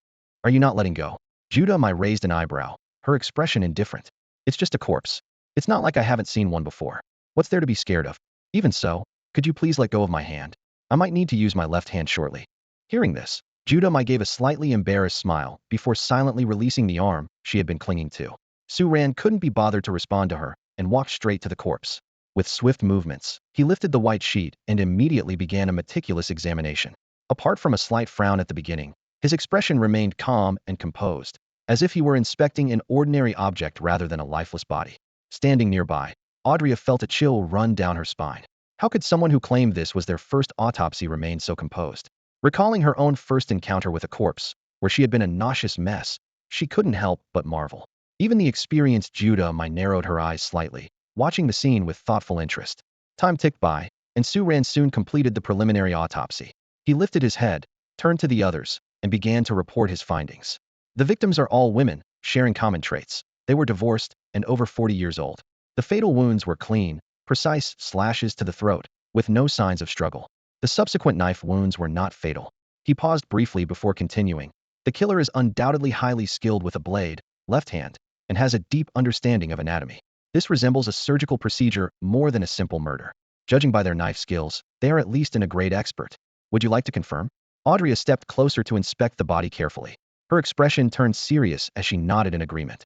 Speaker 1: "Are you not letting go?" Judah raised an eyebrow, her expression indifferent. "It's just a corpse. It's not like I haven't seen one before. What's there to be scared of? Even so, could you please let go of my hand? I might need to use my left hand shortly." Hearing this, Judah gave a slightly embarrassed smile before silently releasing the arm she had been clinging to. Su Ran couldn't be bothered to respond to her and walked straight to the corpse. With swift movements, he lifted the white sheet and immediately began a meticulous examination. Apart from a slight frown at the beginning, his expression remained calm and composed, as if he were inspecting an ordinary object rather than a lifeless body. Standing nearby, Audrey felt a chill run down her spine. How could someone who claimed this was their first autopsy remain so composed? Recalling her own first encounter with a corpse, where she had been a nauseous mess, she couldn't help but marvel. Even the experienced Judah narrowed her eyes slightly, watching the scene with thoughtful interest. Time ticked by, and Su Ran soon completed the preliminary autopsy. He lifted his head, turned to the others, and began to report his findings. The victims are all women, sharing common traits. They were divorced and over 40 years old. The fatal wounds were clean, precise slashes to the throat, with no signs of struggle. The subsequent knife wounds were not fatal. He paused briefly before continuing. The killer is undoubtedly highly skilled with a blade, left hand, and has a deep understanding of anatomy. This resembles a surgical procedure more than a simple murder. Judging by their knife skills, they are at least a grade expert. Would you like to confirm? Audrey stepped closer to inspect the body carefully. Her expression turned serious as she nodded in agreement.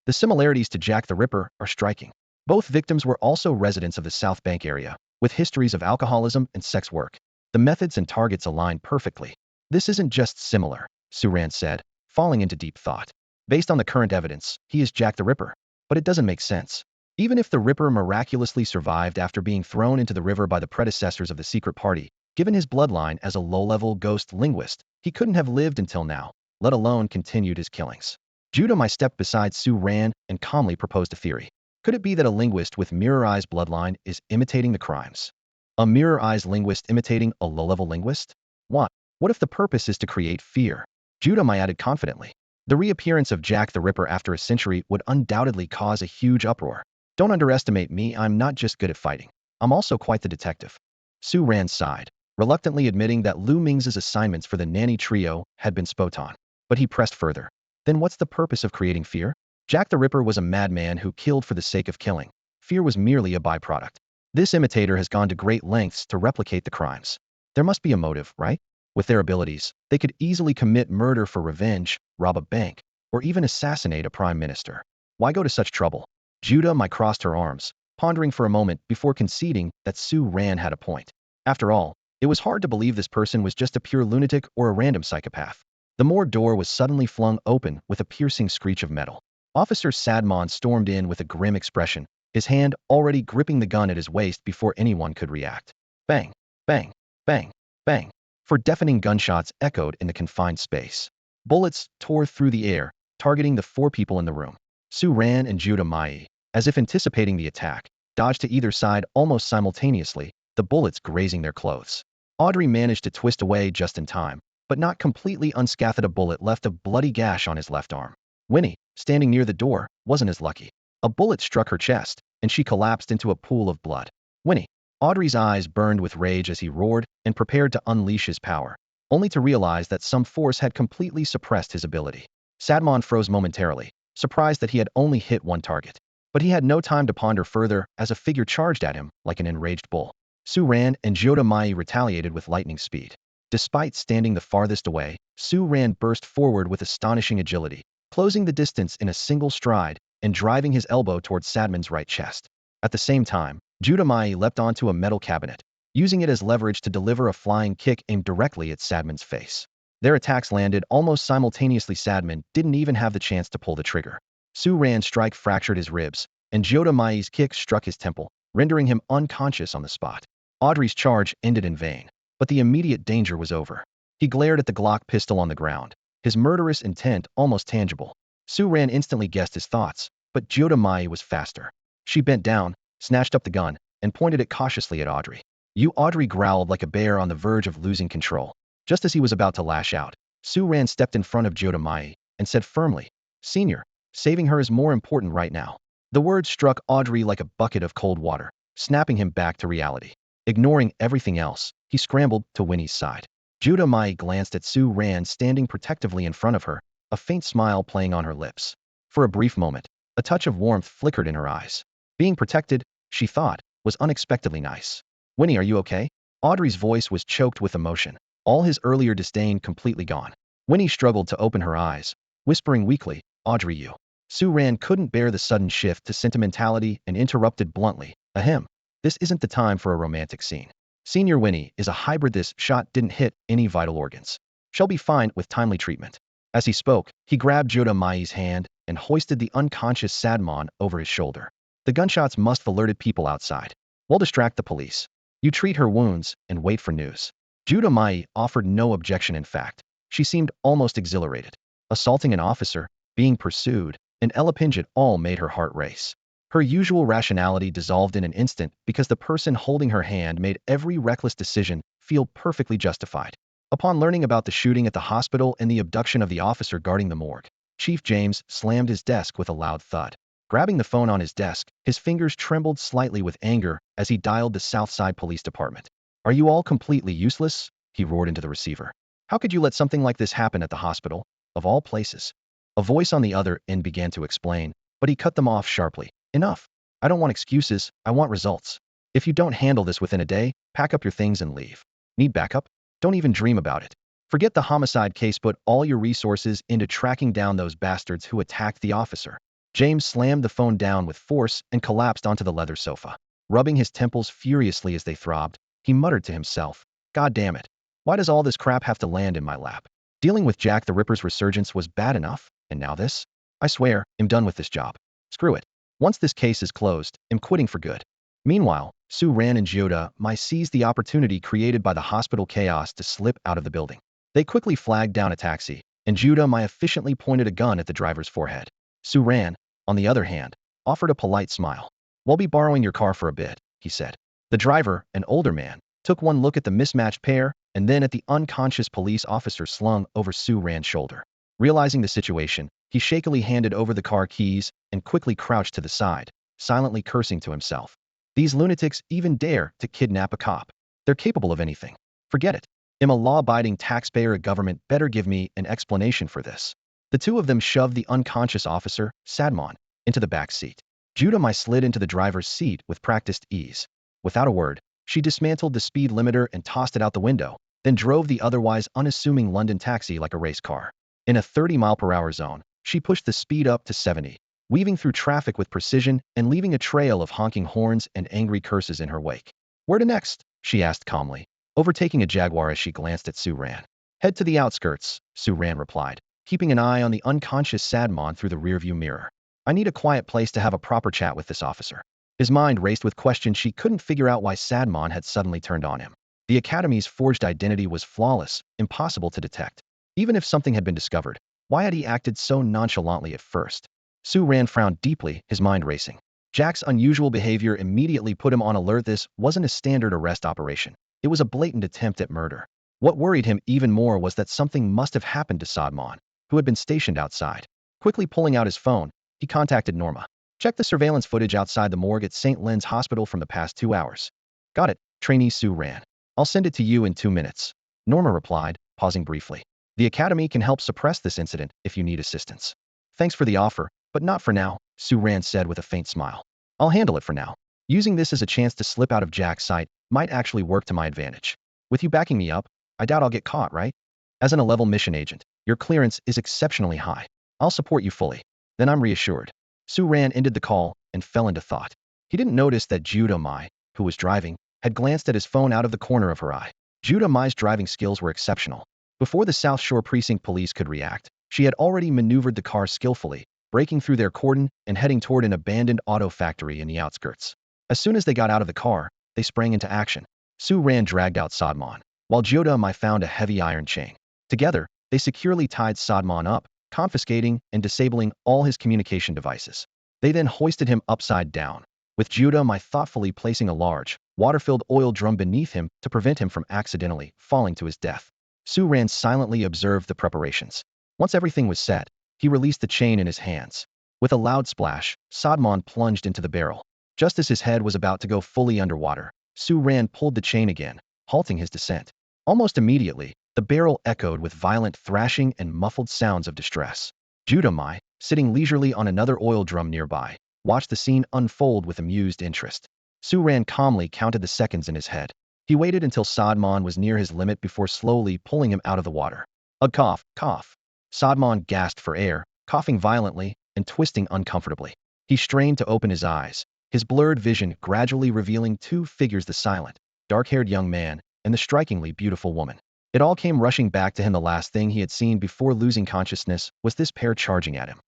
Speaker 1: The similarities to Jack the Ripper are striking. Both victims were also residents of the South Bank area, with histories of alcoholism and sex work. The methods and targets align perfectly. This isn't just similar, Su Ran said, falling into deep thought. Based on the current evidence, he is Jack the Ripper. But it doesn't make sense. Even if the Ripper miraculously survived after being thrown into the river by the predecessors of the secret party, given his bloodline as a low-level ghost linguist, he couldn't have lived until now, let alone continued his killings. Judah stepped beside Su Ran and calmly proposed a theory. Could it be that a linguist with Mirror Eye's bloodline is imitating the crimes? A Mirror Eye's linguist imitating a low-level linguist? What if the purpose is to create fear? Judah added confidently. The reappearance of Jack the Ripper after a century would undoubtedly cause a huge uproar. Don't underestimate me, I'm not just good at fighting. I'm also quite the detective. Su Ran sighed, reluctantly admitting that Lu Ming's assignments for the nanny trio had been spot on. But he pressed further. Then what's the purpose of creating fear? Jack the Ripper was a madman who killed for the sake of killing. Fear was merely a byproduct. This imitator has gone to great lengths to replicate the crimes. There must be a motive, right? With their abilities, they could easily commit murder for revenge, rob a bank, or even assassinate a prime minister. Why go to such trouble? Judah Mai crossed her arms, pondering for a moment before conceding that Su Ran had a point. After all, it was hard to believe this person was just a pure lunatic or a random psychopath. The morgue door was suddenly flung open with a piercing screech of metal. Officer Sadmon stormed in with a grim expression, his hand already gripping the gun at his waist before anyone could react. Bang, bang, bang, bang. For deafening gunshots echoed in the confined space. Bullets tore through the air, targeting the 4 people in the room. Su Ran and Judah Mai, as if anticipating the attack, dodged to either side almost simultaneously, the bullets grazing their clothes. Audrey managed to twist away just in time, but not completely unscathed. A bullet left a bloody gash on his left arm. Winnie, standing near the door, wasn't as lucky. A bullet struck her chest, and she collapsed into a pool of blood. Winnie. Audrey's eyes burned with rage as he roared and prepared to unleash his power, only to realize that some force had completely suppressed his ability. Sadmon froze momentarily, surprised that he had only hit one target. But he had no time to ponder further as a figure charged at him like an enraged bull. Su Ran and Judah Mai retaliated with lightning speed. Despite standing the farthest away, Su Ran burst forward with astonishing agility, closing the distance in a single stride and driving his elbow towards Sadmon's right chest. At the same time, Judah Mai leapt onto a metal cabinet, using it as leverage to deliver a flying kick aimed directly at Sadmon's face. Their attacks landed almost simultaneously. Sadmon didn't even have the chance to pull the trigger. Su Ran's strike fractured his ribs, and Judah Mai's kick struck his temple, rendering him unconscious on the spot. Audrey's charge ended in vain, but the immediate danger was over. He glared at the Glock pistol on the ground, his murderous intent almost tangible. Su Ran instantly guessed his thoughts, but Judah Mai was faster. She bent down, snatched up the gun, and pointed it cautiously at Audrey. You. Audrey growled like a bear on the verge of losing control. Just as he was about to lash out, Su Ran stepped in front of Judah Mai and said firmly, Senior, saving her is more important right now. The words struck Audrey like a bucket of cold water, snapping him back to reality. Ignoring everything else, he scrambled to Winnie's side. Judah Mai glanced at Su Ran standing protectively in front of her, a faint smile playing on her lips. For a brief moment, a touch of warmth flickered in her eyes. Being protected, she thought, was unexpectedly nice. Winnie, are you okay? Audrey's voice was choked with emotion, all his earlier disdain completely gone. Winnie struggled to open her eyes, whispering weakly, Audrey, you. Su Ran couldn't bear the sudden shift to sentimentality and interrupted bluntly, ahem. This isn't the time for a romantic scene. Senior Winnie is a hybrid. This shot didn't hit any vital organs. She'll be fine with timely treatment. As he spoke, he grabbed Judah Mai's hand and hoisted the unconscious Sadmon over his shoulder. The gunshots must have alerted people outside. We'll distract the police. You treat her wounds and wait for news. Judah Mai offered no objection. In fact, she seemed almost exhilarated. Assaulting an officer, being pursued, and Elapinjit all made her heart race. Her usual rationality dissolved in an instant because the person holding her hand made every reckless decision feel perfectly justified. Upon learning about the shooting at the hospital and the abduction of the officer guarding the morgue, Chief James slammed his desk with a loud thud. Grabbing the phone on his desk, his fingers trembled slightly with anger as he dialed the Southside Police Department. Are you all completely useless? He roared into the receiver. How could you let something like this happen at the hospital? Of all places. A voice on the other end began to explain, but he cut them off sharply. Enough. I don't want excuses, I want results. If you don't handle this within a day, pack up your things and leave. Need backup? Don't even dream about it. Forget the homicide case, put all your resources into tracking down those bastards who attacked the officer. James slammed the phone down with force and collapsed onto the leather sofa. Rubbing his temples furiously as they throbbed, he muttered to himself, God damn it. Why does all this crap have to land in my lap? Dealing with Jack the Ripper's resurgence was bad enough, and now this? I swear, I'm done with this job. Screw it. Once this case is closed, I'm quitting for good. Meanwhile, Su Ran and Judah Mai seized the opportunity created by the hospital chaos to slip out of the building. They quickly flagged down a taxi, and Judah Mai efficiently pointed a gun at the driver's forehead. Su Ran, on the other hand, offered a polite smile. We'll be borrowing your car for a bit, he said. The driver, an older man, took one look at the mismatched pair and then at the unconscious police officer slung over Su Ran's shoulder. Realizing the situation, he shakily handed over the car keys and quickly crouched to the side, silently cursing to himself. These lunatics even dare to kidnap a cop. They're capable of anything. Forget it. I'm a law-abiding taxpayer. A government better give me an explanation for this. The two of them shoved the unconscious officer, Sadmon, into the back seat. Chu Zhihang slid into the driver's seat with practiced ease. Without a word, she dismantled the speed limiter and tossed it out the window, then drove the otherwise unassuming London taxi like a race car. In a 30-mile-per-hour zone, she pushed the speed up to 70, weaving through traffic with precision and leaving a trail of honking horns and angry curses in her wake. "Where to next?" she asked calmly, overtaking a Jaguar as she glanced at Su Ran. "Head to the outskirts," Su Ran replied, keeping an eye on the unconscious Sadmon through the rearview mirror. "I need a quiet place to have a proper chat with this officer." His mind raced with questions. She couldn't figure out why Sadmon had suddenly turned on him. The Academy's forged identity was flawless, impossible to detect. Even if something had been discovered, why had he acted so nonchalantly at first? Su Ran frowned deeply, his mind racing. Jack's unusual behavior immediately put him on alert. This wasn't a standard arrest operation. It was a blatant attempt at murder. What worried him even more was that something must have happened to Sadmon, who had been stationed outside. Quickly pulling out his phone, he contacted Norma. "Check the surveillance footage outside the morgue at St. Len's Hospital from the past 2 hours." "Got it," trainee Su Ran. "I'll send it to you in 2 minutes." Norma replied, pausing briefly. "The Academy can help suppress this incident if you need assistance." "Thanks for the offer, but not for now," Su Ran said with a faint smile. "I'll handle it for now. Using this as a chance to slip out of Jack's sight might actually work to my advantage. With you backing me up, I doubt I'll get caught, right? As an A-level mission agent, your clearance is exceptionally high. I'll support you fully." Then I'm reassured. Su Ran ended the call and fell into thought. He didn't notice that Chu Zhihang, who was driving, had glanced at his phone out of the corner of her eye. Chu Zhihang's driving skills were exceptional. Before the South Shore Precinct police could react, she had already maneuvered the car skillfully, breaking through their cordon and heading toward an abandoned auto factory in the outskirts. As soon as they got out of the car, they sprang into action. Su Ran dragged out Sadmon, while Chu Zhihang found a heavy iron chain. Together, they securely tied Sadmon up, confiscating and disabling all his communication devices. They then hoisted him upside down, with Chu Zhihang thoughtfully placing a large, water-filled oil drum beneath him to prevent him from accidentally falling to his death. Su Ran silently observed the preparations. Once everything was set, he released the chain in his hands. With a loud splash, Sadmon plunged into the barrel. Just as his head was about to go fully underwater, Su Ran pulled the chain again, halting his descent. Almost immediately, the barrel echoed with violent thrashing and muffled sounds of distress. Chu Zhihang, sitting leisurely on another oil drum nearby, watched the scene unfold with amused interest. Su Ran calmly counted the seconds in his head. He waited until Sadmon was near his limit before slowly pulling him out of the water. A cough, cough. Sadmon gasped for air, coughing violently and twisting uncomfortably. He strained to open his eyes, his blurred vision gradually revealing two figures: the silent, dark-haired young man and the strikingly beautiful woman. It all came rushing back to him. The last thing he had seen before losing consciousness was this pair charging at him.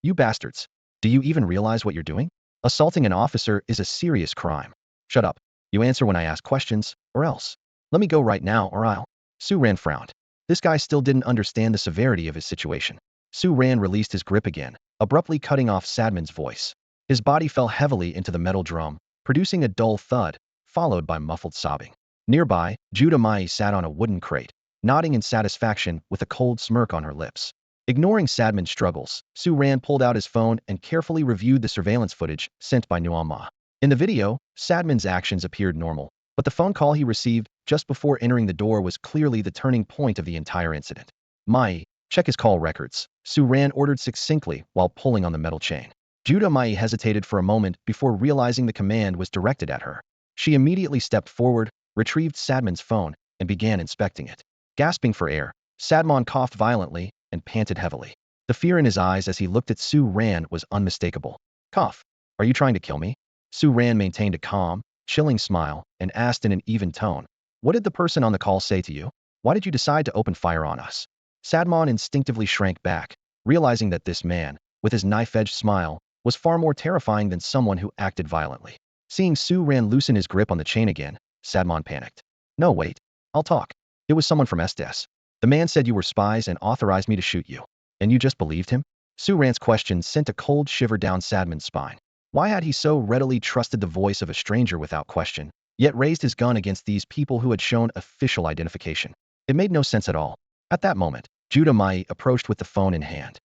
Speaker 1: "You bastards! Do you even realize what you're doing? Assaulting an officer is a serious crime. Shut up. You answer when I ask questions, or else. Let me go right now or I'll..." Su Ran frowned. This guy still didn't understand the severity of his situation. Su Ran released his grip again, abruptly cutting off Sadmon's voice. His body fell heavily into the metal drum, producing a dull thud, followed by muffled sobbing. Nearby, Chu Zhihang sat on a wooden crate, nodding in satisfaction with a cold smirk on her lips. Ignoring Sadmon's struggles, Su Ran pulled out his phone and carefully reviewed the surveillance footage sent by Norma. In the video, Sadmon's actions appeared normal, but the phone call he received just before entering the door was clearly the turning point of the entire incident. "Mai, check his call records," Su Ran ordered succinctly while pulling on the metal chain. Chu Zhihang hesitated for a moment before realizing the command was directed at her. She immediately stepped forward, retrieved Sadmon's phone, and began inspecting it. Gasping for air, Sadmon coughed violently and panted heavily. The fear in his eyes as he looked at Su Ran was unmistakable. "Cough. Are you trying to kill me?" Su Ran maintained a calm, chilling smile and asked in an even tone, "What did the person on the call say to you? Why did you decide to open fire on us?" Sadmon instinctively shrank back, realizing that this man, with his knife-edged smile, was far more terrifying than someone who acted violently. Seeing Su Ran loosen his grip on the chain again, Sadmon panicked. "No, wait. I'll talk. It was someone from SDS. The man said you were spies and authorized me to shoot you. And you just believed him?" Su Ran's question sent a cold shiver down Sadmon's spine. Why had he so readily trusted the voice of a stranger without question, yet raised his gun against these people who had shown official identification? It made no sense at all. At that moment, Chu Zhihang approached with the phone in hand.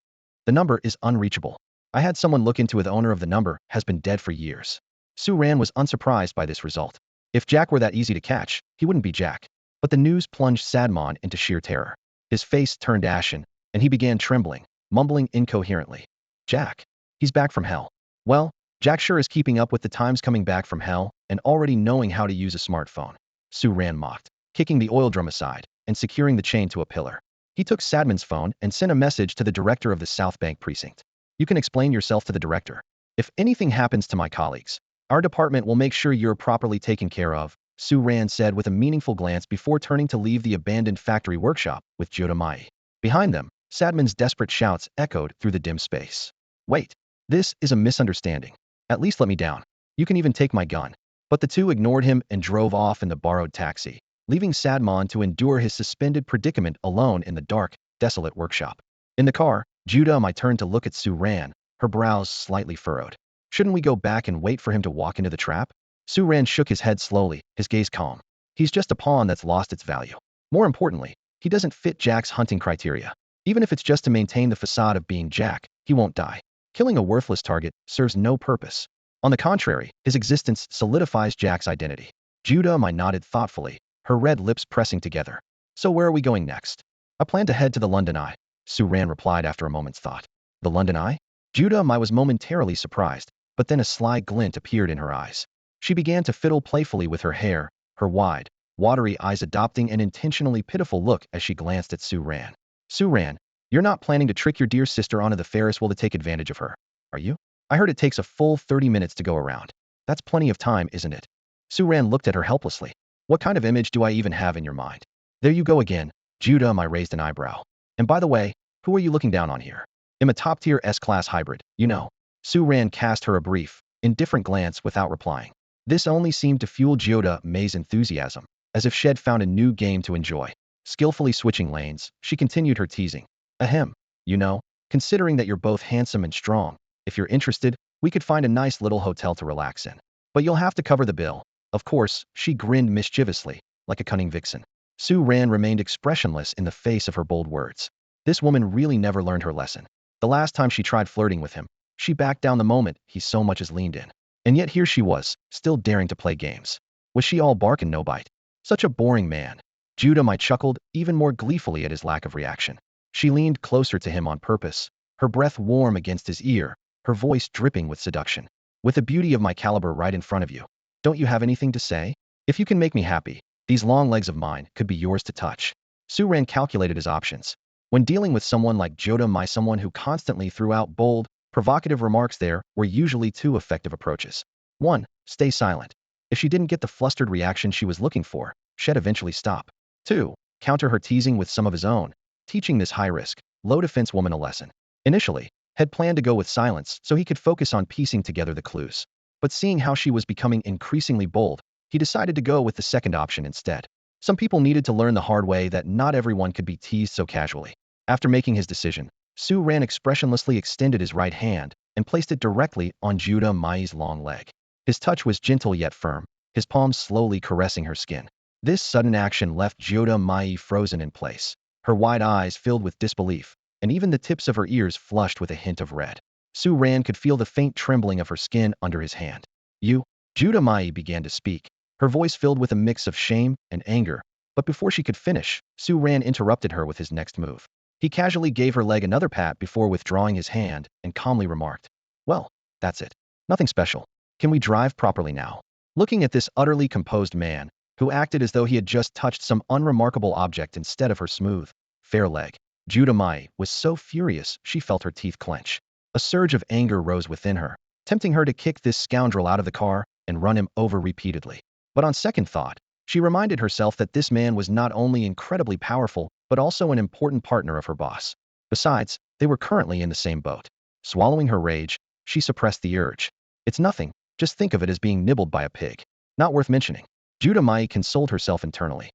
Speaker 1: "The number is unreachable. I had someone look into it. The owner of the number has been dead for years." Su Ran was unsurprised by this result. If Jack were that easy to catch, he wouldn't be Jack. But the news plunged Sadmon into sheer terror. His face turned ashen, and he began trembling, mumbling incoherently. Jack. He's back from hell. Well, Jack sure is keeping up with the times, coming back from hell and already knowing how to use a smartphone. Su Ran mocked, kicking the oil drum aside and securing the chain to a pillar. He took Sadman's phone and sent a message to the director of the South Bank precinct. You can explain yourself to the director. If anything happens to my colleagues, our department will make sure you're properly taken care of, Su Ran said with a meaningful glance before turning to leave the abandoned factory workshop with Joda Mai. Behind them, Sadman's desperate shouts echoed through the dim space. Wait, this is a misunderstanding. At least let me down. You can even take my gun. But the two ignored him and drove off in the borrowed taxi, leaving Sadman to endure his suspended predicament alone in the dark, desolate workshop. In the car, Joda Mai turned to look at Su Ran, her brows slightly furrowed. Shouldn't we go back and wait for him to walk into the trap? Su Ran shook his head slowly, his gaze calm. He's just a pawn that's lost its value. More importantly, he doesn't fit Jack's hunting criteria. Even if it's just to maintain the facade of being Jack, he won't die. Killing a worthless target serves no purpose. On the contrary, his existence solidifies Jack's identity. Joda Mai nodded thoughtfully, her red lips pressing together. So where are we going next? I plan to head to the London Eye, Su Ran replied after a moment's thought. The London Eye? Joda Mai was momentarily surprised, but then a sly glint appeared in her eyes. She began to fiddle playfully with her hair, her wide, watery eyes adopting an intentionally pitiful look as she glanced at Su Ran. Su Ran, you're not planning to trick your dear sister onto the Ferris wheel to take advantage of her, are you? I heard it takes a full 30 minutes to go around. That's plenty of time, isn't it? Su Ran looked at her helplessly. What kind of image do I even have in your mind? There you go again, Joda Mai raised an eyebrow. And by the way, who are you looking down on here? I'm a top-tier S-class hybrid, you know. Su Ran cast her a brief, indifferent glance without replying. This only seemed to fuel Joda Mai's enthusiasm, as if she'd found a new game to enjoy. Skillfully switching lanes, she continued her teasing. Ahem. You know, considering that you're both handsome and strong, if you're interested, we could find a nice little hotel to relax in. But you'll have to cover the bill. Of course, she grinned mischievously, like a cunning vixen. Su Ran remained expressionless in the face of her bold words. This woman really never learned her lesson. The last time she tried flirting with him, she backed down the moment he so much as leaned in. And yet here she was, still daring to play games. Was she all bark and no bite? Such a boring man. Joda Mai chuckled even more gleefully at his lack of reaction. She leaned closer to him on purpose, her breath warm against his ear, her voice dripping with seduction. With the beauty of my caliber right in front of you, don't you have anything to say? If you can make me happy, these long legs of mine could be yours to touch. Su Ran calculated his options. When dealing with someone like Joda Mai, someone who constantly threw out bold, provocative remarks, there were usually two effective approaches. 1. Stay silent. If she didn't get the flustered reaction she was looking for, she'd eventually stop. 2. Counter her teasing with some of his own, teaching this high-risk, low-defense woman a lesson. Initially, had planned to go with silence so he could focus on piecing together the clues. But seeing how she was becoming increasingly bold, he decided to go with the second option instead. Some people needed to learn the hard way that not everyone could be teased so casually. After making his decision, Su Ran expressionlessly extended his right hand and placed it directly on Joda Mai's long leg. His touch was gentle yet firm, his palms slowly caressing her skin. This sudden action left Joda Mai frozen in place, her wide eyes filled with disbelief, and even the tips of her ears flushed with a hint of red. Su Ran could feel the faint trembling of her skin under his hand. You? Joda Mai began to speak, her voice filled with a mix of shame and anger, but before she could finish, Su Ran interrupted her with his next move. He casually gave her leg another pat before withdrawing his hand and calmly remarked, "Well, that's it. Nothing special. Can we drive properly now?" Looking at this utterly composed man, who acted as though he had just touched some unremarkable object instead of her smooth, fair leg, Joda Mai was so furious she felt her teeth clench. A surge of anger rose within her, tempting her to kick this scoundrel out of the car and run him over repeatedly. But on second thought, she reminded herself that this man was not only incredibly powerful, but also an important partner of her boss. Besides, they were currently in the same boat. Swallowing her rage, she suppressed the urge. It's nothing, just think of it as being nibbled by a pig. Not worth mentioning. Joda Mai consoled herself internally.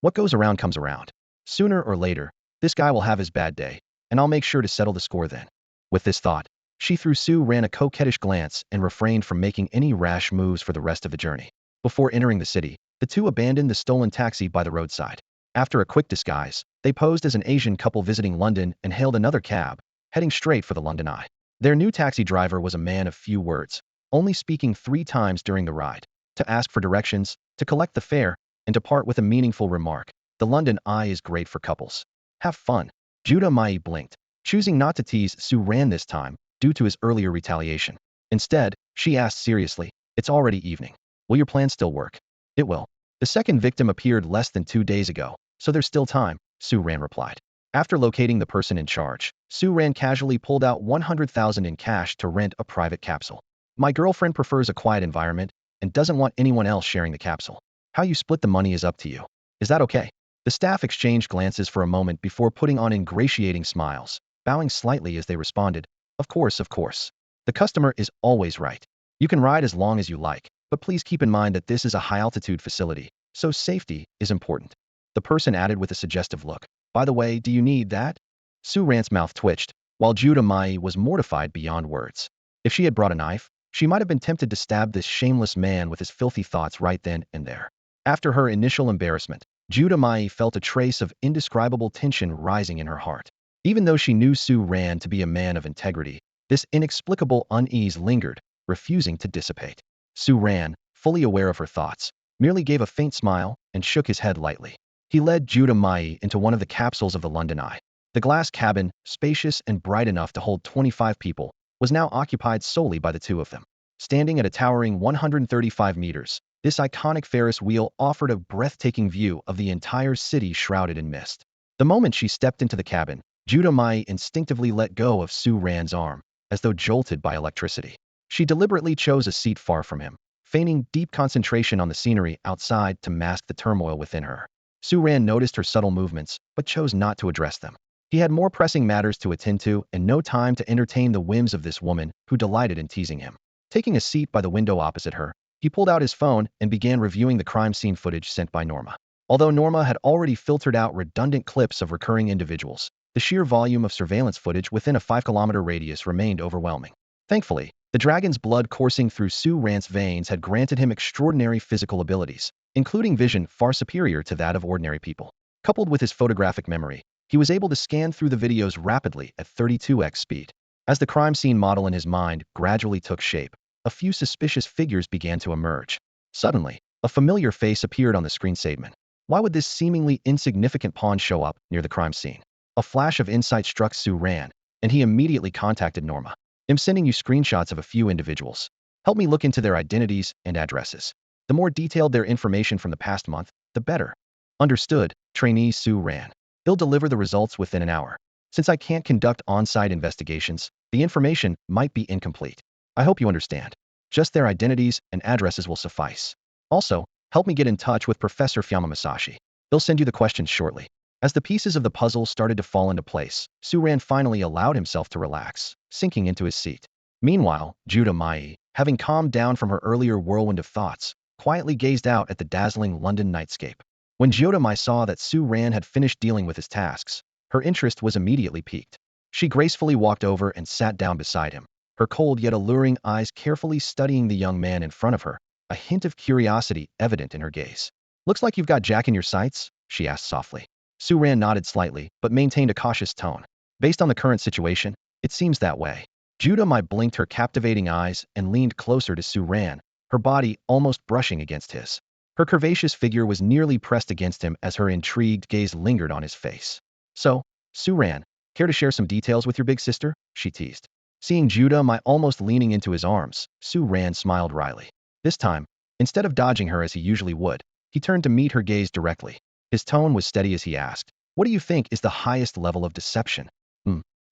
Speaker 1: What goes around comes around. Sooner or later, this guy will have his bad day, and I'll make sure to settle the score then. With this thought, she threw Su Ran a coquettish glance and refrained from making any rash moves for the rest of the journey. Before entering the city, the two abandoned the stolen taxi by the roadside. After a quick disguise, they posed as an Asian couple visiting London and hailed another cab, heading straight for the London Eye. Their new taxi driver was a man of few words, only speaking 3 times during the ride, to ask for directions, to collect the fare, and to part with a meaningful remark. The London Eye is great for couples. Have fun. Joda Mai blinked, choosing not to tease Su Ran this time due to his earlier retaliation. Instead, she asked seriously, "It's already evening. Will your plan still work?" "It will. The second victim appeared less than 2 days ago, so there's still time," Su Ran replied. After locating the person in charge, Su Ran casually pulled out 100,000 in cash to rent a private capsule. "My girlfriend prefers a quiet environment and doesn't want anyone else sharing the capsule. How you split the money is up to you. Is that okay?" The staff exchanged glances for a moment before putting on ingratiating smiles, bowing slightly as they responded, "Of course, of course. The customer is always right. You can ride as long as you like, but please keep in mind that this is a high-altitude facility, so safety is important." The person added with a suggestive look, "By the way, do you need that?" Su Ran's mouth twitched, while Judah Mai was mortified beyond words. If she had brought a knife, she might have been tempted to stab this shameless man with his filthy thoughts right then and there. After her initial embarrassment, Judah Mai felt a trace of indescribable tension rising in her heart. Even though she knew Su Ran to be a man of integrity, this inexplicable unease lingered, refusing to dissipate. Su Ran, fully aware of her thoughts, merely gave a faint smile and shook his head lightly. He led Judah Mai into one of the capsules of the London Eye. The glass cabin, spacious and bright enough to hold 25 people, was now occupied solely by the two of them. Standing at a towering 135 meters, this iconic Ferris wheel offered a breathtaking view of the entire city shrouded in mist. The moment she stepped into the cabin, Judah Mai instinctively let go of Su Ran's arm, as though jolted by electricity. She deliberately chose a seat far from him, feigning deep concentration on the scenery outside to mask the turmoil within her. Su Ran noticed her subtle movements, but chose not to address them. He had more pressing matters to attend to and no time to entertain the whims of this woman who delighted in teasing him. Taking a seat by the window opposite her, he pulled out his phone and began reviewing the crime scene footage sent by Norma. Although Norma had already filtered out redundant clips of recurring individuals, the sheer volume of surveillance footage within a 5-kilometer radius remained overwhelming. Thankfully, the dragon's blood coursing through Su Ran's veins had granted him extraordinary physical abilities, including vision far superior to that of ordinary people. Coupled with his photographic memory, he was able to scan through the videos rapidly at 32x speed. As the crime scene model in his mind gradually took shape, a few suspicious figures began to emerge. Suddenly, a familiar face appeared on the screen statement. Why would this seemingly insignificant pawn show up near the crime scene? A flash of insight struck Su Ran, and he immediately contacted Norma. "I'm sending you screenshots of a few individuals. Help me look into their identities and addresses. The more detailed their information from the past month, the better." "Understood, trainee Su Ran. He'll deliver the results within an hour. Since I can't conduct on-site investigations, the information might be incomplete. I hope you understand. Just their identities and addresses will suffice. Also, help me get in touch with Professor Fyama Masashi. He'll send you the questions shortly." As the pieces of the puzzle started to fall into place, Su Ran finally allowed himself to relax, sinking into his seat. Meanwhile, Judah Mai, having calmed down from her earlier whirlwind of thoughts, quietly gazed out at the dazzling London nightscape. When Judah Mai saw that Su Ran had finished dealing with his tasks, her interest was immediately piqued. She gracefully walked over and sat down beside him, her cold yet alluring eyes carefully studying the young man in front of her, a hint of curiosity evident in her gaze. "Looks like you've got Jack in your sights?" she asked softly. Su Ran nodded slightly, but maintained a cautious tone. "Based on the current situation, it seems that way." Judah Mai blinked her captivating eyes and leaned closer to Su Ran, her body almost brushing against his. Her curvaceous figure was nearly pressed against him as her intrigued gaze lingered on his face. "So, Su Ran, care to share some details with your big sister?" she teased. Seeing Judah Mai almost leaning into his arms, Su Ran smiled wryly. This time, instead of dodging her as he usually would, he turned to meet her gaze directly. His tone was steady as he asked, "What do you think is the highest level of deception?"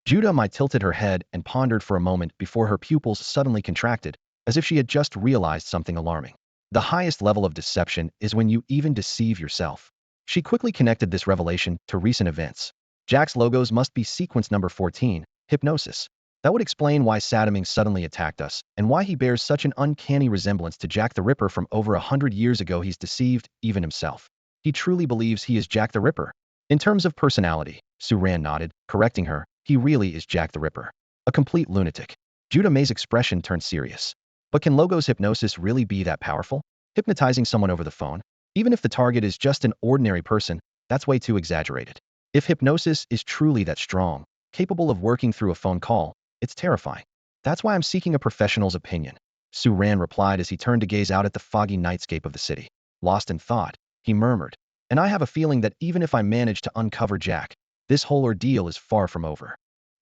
Speaker 1: Judah Mai tilted her head and pondered for a moment before her pupils suddenly contracted, as if she had just realized something alarming. "The highest level of deception is when you even deceive yourself." She quickly connected this revelation to recent events. Jack's logos must be sequence number 14, hypnosis. That would explain why Sadaming suddenly attacked us, and why he bears such an uncanny resemblance to Jack the Ripper from over 100 years ago. He's deceived even himself. He truly believes he is Jack the Ripper. In terms of personality, Su Ran nodded, correcting her, he really is Jack the Ripper. A complete lunatic. Judah Mai's expression turned serious. But can Logos hypnosis really be that powerful? Hypnotizing someone over the phone? Even if the target is just an ordinary person, that's way too exaggerated. If hypnosis is truly that strong, capable of working through a phone call, it's terrifying. That's why I'm seeking a professional's opinion. Su Ran replied as he turned to gaze out at the foggy nightscape of the city. Lost in thought, he murmured, "And I have a feeling that even if I manage to uncover Jack, this whole ordeal is far from over."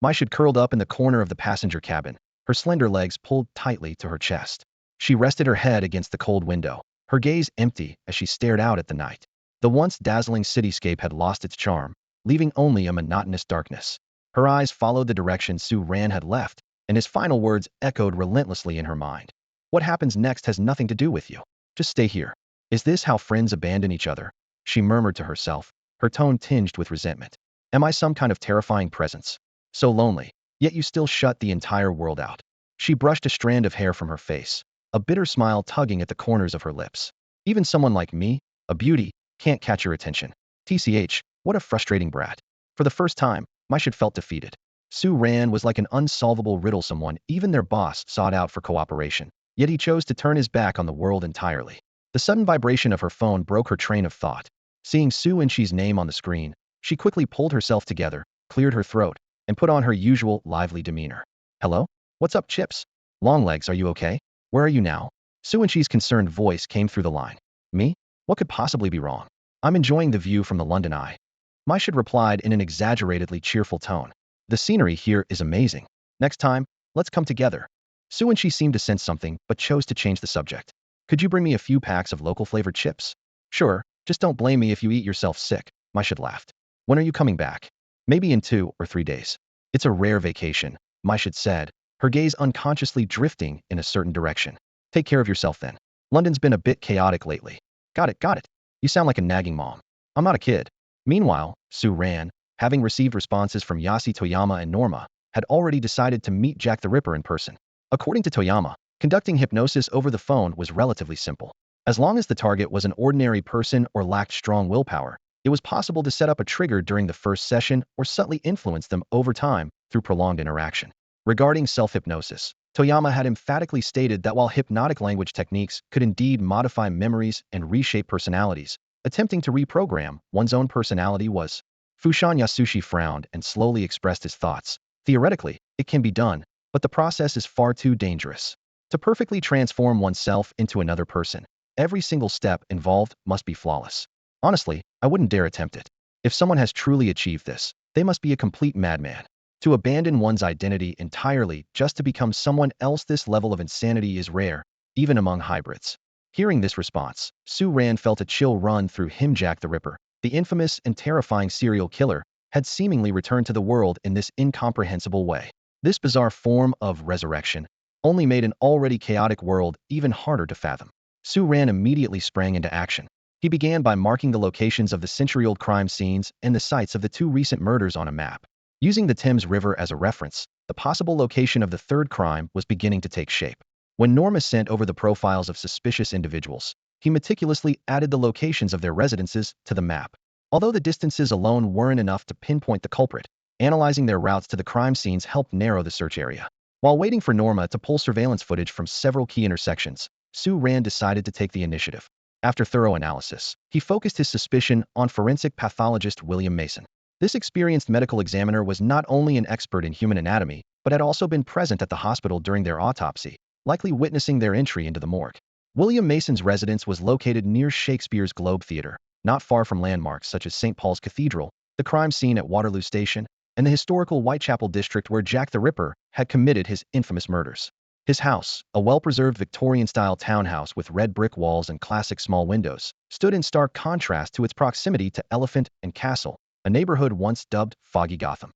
Speaker 1: Maishid curled up in the corner of the passenger cabin, her slender legs pulled tightly to her chest. She rested her head against the cold window, her gaze empty as she stared out at the night. The once dazzling cityscape had lost its charm, leaving only a monotonous darkness. Her eyes followed the direction Su Ran had left, and his final words echoed relentlessly in her mind. What happens next has nothing to do with you. Just stay here. Is this how friends abandon each other? She murmured to herself, her tone tinged with resentment. Am I some kind of terrifying presence? So lonely, yet you still shut the entire world out. She brushed a strand of hair from her face, a bitter smile tugging at the corners of her lips. Even someone like me, a beauty, can't catch your attention. TCH, what a frustrating brat. For the first time, Maishid felt defeated. Su Ran was like an unsolvable riddle someone even their boss sought out for cooperation, yet he chose to turn his back on the world entirely. The sudden vibration of her phone broke her train of thought. Seeing Su Inshi's name on the screen, she quickly pulled herself together, cleared her throat, and put on her usual lively demeanor. Hello? What's up, Chips? Longlegs, are you okay? Where are you now? Su Inshi's concerned voice came through the line. Me? What could possibly be wrong? I'm enjoying the view from the London Eye. Maishid replied in an exaggeratedly cheerful tone. The scenery here is amazing. Next time, let's come together. Su Inshi seemed to sense something, but chose to change the subject. Could you bring me a few packs of local flavored chips? Sure, just don't blame me if you eat yourself sick, Maishid laughed. When are you coming back? Maybe in 2 or 3 days. It's a rare vacation, Maishid said, her gaze unconsciously drifting in a certain direction. Take care of yourself then. London's been a bit chaotic lately. Got it. You sound like a nagging mom. I'm not a kid. Meanwhile, Su Ran, having received responses from Yasi Toyama and Norma, had already decided to meet Jack the Ripper in person. According to Toyama, conducting hypnosis over the phone was relatively simple. As long as the target was an ordinary person or lacked strong willpower, it was possible to set up a trigger during the first session or subtly influence them over time through prolonged interaction. Regarding self-hypnosis, Toyama had emphatically stated that while hypnotic language techniques could indeed modify memories and reshape personalities, attempting to reprogram one's own personality was. Fushan Yasushi frowned and slowly expressed his thoughts. Theoretically, it can be done, but the process is far too dangerous. To perfectly transform oneself into another person, every single step involved must be flawless. Honestly, I wouldn't dare attempt it. If someone has truly achieved this, they must be a complete madman. To abandon one's identity entirely just to become someone else, this level of insanity is rare, even among hybrids. Hearing this response, Su Ran felt a chill run through him. Jack the Ripper, the infamous and terrifying serial killer, had seemingly returned to the world in this incomprehensible way. This bizarre form of resurrection only made an already chaotic world even harder to fathom. Su Ran immediately sprang into action. He began by marking the locations of the century-old crime scenes and the sites of the 2 recent murders on a map. Using the Thames River as a reference, the possible location of the 3rd crime was beginning to take shape. When Norma sent over the profiles of suspicious individuals, he meticulously added the locations of their residences to the map. Although the distances alone weren't enough to pinpoint the culprit, analyzing their routes to the crime scenes helped narrow the search area. While waiting for Norma to pull surveillance footage from several key intersections, Su Ran decided to take the initiative. After thorough analysis, he focused his suspicion on forensic pathologist William Mason. This experienced medical examiner was not only an expert in human anatomy, but had also been present at the hospital during their autopsy, likely witnessing their entry into the morgue. William Mason's residence was located near Shakespeare's Globe Theatre, not far from landmarks such as St. Paul's Cathedral, the crime scene at Waterloo Station, and the historical Whitechapel district where Jack the Ripper had committed his infamous murders. His house, a well-preserved Victorian-style townhouse with red brick walls and classic small windows, stood in stark contrast to its proximity to Elephant and Cassell, a neighborhood once dubbed Foggy Gotham.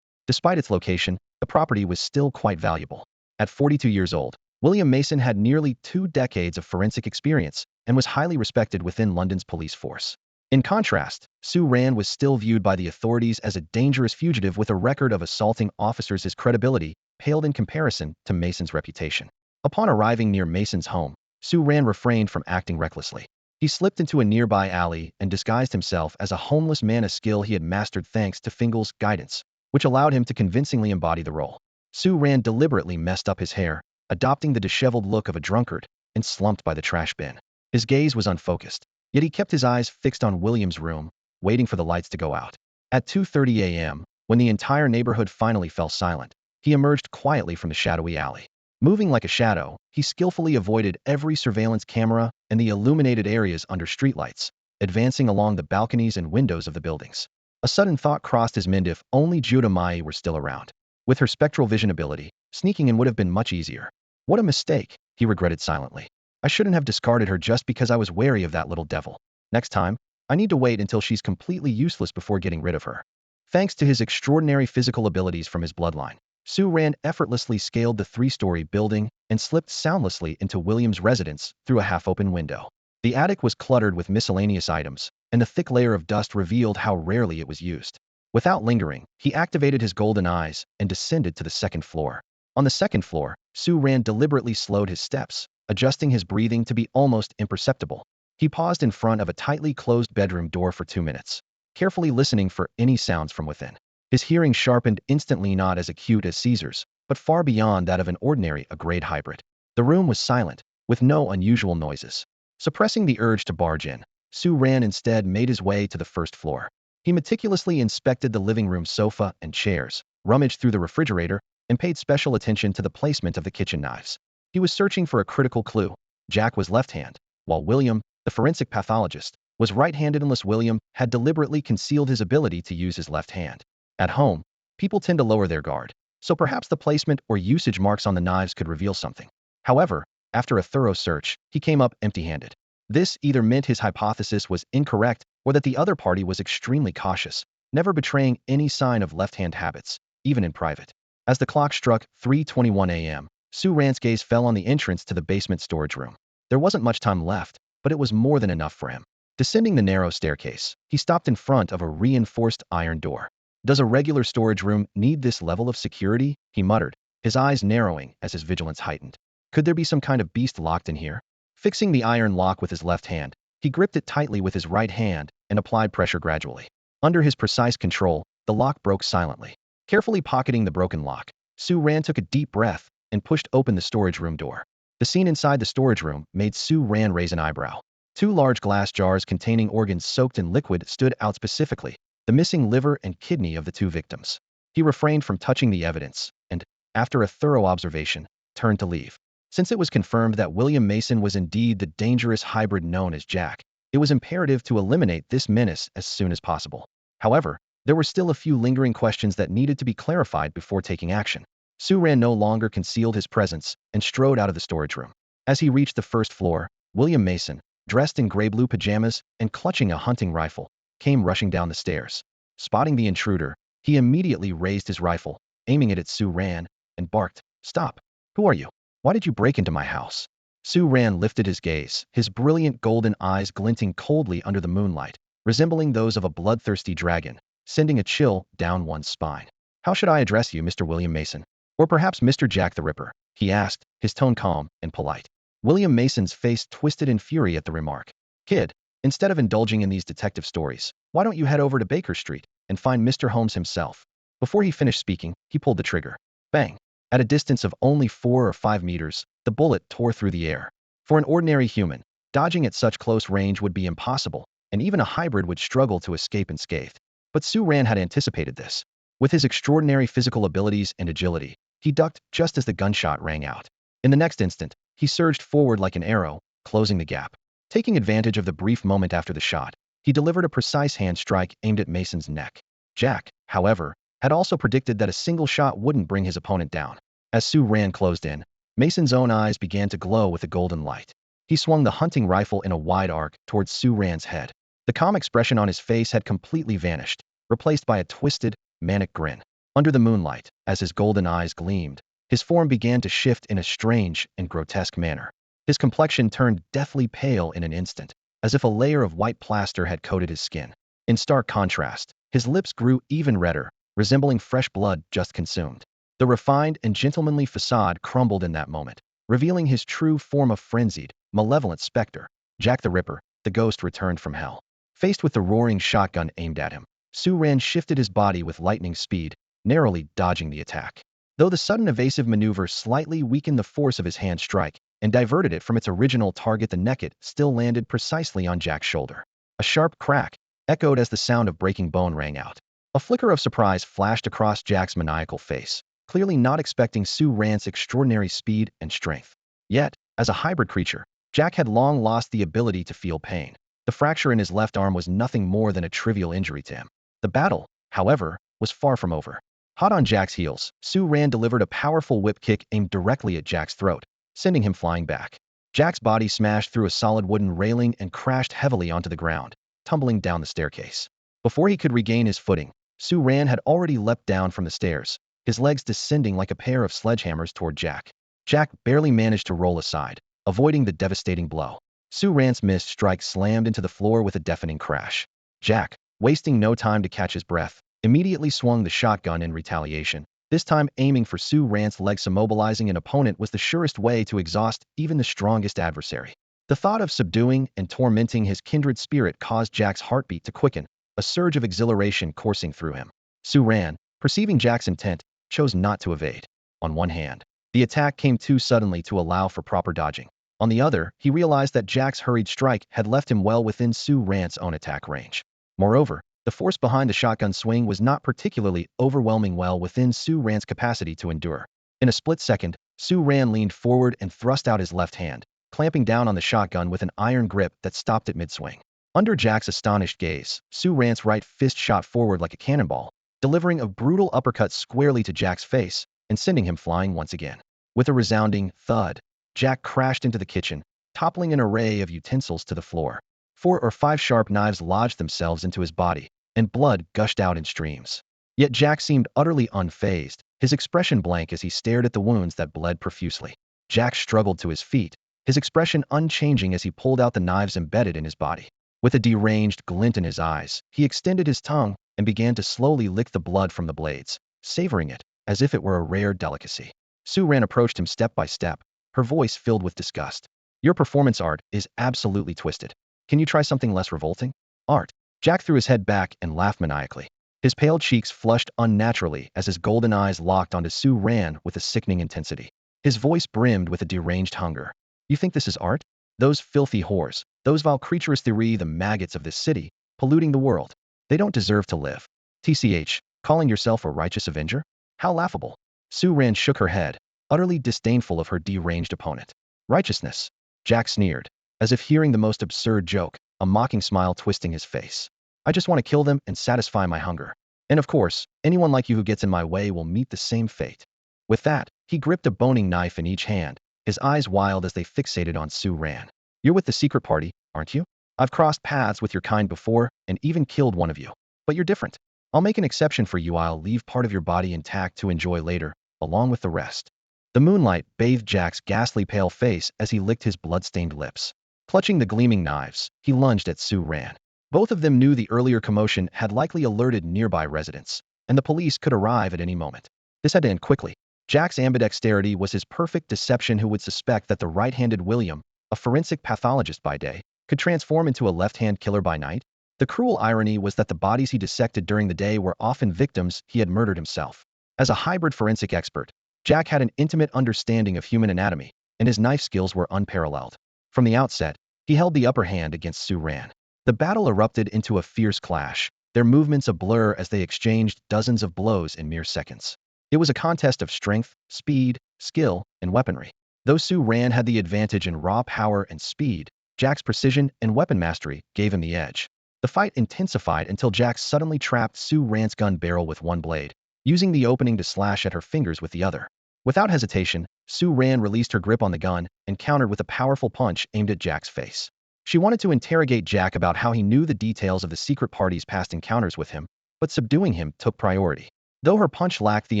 Speaker 1: Despite its location, the property was still quite valuable. At 42 years old, William Mason had nearly 2 decades of forensic experience and was highly respected within London's police force. In contrast, Su Ran was still viewed by the authorities as a dangerous fugitive with a record of assaulting officers. His credibility paled in comparison to Mason's reputation. Upon arriving near Mason's home, Su Ran refrained from acting recklessly. He slipped into a nearby alley and disguised himself as a homeless man, a skill he had mastered thanks to Fingal's guidance, which allowed him to convincingly embody the role. Su Ran deliberately messed up his hair, adopting the disheveled look of a drunkard, and slumped by the trash bin. His gaze was unfocused, yet he kept his eyes fixed on William's room, waiting for the lights to go out. At 2:30 a.m., when the entire neighborhood finally fell silent, he emerged quietly from the shadowy alley. Moving like a shadow, he skillfully avoided every surveillance camera and the illuminated areas under streetlights, advancing along the balconies and windows of the buildings. A sudden thought crossed his mind: if only Judah Mai were still around. With her spectral vision ability, sneaking in would have been much easier. What a mistake, he regretted silently. I shouldn't have discarded her just because I was wary of that little devil. Next time, I need to wait until she's completely useless before getting rid of her. Thanks to his extraordinary physical abilities from his bloodline, Su Ran effortlessly scaled the three-story building and slipped soundlessly into William's residence through a half-open window. The attic was cluttered with miscellaneous items, and the thick layer of dust revealed how rarely it was used. Without lingering, he activated his golden eyes and descended to the second floor. On the second floor, Su Ran deliberately slowed his steps, adjusting his breathing to be almost imperceptible. He paused in front of a tightly closed bedroom door for 2 minutes, carefully listening for any sounds from within. His hearing sharpened instantly, not as acute as Caesar's, but far beyond that of an ordinary A-grade hybrid. The room was silent, with no unusual noises. Suppressing the urge to barge in, Su Ran instead made his way to the first floor. He meticulously inspected the living room sofa and chairs, rummaged through the refrigerator, and paid special attention to the placement of the kitchen knives. He was searching for a critical clue. Jack was left-handed, while William, the forensic pathologist, was right-handed unless William had deliberately concealed his ability to use his left hand. At home, people tend to lower their guard, so perhaps the placement or usage marks on the knives could reveal something. However, after a thorough search, he came up empty-handed. This either meant his hypothesis was incorrect or that the other party was extremely cautious, never betraying any sign of left-hand habits, even in private. As the clock struck 3:21 a.m., Su Ran's gaze fell on the entrance to the basement storage room. There wasn't much time left, but it was more than enough for him. Descending the narrow staircase, he stopped in front of a reinforced iron door. Does a regular storage room need this level of security? He muttered, his eyes narrowing as his vigilance heightened. Could there be some kind of beast locked in here? Fixing the iron lock with his left hand, he gripped it tightly with his right hand and applied pressure gradually. Under his precise control, the lock broke silently. Carefully pocketing the broken lock, Su Ran took a deep breath and pushed open the storage room door. The scene inside the storage room made Su Ran raise an eyebrow. 2 large glass jars containing organs soaked in liquid stood out specifically, the missing liver and kidney of the 2 victims. He refrained from touching the evidence and, after a thorough observation, turned to leave. Since it was confirmed that William Mason was indeed the dangerous hybrid known as Jack, it was imperative to eliminate this menace as soon as possible. However, there were still a few lingering questions that needed to be clarified before taking action. Su Ran no longer concealed his presence and strode out of the storage room. As he reached the first floor, William Mason, dressed in gray-blue pajamas and clutching a hunting rifle, came rushing down the stairs. Spotting the intruder, he immediately raised his rifle, aiming it at Su Ran, and barked, "Stop! Who are you? Why did you break into my house?" Su Ran lifted his gaze, his brilliant golden eyes glinting coldly under the moonlight, resembling those of a bloodthirsty dragon, sending a chill down one's spine. "How should I address you, Mr. William Mason? Or perhaps Mr. Jack the Ripper?" he asked, his tone calm and polite. William Mason's face twisted in fury at the remark. "Kid, instead of indulging in these detective stories, why don't you head over to Baker Street and find Mr. Holmes himself?" Before he finished speaking, he pulled the trigger. Bang! At a distance of only 4 or 5 meters, the bullet tore through the air. For an ordinary human, dodging at such close range would be impossible, and even a hybrid would struggle to escape unscathed. But Su Ran had anticipated this. With his extraordinary physical abilities and agility, he ducked just as the gunshot rang out. In the next instant, he surged forward like an arrow, closing the gap. Taking advantage of the brief moment after the shot, he delivered a precise hand strike aimed at Mason's neck. Jack, however, had also predicted that a single shot wouldn't bring his opponent down. As Su Ran closed in, Mason's own eyes began to glow with a golden light. He swung the hunting rifle in a wide arc towards Su Ran's head. The calm expression on his face had completely vanished, replaced by a twisted, manic grin. Under the moonlight, as his golden eyes gleamed, his form began to shift in a strange and grotesque manner. His complexion turned deathly pale in an instant, as if a layer of white plaster had coated his skin. In stark contrast, his lips grew even redder, resembling fresh blood just consumed. The refined and gentlemanly facade crumbled in that moment, revealing his true form of frenzied, malevolent specter. Jack the Ripper, the ghost returned from hell. Faced with the roaring shotgun aimed at him, Su Ran shifted his body with lightning speed, narrowly dodging the attack. Though the sudden evasive maneuver slightly weakened the force of his hand strike and diverted it from its original target, the neck still landed precisely on Jack's shoulder. A sharp crack echoed as the sound of breaking bone rang out. A flicker of surprise flashed across Jack's maniacal face, clearly not expecting Su Ran's extraordinary speed and strength. Yet, as a hybrid creature, Jack had long lost the ability to feel pain. The fracture in his left arm was nothing more than a trivial injury to him. The battle, however, was far from over. Hot on Jack's heels, Su Ran delivered a powerful whip kick aimed directly at Jack's throat, sending him flying back. Jack's body smashed through a solid wooden railing and crashed heavily onto the ground, tumbling down the staircase. Before he could regain his footing, Su Ran had already leapt down from the stairs, his legs descending like a pair of sledgehammers toward Jack. Jack barely managed to roll aside, avoiding the devastating blow. Su Ran's missed strike slammed into the floor with a deafening crash. Jack, wasting no time to catch his breath, immediately swung the shotgun in retaliation. This time aiming for Su Ran's legs. Immobilizing an opponent was the surest way to exhaust even the strongest adversary. The thought of subduing and tormenting his kindred spirit caused Jack's heartbeat to quicken, a surge of exhilaration coursing through him. Su Ran, perceiving Jack's intent, chose not to evade. On one hand, the attack came too suddenly to allow for proper dodging. On the other, he realized that Jack's hurried strike had left him well within Su Ran's own attack range. Moreover, the force behind the shotgun swing was not particularly overwhelming, well within Su Ran's capacity to endure. In a split second, Su Ran leaned forward and thrust out his left hand, clamping down on the shotgun with an iron grip that stopped it mid-swing. Under Jack's astonished gaze, Su Ran's right fist shot forward like a cannonball, delivering a brutal uppercut squarely to Jack's face and sending him flying once again. With a resounding thud, Jack crashed into the kitchen, toppling an array of utensils to the floor. 4 or 5 sharp knives lodged themselves into his body, and blood gushed out in streams. Yet Jack seemed utterly unfazed, his expression blank as he stared at the wounds that bled profusely. Jack struggled to his feet, his expression unchanging as he pulled out the knives embedded in his body. With a deranged glint in his eyes, he extended his tongue and began to slowly lick the blood from the blades, savoring it as if it were a rare delicacy. Su Ran approached him step by step, her voice filled with disgust. Your performance art is absolutely twisted. Can you try something less revolting? Art. Jack threw his head back and laughed maniacally. His pale cheeks flushed unnaturally as his golden eyes locked onto Su Ran with a sickening intensity. His voice brimmed with a deranged hunger. You think this is art? Those filthy whores, those vile creatures, the maggots of this city, polluting the world. They don't deserve to live. TCH, calling yourself a righteous avenger? How laughable. Su Ran shook her head, utterly disdainful of her deranged opponent. Righteousness. Jack sneered, as if hearing the most absurd joke, a mocking smile twisting his face. I just want to kill them and satisfy my hunger. And of course, anyone like you who gets in my way will meet the same fate. With that, he gripped a boning knife in each hand, his eyes wild as they fixated on Su Ran. You're with the secret party, aren't you? I've crossed paths with your kind before and even killed one of you. But you're different. I'll make an exception for you. I'll leave part of your body intact to enjoy later, along with the rest. The moonlight bathed Jack's ghastly pale face as he licked his blood-stained lips. Clutching the gleaming knives, he lunged at Su Ran. Both of them knew the earlier commotion had likely alerted nearby residents, and the police could arrive at any moment. This had to end quickly. Jack's ambidexterity was his perfect deception. Who would suspect that the right-handed William, a forensic pathologist by day, could transform into a left-hand killer by night? The cruel irony was that the bodies he dissected during the day were often victims he had murdered himself. As a hybrid forensic expert, Jack had an intimate understanding of human anatomy, and his knife skills were unparalleled. From the outset, he held the upper hand against Su Ran. The battle erupted into a fierce clash, their movements a blur as they exchanged dozens of blows in mere seconds. It was a contest of strength, speed, skill, and weaponry. Though Su Ran had the advantage in raw power and speed, Jack's precision and weapon mastery gave him the edge. The fight intensified until Jack suddenly trapped Su Ran's gun barrel with one blade, using the opening to slash at her fingers with the other. Without hesitation, Su Ran released her grip on the gun and countered with a powerful punch aimed at Jack's face. She wanted to interrogate Jack about how he knew the details of the secret party's past encounters with him, but subduing him took priority. Though her punch lacked the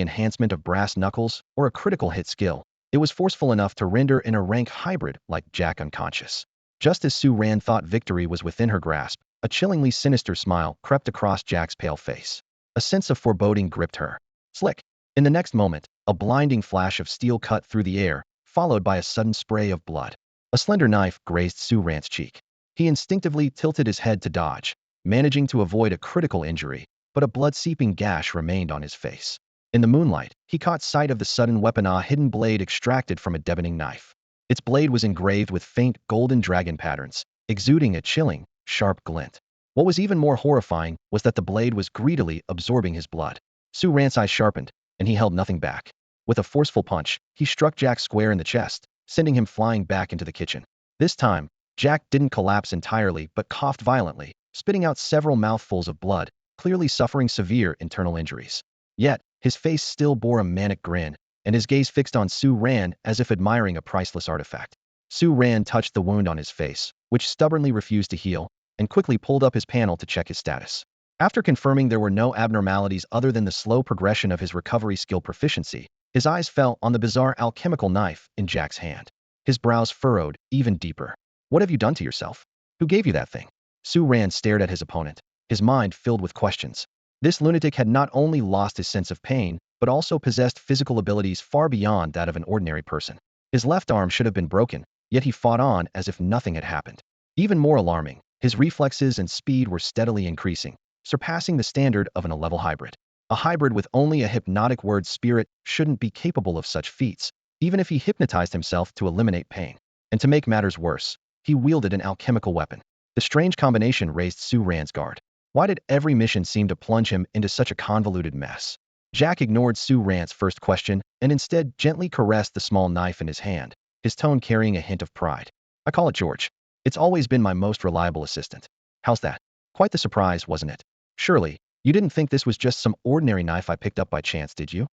Speaker 1: enhancement of brass knuckles or a critical hit skill, it was forceful enough to render an rank hybrid like Jack unconscious. Just as Su Ran thought victory was within her grasp, a chillingly sinister smile crept across Jack's pale face. A sense of foreboding gripped her. Slick. In the next moment, a blinding flash of steel cut through the air, followed by a sudden spray of blood. A slender knife grazed Su Ran's cheek. He instinctively tilted his head to dodge, managing to avoid a critical injury, but a blood-seeping gash remained on his face. In the moonlight, he caught sight of the sudden weapon, a hidden blade extracted from a deboning knife. Its blade was engraved with faint golden dragon patterns, exuding a chilling, sharp glint. What was even more horrifying was that the blade was greedily absorbing his blood. Su Ran's eyes sharpened, and he held nothing back. With a forceful punch, he struck Jack square in the chest, sending him flying back into the kitchen. This time, Jack didn't collapse entirely but coughed violently, spitting out several mouthfuls of blood, clearly suffering severe internal injuries. Yet, His face still bore a manic grin, and his gaze fixed on Su Ran as if admiring a priceless artifact. Su Ran touched the wound on his face, which stubbornly refused to heal, and quickly pulled up his panel to check his status. After confirming there were no abnormalities other than the slow progression of his recovery skill proficiency, his eyes fell on the bizarre alchemical knife in Jack's hand. His brows furrowed even deeper. What have you done to yourself? Who gave you that thing? Su Ran stared at his opponent, his mind filled with questions. This lunatic had not only lost his sense of pain, but also possessed physical abilities far beyond that of an ordinary person. His left arm should have been broken, yet he fought on as if nothing had happened. Even more alarming, his reflexes and speed were steadily increasing, surpassing the standard of an A-level hybrid. A hybrid with only a hypnotic word spirit shouldn't be capable of such feats, even if he hypnotized himself to eliminate pain. And to make matters worse, he wielded an alchemical weapon. The strange combination raised Su Ran's guard. Why did every mission seem to plunge him into such a convoluted mess? Jack ignored Su Ran's first question and instead gently caressed the small knife in his hand, his tone carrying a hint of pride. I call it George. It's always been my most reliable assistant. How's that? Quite the surprise, wasn't it? Surely, you didn't think this was just some ordinary knife I picked up by chance, did you?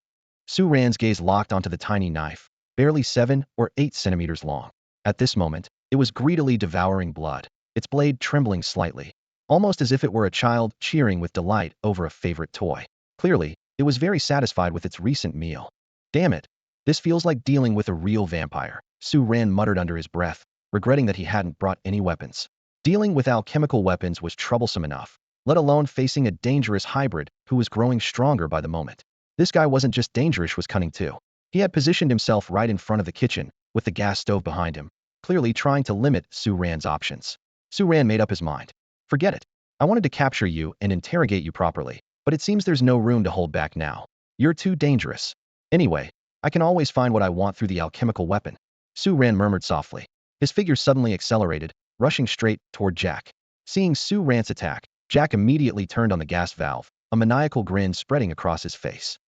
Speaker 1: Su Ran's gaze locked onto the tiny knife, barely 7 or 8 centimeters long. At this moment, it was greedily devouring blood, its blade trembling slightly, almost as if it were a child cheering with delight over a favorite toy. Clearly, it was very satisfied with its recent meal. Damn it. This feels like dealing with a real vampire, Su Ran muttered under his breath, regretting that he hadn't brought any weapons. Dealing with alchemical weapons was troublesome enough, let alone facing a dangerous hybrid who was growing stronger by the moment. This guy wasn't just dangerous, was cunning too. He had positioned himself right in front of the kitchen, with the gas stove behind him, clearly trying to limit Su Ran's options. Su Ran made up his mind. Forget it. I wanted to capture you and interrogate you properly, but it seems there's no room to hold back now. You're too dangerous. Anyway, I can always find what I want through the alchemical weapon. Su Ran murmured softly. His figure suddenly accelerated, rushing straight toward Jack. Seeing Su Ran's attack, Jack immediately turned on the gas valve, a maniacal grin spreading across his face.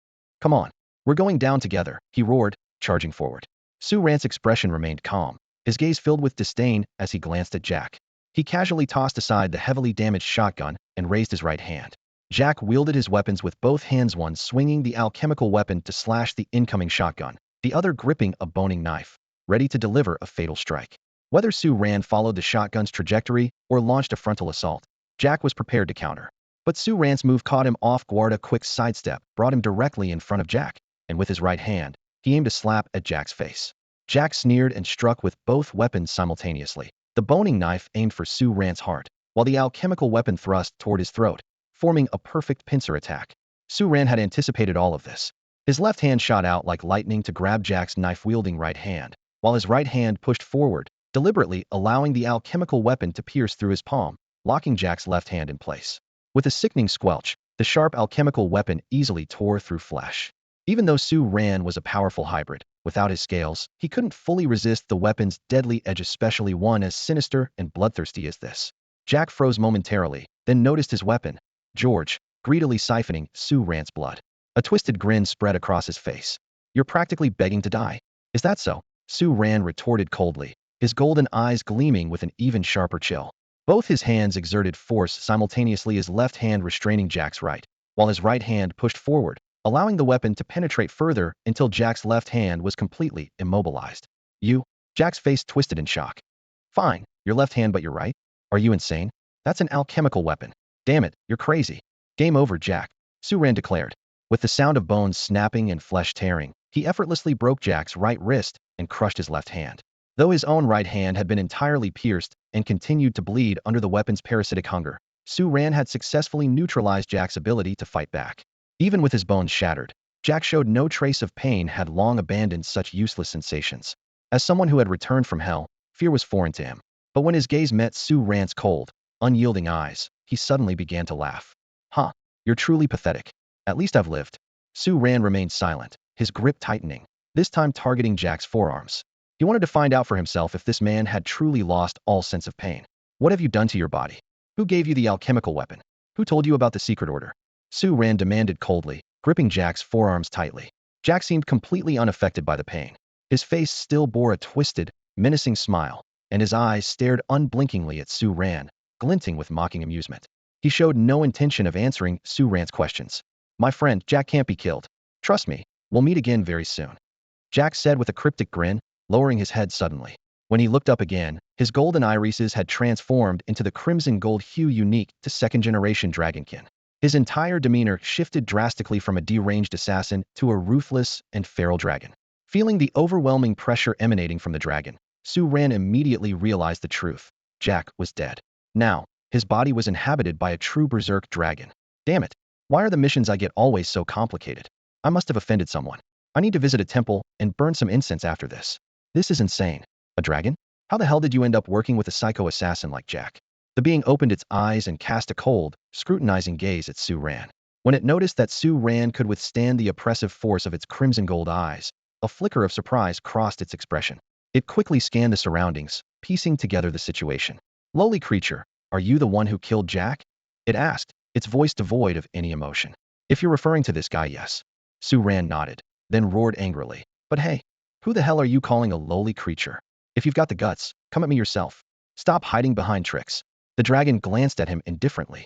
Speaker 1: Come on. We're going down together, he roared, charging forward. Su Ran's expression remained calm, his gaze filled with disdain as he glanced at Jack. He casually tossed aside the heavily damaged shotgun and raised his right hand. Jack wielded his weapons with both hands, one swinging the alchemical weapon to slash the incoming shotgun, the other gripping a boning knife, ready to deliver a fatal strike. Whether Su Ran followed the shotgun's trajectory or launched a frontal assault, Jack was prepared to counter. But Su Ran's move caught him off guard. A quick sidestep brought him directly in front of Jack, and with his right hand, he aimed a slap at Jack's face. Jack sneered and struck with both weapons simultaneously. The boning knife aimed for Su Ran's heart, while the alchemical weapon thrust toward his throat, forming a perfect pincer attack. Su Ran had anticipated all of this. His left hand shot out like lightning to grab Jack's knife-wielding right hand, while his right hand pushed forward, deliberately allowing the alchemical weapon to pierce through his palm, locking Jack's left hand in place. With a sickening squelch, the sharp alchemical weapon easily tore through flesh. Even though Su Ran was a powerful hybrid, without his scales, he couldn't fully resist the weapon's deadly edge, especially one as sinister and bloodthirsty as this. Jack froze momentarily, then noticed his weapon, George, greedily siphoning Su Ran's blood. A twisted grin spread across his face. You're practically begging to die. Is that so? Su Ran retorted coldly, his golden eyes gleaming with an even sharper chill. Both his hands exerted force simultaneously, his left hand restraining Jack's right, while his right hand pushed forward, allowing the weapon to penetrate further until Jack's left hand was completely immobilized. You? Jack's face twisted in shock. Fine, your left hand but your right? Are you insane? That's an alchemical weapon. Damn it, you're crazy. Game over, Jack, Su Ran declared. With the sound of bones snapping and flesh tearing, he effortlessly broke Jack's right wrist and crushed his left hand. Though his own right hand had been entirely pierced and continued to bleed under the weapon's parasitic hunger, Su Ran had successfully neutralized Jack's ability to fight back. Even with his bones shattered, Jack showed no trace of pain, had long abandoned such useless sensations. As someone who had returned from hell, fear was foreign to him. But when his gaze met Su Ran's cold, unyielding eyes, he suddenly began to laugh. Huh, you're truly pathetic. At least I've lived. Su Ran remained silent, his grip tightening, this time targeting Jack's forearms. He wanted to find out for himself if this man had truly lost all sense of pain. What have you done to your body? Who gave you the alchemical weapon? Who told you about the secret order? Su Ran demanded coldly, gripping Jack's forearms tightly. Jack seemed completely unaffected by the pain. His face still bore a twisted, menacing smile, and his eyes stared unblinkingly at Su Ran, glinting with mocking amusement. He showed no intention of answering Su Ran's questions. My friend, Jack can't be killed. Trust me, we'll meet again very soon. Jack said with a cryptic grin, lowering his head suddenly. When he looked up again, his golden irises had transformed into the crimson gold hue unique to second-generation dragonkin. His entire demeanor shifted drastically from a deranged assassin to a ruthless and feral dragon. Feeling the overwhelming pressure emanating from the dragon, Su Ran immediately realized the truth. Jack was dead. Now, his body was inhabited by a true berserk dragon. Damn it, why are the missions I get always so complicated? I must have offended someone. I need to visit a temple and burn some incense after this. This is insane. A dragon? How the hell did you end up working with a psycho assassin like Jack? The being opened its eyes and cast a cold, scrutinizing gaze at Su Ran. When it noticed that Su Ran could withstand the oppressive force of its crimson gold eyes, a flicker of surprise crossed its expression. It quickly scanned the surroundings, piecing together the situation. Lowly creature, are you the one who killed Jack? It asked, its voice devoid of any emotion. If you're referring to this guy, yes. Su Ran nodded, then roared angrily. But hey, who the hell are you calling a lowly creature? If you've got the guts, come at me yourself. Stop hiding behind tricks. The dragon glanced at him indifferently.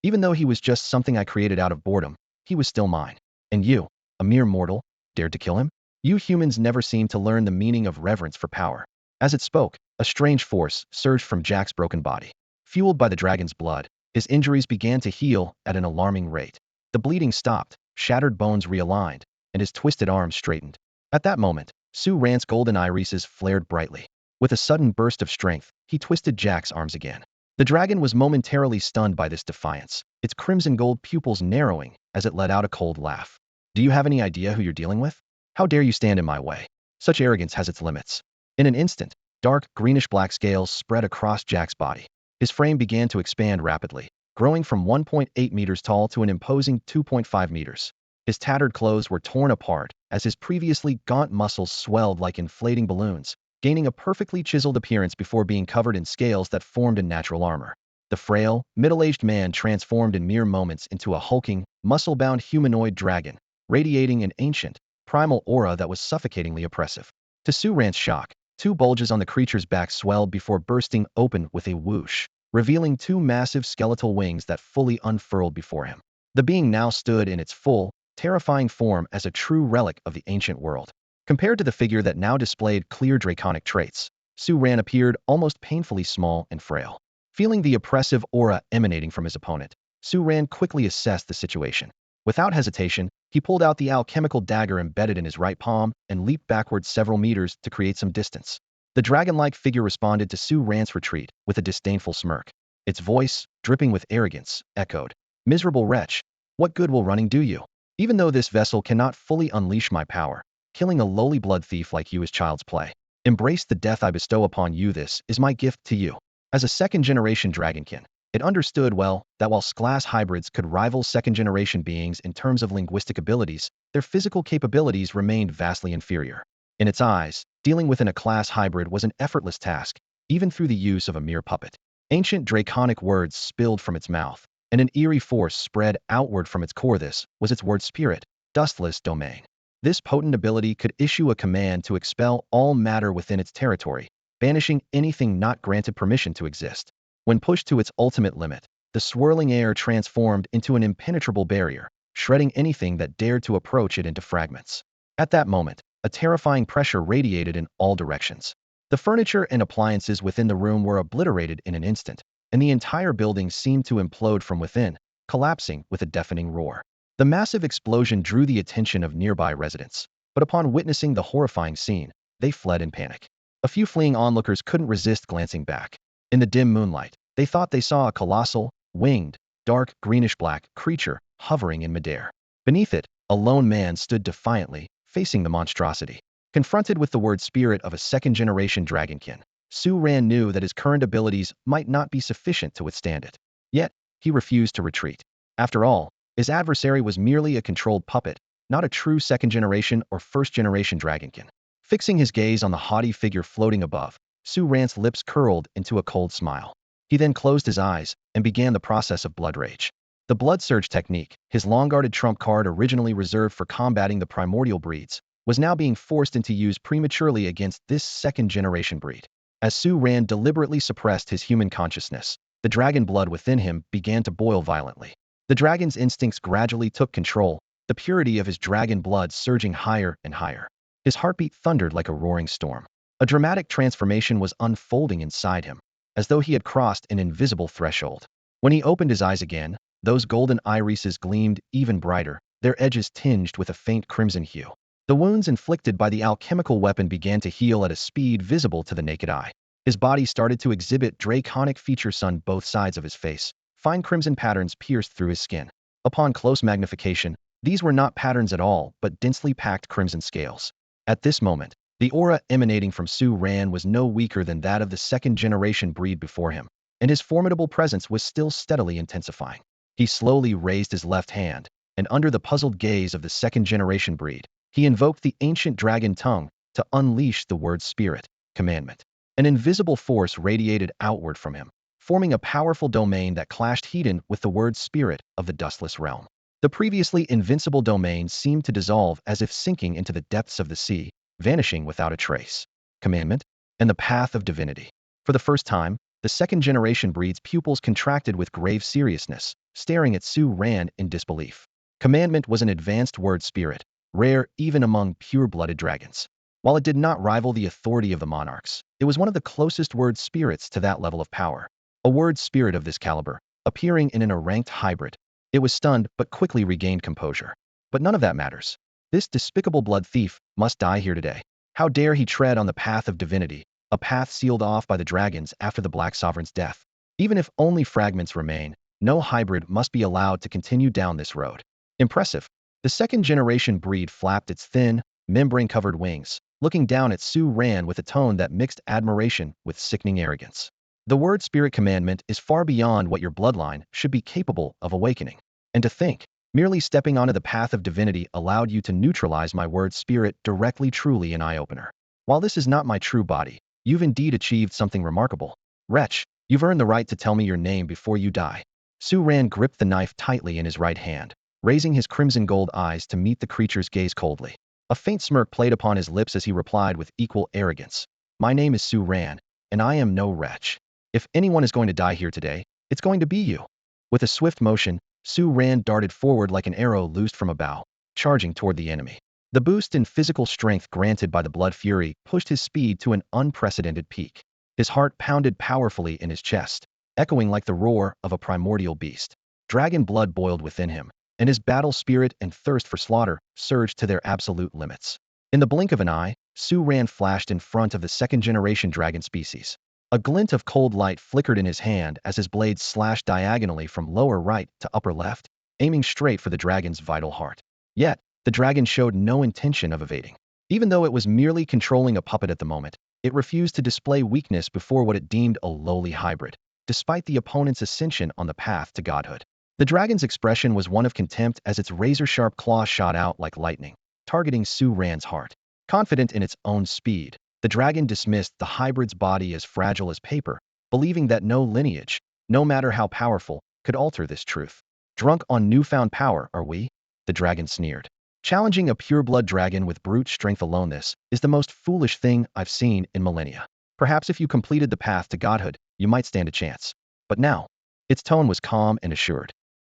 Speaker 1: Even though he was just something I created out of boredom, he was still mine. And you, a mere mortal, dared to kill him? You humans never seem to learn the meaning of reverence for power. As it spoke, a strange force surged from Jack's broken body. Fueled by the dragon's blood, his injuries began to heal at an alarming rate. The bleeding stopped, shattered bones realigned, and his twisted arms straightened. At that moment, Su Ran's golden irises flared brightly. With a sudden burst of strength, he twisted Jack's arms again. The dragon was momentarily stunned by this defiance, its crimson gold pupils narrowing as it let out a cold laugh. Do you have any idea who you're dealing with? How dare you stand in my way? Such arrogance has its limits. In an instant, dark, greenish-black scales spread across Jack's body. His frame began to expand rapidly, growing from 1.8 meters tall to an imposing 2.5 meters. His tattered clothes were torn apart as his previously gaunt muscles swelled like inflating balloons, gaining a perfectly chiseled appearance before being covered in scales that formed in natural armor. The frail, middle-aged man transformed in mere moments into a hulking, muscle-bound humanoid dragon, radiating an ancient, primal aura that was suffocatingly oppressive. To Su Ran's shock, two bulges on the creature's back swelled before bursting open with a whoosh, revealing two massive skeletal wings that fully unfurled before him. The being now stood in its full, terrifying form as a true relic of the ancient world. Compared to the figure that now displayed clear draconic traits, Su Ran appeared almost painfully small and frail. Feeling the oppressive aura emanating from his opponent, Su Ran quickly assessed the situation. Without hesitation, he pulled out the alchemical dagger embedded in his right palm and leaped backward several meters to create some distance. The dragon-like figure responded to Su Ran's retreat with a disdainful smirk. Its voice, dripping with arrogance, echoed, "Miserable wretch, what good will running do you? Even though this vessel cannot fully unleash my power, killing a lowly blood thief like you is child's play. Embrace the death I bestow upon you. This is my gift to you." As a second-generation dragonkin, it understood well that while class hybrids could rival second-generation beings in terms of linguistic abilities, their physical capabilities remained vastly inferior. In its eyes, dealing with a class hybrid was an effortless task, even through the use of a mere puppet. Ancient draconic words spilled from its mouth, and an eerie force spread outward from its core. This was its word spirit, dustless domain. This potent ability could issue a command to expel all matter within its territory, banishing anything not granted permission to exist. When pushed to its ultimate limit, the swirling air transformed into an impenetrable barrier, shredding anything that dared to approach it into fragments. At that moment, a terrifying pressure radiated in all directions. The furniture and appliances within the room were obliterated in an instant, and the entire building seemed to implode from within, collapsing with a deafening roar. The massive explosion drew the attention of nearby residents, but upon witnessing the horrifying scene, they fled in panic. A few fleeing onlookers couldn't resist glancing back. In the dim moonlight, they thought they saw a colossal, winged, dark, greenish-black creature hovering in midair. Beneath it, a lone man stood defiantly, facing the monstrosity. Confronted with the word spirit of a second-generation dragonkin, Su Ran knew that his current abilities might not be sufficient to withstand it. Yet, he refused to retreat. After all, his adversary was merely a controlled puppet, not a true second-generation or first-generation dragonkin. Fixing his gaze on the haughty figure floating above, Su Ran's lips curled into a cold smile. He then closed his eyes and began the process of blood rage. The blood surge technique, his long-guarded trump card originally reserved for combating the primordial breeds, was now being forced into use prematurely against this second-generation breed. As Su Ran deliberately suppressed his human consciousness, the dragon blood within him began to boil violently. The dragon's instincts gradually took control, the purity of his dragon blood surging higher and higher. His heartbeat thundered like a roaring storm. A dramatic transformation was unfolding inside him, as though he had crossed an invisible threshold. When he opened his eyes again, those golden irises gleamed even brighter, their edges tinged with a faint crimson hue. The wounds inflicted by the alchemical weapon began to heal at a speed visible to the naked eye. His body started to exhibit draconic features on both sides of his face. Fine crimson patterns pierced through his skin. Upon close magnification, these were not patterns at all, but densely packed crimson scales. At this moment, the aura emanating from Su Ran was no weaker than that of the second-generation breed before him, and his formidable presence was still steadily intensifying. He slowly raised his left hand, and under the puzzled gaze of the second-generation breed, he invoked the ancient dragon tongue to unleash the word spirit, commandment. An invisible force radiated outward from him, forming a powerful domain that clashed heat with the word spirit of the dustless realm. The previously invincible domain seemed to dissolve as if sinking into the depths of the sea, vanishing without a trace. Commandment and the path of divinity. For the first time, the second-generation breed's pupils contracted with grave seriousness, staring at Su Ran in disbelief. Commandment was an advanced word spirit, rare even among pure-blooded dragons. While it did not rival the authority of the monarchs, it was one of the closest word spirits to that level of power. A word spirit of this caliber, appearing in a ranked hybrid. It was stunned but quickly regained composure. But none of that matters. This despicable blood thief must die here today. How dare he tread on the path of divinity, a path sealed off by the dragons after the Black Sovereign's death. Even if only fragments remain, no hybrid must be allowed to continue down this road. Impressive. The second-generation breed flapped its thin, membrane-covered wings, looking down at Su Ran with a tone that mixed admiration with sickening arrogance. The word spirit commandment is far beyond what your bloodline should be capable of awakening. And to think, merely stepping onto the path of divinity allowed you to neutralize my word spirit directly truly an eye-opener. While this is not my true body, you've indeed achieved something remarkable. Wretch, you've earned the right to tell me your name before you die. Su Ran gripped the knife tightly in his right hand, raising his crimson gold eyes to meet the creature's gaze coldly. A faint smirk played upon his lips as he replied with equal arrogance. My name is Su Ran, and I am no wretch. If anyone is going to die here today, it's going to be you. With a swift motion, Su Ran darted forward like an arrow loosed from a bow, charging toward the enemy. The boost in physical strength granted by the blood fury pushed his speed to an unprecedented peak. His heart pounded powerfully in his chest, echoing like the roar of a primordial beast. Dragon blood boiled within him, and his battle spirit and thirst for slaughter surged to their absolute limits. In the blink of an eye, Su Ran flashed in front of the second-generation dragon species. A glint of cold light flickered in his hand as his blade slashed diagonally from lower right to upper left, aiming straight for the dragon's vital heart. Yet, the dragon showed no intention of evading. Even though it was merely controlling a puppet at the moment, it refused to display weakness before what it deemed a lowly hybrid, despite the opponent's ascension on the path to godhood. The dragon's expression was one of contempt as its razor-sharp claw shot out like lightning, targeting Su Ran's heart. Confident in its own speed, the dragon dismissed the hybrid's body as fragile as paper, believing that no lineage, no matter how powerful, could alter this truth. Drunk on newfound power, are we? The dragon sneered. Challenging a pure-blood dragon with brute strength alone, this is the most foolish thing I've seen in millennia. Perhaps if you completed the path to godhood, you might stand a chance. But now, its tone was calm and assured.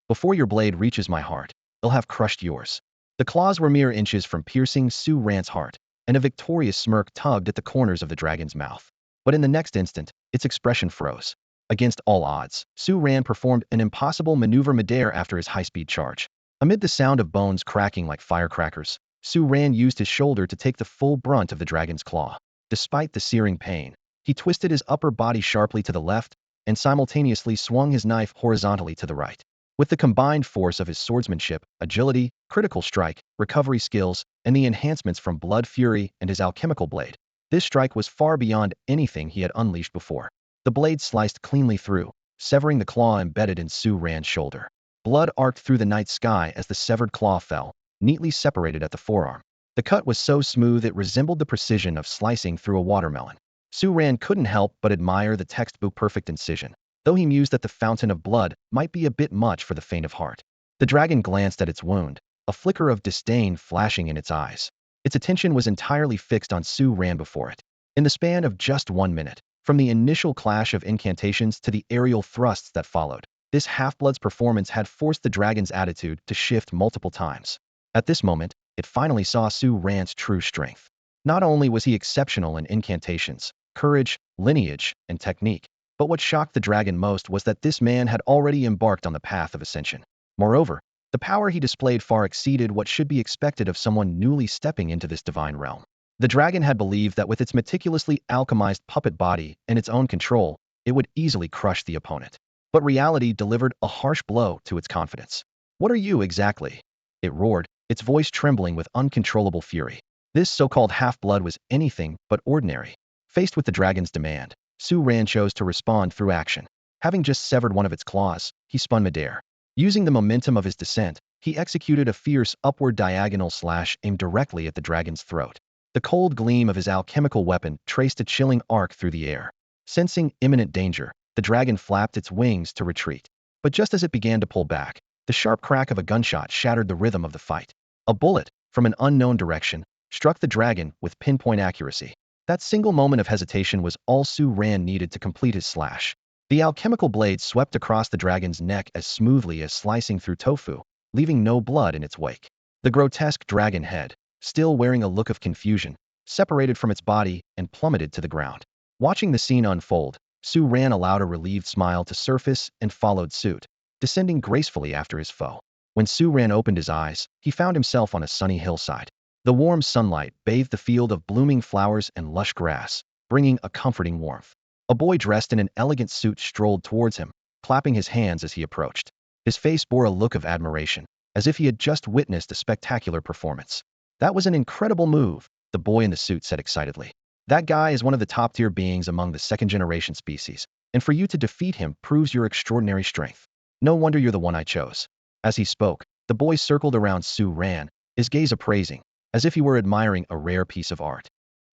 Speaker 1: Before your blade reaches my heart, it'll have crushed yours. The claws were mere inches from piercing Su Ran's heart, and a victorious smirk tugged at the corners of the dragon's mouth. But in the next instant, its expression froze. Against all odds, Su Ran performed an impossible maneuver midair after his high-speed charge. Amid the sound of bones cracking like firecrackers, Su Ran used his shoulder to take the full brunt of the dragon's claw. Despite the searing pain, he twisted his upper body sharply to the left and simultaneously swung his knife horizontally to the right. With the combined force of his swordsmanship, agility, critical strike, recovery skills, and the enhancements from blood fury and his alchemical blade, this strike was far beyond anything he had unleashed before. The blade sliced cleanly through, severing the claw embedded in Su Ran's shoulder. Blood arced through the night sky as the severed claw fell, neatly separated at the forearm. The cut was so smooth it resembled the precision of slicing through a watermelon. Su Ran couldn't help but admire the textbook-perfect incision, though he mused that the fountain of blood might be a bit much for the faint of heart. The dragon glanced at its wound, a flicker of disdain flashing in its eyes. Its attention was entirely fixed on Su Ran before it. In the span of just 1 minute, from the initial clash of incantations to the aerial thrusts that followed, this half-blood's performance had forced the dragon's attitude to shift multiple times. At this moment, it finally saw Su Ran's true strength. Not only was he exceptional in incantations, courage, lineage, and technique, but what shocked the dragon most was that this man had already embarked on the path of ascension. Moreover, the power he displayed far exceeded what should be expected of someone newly stepping into this divine realm. The dragon had believed that with its meticulously alchemized puppet body and its own control, it would easily crush the opponent. But reality delivered a harsh blow to its confidence. "What are you exactly?" it roared, its voice trembling with uncontrollable fury. This so-called half-blood was anything but ordinary. Faced with the dragon's demand, Su Ran chose to respond through action. Having just severed one of its claws, he spun midair. Using the momentum of his descent, he executed a fierce upward diagonal slash aimed directly at the dragon's throat. The cold gleam of his alchemical weapon traced a chilling arc through the air. Sensing imminent danger, the dragon flapped its wings to retreat. But just as it began to pull back, the sharp crack of a gunshot shattered the rhythm of the fight. A bullet, from an unknown direction, struck the dragon with pinpoint accuracy. That single moment of hesitation was all Su Ran needed to complete his slash. The alchemical blade swept across the dragon's neck as smoothly as slicing through tofu, leaving no blood in its wake. The grotesque dragon head, still wearing a look of confusion, separated from its body and plummeted to the ground. Watching the scene unfold, Su Ran allowed a relieved smile to surface and followed suit, descending gracefully after his foe. When Su Ran opened his eyes, he found himself on a sunny hillside. The warm sunlight bathed the field of blooming flowers and lush grass, bringing a comforting warmth. A boy dressed in an elegant suit strolled towards him, clapping his hands as he approached. His face bore a look of admiration, as if he had just witnessed a spectacular performance. "That was an incredible move," the boy in the suit said excitedly. "That guy is one of the top-tier beings among the second-generation species, and for you to defeat him proves your extraordinary strength. No wonder you're the one I chose." As he spoke, the boy circled around Su Ran, his gaze appraising, as if he were admiring a rare piece of art.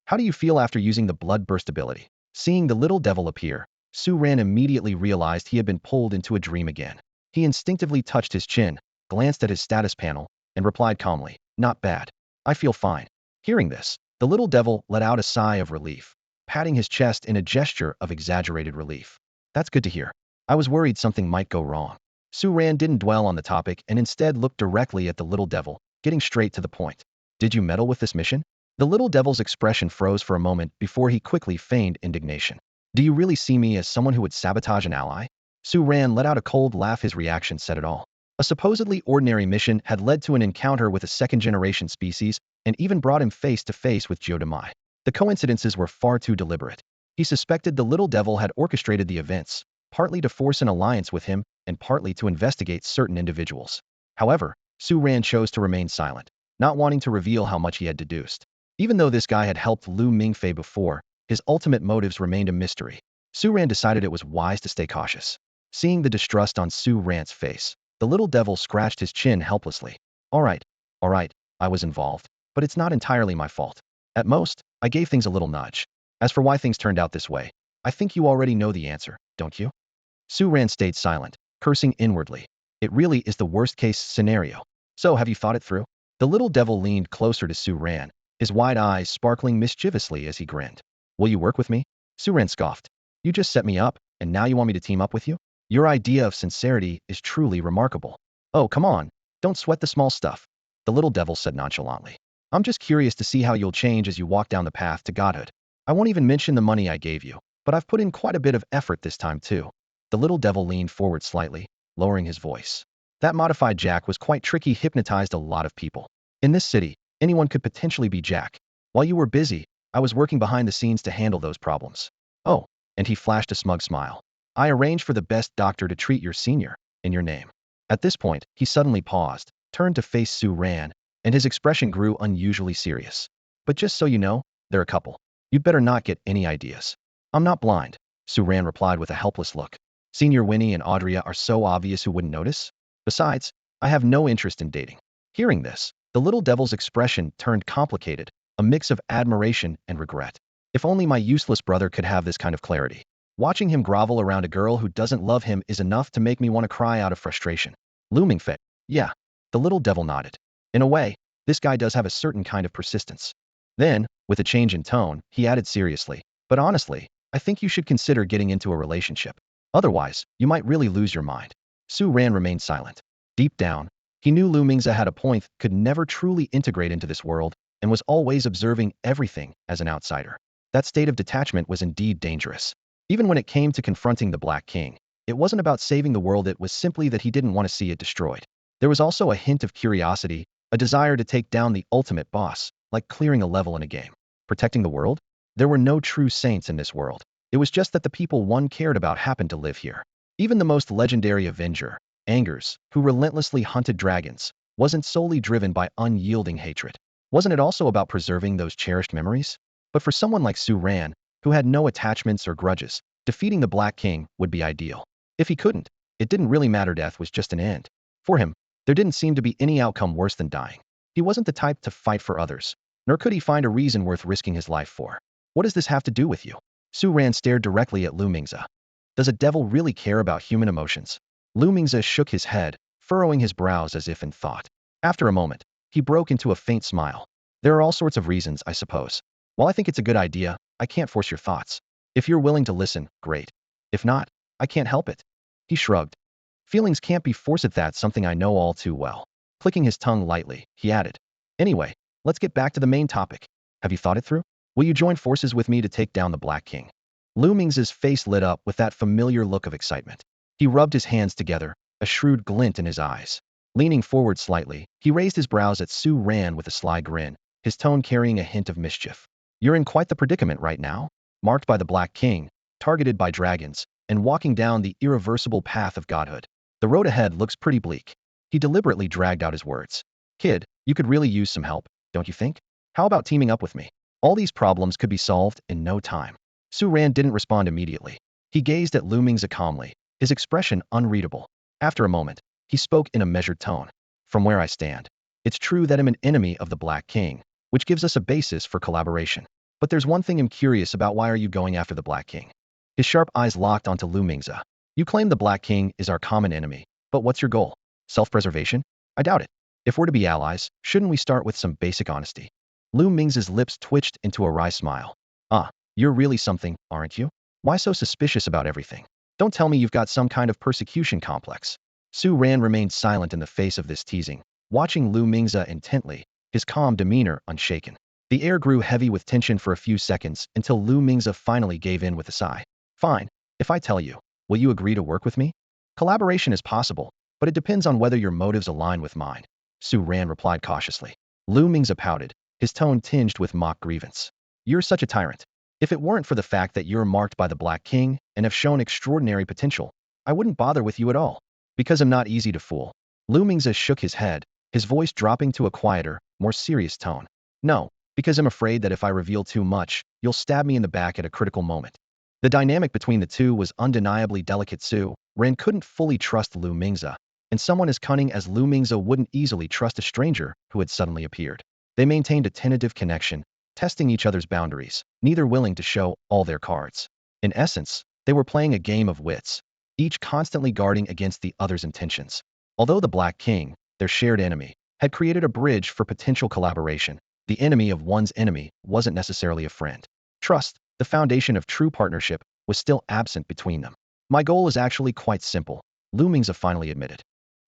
Speaker 1: "How do you feel after using the blood burst ability?" Seeing the little devil appear, Su Ran immediately realized he had been pulled into a dream again. He instinctively touched his chin, glanced at his status panel, and replied calmly, "Not bad. I feel fine." Hearing this, the little devil let out a sigh of relief, patting his chest in a gesture of exaggerated relief. "That's good to hear. I was worried something might go wrong." Su Ran didn't dwell on the topic and instead looked directly at the little devil, getting straight to the point. "Did you meddle with this mission?" The little devil's expression froze for a moment before he quickly feigned indignation. "Do you really see me as someone who would sabotage an ally?" Su Ran let out a cold laugh. His reaction said it all. A supposedly ordinary mission had led to an encounter with a second-generation species and even brought him face to face with Zhou Demai. The coincidences were far too deliberate. He suspected the little devil had orchestrated the events, partly to force an alliance with him and partly to investigate certain individuals. However, Su Ran chose to remain silent, not wanting to reveal how much he had deduced. Even though this guy had helped Lu Mingfei before, his ultimate motives remained a mystery. Su Ran decided it was wise to stay cautious. Seeing the distrust on Su Ran's face, the little devil scratched his chin helplessly. All right, I was involved, but it's not entirely my fault. At most, I gave things a little nudge. As for why things turned out this way, I think you already know the answer, don't you?" Su Ran stayed silent, cursing inwardly. It really is the worst-case scenario. "So have you thought it through?" The little devil leaned closer to Su Ran, his wide eyes sparkling mischievously as he grinned. "Will you work with me?" Su Ran scoffed. "You just set me up, and now you want me to team up with you? Your idea of sincerity is truly remarkable." "Oh, come on. Don't sweat the small stuff," the little devil said nonchalantly. "I'm just curious to see how you'll change as you walk down the path to godhood. I won't even mention the money I gave you, but I've put in quite a bit of effort this time too." The little devil leaned forward slightly, lowering his voice. "That modified Jack was quite tricky, hypnotized a lot of people. In this city, anyone could potentially be Jack. While you were busy, I was working behind the scenes to handle those problems." "Oh," and he flashed a smug smile. "I arranged for the best doctor to treat your senior, in your name." At this point, he suddenly paused, turned to face Su Ran, and his expression grew unusually serious. "But just so you know, they're a couple. You'd better not get any ideas." "I'm not blind," Su Ran replied with a helpless look. "Senior Winnie and Audrey are so obvious who wouldn't notice? Besides, I have no interest in dating." Hearing this, the little devil's expression turned complicated, a mix of admiration and regret. If only my useless brother could have this kind of clarity. Watching him grovel around a girl who doesn't love him is enough to make me want to cry out of frustration. Lu Mingfei. Yeah. The little devil nodded. In a way, this guy does have a certain kind of persistence. Then, with a change in tone, he added seriously, "But honestly, I think you should consider getting into a relationship. Otherwise, you might really lose your mind." Su Ran remained silent. Deep down, He knew Lu Mingze had a point, could never truly integrate into this world, and was always observing everything as an outsider. That state of detachment was indeed dangerous. Even when it came to confronting the Black King, it wasn't about saving the world, it was simply that he didn't want to see it destroyed. There was also a hint of curiosity, a desire to take down the ultimate boss, like clearing a level in a game. Protecting the world? There were no true saints in this world. It was just that the people one cared about happened to live here. Even the most legendary Avenger, Angers, who relentlessly hunted dragons, wasn't solely driven by unyielding hatred. Wasn't it also about preserving those cherished memories? But for someone like Su Ran, who had no attachments or grudges, defeating the Black King would be ideal. If he couldn't, it didn't really matter, death was just an end. For him, there didn't seem to be any outcome worse than dying. He wasn't the type to fight for others, nor could he find a reason worth risking his life for. What does this have to do with you? Su Ran stared directly at Lu Mingze. Does a devil really care about human emotions? Lu Mingze shook his head, furrowing his brows as if in thought. After a moment, he broke into a faint smile. There are all sorts of reasons, I suppose. While I think it's a good idea, I can't force your thoughts. If you're willing to listen, great. If not, I can't help it. He shrugged. Feelings can't be forced, that's something I know all too well. Clicking his tongue lightly, he added. Anyway, let's get back to the main topic. Have you thought it through? Will you join forces with me to take down the Black King? Lu Mingze's face lit up with that familiar look of excitement. He rubbed his hands together, a shrewd glint in his eyes. Leaning forward slightly, he raised his brows at Su Ran with a sly grin, his tone carrying a hint of mischief. You're in quite the predicament right now, marked by the Black King, targeted by dragons, and walking down the irreversible path of godhood. The road ahead looks pretty bleak. He deliberately dragged out his words. Kid, you could really use some help, don't you think? How about teaming up with me? All these problems could be solved in no time. Su Ran didn't respond immediately. He gazed at Lu Mingze calmly, his expression unreadable. After a moment, he spoke in a measured tone. From where I stand, it's true that I'm an enemy of the Black King, which gives us a basis for collaboration. But there's one thing I'm curious about. Why are you going after the Black King? His sharp eyes locked onto Lu Mingze. You claim the Black King is our common enemy, but what's your goal? Self-preservation? I doubt it. If we're to be allies, shouldn't we start with some basic honesty? Lu Mingze's lips twitched into a wry smile. Ah, you're really something, aren't you? Why so suspicious about everything? Don't tell me you've got some kind of persecution complex. Su Ran remained silent in the face of this teasing, watching Lu Mingze intently, his calm demeanor unshaken. The air grew heavy with tension for a few seconds until Lu Mingze finally gave in with a sigh. Fine, if I tell you, will you agree to work with me? Collaboration is possible, but it depends on whether your motives align with mine. Su Ran replied cautiously. Lu Mingze pouted, his tone tinged with mock grievance. You're such a tyrant. If it weren't for the fact that you're marked by the Black King and have shown extraordinary potential, I wouldn't bother with you at all. Because I'm not easy to fool. Lu Mingze shook his head, his voice dropping to a quieter, more serious tone. No, because I'm afraid that if I reveal too much, you'll stab me in the back at a critical moment. The dynamic between the two was undeniably delicate. Su Ran couldn't fully trust Lu Mingze, and someone as cunning as Lu Mingze wouldn't easily trust a stranger who had suddenly appeared. They maintained a tentative connection, testing each other's boundaries, neither willing to show all their cards. In essence, they were playing a game of wits, each constantly guarding against the other's intentions. Although the Black King, their shared enemy, had created a bridge for potential collaboration, the enemy of one's enemy wasn't necessarily a friend. Trust, the foundation of true partnership, was still absent between them. My goal is actually quite simple, Lu Mingze finally admitted.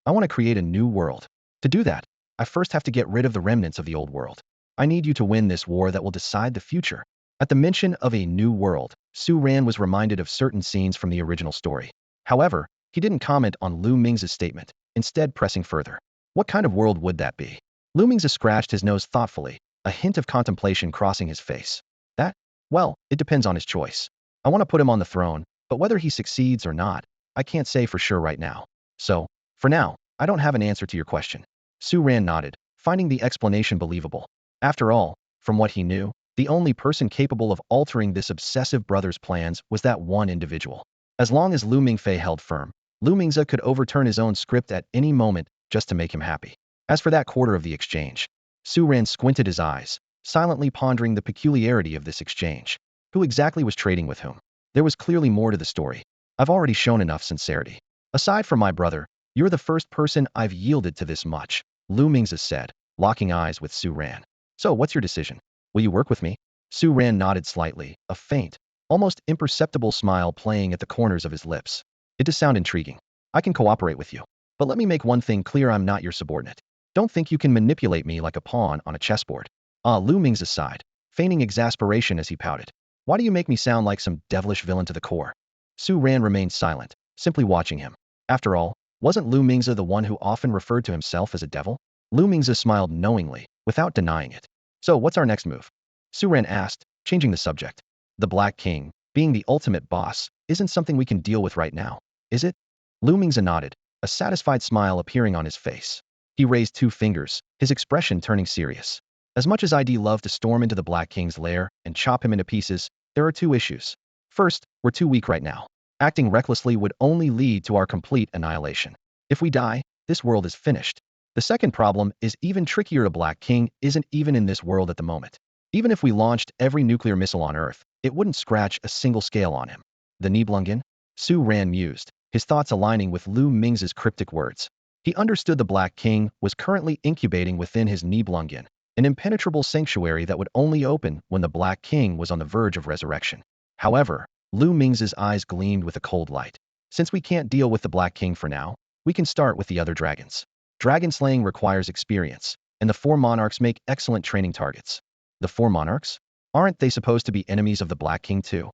Speaker 1: I want to create a new world. To do that, I first have to get rid of the remnants of the old world. I need you to win this war that will decide the future. At the mention of a new world, Su Ran was reminded of certain scenes from the original story. However, he didn't comment on Lu Mingze's statement, instead pressing further. What kind of world would that be? Lu Mingze scratched his nose thoughtfully, a hint of contemplation crossing his face. That? Well, it depends on his choice. I want to put him on the throne, but whether he succeeds or not, I can't say for sure right now. So, for now, I don't have an answer to your question. Su Ran nodded, finding the explanation believable. After all, from what he knew, the only person capable of altering this obsessive brother's plans was that one individual. As long as Lu Mingfei held firm, Lu Mingze could overturn his own script at any moment just to make him happy. As for that quarter of the exchange, Su Ran squinted his eyes, silently pondering the peculiarity of this exchange. Who exactly was trading with whom? There was clearly more to the story. I've already shown enough sincerity. Aside from my brother, you're the first person I've yielded to this much, Lu Mingze said, locking eyes with Su Ran. So what's your decision? Will you work with me? Su Ran nodded slightly, a faint, almost imperceptible smile playing at the corners of his lips. It does sound intriguing. I can cooperate with you. But let me make one thing clear, I'm not your subordinate. Don't think you can manipulate me like a pawn on a chessboard. Lu Ming's aside, feigning exasperation as he pouted. Why do you make me sound like some devilish villain to the core? Su Ran remained silent, simply watching him. After all, wasn't Lu Mingzi the one who often referred to himself as a devil? Lu Mingzi smiled knowingly, without denying it. So what's our next move? Su Ran asked, changing the subject. The Black King, being the ultimate boss, isn't something we can deal with right now, is it? Lu Mingzi nodded, a satisfied smile appearing on his face. He raised two fingers, his expression turning serious. As much as I'd love to storm into the Black King's lair and chop him into pieces, there are two issues. First, we're too weak right now. Acting recklessly would only lead to our complete annihilation. If we die, this world is finished. The second problem is even trickier. The Black King isn't even in this world at the moment. Even if we launched every nuclear missile on Earth, it wouldn't scratch a single scale on him. The Nibelungen? Su Ran mused, his thoughts aligning with Lu Ming's cryptic words. He understood the Black King was currently incubating within his Nibelungen, an impenetrable sanctuary that would only open when the Black King was on the verge of resurrection. However, Lu Ming's eyes gleamed with a cold light. Since we can't deal with the Black King for now, we can start with the other dragons. Dragon slaying requires experience, and the four monarchs make excellent training targets. The four monarchs? Aren't they supposed to be enemies of the Black King too?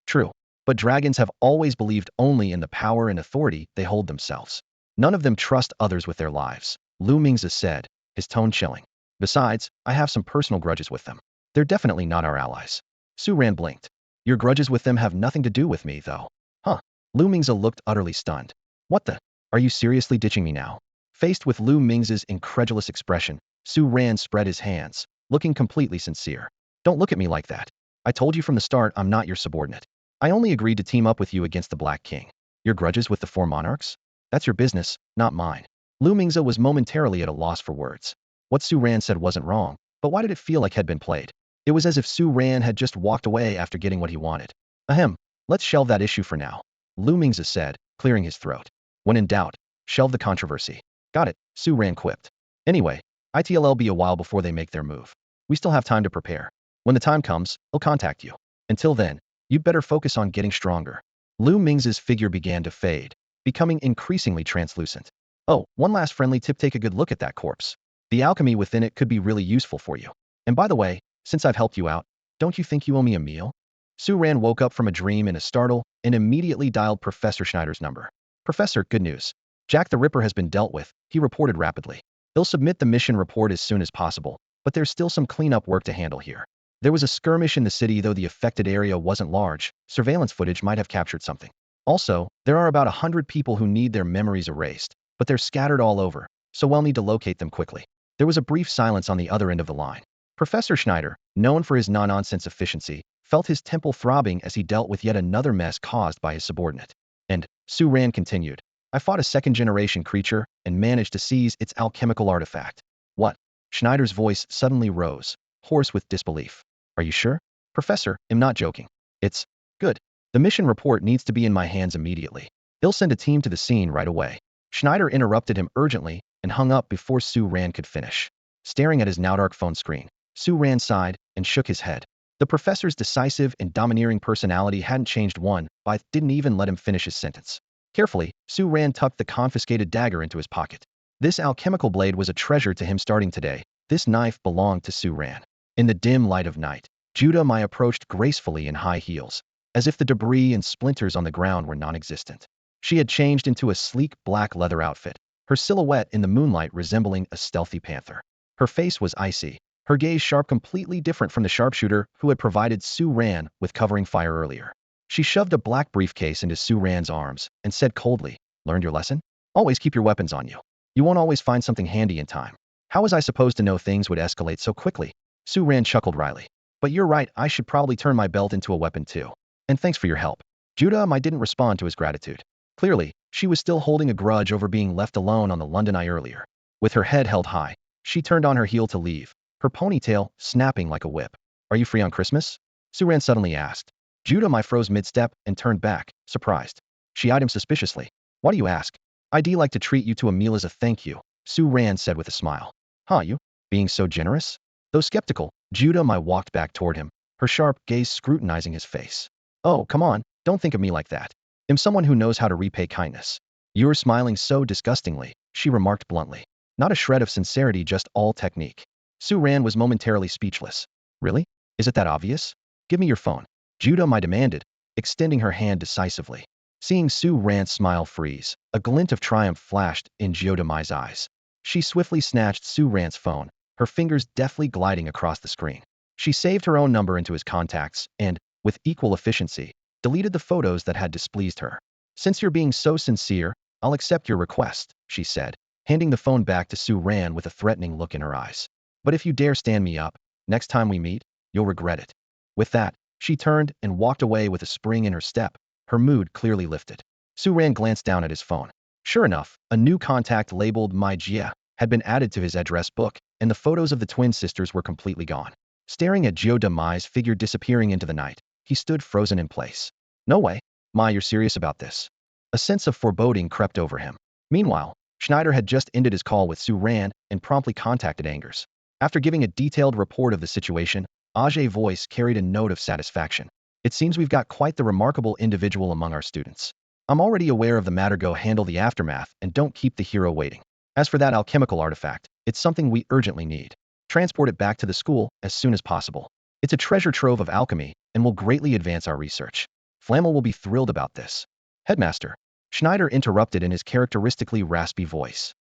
Speaker 1: True, but dragons have always believed only in the power and authority they hold themselves. None of them trust others with their lives, Lu Mingzi said, his tone chilling. Besides, I have some personal grudges with them. They're definitely not our allies. Su Ran blinked. Your grudges with them have nothing to do with me, though. Huh? Lu Mingzi looked utterly stunned. What the? Are you seriously ditching me now? Faced with Lu Ming's incredulous expression, Su Ran spread his hands, looking completely sincere. Don't look at me like that. I told you from the start I'm not your subordinate. I only agreed to team up with you against the Black King. Your grudges with the four monarchs? That's your business, not mine. Lu Mingzi was momentarily at a loss for words. What Su Ran said wasn't wrong, but why did it feel like had been played? It was as if Su Ran had just walked away after getting what he wanted. Ahem, let's shelve that issue for now, Lu Mingzi said, clearing his throat. When in doubt, shelve the controversy. Got it, Su Ran quipped. Anyway, it'll be a while before they make their move. We still have time to prepare. When the time comes, I'll contact you. Until then, you'd better focus on getting stronger. Lu Ming's figure began to fade, becoming increasingly translucent. Oh, one last friendly tip, take a good look at that corpse. The alchemy within it could be really useful for you. And by the way, since I've helped you out, don't you think you owe me a meal? Su Ran woke up from a dream in a startle and immediately dialed Professor Schneider's number. Professor, good news. Jack the Ripper has been dealt with, he reported rapidly. He'll submit the mission report as soon as possible, but there's still some cleanup work to handle here. There was a skirmish in the city, though the affected area wasn't large. Surveillance footage might have captured something. Also, there are about 100 people who need their memories erased, but they're scattered all over, so we'll need to locate them quickly. There was a brief silence on the other end of the line. Professor Schneider, known for his no-nonsense efficiency, felt his temple throbbing as he dealt with yet another mess caused by his subordinate. And, Su Ran continued, I fought a second-generation creature and managed to seize its alchemical artifact. What? Schneider's voice suddenly rose, hoarse with disbelief. Are you sure? Professor, I'm not joking. It's good. The mission report needs to be in my hands immediately. They'll send a team to the scene right away. Schneider interrupted him urgently and hung up before Su Ran could finish. Staring at his now dark phone screen, Su Ran sighed and shook his head. The professor's decisive and domineering personality hadn't changed one, but didn't even let him finish his sentence. Carefully, Su Ran tucked the confiscated dagger into his pocket. This alchemical blade was a treasure to him starting today. This knife belonged to Su Ran. In the dim light of night, Judah Mai approached gracefully in high heels, as if the debris and splinters on the ground were non-existent. She had changed into a sleek black leather outfit, her silhouette in the moonlight resembling a stealthy panther. Her face was icy, her gaze sharp, completely different from the sharpshooter who had provided Su Ran with covering fire earlier. She shoved a black briefcase into Su Ran's arms and said coldly, Learned your lesson? Always keep your weapons on you. You won't always find something handy in time. How was I supposed to know things would escalate so quickly? Su Ran chuckled wryly. But you're right, I should probably turn my belt into a weapon too. And thanks for your help. Judah Mai didn't respond to his gratitude. Clearly, she was still holding a grudge over being left alone on the London Eye earlier. With her head held high, she turned on her heel to leave, her ponytail snapping like a whip. Are you free on Christmas? Su Ran suddenly asked. Judah Mai froze mid-step and turned back, surprised. She eyed him suspiciously. Why do you ask? I'd like to treat you to a meal as a thank you, Su Ran said with a smile. Huh, you? Being so generous? Though skeptical, Judah Mai walked back toward him, her sharp gaze scrutinizing his face. Oh, come on, don't think of me like that. I'm someone who knows how to repay kindness. You're smiling so disgustingly, she remarked bluntly. Not a shred of sincerity, just all technique. Su Ran was momentarily speechless. Really? Is it that obvious? Give me your phone. Ju Mai demanded, extending her hand decisively. Seeing Su Ran's smile freeze, a glint of triumph flashed in Ju Mai's eyes. She swiftly snatched Su Ran's phone, her fingers deftly gliding across the screen. She saved her own number into his contacts and, with equal efficiency, deleted the photos that had displeased her. Since you're being so sincere, I'll accept your request, she said, handing the phone back to Su Ran with a threatening look in her eyes. But if you dare stand me up, next time we meet, you'll regret it. With that, she turned and walked away with a spring in her step, her mood clearly lifted. Su Ran glanced down at his phone. Sure enough, a new contact labeled My Jia had been added to his address book, and the photos of the twin sisters were completely gone. Staring at Jiu Mai's figure disappearing into the night, he stood frozen in place. No way. Mai, you're serious about this? A sense of foreboding crept over him. Meanwhile, Schneider had just ended his call with Su Ran and promptly contacted Angers. After giving a detailed report of the situation, Ajay's voice carried a note of satisfaction. It seems we've got quite the remarkable individual among our students. I'm already aware of the matter. Go handle the aftermath and don't keep the hero waiting. As for that alchemical artifact, it's something we urgently need. Transport it back to the school as soon as possible. It's a treasure trove of alchemy and will greatly advance our research. Flammel will be thrilled about this. Headmaster, Schneider interrupted in his characteristically raspy voice.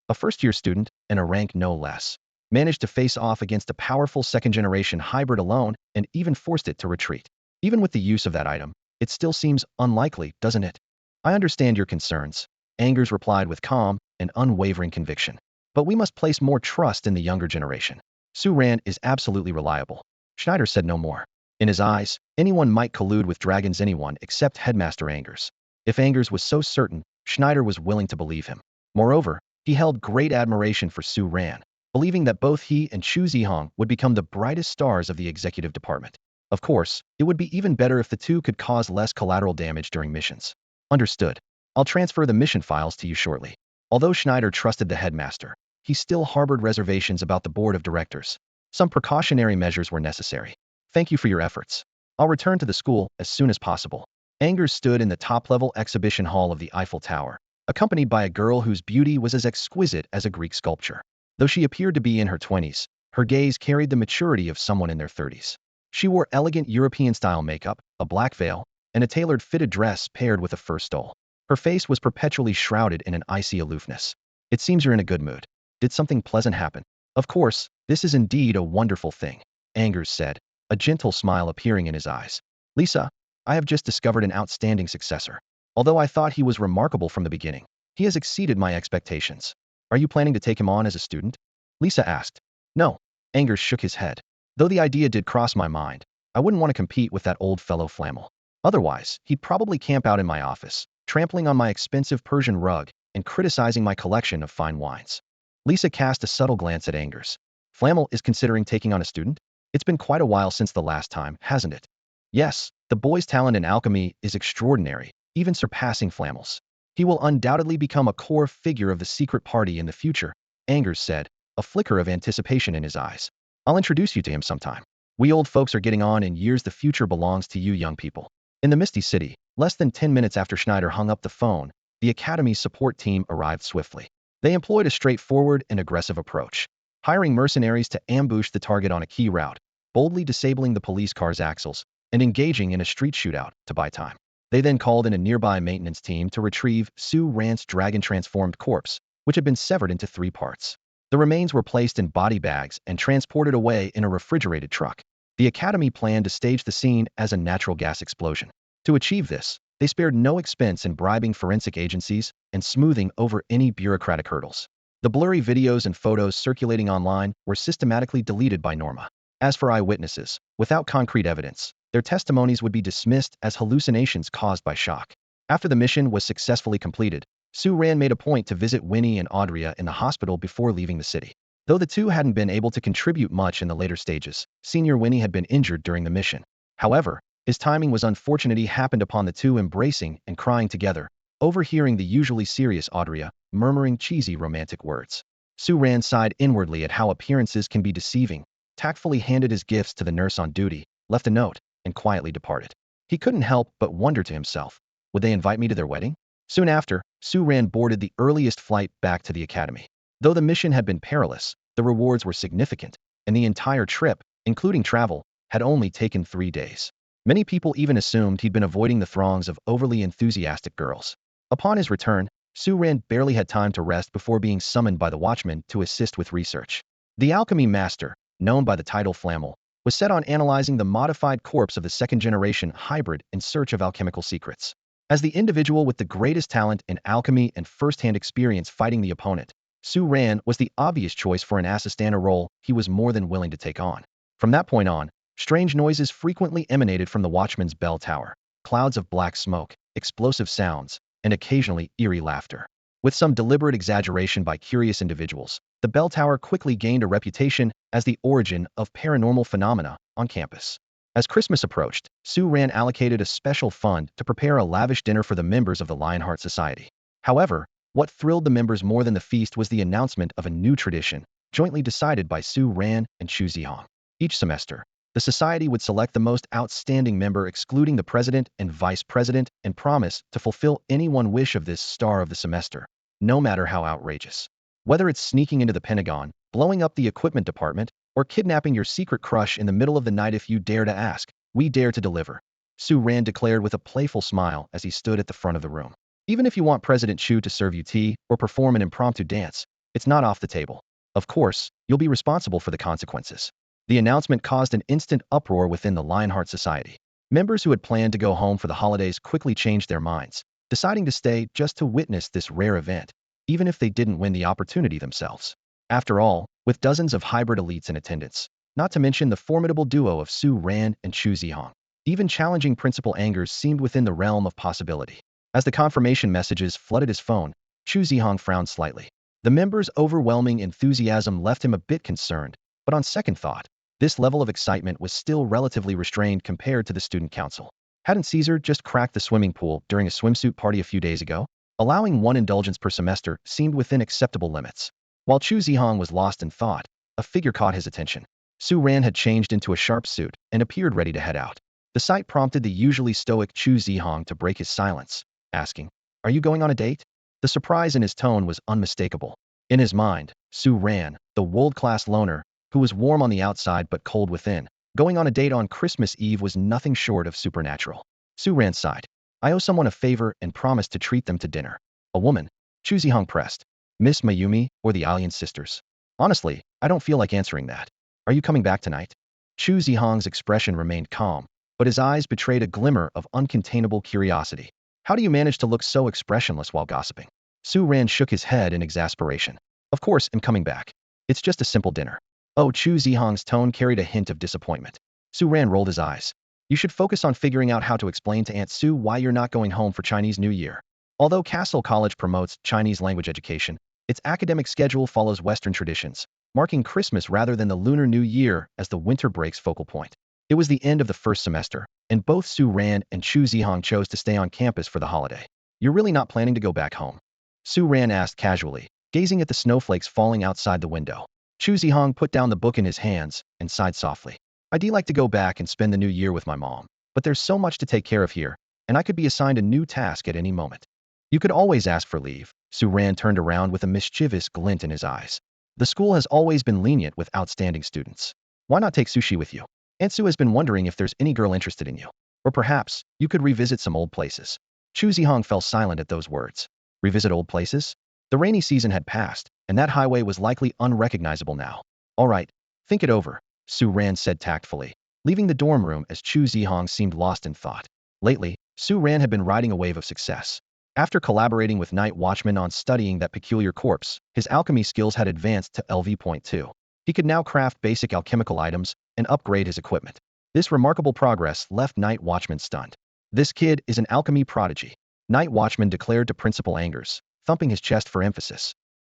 Speaker 1: A first-year student, and a rank no less, managed to face off against a powerful second-generation hybrid alone and even forced it to retreat. Even with the use of that item, it still seems unlikely, doesn't it? I understand your concerns, Angers replied with calm and unwavering conviction. But we must place more trust in the younger generation. Su Ran is absolutely reliable. Schneider said no more. In his eyes, anyone might collude with dragons, anyone except Headmaster Angers. If Angers was so certain, Schneider was willing to believe him. Moreover, he held great admiration for Su Ran, believing that both he and Chu Zhihang would become the brightest stars of the executive department. Of course, it would be even better if the two could cause less collateral damage during missions. Understood. I'll transfer the mission files to you shortly. Although Schneider trusted the headmaster, he still harbored reservations about the board of directors. Some precautionary measures were necessary. Thank you for your efforts. I'll return to the school as soon as possible. Angers stood in the top-level exhibition hall of the Eiffel Tower, accompanied by a girl whose beauty was as exquisite as a Greek sculpture. Though she appeared to be in her 20s, her gaze carried the maturity of someone in their 30s. She wore elegant European-style makeup, a black veil, and a tailored fitted dress paired with a fur stole. Her face was perpetually shrouded in an icy aloofness. It seems you're in a good mood. Did something pleasant happen? Of course, this is indeed a wonderful thing, Angers said, a gentle smile appearing in his eyes. Lisa, I have just discovered an outstanding successor. Although I thought he was remarkable from the beginning, he has exceeded my expectations. Are you planning to take him on as a student? Lisa asked. No, Angers shook his head. Though the idea did cross my mind, I wouldn't want to compete with that old fellow Flammel. Otherwise, he'd probably camp out in my office, trampling on my expensive Persian rug and criticizing my collection of fine wines. Lisa cast a subtle glance at Angers. Flammel is considering taking on a student? It's been quite a while since the last time, hasn't it? Yes, the boy's talent in alchemy is extraordinary, even surpassing Flammel's. He will undoubtedly become a core figure of the secret party in the future, Angers said, a flicker of anticipation in his eyes. I'll introduce you to him sometime. We old folks are getting on in years. The future belongs to you young people. In the Misty City, less than 10 minutes after Schneider hung up the phone, the Academy's support team arrived swiftly. They employed a straightforward and aggressive approach, hiring mercenaries to ambush the target on a key route, boldly disabling the police car's axles, and engaging in a street shootout to buy time. They then called in a nearby maintenance team to retrieve Su Ran's dragon-transformed corpse, which had been severed into 3 parts. The remains were placed in body bags and transported away in a refrigerated truck. The Academy planned to stage the scene as a natural gas explosion. To achieve this, they spared no expense in bribing forensic agencies and smoothing over any bureaucratic hurdles. The blurry videos and photos circulating online were systematically deleted by Norma. As for eyewitnesses, without concrete evidence, their testimonies would be dismissed as hallucinations caused by shock. After the mission was successfully completed, Su Ran made a point to visit Winnie and Audria in the hospital before leaving the city. Though the two hadn't been able to contribute much in the later stages, Senior Winnie had been injured during the mission. However, his timing was unfortunate. He happened upon the two embracing and crying together, overhearing the usually serious Audria murmuring cheesy romantic words. Su Ran sighed inwardly at how appearances can be deceiving, tactfully handed his gifts to the nurse on duty, left a note, and quietly departed. He couldn't help but wonder to himself, would they invite me to their wedding? Soon after, Su Ran boarded the earliest flight back to the academy. Though the mission had been perilous, the rewards were significant, and the entire trip, including travel, had only taken 3 days. Many people even assumed he'd been avoiding the throngs of overly enthusiastic girls. Upon his return, Su Ran barely had time to rest before being summoned by the watchman to assist with research. The alchemy master, known by the title Flammel, was set on analyzing the modified corpse of the second-generation hybrid in search of alchemical secrets. As the individual with the greatest talent in alchemy and first-hand experience fighting the opponent, Su Ran was the obvious choice for an assistana role he was more than willing to take on. From that point on, strange noises frequently emanated from the watchman's bell tower, clouds of black smoke, explosive sounds, and occasionally eerie laughter. With some deliberate exaggeration by curious individuals, the bell tower quickly gained a reputation as the origin of paranormal phenomena on campus. As Christmas approached, Su Ran allocated a special fund to prepare a lavish dinner for the members of the Lionheart Society. However, what thrilled the members more than the feast was the announcement of a new tradition, jointly decided by Su Ran and Chu Zhihang. Each semester, the society would select the most outstanding member, excluding the president and vice president, and promise to fulfill any one wish of this star of the semester, no matter how outrageous. Whether it's sneaking into the Pentagon, blowing up the equipment department, or kidnapping your secret crush in the middle of the night, if you dare to ask, we dare to deliver, Su Ran declared with a playful smile as he stood at the front of the room. Even if you want President Chu to serve you tea or perform an impromptu dance, it's not off the table. Of course, you'll be responsible for the consequences. The announcement caused an instant uproar within the Lionheart Society. Members who had planned to go home for the holidays quickly changed their minds, deciding to stay just to witness this rare event, even if they didn't win the opportunity themselves. After all, with dozens of hybrid elites in attendance, not to mention the formidable duo of Su Ran and Chu Zhihang, even challenging Principal Angers seemed within the realm of possibility. As the confirmation messages flooded his phone, Chu Zhihang frowned slightly. The members' overwhelming enthusiasm left him a bit concerned, but on second thought, this level of excitement was still relatively restrained compared to the student council. Hadn't Caesar just cracked the swimming pool during a swimsuit party a few days ago? Allowing one indulgence per semester seemed within acceptable limits. While Chu Zhihang was lost in thought, a figure caught his attention. Su Ran had changed into a sharp suit and appeared ready to head out. The sight prompted the usually stoic Chu Zhihang to break his silence, asking, "Are you going on a date?" The surprise in his tone was unmistakable. In his mind, Su Ran, the world-class loner, who was warm on the outside but cold within, going on a date on Christmas Eve was nothing short of supernatural. Su Ran sighed. "I owe someone a favor and promised to treat them to dinner." "A woman?" Chu Zhihang pressed. "Miss Mayumi or the Alien sisters?" "Honestly, I don't feel like answering that. Are you coming back tonight?" Chu Zhihang's expression remained calm, but his eyes betrayed a glimmer of uncontainable curiosity. "How do you manage to look so expressionless while gossiping?" Su Ran shook his head in exasperation. "Of course I'm coming back. It's just a simple dinner." "Oh," Chu Zhihang's tone carried a hint of disappointment. Su Ran rolled his eyes. "You should focus on figuring out how to explain to Aunt Su why you're not going home for Chinese New Year." Although Cassell College promotes Chinese language education, its academic schedule follows Western traditions, marking Christmas rather than the Lunar New Year as the winter break's focal point. It was the end of the first semester, and both Su Ran and Chu Zhihang chose to stay on campus for the holiday. "You're really not planning to go back home?" Su Ran asked casually, gazing at the snowflakes falling outside the window. Chu Zhihang put down the book in his hands and sighed softly. "I'd like to go back and spend the new year with my mom, but there's so much to take care of here, and I could be assigned a new task at any moment." "You could always ask for leave." Su Ran turned around with a mischievous glint in his eyes. "The school has always been lenient with outstanding students. Why not take sushi with you? Aunt Su has been wondering if there's any girl interested in you. Or perhaps, you could revisit some old places." Chu Zhihang fell silent at those words. Revisit old places? The rainy season had passed, and that highway was likely unrecognizable now. "All right, think it over," Su Ran said tactfully, leaving the dorm room as Chu Zhihang seemed lost in thought. Lately, Su Ran had been riding a wave of success. After collaborating with Night Watchman on studying that peculiar corpse, his alchemy skills had advanced to LV.2. He could now craft basic alchemical items and upgrade his equipment. This remarkable progress left Night Watchman stunned. "This kid is an alchemy prodigy," Night Watchman declared to Principal Angers, thumping his chest for emphasis.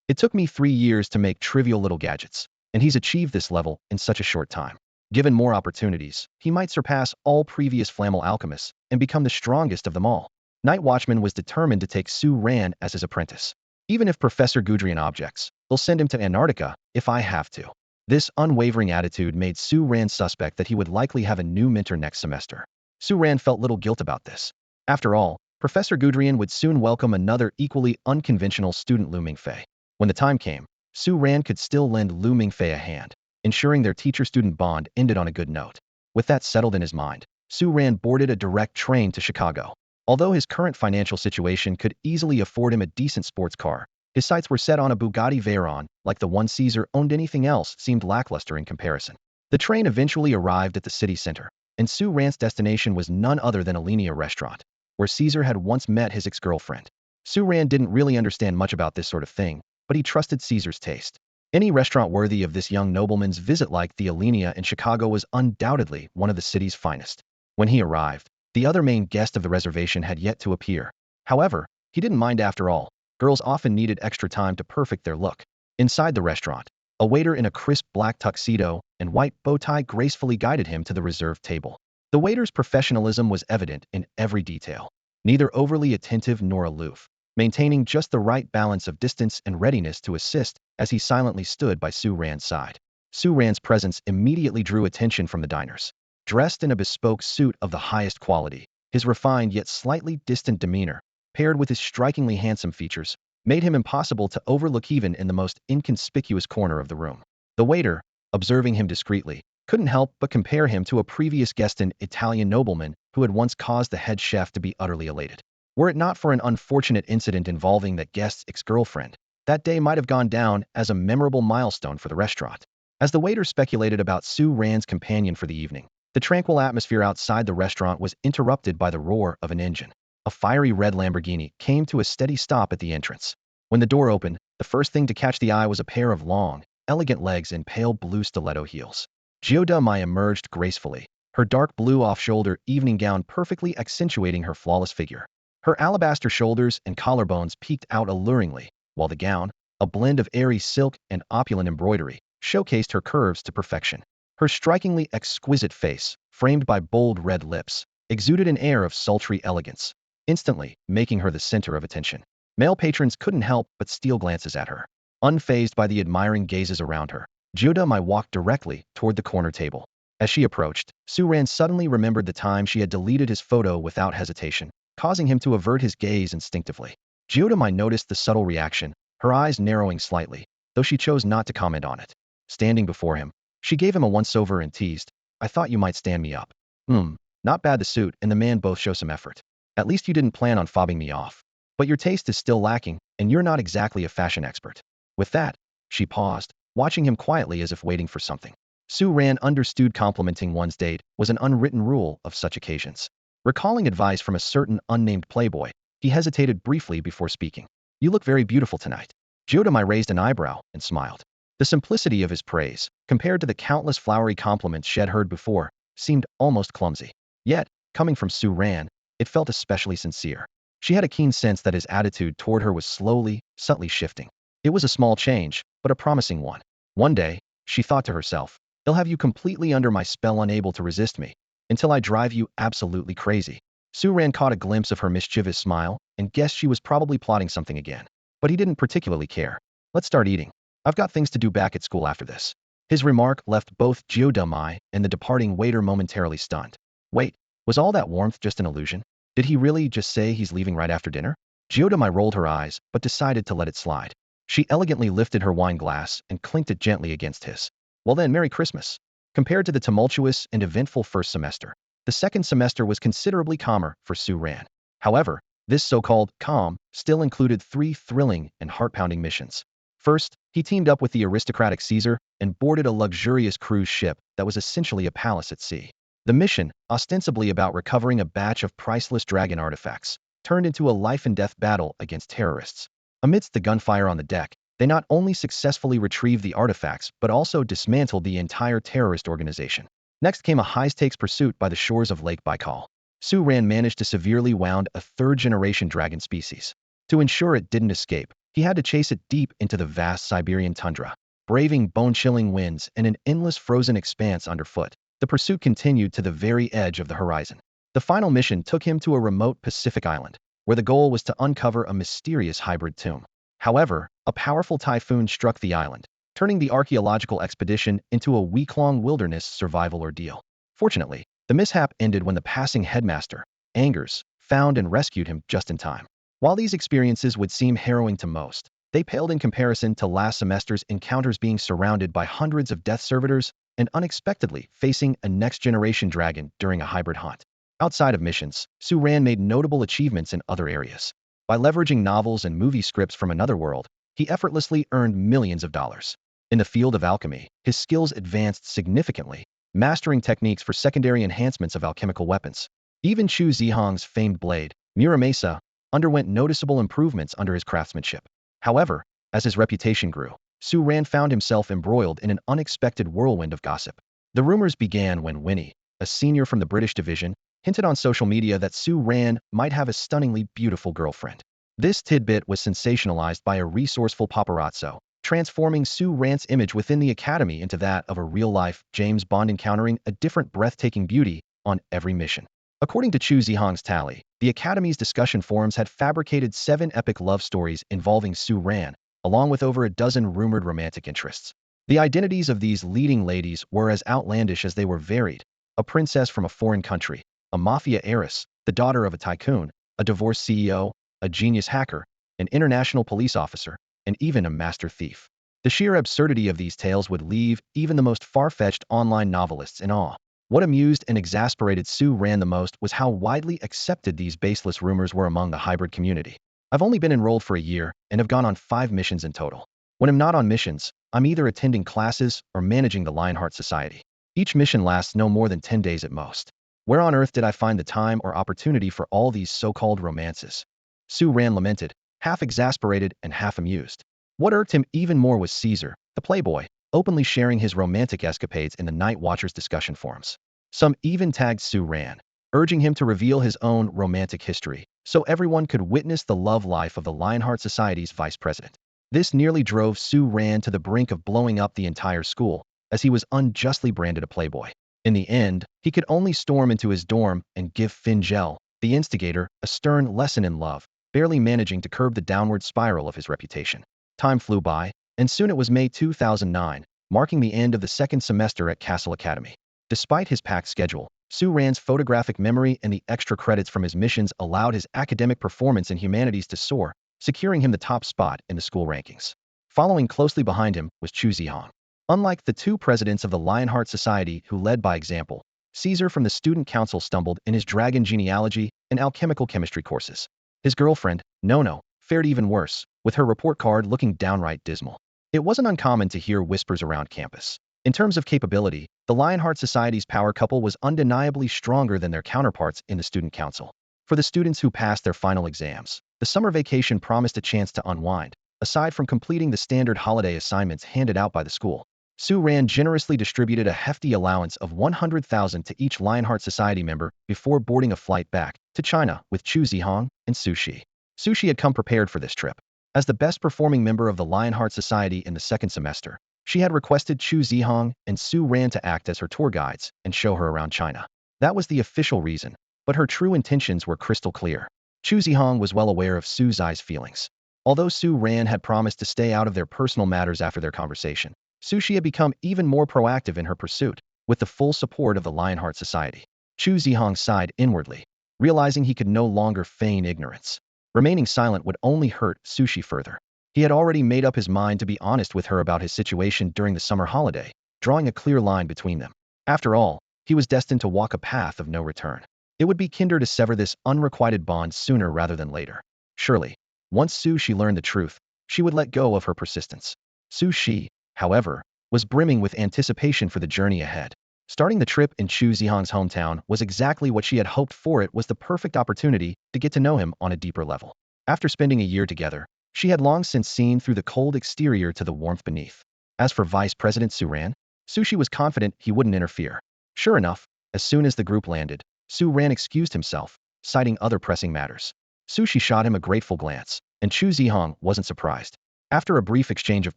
Speaker 1: "It took me 3 years to make trivial little gadgets, and he's achieved this level in such a short time. Given more opportunities, he might surpass all previous Flammel alchemists and become the strongest of them all." Night Watchman was determined to take Su Ran as his apprentice. "Even if Professor Gudrian objects, they'll send him to Antarctica if I have to." This unwavering attitude made Su Ran suspect that he would likely have a new mentor next semester. Su Ran felt little guilt about this. After all, Professor Gudrian would soon welcome another equally unconventional student, Lu Mingfei. When the time came, Su Ran could still lend Lu Mingfei a hand, ensuring their teacher-student bond ended on a good note. With that settled in his mind, Su Ran boarded a direct train to Chicago. Although his current financial situation could easily afford him a decent sports car, his sights were set on a Bugatti Veyron, like the one Caesar owned. Anything else seemed lackluster in comparison. The train eventually arrived at the city center, and Su Ran's destination was none other than Alinea restaurant, where Caesar had once met his ex-girlfriend. Su Ran didn't really understand much about this sort of thing, but he trusted Caesar's taste. Any restaurant worthy of this young nobleman's visit, like the Alinea in Chicago, was undoubtedly one of the city's finest. When he arrived, the other main guest of the reservation had yet to appear. However, he didn't mind after all. Girls often needed extra time to perfect their look. Inside the restaurant, a waiter in a crisp black tuxedo and white bow tie gracefully guided him to the reserved table. The waiter's professionalism was evident in every detail, neither overly attentive nor aloof, maintaining just the right balance of distance and readiness to assist as he silently stood by Su Ran's side. Su Ran's presence immediately drew attention from the diners. Dressed in a bespoke suit of the highest quality, his refined yet slightly distant demeanor, paired with his strikingly handsome features, made him impossible to overlook even in the most inconspicuous corner of the room. The waiter, observing him discreetly, couldn't help but compare him to a previous guest, an Italian nobleman who had once caused the head chef to be utterly elated. Were it not for an unfortunate incident involving that guest's ex-girlfriend, that day might have gone down as a memorable milestone for the restaurant. As the waiter speculated about Su Ran's companion for the evening, the tranquil atmosphere outside the restaurant was interrupted by the roar of an engine. A fiery red Lamborghini came to a steady stop at the entrance. When the door opened, the first thing to catch the eye was a pair of long, elegant legs in pale blue stiletto heels. Chu Zhihang emerged gracefully, her dark blue off-shoulder evening gown perfectly accentuating her flawless figure. Her alabaster shoulders and collarbones peeked out alluringly, while the gown, a blend of airy silk and opulent embroidery, showcased her curves to perfection. Her strikingly exquisite face, framed by bold red lips, exuded an air of sultry elegance, instantly making her the center of attention. Male patrons couldn't help but steal glances at her. Unfazed by the admiring gazes around her, Chu Zhihang walked directly toward the corner table. As she approached, Su Ran suddenly remembered the time she had deleted his photo without hesitation, causing him to avert his gaze instinctively. Chu Zhihang noticed the subtle reaction, her eyes narrowing slightly, though she chose not to comment on it. Standing before him, she gave him a once-over and teased, "I thought you might stand me up." Not bad." The suit and the man both show some effort. "At least you didn't plan on fobbing me off. But your taste is still lacking, and you're not exactly a fashion expert." With that, she paused, watching him quietly as if waiting for something. Su Ran understood complimenting one's date was an unwritten rule of such occasions. Recalling advice from a certain unnamed playboy, he hesitated briefly before speaking. "You look very beautiful tonight." Chu Zhihang raised an eyebrow and smiled. The simplicity of his praise, compared to the countless flowery compliments she had heard before, seemed almost clumsy. Yet, coming from Su Ran, it felt especially sincere. She had a keen sense that his attitude toward her was slowly, subtly shifting. It was a small change, but a promising one. One day, she thought to herself, "I'll have you completely under my spell, unable to resist me, until I drive you absolutely crazy." Su Ran caught a glimpse of her mischievous smile and guessed she was probably plotting something again. But he didn't particularly care. "Let's start eating. I've got things to do back at school after this." His remark left both Chu Zhihang and the departing waiter momentarily stunned. Wait, was all that warmth just an illusion? Did he really just say he's leaving right after dinner? Chu Zhihang rolled her eyes, but decided to let it slide. She elegantly lifted her wine glass and clinked it gently against his. "Well then, Merry Christmas." Compared to the tumultuous and eventful first semester, the second semester was considerably calmer for Su Ran. However, this so-called calm still included 3 thrilling and heart-pounding missions. First, he teamed up with the aristocratic Caesar and boarded a luxurious cruise ship that was essentially a palace at sea. The mission, ostensibly about recovering a batch of priceless dragon artifacts, turned into a life-and-death battle against terrorists. Amidst the gunfire on the deck, they not only successfully retrieved the artifacts but also dismantled the entire terrorist organization. Next came a high-stakes pursuit by the shores of Lake Baikal. Su Ran managed to severely wound a 3rd-generation dragon species. To ensure it didn't escape, he had to chase it deep into the vast Siberian tundra, braving bone-chilling winds and an endless frozen expanse underfoot. The pursuit continued to the very edge of the horizon. The final mission took him to a remote Pacific island, where the goal was to uncover a mysterious hybrid tomb. However, a powerful typhoon struck the island, turning the archaeological expedition into a week-long wilderness survival ordeal. Fortunately, the mishap ended when the passing headmaster, Angers, found and rescued him just in time. While these experiences would seem harrowing to most, they paled in comparison to last semester's encounters being surrounded by hundreds of death servitors and unexpectedly facing a next-generation dragon during a hybrid hunt. Outside of missions, Su Ran made notable achievements in other areas. By leveraging novels and movie scripts from another world, he effortlessly earned millions of dollars. In the field of alchemy, his skills advanced significantly, mastering techniques for secondary enhancements of alchemical weapons. Even Chu Zhihang's famed blade, Muramesa, underwent noticeable improvements under his craftsmanship. However, as his reputation grew, Su Ran found himself embroiled in an unexpected whirlwind of gossip. The rumors began when Winnie, a senior from the British division, hinted on social media that Su Ran might have a stunningly beautiful girlfriend. This tidbit was sensationalized by a resourceful paparazzo, transforming Su Ran's image within the academy into that of a real-life James Bond encountering a different breathtaking beauty on every mission. According to Chu Zhihang's tally, the academy's discussion forums had fabricated 7 epic love stories involving Su Ran, along with over a dozen rumored romantic interests. The identities of these leading ladies were as outlandish as they were varied: a princess from a foreign country, a mafia heiress, the daughter of a tycoon, a divorced CEO, a genius hacker, an international police officer, and even a master thief. The sheer absurdity of these tales would leave even the most far-fetched online novelists in awe. What amused and exasperated Su Ran the most was how widely accepted these baseless rumors were among the hybrid community. I've only been enrolled for a year and have gone on 5 missions in total. When I'm not on missions, I'm either attending classes or managing the Lionheart Society. Each mission lasts no more than 10 days at most. Where on earth did I find the time or opportunity for all these so-called romances? Su Ran lamented, half exasperated and half amused. What irked him even more was Caesar, the playboy, openly sharing his romantic escapades in the Night Watchers discussion forums. Some even tagged Su Ran, urging him to reveal his own romantic history, so everyone could witness the love life of the Lionheart Society's vice president. This nearly drove Su Ran to the brink of blowing up the entire school, as he was unjustly branded a playboy. In the end, he could only storm into his dorm and give Fingel, the instigator, a stern lesson in love, barely managing to curb the downward spiral of his reputation. Time flew by, and soon it was May 2009, marking the end of the second semester at Cassell Academy. Despite his packed schedule, Su Ran's photographic memory and the extra credits from his missions allowed his academic performance in humanities to soar, securing him the top spot in the school rankings. Following closely behind him was Chu Zhihang. Unlike the 2 presidents of the Lionheart Society who led by example, Caesar from the Student Council stumbled in his dragon genealogy and alchemical chemistry courses. His girlfriend, Nono, fared even worse, with her report card looking downright dismal. It wasn't uncommon to hear whispers around campus. In terms of capability, the Lionheart Society's power couple was undeniably stronger than their counterparts in the Student Council. For the students who passed their final exams, the summer vacation promised a chance to unwind. Aside from completing the standard holiday assignments handed out by the school, Su Ran generously distributed a hefty allowance of 100,000 to each Lionheart Society member before boarding a flight back to China with Chu Zhihang and Su Shi. Su Shi had come prepared for this trip. As the best performing member of the Lionheart Society in the second semester, she had requested Chu Zhihang and Su Ran to act as her tour guides and show her around China. That was the official reason, but her true intentions were crystal clear. Chu Zhihang was well aware of Su Zai's feelings. Although Su Ran had promised to stay out of their personal matters after their conversation, Su Shi had become even more proactive in her pursuit, with the full support of the Lionheart Society. Chu Zhihang sighed inwardly, realizing he could no longer feign ignorance. Remaining silent would only hurt Su Shi further. He had already made up his mind to be honest with her about his situation during the summer holiday, drawing a clear line between them. After all, he was destined to walk a path of no return. It would be kinder to sever this unrequited bond sooner rather than later. Surely, once Su Shi learned the truth, she would let go of her persistence. Su Shi, however, was brimming with anticipation for the journey ahead. Starting the trip in Chu Zhihang's hometown was exactly what she had hoped for. It was the perfect opportunity to get to know him on a deeper level. After spending a year together, she had long since seen through the cold exterior to the warmth beneath. As for Vice President Su Ran, Su Shi was confident he wouldn't interfere. Sure enough, as soon as the group landed, Su Ran excused himself, citing other pressing matters. Su Shi shot him a grateful glance, and Chu Zhihang wasn't surprised. After a brief exchange of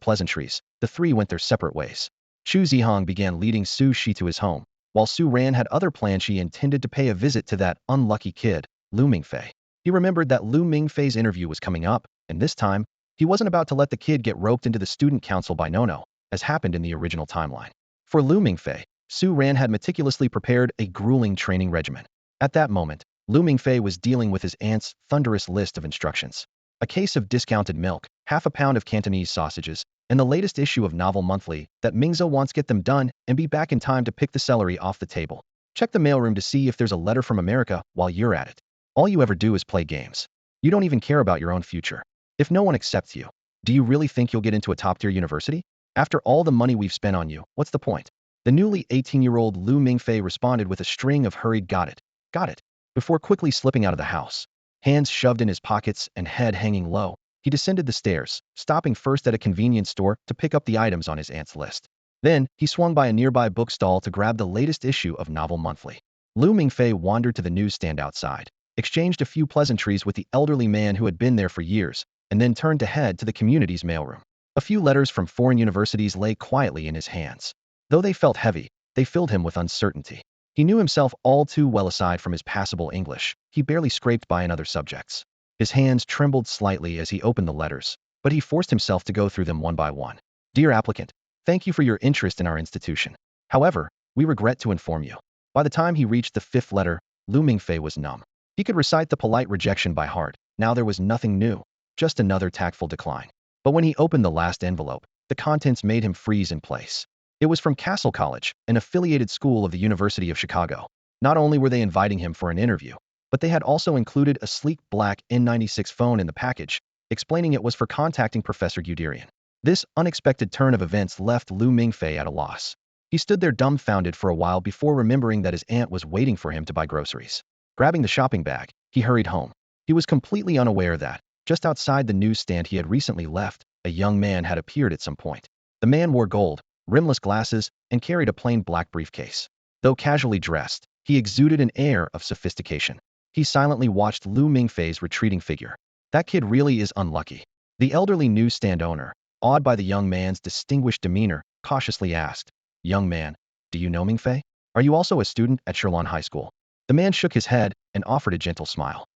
Speaker 1: pleasantries, the 3 went their separate ways. Chu Zhihang began leading Su Shi to his home, while Su Ran had other plans. She intended to pay a visit to that unlucky kid, Lu Mingfei. He remembered that Lu Mingfei's interview was coming up, and this time, he wasn't about to let the kid get roped into the student council by Nono, as happened in the original timeline. For Lu Mingfei, Su Ran had meticulously prepared a grueling training regimen. At that moment, Lu Mingfei was dealing with his aunt's thunderous list of instructions. A case of discounted milk, half a pound of Cantonese sausages, and the latest issue of Novel Monthly that Mingzhou wants get them done and be back in time to pick the celery off the table. Check the mailroom to see if there's a letter from America while you're at it. All you ever do is play games. You don't even care about your own future. If no one accepts you, do you really think you'll get into a top-tier university? After all the money we've spent on you, what's the point? The newly 18-year-old Lu Mingfei responded with a string of hurried got it, before quickly slipping out of the house. Hands shoved in his pockets and head hanging low, he descended the stairs, stopping first at a convenience store to pick up the items on his aunt's list. Then, he swung by a nearby bookstall to grab the latest issue of Novel Monthly. Lu Mingfei wandered to the newsstand outside, exchanged a few pleasantries with the elderly man who had been there for years, and then turned to head to the community's mailroom. A few letters from foreign universities lay quietly in his hands. Though they felt heavy, they filled him with uncertainty. He knew himself all too well. Aside from his passable English, he barely scraped by in other subjects. His hands trembled slightly as he opened the letters, but he forced himself to go through them one by one. Dear applicant, thank you for your interest in our institution. However, we regret to inform you. By the time he reached the fifth letter, Lu Mingfei was numb. He could recite the polite rejection by heart. Now there was nothing new, just another tactful decline. But when he opened the last envelope, the contents made him freeze in place. It was from Cassell College, an affiliated school of the University of Chicago. Not only were they inviting him for an interview, but they had also included a sleek black N96 phone in the package, explaining it was for contacting Professor Guderian. This unexpected turn of events left Lu Mingfei at a loss. He stood there dumbfounded for a while before remembering that his aunt was waiting for him to buy groceries. Grabbing the shopping bag, he hurried home. He was completely unaware that, just outside the newsstand he had recently left, a young man had appeared at some point. The man wore gold, rimless glasses, and carried a plain black briefcase. Though casually dressed, he exuded an air of sophistication. He silently watched Lu Mingfei's retreating figure. That kid really is unlucky. The elderly newsstand owner, awed by the young man's distinguished demeanor, cautiously asked, Young man, do you know Mingfei? Are you also a student at Shirlan High School? The man shook his head and offered a gentle smile.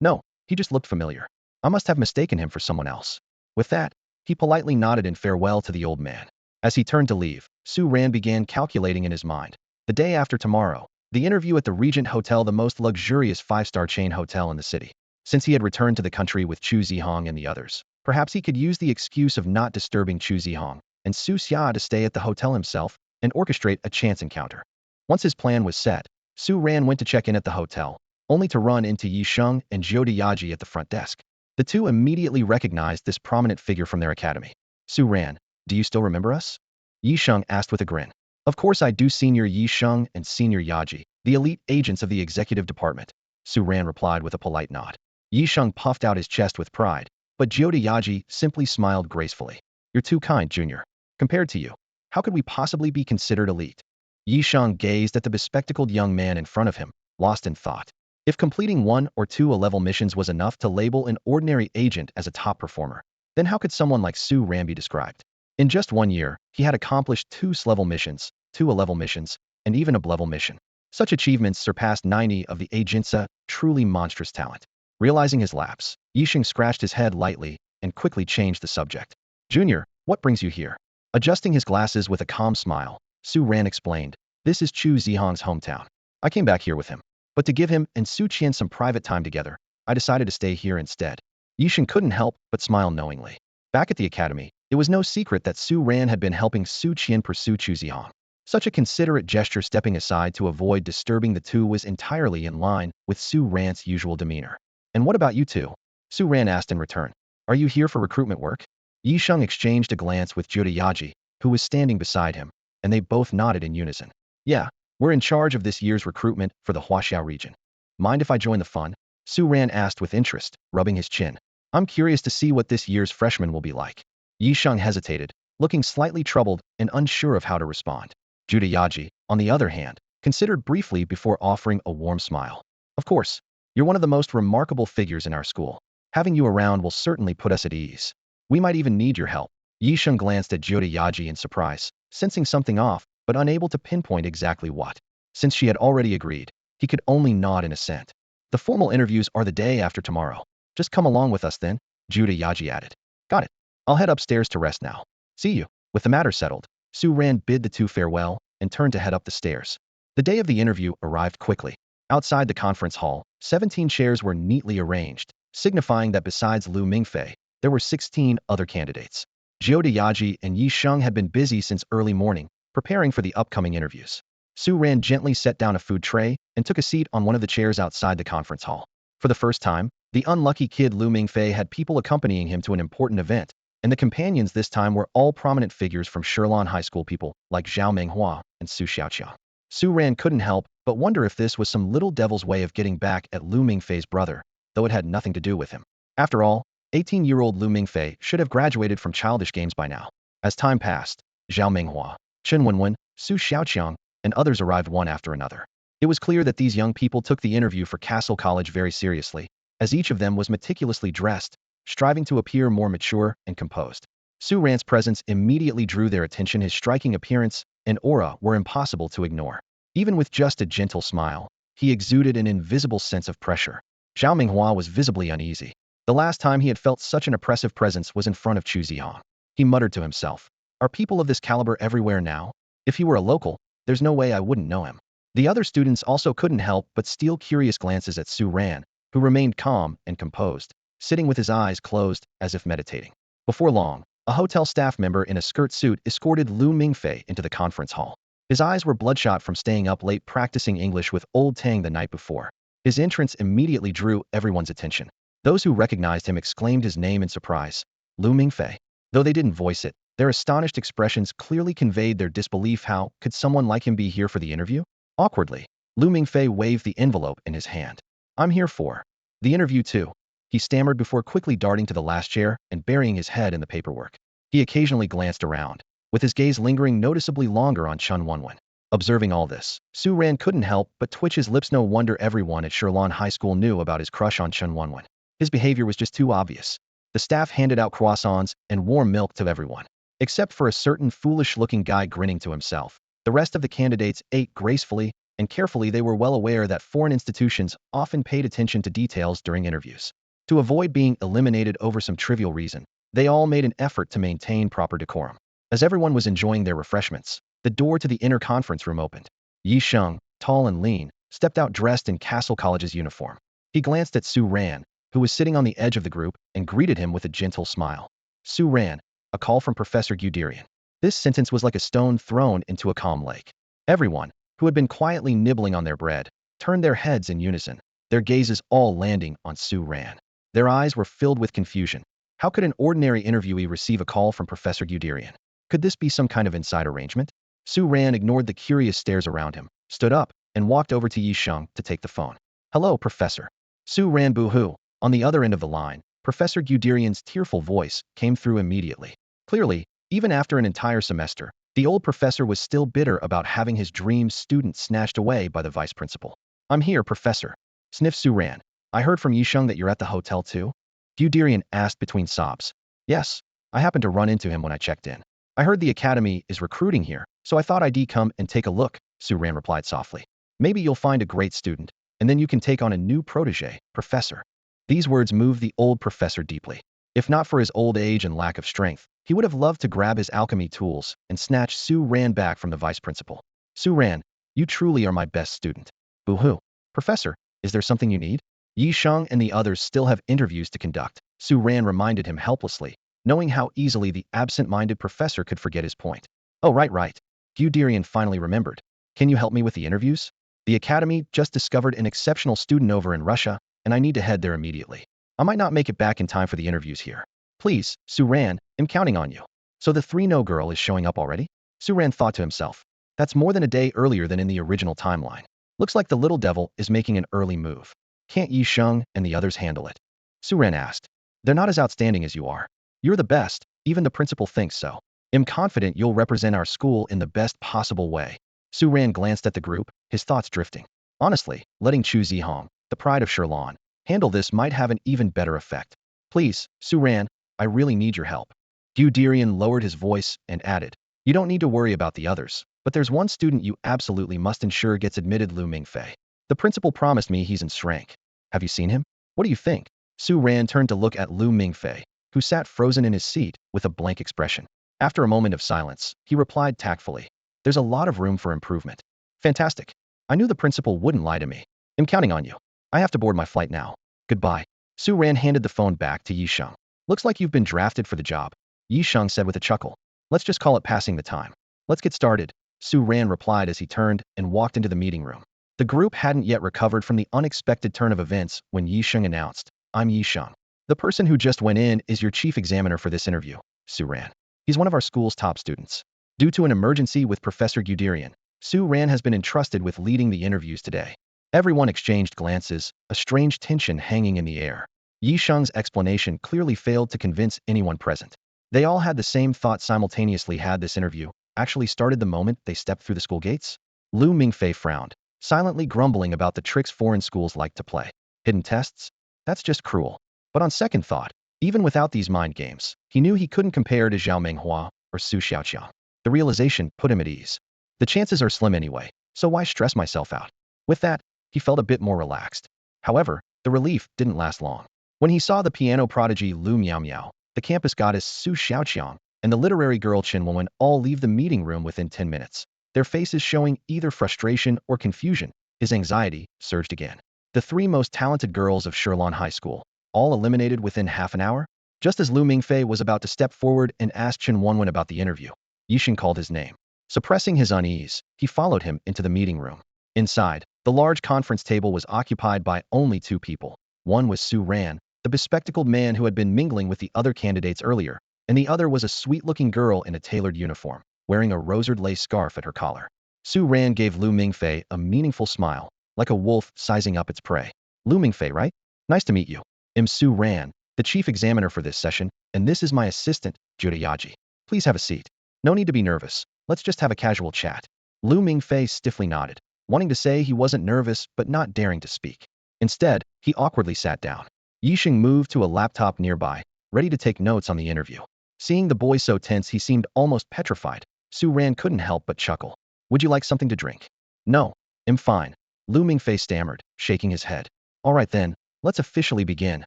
Speaker 1: No, he just looked familiar. I must have mistaken him for someone else. With that, he politely nodded in farewell to the old man. As he turned to leave, Su Ran began calculating in his mind. The day after tomorrow, the interview at the Regent Hotel, the most luxurious five-star chain hotel in the city. Since he had returned to the country with Chu Zhihang and the others, perhaps he could use the excuse of not disturbing Chu Zhihang and Su Xia to stay at the hotel himself and orchestrate a chance encounter. Once his plan was set, Su Ran went to check in at the hotel, only to run into Yi Sheng and Zhou Diyaji at the front desk. The two immediately recognized this prominent figure from their academy. Su Ran, do you still remember us? Yi Sheng asked with a grin. Of course I do, Senior Yi Sheng and Senior Yaji, the elite agents of the executive department. Su Ran replied with a polite nod. Yi Sheng puffed out his chest with pride, but Zhou Diyaji simply smiled gracefully. You're too kind, Junior. Compared to you, how could we possibly be considered elite? Yi Sheng gazed at the bespectacled young man in front of him, lost in thought. If completing 1 or 2 A-level missions was enough to label an ordinary agent as a top performer, then how could someone like Su Ran be described? In just 1 year, he had accomplished 2 S-level missions, 2 A-level missions, and even a B-level mission. Such achievements surpassed 90 of the agent's truly monstrous talent. Realizing his lapse, Yi Sheng scratched his head lightly and quickly changed the subject. Junior, what brings you here? Adjusting his glasses with a calm smile, Su Ran explained, this is Chu Zhihang's hometown. I came back here with him. But to give him and Su Qian some private time together, I decided to stay here instead. Yi Sheng couldn't help but smile knowingly. Back at the academy, it was no secret that Su Ran had been helping Su Qian pursue Chu Zhihang. Such a considerate gesture stepping aside to avoid disturbing the two was entirely in line with Su Ran's usual demeanor. And what about you two? Su Ran asked in return. Are you here for recruitment work? Yi Sheng exchanged a glance with Zhou Diyaji, who was standing beside him, and they both nodded in unison. Yeah, we're in charge of this year's recruitment for the Huaxiao region. Mind if I join the fun? Su Ran asked with interest, rubbing his chin. I'm curious to see what this year's freshman will be like. Yi Sheng hesitated, looking slightly troubled and unsure of how to respond. Zhou Diyaji, on the other hand, considered briefly before offering a warm smile. Of course, you're one of the most remarkable figures in our school. Having you around will certainly put us at ease. We might even need your help. Yi Sheng glanced at Zhou Diyaji in surprise, sensing something off, but unable to pinpoint exactly what. Since she had already agreed, he could only nod in assent. The formal interviews are the day after tomorrow. Just come along with us then, Zhou Diyaji added. Got it. I'll head upstairs to rest now. See you. With the matter settled, Su Ran bid the two farewell and turned to head up the stairs. The day of the interview arrived quickly. Outside the conference hall, 17 chairs were neatly arranged, signifying that besides Lu Mingfei, there were 16 other candidates. Zhou Deyaji and Yi Sheng had been busy since early morning, preparing for the upcoming interviews. Su Ran gently set down a food tray and took a seat on one of the chairs outside the conference hall. For the first time, the unlucky kid Lu Mingfei had people accompanying him to an important event, and the companions this time were all prominent figures from Shirlan High School people like Zhao Menghua and Su Xiaoqiang. Su Ran couldn't help but wonder if this was some little devil's way of getting back at Lu Mingfei's brother, though it had nothing to do with him. After all, 18-year-old Lu Mingfei should have graduated from childish games by now. As time passed, Zhao Menghua, Chen Wenwen, Su Xiaoqiang, and others arrived one after another. It was clear that these young people took the interview for Cassell College very seriously, as each of them was meticulously dressed, striving to appear more mature and composed. Su Ran's presence immediately drew their attention. His striking appearance and aura were impossible to ignore. Even with just a gentle smile, he exuded an invisible sense of pressure. Zhao Menghua was visibly uneasy. The last time he had felt such an oppressive presence was in front of Chu Zhihang. He muttered to himself, "Are people of this caliber everywhere now? If he were a local, there's no way I wouldn't know him." The other students also couldn't help but steal curious glances at Su Ran, who remained calm and composed, sitting with his eyes closed as if meditating. Before long, a hotel staff member in a skirt suit escorted Lu Mingfei into the conference hall. His eyes were bloodshot from staying up late practicing English with Old Tang the night before. His entrance immediately drew everyone's attention. Those who recognized him exclaimed his name in surprise, "Lu Mingfei." Though they didn't voice it, their astonished expressions clearly conveyed their disbelief. How could someone like him be here for the interview? Awkwardly, Lu Mingfei waved the envelope in his hand. "I'm here for the interview too," he stammered before quickly darting to the last chair and burying his head in the paperwork. He occasionally glanced around, with his gaze lingering noticeably longer on Chen Wenwen. Observing all this, Su Ran couldn't help but twitch his lips. No wonder everyone at Shirlan High School knew about his crush on Chen Wenwen. His behavior was just too obvious. The staff handed out croissants and warm milk to everyone. Except for a certain foolish-looking guy grinning to himself, the rest of the candidates ate gracefully and carefully. They were well aware that foreign institutions often paid attention to details during interviews. To avoid being eliminated over some trivial reason, they all made an effort to maintain proper decorum. As everyone was enjoying their refreshments, the door to the inner conference room opened. Yi Sheng, tall and lean, stepped out dressed in Cassell College's uniform. He glanced at Su Ran, who was sitting on the edge of the group, and greeted him with a gentle smile. "Su Ran, a call from Professor Guderian." This sentence was like a stone thrown into a calm lake. Everyone, who had been quietly nibbling on their bread, turned their heads in unison, their gazes all landing on Su Ran. Their eyes were filled with confusion. How could an ordinary interviewee receive a call from Professor Guderian? Could this be some kind of inside arrangement? Su Ran ignored the curious stares around him, stood up, and walked over to Yi Sheng to take the phone. "Hello, Professor." Su Ran boo-hoo. On the other end of the line, Professor Guderian's tearful voice came through immediately. Clearly, even after an entire semester, the old professor was still bitter about having his dream student snatched away by the vice principal. "I'm here, Professor," sniffed Su Ran. "I heard from Yi Sheng that you're at the hotel too?" Guderian asked between sobs. "Yes, I happened to run into him when I checked in. I heard the academy is recruiting here, so I thought I'd come and take a look," Su Ran replied softly. "Maybe you'll find a great student, and then you can take on a new protege, Professor." These words moved the old professor deeply. If not for his old age and lack of strength, he would have loved to grab his alchemy tools and snatch Su Ran back from the vice principal. "Su Ran, you truly are my best student." "Boo-hoo. Professor, is there something you need?" "Yi Sheng and the others still have interviews to conduct," Su Ran reminded him helplessly, knowing how easily the absent-minded professor could forget his point. "Oh, right. Guderian finally remembered. Can you help me with the interviews? The academy just discovered an exceptional student over in Russia, and I need to head there immediately. I might not make it back in time for the interviews here. Please, Su Ran, I'm counting on you." So the 3-no girl is showing up already? Su Ran thought to himself. That's more than a day earlier than in the original timeline. Looks like the little devil is making an early move. Can't Yi Sheng and the others handle it? Su Ran asked. "They're not as outstanding as you are. You're the best, even the principal thinks so. I'm confident you'll represent our school in the best possible way." Su Ran glanced at the group, his thoughts drifting. Honestly, letting Chu Zhihang, the pride of Shirlan, handle this might have an even better effect. "Please, Su Ran, I really need your help." Guderian lowered his voice and added, "You don't need to worry about the others, but there's one student you absolutely must ensure gets admitted, Lu Mingfei. The principal promised me he's in rank. Have you seen him? What do you think?" Su Ran turned to look at Lu Mingfei, who sat frozen in his seat with a blank expression. After a moment of silence, he replied tactfully, "There's a lot of room for improvement." "Fantastic. I knew the principal wouldn't lie to me. I'm counting on you. I have to board my flight now. Goodbye. Su Ran handed the phone back to Yisheng. Looks like you've been drafted for the job, Yisheng said with a chuckle. Let's just call it passing the time. Let's get started, Su Ran replied as he turned and walked into the meeting room. The group hadn't yet recovered from the unexpected turn of events when Yisheng announced, I'm Yisheng. The person who just went in is your chief examiner for this interview, Su Ran. He's one of our school's top students. Due to an emergency with Professor Guderian, Su Ran has been entrusted with leading the interviews today. Everyone exchanged glances, a strange tension hanging in the air. Yisheng's explanation clearly failed to convince anyone present. They all had the same thought simultaneously. Had this interview actually started the moment they stepped through the school gates? Lu Mingfei frowned, silently grumbling about the tricks foreign schools like to play. Hidden tests? That's just cruel. But on second thought, even without these mind games, he knew he couldn't compare to Zhao Menghua or Su Xiaoqiang. The realization put him at ease. The chances are slim anyway, so why stress myself out? With that, he felt a bit more relaxed. However, the relief didn't last long. When he saw the piano prodigy Lu Miao, the campus goddess Su Xiaoqiang, and the literary girl Chen Wenwen all leave the meeting room within 10 minutes, their faces showing either frustration or confusion, his anxiety surged again. The three most talented girls of Shirlan High School, all eliminated within half an hour? Just as Lu Mingfei was about to step forward and ask Chen Wenwen about the interview, Yisheng called his name. Suppressing his unease, he followed him into the meeting room. Inside, the large conference table was occupied by only two people. One was Su Ran, the bespectacled man who had been mingling with the other candidates earlier, and the other was a sweet-looking girl in a tailored uniform, wearing a rosered lace scarf at her collar. Su Ran gave Lu Mingfei a meaningful smile, like a wolf sizing up its prey. Lu Mingfei, right? Nice to meet you. I'm Su Ran, the chief examiner for this session, and this is my assistant, Judayaji. Please have a seat. No need to be nervous. Let's just have a casual chat. Lu Mingfei stiffly nodded, wanting to say he wasn't nervous but not daring to speak. Instead, he awkwardly sat down. Yisheng moved to a laptop nearby, ready to take notes on the interview. Seeing the boy so tense he seemed almost petrified, Su Ran couldn't help but chuckle. Would you like something to drink? No, I'm fine, Lu Mingfei stammered, shaking his head. All right then, let's officially begin,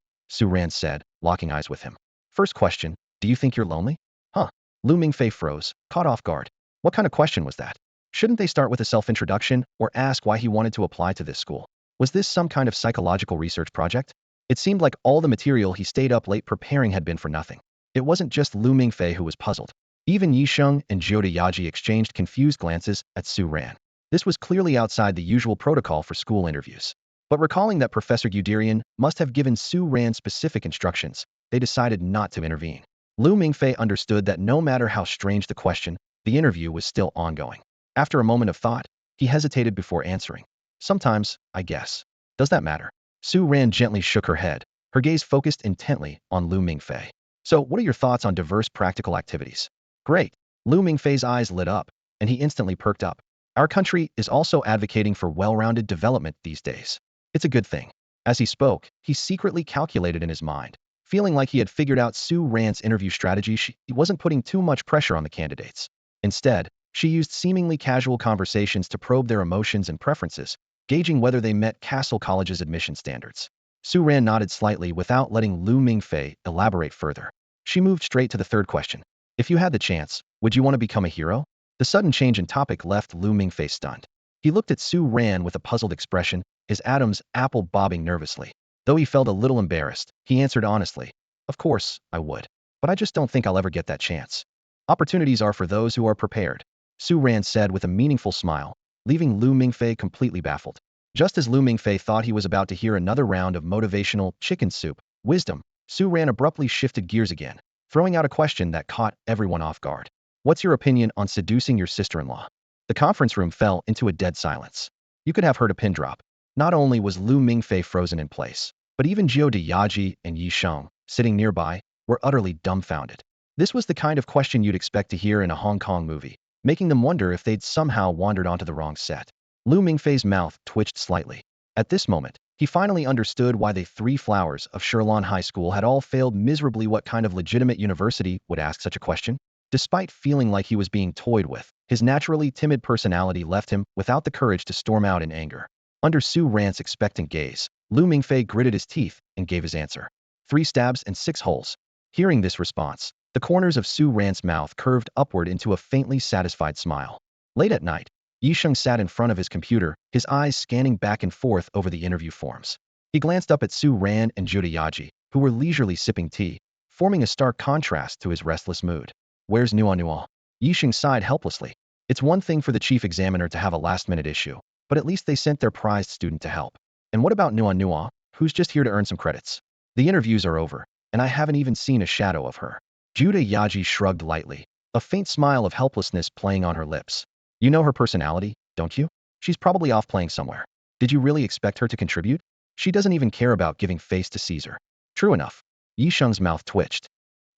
Speaker 1: Su Ran said, locking eyes with him. First question, do you think you're lonely? Huh? Lu Mingfei froze, caught off guard. What kind of question was that? Shouldn't they start with a self-introduction or ask why he wanted to apply to this school? Was this some kind of psychological research project? It seemed like all the material he stayed up late preparing had been for nothing. It wasn't just Lu Mingfei who was puzzled. Even Yisheng and Jiude exchanged confused glances at Su Ran. This was clearly outside the usual protocol for school interviews. But recalling that Professor Guderian must have given Su Ran specific instructions, they decided not to intervene. Lu Mingfei understood that no matter how strange the question, the interview was still ongoing. After a moment of thought, he hesitated before answering. Sometimes, I guess. Does that matter? Su Ran gently shook her head, her gaze focused intently on Lu Mingfei. So, what are your thoughts on diverse practical activities? Great. Lu Mingfei's eyes lit up, and he instantly perked up. Our country is also advocating for well-rounded development these days. It's a good thing. As he spoke, he secretly calculated in his mind. Feeling like he had figured out Su Ran's interview strategy, she wasn't putting too much pressure on the candidates. Instead, she used seemingly casual conversations to probe their emotions and preferences, gauging whether they met Cassell College's admission standards. Su Ran nodded slightly without letting Lu Mingfei elaborate further. She moved straight to the third question. If you had the chance, would you want to become a hero? The sudden change in topic left Lu Mingfei stunned. He looked at Su Ran with a puzzled expression, his Adam's apple bobbing nervously. Though he felt a little embarrassed, he answered honestly, Of course, I would. But I just don't think I'll ever get that chance. Opportunities are for those who are prepared, Su Ran said with a meaningful smile, leaving Lu Mingfei completely baffled. Just as Lu Mingfei thought he was about to hear another round of motivational chicken soup wisdom, Su Ran abruptly shifted gears again, throwing out a question that caught everyone off guard. What's your opinion on seducing your sister-in-law? The conference room fell into a dead silence. You could have heard a pin drop. Not only was Lu Mingfei frozen in place, but even Jiude and Yisheng, sitting nearby, were utterly dumbfounded. This was the kind of question you'd expect to hear in a Hong Kong movie, making them wonder if they'd somehow wandered onto the wrong set. Lu Mingfei's mouth twitched slightly. At this moment, he finally understood why the three flowers of Shirlan High School had all failed miserably. What kind of legitimate university would ask such a question? Despite feeling like he was being toyed with, his naturally timid personality left him without the courage to storm out in anger. Under Su Ran's expectant gaze, Lu Mingfei gritted his teeth and gave his answer. 3 stabs and 6 holes. Hearing this response, the corners of Su Ran's mouth curved upward into a faintly satisfied smile. Late at night, Yisheng sat in front of his computer, his eyes scanning back and forth over the interview forms. He glanced up at Su Ran and Zhu Yaji, who were leisurely sipping tea, forming a stark contrast to his restless mood. Where's Nicanor? Yisheng sighed helplessly. It's one thing for the chief examiner to have a last-minute issue, but at least they sent their prized student to help. And what about Nicanor, who's just here to earn some credits? The interviews are over, and I haven't even seen a shadow of her. Zhu Yaji shrugged lightly, a faint smile of helplessness playing on her lips. You know her personality, don't you? She's probably off playing somewhere. Did you really expect her to contribute? She doesn't even care about giving face to Caesar. True enough. Yisheng's mouth twitched.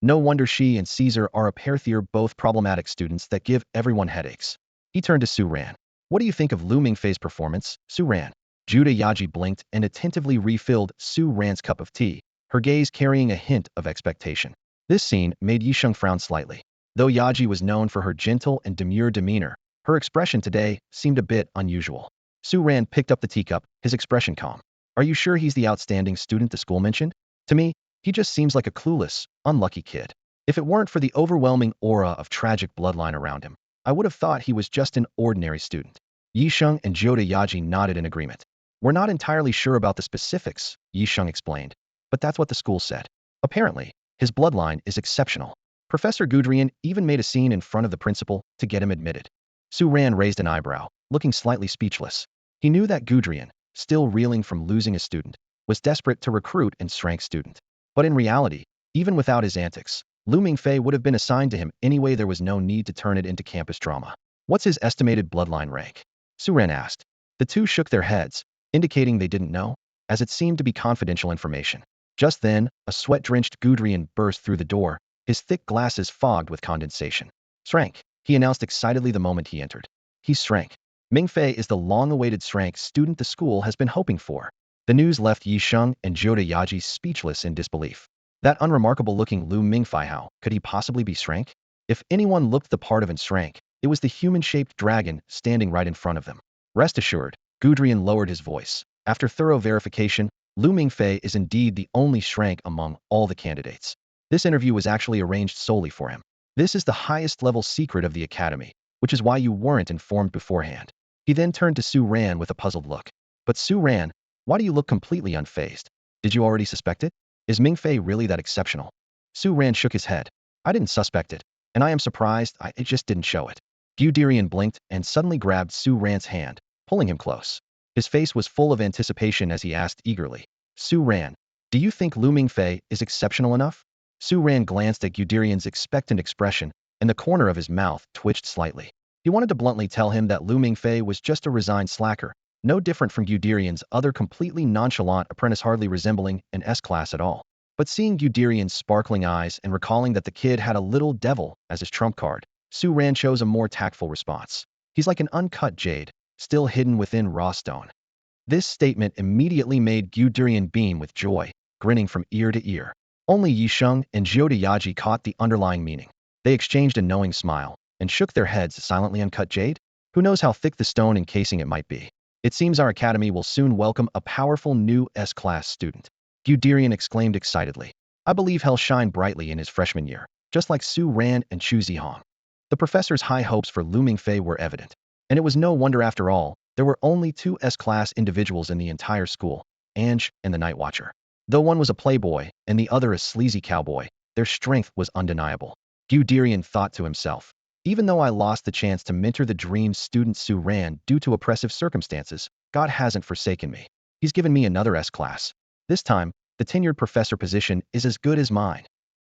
Speaker 1: No wonder she and Caesar are a pair. They're both problematic students that give everyone headaches. He turned to Su Ran. What do you think of Lu Mingfei's performance, Su Ran? Zhu Yaji blinked and attentively refilled Su Ran's cup of tea, her gaze carrying a hint of expectation. This scene made Yisheng frown slightly. Though Yaji was known for her gentle and demure demeanor, her expression today seemed a bit unusual. Su Ran picked up the teacup, his expression calm. Are you sure he's the outstanding student the school mentioned? To me, he just seems like a clueless, unlucky kid. If it weren't for the overwhelming aura of tragic bloodline around him, I would have thought he was just an ordinary student. Yisheng and Zhu Yaji nodded in agreement. We're not entirely sure about the specifics, Yisheng explained, but that's what the school said. Apparently, his bloodline is exceptional. Professor Gudrian even made a scene in front of the principal to get him admitted. Su Ran raised an eyebrow, looking slightly speechless. He knew that Gudrian, still reeling from losing a student, was desperate to recruit an rank student. But in reality, even without his antics, Lu Mingfei would have been assigned to him anyway. There was no need to turn it into campus drama. What's his estimated bloodline rank? Su Ran asked. The two shook their heads, indicating they didn't know, as it seemed to be confidential information. Just then, a sweat-drenched Gudrian burst through the door, his thick glasses fogged with condensation. Srank, he announced excitedly the moment he entered. He's Srank. Mingfei is the long-awaited Srank student the school has been hoping for. The news left Yisheng and Zhu Yaji speechless in disbelief. That unremarkable-looking Lu Mingfei, how could he possibly be Srank? If anyone looked the part of an Srank, it was the human-shaped dragon standing right in front of them. Rest assured, Gudrian lowered his voice. After thorough verification, Lu Mingfei is indeed the only Srank among all the candidates. This interview was actually arranged solely for him. This is the highest-level secret of the academy, which is why you weren't informed beforehand. He then turned to Su Ran with a puzzled look. But Su Ran, why do you look completely unfazed? Did you already suspect it? Is Mingfei really that exceptional? Su Ran shook his head. I didn't suspect it, and I am surprised it just didn't show it. Guderian blinked and suddenly grabbed Su Ran's hand, pulling him close. His face was full of anticipation as he asked eagerly, Su Ran, do you think Lu Mingfei is exceptional enough? Su Ran glanced at Guderian's expectant expression, and the corner of his mouth twitched slightly. He wanted to bluntly tell him that Lu Mingfei was just a resigned slacker, no different from Guderian's other completely nonchalant apprentice, hardly resembling an S-class at all. But seeing Guderian's sparkling eyes and recalling that the kid had a little devil as his trump card, Su Ran chose a more tactful response. He's like an uncut jade, still hidden within raw stone. This statement immediately made Guderian beam with joy, grinning from ear to ear. Only Yisheng and Zhu Yaji caught the underlying meaning. They exchanged a knowing smile and shook their heads. Silently uncut jade? Who knows how thick the stone encasing it might be? It seems our academy will soon welcome a powerful new S-class student. Guderian exclaimed excitedly. I believe he'll shine brightly in his freshman year, just like Su Ran and Chu Zhihang. The professor's high hopes for Lu Mingfei were evident, and it was no wonder after all, there were only two S-class individuals in the entire school, Ange and the Night Watcher. Though one was a playboy and the other a sleazy cowboy, their strength was undeniable. Guderian thought to himself. Even though I lost the chance to mentor the dream student Su Ran due to oppressive circumstances, God hasn't forsaken me. He's given me another S-class. This time, the tenured professor position is as good as mine.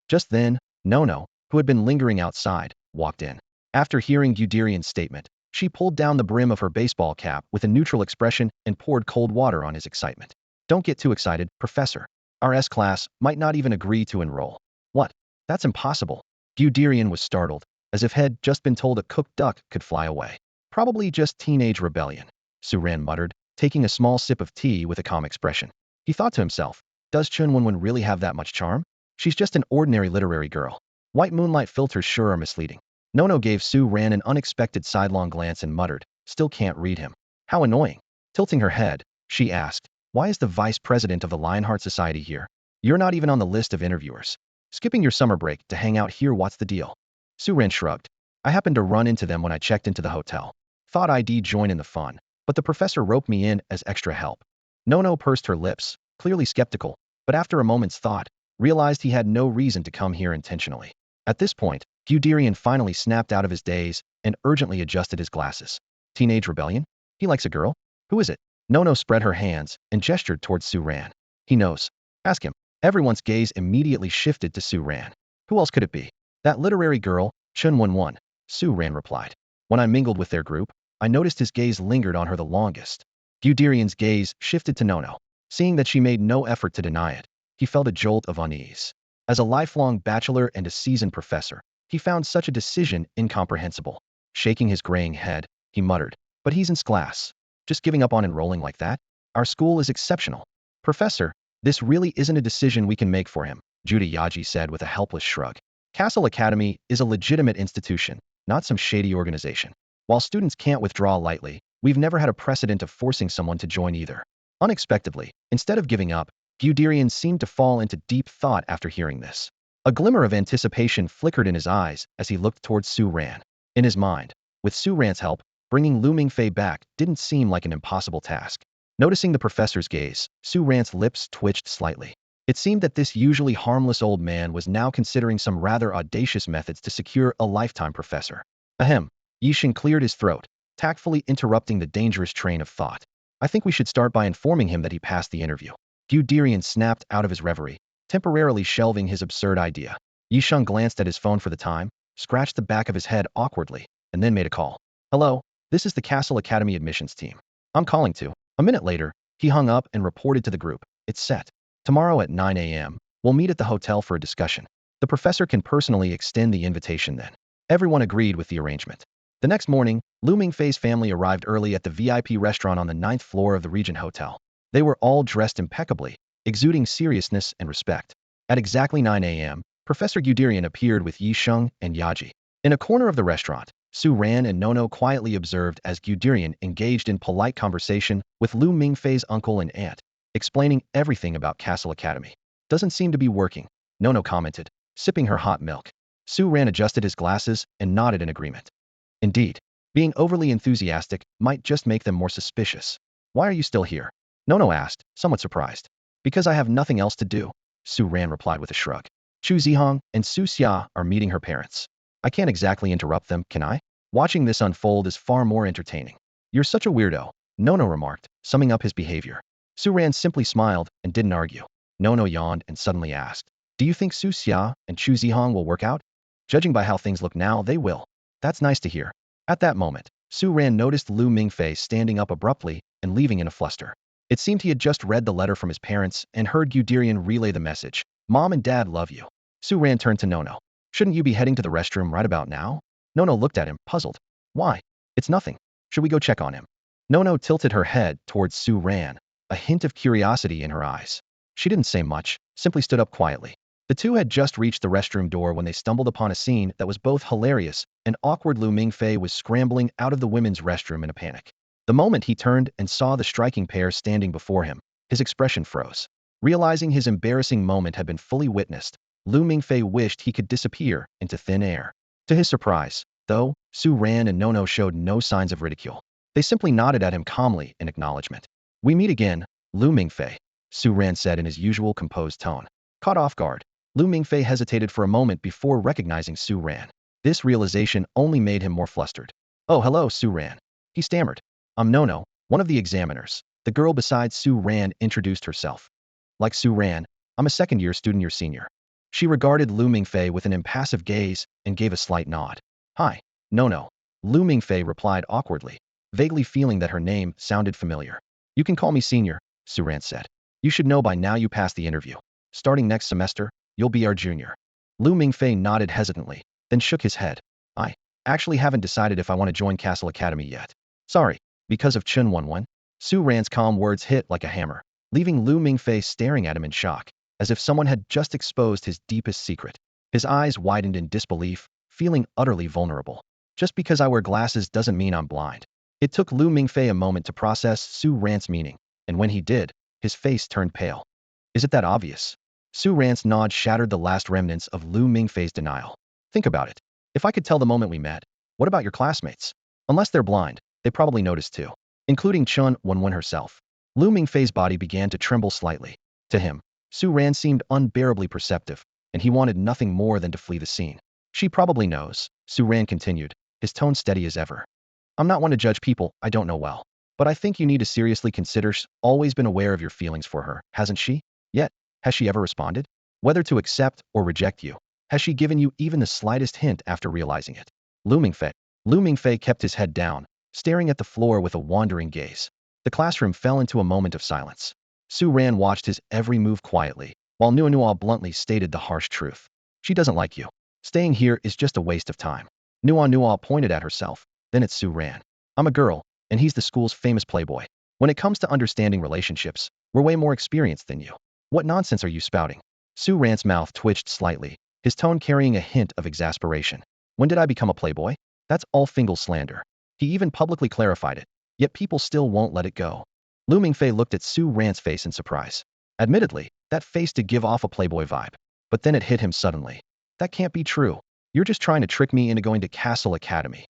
Speaker 1: Just then, Nono, who had been lingering outside, walked in. After hearing Guderian's statement, she pulled down the brim of her baseball cap with a neutral expression and poured cold water on his excitement. Don't get too excited, Professor. Our S-class might not even agree to enroll. What? That's impossible. Guderian was startled, as if he'd just been told a cooked duck could fly away. Probably just teenage rebellion, Su Ran muttered, taking a small sip of tea with a calm expression. He thought to himself, does Chun Wenwen really have that much charm? She's just an ordinary literary girl. White moonlight filters sure are misleading. Nono gave Su Ran an unexpected sidelong glance and muttered, still can't read him. How annoying. Tilting her head, she asked, why is the vice president of the Lionheart Society here? You're not even on the list of interviewers. Skipping your summer break to hang out here, what's the deal? Su Ran shrugged. I happened to run into them when I checked into the hotel. Thought I'd join in the fun, but the professor roped me in as extra help. Nono pursed her lips, clearly skeptical, but after a moment's thought, realized he had no reason to come here intentionally. At this point, Guderian finally snapped out of his daze and urgently adjusted his glasses. Teenage rebellion? He likes a girl? Who is it? Nono spread her hands and gestured towards Su Ran. He knows. Ask him. Everyone's gaze immediately shifted to Su Ran. Who else could it be? That literary girl, Chun Wen. Su Ran replied. When I mingled with their group, I noticed his gaze lingered on her the longest. Guderian's gaze shifted to Nono. Seeing that she made no effort to deny it, he felt a jolt of unease. As a lifelong bachelor and a seasoned professor, he found such a decision incomprehensible. Shaking his graying head, he muttered, "But he's in class. Just giving up on enrolling like that? Our school is exceptional. Professor, this really isn't a decision we can make for him," Judy Yaji said with a helpless shrug. Cassell Academy is a legitimate institution, not some shady organization. While students can't withdraw lightly, we've never had a precedent of forcing someone to join either. Unexpectedly, instead of giving up, Guderian seemed to fall into deep thought after hearing this. A glimmer of anticipation flickered in his eyes as he looked towards Su Ran. In his mind, with Su Ran's help, bringing Lu Mingfei back didn't seem like an impossible task. Noticing the professor's gaze, Su Ran's lips twitched slightly. It seemed that this usually harmless old man was now considering some rather audacious methods to secure a lifetime professor. Ahem. Yixing cleared his throat, tactfully interrupting the dangerous train of thought. I think we should start by informing him that he passed the interview. Guderian snapped out of his reverie, temporarily shelving his absurd idea. Yixing glanced at his phone for the time, scratched the back of his head awkwardly, and then made a call. Hello, this is the Cassell Academy admissions team. I'm calling to. A minute later, he hung up and reported to the group. It's set. Tomorrow at 9 a.m., we'll meet at the hotel for a discussion. The professor can personally extend the invitation then. Everyone agreed with the arrangement. The next morning, Lu Mingfei's family arrived early at the VIP restaurant on the 9th floor of the Regent Hotel. They were all dressed impeccably, exuding seriousness and respect. At exactly 9 a.m., Professor Guderian appeared with Yixing and Yaji. In a corner of the restaurant, Su Ran and Nono quietly observed as Guderian engaged in polite conversation with Lu Mingfei's uncle and aunt, explaining everything about Cassell Academy. Doesn't seem to be working, Nono commented, sipping her hot milk. Su Ran adjusted his glasses and nodded in agreement. Indeed, being overly enthusiastic might just make them more suspicious. Why are you still here? Nono asked, somewhat surprised. Because I have nothing else to do, Su Ran replied with a shrug. Chu Zhihang and Su Xia are meeting her parents. I can't exactly interrupt them, can I? Watching this unfold is far more entertaining. You're such a weirdo, Nono remarked, summing up his behavior. Su Ran simply smiled and didn't argue. Nono yawned and suddenly asked, do you think Su Xia and Chu Zhihang will work out? Judging by how things look now, they will. That's nice to hear. At that moment, Su Ran noticed Lu Mingfei standing up abruptly and leaving in a fluster. It seemed he had just read the letter from his parents and heard Guderian relay the message. Mom and Dad love you. Su Ran turned to Nono. Shouldn't you be heading to the restroom right about now? Nono looked at him, puzzled. Why? It's nothing. Should we go check on him? Nono tilted her head towards Su Ran, a hint of curiosity in her eyes. She didn't say much, simply stood up quietly. The two had just reached the restroom door when they stumbled upon a scene that was both hilarious and awkward. Lu Mingfei was scrambling out of the women's restroom in a panic. The moment he turned and saw the striking pair standing before him, his expression froze. Realizing his embarrassing moment had been fully witnessed, Lu Mingfei wished he could disappear into thin air. To his surprise, though, Su Ran and Nono showed no signs of ridicule. They simply nodded at him calmly in acknowledgement. We meet again, Lu Mingfei, Su Ran said in his usual composed tone. Caught off guard, Lu Mingfei hesitated for a moment before recognizing Su Ran. This realization only made him more flustered. Oh, hello, Su Ran. He stammered. I'm Nono, one of the examiners. The girl beside Su Ran introduced herself. Like Su Ran, I'm a second-year student, your senior. She regarded Lu Mingfei with an impassive gaze and gave a slight nod. Hi, Nono. Lu Mingfei replied awkwardly, vaguely feeling that her name sounded familiar. You can call me senior, Su Ran said. You should know by now you passed the interview. Starting next semester, you'll be our junior. Lu Mingfei nodded hesitantly, then shook his head. I actually haven't decided if I want to join Cassell Academy yet. Sorry, because of Chun Wen. Su Ran's calm words hit like a hammer, leaving Lu Mingfei staring at him in shock, as if someone had just exposed his deepest secret. His eyes widened in disbelief, feeling utterly vulnerable. Just because I wear glasses doesn't mean I'm blind. It took Lu Mingfei a moment to process Su Ran's meaning, and when he did, his face turned pale. Is it that obvious? Su Ran's nod shattered the last remnants of Lu Mingfei's denial. Think about it. If I could tell the moment we met, what about your classmates? Unless they're blind, They probably noticed too, including Chun Wenwen herself. Lu Mingfei's body began to tremble slightly. To him, Su Ran seemed unbearably perceptive, and he wanted nothing more than to flee the scene. She probably knows, Su Ran continued, his tone steady as ever. I'm not one to judge people I don't know well, but I think you need to seriously consider always been aware of your feelings for her, hasn't she? Yet, has she ever responded? Whether to accept or reject you, has she given you even the slightest hint after realizing it? Lu Mingfei. Lu Mingfei kept his head down, staring at the floor with a wandering gaze. The classroom fell into a moment of silence. Su Ran watched his every move quietly, while Nicanor bluntly stated the harsh truth. She doesn't like you. Staying here is just a waste of time. Nicanor pointed at herself, then at Su Ran. I'm a girl, and he's the school's famous playboy. When it comes to understanding relationships, we're way more experienced than you. What nonsense are you spouting? Su Ran's mouth twitched slightly, his tone carrying a hint of exasperation. When did I become a playboy? That's all Fingal slander. He even publicly clarified it, yet people still won't let it go. Lu Mingfei looked at Su Ran's face in surprise. Admittedly, that face did give off a playboy vibe. But then it hit him suddenly. That can't be true. You're just trying to trick me into going to Cassell Academy.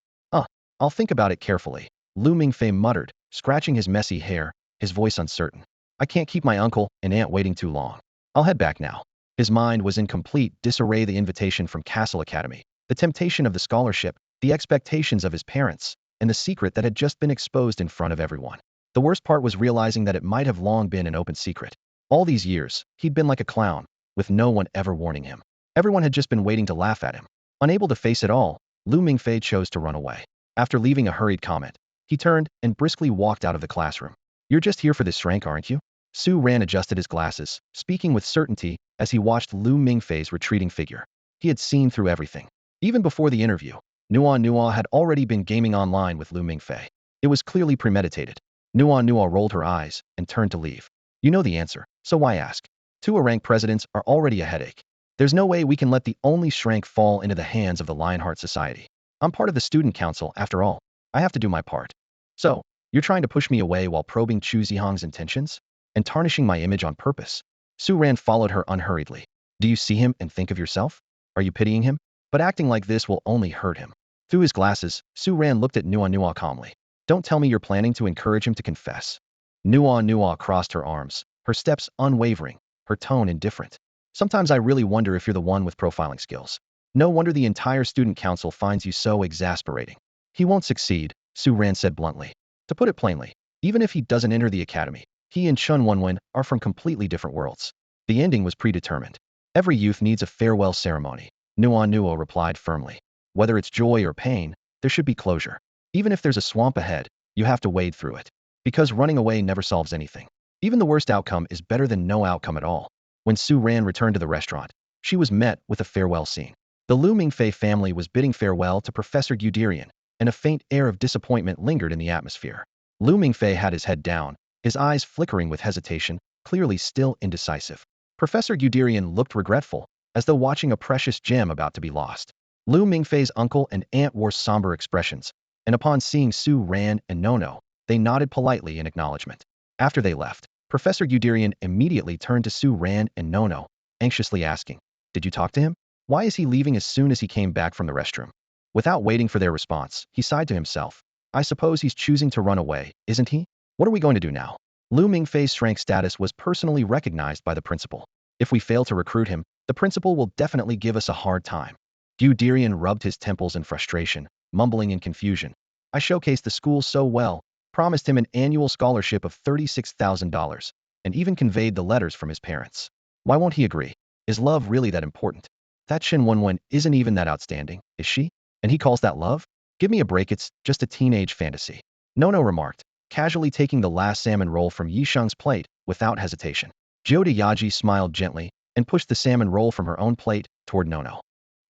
Speaker 1: I'll think about it carefully, Lu Mingfei muttered, scratching his messy hair, his voice uncertain. I can't keep my uncle and aunt waiting too long. I'll head back now. His mind was in complete disarray. The invitation from Cassell Academy, the temptation of the scholarship, the expectations of his parents, and the secret that had just been exposed in front of everyone. The worst part was realizing that it might have long been an open secret. All these years, he'd been like a clown, with no one ever warning him. Everyone had just been waiting to laugh at him. Unable to face it all, Lu Mingfei chose to run away. After leaving a hurried comment, he turned and briskly walked out of the classroom. You're just here for this shrank, aren't you? Su Ran adjusted his glasses, speaking with certainty as he watched Lu Mingfei's retreating figure. He had seen through everything. Even before the interview, Nicanor had already been gaming online with Lu Mingfei. It was clearly premeditated. Nicanor rolled her eyes and turned to leave. You know the answer, so why ask? Two rank presidents are already a headache. There's no way we can let the only shrank fall into the hands of the Lionheart Society. I'm part of the student council, after all. I have to do my part. So, you're trying to push me away while probing Chu Zhihang's intentions? And tarnishing my image on purpose? Su Ran followed her unhurriedly. Do you see him and think of yourself? Are you pitying him? But acting like this will only hurt him. Through his glasses, Su Ran looked at Nicanor calmly. Don't tell me you're planning to encourage him to confess. Nicanor crossed her arms, her steps unwavering, her tone indifferent. Sometimes I really wonder if you're the one with profiling skills. No wonder the entire student council finds you so exasperating. He won't succeed, Su Ran said bluntly. To put it plainly, even if he doesn't enter the academy, he and Chun Wenwen are from completely different worlds. The ending was predetermined. Every youth needs a farewell ceremony, Nicanor replied firmly. Whether it's joy or pain, there should be closure. Even if there's a swamp ahead, you have to wade through it. Because running away never solves anything. Even the worst outcome is better than no outcome at all. When Su Ran returned to the restaurant, she was met with a farewell scene. The Lu Mingfei family was bidding farewell to Professor Guderian, and a faint air of disappointment lingered in the atmosphere. Lu Mingfei had his head down, his eyes flickering with hesitation, clearly still indecisive. Professor Guderian looked regretful, as though watching a precious gem about to be lost. Lu Mingfei's uncle and aunt wore somber expressions, and upon seeing Su Ran and Nono, they nodded politely in acknowledgement. After they left, Professor Guderian immediately turned to Su Ran and Nono, anxiously asking, Did you talk to him? Why is he leaving as soon as he came back from the restroom? Without waiting for their response, he sighed to himself. I suppose he's choosing to run away, isn't he? What are we going to do now? Lu Mingfei's shrank status was personally recognized by the principal. If we fail to recruit him, the principal will definitely give us a hard time. Guderian rubbed his temples in frustration, mumbling in confusion. I showcased the school so well, promised him an annual scholarship of $36,000, and even conveyed the letters from his parents. Why won't he agree? Is love really that important? That Shin Wenwen isn't even that outstanding, is she? And he calls that love? Give me a break, it's just a teenage fantasy. Nono remarked, casually taking the last salmon roll from Yisheng's plate without hesitation. Jyoda Yaji smiled gently and pushed the salmon roll from her own plate toward Nono.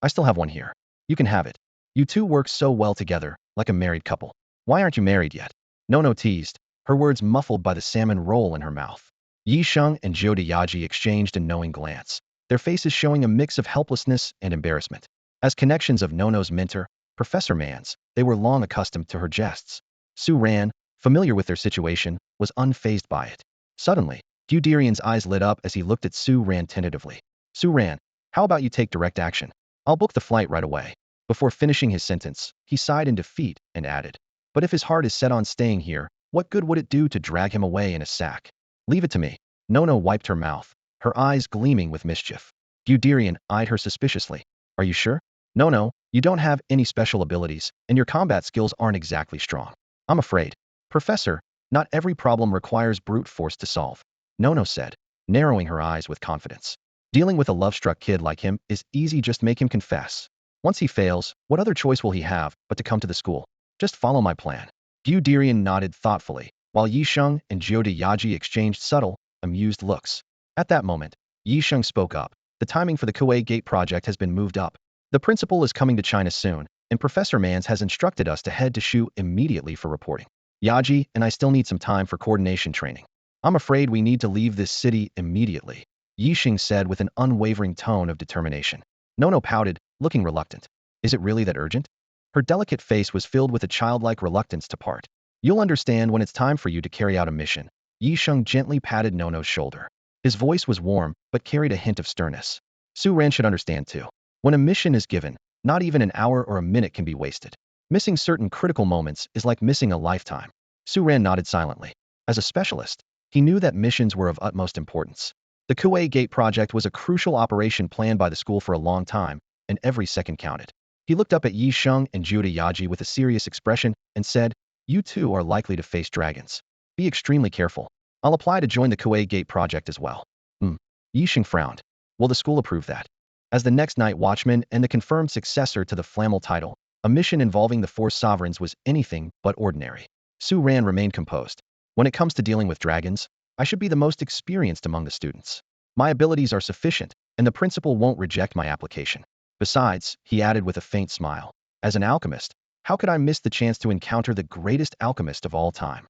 Speaker 1: I still have one here. You can have it. You two work so well together, like a married couple. Why aren't you married yet? Nono teased, her words muffled by the salmon roll in her mouth. Yisheng and Jyoda Yaji exchanged a knowing glance, their faces showing a mix of helplessness and embarrassment. As connections of Nono's mentor, Professor Mans, they were long accustomed to her jests. Su Ran, familiar with their situation, was unfazed by it. Suddenly, Guderian's eyes lit up as he looked at Su Ran tentatively. Su Ran, how about you take direct action? I'll book the flight right away. Before finishing his sentence, he sighed in defeat and added, But if his heart is set on staying here, what good would it do to drag him away in a sack? Leave it to me. Nono wiped her mouth, her eyes gleaming with mischief. Guderian eyed her suspiciously. Are you sure? No, you don't have any special abilities, and your combat skills aren't exactly strong. I'm afraid. Professor, not every problem requires brute force to solve. Nono said, narrowing her eyes with confidence. Dealing with a love-struck kid like him is easy, just make him confess. Once he fails, what other choice will he have but to come to the school? Just follow my plan. Guderian nodded thoughtfully, while Yisheng and Jiode Yaji exchanged subtle, amused looks. At that moment, Yisheng spoke up. The timing for the Kuwait Gate project has been moved up. The principal is coming to China soon, and Professor Mans has instructed us to head to Shu immediately for reporting. Yaji and I still need some time for coordination training. I'm afraid we need to leave this city immediately, Yisheng said with an unwavering tone of determination. Nono pouted, looking reluctant. Is it really that urgent? Her delicate face was filled with a childlike reluctance to part. You'll understand when it's time for you to carry out a mission. Yisheng gently patted Nono's shoulder. His voice was warm, but carried a hint of sternness. Su Ran should understand too. When a mission is given, not even an hour or a minute can be wasted. Missing certain critical moments is like missing a lifetime. Su Ran nodded silently. As a specialist, he knew that missions were of utmost importance. The Kuwait Gate project was a crucial operation planned by the school for a long time, and every second counted. He looked up at Yi Sheng and Jiode Yaji with a serious expression and said, You two are likely to face dragons. Be extremely careful. I'll apply to join the Kuwait Gate project as well. Yi Sheng frowned. Will the school approve that? As the next night watchman and the confirmed successor to the Flammel title, a mission involving the four sovereigns was anything but ordinary. Su Ran remained composed. When it comes to dealing with dragons, I should be the most experienced among the students. My abilities are sufficient, and the principal won't reject my application. Besides, he added with a faint smile, as an alchemist, how could I miss the chance to encounter the greatest alchemist of all time?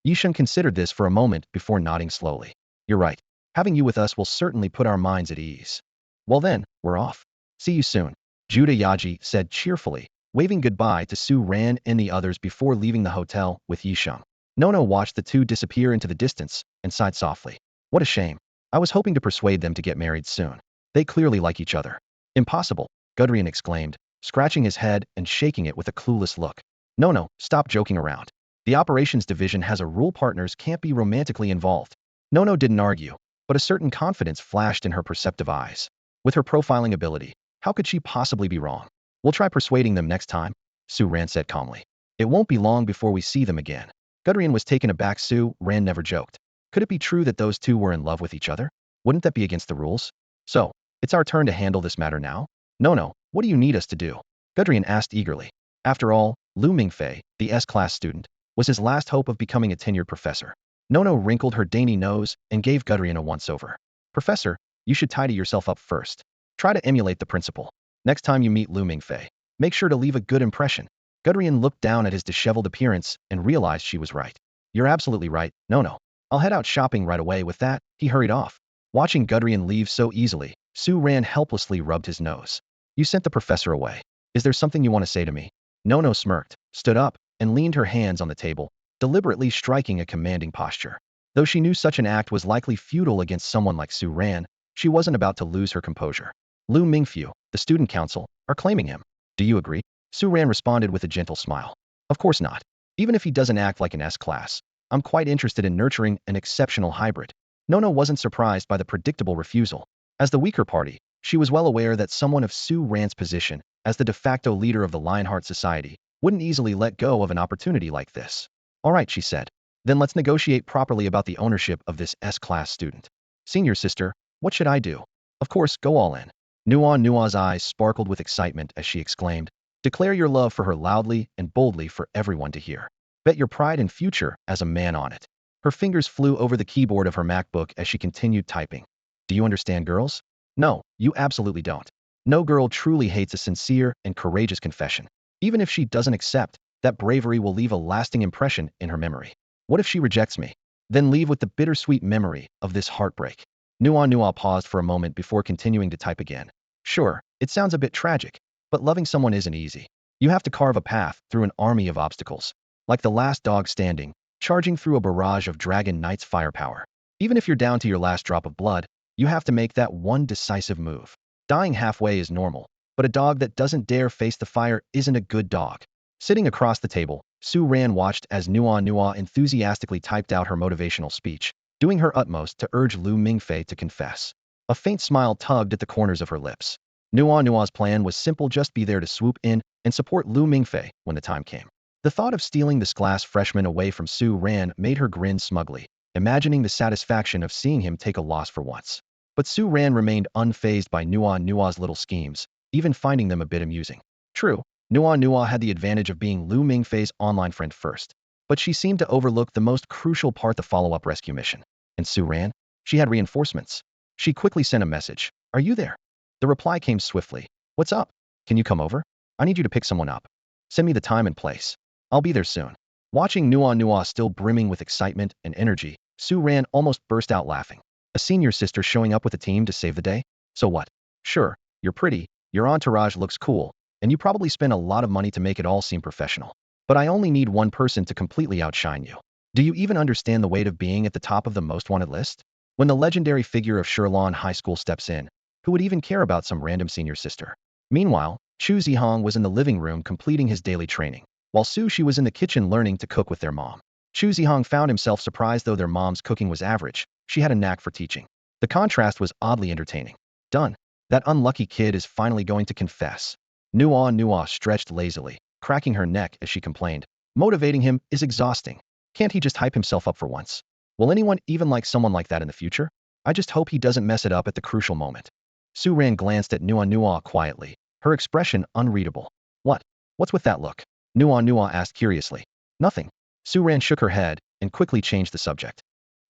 Speaker 1: Yisheng considered this for a moment before nodding slowly. You're right. Having you with us will certainly put our minds at ease. Well then, we're off. See you soon, Jiode Yaji said cheerfully, waving goodbye to Su Ran and the others before leaving the hotel with Yisheng. Nono watched the two disappear into the distance and sighed softly. What a shame. I was hoping to persuade them to get married soon. They clearly like each other. Impossible, Guderian exclaimed, scratching his head and shaking it with a clueless look. No, stop joking around. The operations division has a rule partners can't be romantically involved. Nono didn't argue, but a certain confidence flashed in her perceptive eyes. With her profiling ability, how could she possibly be wrong? We'll try persuading them next time, Su Ran said calmly. It won't be long before we see them again. Guderian was taken aback. Su Ran never joked. Could it be true that those two were in love with each other? Wouldn't that be against the rules? So, it's our turn to handle this matter now? No, what do you need us to do? Guderian asked eagerly. After all, Lu Mingfei, the S-class student, was his last hope of becoming a tenured professor. Nono wrinkled her dainty nose and gave Guderian a once-over. Professor, you should tidy yourself up first. Try to emulate the principal. Next time you meet Lu Mingfei, make sure to leave a good impression. Guderian looked down at his disheveled appearance and realized she was right. You're absolutely right, no. I'll head out shopping right away. With that, he hurried off. Watching Guderian leave so easily, Su Ran helplessly rubbed his nose. You sent the professor away. Is there something you want to say to me? Nono smirked, stood up, and leaned her hands on the table, deliberately striking a commanding posture. Though she knew such an act was likely futile against someone like Su Ran, she wasn't about to lose her composure. Lu Mingfei, the student council, are claiming him. Do you agree? Su Ran responded with a gentle smile. Of course not. Even if he doesn't act like an S-class, I'm quite interested in nurturing an exceptional hybrid. Nono wasn't surprised by the predictable refusal. As the weaker party, she was well aware that someone of Su Ran's position, as the de facto leader of the Lionheart Society, wouldn't easily let go of an opportunity like this. All right, she said. Then let's negotiate properly about the ownership of this S-class student. Senior sister, what should I do? Of course, go all in. Nua's eyes sparkled with excitement as she exclaimed, Declare your love for her loudly and boldly for everyone to hear. Bet your pride and future as a man on it. Her fingers flew over the keyboard of her MacBook as she continued typing. Do you understand, girls? No, you absolutely don't. No girl truly hates a sincere and courageous confession. Even if she doesn't accept, that bravery will leave a lasting impression in her memory. What if she rejects me? Then leave with the bittersweet memory of this heartbreak. Nua paused for a moment before continuing to type again. Sure, it sounds a bit tragic, but loving someone isn't easy. You have to carve a path through an army of obstacles. Like the last dog standing, charging through a barrage of Dragon Knight's firepower. Even if you're down to your last drop of blood, you have to make that one decisive move. Dying halfway is normal, but a dog that doesn't dare face the fire isn't a good dog. Sitting across the table, Su Ran watched as Nicanor enthusiastically typed out her motivational speech, doing her utmost to urge Lu Mingfei to confess. A faint smile tugged at the corners of her lips. Nicanor's plan was simple: just be there to swoop in and support Lu Mingfei when the time came. The thought of stealing this class freshman away from Su Ran made her grin smugly, imagining the satisfaction of seeing him take a loss for once. But Su Ran remained unfazed by Nicanor's little schemes, even finding them a bit amusing. True, Nicanor had the advantage of being Lu Mingfei's online friend first, but she seemed to overlook the most crucial part: the follow-up rescue mission. And Su Ran? She had reinforcements. She quickly sent a message. Are you there? The reply came swiftly. What's up? Can you come over? I need you to pick someone up. Send me the time and place. I'll be there soon. Watching Nicanor still brimming with excitement and energy, Su Ran almost burst out laughing. A senior sister showing up with a team to save the day? So what? Sure, you're pretty, your entourage looks cool, and you probably spend a lot of money to make it all seem professional. But I only need one person to completely outshine you. Do you even understand the weight of being at the top of the most wanted list? When the legendary figure of Shirlan High School steps in, who would even care about some random senior sister? Meanwhile, Chu Zhihang was in the living room completing his daily training, while Su Shi was in the kitchen learning to cook with their mom. Chu Zhihang found himself surprised. Though their mom's cooking was average, she had a knack for teaching. The contrast was oddly entertaining. Done. That unlucky kid is finally going to confess. Nicanor stretched lazily, cracking her neck as she complained. Motivating him is exhausting. Can't he just hype himself up for once? Will anyone even like someone like that in the future? I just hope he doesn't mess it up at the crucial moment. Su Ran glanced at Nicanor quietly, her expression unreadable. What's with that look? Nicanor asked curiously. Nothing. Su Ran shook her head and quickly changed the subject.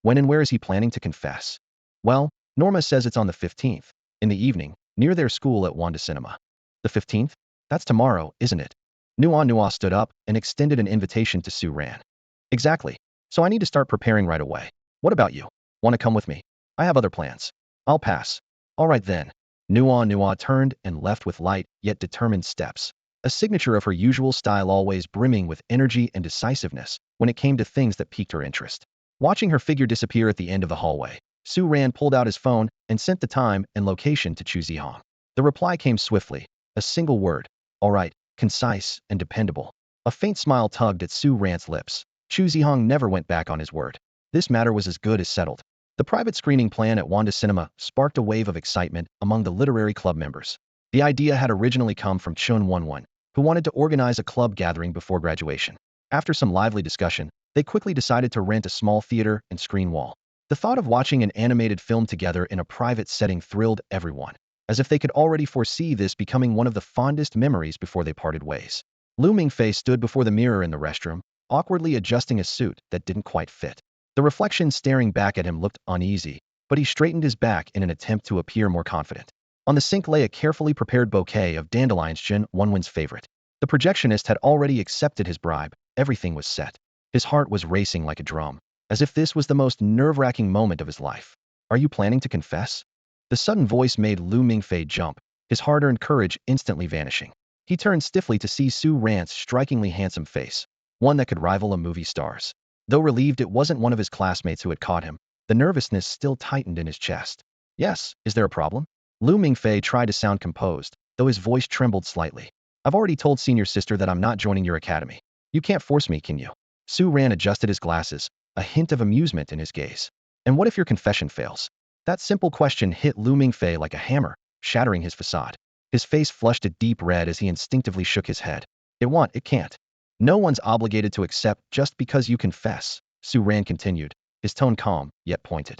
Speaker 1: When and where is he planning to confess? Well, Norma says it's on the 15th, in the evening, near their school at Wanda Cinema. The 15th? That's tomorrow, isn't it? Nicanor stood up and extended an invitation to Su Ran. Exactly. So I need to start preparing right away. What about you? Want to come with me? I have other plans. I'll pass. All right then. Nicanor turned and left with light yet determined steps, a signature of her usual style, always brimming with energy and decisiveness when it came to things that piqued her interest. Watching her figure disappear at the end of the hallway, Su Ran pulled out his phone and sent the time and location to Chu Zhihang. The reply came swiftly, a single word. All right, concise and dependable. A faint smile tugged at Su Ran's lips. Chu Zhihang never went back on his word. This matter was as good as settled. The private screening plan at Wanda Cinema sparked a wave of excitement among the literary club members. The idea had originally come from Chun Wonwon, who wanted to organize a club gathering before graduation. After some lively discussion, they quickly decided to rent a small theater and screen wall. The thought of watching an animated film together in a private setting thrilled everyone, as if they could already foresee this becoming one of the fondest memories before they parted ways. Lu Mingfei stood before the mirror in the restroom, awkwardly adjusting a suit that didn't quite fit. The reflection staring back at him looked uneasy, but he straightened his back in an attempt to appear more confident. On the sink lay a carefully prepared bouquet of dandelions, Jin Wonwon's favorite. The projectionist had already accepted his bribe. Everything was set. His heart was racing like a drum, as if this was the most nerve-wracking moment of his life. Are you planning to confess? The sudden voice made Lu Mingfei jump, his hard-earned courage instantly vanishing. He turned stiffly to see Su Ran's strikingly handsome face, one that could rival a movie star's. Though relieved it wasn't one of his classmates who had caught him, the nervousness still tightened in his chest. Yes, is there a problem? Lu Mingfei tried to sound composed, though his voice trembled slightly. I've already told senior sister that I'm not joining your academy. You can't force me, can you? Su Ran adjusted his glasses, a hint of amusement in his gaze. And what if your confession fails? That simple question hit Lu Mingfei like a hammer, shattering his facade. His face flushed a deep red as he instinctively shook his head. It can't. No one's obligated to accept just because you confess, Su Ran continued, his tone calm, yet pointed.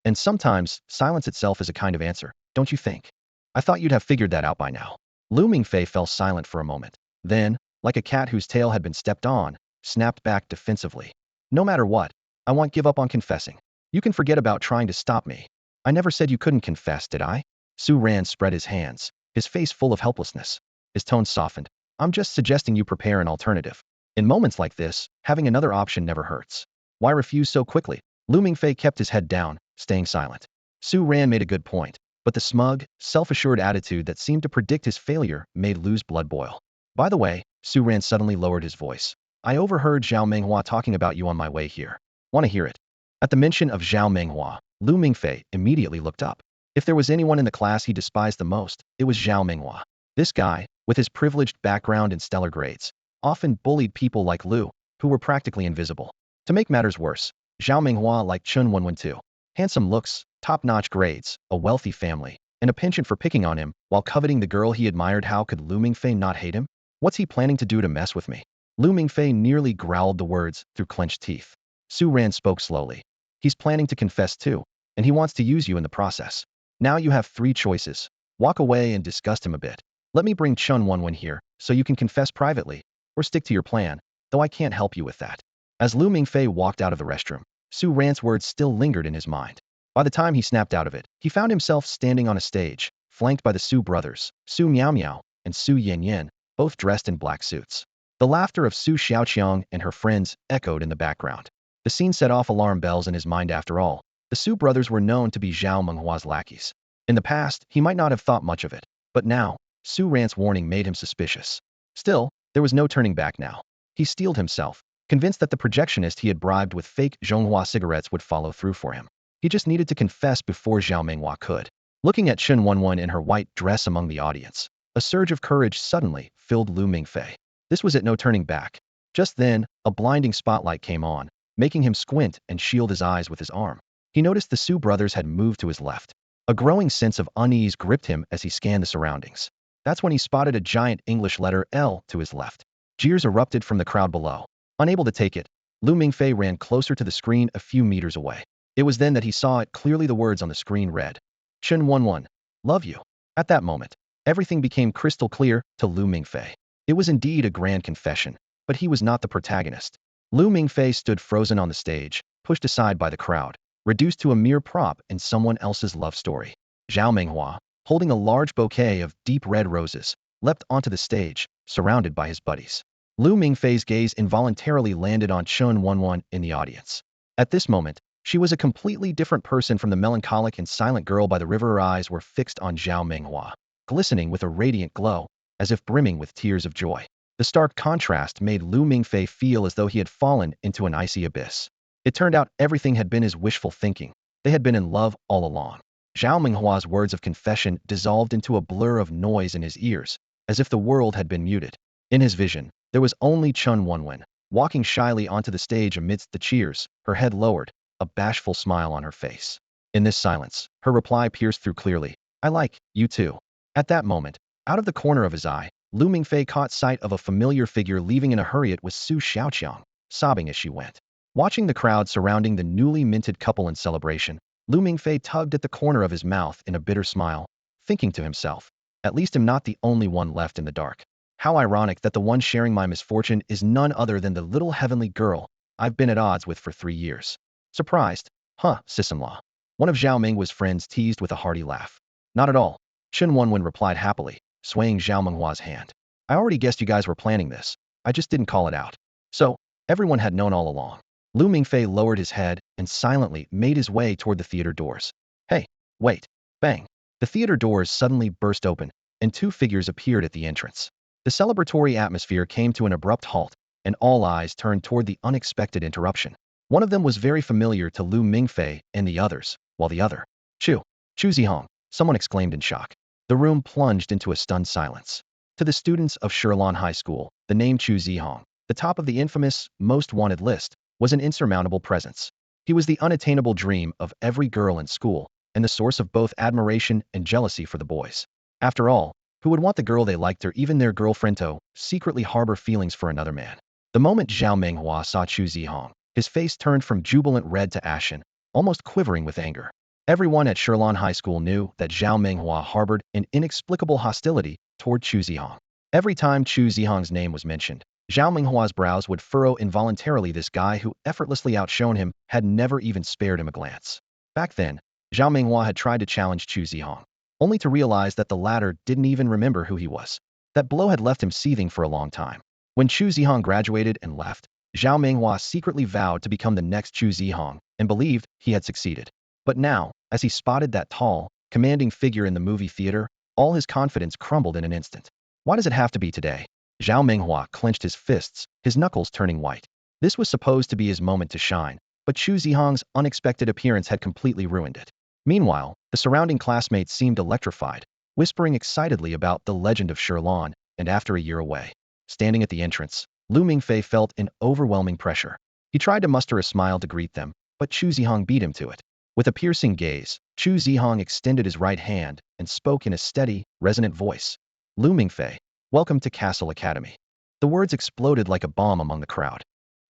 Speaker 1: And sometimes, silence itself is a kind of answer, don't you think? I thought you'd have figured that out by now. Lu Mingfei fell silent for a moment. Then, like a cat whose tail had been stepped on, snapped back defensively. No matter what, I won't give up on confessing. You can forget about trying to stop me. I never said you couldn't confess, did I? Su Ran spread his hands, his face full of helplessness. His tone softened. I'm just suggesting you prepare an alternative. In moments like this, having another option never hurts. Why refuse so quickly? Lu Mingfei kept his head down, staying silent. Su Ran made a good point, but the smug, self-assured attitude that seemed to predict his failure made Lu's blood boil. By the way, Su Ran suddenly lowered his voice. I overheard Zhao Menghua talking about you on my way here. Want to hear it? At the mention of Zhao Menghua, Lu Mingfei immediately looked up. If there was anyone in the class he despised the most, it was Zhao Menghua. This guy, with his privileged background and stellar grades, often bullied people like Lu, who were practically invisible. To make matters worse, Zhao Minghua liked Chen Wenwen too. Handsome looks, top-notch grades, a wealthy family, and a penchant for picking on him while coveting the girl he admired. How could Lu Mingfei not hate him? What's he planning to do to mess with me? Lu Mingfei nearly growled the words through clenched teeth. Su Ran spoke slowly. He's planning to confess too, and he wants to use you in the process. Now you have three choices. Walk away and disgust him a bit. Let me bring Chen Wenwen here, so you can confess privately, or stick to your plan, though I can't help you with that. As Lu Mingfei walked out of the restroom, Su Ran's words still lingered in his mind. By the time he snapped out of it, he found himself standing on a stage, flanked by the Su brothers, Su Miao Miao, and Su Yan Yan, both dressed in black suits. The laughter of Su Xiaoqiang and her friends echoed in the background. The scene set off alarm bells in his mind. After all, the Su brothers were known to be Zhao Menghua's lackeys. In the past, he might not have thought much of it, but now, Su Ran's warning made him suspicious. Still, there was no turning back now. He steeled himself, convinced that the projectionist he had bribed with fake Zhonghua cigarettes would follow through for him. He just needed to confess before Zhao Minghua could. Looking at Chen Wenwen in her white dress among the audience, a surge of courage suddenly filled Lu Mingfei. This was it, no turning back. Just then, a blinding spotlight came on, making him squint and shield his eyes with his arm. He noticed the Su brothers had moved to his left. A growing sense of unease gripped him as he scanned the surroundings. That's when he spotted a giant English letter L to his left. Jeers erupted from the crowd below. Unable to take it, Lu Mingfei ran closer to the screen a few meters away. It was then that he saw it clearly. The words on the screen read, Chen Wenwen, love you. At that moment, everything became crystal clear to Lu Mingfei. It was indeed a grand confession, but he was not the protagonist. Lu Mingfei stood frozen on the stage, pushed aside by the crowd, reduced to a mere prop in someone else's love story. Zhao Minghua, holding a large bouquet of deep red roses, leapt onto the stage, surrounded by his buddies. Lu Mingfei's gaze involuntarily landed on Chen Wenwen in the audience. At this moment, she was a completely different person from the melancholic and silent girl by the river. Her eyes were fixed on Zhao Minghua, glistening with a radiant glow, as if brimming with tears of joy. The stark contrast made Lu Mingfei feel as though he had fallen into an icy abyss. It turned out everything had been his wishful thinking. They had been in love all along. Zhao Minghua's words of confession dissolved into a blur of noise in his ears, as if the world had been muted. In his vision, there was only Chen Wenwen, walking shyly onto the stage amidst the cheers, her head lowered, a bashful smile on her face. In this silence, her reply pierced through clearly, I like you too. At that moment, out of the corner of his eye, Lu Mingfei caught sight of a familiar figure leaving in a hurry. It was Su Xiaoqiang, sobbing as she went. Watching the crowd surrounding the newly minted couple in celebration, Lu Mingfei tugged at the corner of his mouth in a bitter smile, thinking to himself, at least I'm not the only one left in the dark. How ironic that the one sharing my misfortune is none other than the little heavenly girl I've been at odds with for 3 years. Surprised? Huh, sis-in-law. One of Zhao Minghua's friends teased with a hearty laugh. Not at all, Chen Wenwen replied happily, swaying Zhao Minghua's hand. I already guessed you guys were planning this. I just didn't call it out. So, everyone had known all along. Lu Mingfei lowered his head and silently made his way toward the theater doors. Hey, wait. Bang. The theater doors suddenly burst open, and 2 figures appeared at the entrance. The celebratory atmosphere came to an abrupt halt, and all eyes turned toward the unexpected interruption. One of them was very familiar to Lu Mingfei and the others, while the other, Chu Zhihang, someone exclaimed in shock. The room plunged into a stunned silence. To the students of Shirlan High School, the name Chu Zhihang, the top of the infamous most wanted list, was an insurmountable presence. He was the unattainable dream of every girl in school, and the source of both admiration and jealousy for the boys. After all, who would want the girl they liked or even their girlfriend to secretly harbor feelings for another man? The moment Zhao Minghua saw Chu Zhihang, his face turned from jubilant red to ashen, almost quivering with anger. Everyone at Shirlan High School knew that Zhao Minghua harbored an inexplicable hostility toward Chu Zhihang. Every time Chu Zhihang's name was mentioned, Zhao Minghua's brows would furrow involuntarily. This guy who effortlessly outshone him had never even spared him a glance. Back then, Zhao Minghua had tried to challenge Chu Zhihang, only to realize that the latter didn't even remember who he was. That blow had left him seething for a long time. When Chu Zhihang graduated and left, Zhao Minghua secretly vowed to become the next Chu Zhihang and believed he had succeeded. But now, as he spotted that tall, commanding figure in the movie theater, all his confidence crumbled in an instant. Why does it have to be today? Zhao Minghua clenched his fists, his knuckles turning white. This was supposed to be his moment to shine, but Chu Zhihang's unexpected appearance had completely ruined it. Meanwhile, the surrounding classmates seemed electrified, whispering excitedly about the legend of Shirlan, and after a year away. Standing at the entrance, Lu Mingfei felt an overwhelming pressure. He tried to muster a smile to greet them, but Chu Zhihang beat him to it. With a piercing gaze, Chu Zhihang extended his right hand and spoke in a steady, resonant voice. Lu Mingfei, welcome to Cassell Academy. The words exploded like a bomb among the crowd.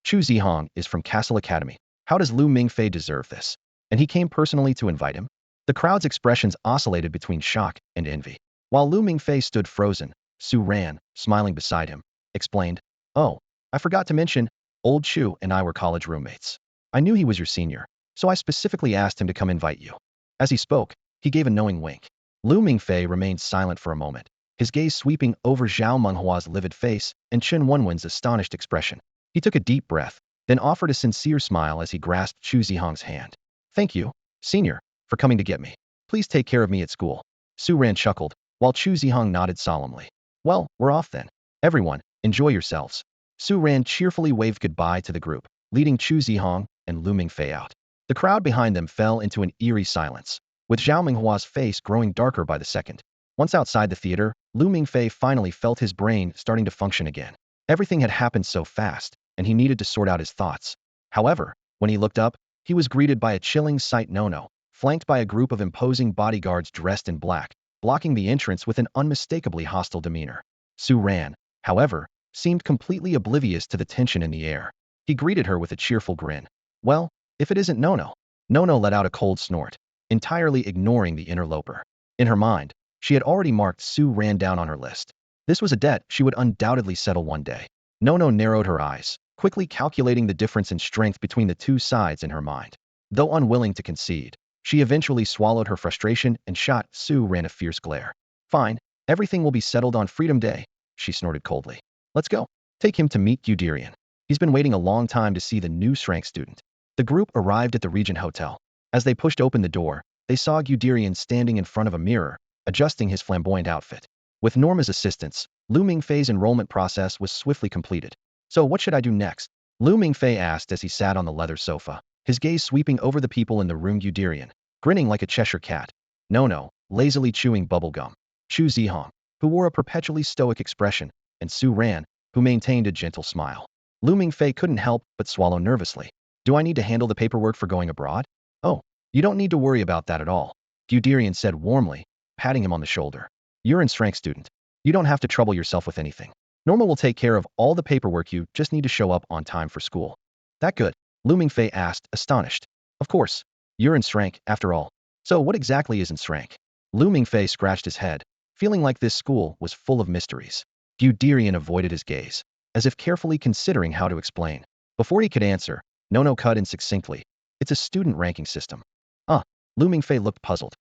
Speaker 1: Chu Zhihang is from Cassell Academy. How does Lu Mingfei deserve this? And he came personally to invite him? The crowd's expressions oscillated between shock and envy. While Lu Mingfei stood frozen, Su Ran, smiling beside him, explained, "Oh, I forgot to mention, old Chu and I were college roommates. I knew he was your senior, so I specifically asked him to come invite you." As he spoke, he gave a knowing wink. Lu Mingfei remained silent for a moment, his gaze sweeping over Zhao Menghua's livid face and Chen Wenwen's astonished expression. He took a deep breath, then offered a sincere smile as he grasped Chu Zhihang's hand. "Thank you, senior, for coming to get me. Please take care of me at school." Su Ran chuckled, while Chu Zhihang nodded solemnly. "Well, we're off then. Everyone, enjoy yourselves." Su Ran cheerfully waved goodbye to the group, leading Chu Zhihang and Lu Mingfei out. The crowd behind them fell into an eerie silence, with Zhao Menghua's face growing darker by the second. Once outside the theater, Lu Mingfei finally felt his brain starting to function again. Everything had happened so fast, and he needed to sort out his thoughts. However, when he looked up, he was greeted by a chilling sight: Nono, flanked by a group of imposing bodyguards dressed in black, blocking the entrance with an unmistakably hostile demeanor. Su Ran, however, seemed completely oblivious to the tension in the air. He greeted her with a cheerful grin. "Well, if it isn't Nono." Nono let out a cold snort, entirely ignoring the interloper. In her mind, she had already marked Su Ran down on her list. This was a debt she would undoubtedly settle one day. Nono narrowed her eyes, quickly calculating the difference in strength between the two sides in her mind. Though unwilling to concede, she eventually swallowed her frustration and shot Su Ran a fierce glare. "Fine, everything will be settled on Freedom Day," she snorted coldly. "Let's go. Take him to meet Guderian. He's been waiting a long time to see the new Shrank student." The group arrived at the Regent Hotel. As they pushed open the door, they saw Guderian standing in front of a mirror, adjusting his flamboyant outfit. With Norma's assistance, Lu Mingfei's enrollment process was swiftly completed. "So what should I do next?" Lu Mingfei asked as he sat on the leather sofa, his gaze sweeping over the people in the room. Guderian, grinning like a Cheshire cat. Nono, lazily chewing bubblegum. Chu Zhihang, who wore a perpetually stoic expression, and Su Ran, who maintained a gentle smile. Lu Mingfei couldn't help but swallow nervously. "Do I need to handle the paperwork for going abroad?" "Oh, you don't need to worry about that at all," Guderian said warmly, patting him on the shoulder. "You're an Shrank student. You don't have to trouble yourself with anything. Norma will take care of all the paperwork. You just need to show up on time for school." "That good?" Lu Mingfei asked, astonished. "Of course. You're in Shrank, after all." "So what exactly is in Shrank?" Lu Mingfei scratched his head, feeling like this school was full of mysteries. Guderian avoided his gaze, as if carefully considering how to explain. Before he could answer, Nono cut in succinctly. "It's a student ranking system." "Ah." Lu Mingfei looked puzzled.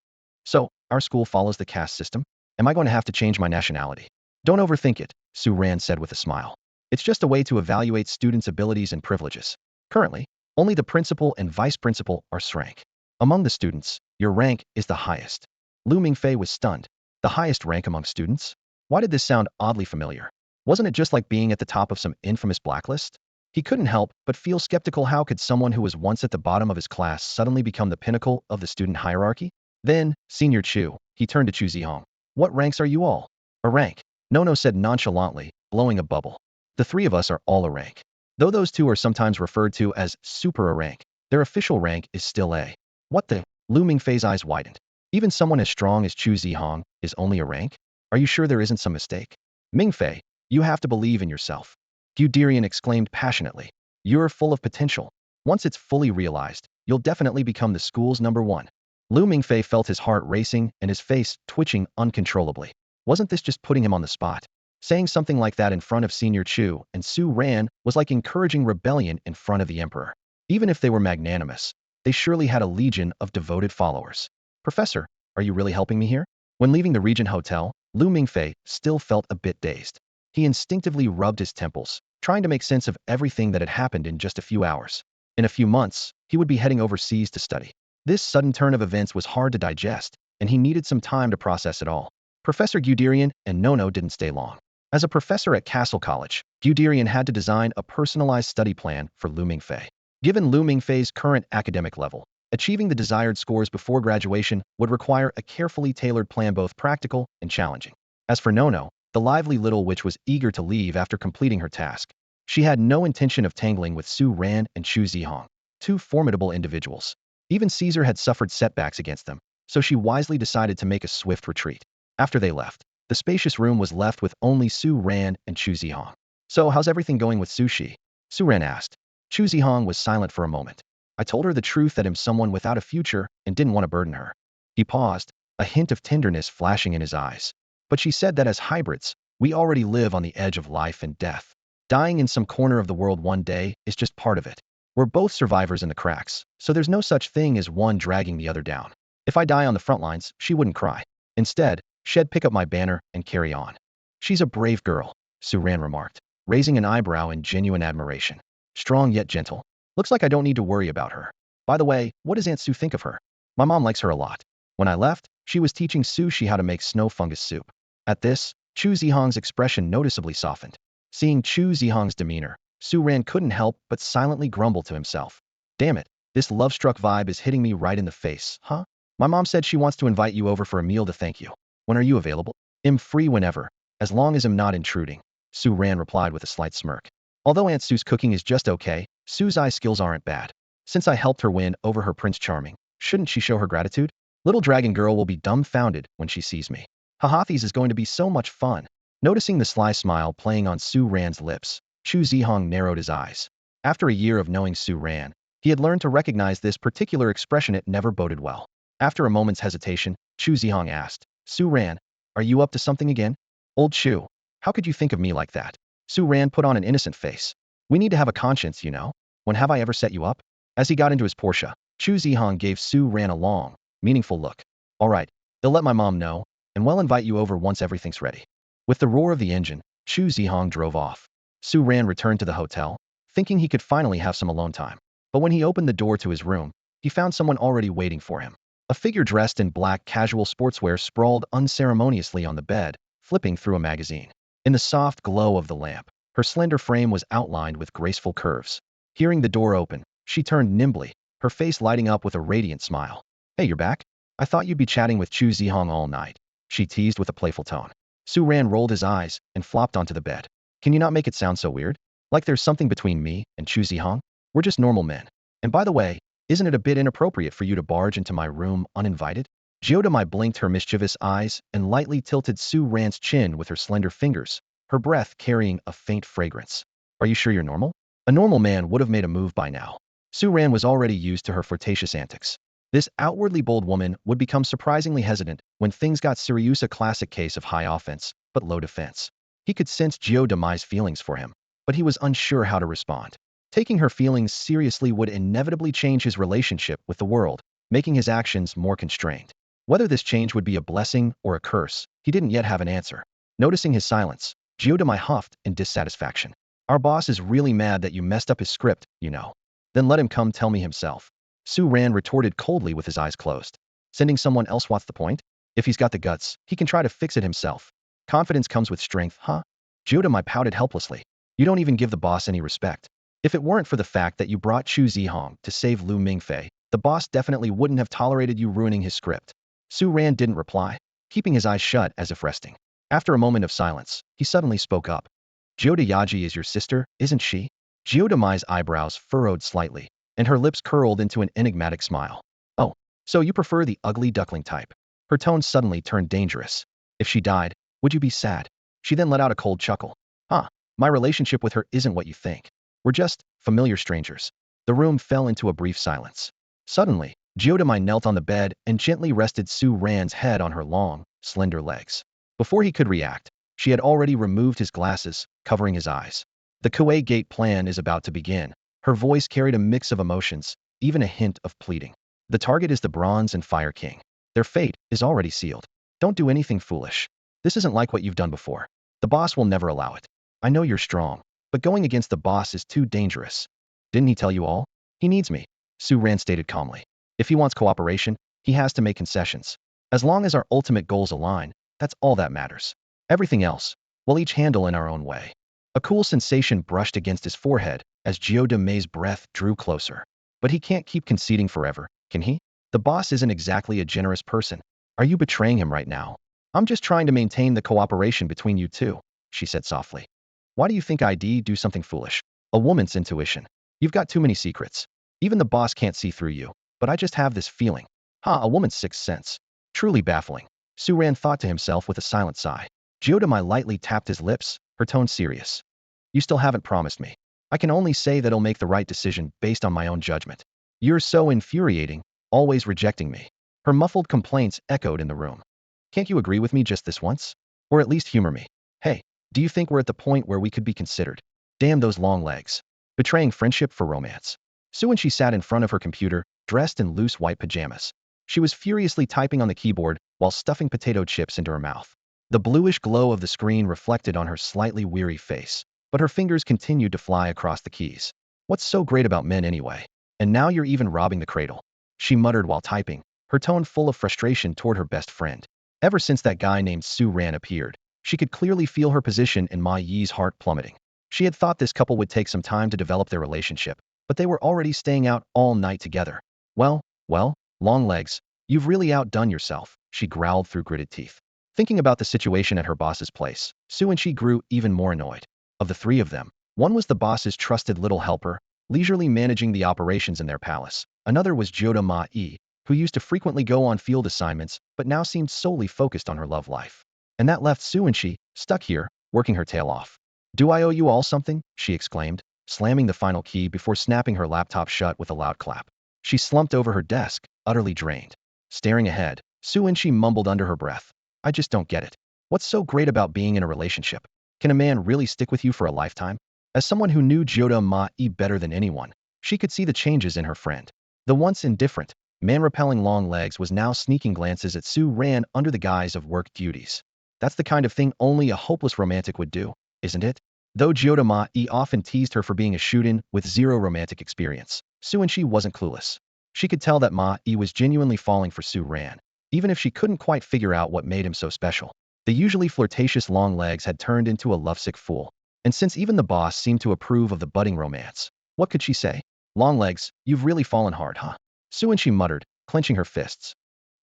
Speaker 1: "So, our school follows the caste system? Am I going to have to change my nationality?" "Don't overthink it," Su Ran said with a smile. "It's just a way to evaluate students' abilities and privileges. Currently, only the principal and vice principal are Shrank. Among the students, your rank is the highest." Lu Mingfei was stunned. The highest rank among students? Why did this sound oddly familiar? Wasn't it just like being at the top of some infamous blacklist? He couldn't help but feel skeptical. How could someone who was once at the bottom of his class suddenly become the pinnacle of the student hierarchy? Then, Senior Chu, he turned to Chu Zhihang. "What ranks are you all?" "A rank," Nono said nonchalantly, blowing a bubble. "The three of us are all a rank. Though those two are sometimes referred to as super a rank, their official rank is still A." "What the?" Lu Mingfei's eyes widened. "Even someone as strong as Chu Zhihang is only a rank? Are you sure there isn't some mistake?" "Mingfei, you have to believe in yourself," Guderian exclaimed passionately. "You're full of potential. Once it's fully realized, you'll definitely become the school's #1. Lu Mingfei felt his heart racing and his face twitching uncontrollably. Wasn't this just putting him on the spot? Saying something like that in front of Senior Chu and Su Ran was like encouraging rebellion in front of the emperor. Even if they were magnanimous, they surely had a legion of devoted followers. "Professor, are you really helping me here?" When leaving the Regent Hotel, Lu Mingfei still felt a bit dazed. He instinctively rubbed his temples, trying to make sense of everything that had happened in just a few hours. In a few months, he would be heading overseas to study. This sudden turn of events was hard to digest, and he needed some time to process it all. Professor Guderian and Nono didn't stay long. As a professor at Cassell College, Guderian had to design a personalized study plan for Lu Mingfei. Given Lu Mingfei's current academic level, achieving the desired scores before graduation would require a carefully tailored plan, both practical and challenging. As for Nono, the lively little witch was eager to leave after completing her task. She had no intention of tangling with Su Ran and Chu Zhihang, two formidable individuals. Even Caesar had suffered setbacks against them, so she wisely decided to make a swift retreat. After they left, the spacious room was left with only Su Ran and Chu Zhihang. "So, how's everything going with Sushi?" Su Ran asked. Chu Zhihang was silent for a moment. "I told her the truth that I'm someone without a future and didn't want to burden her." He paused, a hint of tenderness flashing in his eyes. "But she said that as hybrids, we already live on the edge of life and death. Dying in some corner of the world one day is just part of it. We're both survivors in the cracks, so there's no such thing as one dragging the other down. If I die on the front lines, she wouldn't cry. Instead, she'd pick up my banner and carry on." "She's a brave girl," Su Ran remarked, raising an eyebrow in genuine admiration. "Strong yet gentle. Looks like I don't need to worry about her. By the way, what does Aunt Sue think of her?" "My mom likes her a lot. When I left, she was teaching Sushi how to make snow fungus soup." At this, Chu Zihang's expression noticeably softened. Seeing Chu Zihang's demeanor, Su Ran couldn't help but silently grumble to himself. "Damn it, this love-struck vibe is hitting me right in the face, huh? My mom said she wants to invite you over for a meal to thank you. When are you available?" "I'm free whenever, as long as I'm not intruding," Su Ran replied with a slight smirk. Although Aunt Sue's cooking is just okay, Sue's eye skills aren't bad. Since I helped her win over her Prince Charming, shouldn't she show her gratitude? Little dragon girl will be dumbfounded when she sees me. Haha, this is going to be so much fun. Noticing the sly smile playing on Su Ran's lips, Chu Zhihang narrowed his eyes. After a year of knowing Su Ran, he had learned to recognize this particular expression. It never boded well. After a moment's hesitation, Chu Zhihang asked, "Su Ran, are you up to something again?" "Old Chu, how could you think of me like that?" Su Ran put on an innocent face. "We need to have a conscience, you know. When have I ever set you up?" As he got into his Porsche, Chu Zhihang gave Su Ran a long, meaningful look. "All right, they'll let my mom know, and we'll invite you over once everything's ready." With the roar of the engine, Chu Zhihang drove off. Su Ran returned to the hotel, thinking he could finally have some alone time. But when he opened the door to his room, he found someone already waiting for him. A figure dressed in black casual sportswear sprawled unceremoniously on the bed, flipping through a magazine. In the soft glow of the lamp, her slender frame was outlined with graceful curves. Hearing the door open, she turned nimbly, her face lighting up with a radiant smile. "Hey, you're back? I thought you'd be chatting with Chu Zhihang all night," she teased with a playful tone. Su Ran rolled his eyes and flopped onto the bed. "Can you not make it sound so weird? Like there's something between me and Chu Zhihang? We're just normal men. And by the way, isn't it a bit inappropriate for you to barge into my room uninvited?" Jiodamai blinked her mischievous eyes and lightly tilted Su Ran's chin with her slender fingers, her breath carrying a faint fragrance. "Are you sure you're normal?" A normal man would have made a move by now. Su Ran was already used to her flirtatious antics. This outwardly bold woman would become surprisingly hesitant when things got serious, a classic case of high offense, but low defense. He could sense Jiodamai's feelings for him, but he was unsure how to respond. Taking her feelings seriously would inevitably change his relationship with the world, making his actions more constrained. Whether this change would be a blessing or a curse, he didn't yet have an answer. Noticing his silence, Jiodamai huffed in dissatisfaction. "Our boss is really mad that you messed up his script, you know. Then let him come tell me himself." Su Ran retorted coldly with his eyes closed. "Sending someone else, what's the point? If he's got the guts, he can try to fix it himself. Confidence comes with strength, huh?" Jiodamai pouted helplessly. "You don't even give the boss any respect. If it weren't for the fact that you brought Chu Zhihang to save Lu Mingfei, the boss definitely wouldn't have tolerated you ruining his script." Su Ran didn't reply, keeping his eyes shut as if resting. After a moment of silence, he suddenly spoke up. "Jioda Yaji is your sister, isn't she?" Jiodamai's eyebrows furrowed slightly, and her lips curled into an enigmatic smile. "Oh, so you prefer the ugly duckling type." Her tone suddenly turned dangerous. "If she died, would you be sad?" She then let out a cold chuckle. "Huh, my relationship with her isn't what you think. We're just familiar strangers." The room fell into a brief silence. Suddenly, Jiodamai knelt on the bed and gently rested Su Ran's head on her long, slender legs. Before he could react, she had already removed his glasses, covering his eyes. "The Kuwait Gate plan is about to begin." Her voice carried a mix of emotions, even a hint of pleading. "The target is the Bronze and Fire King. Their fate is already sealed. Don't do anything foolish. This isn't like what you've done before. The boss will never allow it. I know you're strong, but going against the boss is too dangerous." "Didn't he tell you all? He needs me," Su Ran stated calmly. "If he wants cooperation, he has to make concessions. As long as our ultimate goals align, that's all that matters. Everything else, we'll each handle in our own way." A cool sensation brushed against his forehead as Jiodamai's breath drew closer. "But he can't keep conceding forever, can he? The boss isn't exactly a generous person. Are you betraying him right now?" "I'm just trying to maintain the cooperation between you two," she said softly. Why do you think I'd do something foolish? A woman's intuition. You've got too many secrets. Even the boss can't see through you, but I just have this feeling. A woman's sixth sense. Truly baffling. Su-ran thought to himself with a silent sigh. Jiodama lightly tapped his lips, her tone serious. You still haven't promised me. I can only say that I'll make the right decision based on my own judgment. You're so infuriating, always rejecting me. Her muffled complaints echoed in the room. Can't you agree with me just this once? Or at least humor me? Hey, do you think we're at the point where we could be considered? Damn those long legs. Betraying friendship for romance. Su-ran sat in front of her computer, dressed in loose white pajamas. She was furiously typing on the keyboard while stuffing potato chips into her mouth. The bluish glow of the screen reflected on her slightly weary face, but her fingers continued to fly across the keys. What's so great about men anyway? And now you're even robbing the cradle. She muttered while typing, her tone full of frustration toward her best friend. Ever since that guy named Su-ran appeared, she could clearly feel her position in Ma Yi's heart plummeting. She had thought this couple would take some time to develop their relationship, but they were already staying out all night together. Well, long legs, you've really outdone yourself, she growled through gritted teeth. Thinking about the situation at her boss's place, Su-ran grew even more annoyed. Of the three of them, one was the boss's trusted little helper, leisurely managing the operations in their palace. Another was Joda Ma-yi, who used to frequently go on field assignments but now seemed solely focused on her love life. And that left Su-ran stuck here, working her tail off. Do I owe you all something? She exclaimed, slamming the final key before snapping her laptop shut with a loud clap. She slumped over her desk, utterly drained. Staring ahead, Su-ran mumbled under her breath. I just don't get it. What's so great about being in a relationship? Can a man really stick with you for a lifetime? As someone who knew Joda Ma-yi better than anyone, she could see the changes in her friend. The once indifferent, man-repelling long legs was now sneaking glances at Su-ran under the guise of work duties. That's the kind of thing only a hopeless romantic would do, isn't it? Though Joda Ma-yi often teased her for being a shoot-in with zero romantic experience, Su-ran wasn't clueless. She could tell that Ma-yi was genuinely falling for Su-ran, even if she couldn't quite figure out what made him so special. The usually flirtatious long legs had turned into a lovesick fool. And since even the boss seemed to approve of the budding romance, what could she say? Long legs, you've really fallen hard, huh? Su-ran muttered, clenching her fists.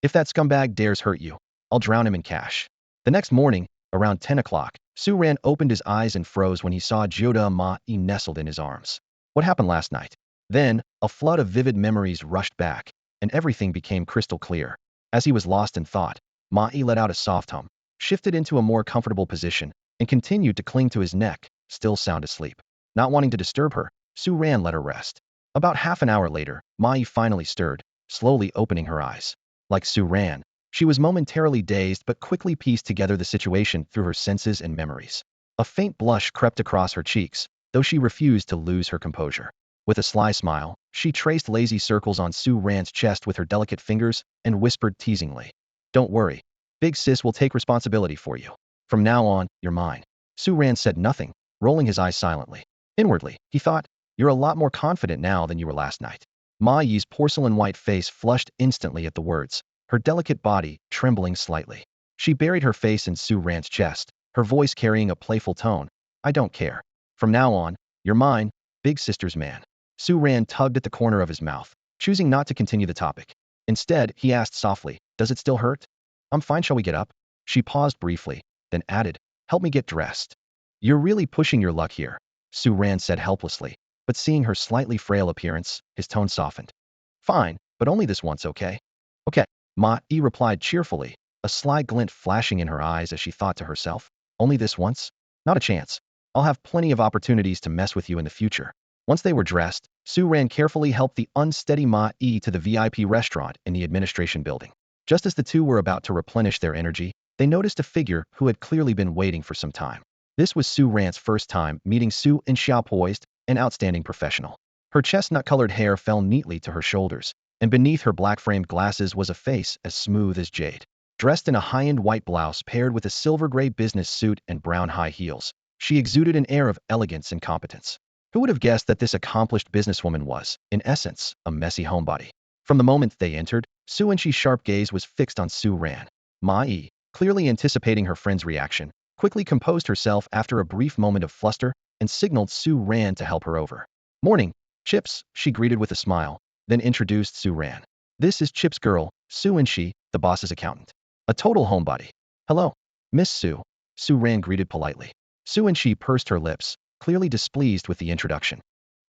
Speaker 1: If that scumbag dares hurt you, I'll drown him in cash. The next morning, around 10 o'clock, Su-ran opened his eyes and froze when he saw Joda Ma-yi nestled in his arms. What happened last night? Then, a flood of vivid memories rushed back, and everything became crystal clear. As he was lost in thought, Ma-yi let out a soft hum, shifted into a more comfortable position, and continued to cling to his neck, still sound asleep. Not wanting to disturb her, Su-ran let her rest. About half an hour later, Ma-yi finally stirred, slowly opening her eyes. Like Su-ran, she was momentarily dazed but quickly pieced together the situation through her senses and memories. A faint blush crept across her cheeks, though she refused to lose her composure. With a sly smile, she traced lazy circles on Su-ran's chest with her delicate fingers and whispered teasingly, "Don't worry. Big sis will take responsibility for you. From now on, you're mine." Su-ran said nothing, rolling his eyes silently. Inwardly, he thought, "You're a lot more confident now than you were last night." Ma-yi's porcelain-white face flushed instantly at the words, her delicate body trembling slightly. She buried her face in Su-ran's chest, her voice carrying a playful tone. "I don't care. From now on, you're mine, big sister's man." Su-ran tugged at the corner of his mouth, choosing not to continue the topic. Instead, he asked softly, "Does it still hurt?" "I'm fine, shall we get up?" She paused briefly, then added, "Help me get dressed." "You're really pushing your luck here," Su-ran said helplessly, but seeing her slightly frail appearance, his tone softened. "Fine, but only this once, okay?" "Okay," Ma-yi replied cheerfully, a sly glint flashing in her eyes as she thought to herself, "Only this once? Not a chance. I'll have plenty of opportunities to mess with you in the future." Once they were dressed, Su-ran carefully helped the unsteady Ma-yi to the VIP restaurant in the administration building. Just as the two were about to replenish their energy, they noticed a figure who had clearly been waiting for some time. This was Su-ran's first time meeting Su-in, poised, an outstanding professional. Her chestnut-colored hair fell neatly to her shoulders, and beneath her black-framed glasses was a face as smooth as jade. Dressed in a high-end white blouse paired with a silver-gray business suit and brown high heels, she exuded an air of elegance and competence. Who would have guessed that this accomplished businesswoman was, in essence, a messy homebody? From the moment they entered, Su-in's sharp gaze was fixed on Su-ran. Ma-yi, clearly anticipating her friend's reaction, quickly composed herself after a brief moment of fluster and signaled Su-ran to help her over. "Morning, Chips," she greeted with a smile, then introduced Su-ran. "This is Chip's girl, Su-in, the boss's accountant. A total homebody." "Hello, Miss Su," Su-ran greeted politely. Su Enshi pursed her lips, clearly displeased with the introduction.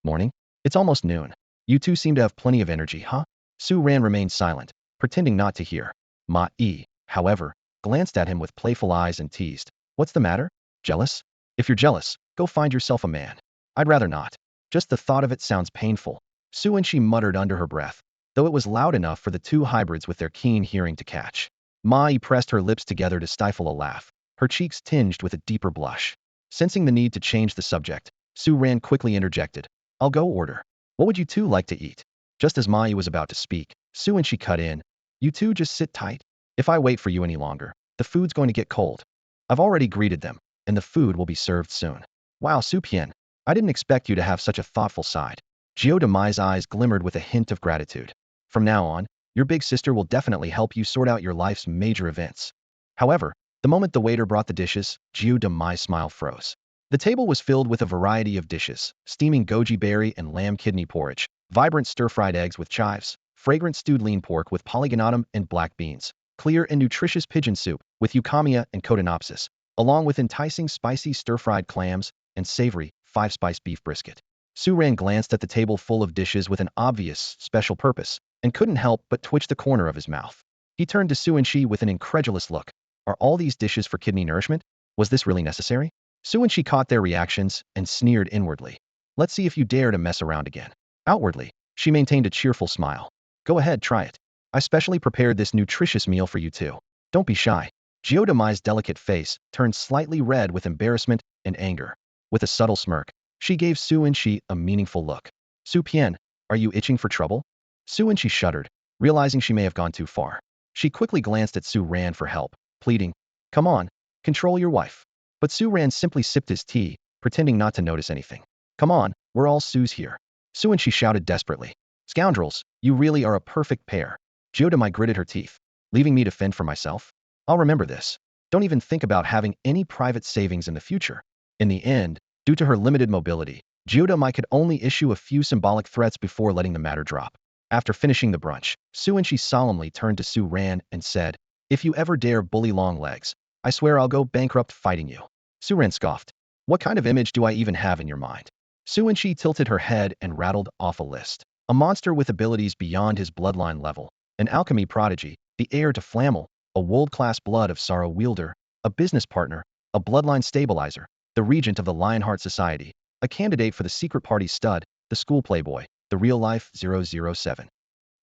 Speaker 1: Morning? It's almost noon. You two seem to have plenty of energy, huh? Su Ran remained silent, pretending not to hear. Ma Yi, however, glanced at him with playful eyes and teased. What's the matter? Jealous? If you're jealous, go find yourself a man. I'd rather not. Just the thought of it sounds painful. Su Enshi muttered under her breath, though it was loud enough for the two hybrids with their keen hearing to catch. Ma Yi pressed her lips together to stifle a laugh, her cheeks tinged with a deeper blush. Sensing the need to change the subject, Su Ran quickly interjected. I'll go order. What would you two like to eat? Just as Ma Yi was about to speak, Su Enshi cut in. You two just sit tight. If I wait for you any longer, the food's going to get cold. I've already greeted them, and the food will be served soon. Wow, Su Pian, I didn't expect you to have such a thoughtful side. Jiu Demai's eyes glimmered with a hint of gratitude. From now on, your big sister will definitely help you sort out your life's major events. However, the moment the waiter brought the dishes, Jiu Demai's smile froze. The table was filled with a variety of dishes, steaming goji berry and lamb kidney porridge, vibrant stir-fried eggs with chives, fragrant stewed lean pork with polygonatum and black beans, clear and nutritious pigeon soup with euchomia and cotinopsis, along with enticing spicy stir-fried clams and savory, five-spice beef brisket. Su Ran glanced at the table full of dishes with an obvious, special purpose, and couldn't help but twitch the corner of his mouth. He turned to Su Enshi with an incredulous look. Are all these dishes for kidney nourishment? Was this really necessary? Su Enshi caught their reactions and sneered inwardly. Let's see if you dare to mess around again. Outwardly, she maintained a cheerful smile. Go ahead, try it. I specially prepared this nutritious meal for you two. Don't be shy. Jiu Demai's delicate face turned slightly red with embarrassment and anger. With a subtle smirk, she gave Su Enshi a meaningful look. Su Pian, are you itching for trouble? Su Enshi shuddered, realizing she may have gone too far. She quickly glanced at Su Ran for help, pleading, come on, control your wife. But Su Ran simply sipped his tea, pretending not to notice anything. Come on, we're all Su's here. Su Enshi shouted desperately. Scoundrels, you really are a perfect pair. Jiu Demai gritted her teeth. Leaving me to fend for myself? I'll remember this. Don't even think about having any private savings in the future. In the end, due to her limited mobility, Jiu Demai could only issue a few symbolic threats before letting the matter drop. After finishing the brunch, Su Enshi solemnly turned to Su Ran and said, if you ever dare bully long legs, I swear I'll go bankrupt fighting you. Su Ran scoffed. What kind of image do I even have in your mind? Su Enshi tilted her head and rattled off a list. A monster with abilities beyond his bloodline level, an alchemy prodigy, the heir to Flammel, a world-class blood of sorrow wielder, a business partner, a bloodline stabilizer, the regent of the Lionheart Society, a candidate for the secret party stud, the school playboy, the real-life 007.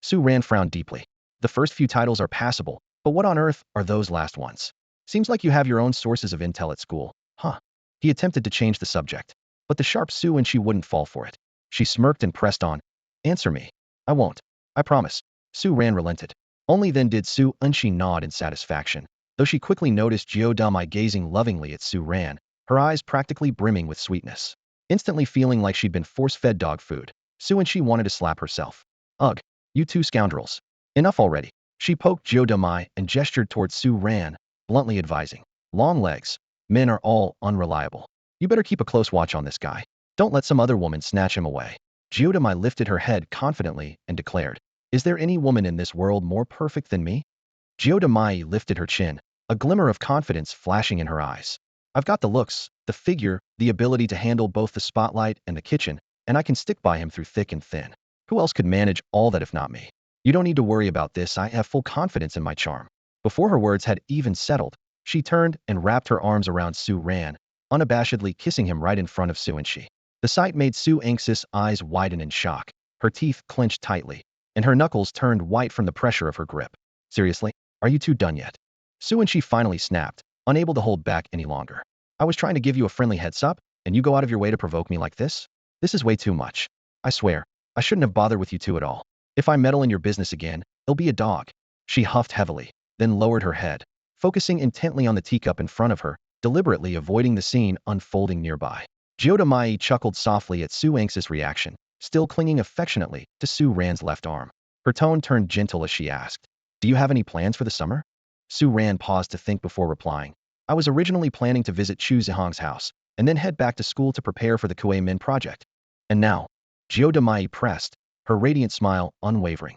Speaker 1: Su Ran frowned deeply. The first few titles are passable, but what on earth are those last ones? Seems like you have your own sources of intel at school, huh? He attempted to change the subject, but the sharp Su Enshi wouldn't fall for it. She smirked and pressed on. Answer me. I won't. I promise. Su Ran relented. Only then did Su Enshi nod in satisfaction, though she quickly noticed Jiu Demai gazing lovingly at Su Ran, her eyes practically brimming with sweetness. Instantly feeling like she'd been force-fed dog food, Su Enshi wanted to slap herself. Ugh, you two scoundrels. Enough already. She poked Jiu Demai and gestured towards Su Ran, bluntly advising. Long legs. Men are all unreliable. You better keep a close watch on this guy. Don't let some other woman snatch him away. Jiu Demai lifted her head confidently and declared, is there any woman in this world more perfect than me? Jiu Demai lifted her chin, a glimmer of confidence flashing in her eyes. I've got the looks, the figure, the ability to handle both the spotlight and the kitchen, and I can stick by him through thick and thin. Who else could manage all that if not me? You don't need to worry about this, I have full confidence in my charm. Before her words had even settled, she turned and wrapped her arms around Su Ran, unabashedly kissing him right in front of Su Enshi. The sight made Su Enxi's eyes widen in shock, her teeth clenched tightly, and her knuckles turned white from the pressure of her grip. Seriously? Are you two done yet? Su Enshi finally snapped, unable to hold back any longer. I was trying to give you a friendly heads up, and you go out of your way to provoke me like this? This is way too much. I swear, I shouldn't have bothered with you two at all. If I meddle in your business again, it'll be a dog. She huffed heavily, then lowered her head, focusing intently on the teacup in front of her, deliberately avoiding the scene unfolding nearby. Jiu Demai chuckled softly at Su Enxi's reaction, still clinging affectionately to Su Ran's left arm. Her tone turned gentle as she asked, do you have any plans for the summer? Su Ran paused to think before replying. I was originally planning to visit Chu Zhihang's house, and then head back to school to prepare for the Kuei Min project. And now, Jiu Demai pressed, her radiant smile unwavering.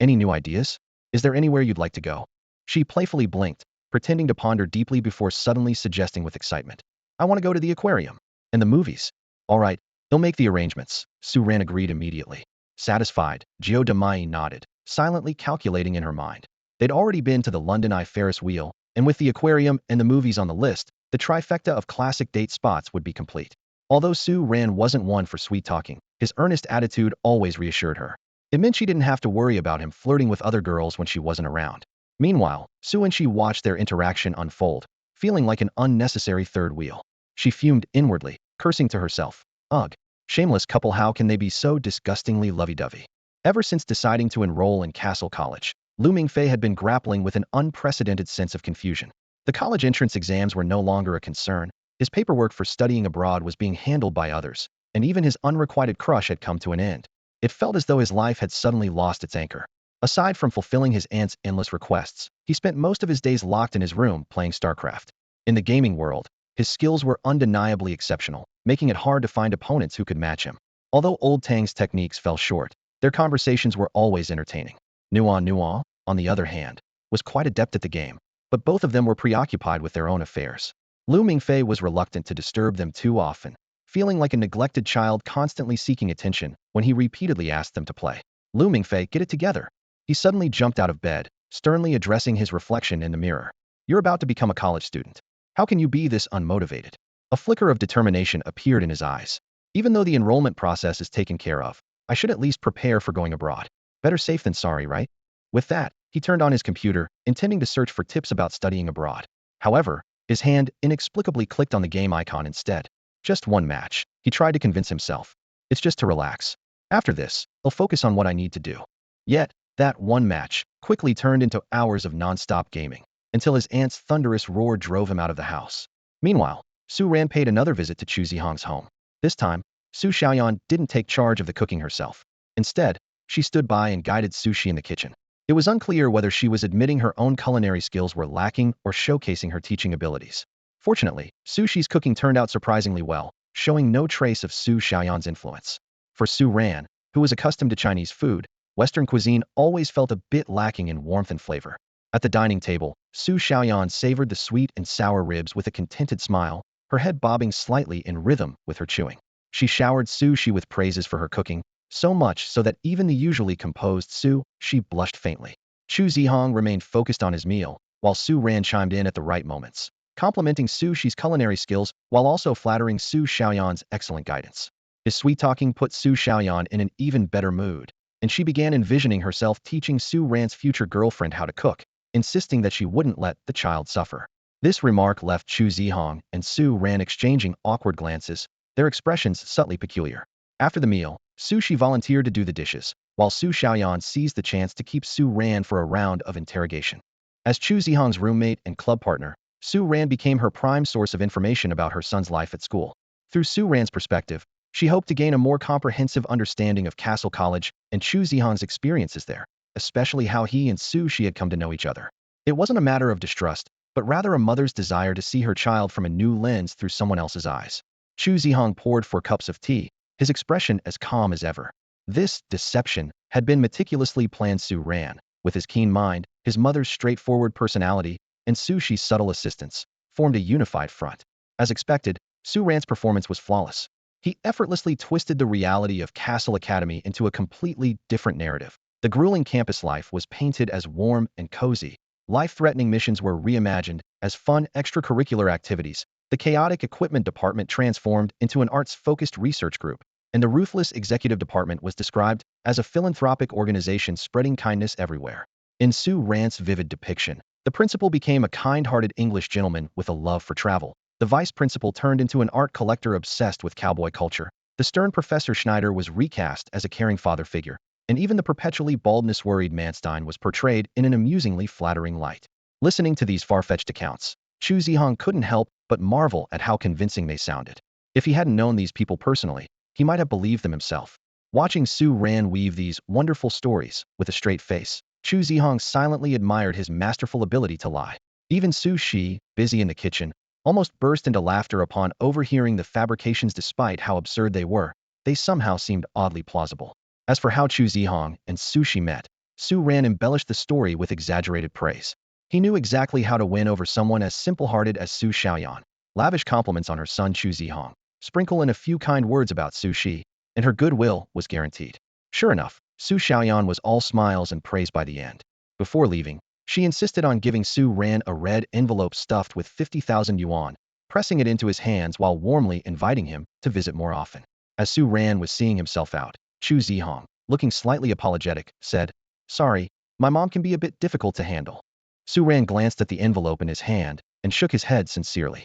Speaker 1: Any new ideas? Is there anywhere you'd like to go? She playfully blinked, pretending to ponder deeply before suddenly suggesting with excitement. I want to go to the aquarium. And the movies. All right, they'll make the arrangements. Su Ran agreed immediately. Satisfied, Jiu Demai nodded, silently calculating in her mind. They'd already been to the London Eye Ferris wheel, and with the aquarium and the movies on the list, the trifecta of classic date spots would be complete. Although Su Ran wasn't one for sweet-talking, his earnest attitude always reassured her. It meant she didn't have to worry about him flirting with other girls when she wasn't around. Meanwhile, Su and she watched their interaction unfold, feeling like an unnecessary third wheel. She fumed inwardly, cursing to herself. Ugh, shameless couple, how can they be so disgustingly lovey-dovey? Ever since deciding to enroll in Cassell College, Mingfei had been grappling with an unprecedented sense of confusion. The college entrance exams were no longer a concern, his paperwork for studying abroad was being handled by others, and even his unrequited crush had come to an end. It felt as though his life had suddenly lost its anchor. Aside from fulfilling his aunt's endless requests, he spent most of his days locked in his room playing StarCraft. In the gaming world, his skills were undeniably exceptional, making it hard to find opponents who could match him. Although Old Tang's techniques fell short, their conversations were always entertaining. Nuan, on the other hand, was quite adept at the game, but both of them were preoccupied with their own affairs. Lu Mingfei was reluctant to disturb them too often, feeling like a neglected child constantly seeking attention when he repeatedly asked them to play. Lu Mingfei, get it together. He suddenly jumped out of bed, sternly addressing his reflection in the mirror. You're about to become a college student. How can you be this unmotivated? A flicker of determination appeared in his eyes. Even though the enrollment process is taken care of, I should at least prepare for going abroad. Better safe than sorry, right? With that, he turned on his computer, intending to search for tips about studying abroad. However, his hand inexplicably clicked on the game icon instead. Just one match, he tried to convince himself. It's just to relax. After this, I'll focus on what I need to do. Yet, that one match quickly turned into hours of non-stop gaming, until his aunt's thunderous roar drove him out of the house. Meanwhile, Su Ran paid another visit to Chu Zhihang's home. This time, Su Xiaoyan didn't take charge of the cooking herself. Instead, she stood by and guided Sushi in the kitchen. It was unclear whether she was admitting her own culinary skills were lacking or showcasing her teaching abilities. Fortunately, Sushi's cooking turned out surprisingly well, showing no trace of Su Xiaoyan's influence. For Su Ran, who was accustomed to Chinese food, Western cuisine always felt a bit lacking in warmth and flavor. At the dining table, Su Xiaoyan savored the sweet and sour ribs with a contented smile, her head bobbing slightly in rhythm with her chewing. She showered Sushi with praises for her cooking, so much so that even the usually composed Su blushed faintly. Chu Zhihang remained focused on his meal, while Su Ran chimed in at the right moments, complimenting Sushi's culinary skills while also flattering Su Xiaoyan's excellent guidance. His sweet-talking put Su Xiaoyan in an even better mood, and she began envisioning herself teaching Su Ran's future girlfriend how to cook, insisting that she wouldn't let the child suffer. This remark left Chu Zhihang and Su Ran exchanging awkward glances, their expressions subtly peculiar. After the meal, Sushi volunteered to do the dishes, while Su Xiaoyan seized the chance to keep Su Ran for a round of interrogation. As Chu Zhihang's roommate and club partner, Su Ran became her prime source of information about her son's life at school. Through Su Ran's perspective, she hoped to gain a more comprehensive understanding of Cassell College and Chu Zhihang's experiences there, especially how he and Sushi had come to know each other. It wasn't a matter of distrust, but rather a mother's desire to see her child from a new lens through someone else's eyes. Chu Zhihang poured 4 cups of tea, his expression as calm as ever. This deception had been meticulously planned. Su Ran, with his keen mind, his mother's straightforward personality, and Sushi's subtle assistance, formed a unified front. As expected, Su Ran's performance was flawless. He effortlessly twisted the reality of Cassell Academy into a completely different narrative. The grueling campus life was painted as warm and cozy. Life-threatening missions were reimagined as fun extracurricular activities. The chaotic equipment department transformed into an arts-focused research group, and the ruthless executive department was described as a philanthropic organization spreading kindness everywhere. In Su Ran's vivid depiction, the principal became a kind-hearted English gentleman with a love for travel. The vice principal turned into an art collector obsessed with cowboy culture. The stern Professor Schneider was recast as a caring father figure, and even the perpetually baldness-worried Manstein was portrayed in an amusingly flattering light. Listening to these far-fetched accounts, Chu Zhihang couldn't help but marvel at how convincing they sounded. If he hadn't known these people personally, he might have believed them himself. Watching Su Ran weave these wonderful stories with a straight face, Chu Zhihang silently admired his masterful ability to lie. Even Su Shi, busy in the kitchen, almost burst into laughter upon overhearing the fabrications. Despite how absurd they were, they somehow seemed oddly plausible. As for how Chu Zhihang and Sushi met, Su Ran embellished the story with exaggerated praise. He knew exactly how to win over someone as simple-hearted as Su Xiaoyan. lavish compliments on her son Chu Zhihang, sprinkle in a few kind words about Su Shi, and her goodwill was guaranteed. Sure enough, Su Xiaoyan was all smiles and praise by the end. Before leaving, she insisted on giving Su Ran a red envelope stuffed with 50,000 yuan, pressing it into his hands while warmly inviting him to visit more often. As Su Ran was seeing himself out, Chu Zhihang, looking slightly apologetic, said, "Sorry, my mom can be a bit difficult to handle." Su Ran glanced at the envelope in his hand and shook his head sincerely.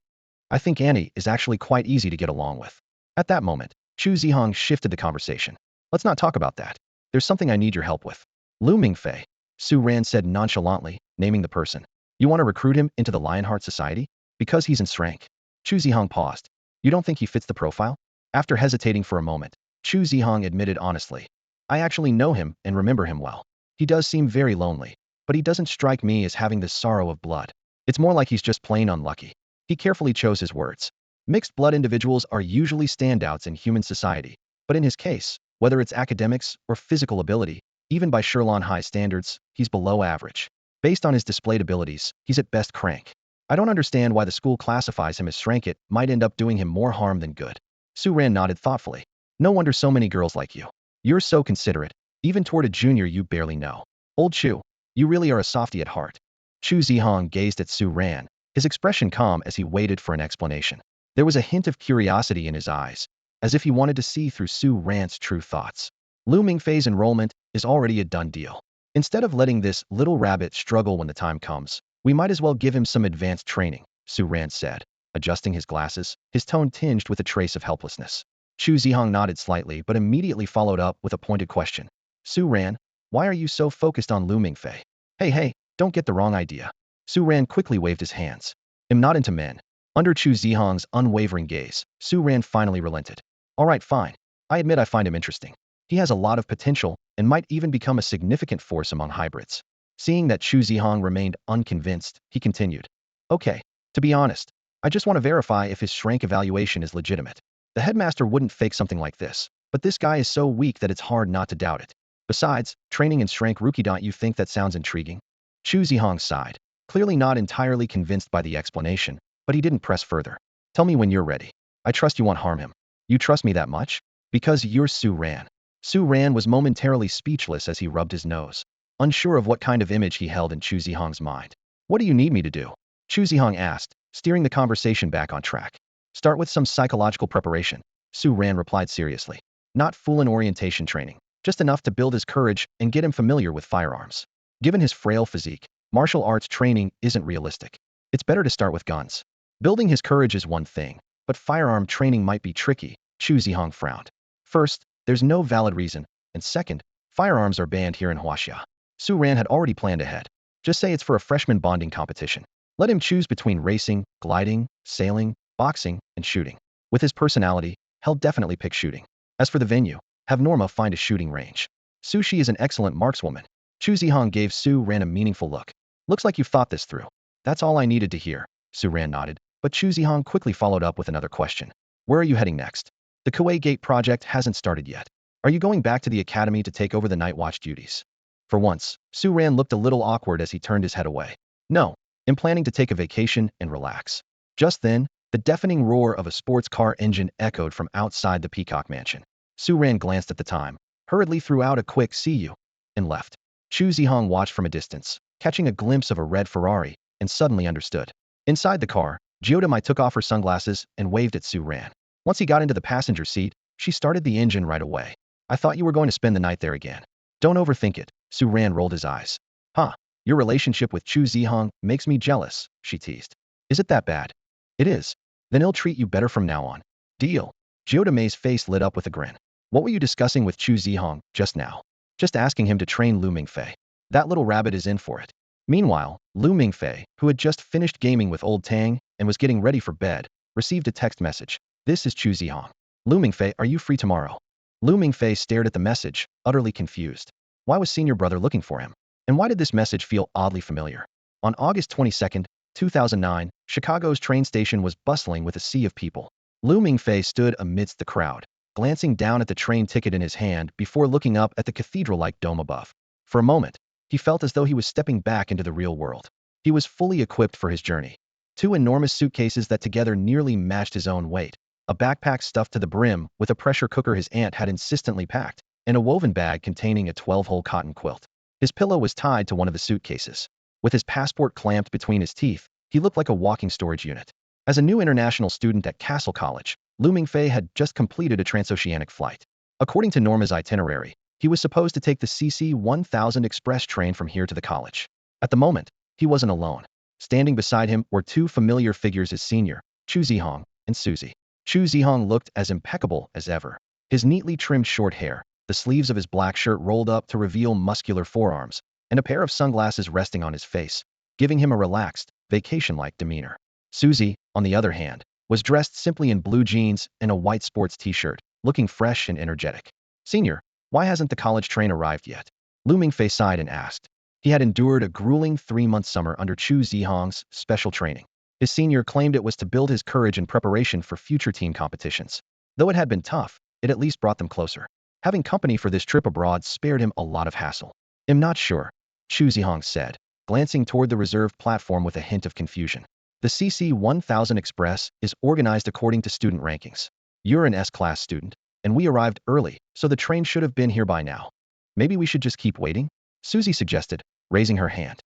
Speaker 1: "I think Annie is actually quite easy to get along with." At that moment, Chu Zhihang shifted the conversation. "Let's not talk about that. There's something I need your help with." "Lu Mingfei," Su Ran said nonchalantly, naming the person. "You want to recruit him into the Lionheart Society? Because he's in rank." Chu Zhihang paused. "You don't think he fits the profile?" After hesitating for a moment, Chu Zhihang admitted honestly. "I actually know him and remember him well. He does seem very lonely, but he doesn't strike me as having this sorrow of blood. It's more like he's just plain unlucky." He carefully chose his words. Mixed blood individuals are usually standouts in human society, but in his case, whether it's academics or physical ability, even by Sherlon High standards, he's below average. Based on his displayed abilities, he's at best crank. I don't understand why the school classifies him as shrank. It might end up doing him more harm than good. Su Ran nodded thoughtfully. "No wonder so many girls like you. You're so considerate, even toward a junior you barely know. Old Chu, you really are a softy at heart." Chu Zhihang gazed at Su Ran, his expression calm as he waited for an explanation. There was a hint of curiosity in his eyes, as if he wanted to see through Su Ran's true thoughts. Lu Mingfei's enrollment is already a done deal. Instead of letting this little rabbit struggle when the time comes, we might as well give him some advanced training, Su Ran said, adjusting his glasses, his tone tinged with a trace of helplessness. Chu Zhihang nodded slightly but immediately followed up with a pointed question. "Su Ran, why are you so focused on Lu Mingfei?" Hey, don't get the wrong idea." Su Ran quickly waved his hands. "I'm not into men." Under Chu Zhihang's unwavering gaze, Su Ran finally relented. "All right, fine. I admit I find him interesting. He has a lot of potential and might even become a significant force among hybrids." Seeing that Chu Zhihang remained unconvinced, he continued. "Okay, to be honest, I just want to verify if his shrank evaluation is legitimate. The headmaster wouldn't fake something like this, but this guy is so weak that it's hard not to doubt it. Besides, training in shrank rookie. Don't you think that sounds intriguing?" Chu Zhihang sighed, clearly not entirely convinced by the explanation, but he didn't press further. "Tell me when you're ready. I trust you won't harm him." "You trust me that much? Because you're Su Ran." Su Ran was momentarily speechless as he rubbed his nose, unsure of what kind of image he held in Chu Zhihang's mind. "What do you need me to do?" Chu Zhihang asked, steering the conversation back on track. "Start with some psychological preparation," Su Ran replied seriously. "Not full-on orientation training, just enough to build his courage and get him familiar with firearms. Given his frail physique, martial arts training isn't realistic. It's better to start with guns. Building his courage is one thing, but firearm training might be tricky." Chu Zhihang frowned. "First, there's no valid reason, and second, firearms are banned here in Huaxia." Su Ran had already planned ahead. "Just say it's for a freshman bonding competition. Let him choose between racing, gliding, sailing, boxing, and shooting. With his personality, he'll definitely pick shooting. As for the venue, have Norma find a shooting range. Sushi is an excellent markswoman." Chu Zhihang gave Su Ran a meaningful look. "Looks like you've thought this through." "That's all I needed to hear," Su Ran nodded, but Chu Zhihang quickly followed up with another question. "Where are you heading next?" "The Kuwait Gate project hasn't started yet. Are you going back to the academy to take over the night watch duties?" For once, Su Ran looked a little awkward as he turned his head away. "No, I'm planning to take a vacation and relax." Just then, the deafening roar of a sports car engine echoed from outside the Peacock Mansion. Su Ran glanced at the time, hurriedly threw out a quick "see you," and left. Chu Zhihang watched from a distance, catching a glimpse of a red Ferrari, and suddenly understood. Inside the car, Jiodamai took off her sunglasses and waved at Su Ran. Once he got into the passenger seat, she started the engine right away. "I thought you were going to spend the night there again." "Don't overthink it," Su Ran rolled his eyes. "Huh, your relationship with Chu Zhihang makes me jealous," she teased. "Is it that bad?" "It is. Then he'll treat you better from now on." "Deal." Jiodamei's face lit up with a grin. "What were you discussing with Chu Zhihang just now?" "Just asking him to train Lu Mingfei. That little rabbit is in for it." Meanwhile, Lu Mingfei, who had just finished gaming with old Tang and was getting ready for bed, received a text message. "This is Chu Zhihang. Lu Mingfei, are you free tomorrow?" Lu Mingfei stared at the message, utterly confused. Why was senior brother looking for him? And why did this message feel oddly familiar? On August 22, 2009, Chicago's train station was bustling with a sea of people. Lu Mingfei stood amidst the crowd, glancing down at the train ticket in his hand before looking up at the cathedral-like dome above. For a moment, he felt as though he was stepping back into the real world. He was fully equipped for his journey. Two enormous suitcases that together nearly matched his own weight, a backpack stuffed to the brim with a pressure cooker his aunt had insistently packed, and a woven bag containing a 12-hole cotton quilt. His pillow was tied to one of the suitcases. With his passport clamped between his teeth, he looked like a walking storage unit. As a new international student at Cassell College, Lu Mingfei had just completed a transoceanic flight. According to Norma's itinerary, he was supposed to take the CC-1000 express train from here to the college. At the moment, he wasn't alone. Standing beside him were two familiar figures: his senior, Chu Zhihang, and Susie. Chu Zhihang looked as impeccable as ever. His neatly trimmed short hair, the sleeves of his black shirt rolled up to reveal muscular forearms, and a pair of sunglasses resting on his face, giving him a relaxed, vacation-like demeanor. Susie, on the other hand, was dressed simply in blue jeans and a white sports t-shirt, looking fresh and energetic. "Senior, why hasn't the college train arrived yet?" Lu Mingfei sighed and asked. He had endured a grueling 3-month summer under Chu Zhihang's special training. His senior claimed it was to build his courage in preparation for future team competitions. Though it had been tough, it at least brought them closer. Having company for this trip abroad spared him a lot of hassle. "I'm not sure," Chu Zhihang said, glancing toward the reserved platform with a hint of confusion. "The CC-1000 Express is organized according to student rankings. You're an S-class student, and we arrived early, so the train should have been here by now. Maybe we should just keep waiting?" Susie suggested, raising her hand.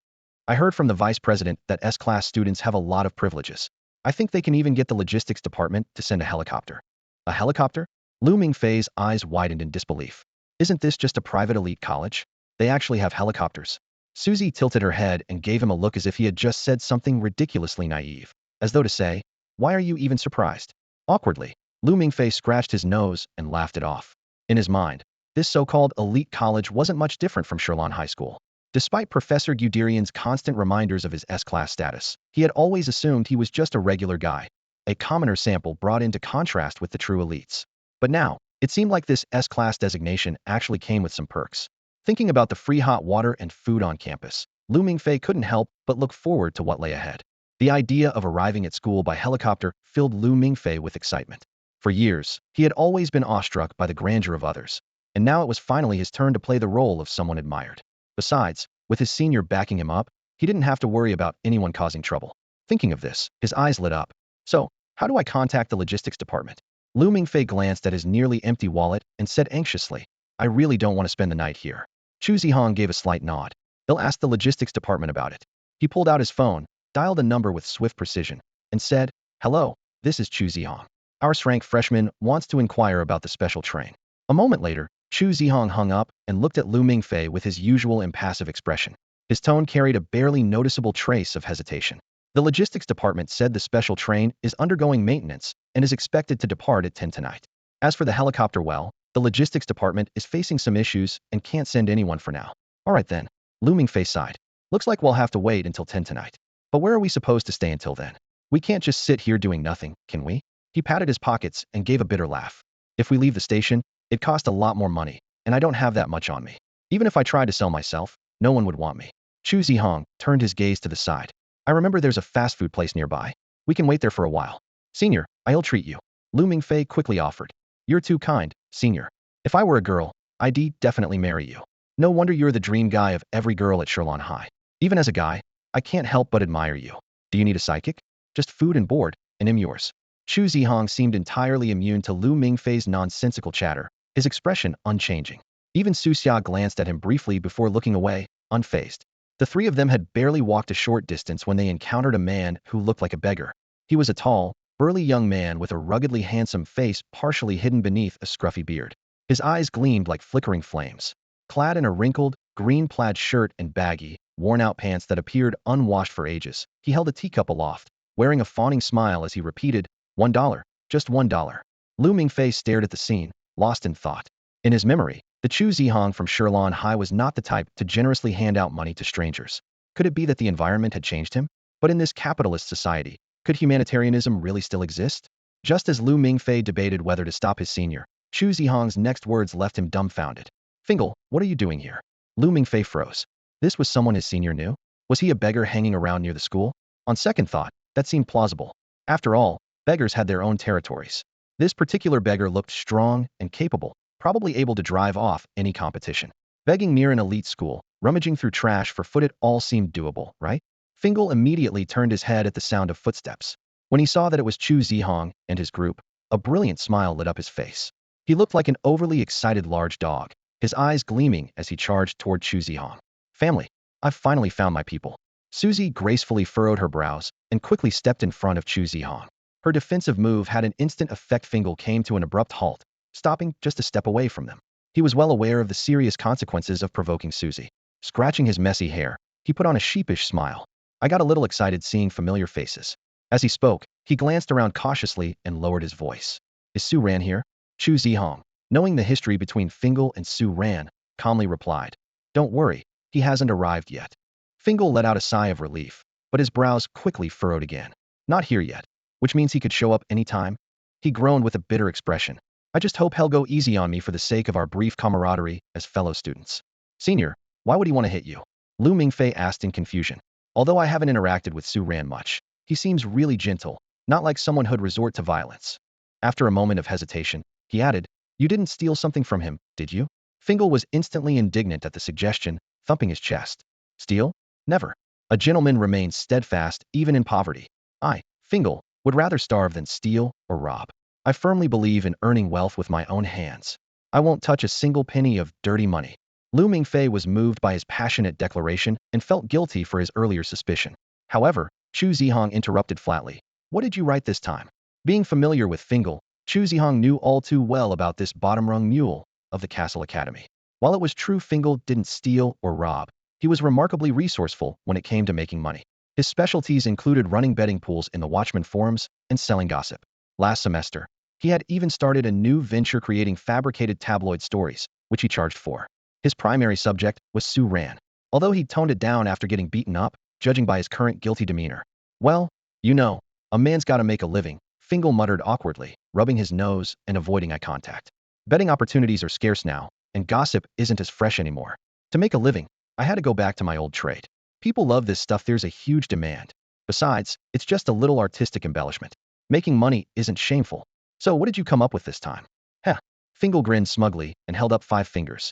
Speaker 1: "I heard from the vice president that S-class students have a lot of privileges. I think they can even get the logistics department to send a helicopter." "A helicopter?" Lu Mingfei's eyes widened in disbelief. "Isn't this just a private elite college? They actually have helicopters." Susie tilted her head and gave him a look as if he had just said something ridiculously naive, as though to say, "Why are you even surprised?" Awkwardly, Lu Mingfei scratched his nose and laughed it off. In his mind, this so-called elite college wasn't much different from Shirlan High School. Despite Professor Guderian's constant reminders of his S-class status, he had always assumed he was just a regular guy, a commoner sample brought into contrast with the true elites. But now, it seemed like this S-class designation actually came with some perks. Thinking about the free hot water and food on campus, Lu Mingfei couldn't help but look forward to what lay ahead. The idea of arriving at school by helicopter filled Lu Mingfei with excitement. For years, he had always been awestruck by the grandeur of others, and now it was finally his turn to play the role of someone admired. Besides, with his senior backing him up, he didn't have to worry about anyone causing trouble. Thinking of this, his eyes lit up. "So, how do I contact the logistics department?" Lu Mingfei glanced at his nearly empty wallet and said anxiously, "I really don't want to spend the night here." Chu Zhihang gave a slight nod. "They'll ask the logistics department about it." He pulled out his phone, dialed a number with swift precision, and said, "Hello, this is Chu Zhihang. Our rank freshman wants to inquire about the special train." A moment later, Chu Zhihang hung up and looked at Lu Mingfei with his usual impassive expression. His tone carried a barely noticeable trace of hesitation. "The logistics department said the special train is undergoing maintenance and is expected to depart at 10 tonight. As for the helicopter, well, the logistics department is facing some issues and can't send anyone for now." "All right then," Lu Mingfei sighed. "Looks like we'll have to wait until 10 tonight. But where are we supposed to stay until then? We can't just sit here doing nothing, can we?" He patted his pockets and gave a bitter laugh. "If we leave the station, it costs a lot more money, and I don't have that much on me. Even if I tried to sell myself, no one would want me." Chu Zhihang turned his gaze to the side. "I remember there's a fast food place nearby. We can wait there for a while." "Senior, I'll treat you," Lu Mingfei quickly offered. "You're too kind, senior. If I were a girl, I'd definitely marry you. No wonder you're the dream guy of every girl at Shirlan High. Even as a guy, I can't help but admire you. Do you need a sidekick? Just food and board, and I'm yours." Chu Zhihang seemed entirely immune to Lu Mingfei's nonsensical chatter, his expression unchanging. Even Su Xia glanced at him briefly before looking away, unfazed. The three of them had barely walked a short distance when they encountered a man who looked like a beggar. He was a tall, burly young man with a ruggedly handsome face partially hidden beneath a scruffy beard. His eyes gleamed like flickering flames. Clad in a wrinkled, green plaid shirt and baggy, worn-out pants that appeared unwashed for ages, he held a teacup aloft, wearing a fawning smile as he repeated, $1, just $1. Lu Mingfei stared at the scene, lost in thought. In his memory, the Chu Zhihang from Shirlan High was not the type to generously hand out money to strangers. Could it be that the environment had changed him? But in this capitalist society, could humanitarianism really still exist? Just as Lu Mingfei debated whether to stop his senior, Chu Zhihang's next words left him dumbfounded. "Fingal, what are you doing here?" Lu Mingfei froze. This was someone his senior knew? Was he a beggar hanging around near the school? On second thought, that seemed plausible. After all, beggars had their own territories. This particular beggar looked strong and capable, probably able to drive off any competition. Begging near an elite school, rummaging through trash for food, it all seemed doable, right? Fingal immediately turned his head at the sound of footsteps. When he saw that it was Chu Zhihang and his group, a brilliant smile lit up his face. He looked like an overly excited large dog, his eyes gleaming as he charged toward Chu Zhihang. Family, I've finally found my people. Susie gracefully furrowed her brows and quickly stepped in front of Chu Zhihang. Her defensive move had an instant effect. Fingal came to an abrupt halt, stopping just a step away from them. He was well aware of the serious consequences of provoking Susie. Scratching his messy hair, he put on a sheepish smile. I got a little excited seeing familiar faces. As he spoke, he glanced around cautiously and lowered his voice. Is Su Ran here? Chu Zhihang, knowing the history between Fingal and Su Ran, calmly replied. Don't worry, he hasn't arrived yet. Fingal let out a sigh of relief, but his brows quickly furrowed again. Not here yet, which means he could show up any time? He groaned with a bitter expression. I just hope he'll go easy on me for the sake of our brief camaraderie as fellow students. Senior, why would he want to hit you? Lu Mingfei asked in confusion. Although I haven't interacted with Su Ran much, he seems really gentle, not like someone who'd resort to violence. After a moment of hesitation, he added, You didn't steal something from him, did you? Fingal was instantly indignant at the suggestion, thumping his chest. Steal? Never. A gentleman remains steadfast even in poverty. I, Fingal, would rather starve than steal or rob. I firmly believe in earning wealth with my own hands. I won't touch a single penny of dirty money. Lu Mingfei was moved by his passionate declaration and felt guilty for his earlier suspicion. However, Chu Zhihang interrupted flatly. What did you write this time? Being familiar with Fingal, Chu Zhihang knew all too well about this bottom-rung mule of the Cassell Academy. While it was true Fingal didn't steal or rob, he was remarkably resourceful when it came to making money. His specialties included running betting pools in the Watchman forums and selling gossip. Last semester, he had even started a new venture creating fabricated tabloid stories, which he charged for. His primary subject was Su Ran, although he toned it down after getting beaten up, judging by his current guilty demeanor. Well, you know, a man's gotta make a living, Fingal muttered awkwardly, rubbing his nose and avoiding eye contact. Betting opportunities are scarce now, and gossip isn't as fresh anymore. To make a living, I had to go back to my old trade. People love this stuff, there's a huge demand. Besides, it's just a little artistic embellishment. Making money isn't shameful. So what did you come up with this time? Heh. Fingal grinned smugly and held up 5 fingers.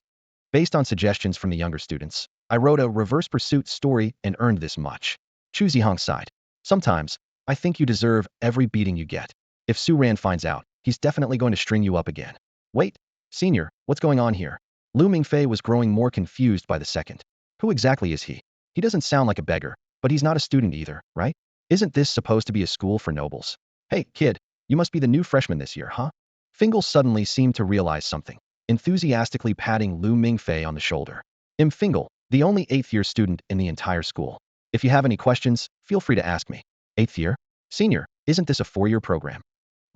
Speaker 1: Based on suggestions from the younger students, I wrote a reverse pursuit story and earned this much. Chu Zhihang sighed. Sometimes, I think you deserve every beating you get. If Su Ran finds out, he's definitely going to string you up again. Wait, senior, what's going on here? Lu Mingfei was growing more confused by the second. Who exactly is he? He doesn't sound like a beggar, but he's not a student either, right? Isn't this supposed to be a school for nobles? Hey, kid, you must be the new freshman this year, huh? Fingal suddenly seemed to realize something, enthusiastically patting Lu Mingfei on the shoulder. Fingal, the only 8th-year student in the entire school. If you have any questions, feel free to ask me. 8th year? Senior, isn't this a 4-year program?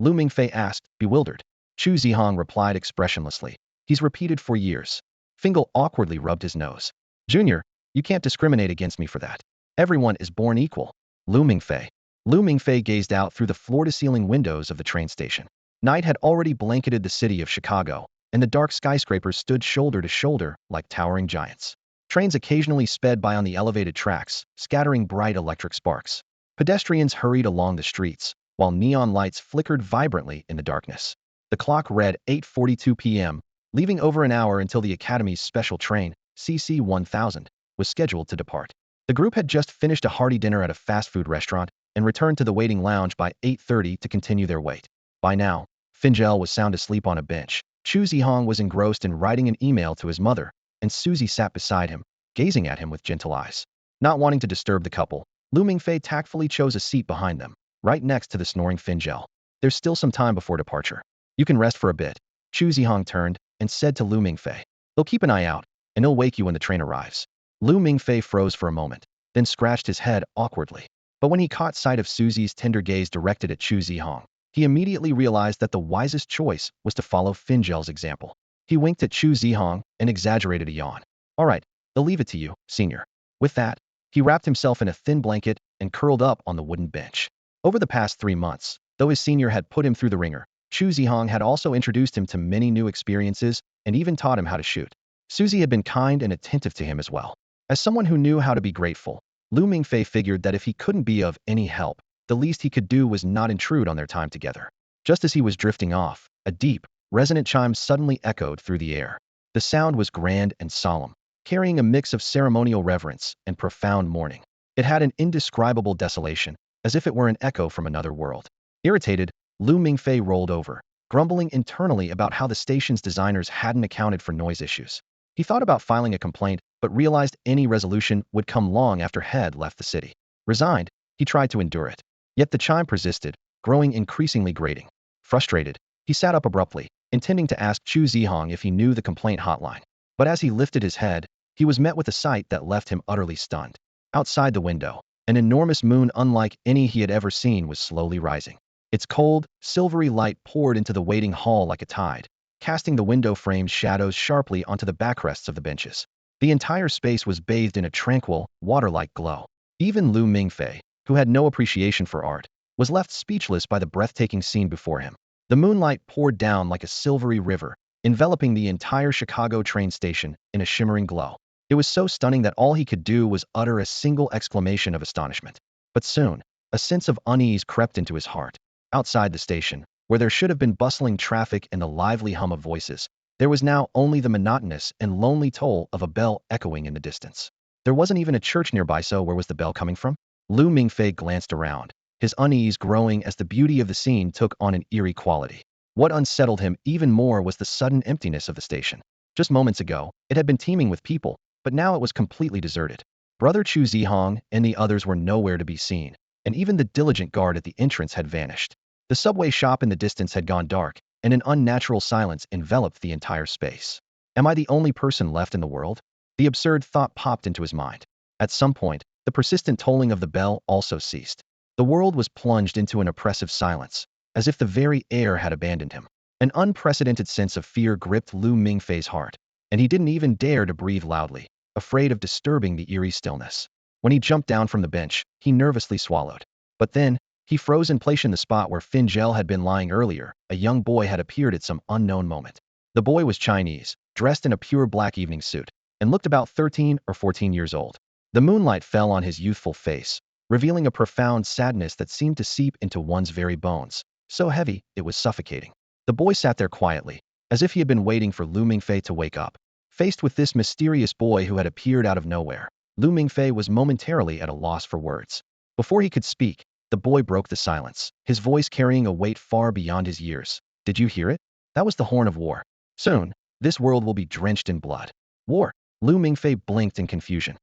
Speaker 1: Lu Mingfei asked, bewildered. Chu Zhihang replied expressionlessly. He's repeated for years. Fingal awkwardly rubbed his nose. Junior, you can't discriminate against me for that. Everyone is born equal. Lu Mingfei. Lu Mingfei gazed out through the floor-to-ceiling windows of the train station. Night had already blanketed the city of Chicago, and the dark skyscrapers stood shoulder to shoulder like towering giants. Trains occasionally sped by on the elevated tracks, scattering bright electric sparks. Pedestrians hurried along the streets, while neon lights flickered vibrantly in the darkness. The clock read 8:42 p.m., leaving over an hour until the Academy's special train, CC 1000, was scheduled to depart. The group had just finished a hearty dinner at a fast food restaurant and returned to the waiting lounge by 8:30 to continue their wait. By now, Fingal was sound asleep on a bench. Chu Zhihang was engrossed in writing an email to his mother, and Susie sat beside him, gazing at him with gentle eyes. Not wanting to disturb the couple, Lu Mingfei tactfully chose a seat behind them, right next to the snoring Fingal. There's still some time before departure. You can rest for a bit. Chu Zhihang turned and said to Lu Mingfei. They'll keep an eye out, and he'll wake you when the train arrives. Lu Mingfei froze for a moment, then scratched his head awkwardly. But when he caught sight of Susie's tender gaze directed at Chu Zhihang, he immediately realized that the wisest choice was to follow Fingal's example. He winked at Chu Zhihang and exaggerated a yawn. All right, they'll leave it to you, senior. With that, he wrapped himself in a thin blanket and curled up on the wooden bench. Over the past 3 months, though his senior had put him through the ringer, Chu Zhihang had also introduced him to many new experiences and even taught him how to shoot. Susie had been kind and attentive to him as well. As someone who knew how to be grateful, Lu Mingfei figured that if he couldn't be of any help, the least he could do was not intrude on their time together. Just as he was drifting off, a deep, resonant chime suddenly echoed through the air. The sound was grand and solemn, carrying a mix of ceremonial reverence and profound mourning. It had an indescribable desolation, as if it were an echo from another world. Irritated, Lu Mingfei rolled over, grumbling internally about how the station's designers hadn't accounted for noise issues. He thought about filing a complaint, but realized any resolution would come long after Head left the city. Resigned, he tried to endure it. Yet the chime persisted, growing increasingly grating. Frustrated, he sat up abruptly, intending to ask Chu Zhihang if he knew the complaint hotline. But as he lifted his head, he was met with a sight that left him utterly stunned. Outside the window, an enormous moon unlike any he had ever seen was slowly rising. Its cold, silvery light poured into the waiting hall like a tide, casting the window framed shadows sharply onto the backrests of the benches. The entire space was bathed in a tranquil, water-like glow. Even Lu Mingfei, who had no appreciation for art, was left speechless by the breathtaking scene before him. The moonlight poured down like a silvery river, enveloping the entire Chicago train station in a shimmering glow. It was so stunning that all he could do was utter a single exclamation of astonishment. But soon, a sense of unease crept into his heart. Outside the station, where there should have been bustling traffic and the lively hum of voices, there was now only the monotonous and lonely toll of a bell echoing in the distance. There wasn't even a church nearby, so where was the bell coming from? Lu Mingfei glanced around, his unease growing as the beauty of the scene took on an eerie quality. What unsettled him even more was the sudden emptiness of the station. Just moments ago, it had been teeming with people, but now it was completely deserted. Brother Chu Zhihang and the others were nowhere to be seen, and even the diligent guard at the entrance had vanished. The subway shop in the distance had gone dark, and an unnatural silence enveloped the entire space. Am I the only person left in the world? The absurd thought popped into his mind. At some point, the persistent tolling of the bell also ceased. The world was plunged into an oppressive silence, as if the very air had abandoned him. An unprecedented sense of fear gripped Lu Mingfei's heart, and he didn't even dare to breathe loudly, afraid of disturbing the eerie stillness. When he jumped down from the bench, he nervously swallowed. But then, he froze in place in the spot where Finjel had been lying earlier. A young boy had appeared at some unknown moment. The boy was Chinese, dressed in a pure black evening suit, and looked about 13 or 14 years old. The moonlight fell on his youthful face, revealing a profound sadness that seemed to seep into one's very bones, so heavy it was suffocating. The boy sat there quietly, as if he had been waiting for Lu Mingfei to wake up. Faced with this mysterious boy who had appeared out of nowhere, Lu Mingfei was momentarily at a loss for words. Before he could speak, the boy broke the silence, his voice carrying a weight far beyond his years. Did you hear it? That was the horn of war. Soon, this world will be drenched in blood. War? Lu Mingfei blinked in confusion.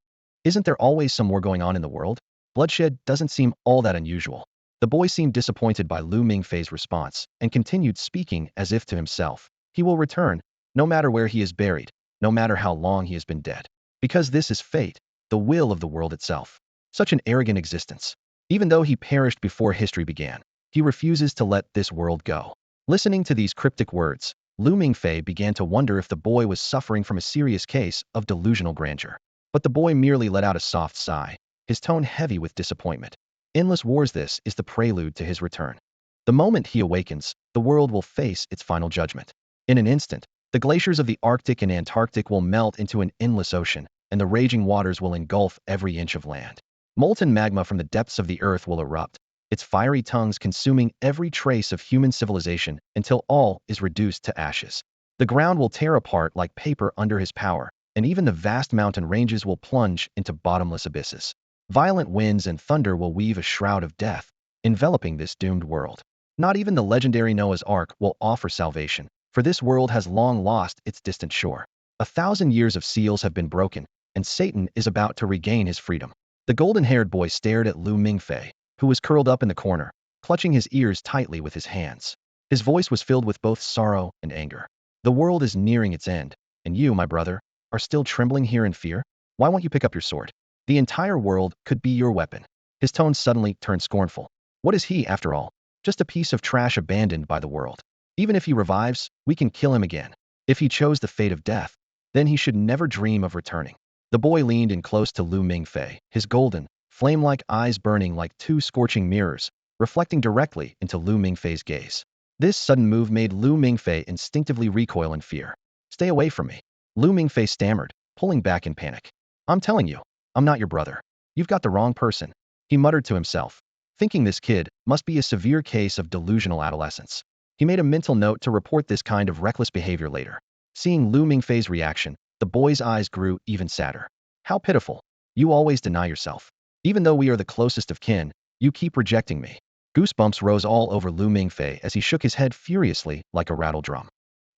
Speaker 1: Isn't there always some war going on in the world? Bloodshed doesn't seem all that unusual. The boy seemed disappointed by Lu Mingfei's response and continued speaking as if to himself. He will return, no matter where he is buried, no matter how long he has been dead. Because this is fate, the will of the world itself. Such an arrogant existence. Even though he perished before history began, he refuses to let this world go. Listening to these cryptic words, Lu Mingfei began to wonder if the boy was suffering from a serious case of delusional grandeur. But the boy merely let out a soft sigh, his tone heavy with disappointment. Endless wars. This is the prelude to his return. The moment he awakens, the world will face its final judgment. In an instant, the glaciers of the Arctic and Antarctic will melt into an endless ocean, and the raging waters will engulf every inch of land. Molten magma from the depths of the earth will erupt, its fiery tongues consuming every trace of human civilization until all is reduced to ashes. The ground will tear apart like paper under his power, and even the vast mountain ranges will plunge into bottomless abysses. Violent winds and thunder will weave a shroud of death, enveloping this doomed world. Not even the legendary Noah's Ark will offer salvation, for this world has long lost its distant shore. 1,000 years of seals have been broken, and Satan is about to regain his freedom. The golden-haired boy stared at Lu Mingfei, who was curled up in the corner, clutching his ears tightly with his hands. His voice was filled with both sorrow and anger. The world is nearing its end, and you, my brother, are still trembling here in fear? Why won't you pick up your sword? The entire world could be your weapon. His tone suddenly turned scornful. What is he, after all? Just a piece of trash abandoned by the world. Even if he revives, we can kill him again. If he chose the fate of death, then he should never dream of returning. The boy leaned in close to Lu Mingfei, his golden, flame-like eyes burning like two scorching mirrors, reflecting directly into Lu Mingfei's gaze. This sudden move made Lu Mingfei instinctively recoil in fear. Stay away from me. Lu Mingfei stammered, pulling back in panic. I'm telling you, I'm not your brother. You've got the wrong person. He muttered to himself, thinking this kid must be a severe case of delusional adolescence. He made a mental note to report this kind of reckless behavior later. Seeing Lu Mingfei's reaction, the boy's eyes grew even sadder. How pitiful. You always deny yourself. Even though we are the closest of kin, you keep rejecting me. Goosebumps rose all over Lu Mingfei as he shook his head furiously like a rattle drum.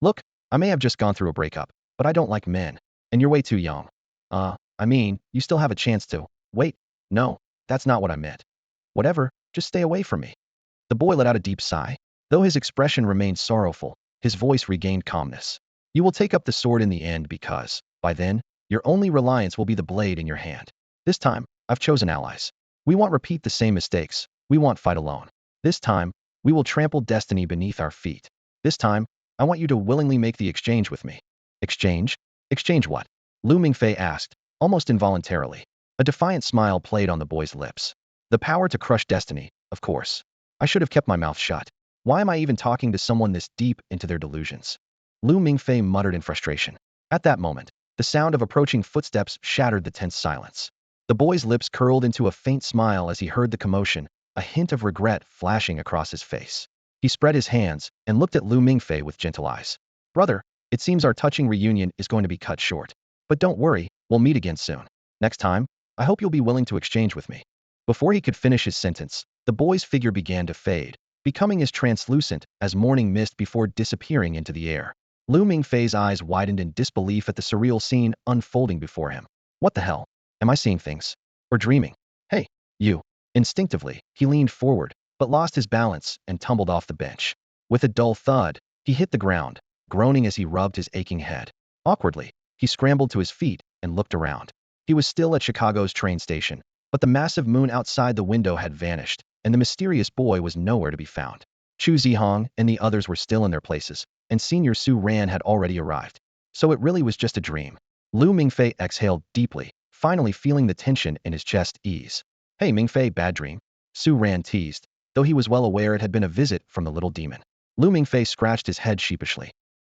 Speaker 1: Look, I may have just gone through a breakup, but I don't like men. And you're way too young. I mean, you still have a chance to. Wait, no, that's not what I meant. Whatever, just stay away from me. The boy let out a deep sigh. Though his expression remained sorrowful, his voice regained calmness. You will take up the sword in the end because, by then, your only reliance will be the blade in your hand. This time, I've chosen allies. We won't repeat the same mistakes. We won't fight alone. This time, we will trample destiny beneath our feet. This time, I want you to willingly make the exchange with me. Exchange? Exchange what? Lu Mingfei asked, almost involuntarily. A defiant smile played on the boy's lips. The power to crush destiny, of course. I should have kept my mouth shut. Why am I even talking to someone this deep into their delusions? Lu Mingfei muttered in frustration. At that moment, the sound of approaching footsteps shattered the tense silence. The boy's lips curled into a faint smile as he heard the commotion, a hint of regret flashing across his face. He spread his hands and looked at Lu Mingfei with gentle eyes. Brother, it seems our touching reunion is going to be cut short. But don't worry, we'll meet again soon. Next time, I hope you'll be willing to exchange with me. Before he could finish his sentence, the boy's figure began to fade, becoming as translucent as morning mist before disappearing into the air. Lu Mingfei's eyes widened in disbelief at the surreal scene unfolding before him. What the hell? Am I seeing things? Or dreaming? Hey, you. Instinctively, he leaned forward, but lost his balance and tumbled off the bench. With a dull thud, he hit the ground, groaning as he rubbed his aching head. Awkwardly, he scrambled to his feet and looked around. He was still at Chicago's train station, but the massive moon outside the window had vanished, and the mysterious boy was nowhere to be found. Chu Zhihang and the others were still in their places, and Senior Su Ran had already arrived. So it really was just a dream. Lu Mingfei exhaled deeply, finally feeling the tension in his chest ease. Hey Mingfei, bad dream? Su Ran teased, though he was well aware it had been a visit from the little demon. Lu Mingfei scratched his head sheepishly.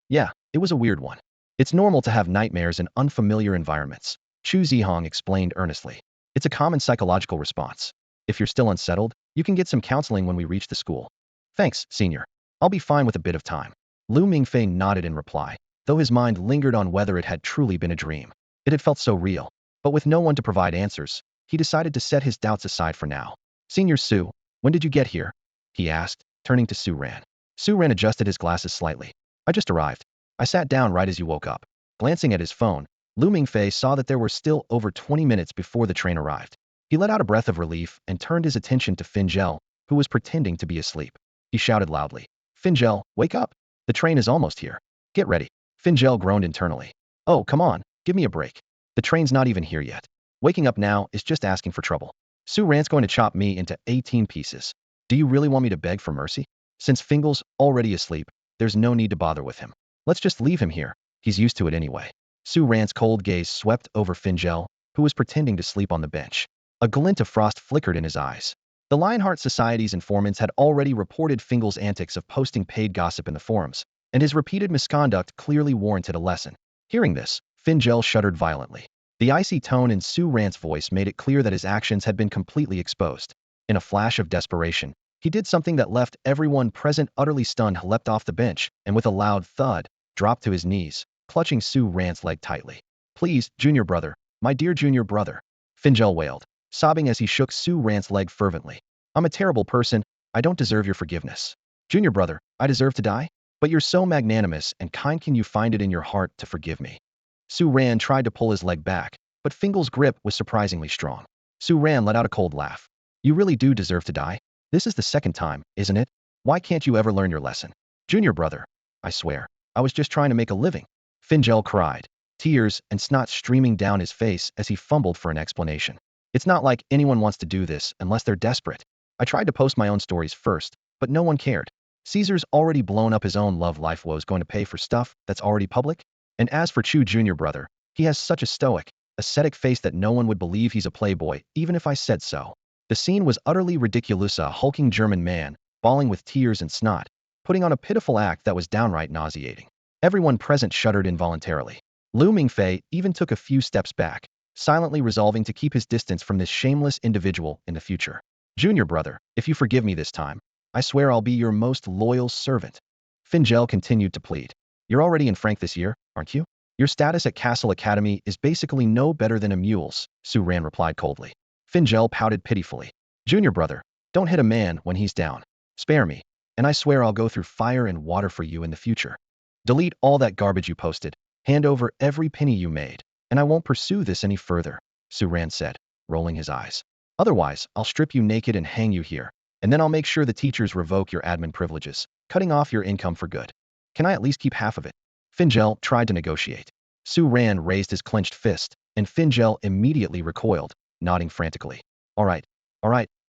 Speaker 1: Yeah, it was a weird one. It's normal to have nightmares in unfamiliar environments, Chu Zhihang explained earnestly. It's a common psychological response. If you're still unsettled, you can get some counseling when we reach the school. Thanks, Senior. I'll be fine with a bit of time. Lu Mingfei nodded in reply, though his mind lingered on whether it had truly been a dream. It had felt so real. But with no one to provide answers, he decided to set his doubts aside for now. Senior Su, when did you get here? He asked, turning to Su Ran. Su Ran adjusted his glasses slightly. I just arrived. I sat down right as you woke up. Glancing at his phone, Lu Mingfei saw that there were still over 20 minutes before the train arrived. He let out a breath of relief and turned his attention to Fingel, who was pretending to be asleep. He shouted loudly, Fingel, wake up! The train is almost here. Get ready. Fingel groaned internally. Oh, come on, give me a break. The train's not even here yet. Waking up now is just asking for trouble. Su Ran's going to chop me into 18 pieces. Do you really want me to beg for mercy? Since Fingel's already asleep, there's no need to bother with him. Let's just leave him here. He's used to it anyway. Su Ran's cold gaze swept over Fingel, who was pretending to sleep on the bench. A glint of frost flickered in his eyes. The Lionheart Society's informants had already reported Fingel's antics of posting paid gossip in the forums, and his repeated misconduct clearly warranted a lesson. Hearing this, Fingel shuddered violently. The icy tone in Su Ran's voice made it clear that his actions had been completely exposed. In a flash of desperation, he did something that left everyone present utterly stunned. He leapt off the bench, and with a loud thud, dropped to his knees, clutching Su Ran's leg tightly. Please, junior brother, my dear junior brother, Fingel wailed, sobbing as he shook Su Ran's leg fervently. I'm a terrible person. I don't deserve your forgiveness. Junior brother, I deserve to die? But you're so magnanimous and kind, can you find it in your heart to forgive me? Su Ran tried to pull his leg back, but Fingel's grip was surprisingly strong. Su Ran let out a cold laugh. You really do deserve to die? This is the second time, isn't it? Why can't you ever learn your lesson? Junior brother, I swear, I was just trying to make a living. Fingel cried, tears and snot streaming down his face as he fumbled for an explanation. It's not like anyone wants to do this unless they're desperate. I tried to post my own stories first, but no one cared. Caesar's already blown up his own love life. Woes going to pay for stuff that's already public? And as for Chu junior brother, he has such a stoic, ascetic face that no one would believe he's a playboy, even if I said so. The scene was utterly ridiculous. A hulking German man, bawling with tears and snot, putting on a pitiful act that was downright nauseating. Everyone present shuddered involuntarily. Lu Mingfei even took a few steps back, silently resolving to keep his distance from this shameless individual in the future. Junior brother, if you forgive me this time, I swear I'll be your most loyal servant. Fingel continued to plead. You're already in Frank this year, aren't you? Your status at Cassell Academy is basically no better than a mule's, Su Ran replied coldly. Fingel pouted pitifully. Junior brother, don't hit a man when he's down. Spare me, and I swear I'll go through fire and water for you in the future. Delete all that garbage you posted, hand over every penny you made, and I won't pursue this any further, Suran said, rolling his eyes. Otherwise, I'll strip you naked and hang you here, and then I'll make sure the teachers revoke your admin privileges, cutting off your income for good. Can I at least keep half of it? Fingel tried to negotiate. Suran raised his clenched fist, and Fingel immediately recoiled, nodding frantically. All right,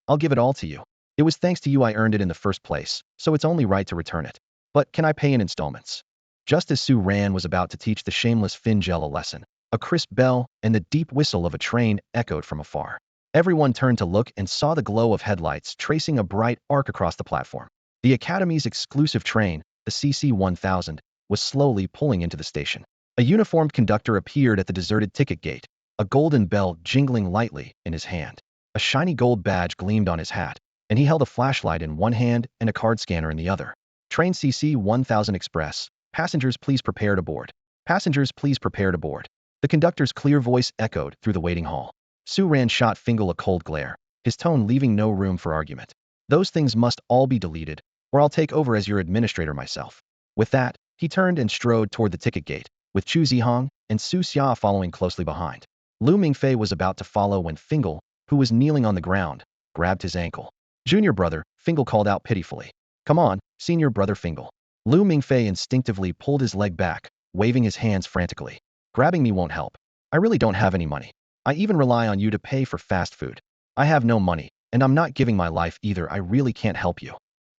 Speaker 1: I'll give it all to you. It was thanks to you I earned it in the first place, so it's only right to return it. But can I pay in installments? Just as Suran was about to teach the shameless Fingel a lesson, a crisp bell and the deep whistle of a train echoed from afar. Everyone turned to look and saw the glow of headlights tracing a bright arc across the platform. The Academy's exclusive train, the CC-1000, was slowly pulling into the station. A uniformed conductor appeared at the deserted ticket gate, a golden bell jingling lightly in his hand. A shiny gold badge gleamed on his hat, and he held a flashlight in one hand and a card scanner in the other. Train CC-1000 Express. Passengers, please prepare to board. Passengers, please prepare to board. The conductor's clear voice echoed through the waiting hall. Suran shot Fingel a cold glare, his tone leaving no room for argument. Those things must all be deleted, or I'll take over as your administrator myself. With that, he turned and strode toward the ticket gate, with Chu Zhihang and Su Xia following closely behind. Lu Mingfei was about to follow when Fingel, who was kneeling on the ground, grabbed his ankle. Junior brother, Fingel called out pitifully. Come on, senior brother Fingel. Lu Mingfei instinctively pulled his leg back, waving his hands frantically. Grabbing me won't help. I really don't have any money. I even rely on you to pay for fast food. I have no money, and I'm not giving my life either. I really can't help you.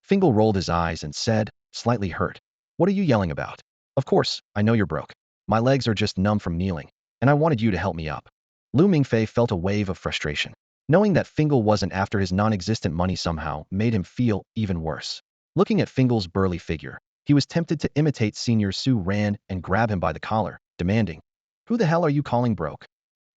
Speaker 1: Fingel rolled his eyes and said, slightly hurt. What are you yelling about? Of course, I know you're broke. My legs are just numb from kneeling, and I wanted you to help me up. Lu Mingfei felt a wave of frustration. Knowing that Fingel wasn't after his non-existent money somehow made him feel even worse. Looking at Fingel's burly figure, he was tempted to imitate Senior Su Ran and grab him by the collar, demanding, Who the hell are you calling broke?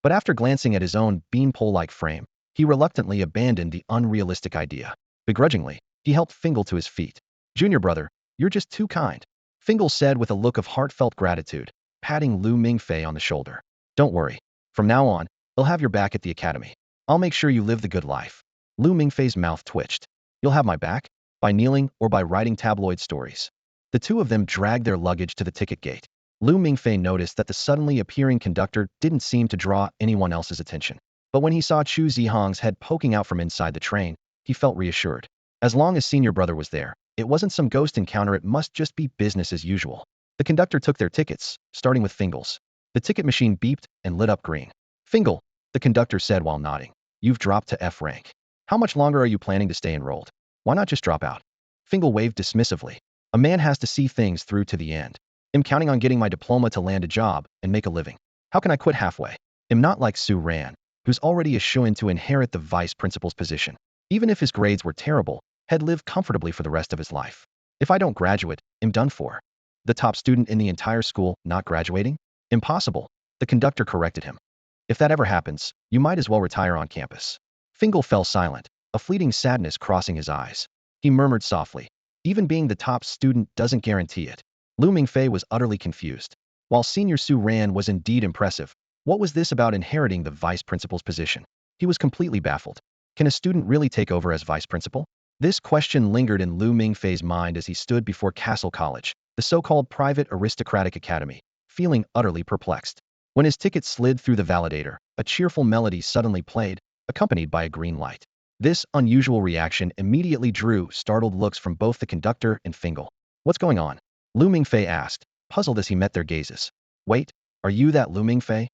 Speaker 1: But after glancing at his own beanpole-like frame, he reluctantly abandoned the unrealistic idea. Begrudgingly, he helped Fingel to his feet. Junior brother, you're just too kind, Fingel said with a look of heartfelt gratitude, patting Lu Mingfei on the shoulder. Don't worry. From now on, they'll have your back at the academy. I'll make sure you live the good life. Lu Mingfei's mouth twitched. You'll have my back? By kneeling or by writing tabloid stories? The two of them dragged their luggage to the ticket gate. Lu Mingfei noticed that the suddenly appearing conductor didn't seem to draw anyone else's attention. But when he saw Chu Zhihang's head poking out from inside the train, he felt reassured. As long as senior brother was there, it wasn't some ghost encounter, it must just be business as usual. The conductor took their tickets, starting with Fingel's. The ticket machine beeped and lit up green. Fingel, the conductor said while nodding. You've dropped to F rank. How much longer are you planning to stay enrolled? Why not just drop out? Fingel waved dismissively. A man has to see things through to the end. I'm counting on getting my diploma to land a job and make a living. How can I quit halfway? I'm not like Su Ran, who's already a shoo-in to inherit the vice principal's position. Even if his grades were terrible, he'd live comfortably for the rest of his life. If I don't graduate, I'm done for. The top student in the entire school not graduating? Impossible. The conductor corrected him. If that ever happens, you might as well retire on campus. Fingel fell silent, a fleeting sadness crossing his eyes. He murmured softly, even being the top student doesn't guarantee it. Lu Mingfei was utterly confused. While Senior Su Ran was indeed impressive, what was this about inheriting the vice principal's position? He was completely baffled. Can a student really take over as vice principal? This question lingered in Lu Mingfei's mind as he stood before Cassell College, the so-called private aristocratic academy, feeling utterly perplexed. When his ticket slid through the validator, a cheerful melody suddenly played, accompanied by a green light. This unusual reaction immediately drew startled looks from both the conductor and Fingel. What's going on? Lu Mingfei asked, puzzled as he met their gazes. Wait, are you that Lu Mingfei?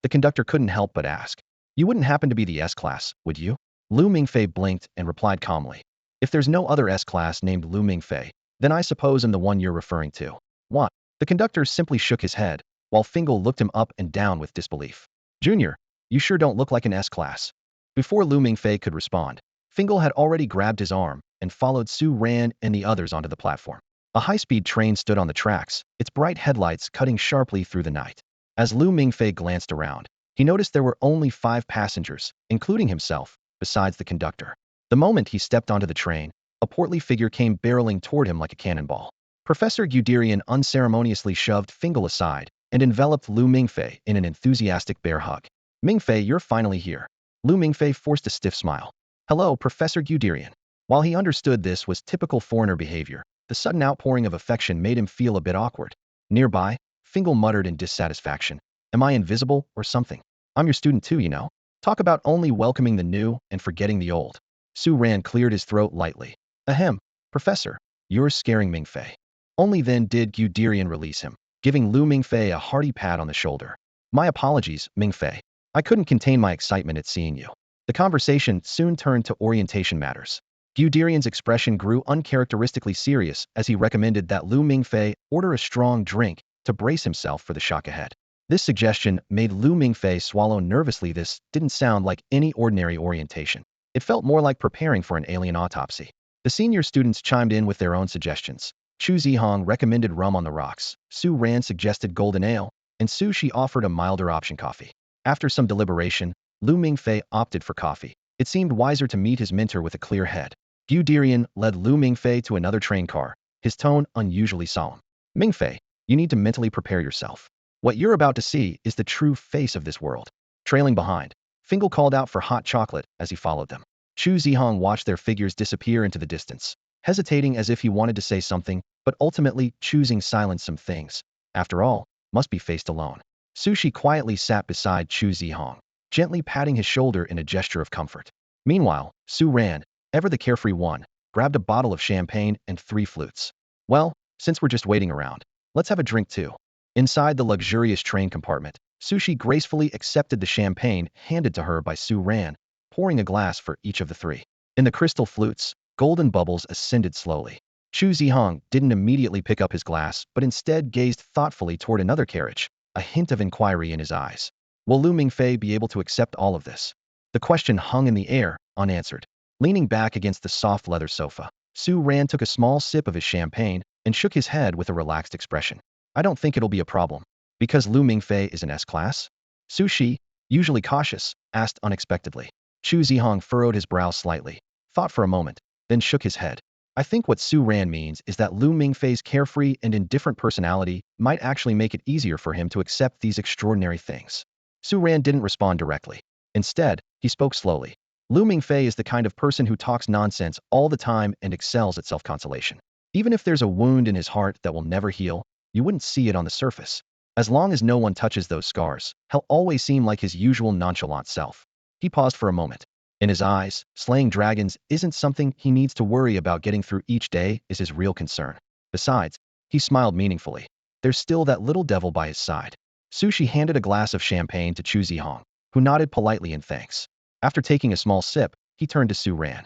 Speaker 1: The conductor couldn't help but ask. You wouldn't happen to be the S-class, would you? Lu Mingfei blinked and replied calmly. If there's no other S-class named Lu Mingfei, then I suppose I'm the one you're referring to. What? The conductor simply shook his head, while Fingel looked him up and down with disbelief. Junior, you sure don't look like an S-class. Before Lu Mingfei could respond, Fingel had already grabbed his arm and followed Su Ran and the others onto the platform. A high-speed train stood on the tracks, its bright headlights cutting sharply through the night. As Lu Mingfei glanced around, he noticed there were only 5 passengers, including himself, besides the conductor. The moment he stepped onto the train, a portly figure came barreling toward him like a cannonball. Professor Guderian unceremoniously shoved Fingel aside and enveloped Lu Mingfei in an enthusiastic bear hug. Mingfei, you're finally here. Lu Mingfei forced a stiff smile. Hello, Professor Guderian. While he understood this was typical foreigner behavior, the sudden outpouring of affection made him feel a bit awkward. Nearby, Fingal muttered in dissatisfaction. Am I invisible or something? I'm your student too, you know. Talk about only welcoming the new and forgetting the old. Su Ran cleared his throat lightly. Ahem, Professor, you're scaring Mingfei. Only then did Guderian release him, giving Lu Mingfei a hearty pat on the shoulder. My apologies, Mingfei. I couldn't contain my excitement at seeing you. The conversation soon turned to orientation matters. Guderian's expression grew uncharacteristically serious as he recommended that Lu Mingfei order a strong drink to brace himself for the shock ahead. This suggestion made Lu Mingfei swallow nervously. This didn't sound like any ordinary orientation. It felt more like preparing for an alien autopsy. The senior students chimed in with their own suggestions. Chu Zhihang recommended rum on the rocks, Su Ran suggested golden ale, and Su Shi offered a milder option coffee. After some deliberation, Lu Mingfei opted for coffee. It seemed wiser to meet his mentor with a clear head. Guderian led Lu Mingfei to another train car, his tone unusually solemn. Mingfei, you need to mentally prepare yourself. What you're about to see is the true face of this world. Trailing behind, Fingal called out for hot chocolate as he followed them. Chu Zhihang watched their figures disappear into the distance, hesitating as if he wanted to say something, but ultimately choosing silence. Some things, after all, must be faced alone. Su Shi quietly sat beside Chu Zhihang, gently patting his shoulder in a gesture of comfort. Meanwhile, Su Ran, ever the carefree one, grabbed a bottle of champagne and 3 flutes. Well, since we're just waiting around, let's have a drink too. Inside the luxurious train compartment, Su Shi gracefully accepted the champagne handed to her by Su Ran, pouring a glass for each of the 3. In the crystal flutes, golden bubbles ascended slowly. Chu Zhihang didn't immediately pick up his glass, but instead gazed thoughtfully toward another carriage, a hint of inquiry in his eyes. Will Lu Mingfei be able to accept all of this? The question hung in the air, unanswered. Leaning back against the soft leather sofa, Su Ran took a small sip of his champagne and shook his head with a relaxed expression. I don't think it'll be a problem. Because Lu Mingfei is an S-class? Su Shi, usually cautious, asked unexpectedly. Chu Zhihang furrowed his brow slightly, thought for a moment, then shook his head. I think what Su Ran means is that Lu Mingfei's carefree and indifferent personality might actually make it easier for him to accept these extraordinary things. Su Ran didn't respond directly. Instead, he spoke slowly. Lu Mingfei is the kind of person who talks nonsense all the time and excels at self-consolation. Even if there's a wound in his heart that will never heal, you wouldn't see it on the surface. As long as no one touches those scars, he'll always seem like his usual nonchalant self. He paused for a moment. In his eyes, slaying dragons isn't something he needs to worry about. Getting through each day is his real concern. Besides, he smiled meaningfully. There's still that little devil by his side. Su Shi handed a glass of champagne to Chu Zhihang, who nodded politely in thanks. After taking a small sip, he turned to Su Ran.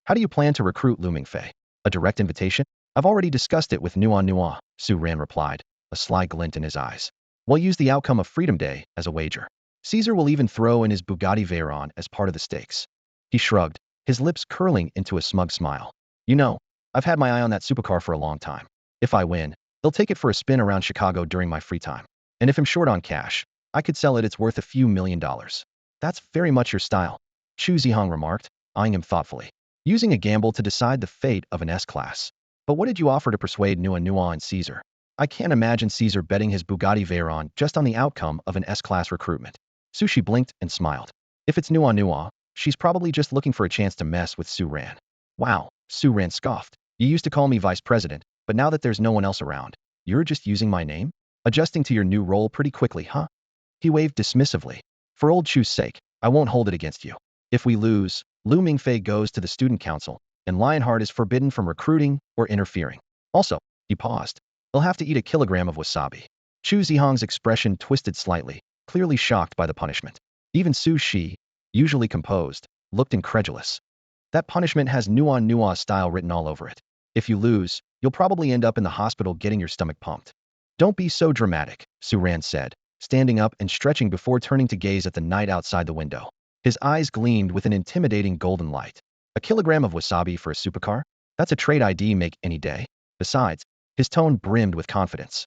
Speaker 1: How do you plan to recruit Lu Mingfei? A direct invitation? I've already discussed it with Nicanor, Su Ran replied, a sly glint in his eyes. We'll use the outcome of Freedom Day as a wager. Caesar will even throw in his Bugatti Veyron as part of the stakes. He shrugged, his lips curling into a smug smile. You know, I've had my eye on that supercar for a long time. If I win, they'll take it for a spin around Chicago during my free time. And if I'm short on cash, I could sell it. It's worth a few $1,000,000. That's very much your style, Chu Zhihang remarked, eyeing him thoughtfully. Using a gamble to decide the fate of an S-class. But what did you offer to persuade Nicanor and Caesar? I can't imagine Caesar betting his Bugatti Veyron just on the outcome of an S-class recruitment. Su Shi blinked and smiled. If it's Nicanor, she's probably just looking for a chance to mess with Su Ran. Wow, Su Ran scoffed. You used to call me vice president, but now that there's no one else around, you're just using my name? Adjusting to your new role pretty quickly, huh? He waved dismissively. For old Chu's sake, I won't hold it against you. If we lose, Lu Mingfei goes to the student council, and Lionheart is forbidden from recruiting or interfering. Also, he paused. They'll have to eat a kilogram of wasabi. Chu Zhihang's expression twisted slightly, clearly shocked by the punishment. Even Su Shi, usually composed, looked incredulous. That punishment has Nicanor style written all over it. If you lose, you'll probably end up in the hospital getting your stomach pumped. Don't be so dramatic, Su Ran said, standing up and stretching before turning to gaze at the night outside the window. His eyes gleamed with an intimidating golden light. A kilogram of wasabi for a supercar? That's a trade I'd make any day. Besides, his tone brimmed with confidence.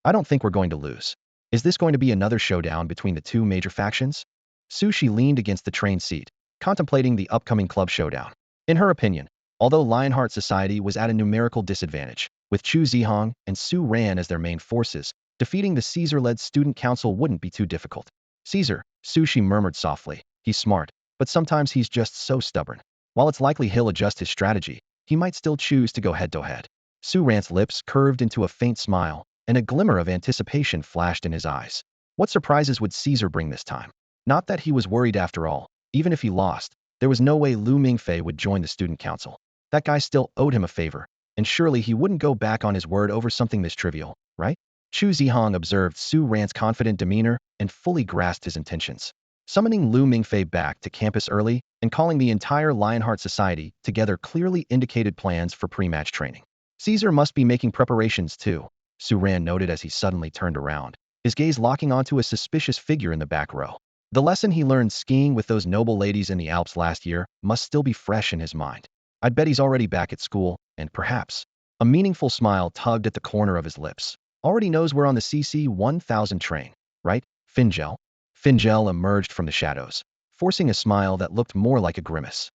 Speaker 1: I don't think we're going to lose. Is this going to be another showdown between the two major factions? Su Shi leaned against the train seat, contemplating the upcoming club showdown. In her opinion, although Lionheart Society was at a numerical disadvantage, with Chu Zhihang and Su Ran as their main forces, defeating the Caesar-led student council wouldn't be too difficult. Caesar, Su Shi murmured softly. He's smart, but sometimes he's just so stubborn. While it's likely he'll adjust his strategy, he might still choose to go head-to-head. Su Ran's lips curved into a faint smile, and a glimmer of anticipation flashed in his eyes. What surprises would Caesar bring this time? Not that he was worried after all. Even if he lost, there was no way Lu Mingfei would join the student council. That guy still owed him a favor, and surely he wouldn't go back on his word over something this trivial, right? Chu Zhihang observed Su Ran's confident demeanor and fully grasped his intentions. Summoning Lu Mingfei back to campus early and calling the entire Lionheart Society together clearly indicated plans for pre-match training. Caesar must be making preparations too, Su Ran noted as he suddenly turned around, his gaze locking onto a suspicious figure in the back row. The lesson he learned skiing with those noble ladies in the Alps last year must still be fresh in his mind. I'd bet he's already back at school, and perhaps, a meaningful smile tugged at the corner of his lips. Already knows we're on the CC 1000 train, right, Fingel? Fingel emerged from the shadows, forcing a smile that looked more like a grimace.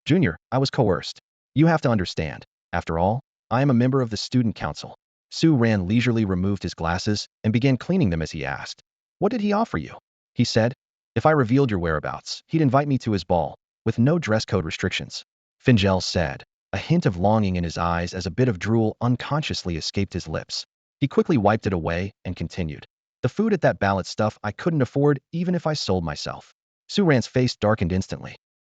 Speaker 1: Junior, I was coerced. You have to understand. After all, I am a member of the student council. Su Ran leisurely removed his glasses and began cleaning them as he asked. What did he offer you? He said. If I revealed your whereabouts, he'd invite me to his ball, with no dress code restrictions. Fingel said, a hint of longing in his eyes as a bit of drool unconsciously escaped his lips. He quickly wiped it away and continued. The food at that ballot stuff I couldn't afford even if I sold myself. Su Ran's face darkened instantly.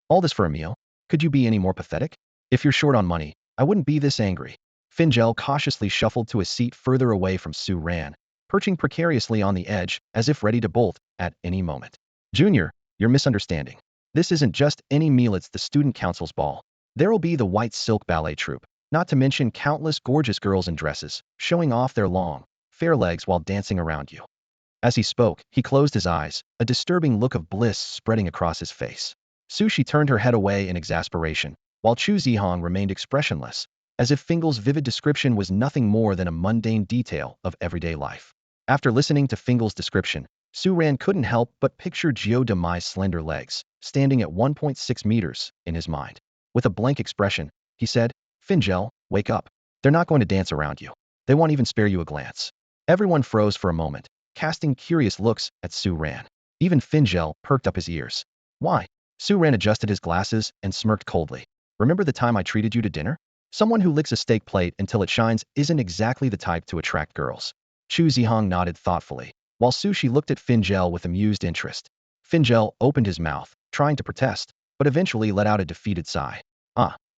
Speaker 1: All this for a meal? Could you be any more pathetic? If you're short on money, I wouldn't be this angry. Fingel cautiously shuffled to a seat further away from Su Ran, perching precariously on the edge as if ready to bolt at any moment. Junior, you're misunderstanding. This isn't just any meal, it's the student council's ball. There'll be the white silk ballet troupe, not to mention countless gorgeous girls in dresses, showing off their long, fair legs while dancing around you. As he spoke, he closed his eyes, a disturbing look of bliss spreading across his face. Sushi turned her head away in exasperation, while Chu Zhihang remained expressionless, as if Fingal's vivid description was nothing more than a mundane detail of everyday life. After listening to Fingal's description, Su Ran couldn't help but picture Jiu De Mai's slender legs, standing at 1.6 meters, in his mind. With a blank expression, he said, Fingel, wake up. They're not going to dance around you. They won't even spare you a glance. Everyone froze for a moment, casting curious looks at Su Ran. Even Fingel perked up his ears. Why? Su Ran adjusted his glasses and smirked coldly. Remember the time I treated you to dinner? Someone who licks a steak plate until it shines isn't exactly the type to attract girls. Chu Zhihang nodded thoughtfully, while Sushi looked at Fingel with amused interest. Fingel opened his mouth, trying to protest, but eventually let out a defeated sigh.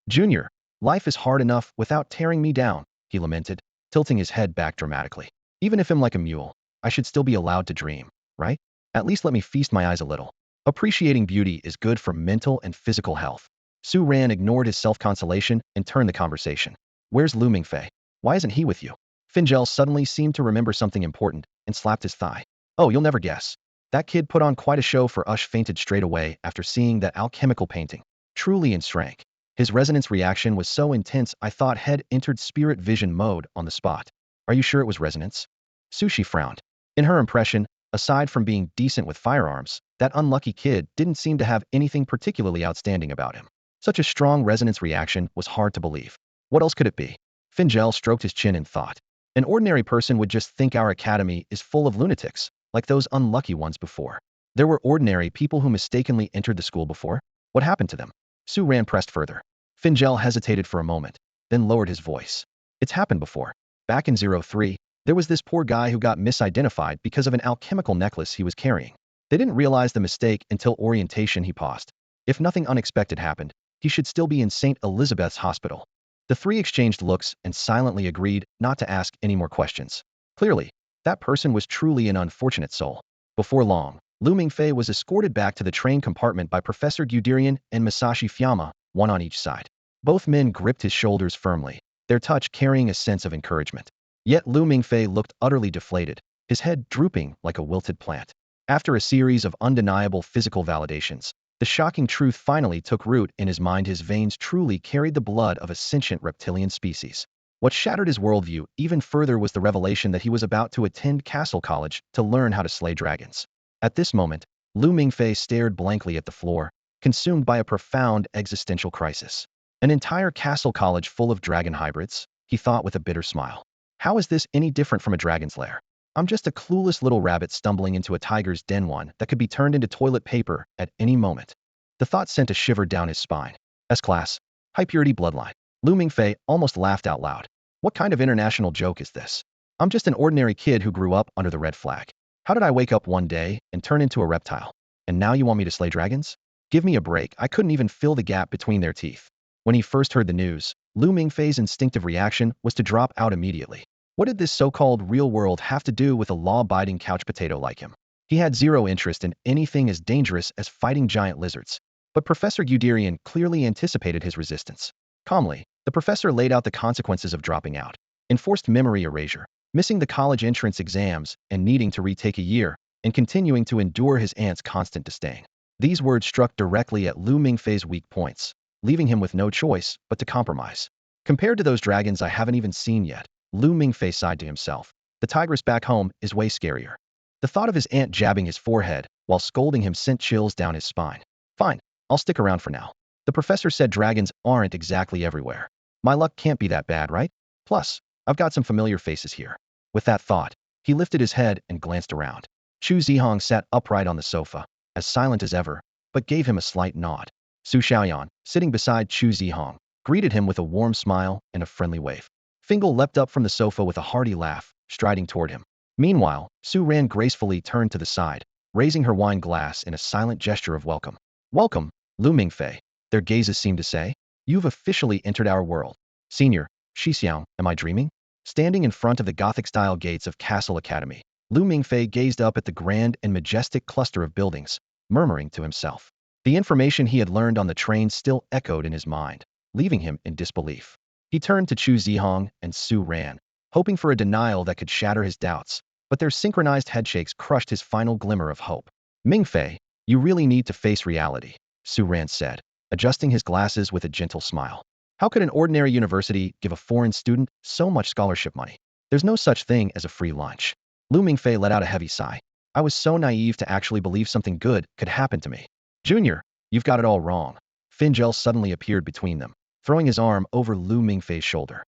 Speaker 1: Junior, life is hard enough without tearing me down, he lamented, tilting his head back dramatically. Even if I'm like a mule, I should still be allowed to dream, right? At least let me feast my eyes a little. Appreciating beauty is good for mental and physical health. Su Ran ignored his self-consolation and turned the conversation. Where's Lu Mingfei? Why isn't he with you? Fingel suddenly seemed to remember something important and slapped his thigh. Oh, you'll never guess. That kid put on quite a show for us. Fainted straight away after seeing that alchemical painting. Truly enshrank. His resonance reaction was so intense I thought he'd entered spirit vision mode on the spot. Are you sure it was resonance? Sushi frowned. In her impression, aside from being decent with firearms, that unlucky kid didn't seem to have anything particularly outstanding about him. Such a strong resonance reaction was hard to believe. What else could it be? Fingel stroked his chin in thought. An ordinary person would just think our academy is full of lunatics, like those unlucky ones before. There were ordinary people who mistakenly entered the school before. What happened to them? Su Ran pressed further. Fingel hesitated for a moment, then lowered his voice. It's happened before. Back in 03, there was this poor guy who got misidentified because of an alchemical necklace he was carrying. They didn't realize the mistake until orientation. He paused. If nothing unexpected happened, he should still be in St. Elizabeth's Hospital. The three exchanged looks and silently agreed not to ask any more questions. Clearly, that person was truly an unfortunate soul. Before long, Lu Mingfei was escorted back to the train compartment by Professor Guderian and Masashi Fiamma, one on each side. Both men gripped his shoulders firmly, their touch carrying a sense of encouragement. Yet Lu Mingfei looked utterly deflated, his head drooping like a wilted plant. After a series of undeniable physical validations, the shocking truth finally took root in his mind. His veins truly carried the blood of a sentient reptilian species. What shattered his worldview even further was the revelation that he was about to attend Cassell College to learn how to slay dragons. At this moment, Lu Mingfei stared blankly at the floor, consumed by a profound existential crisis. An entire Cassell College full of dragon hybrids? He thought with a bitter smile. How is this any different from a dragon's lair? I'm just a clueless little rabbit stumbling into a tiger's den, one that could be turned into toilet paper at any moment. The thought sent a shiver down his spine. S-class. High-purity bloodline. Lu Mingfei almost laughed out loud. What kind of international joke is this? I'm just an ordinary kid who grew up under the red flag. How did I wake up one day and turn into a reptile? And now you want me to slay dragons? Give me a break. I couldn't even fill the gap between their teeth. When he first heard the news, Lu Mingfei's instinctive reaction was to drop out immediately. What did this so-called real world have to do with a law-abiding couch potato like him? He had zero interest in anything as dangerous as fighting giant lizards. But Professor Guderian clearly anticipated his resistance. Calmly, the professor laid out the consequences of dropping out. Enforced memory erasure, missing the college entrance exams and needing to retake a year, and continuing to endure his aunt's constant disdain. These words struck directly at Lu Mingfei's weak points, leaving him with no choice but to compromise. Compared to those dragons I haven't even seen yet, Lu Mingfei sighed to himself. The tigress back home is way scarier. The thought of his aunt jabbing his forehead while scolding him sent chills down his spine. Fine, I'll stick around for now. The professor said dragons aren't exactly everywhere. My luck can't be that bad, right? Plus, I've got some familiar faces here. With that thought, he lifted his head and glanced around. Chu Zhihang sat upright on the sofa, as silent as ever, but gave him a slight nod. Su Xiaoyan, sitting beside Chu Zhihang, greeted him with a warm smile and a friendly wave. Fingal leapt up from the sofa with a hearty laugh, striding toward him. Meanwhile, Su Ran gracefully turned to the side, raising her wine glass in a silent gesture of welcome. Welcome, Lu Mingfei, their gazes seemed to say. You've officially entered our world. Senior, Shixiang, am I dreaming? Standing in front of the Gothic-style gates of Cassell Academy, Lu Mingfei gazed up at the grand and majestic cluster of buildings, murmuring to himself. The information he had learned on the train still echoed in his mind, leaving him in disbelief. He turned to Chu Zhihang and Su Ran, hoping for a denial that could shatter his doubts, but their synchronized headshakes crushed his final glimmer of hope. Mingfei, you really need to face reality, Su Ran said, adjusting his glasses with a gentle smile. How could an ordinary university give a foreign student so much scholarship money? There's no such thing as a free lunch. Lu Mingfei let out a heavy sigh. I was so naive to actually believe something good could happen to me. Junior, you've got it all wrong. Fingel suddenly appeared between them, throwing his arm over Lu Mingfei's shoulder.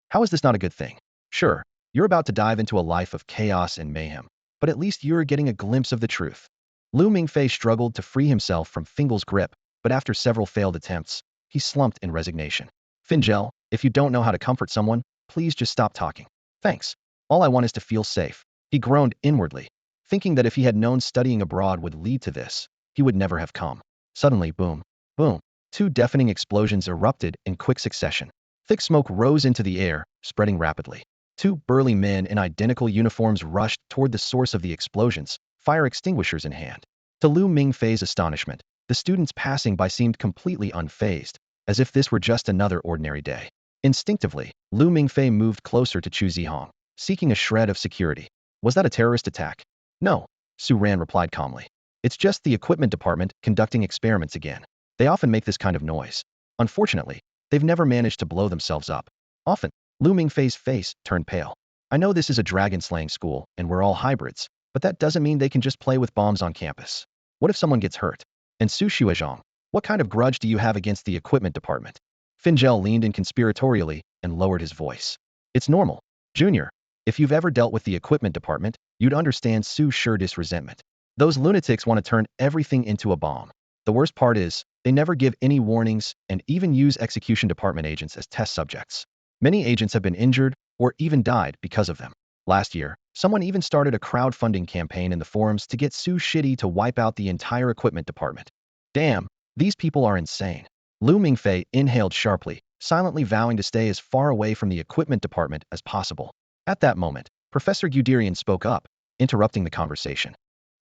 Speaker 1: How is this not a good thing? Sure, you're about to dive into a life of chaos and mayhem, but at least you're getting a glimpse of the truth. Lu Mingfei struggled to free himself from Fingal's grip, but after several failed attempts, he slumped in resignation. Fingel, if you don't know how to comfort someone, please just stop talking. Thanks. All I want is to feel safe. He groaned inwardly, thinking that if he had known studying abroad would lead to this, he would never have come. Suddenly, boom, boom, two deafening explosions erupted in quick succession. Thick smoke rose into the air, spreading rapidly. Two burly men in identical uniforms rushed toward the source of the explosions, fire extinguishers in hand. To Lu Mingfei's astonishment, the students passing by seemed completely unfazed, as if this were just another ordinary day. Instinctively, Lu Mingfei moved closer to Chu Zhihang, seeking a shred of security. Was that a terrorist attack? No, Su Ran replied calmly. It's just the equipment department conducting experiments again. They often make this kind of noise. Unfortunately, they've never managed to blow themselves up. Often, Lu Mingfei's face turned pale. I know this is a dragon-slaying school, and we're all hybrids, but that doesn't mean they can just play with bombs on campus. What if someone gets hurt? And Su Xiaozhang, what kind of grudge do you have against the equipment department? Fingel leaned in conspiratorially and lowered his voice. It's normal. Junior, if you've ever dealt with the equipment department, you'd understand Su Shur's resentment. Those lunatics want to turn everything into a bomb. The worst part is, they never give any warnings and even use execution department agents as test subjects. Many agents have been injured or even died because of them. Last year, someone even started a crowdfunding campaign in the forums to get Su Shidi to wipe out the entire equipment department. Damn, these people are insane. Lu Mingfei inhaled sharply, silently vowing to stay as far away from the equipment department as possible. At that moment, Professor Guderian spoke up, interrupting the conversation.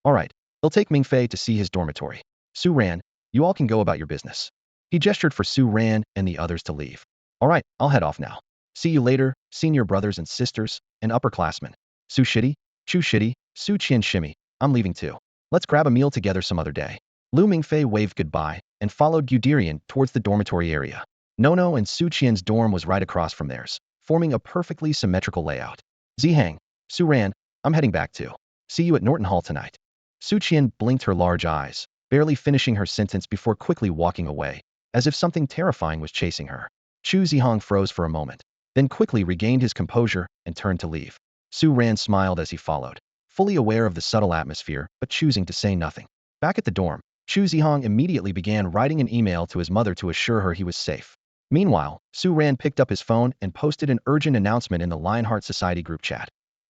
Speaker 1: All right, they'll take Mingfei to see his dormitory. Su Ran, you all can go about your business. He gestured for Su Ran and the others to leave. All right, I'll head off now. See you later, senior brothers and sisters, and upperclassmen. Su Shidi, Chu Shidi, Su Qian Shimi, I'm leaving too. Let's grab a meal together some other day. Lu Mingfei waved goodbye and followed Guderian towards the dormitory area. Nono and Su Qian's dorm was right across from theirs, forming a perfectly symmetrical layout. Zhihang, Su Ran, I'm heading back too. See you at Norton Hall tonight. Su Qian blinked her large eyes, barely finishing her sentence before quickly walking away, as if something terrifying was chasing her. Chu Zhihang froze for a moment, then quickly regained his composure and turned to leave. Su Ran smiled as he followed, fully aware of the subtle atmosphere but choosing to say nothing. Back at the dorm, Chu Zhihang immediately began writing an email to his mother to assure her he was safe. Meanwhile, Su Ran picked up his phone and posted an urgent announcement in the Lionheart Society group chat.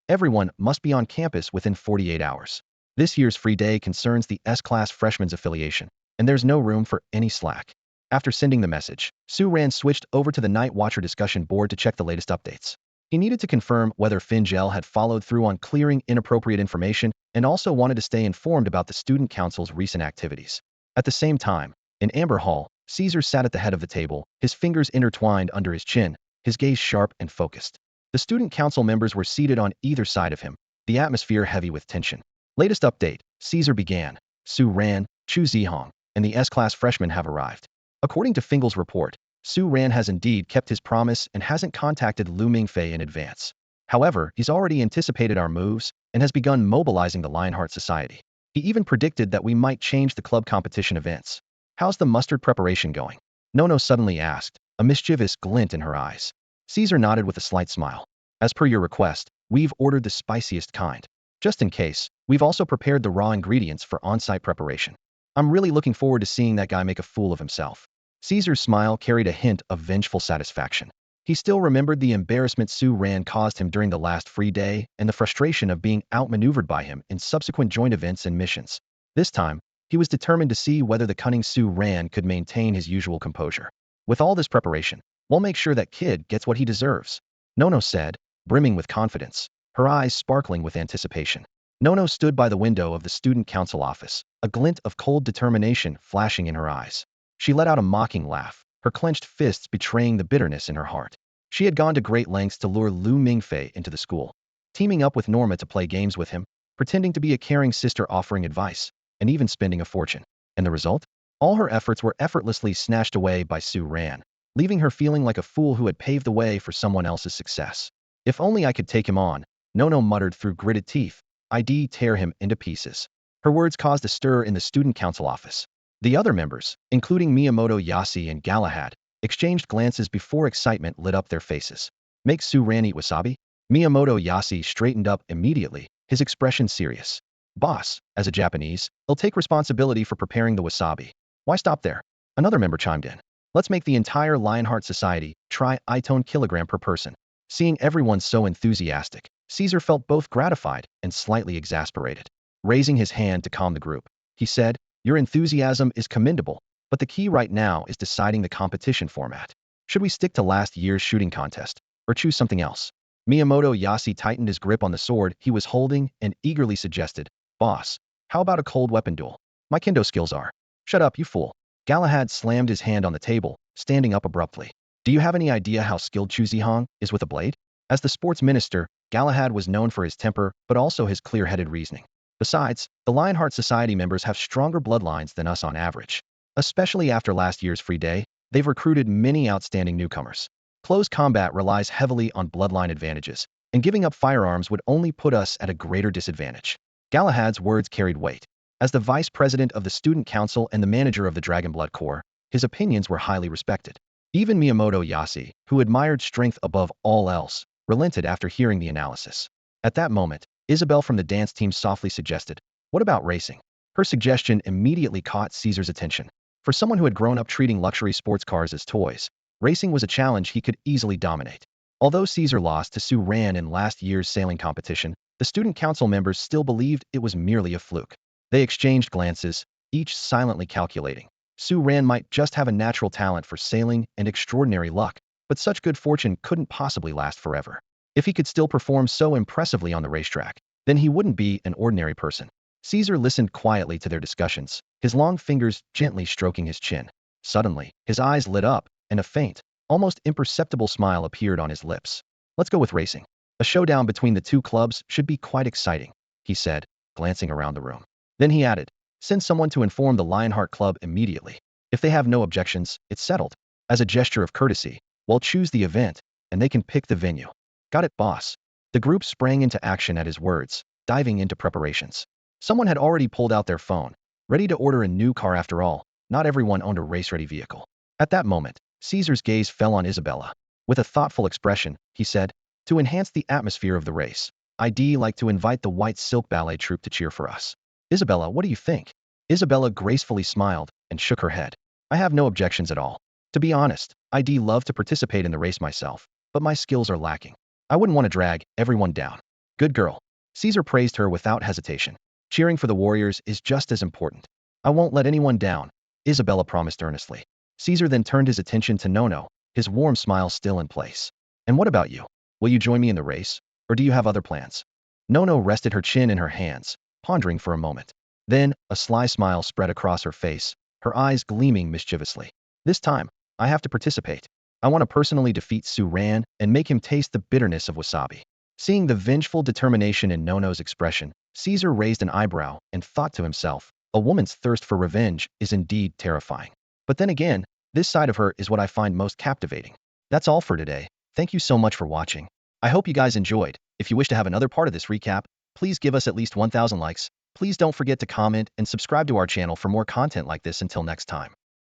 Speaker 1: Everyone must be on campus within 48 hours. This year's free day concerns the S-Class Freshmen's affiliation, and there's no room for any slack. After sending the message, Su Ran switched over to the Night Watcher discussion board to check the latest updates. He needed to confirm whether Fingel had followed through on clearing inappropriate information and also wanted to stay informed about the student council's recent activities. At the same time, in Amber Hall, Caesar sat at the head of the table, his fingers intertwined under his chin, his gaze sharp and focused. The student council members were seated on either side of him, the atmosphere heavy with tension. Latest update, Caesar began. Su Ran, Chu Zhihang, and the S-Class freshmen have arrived. According to Fingel's report, Su Ran has indeed kept his promise and hasn't contacted Lu Mingfei in advance. However, he's already anticipated our moves and has begun mobilizing the Lionheart Society. He even predicted that we might change the club competition events. How's the mustard preparation going? Nono suddenly asked, a mischievous glint in her eyes. Caesar nodded with a slight smile. As per your request, we've ordered the spiciest kind. Just in case, we've also prepared the raw ingredients for on-site preparation. I'm really looking forward to seeing that guy make a fool of himself. Caesar's smile carried a hint of vengeful satisfaction. He still remembered the embarrassment Su Ran caused him during the last free day and the frustration of being outmaneuvered by him in subsequent joint events and missions. This time, he was determined to see whether the cunning Su Ran could maintain his usual composure. With all this preparation, we'll make sure that kid gets what he deserves, Nono said, brimming with confidence, her eyes sparkling with anticipation. Nono stood by the window of the student council office, a glint of cold determination flashing in her eyes. She let out a mocking laugh, her clenched fists betraying the bitterness in her heart. She had gone to great lengths to lure Lu Mingfei into the school, teaming up with Norma to play games with him, pretending to be a caring sister offering advice, and even spending a fortune. And the result? All her efforts were effortlessly snatched away by Su Ran, leaving her feeling like a fool who had paved the way for someone else's success. If only I could take him on, Nono muttered through gritted teeth. I'd tear him into pieces. Her words caused a stir in the student council office. The other members, including Miyamoto Yasi and Galahad, exchanged glances before excitement lit up their faces. Make Su Ran eat wasabi? Miyamoto Yasi straightened up immediately, his expression serious. Boss, as a Japanese, he'll take responsibility for preparing the wasabi. Why stop there? Another member chimed in. Let's make the entire Lionheart Society try itone kilogram per person. Seeing everyone so enthusiastic, Caesar felt both gratified and slightly exasperated. Raising his hand to calm the group, he said, your enthusiasm is commendable, but the key right now is deciding the competition format. Should we stick to last year's shooting contest, or choose something else? Miyamoto Yasi tightened his grip on the sword he was holding and eagerly suggested, Boss, how about a cold weapon duel? My kendo skills are. Shut up, you fool. Galahad slammed his hand on the table, standing up abruptly. Do you have any idea how skilled Chu Zhihang is with a blade? As the sports minister, Galahad was known for his temper, but also his clear-headed reasoning. Besides, the Lionheart Society members have stronger bloodlines than us on average. Especially after last year's free day, they've recruited many outstanding newcomers. Close combat relies heavily on bloodline advantages, and giving up firearms would only put us at a greater disadvantage. Galahad's words carried weight. As the vice president of the student council and the manager of the Dragonblood Corps, his opinions were highly respected. Even Miyamoto Yasi, who admired strength above all else, relented after hearing the analysis. At that moment, Isabel from the dance team softly suggested, what about racing? Her suggestion immediately caught Caesar's attention. For someone who had grown up treating luxury sports cars as toys, racing was a challenge he could easily dominate. Although Caesar lost to Su Ran in last year's sailing competition, the student council members still believed it was merely a fluke. They exchanged glances, each silently calculating. Su Ran might just have a natural talent for sailing and extraordinary luck, but such good fortune couldn't possibly last forever. If he could still perform so impressively on the racetrack, then he wouldn't be an ordinary person. Caesar listened quietly to their discussions, his long fingers gently stroking his chin. Suddenly, his eyes lit up, and a faint, almost imperceptible smile appeared on his lips. Let's go with racing. A showdown between the two clubs should be quite exciting, he said, glancing around the room. Then he added, send someone to inform the Lionheart Club immediately. If they have no objections, it's settled. As a gesture of courtesy, we'll choose the event, and they can pick the venue. Got it, boss. The group sprang into action at his words, diving into preparations. Someone had already pulled out their phone, ready to order a new car after all. Not everyone owned a race-ready vehicle. At that moment, Caesar's gaze fell on Isabella. With a thoughtful expression, he said, to enhance the atmosphere of the race, I'd like to invite the White Silk Ballet Troupe to cheer for us. Isabella, what do you think? Isabella gracefully smiled and shook her head. I have no objections at all. To be honest, I'd love to participate in the race myself, but my skills are lacking. I wouldn't want to drag everyone down. Good girl. Caesar praised her without hesitation. Cheering for the warriors is just as important. I won't let anyone down, Isabella promised earnestly. Caesar then turned his attention to Nono, his warm smile still in place. And what about you? Will you join me in the race? Or do you have other plans? Nono rested her chin in her hands, pondering for a moment. Then, a sly smile spread across her face, her eyes gleaming mischievously. This time, I have to participate. I want to personally defeat Su Ran and make him taste the bitterness of wasabi. Seeing the vengeful determination in Nono's expression, Caesar raised an eyebrow and thought to himself, a woman's thirst for revenge is indeed terrifying. But then again, this side of her is what I find most captivating. That's all for today. Thank you so much for watching. I hope you guys enjoyed. If you wish to have another part of this recap, please give us at least 1,000 likes. Please don't forget to comment and subscribe to our channel for more content like this. Until next time.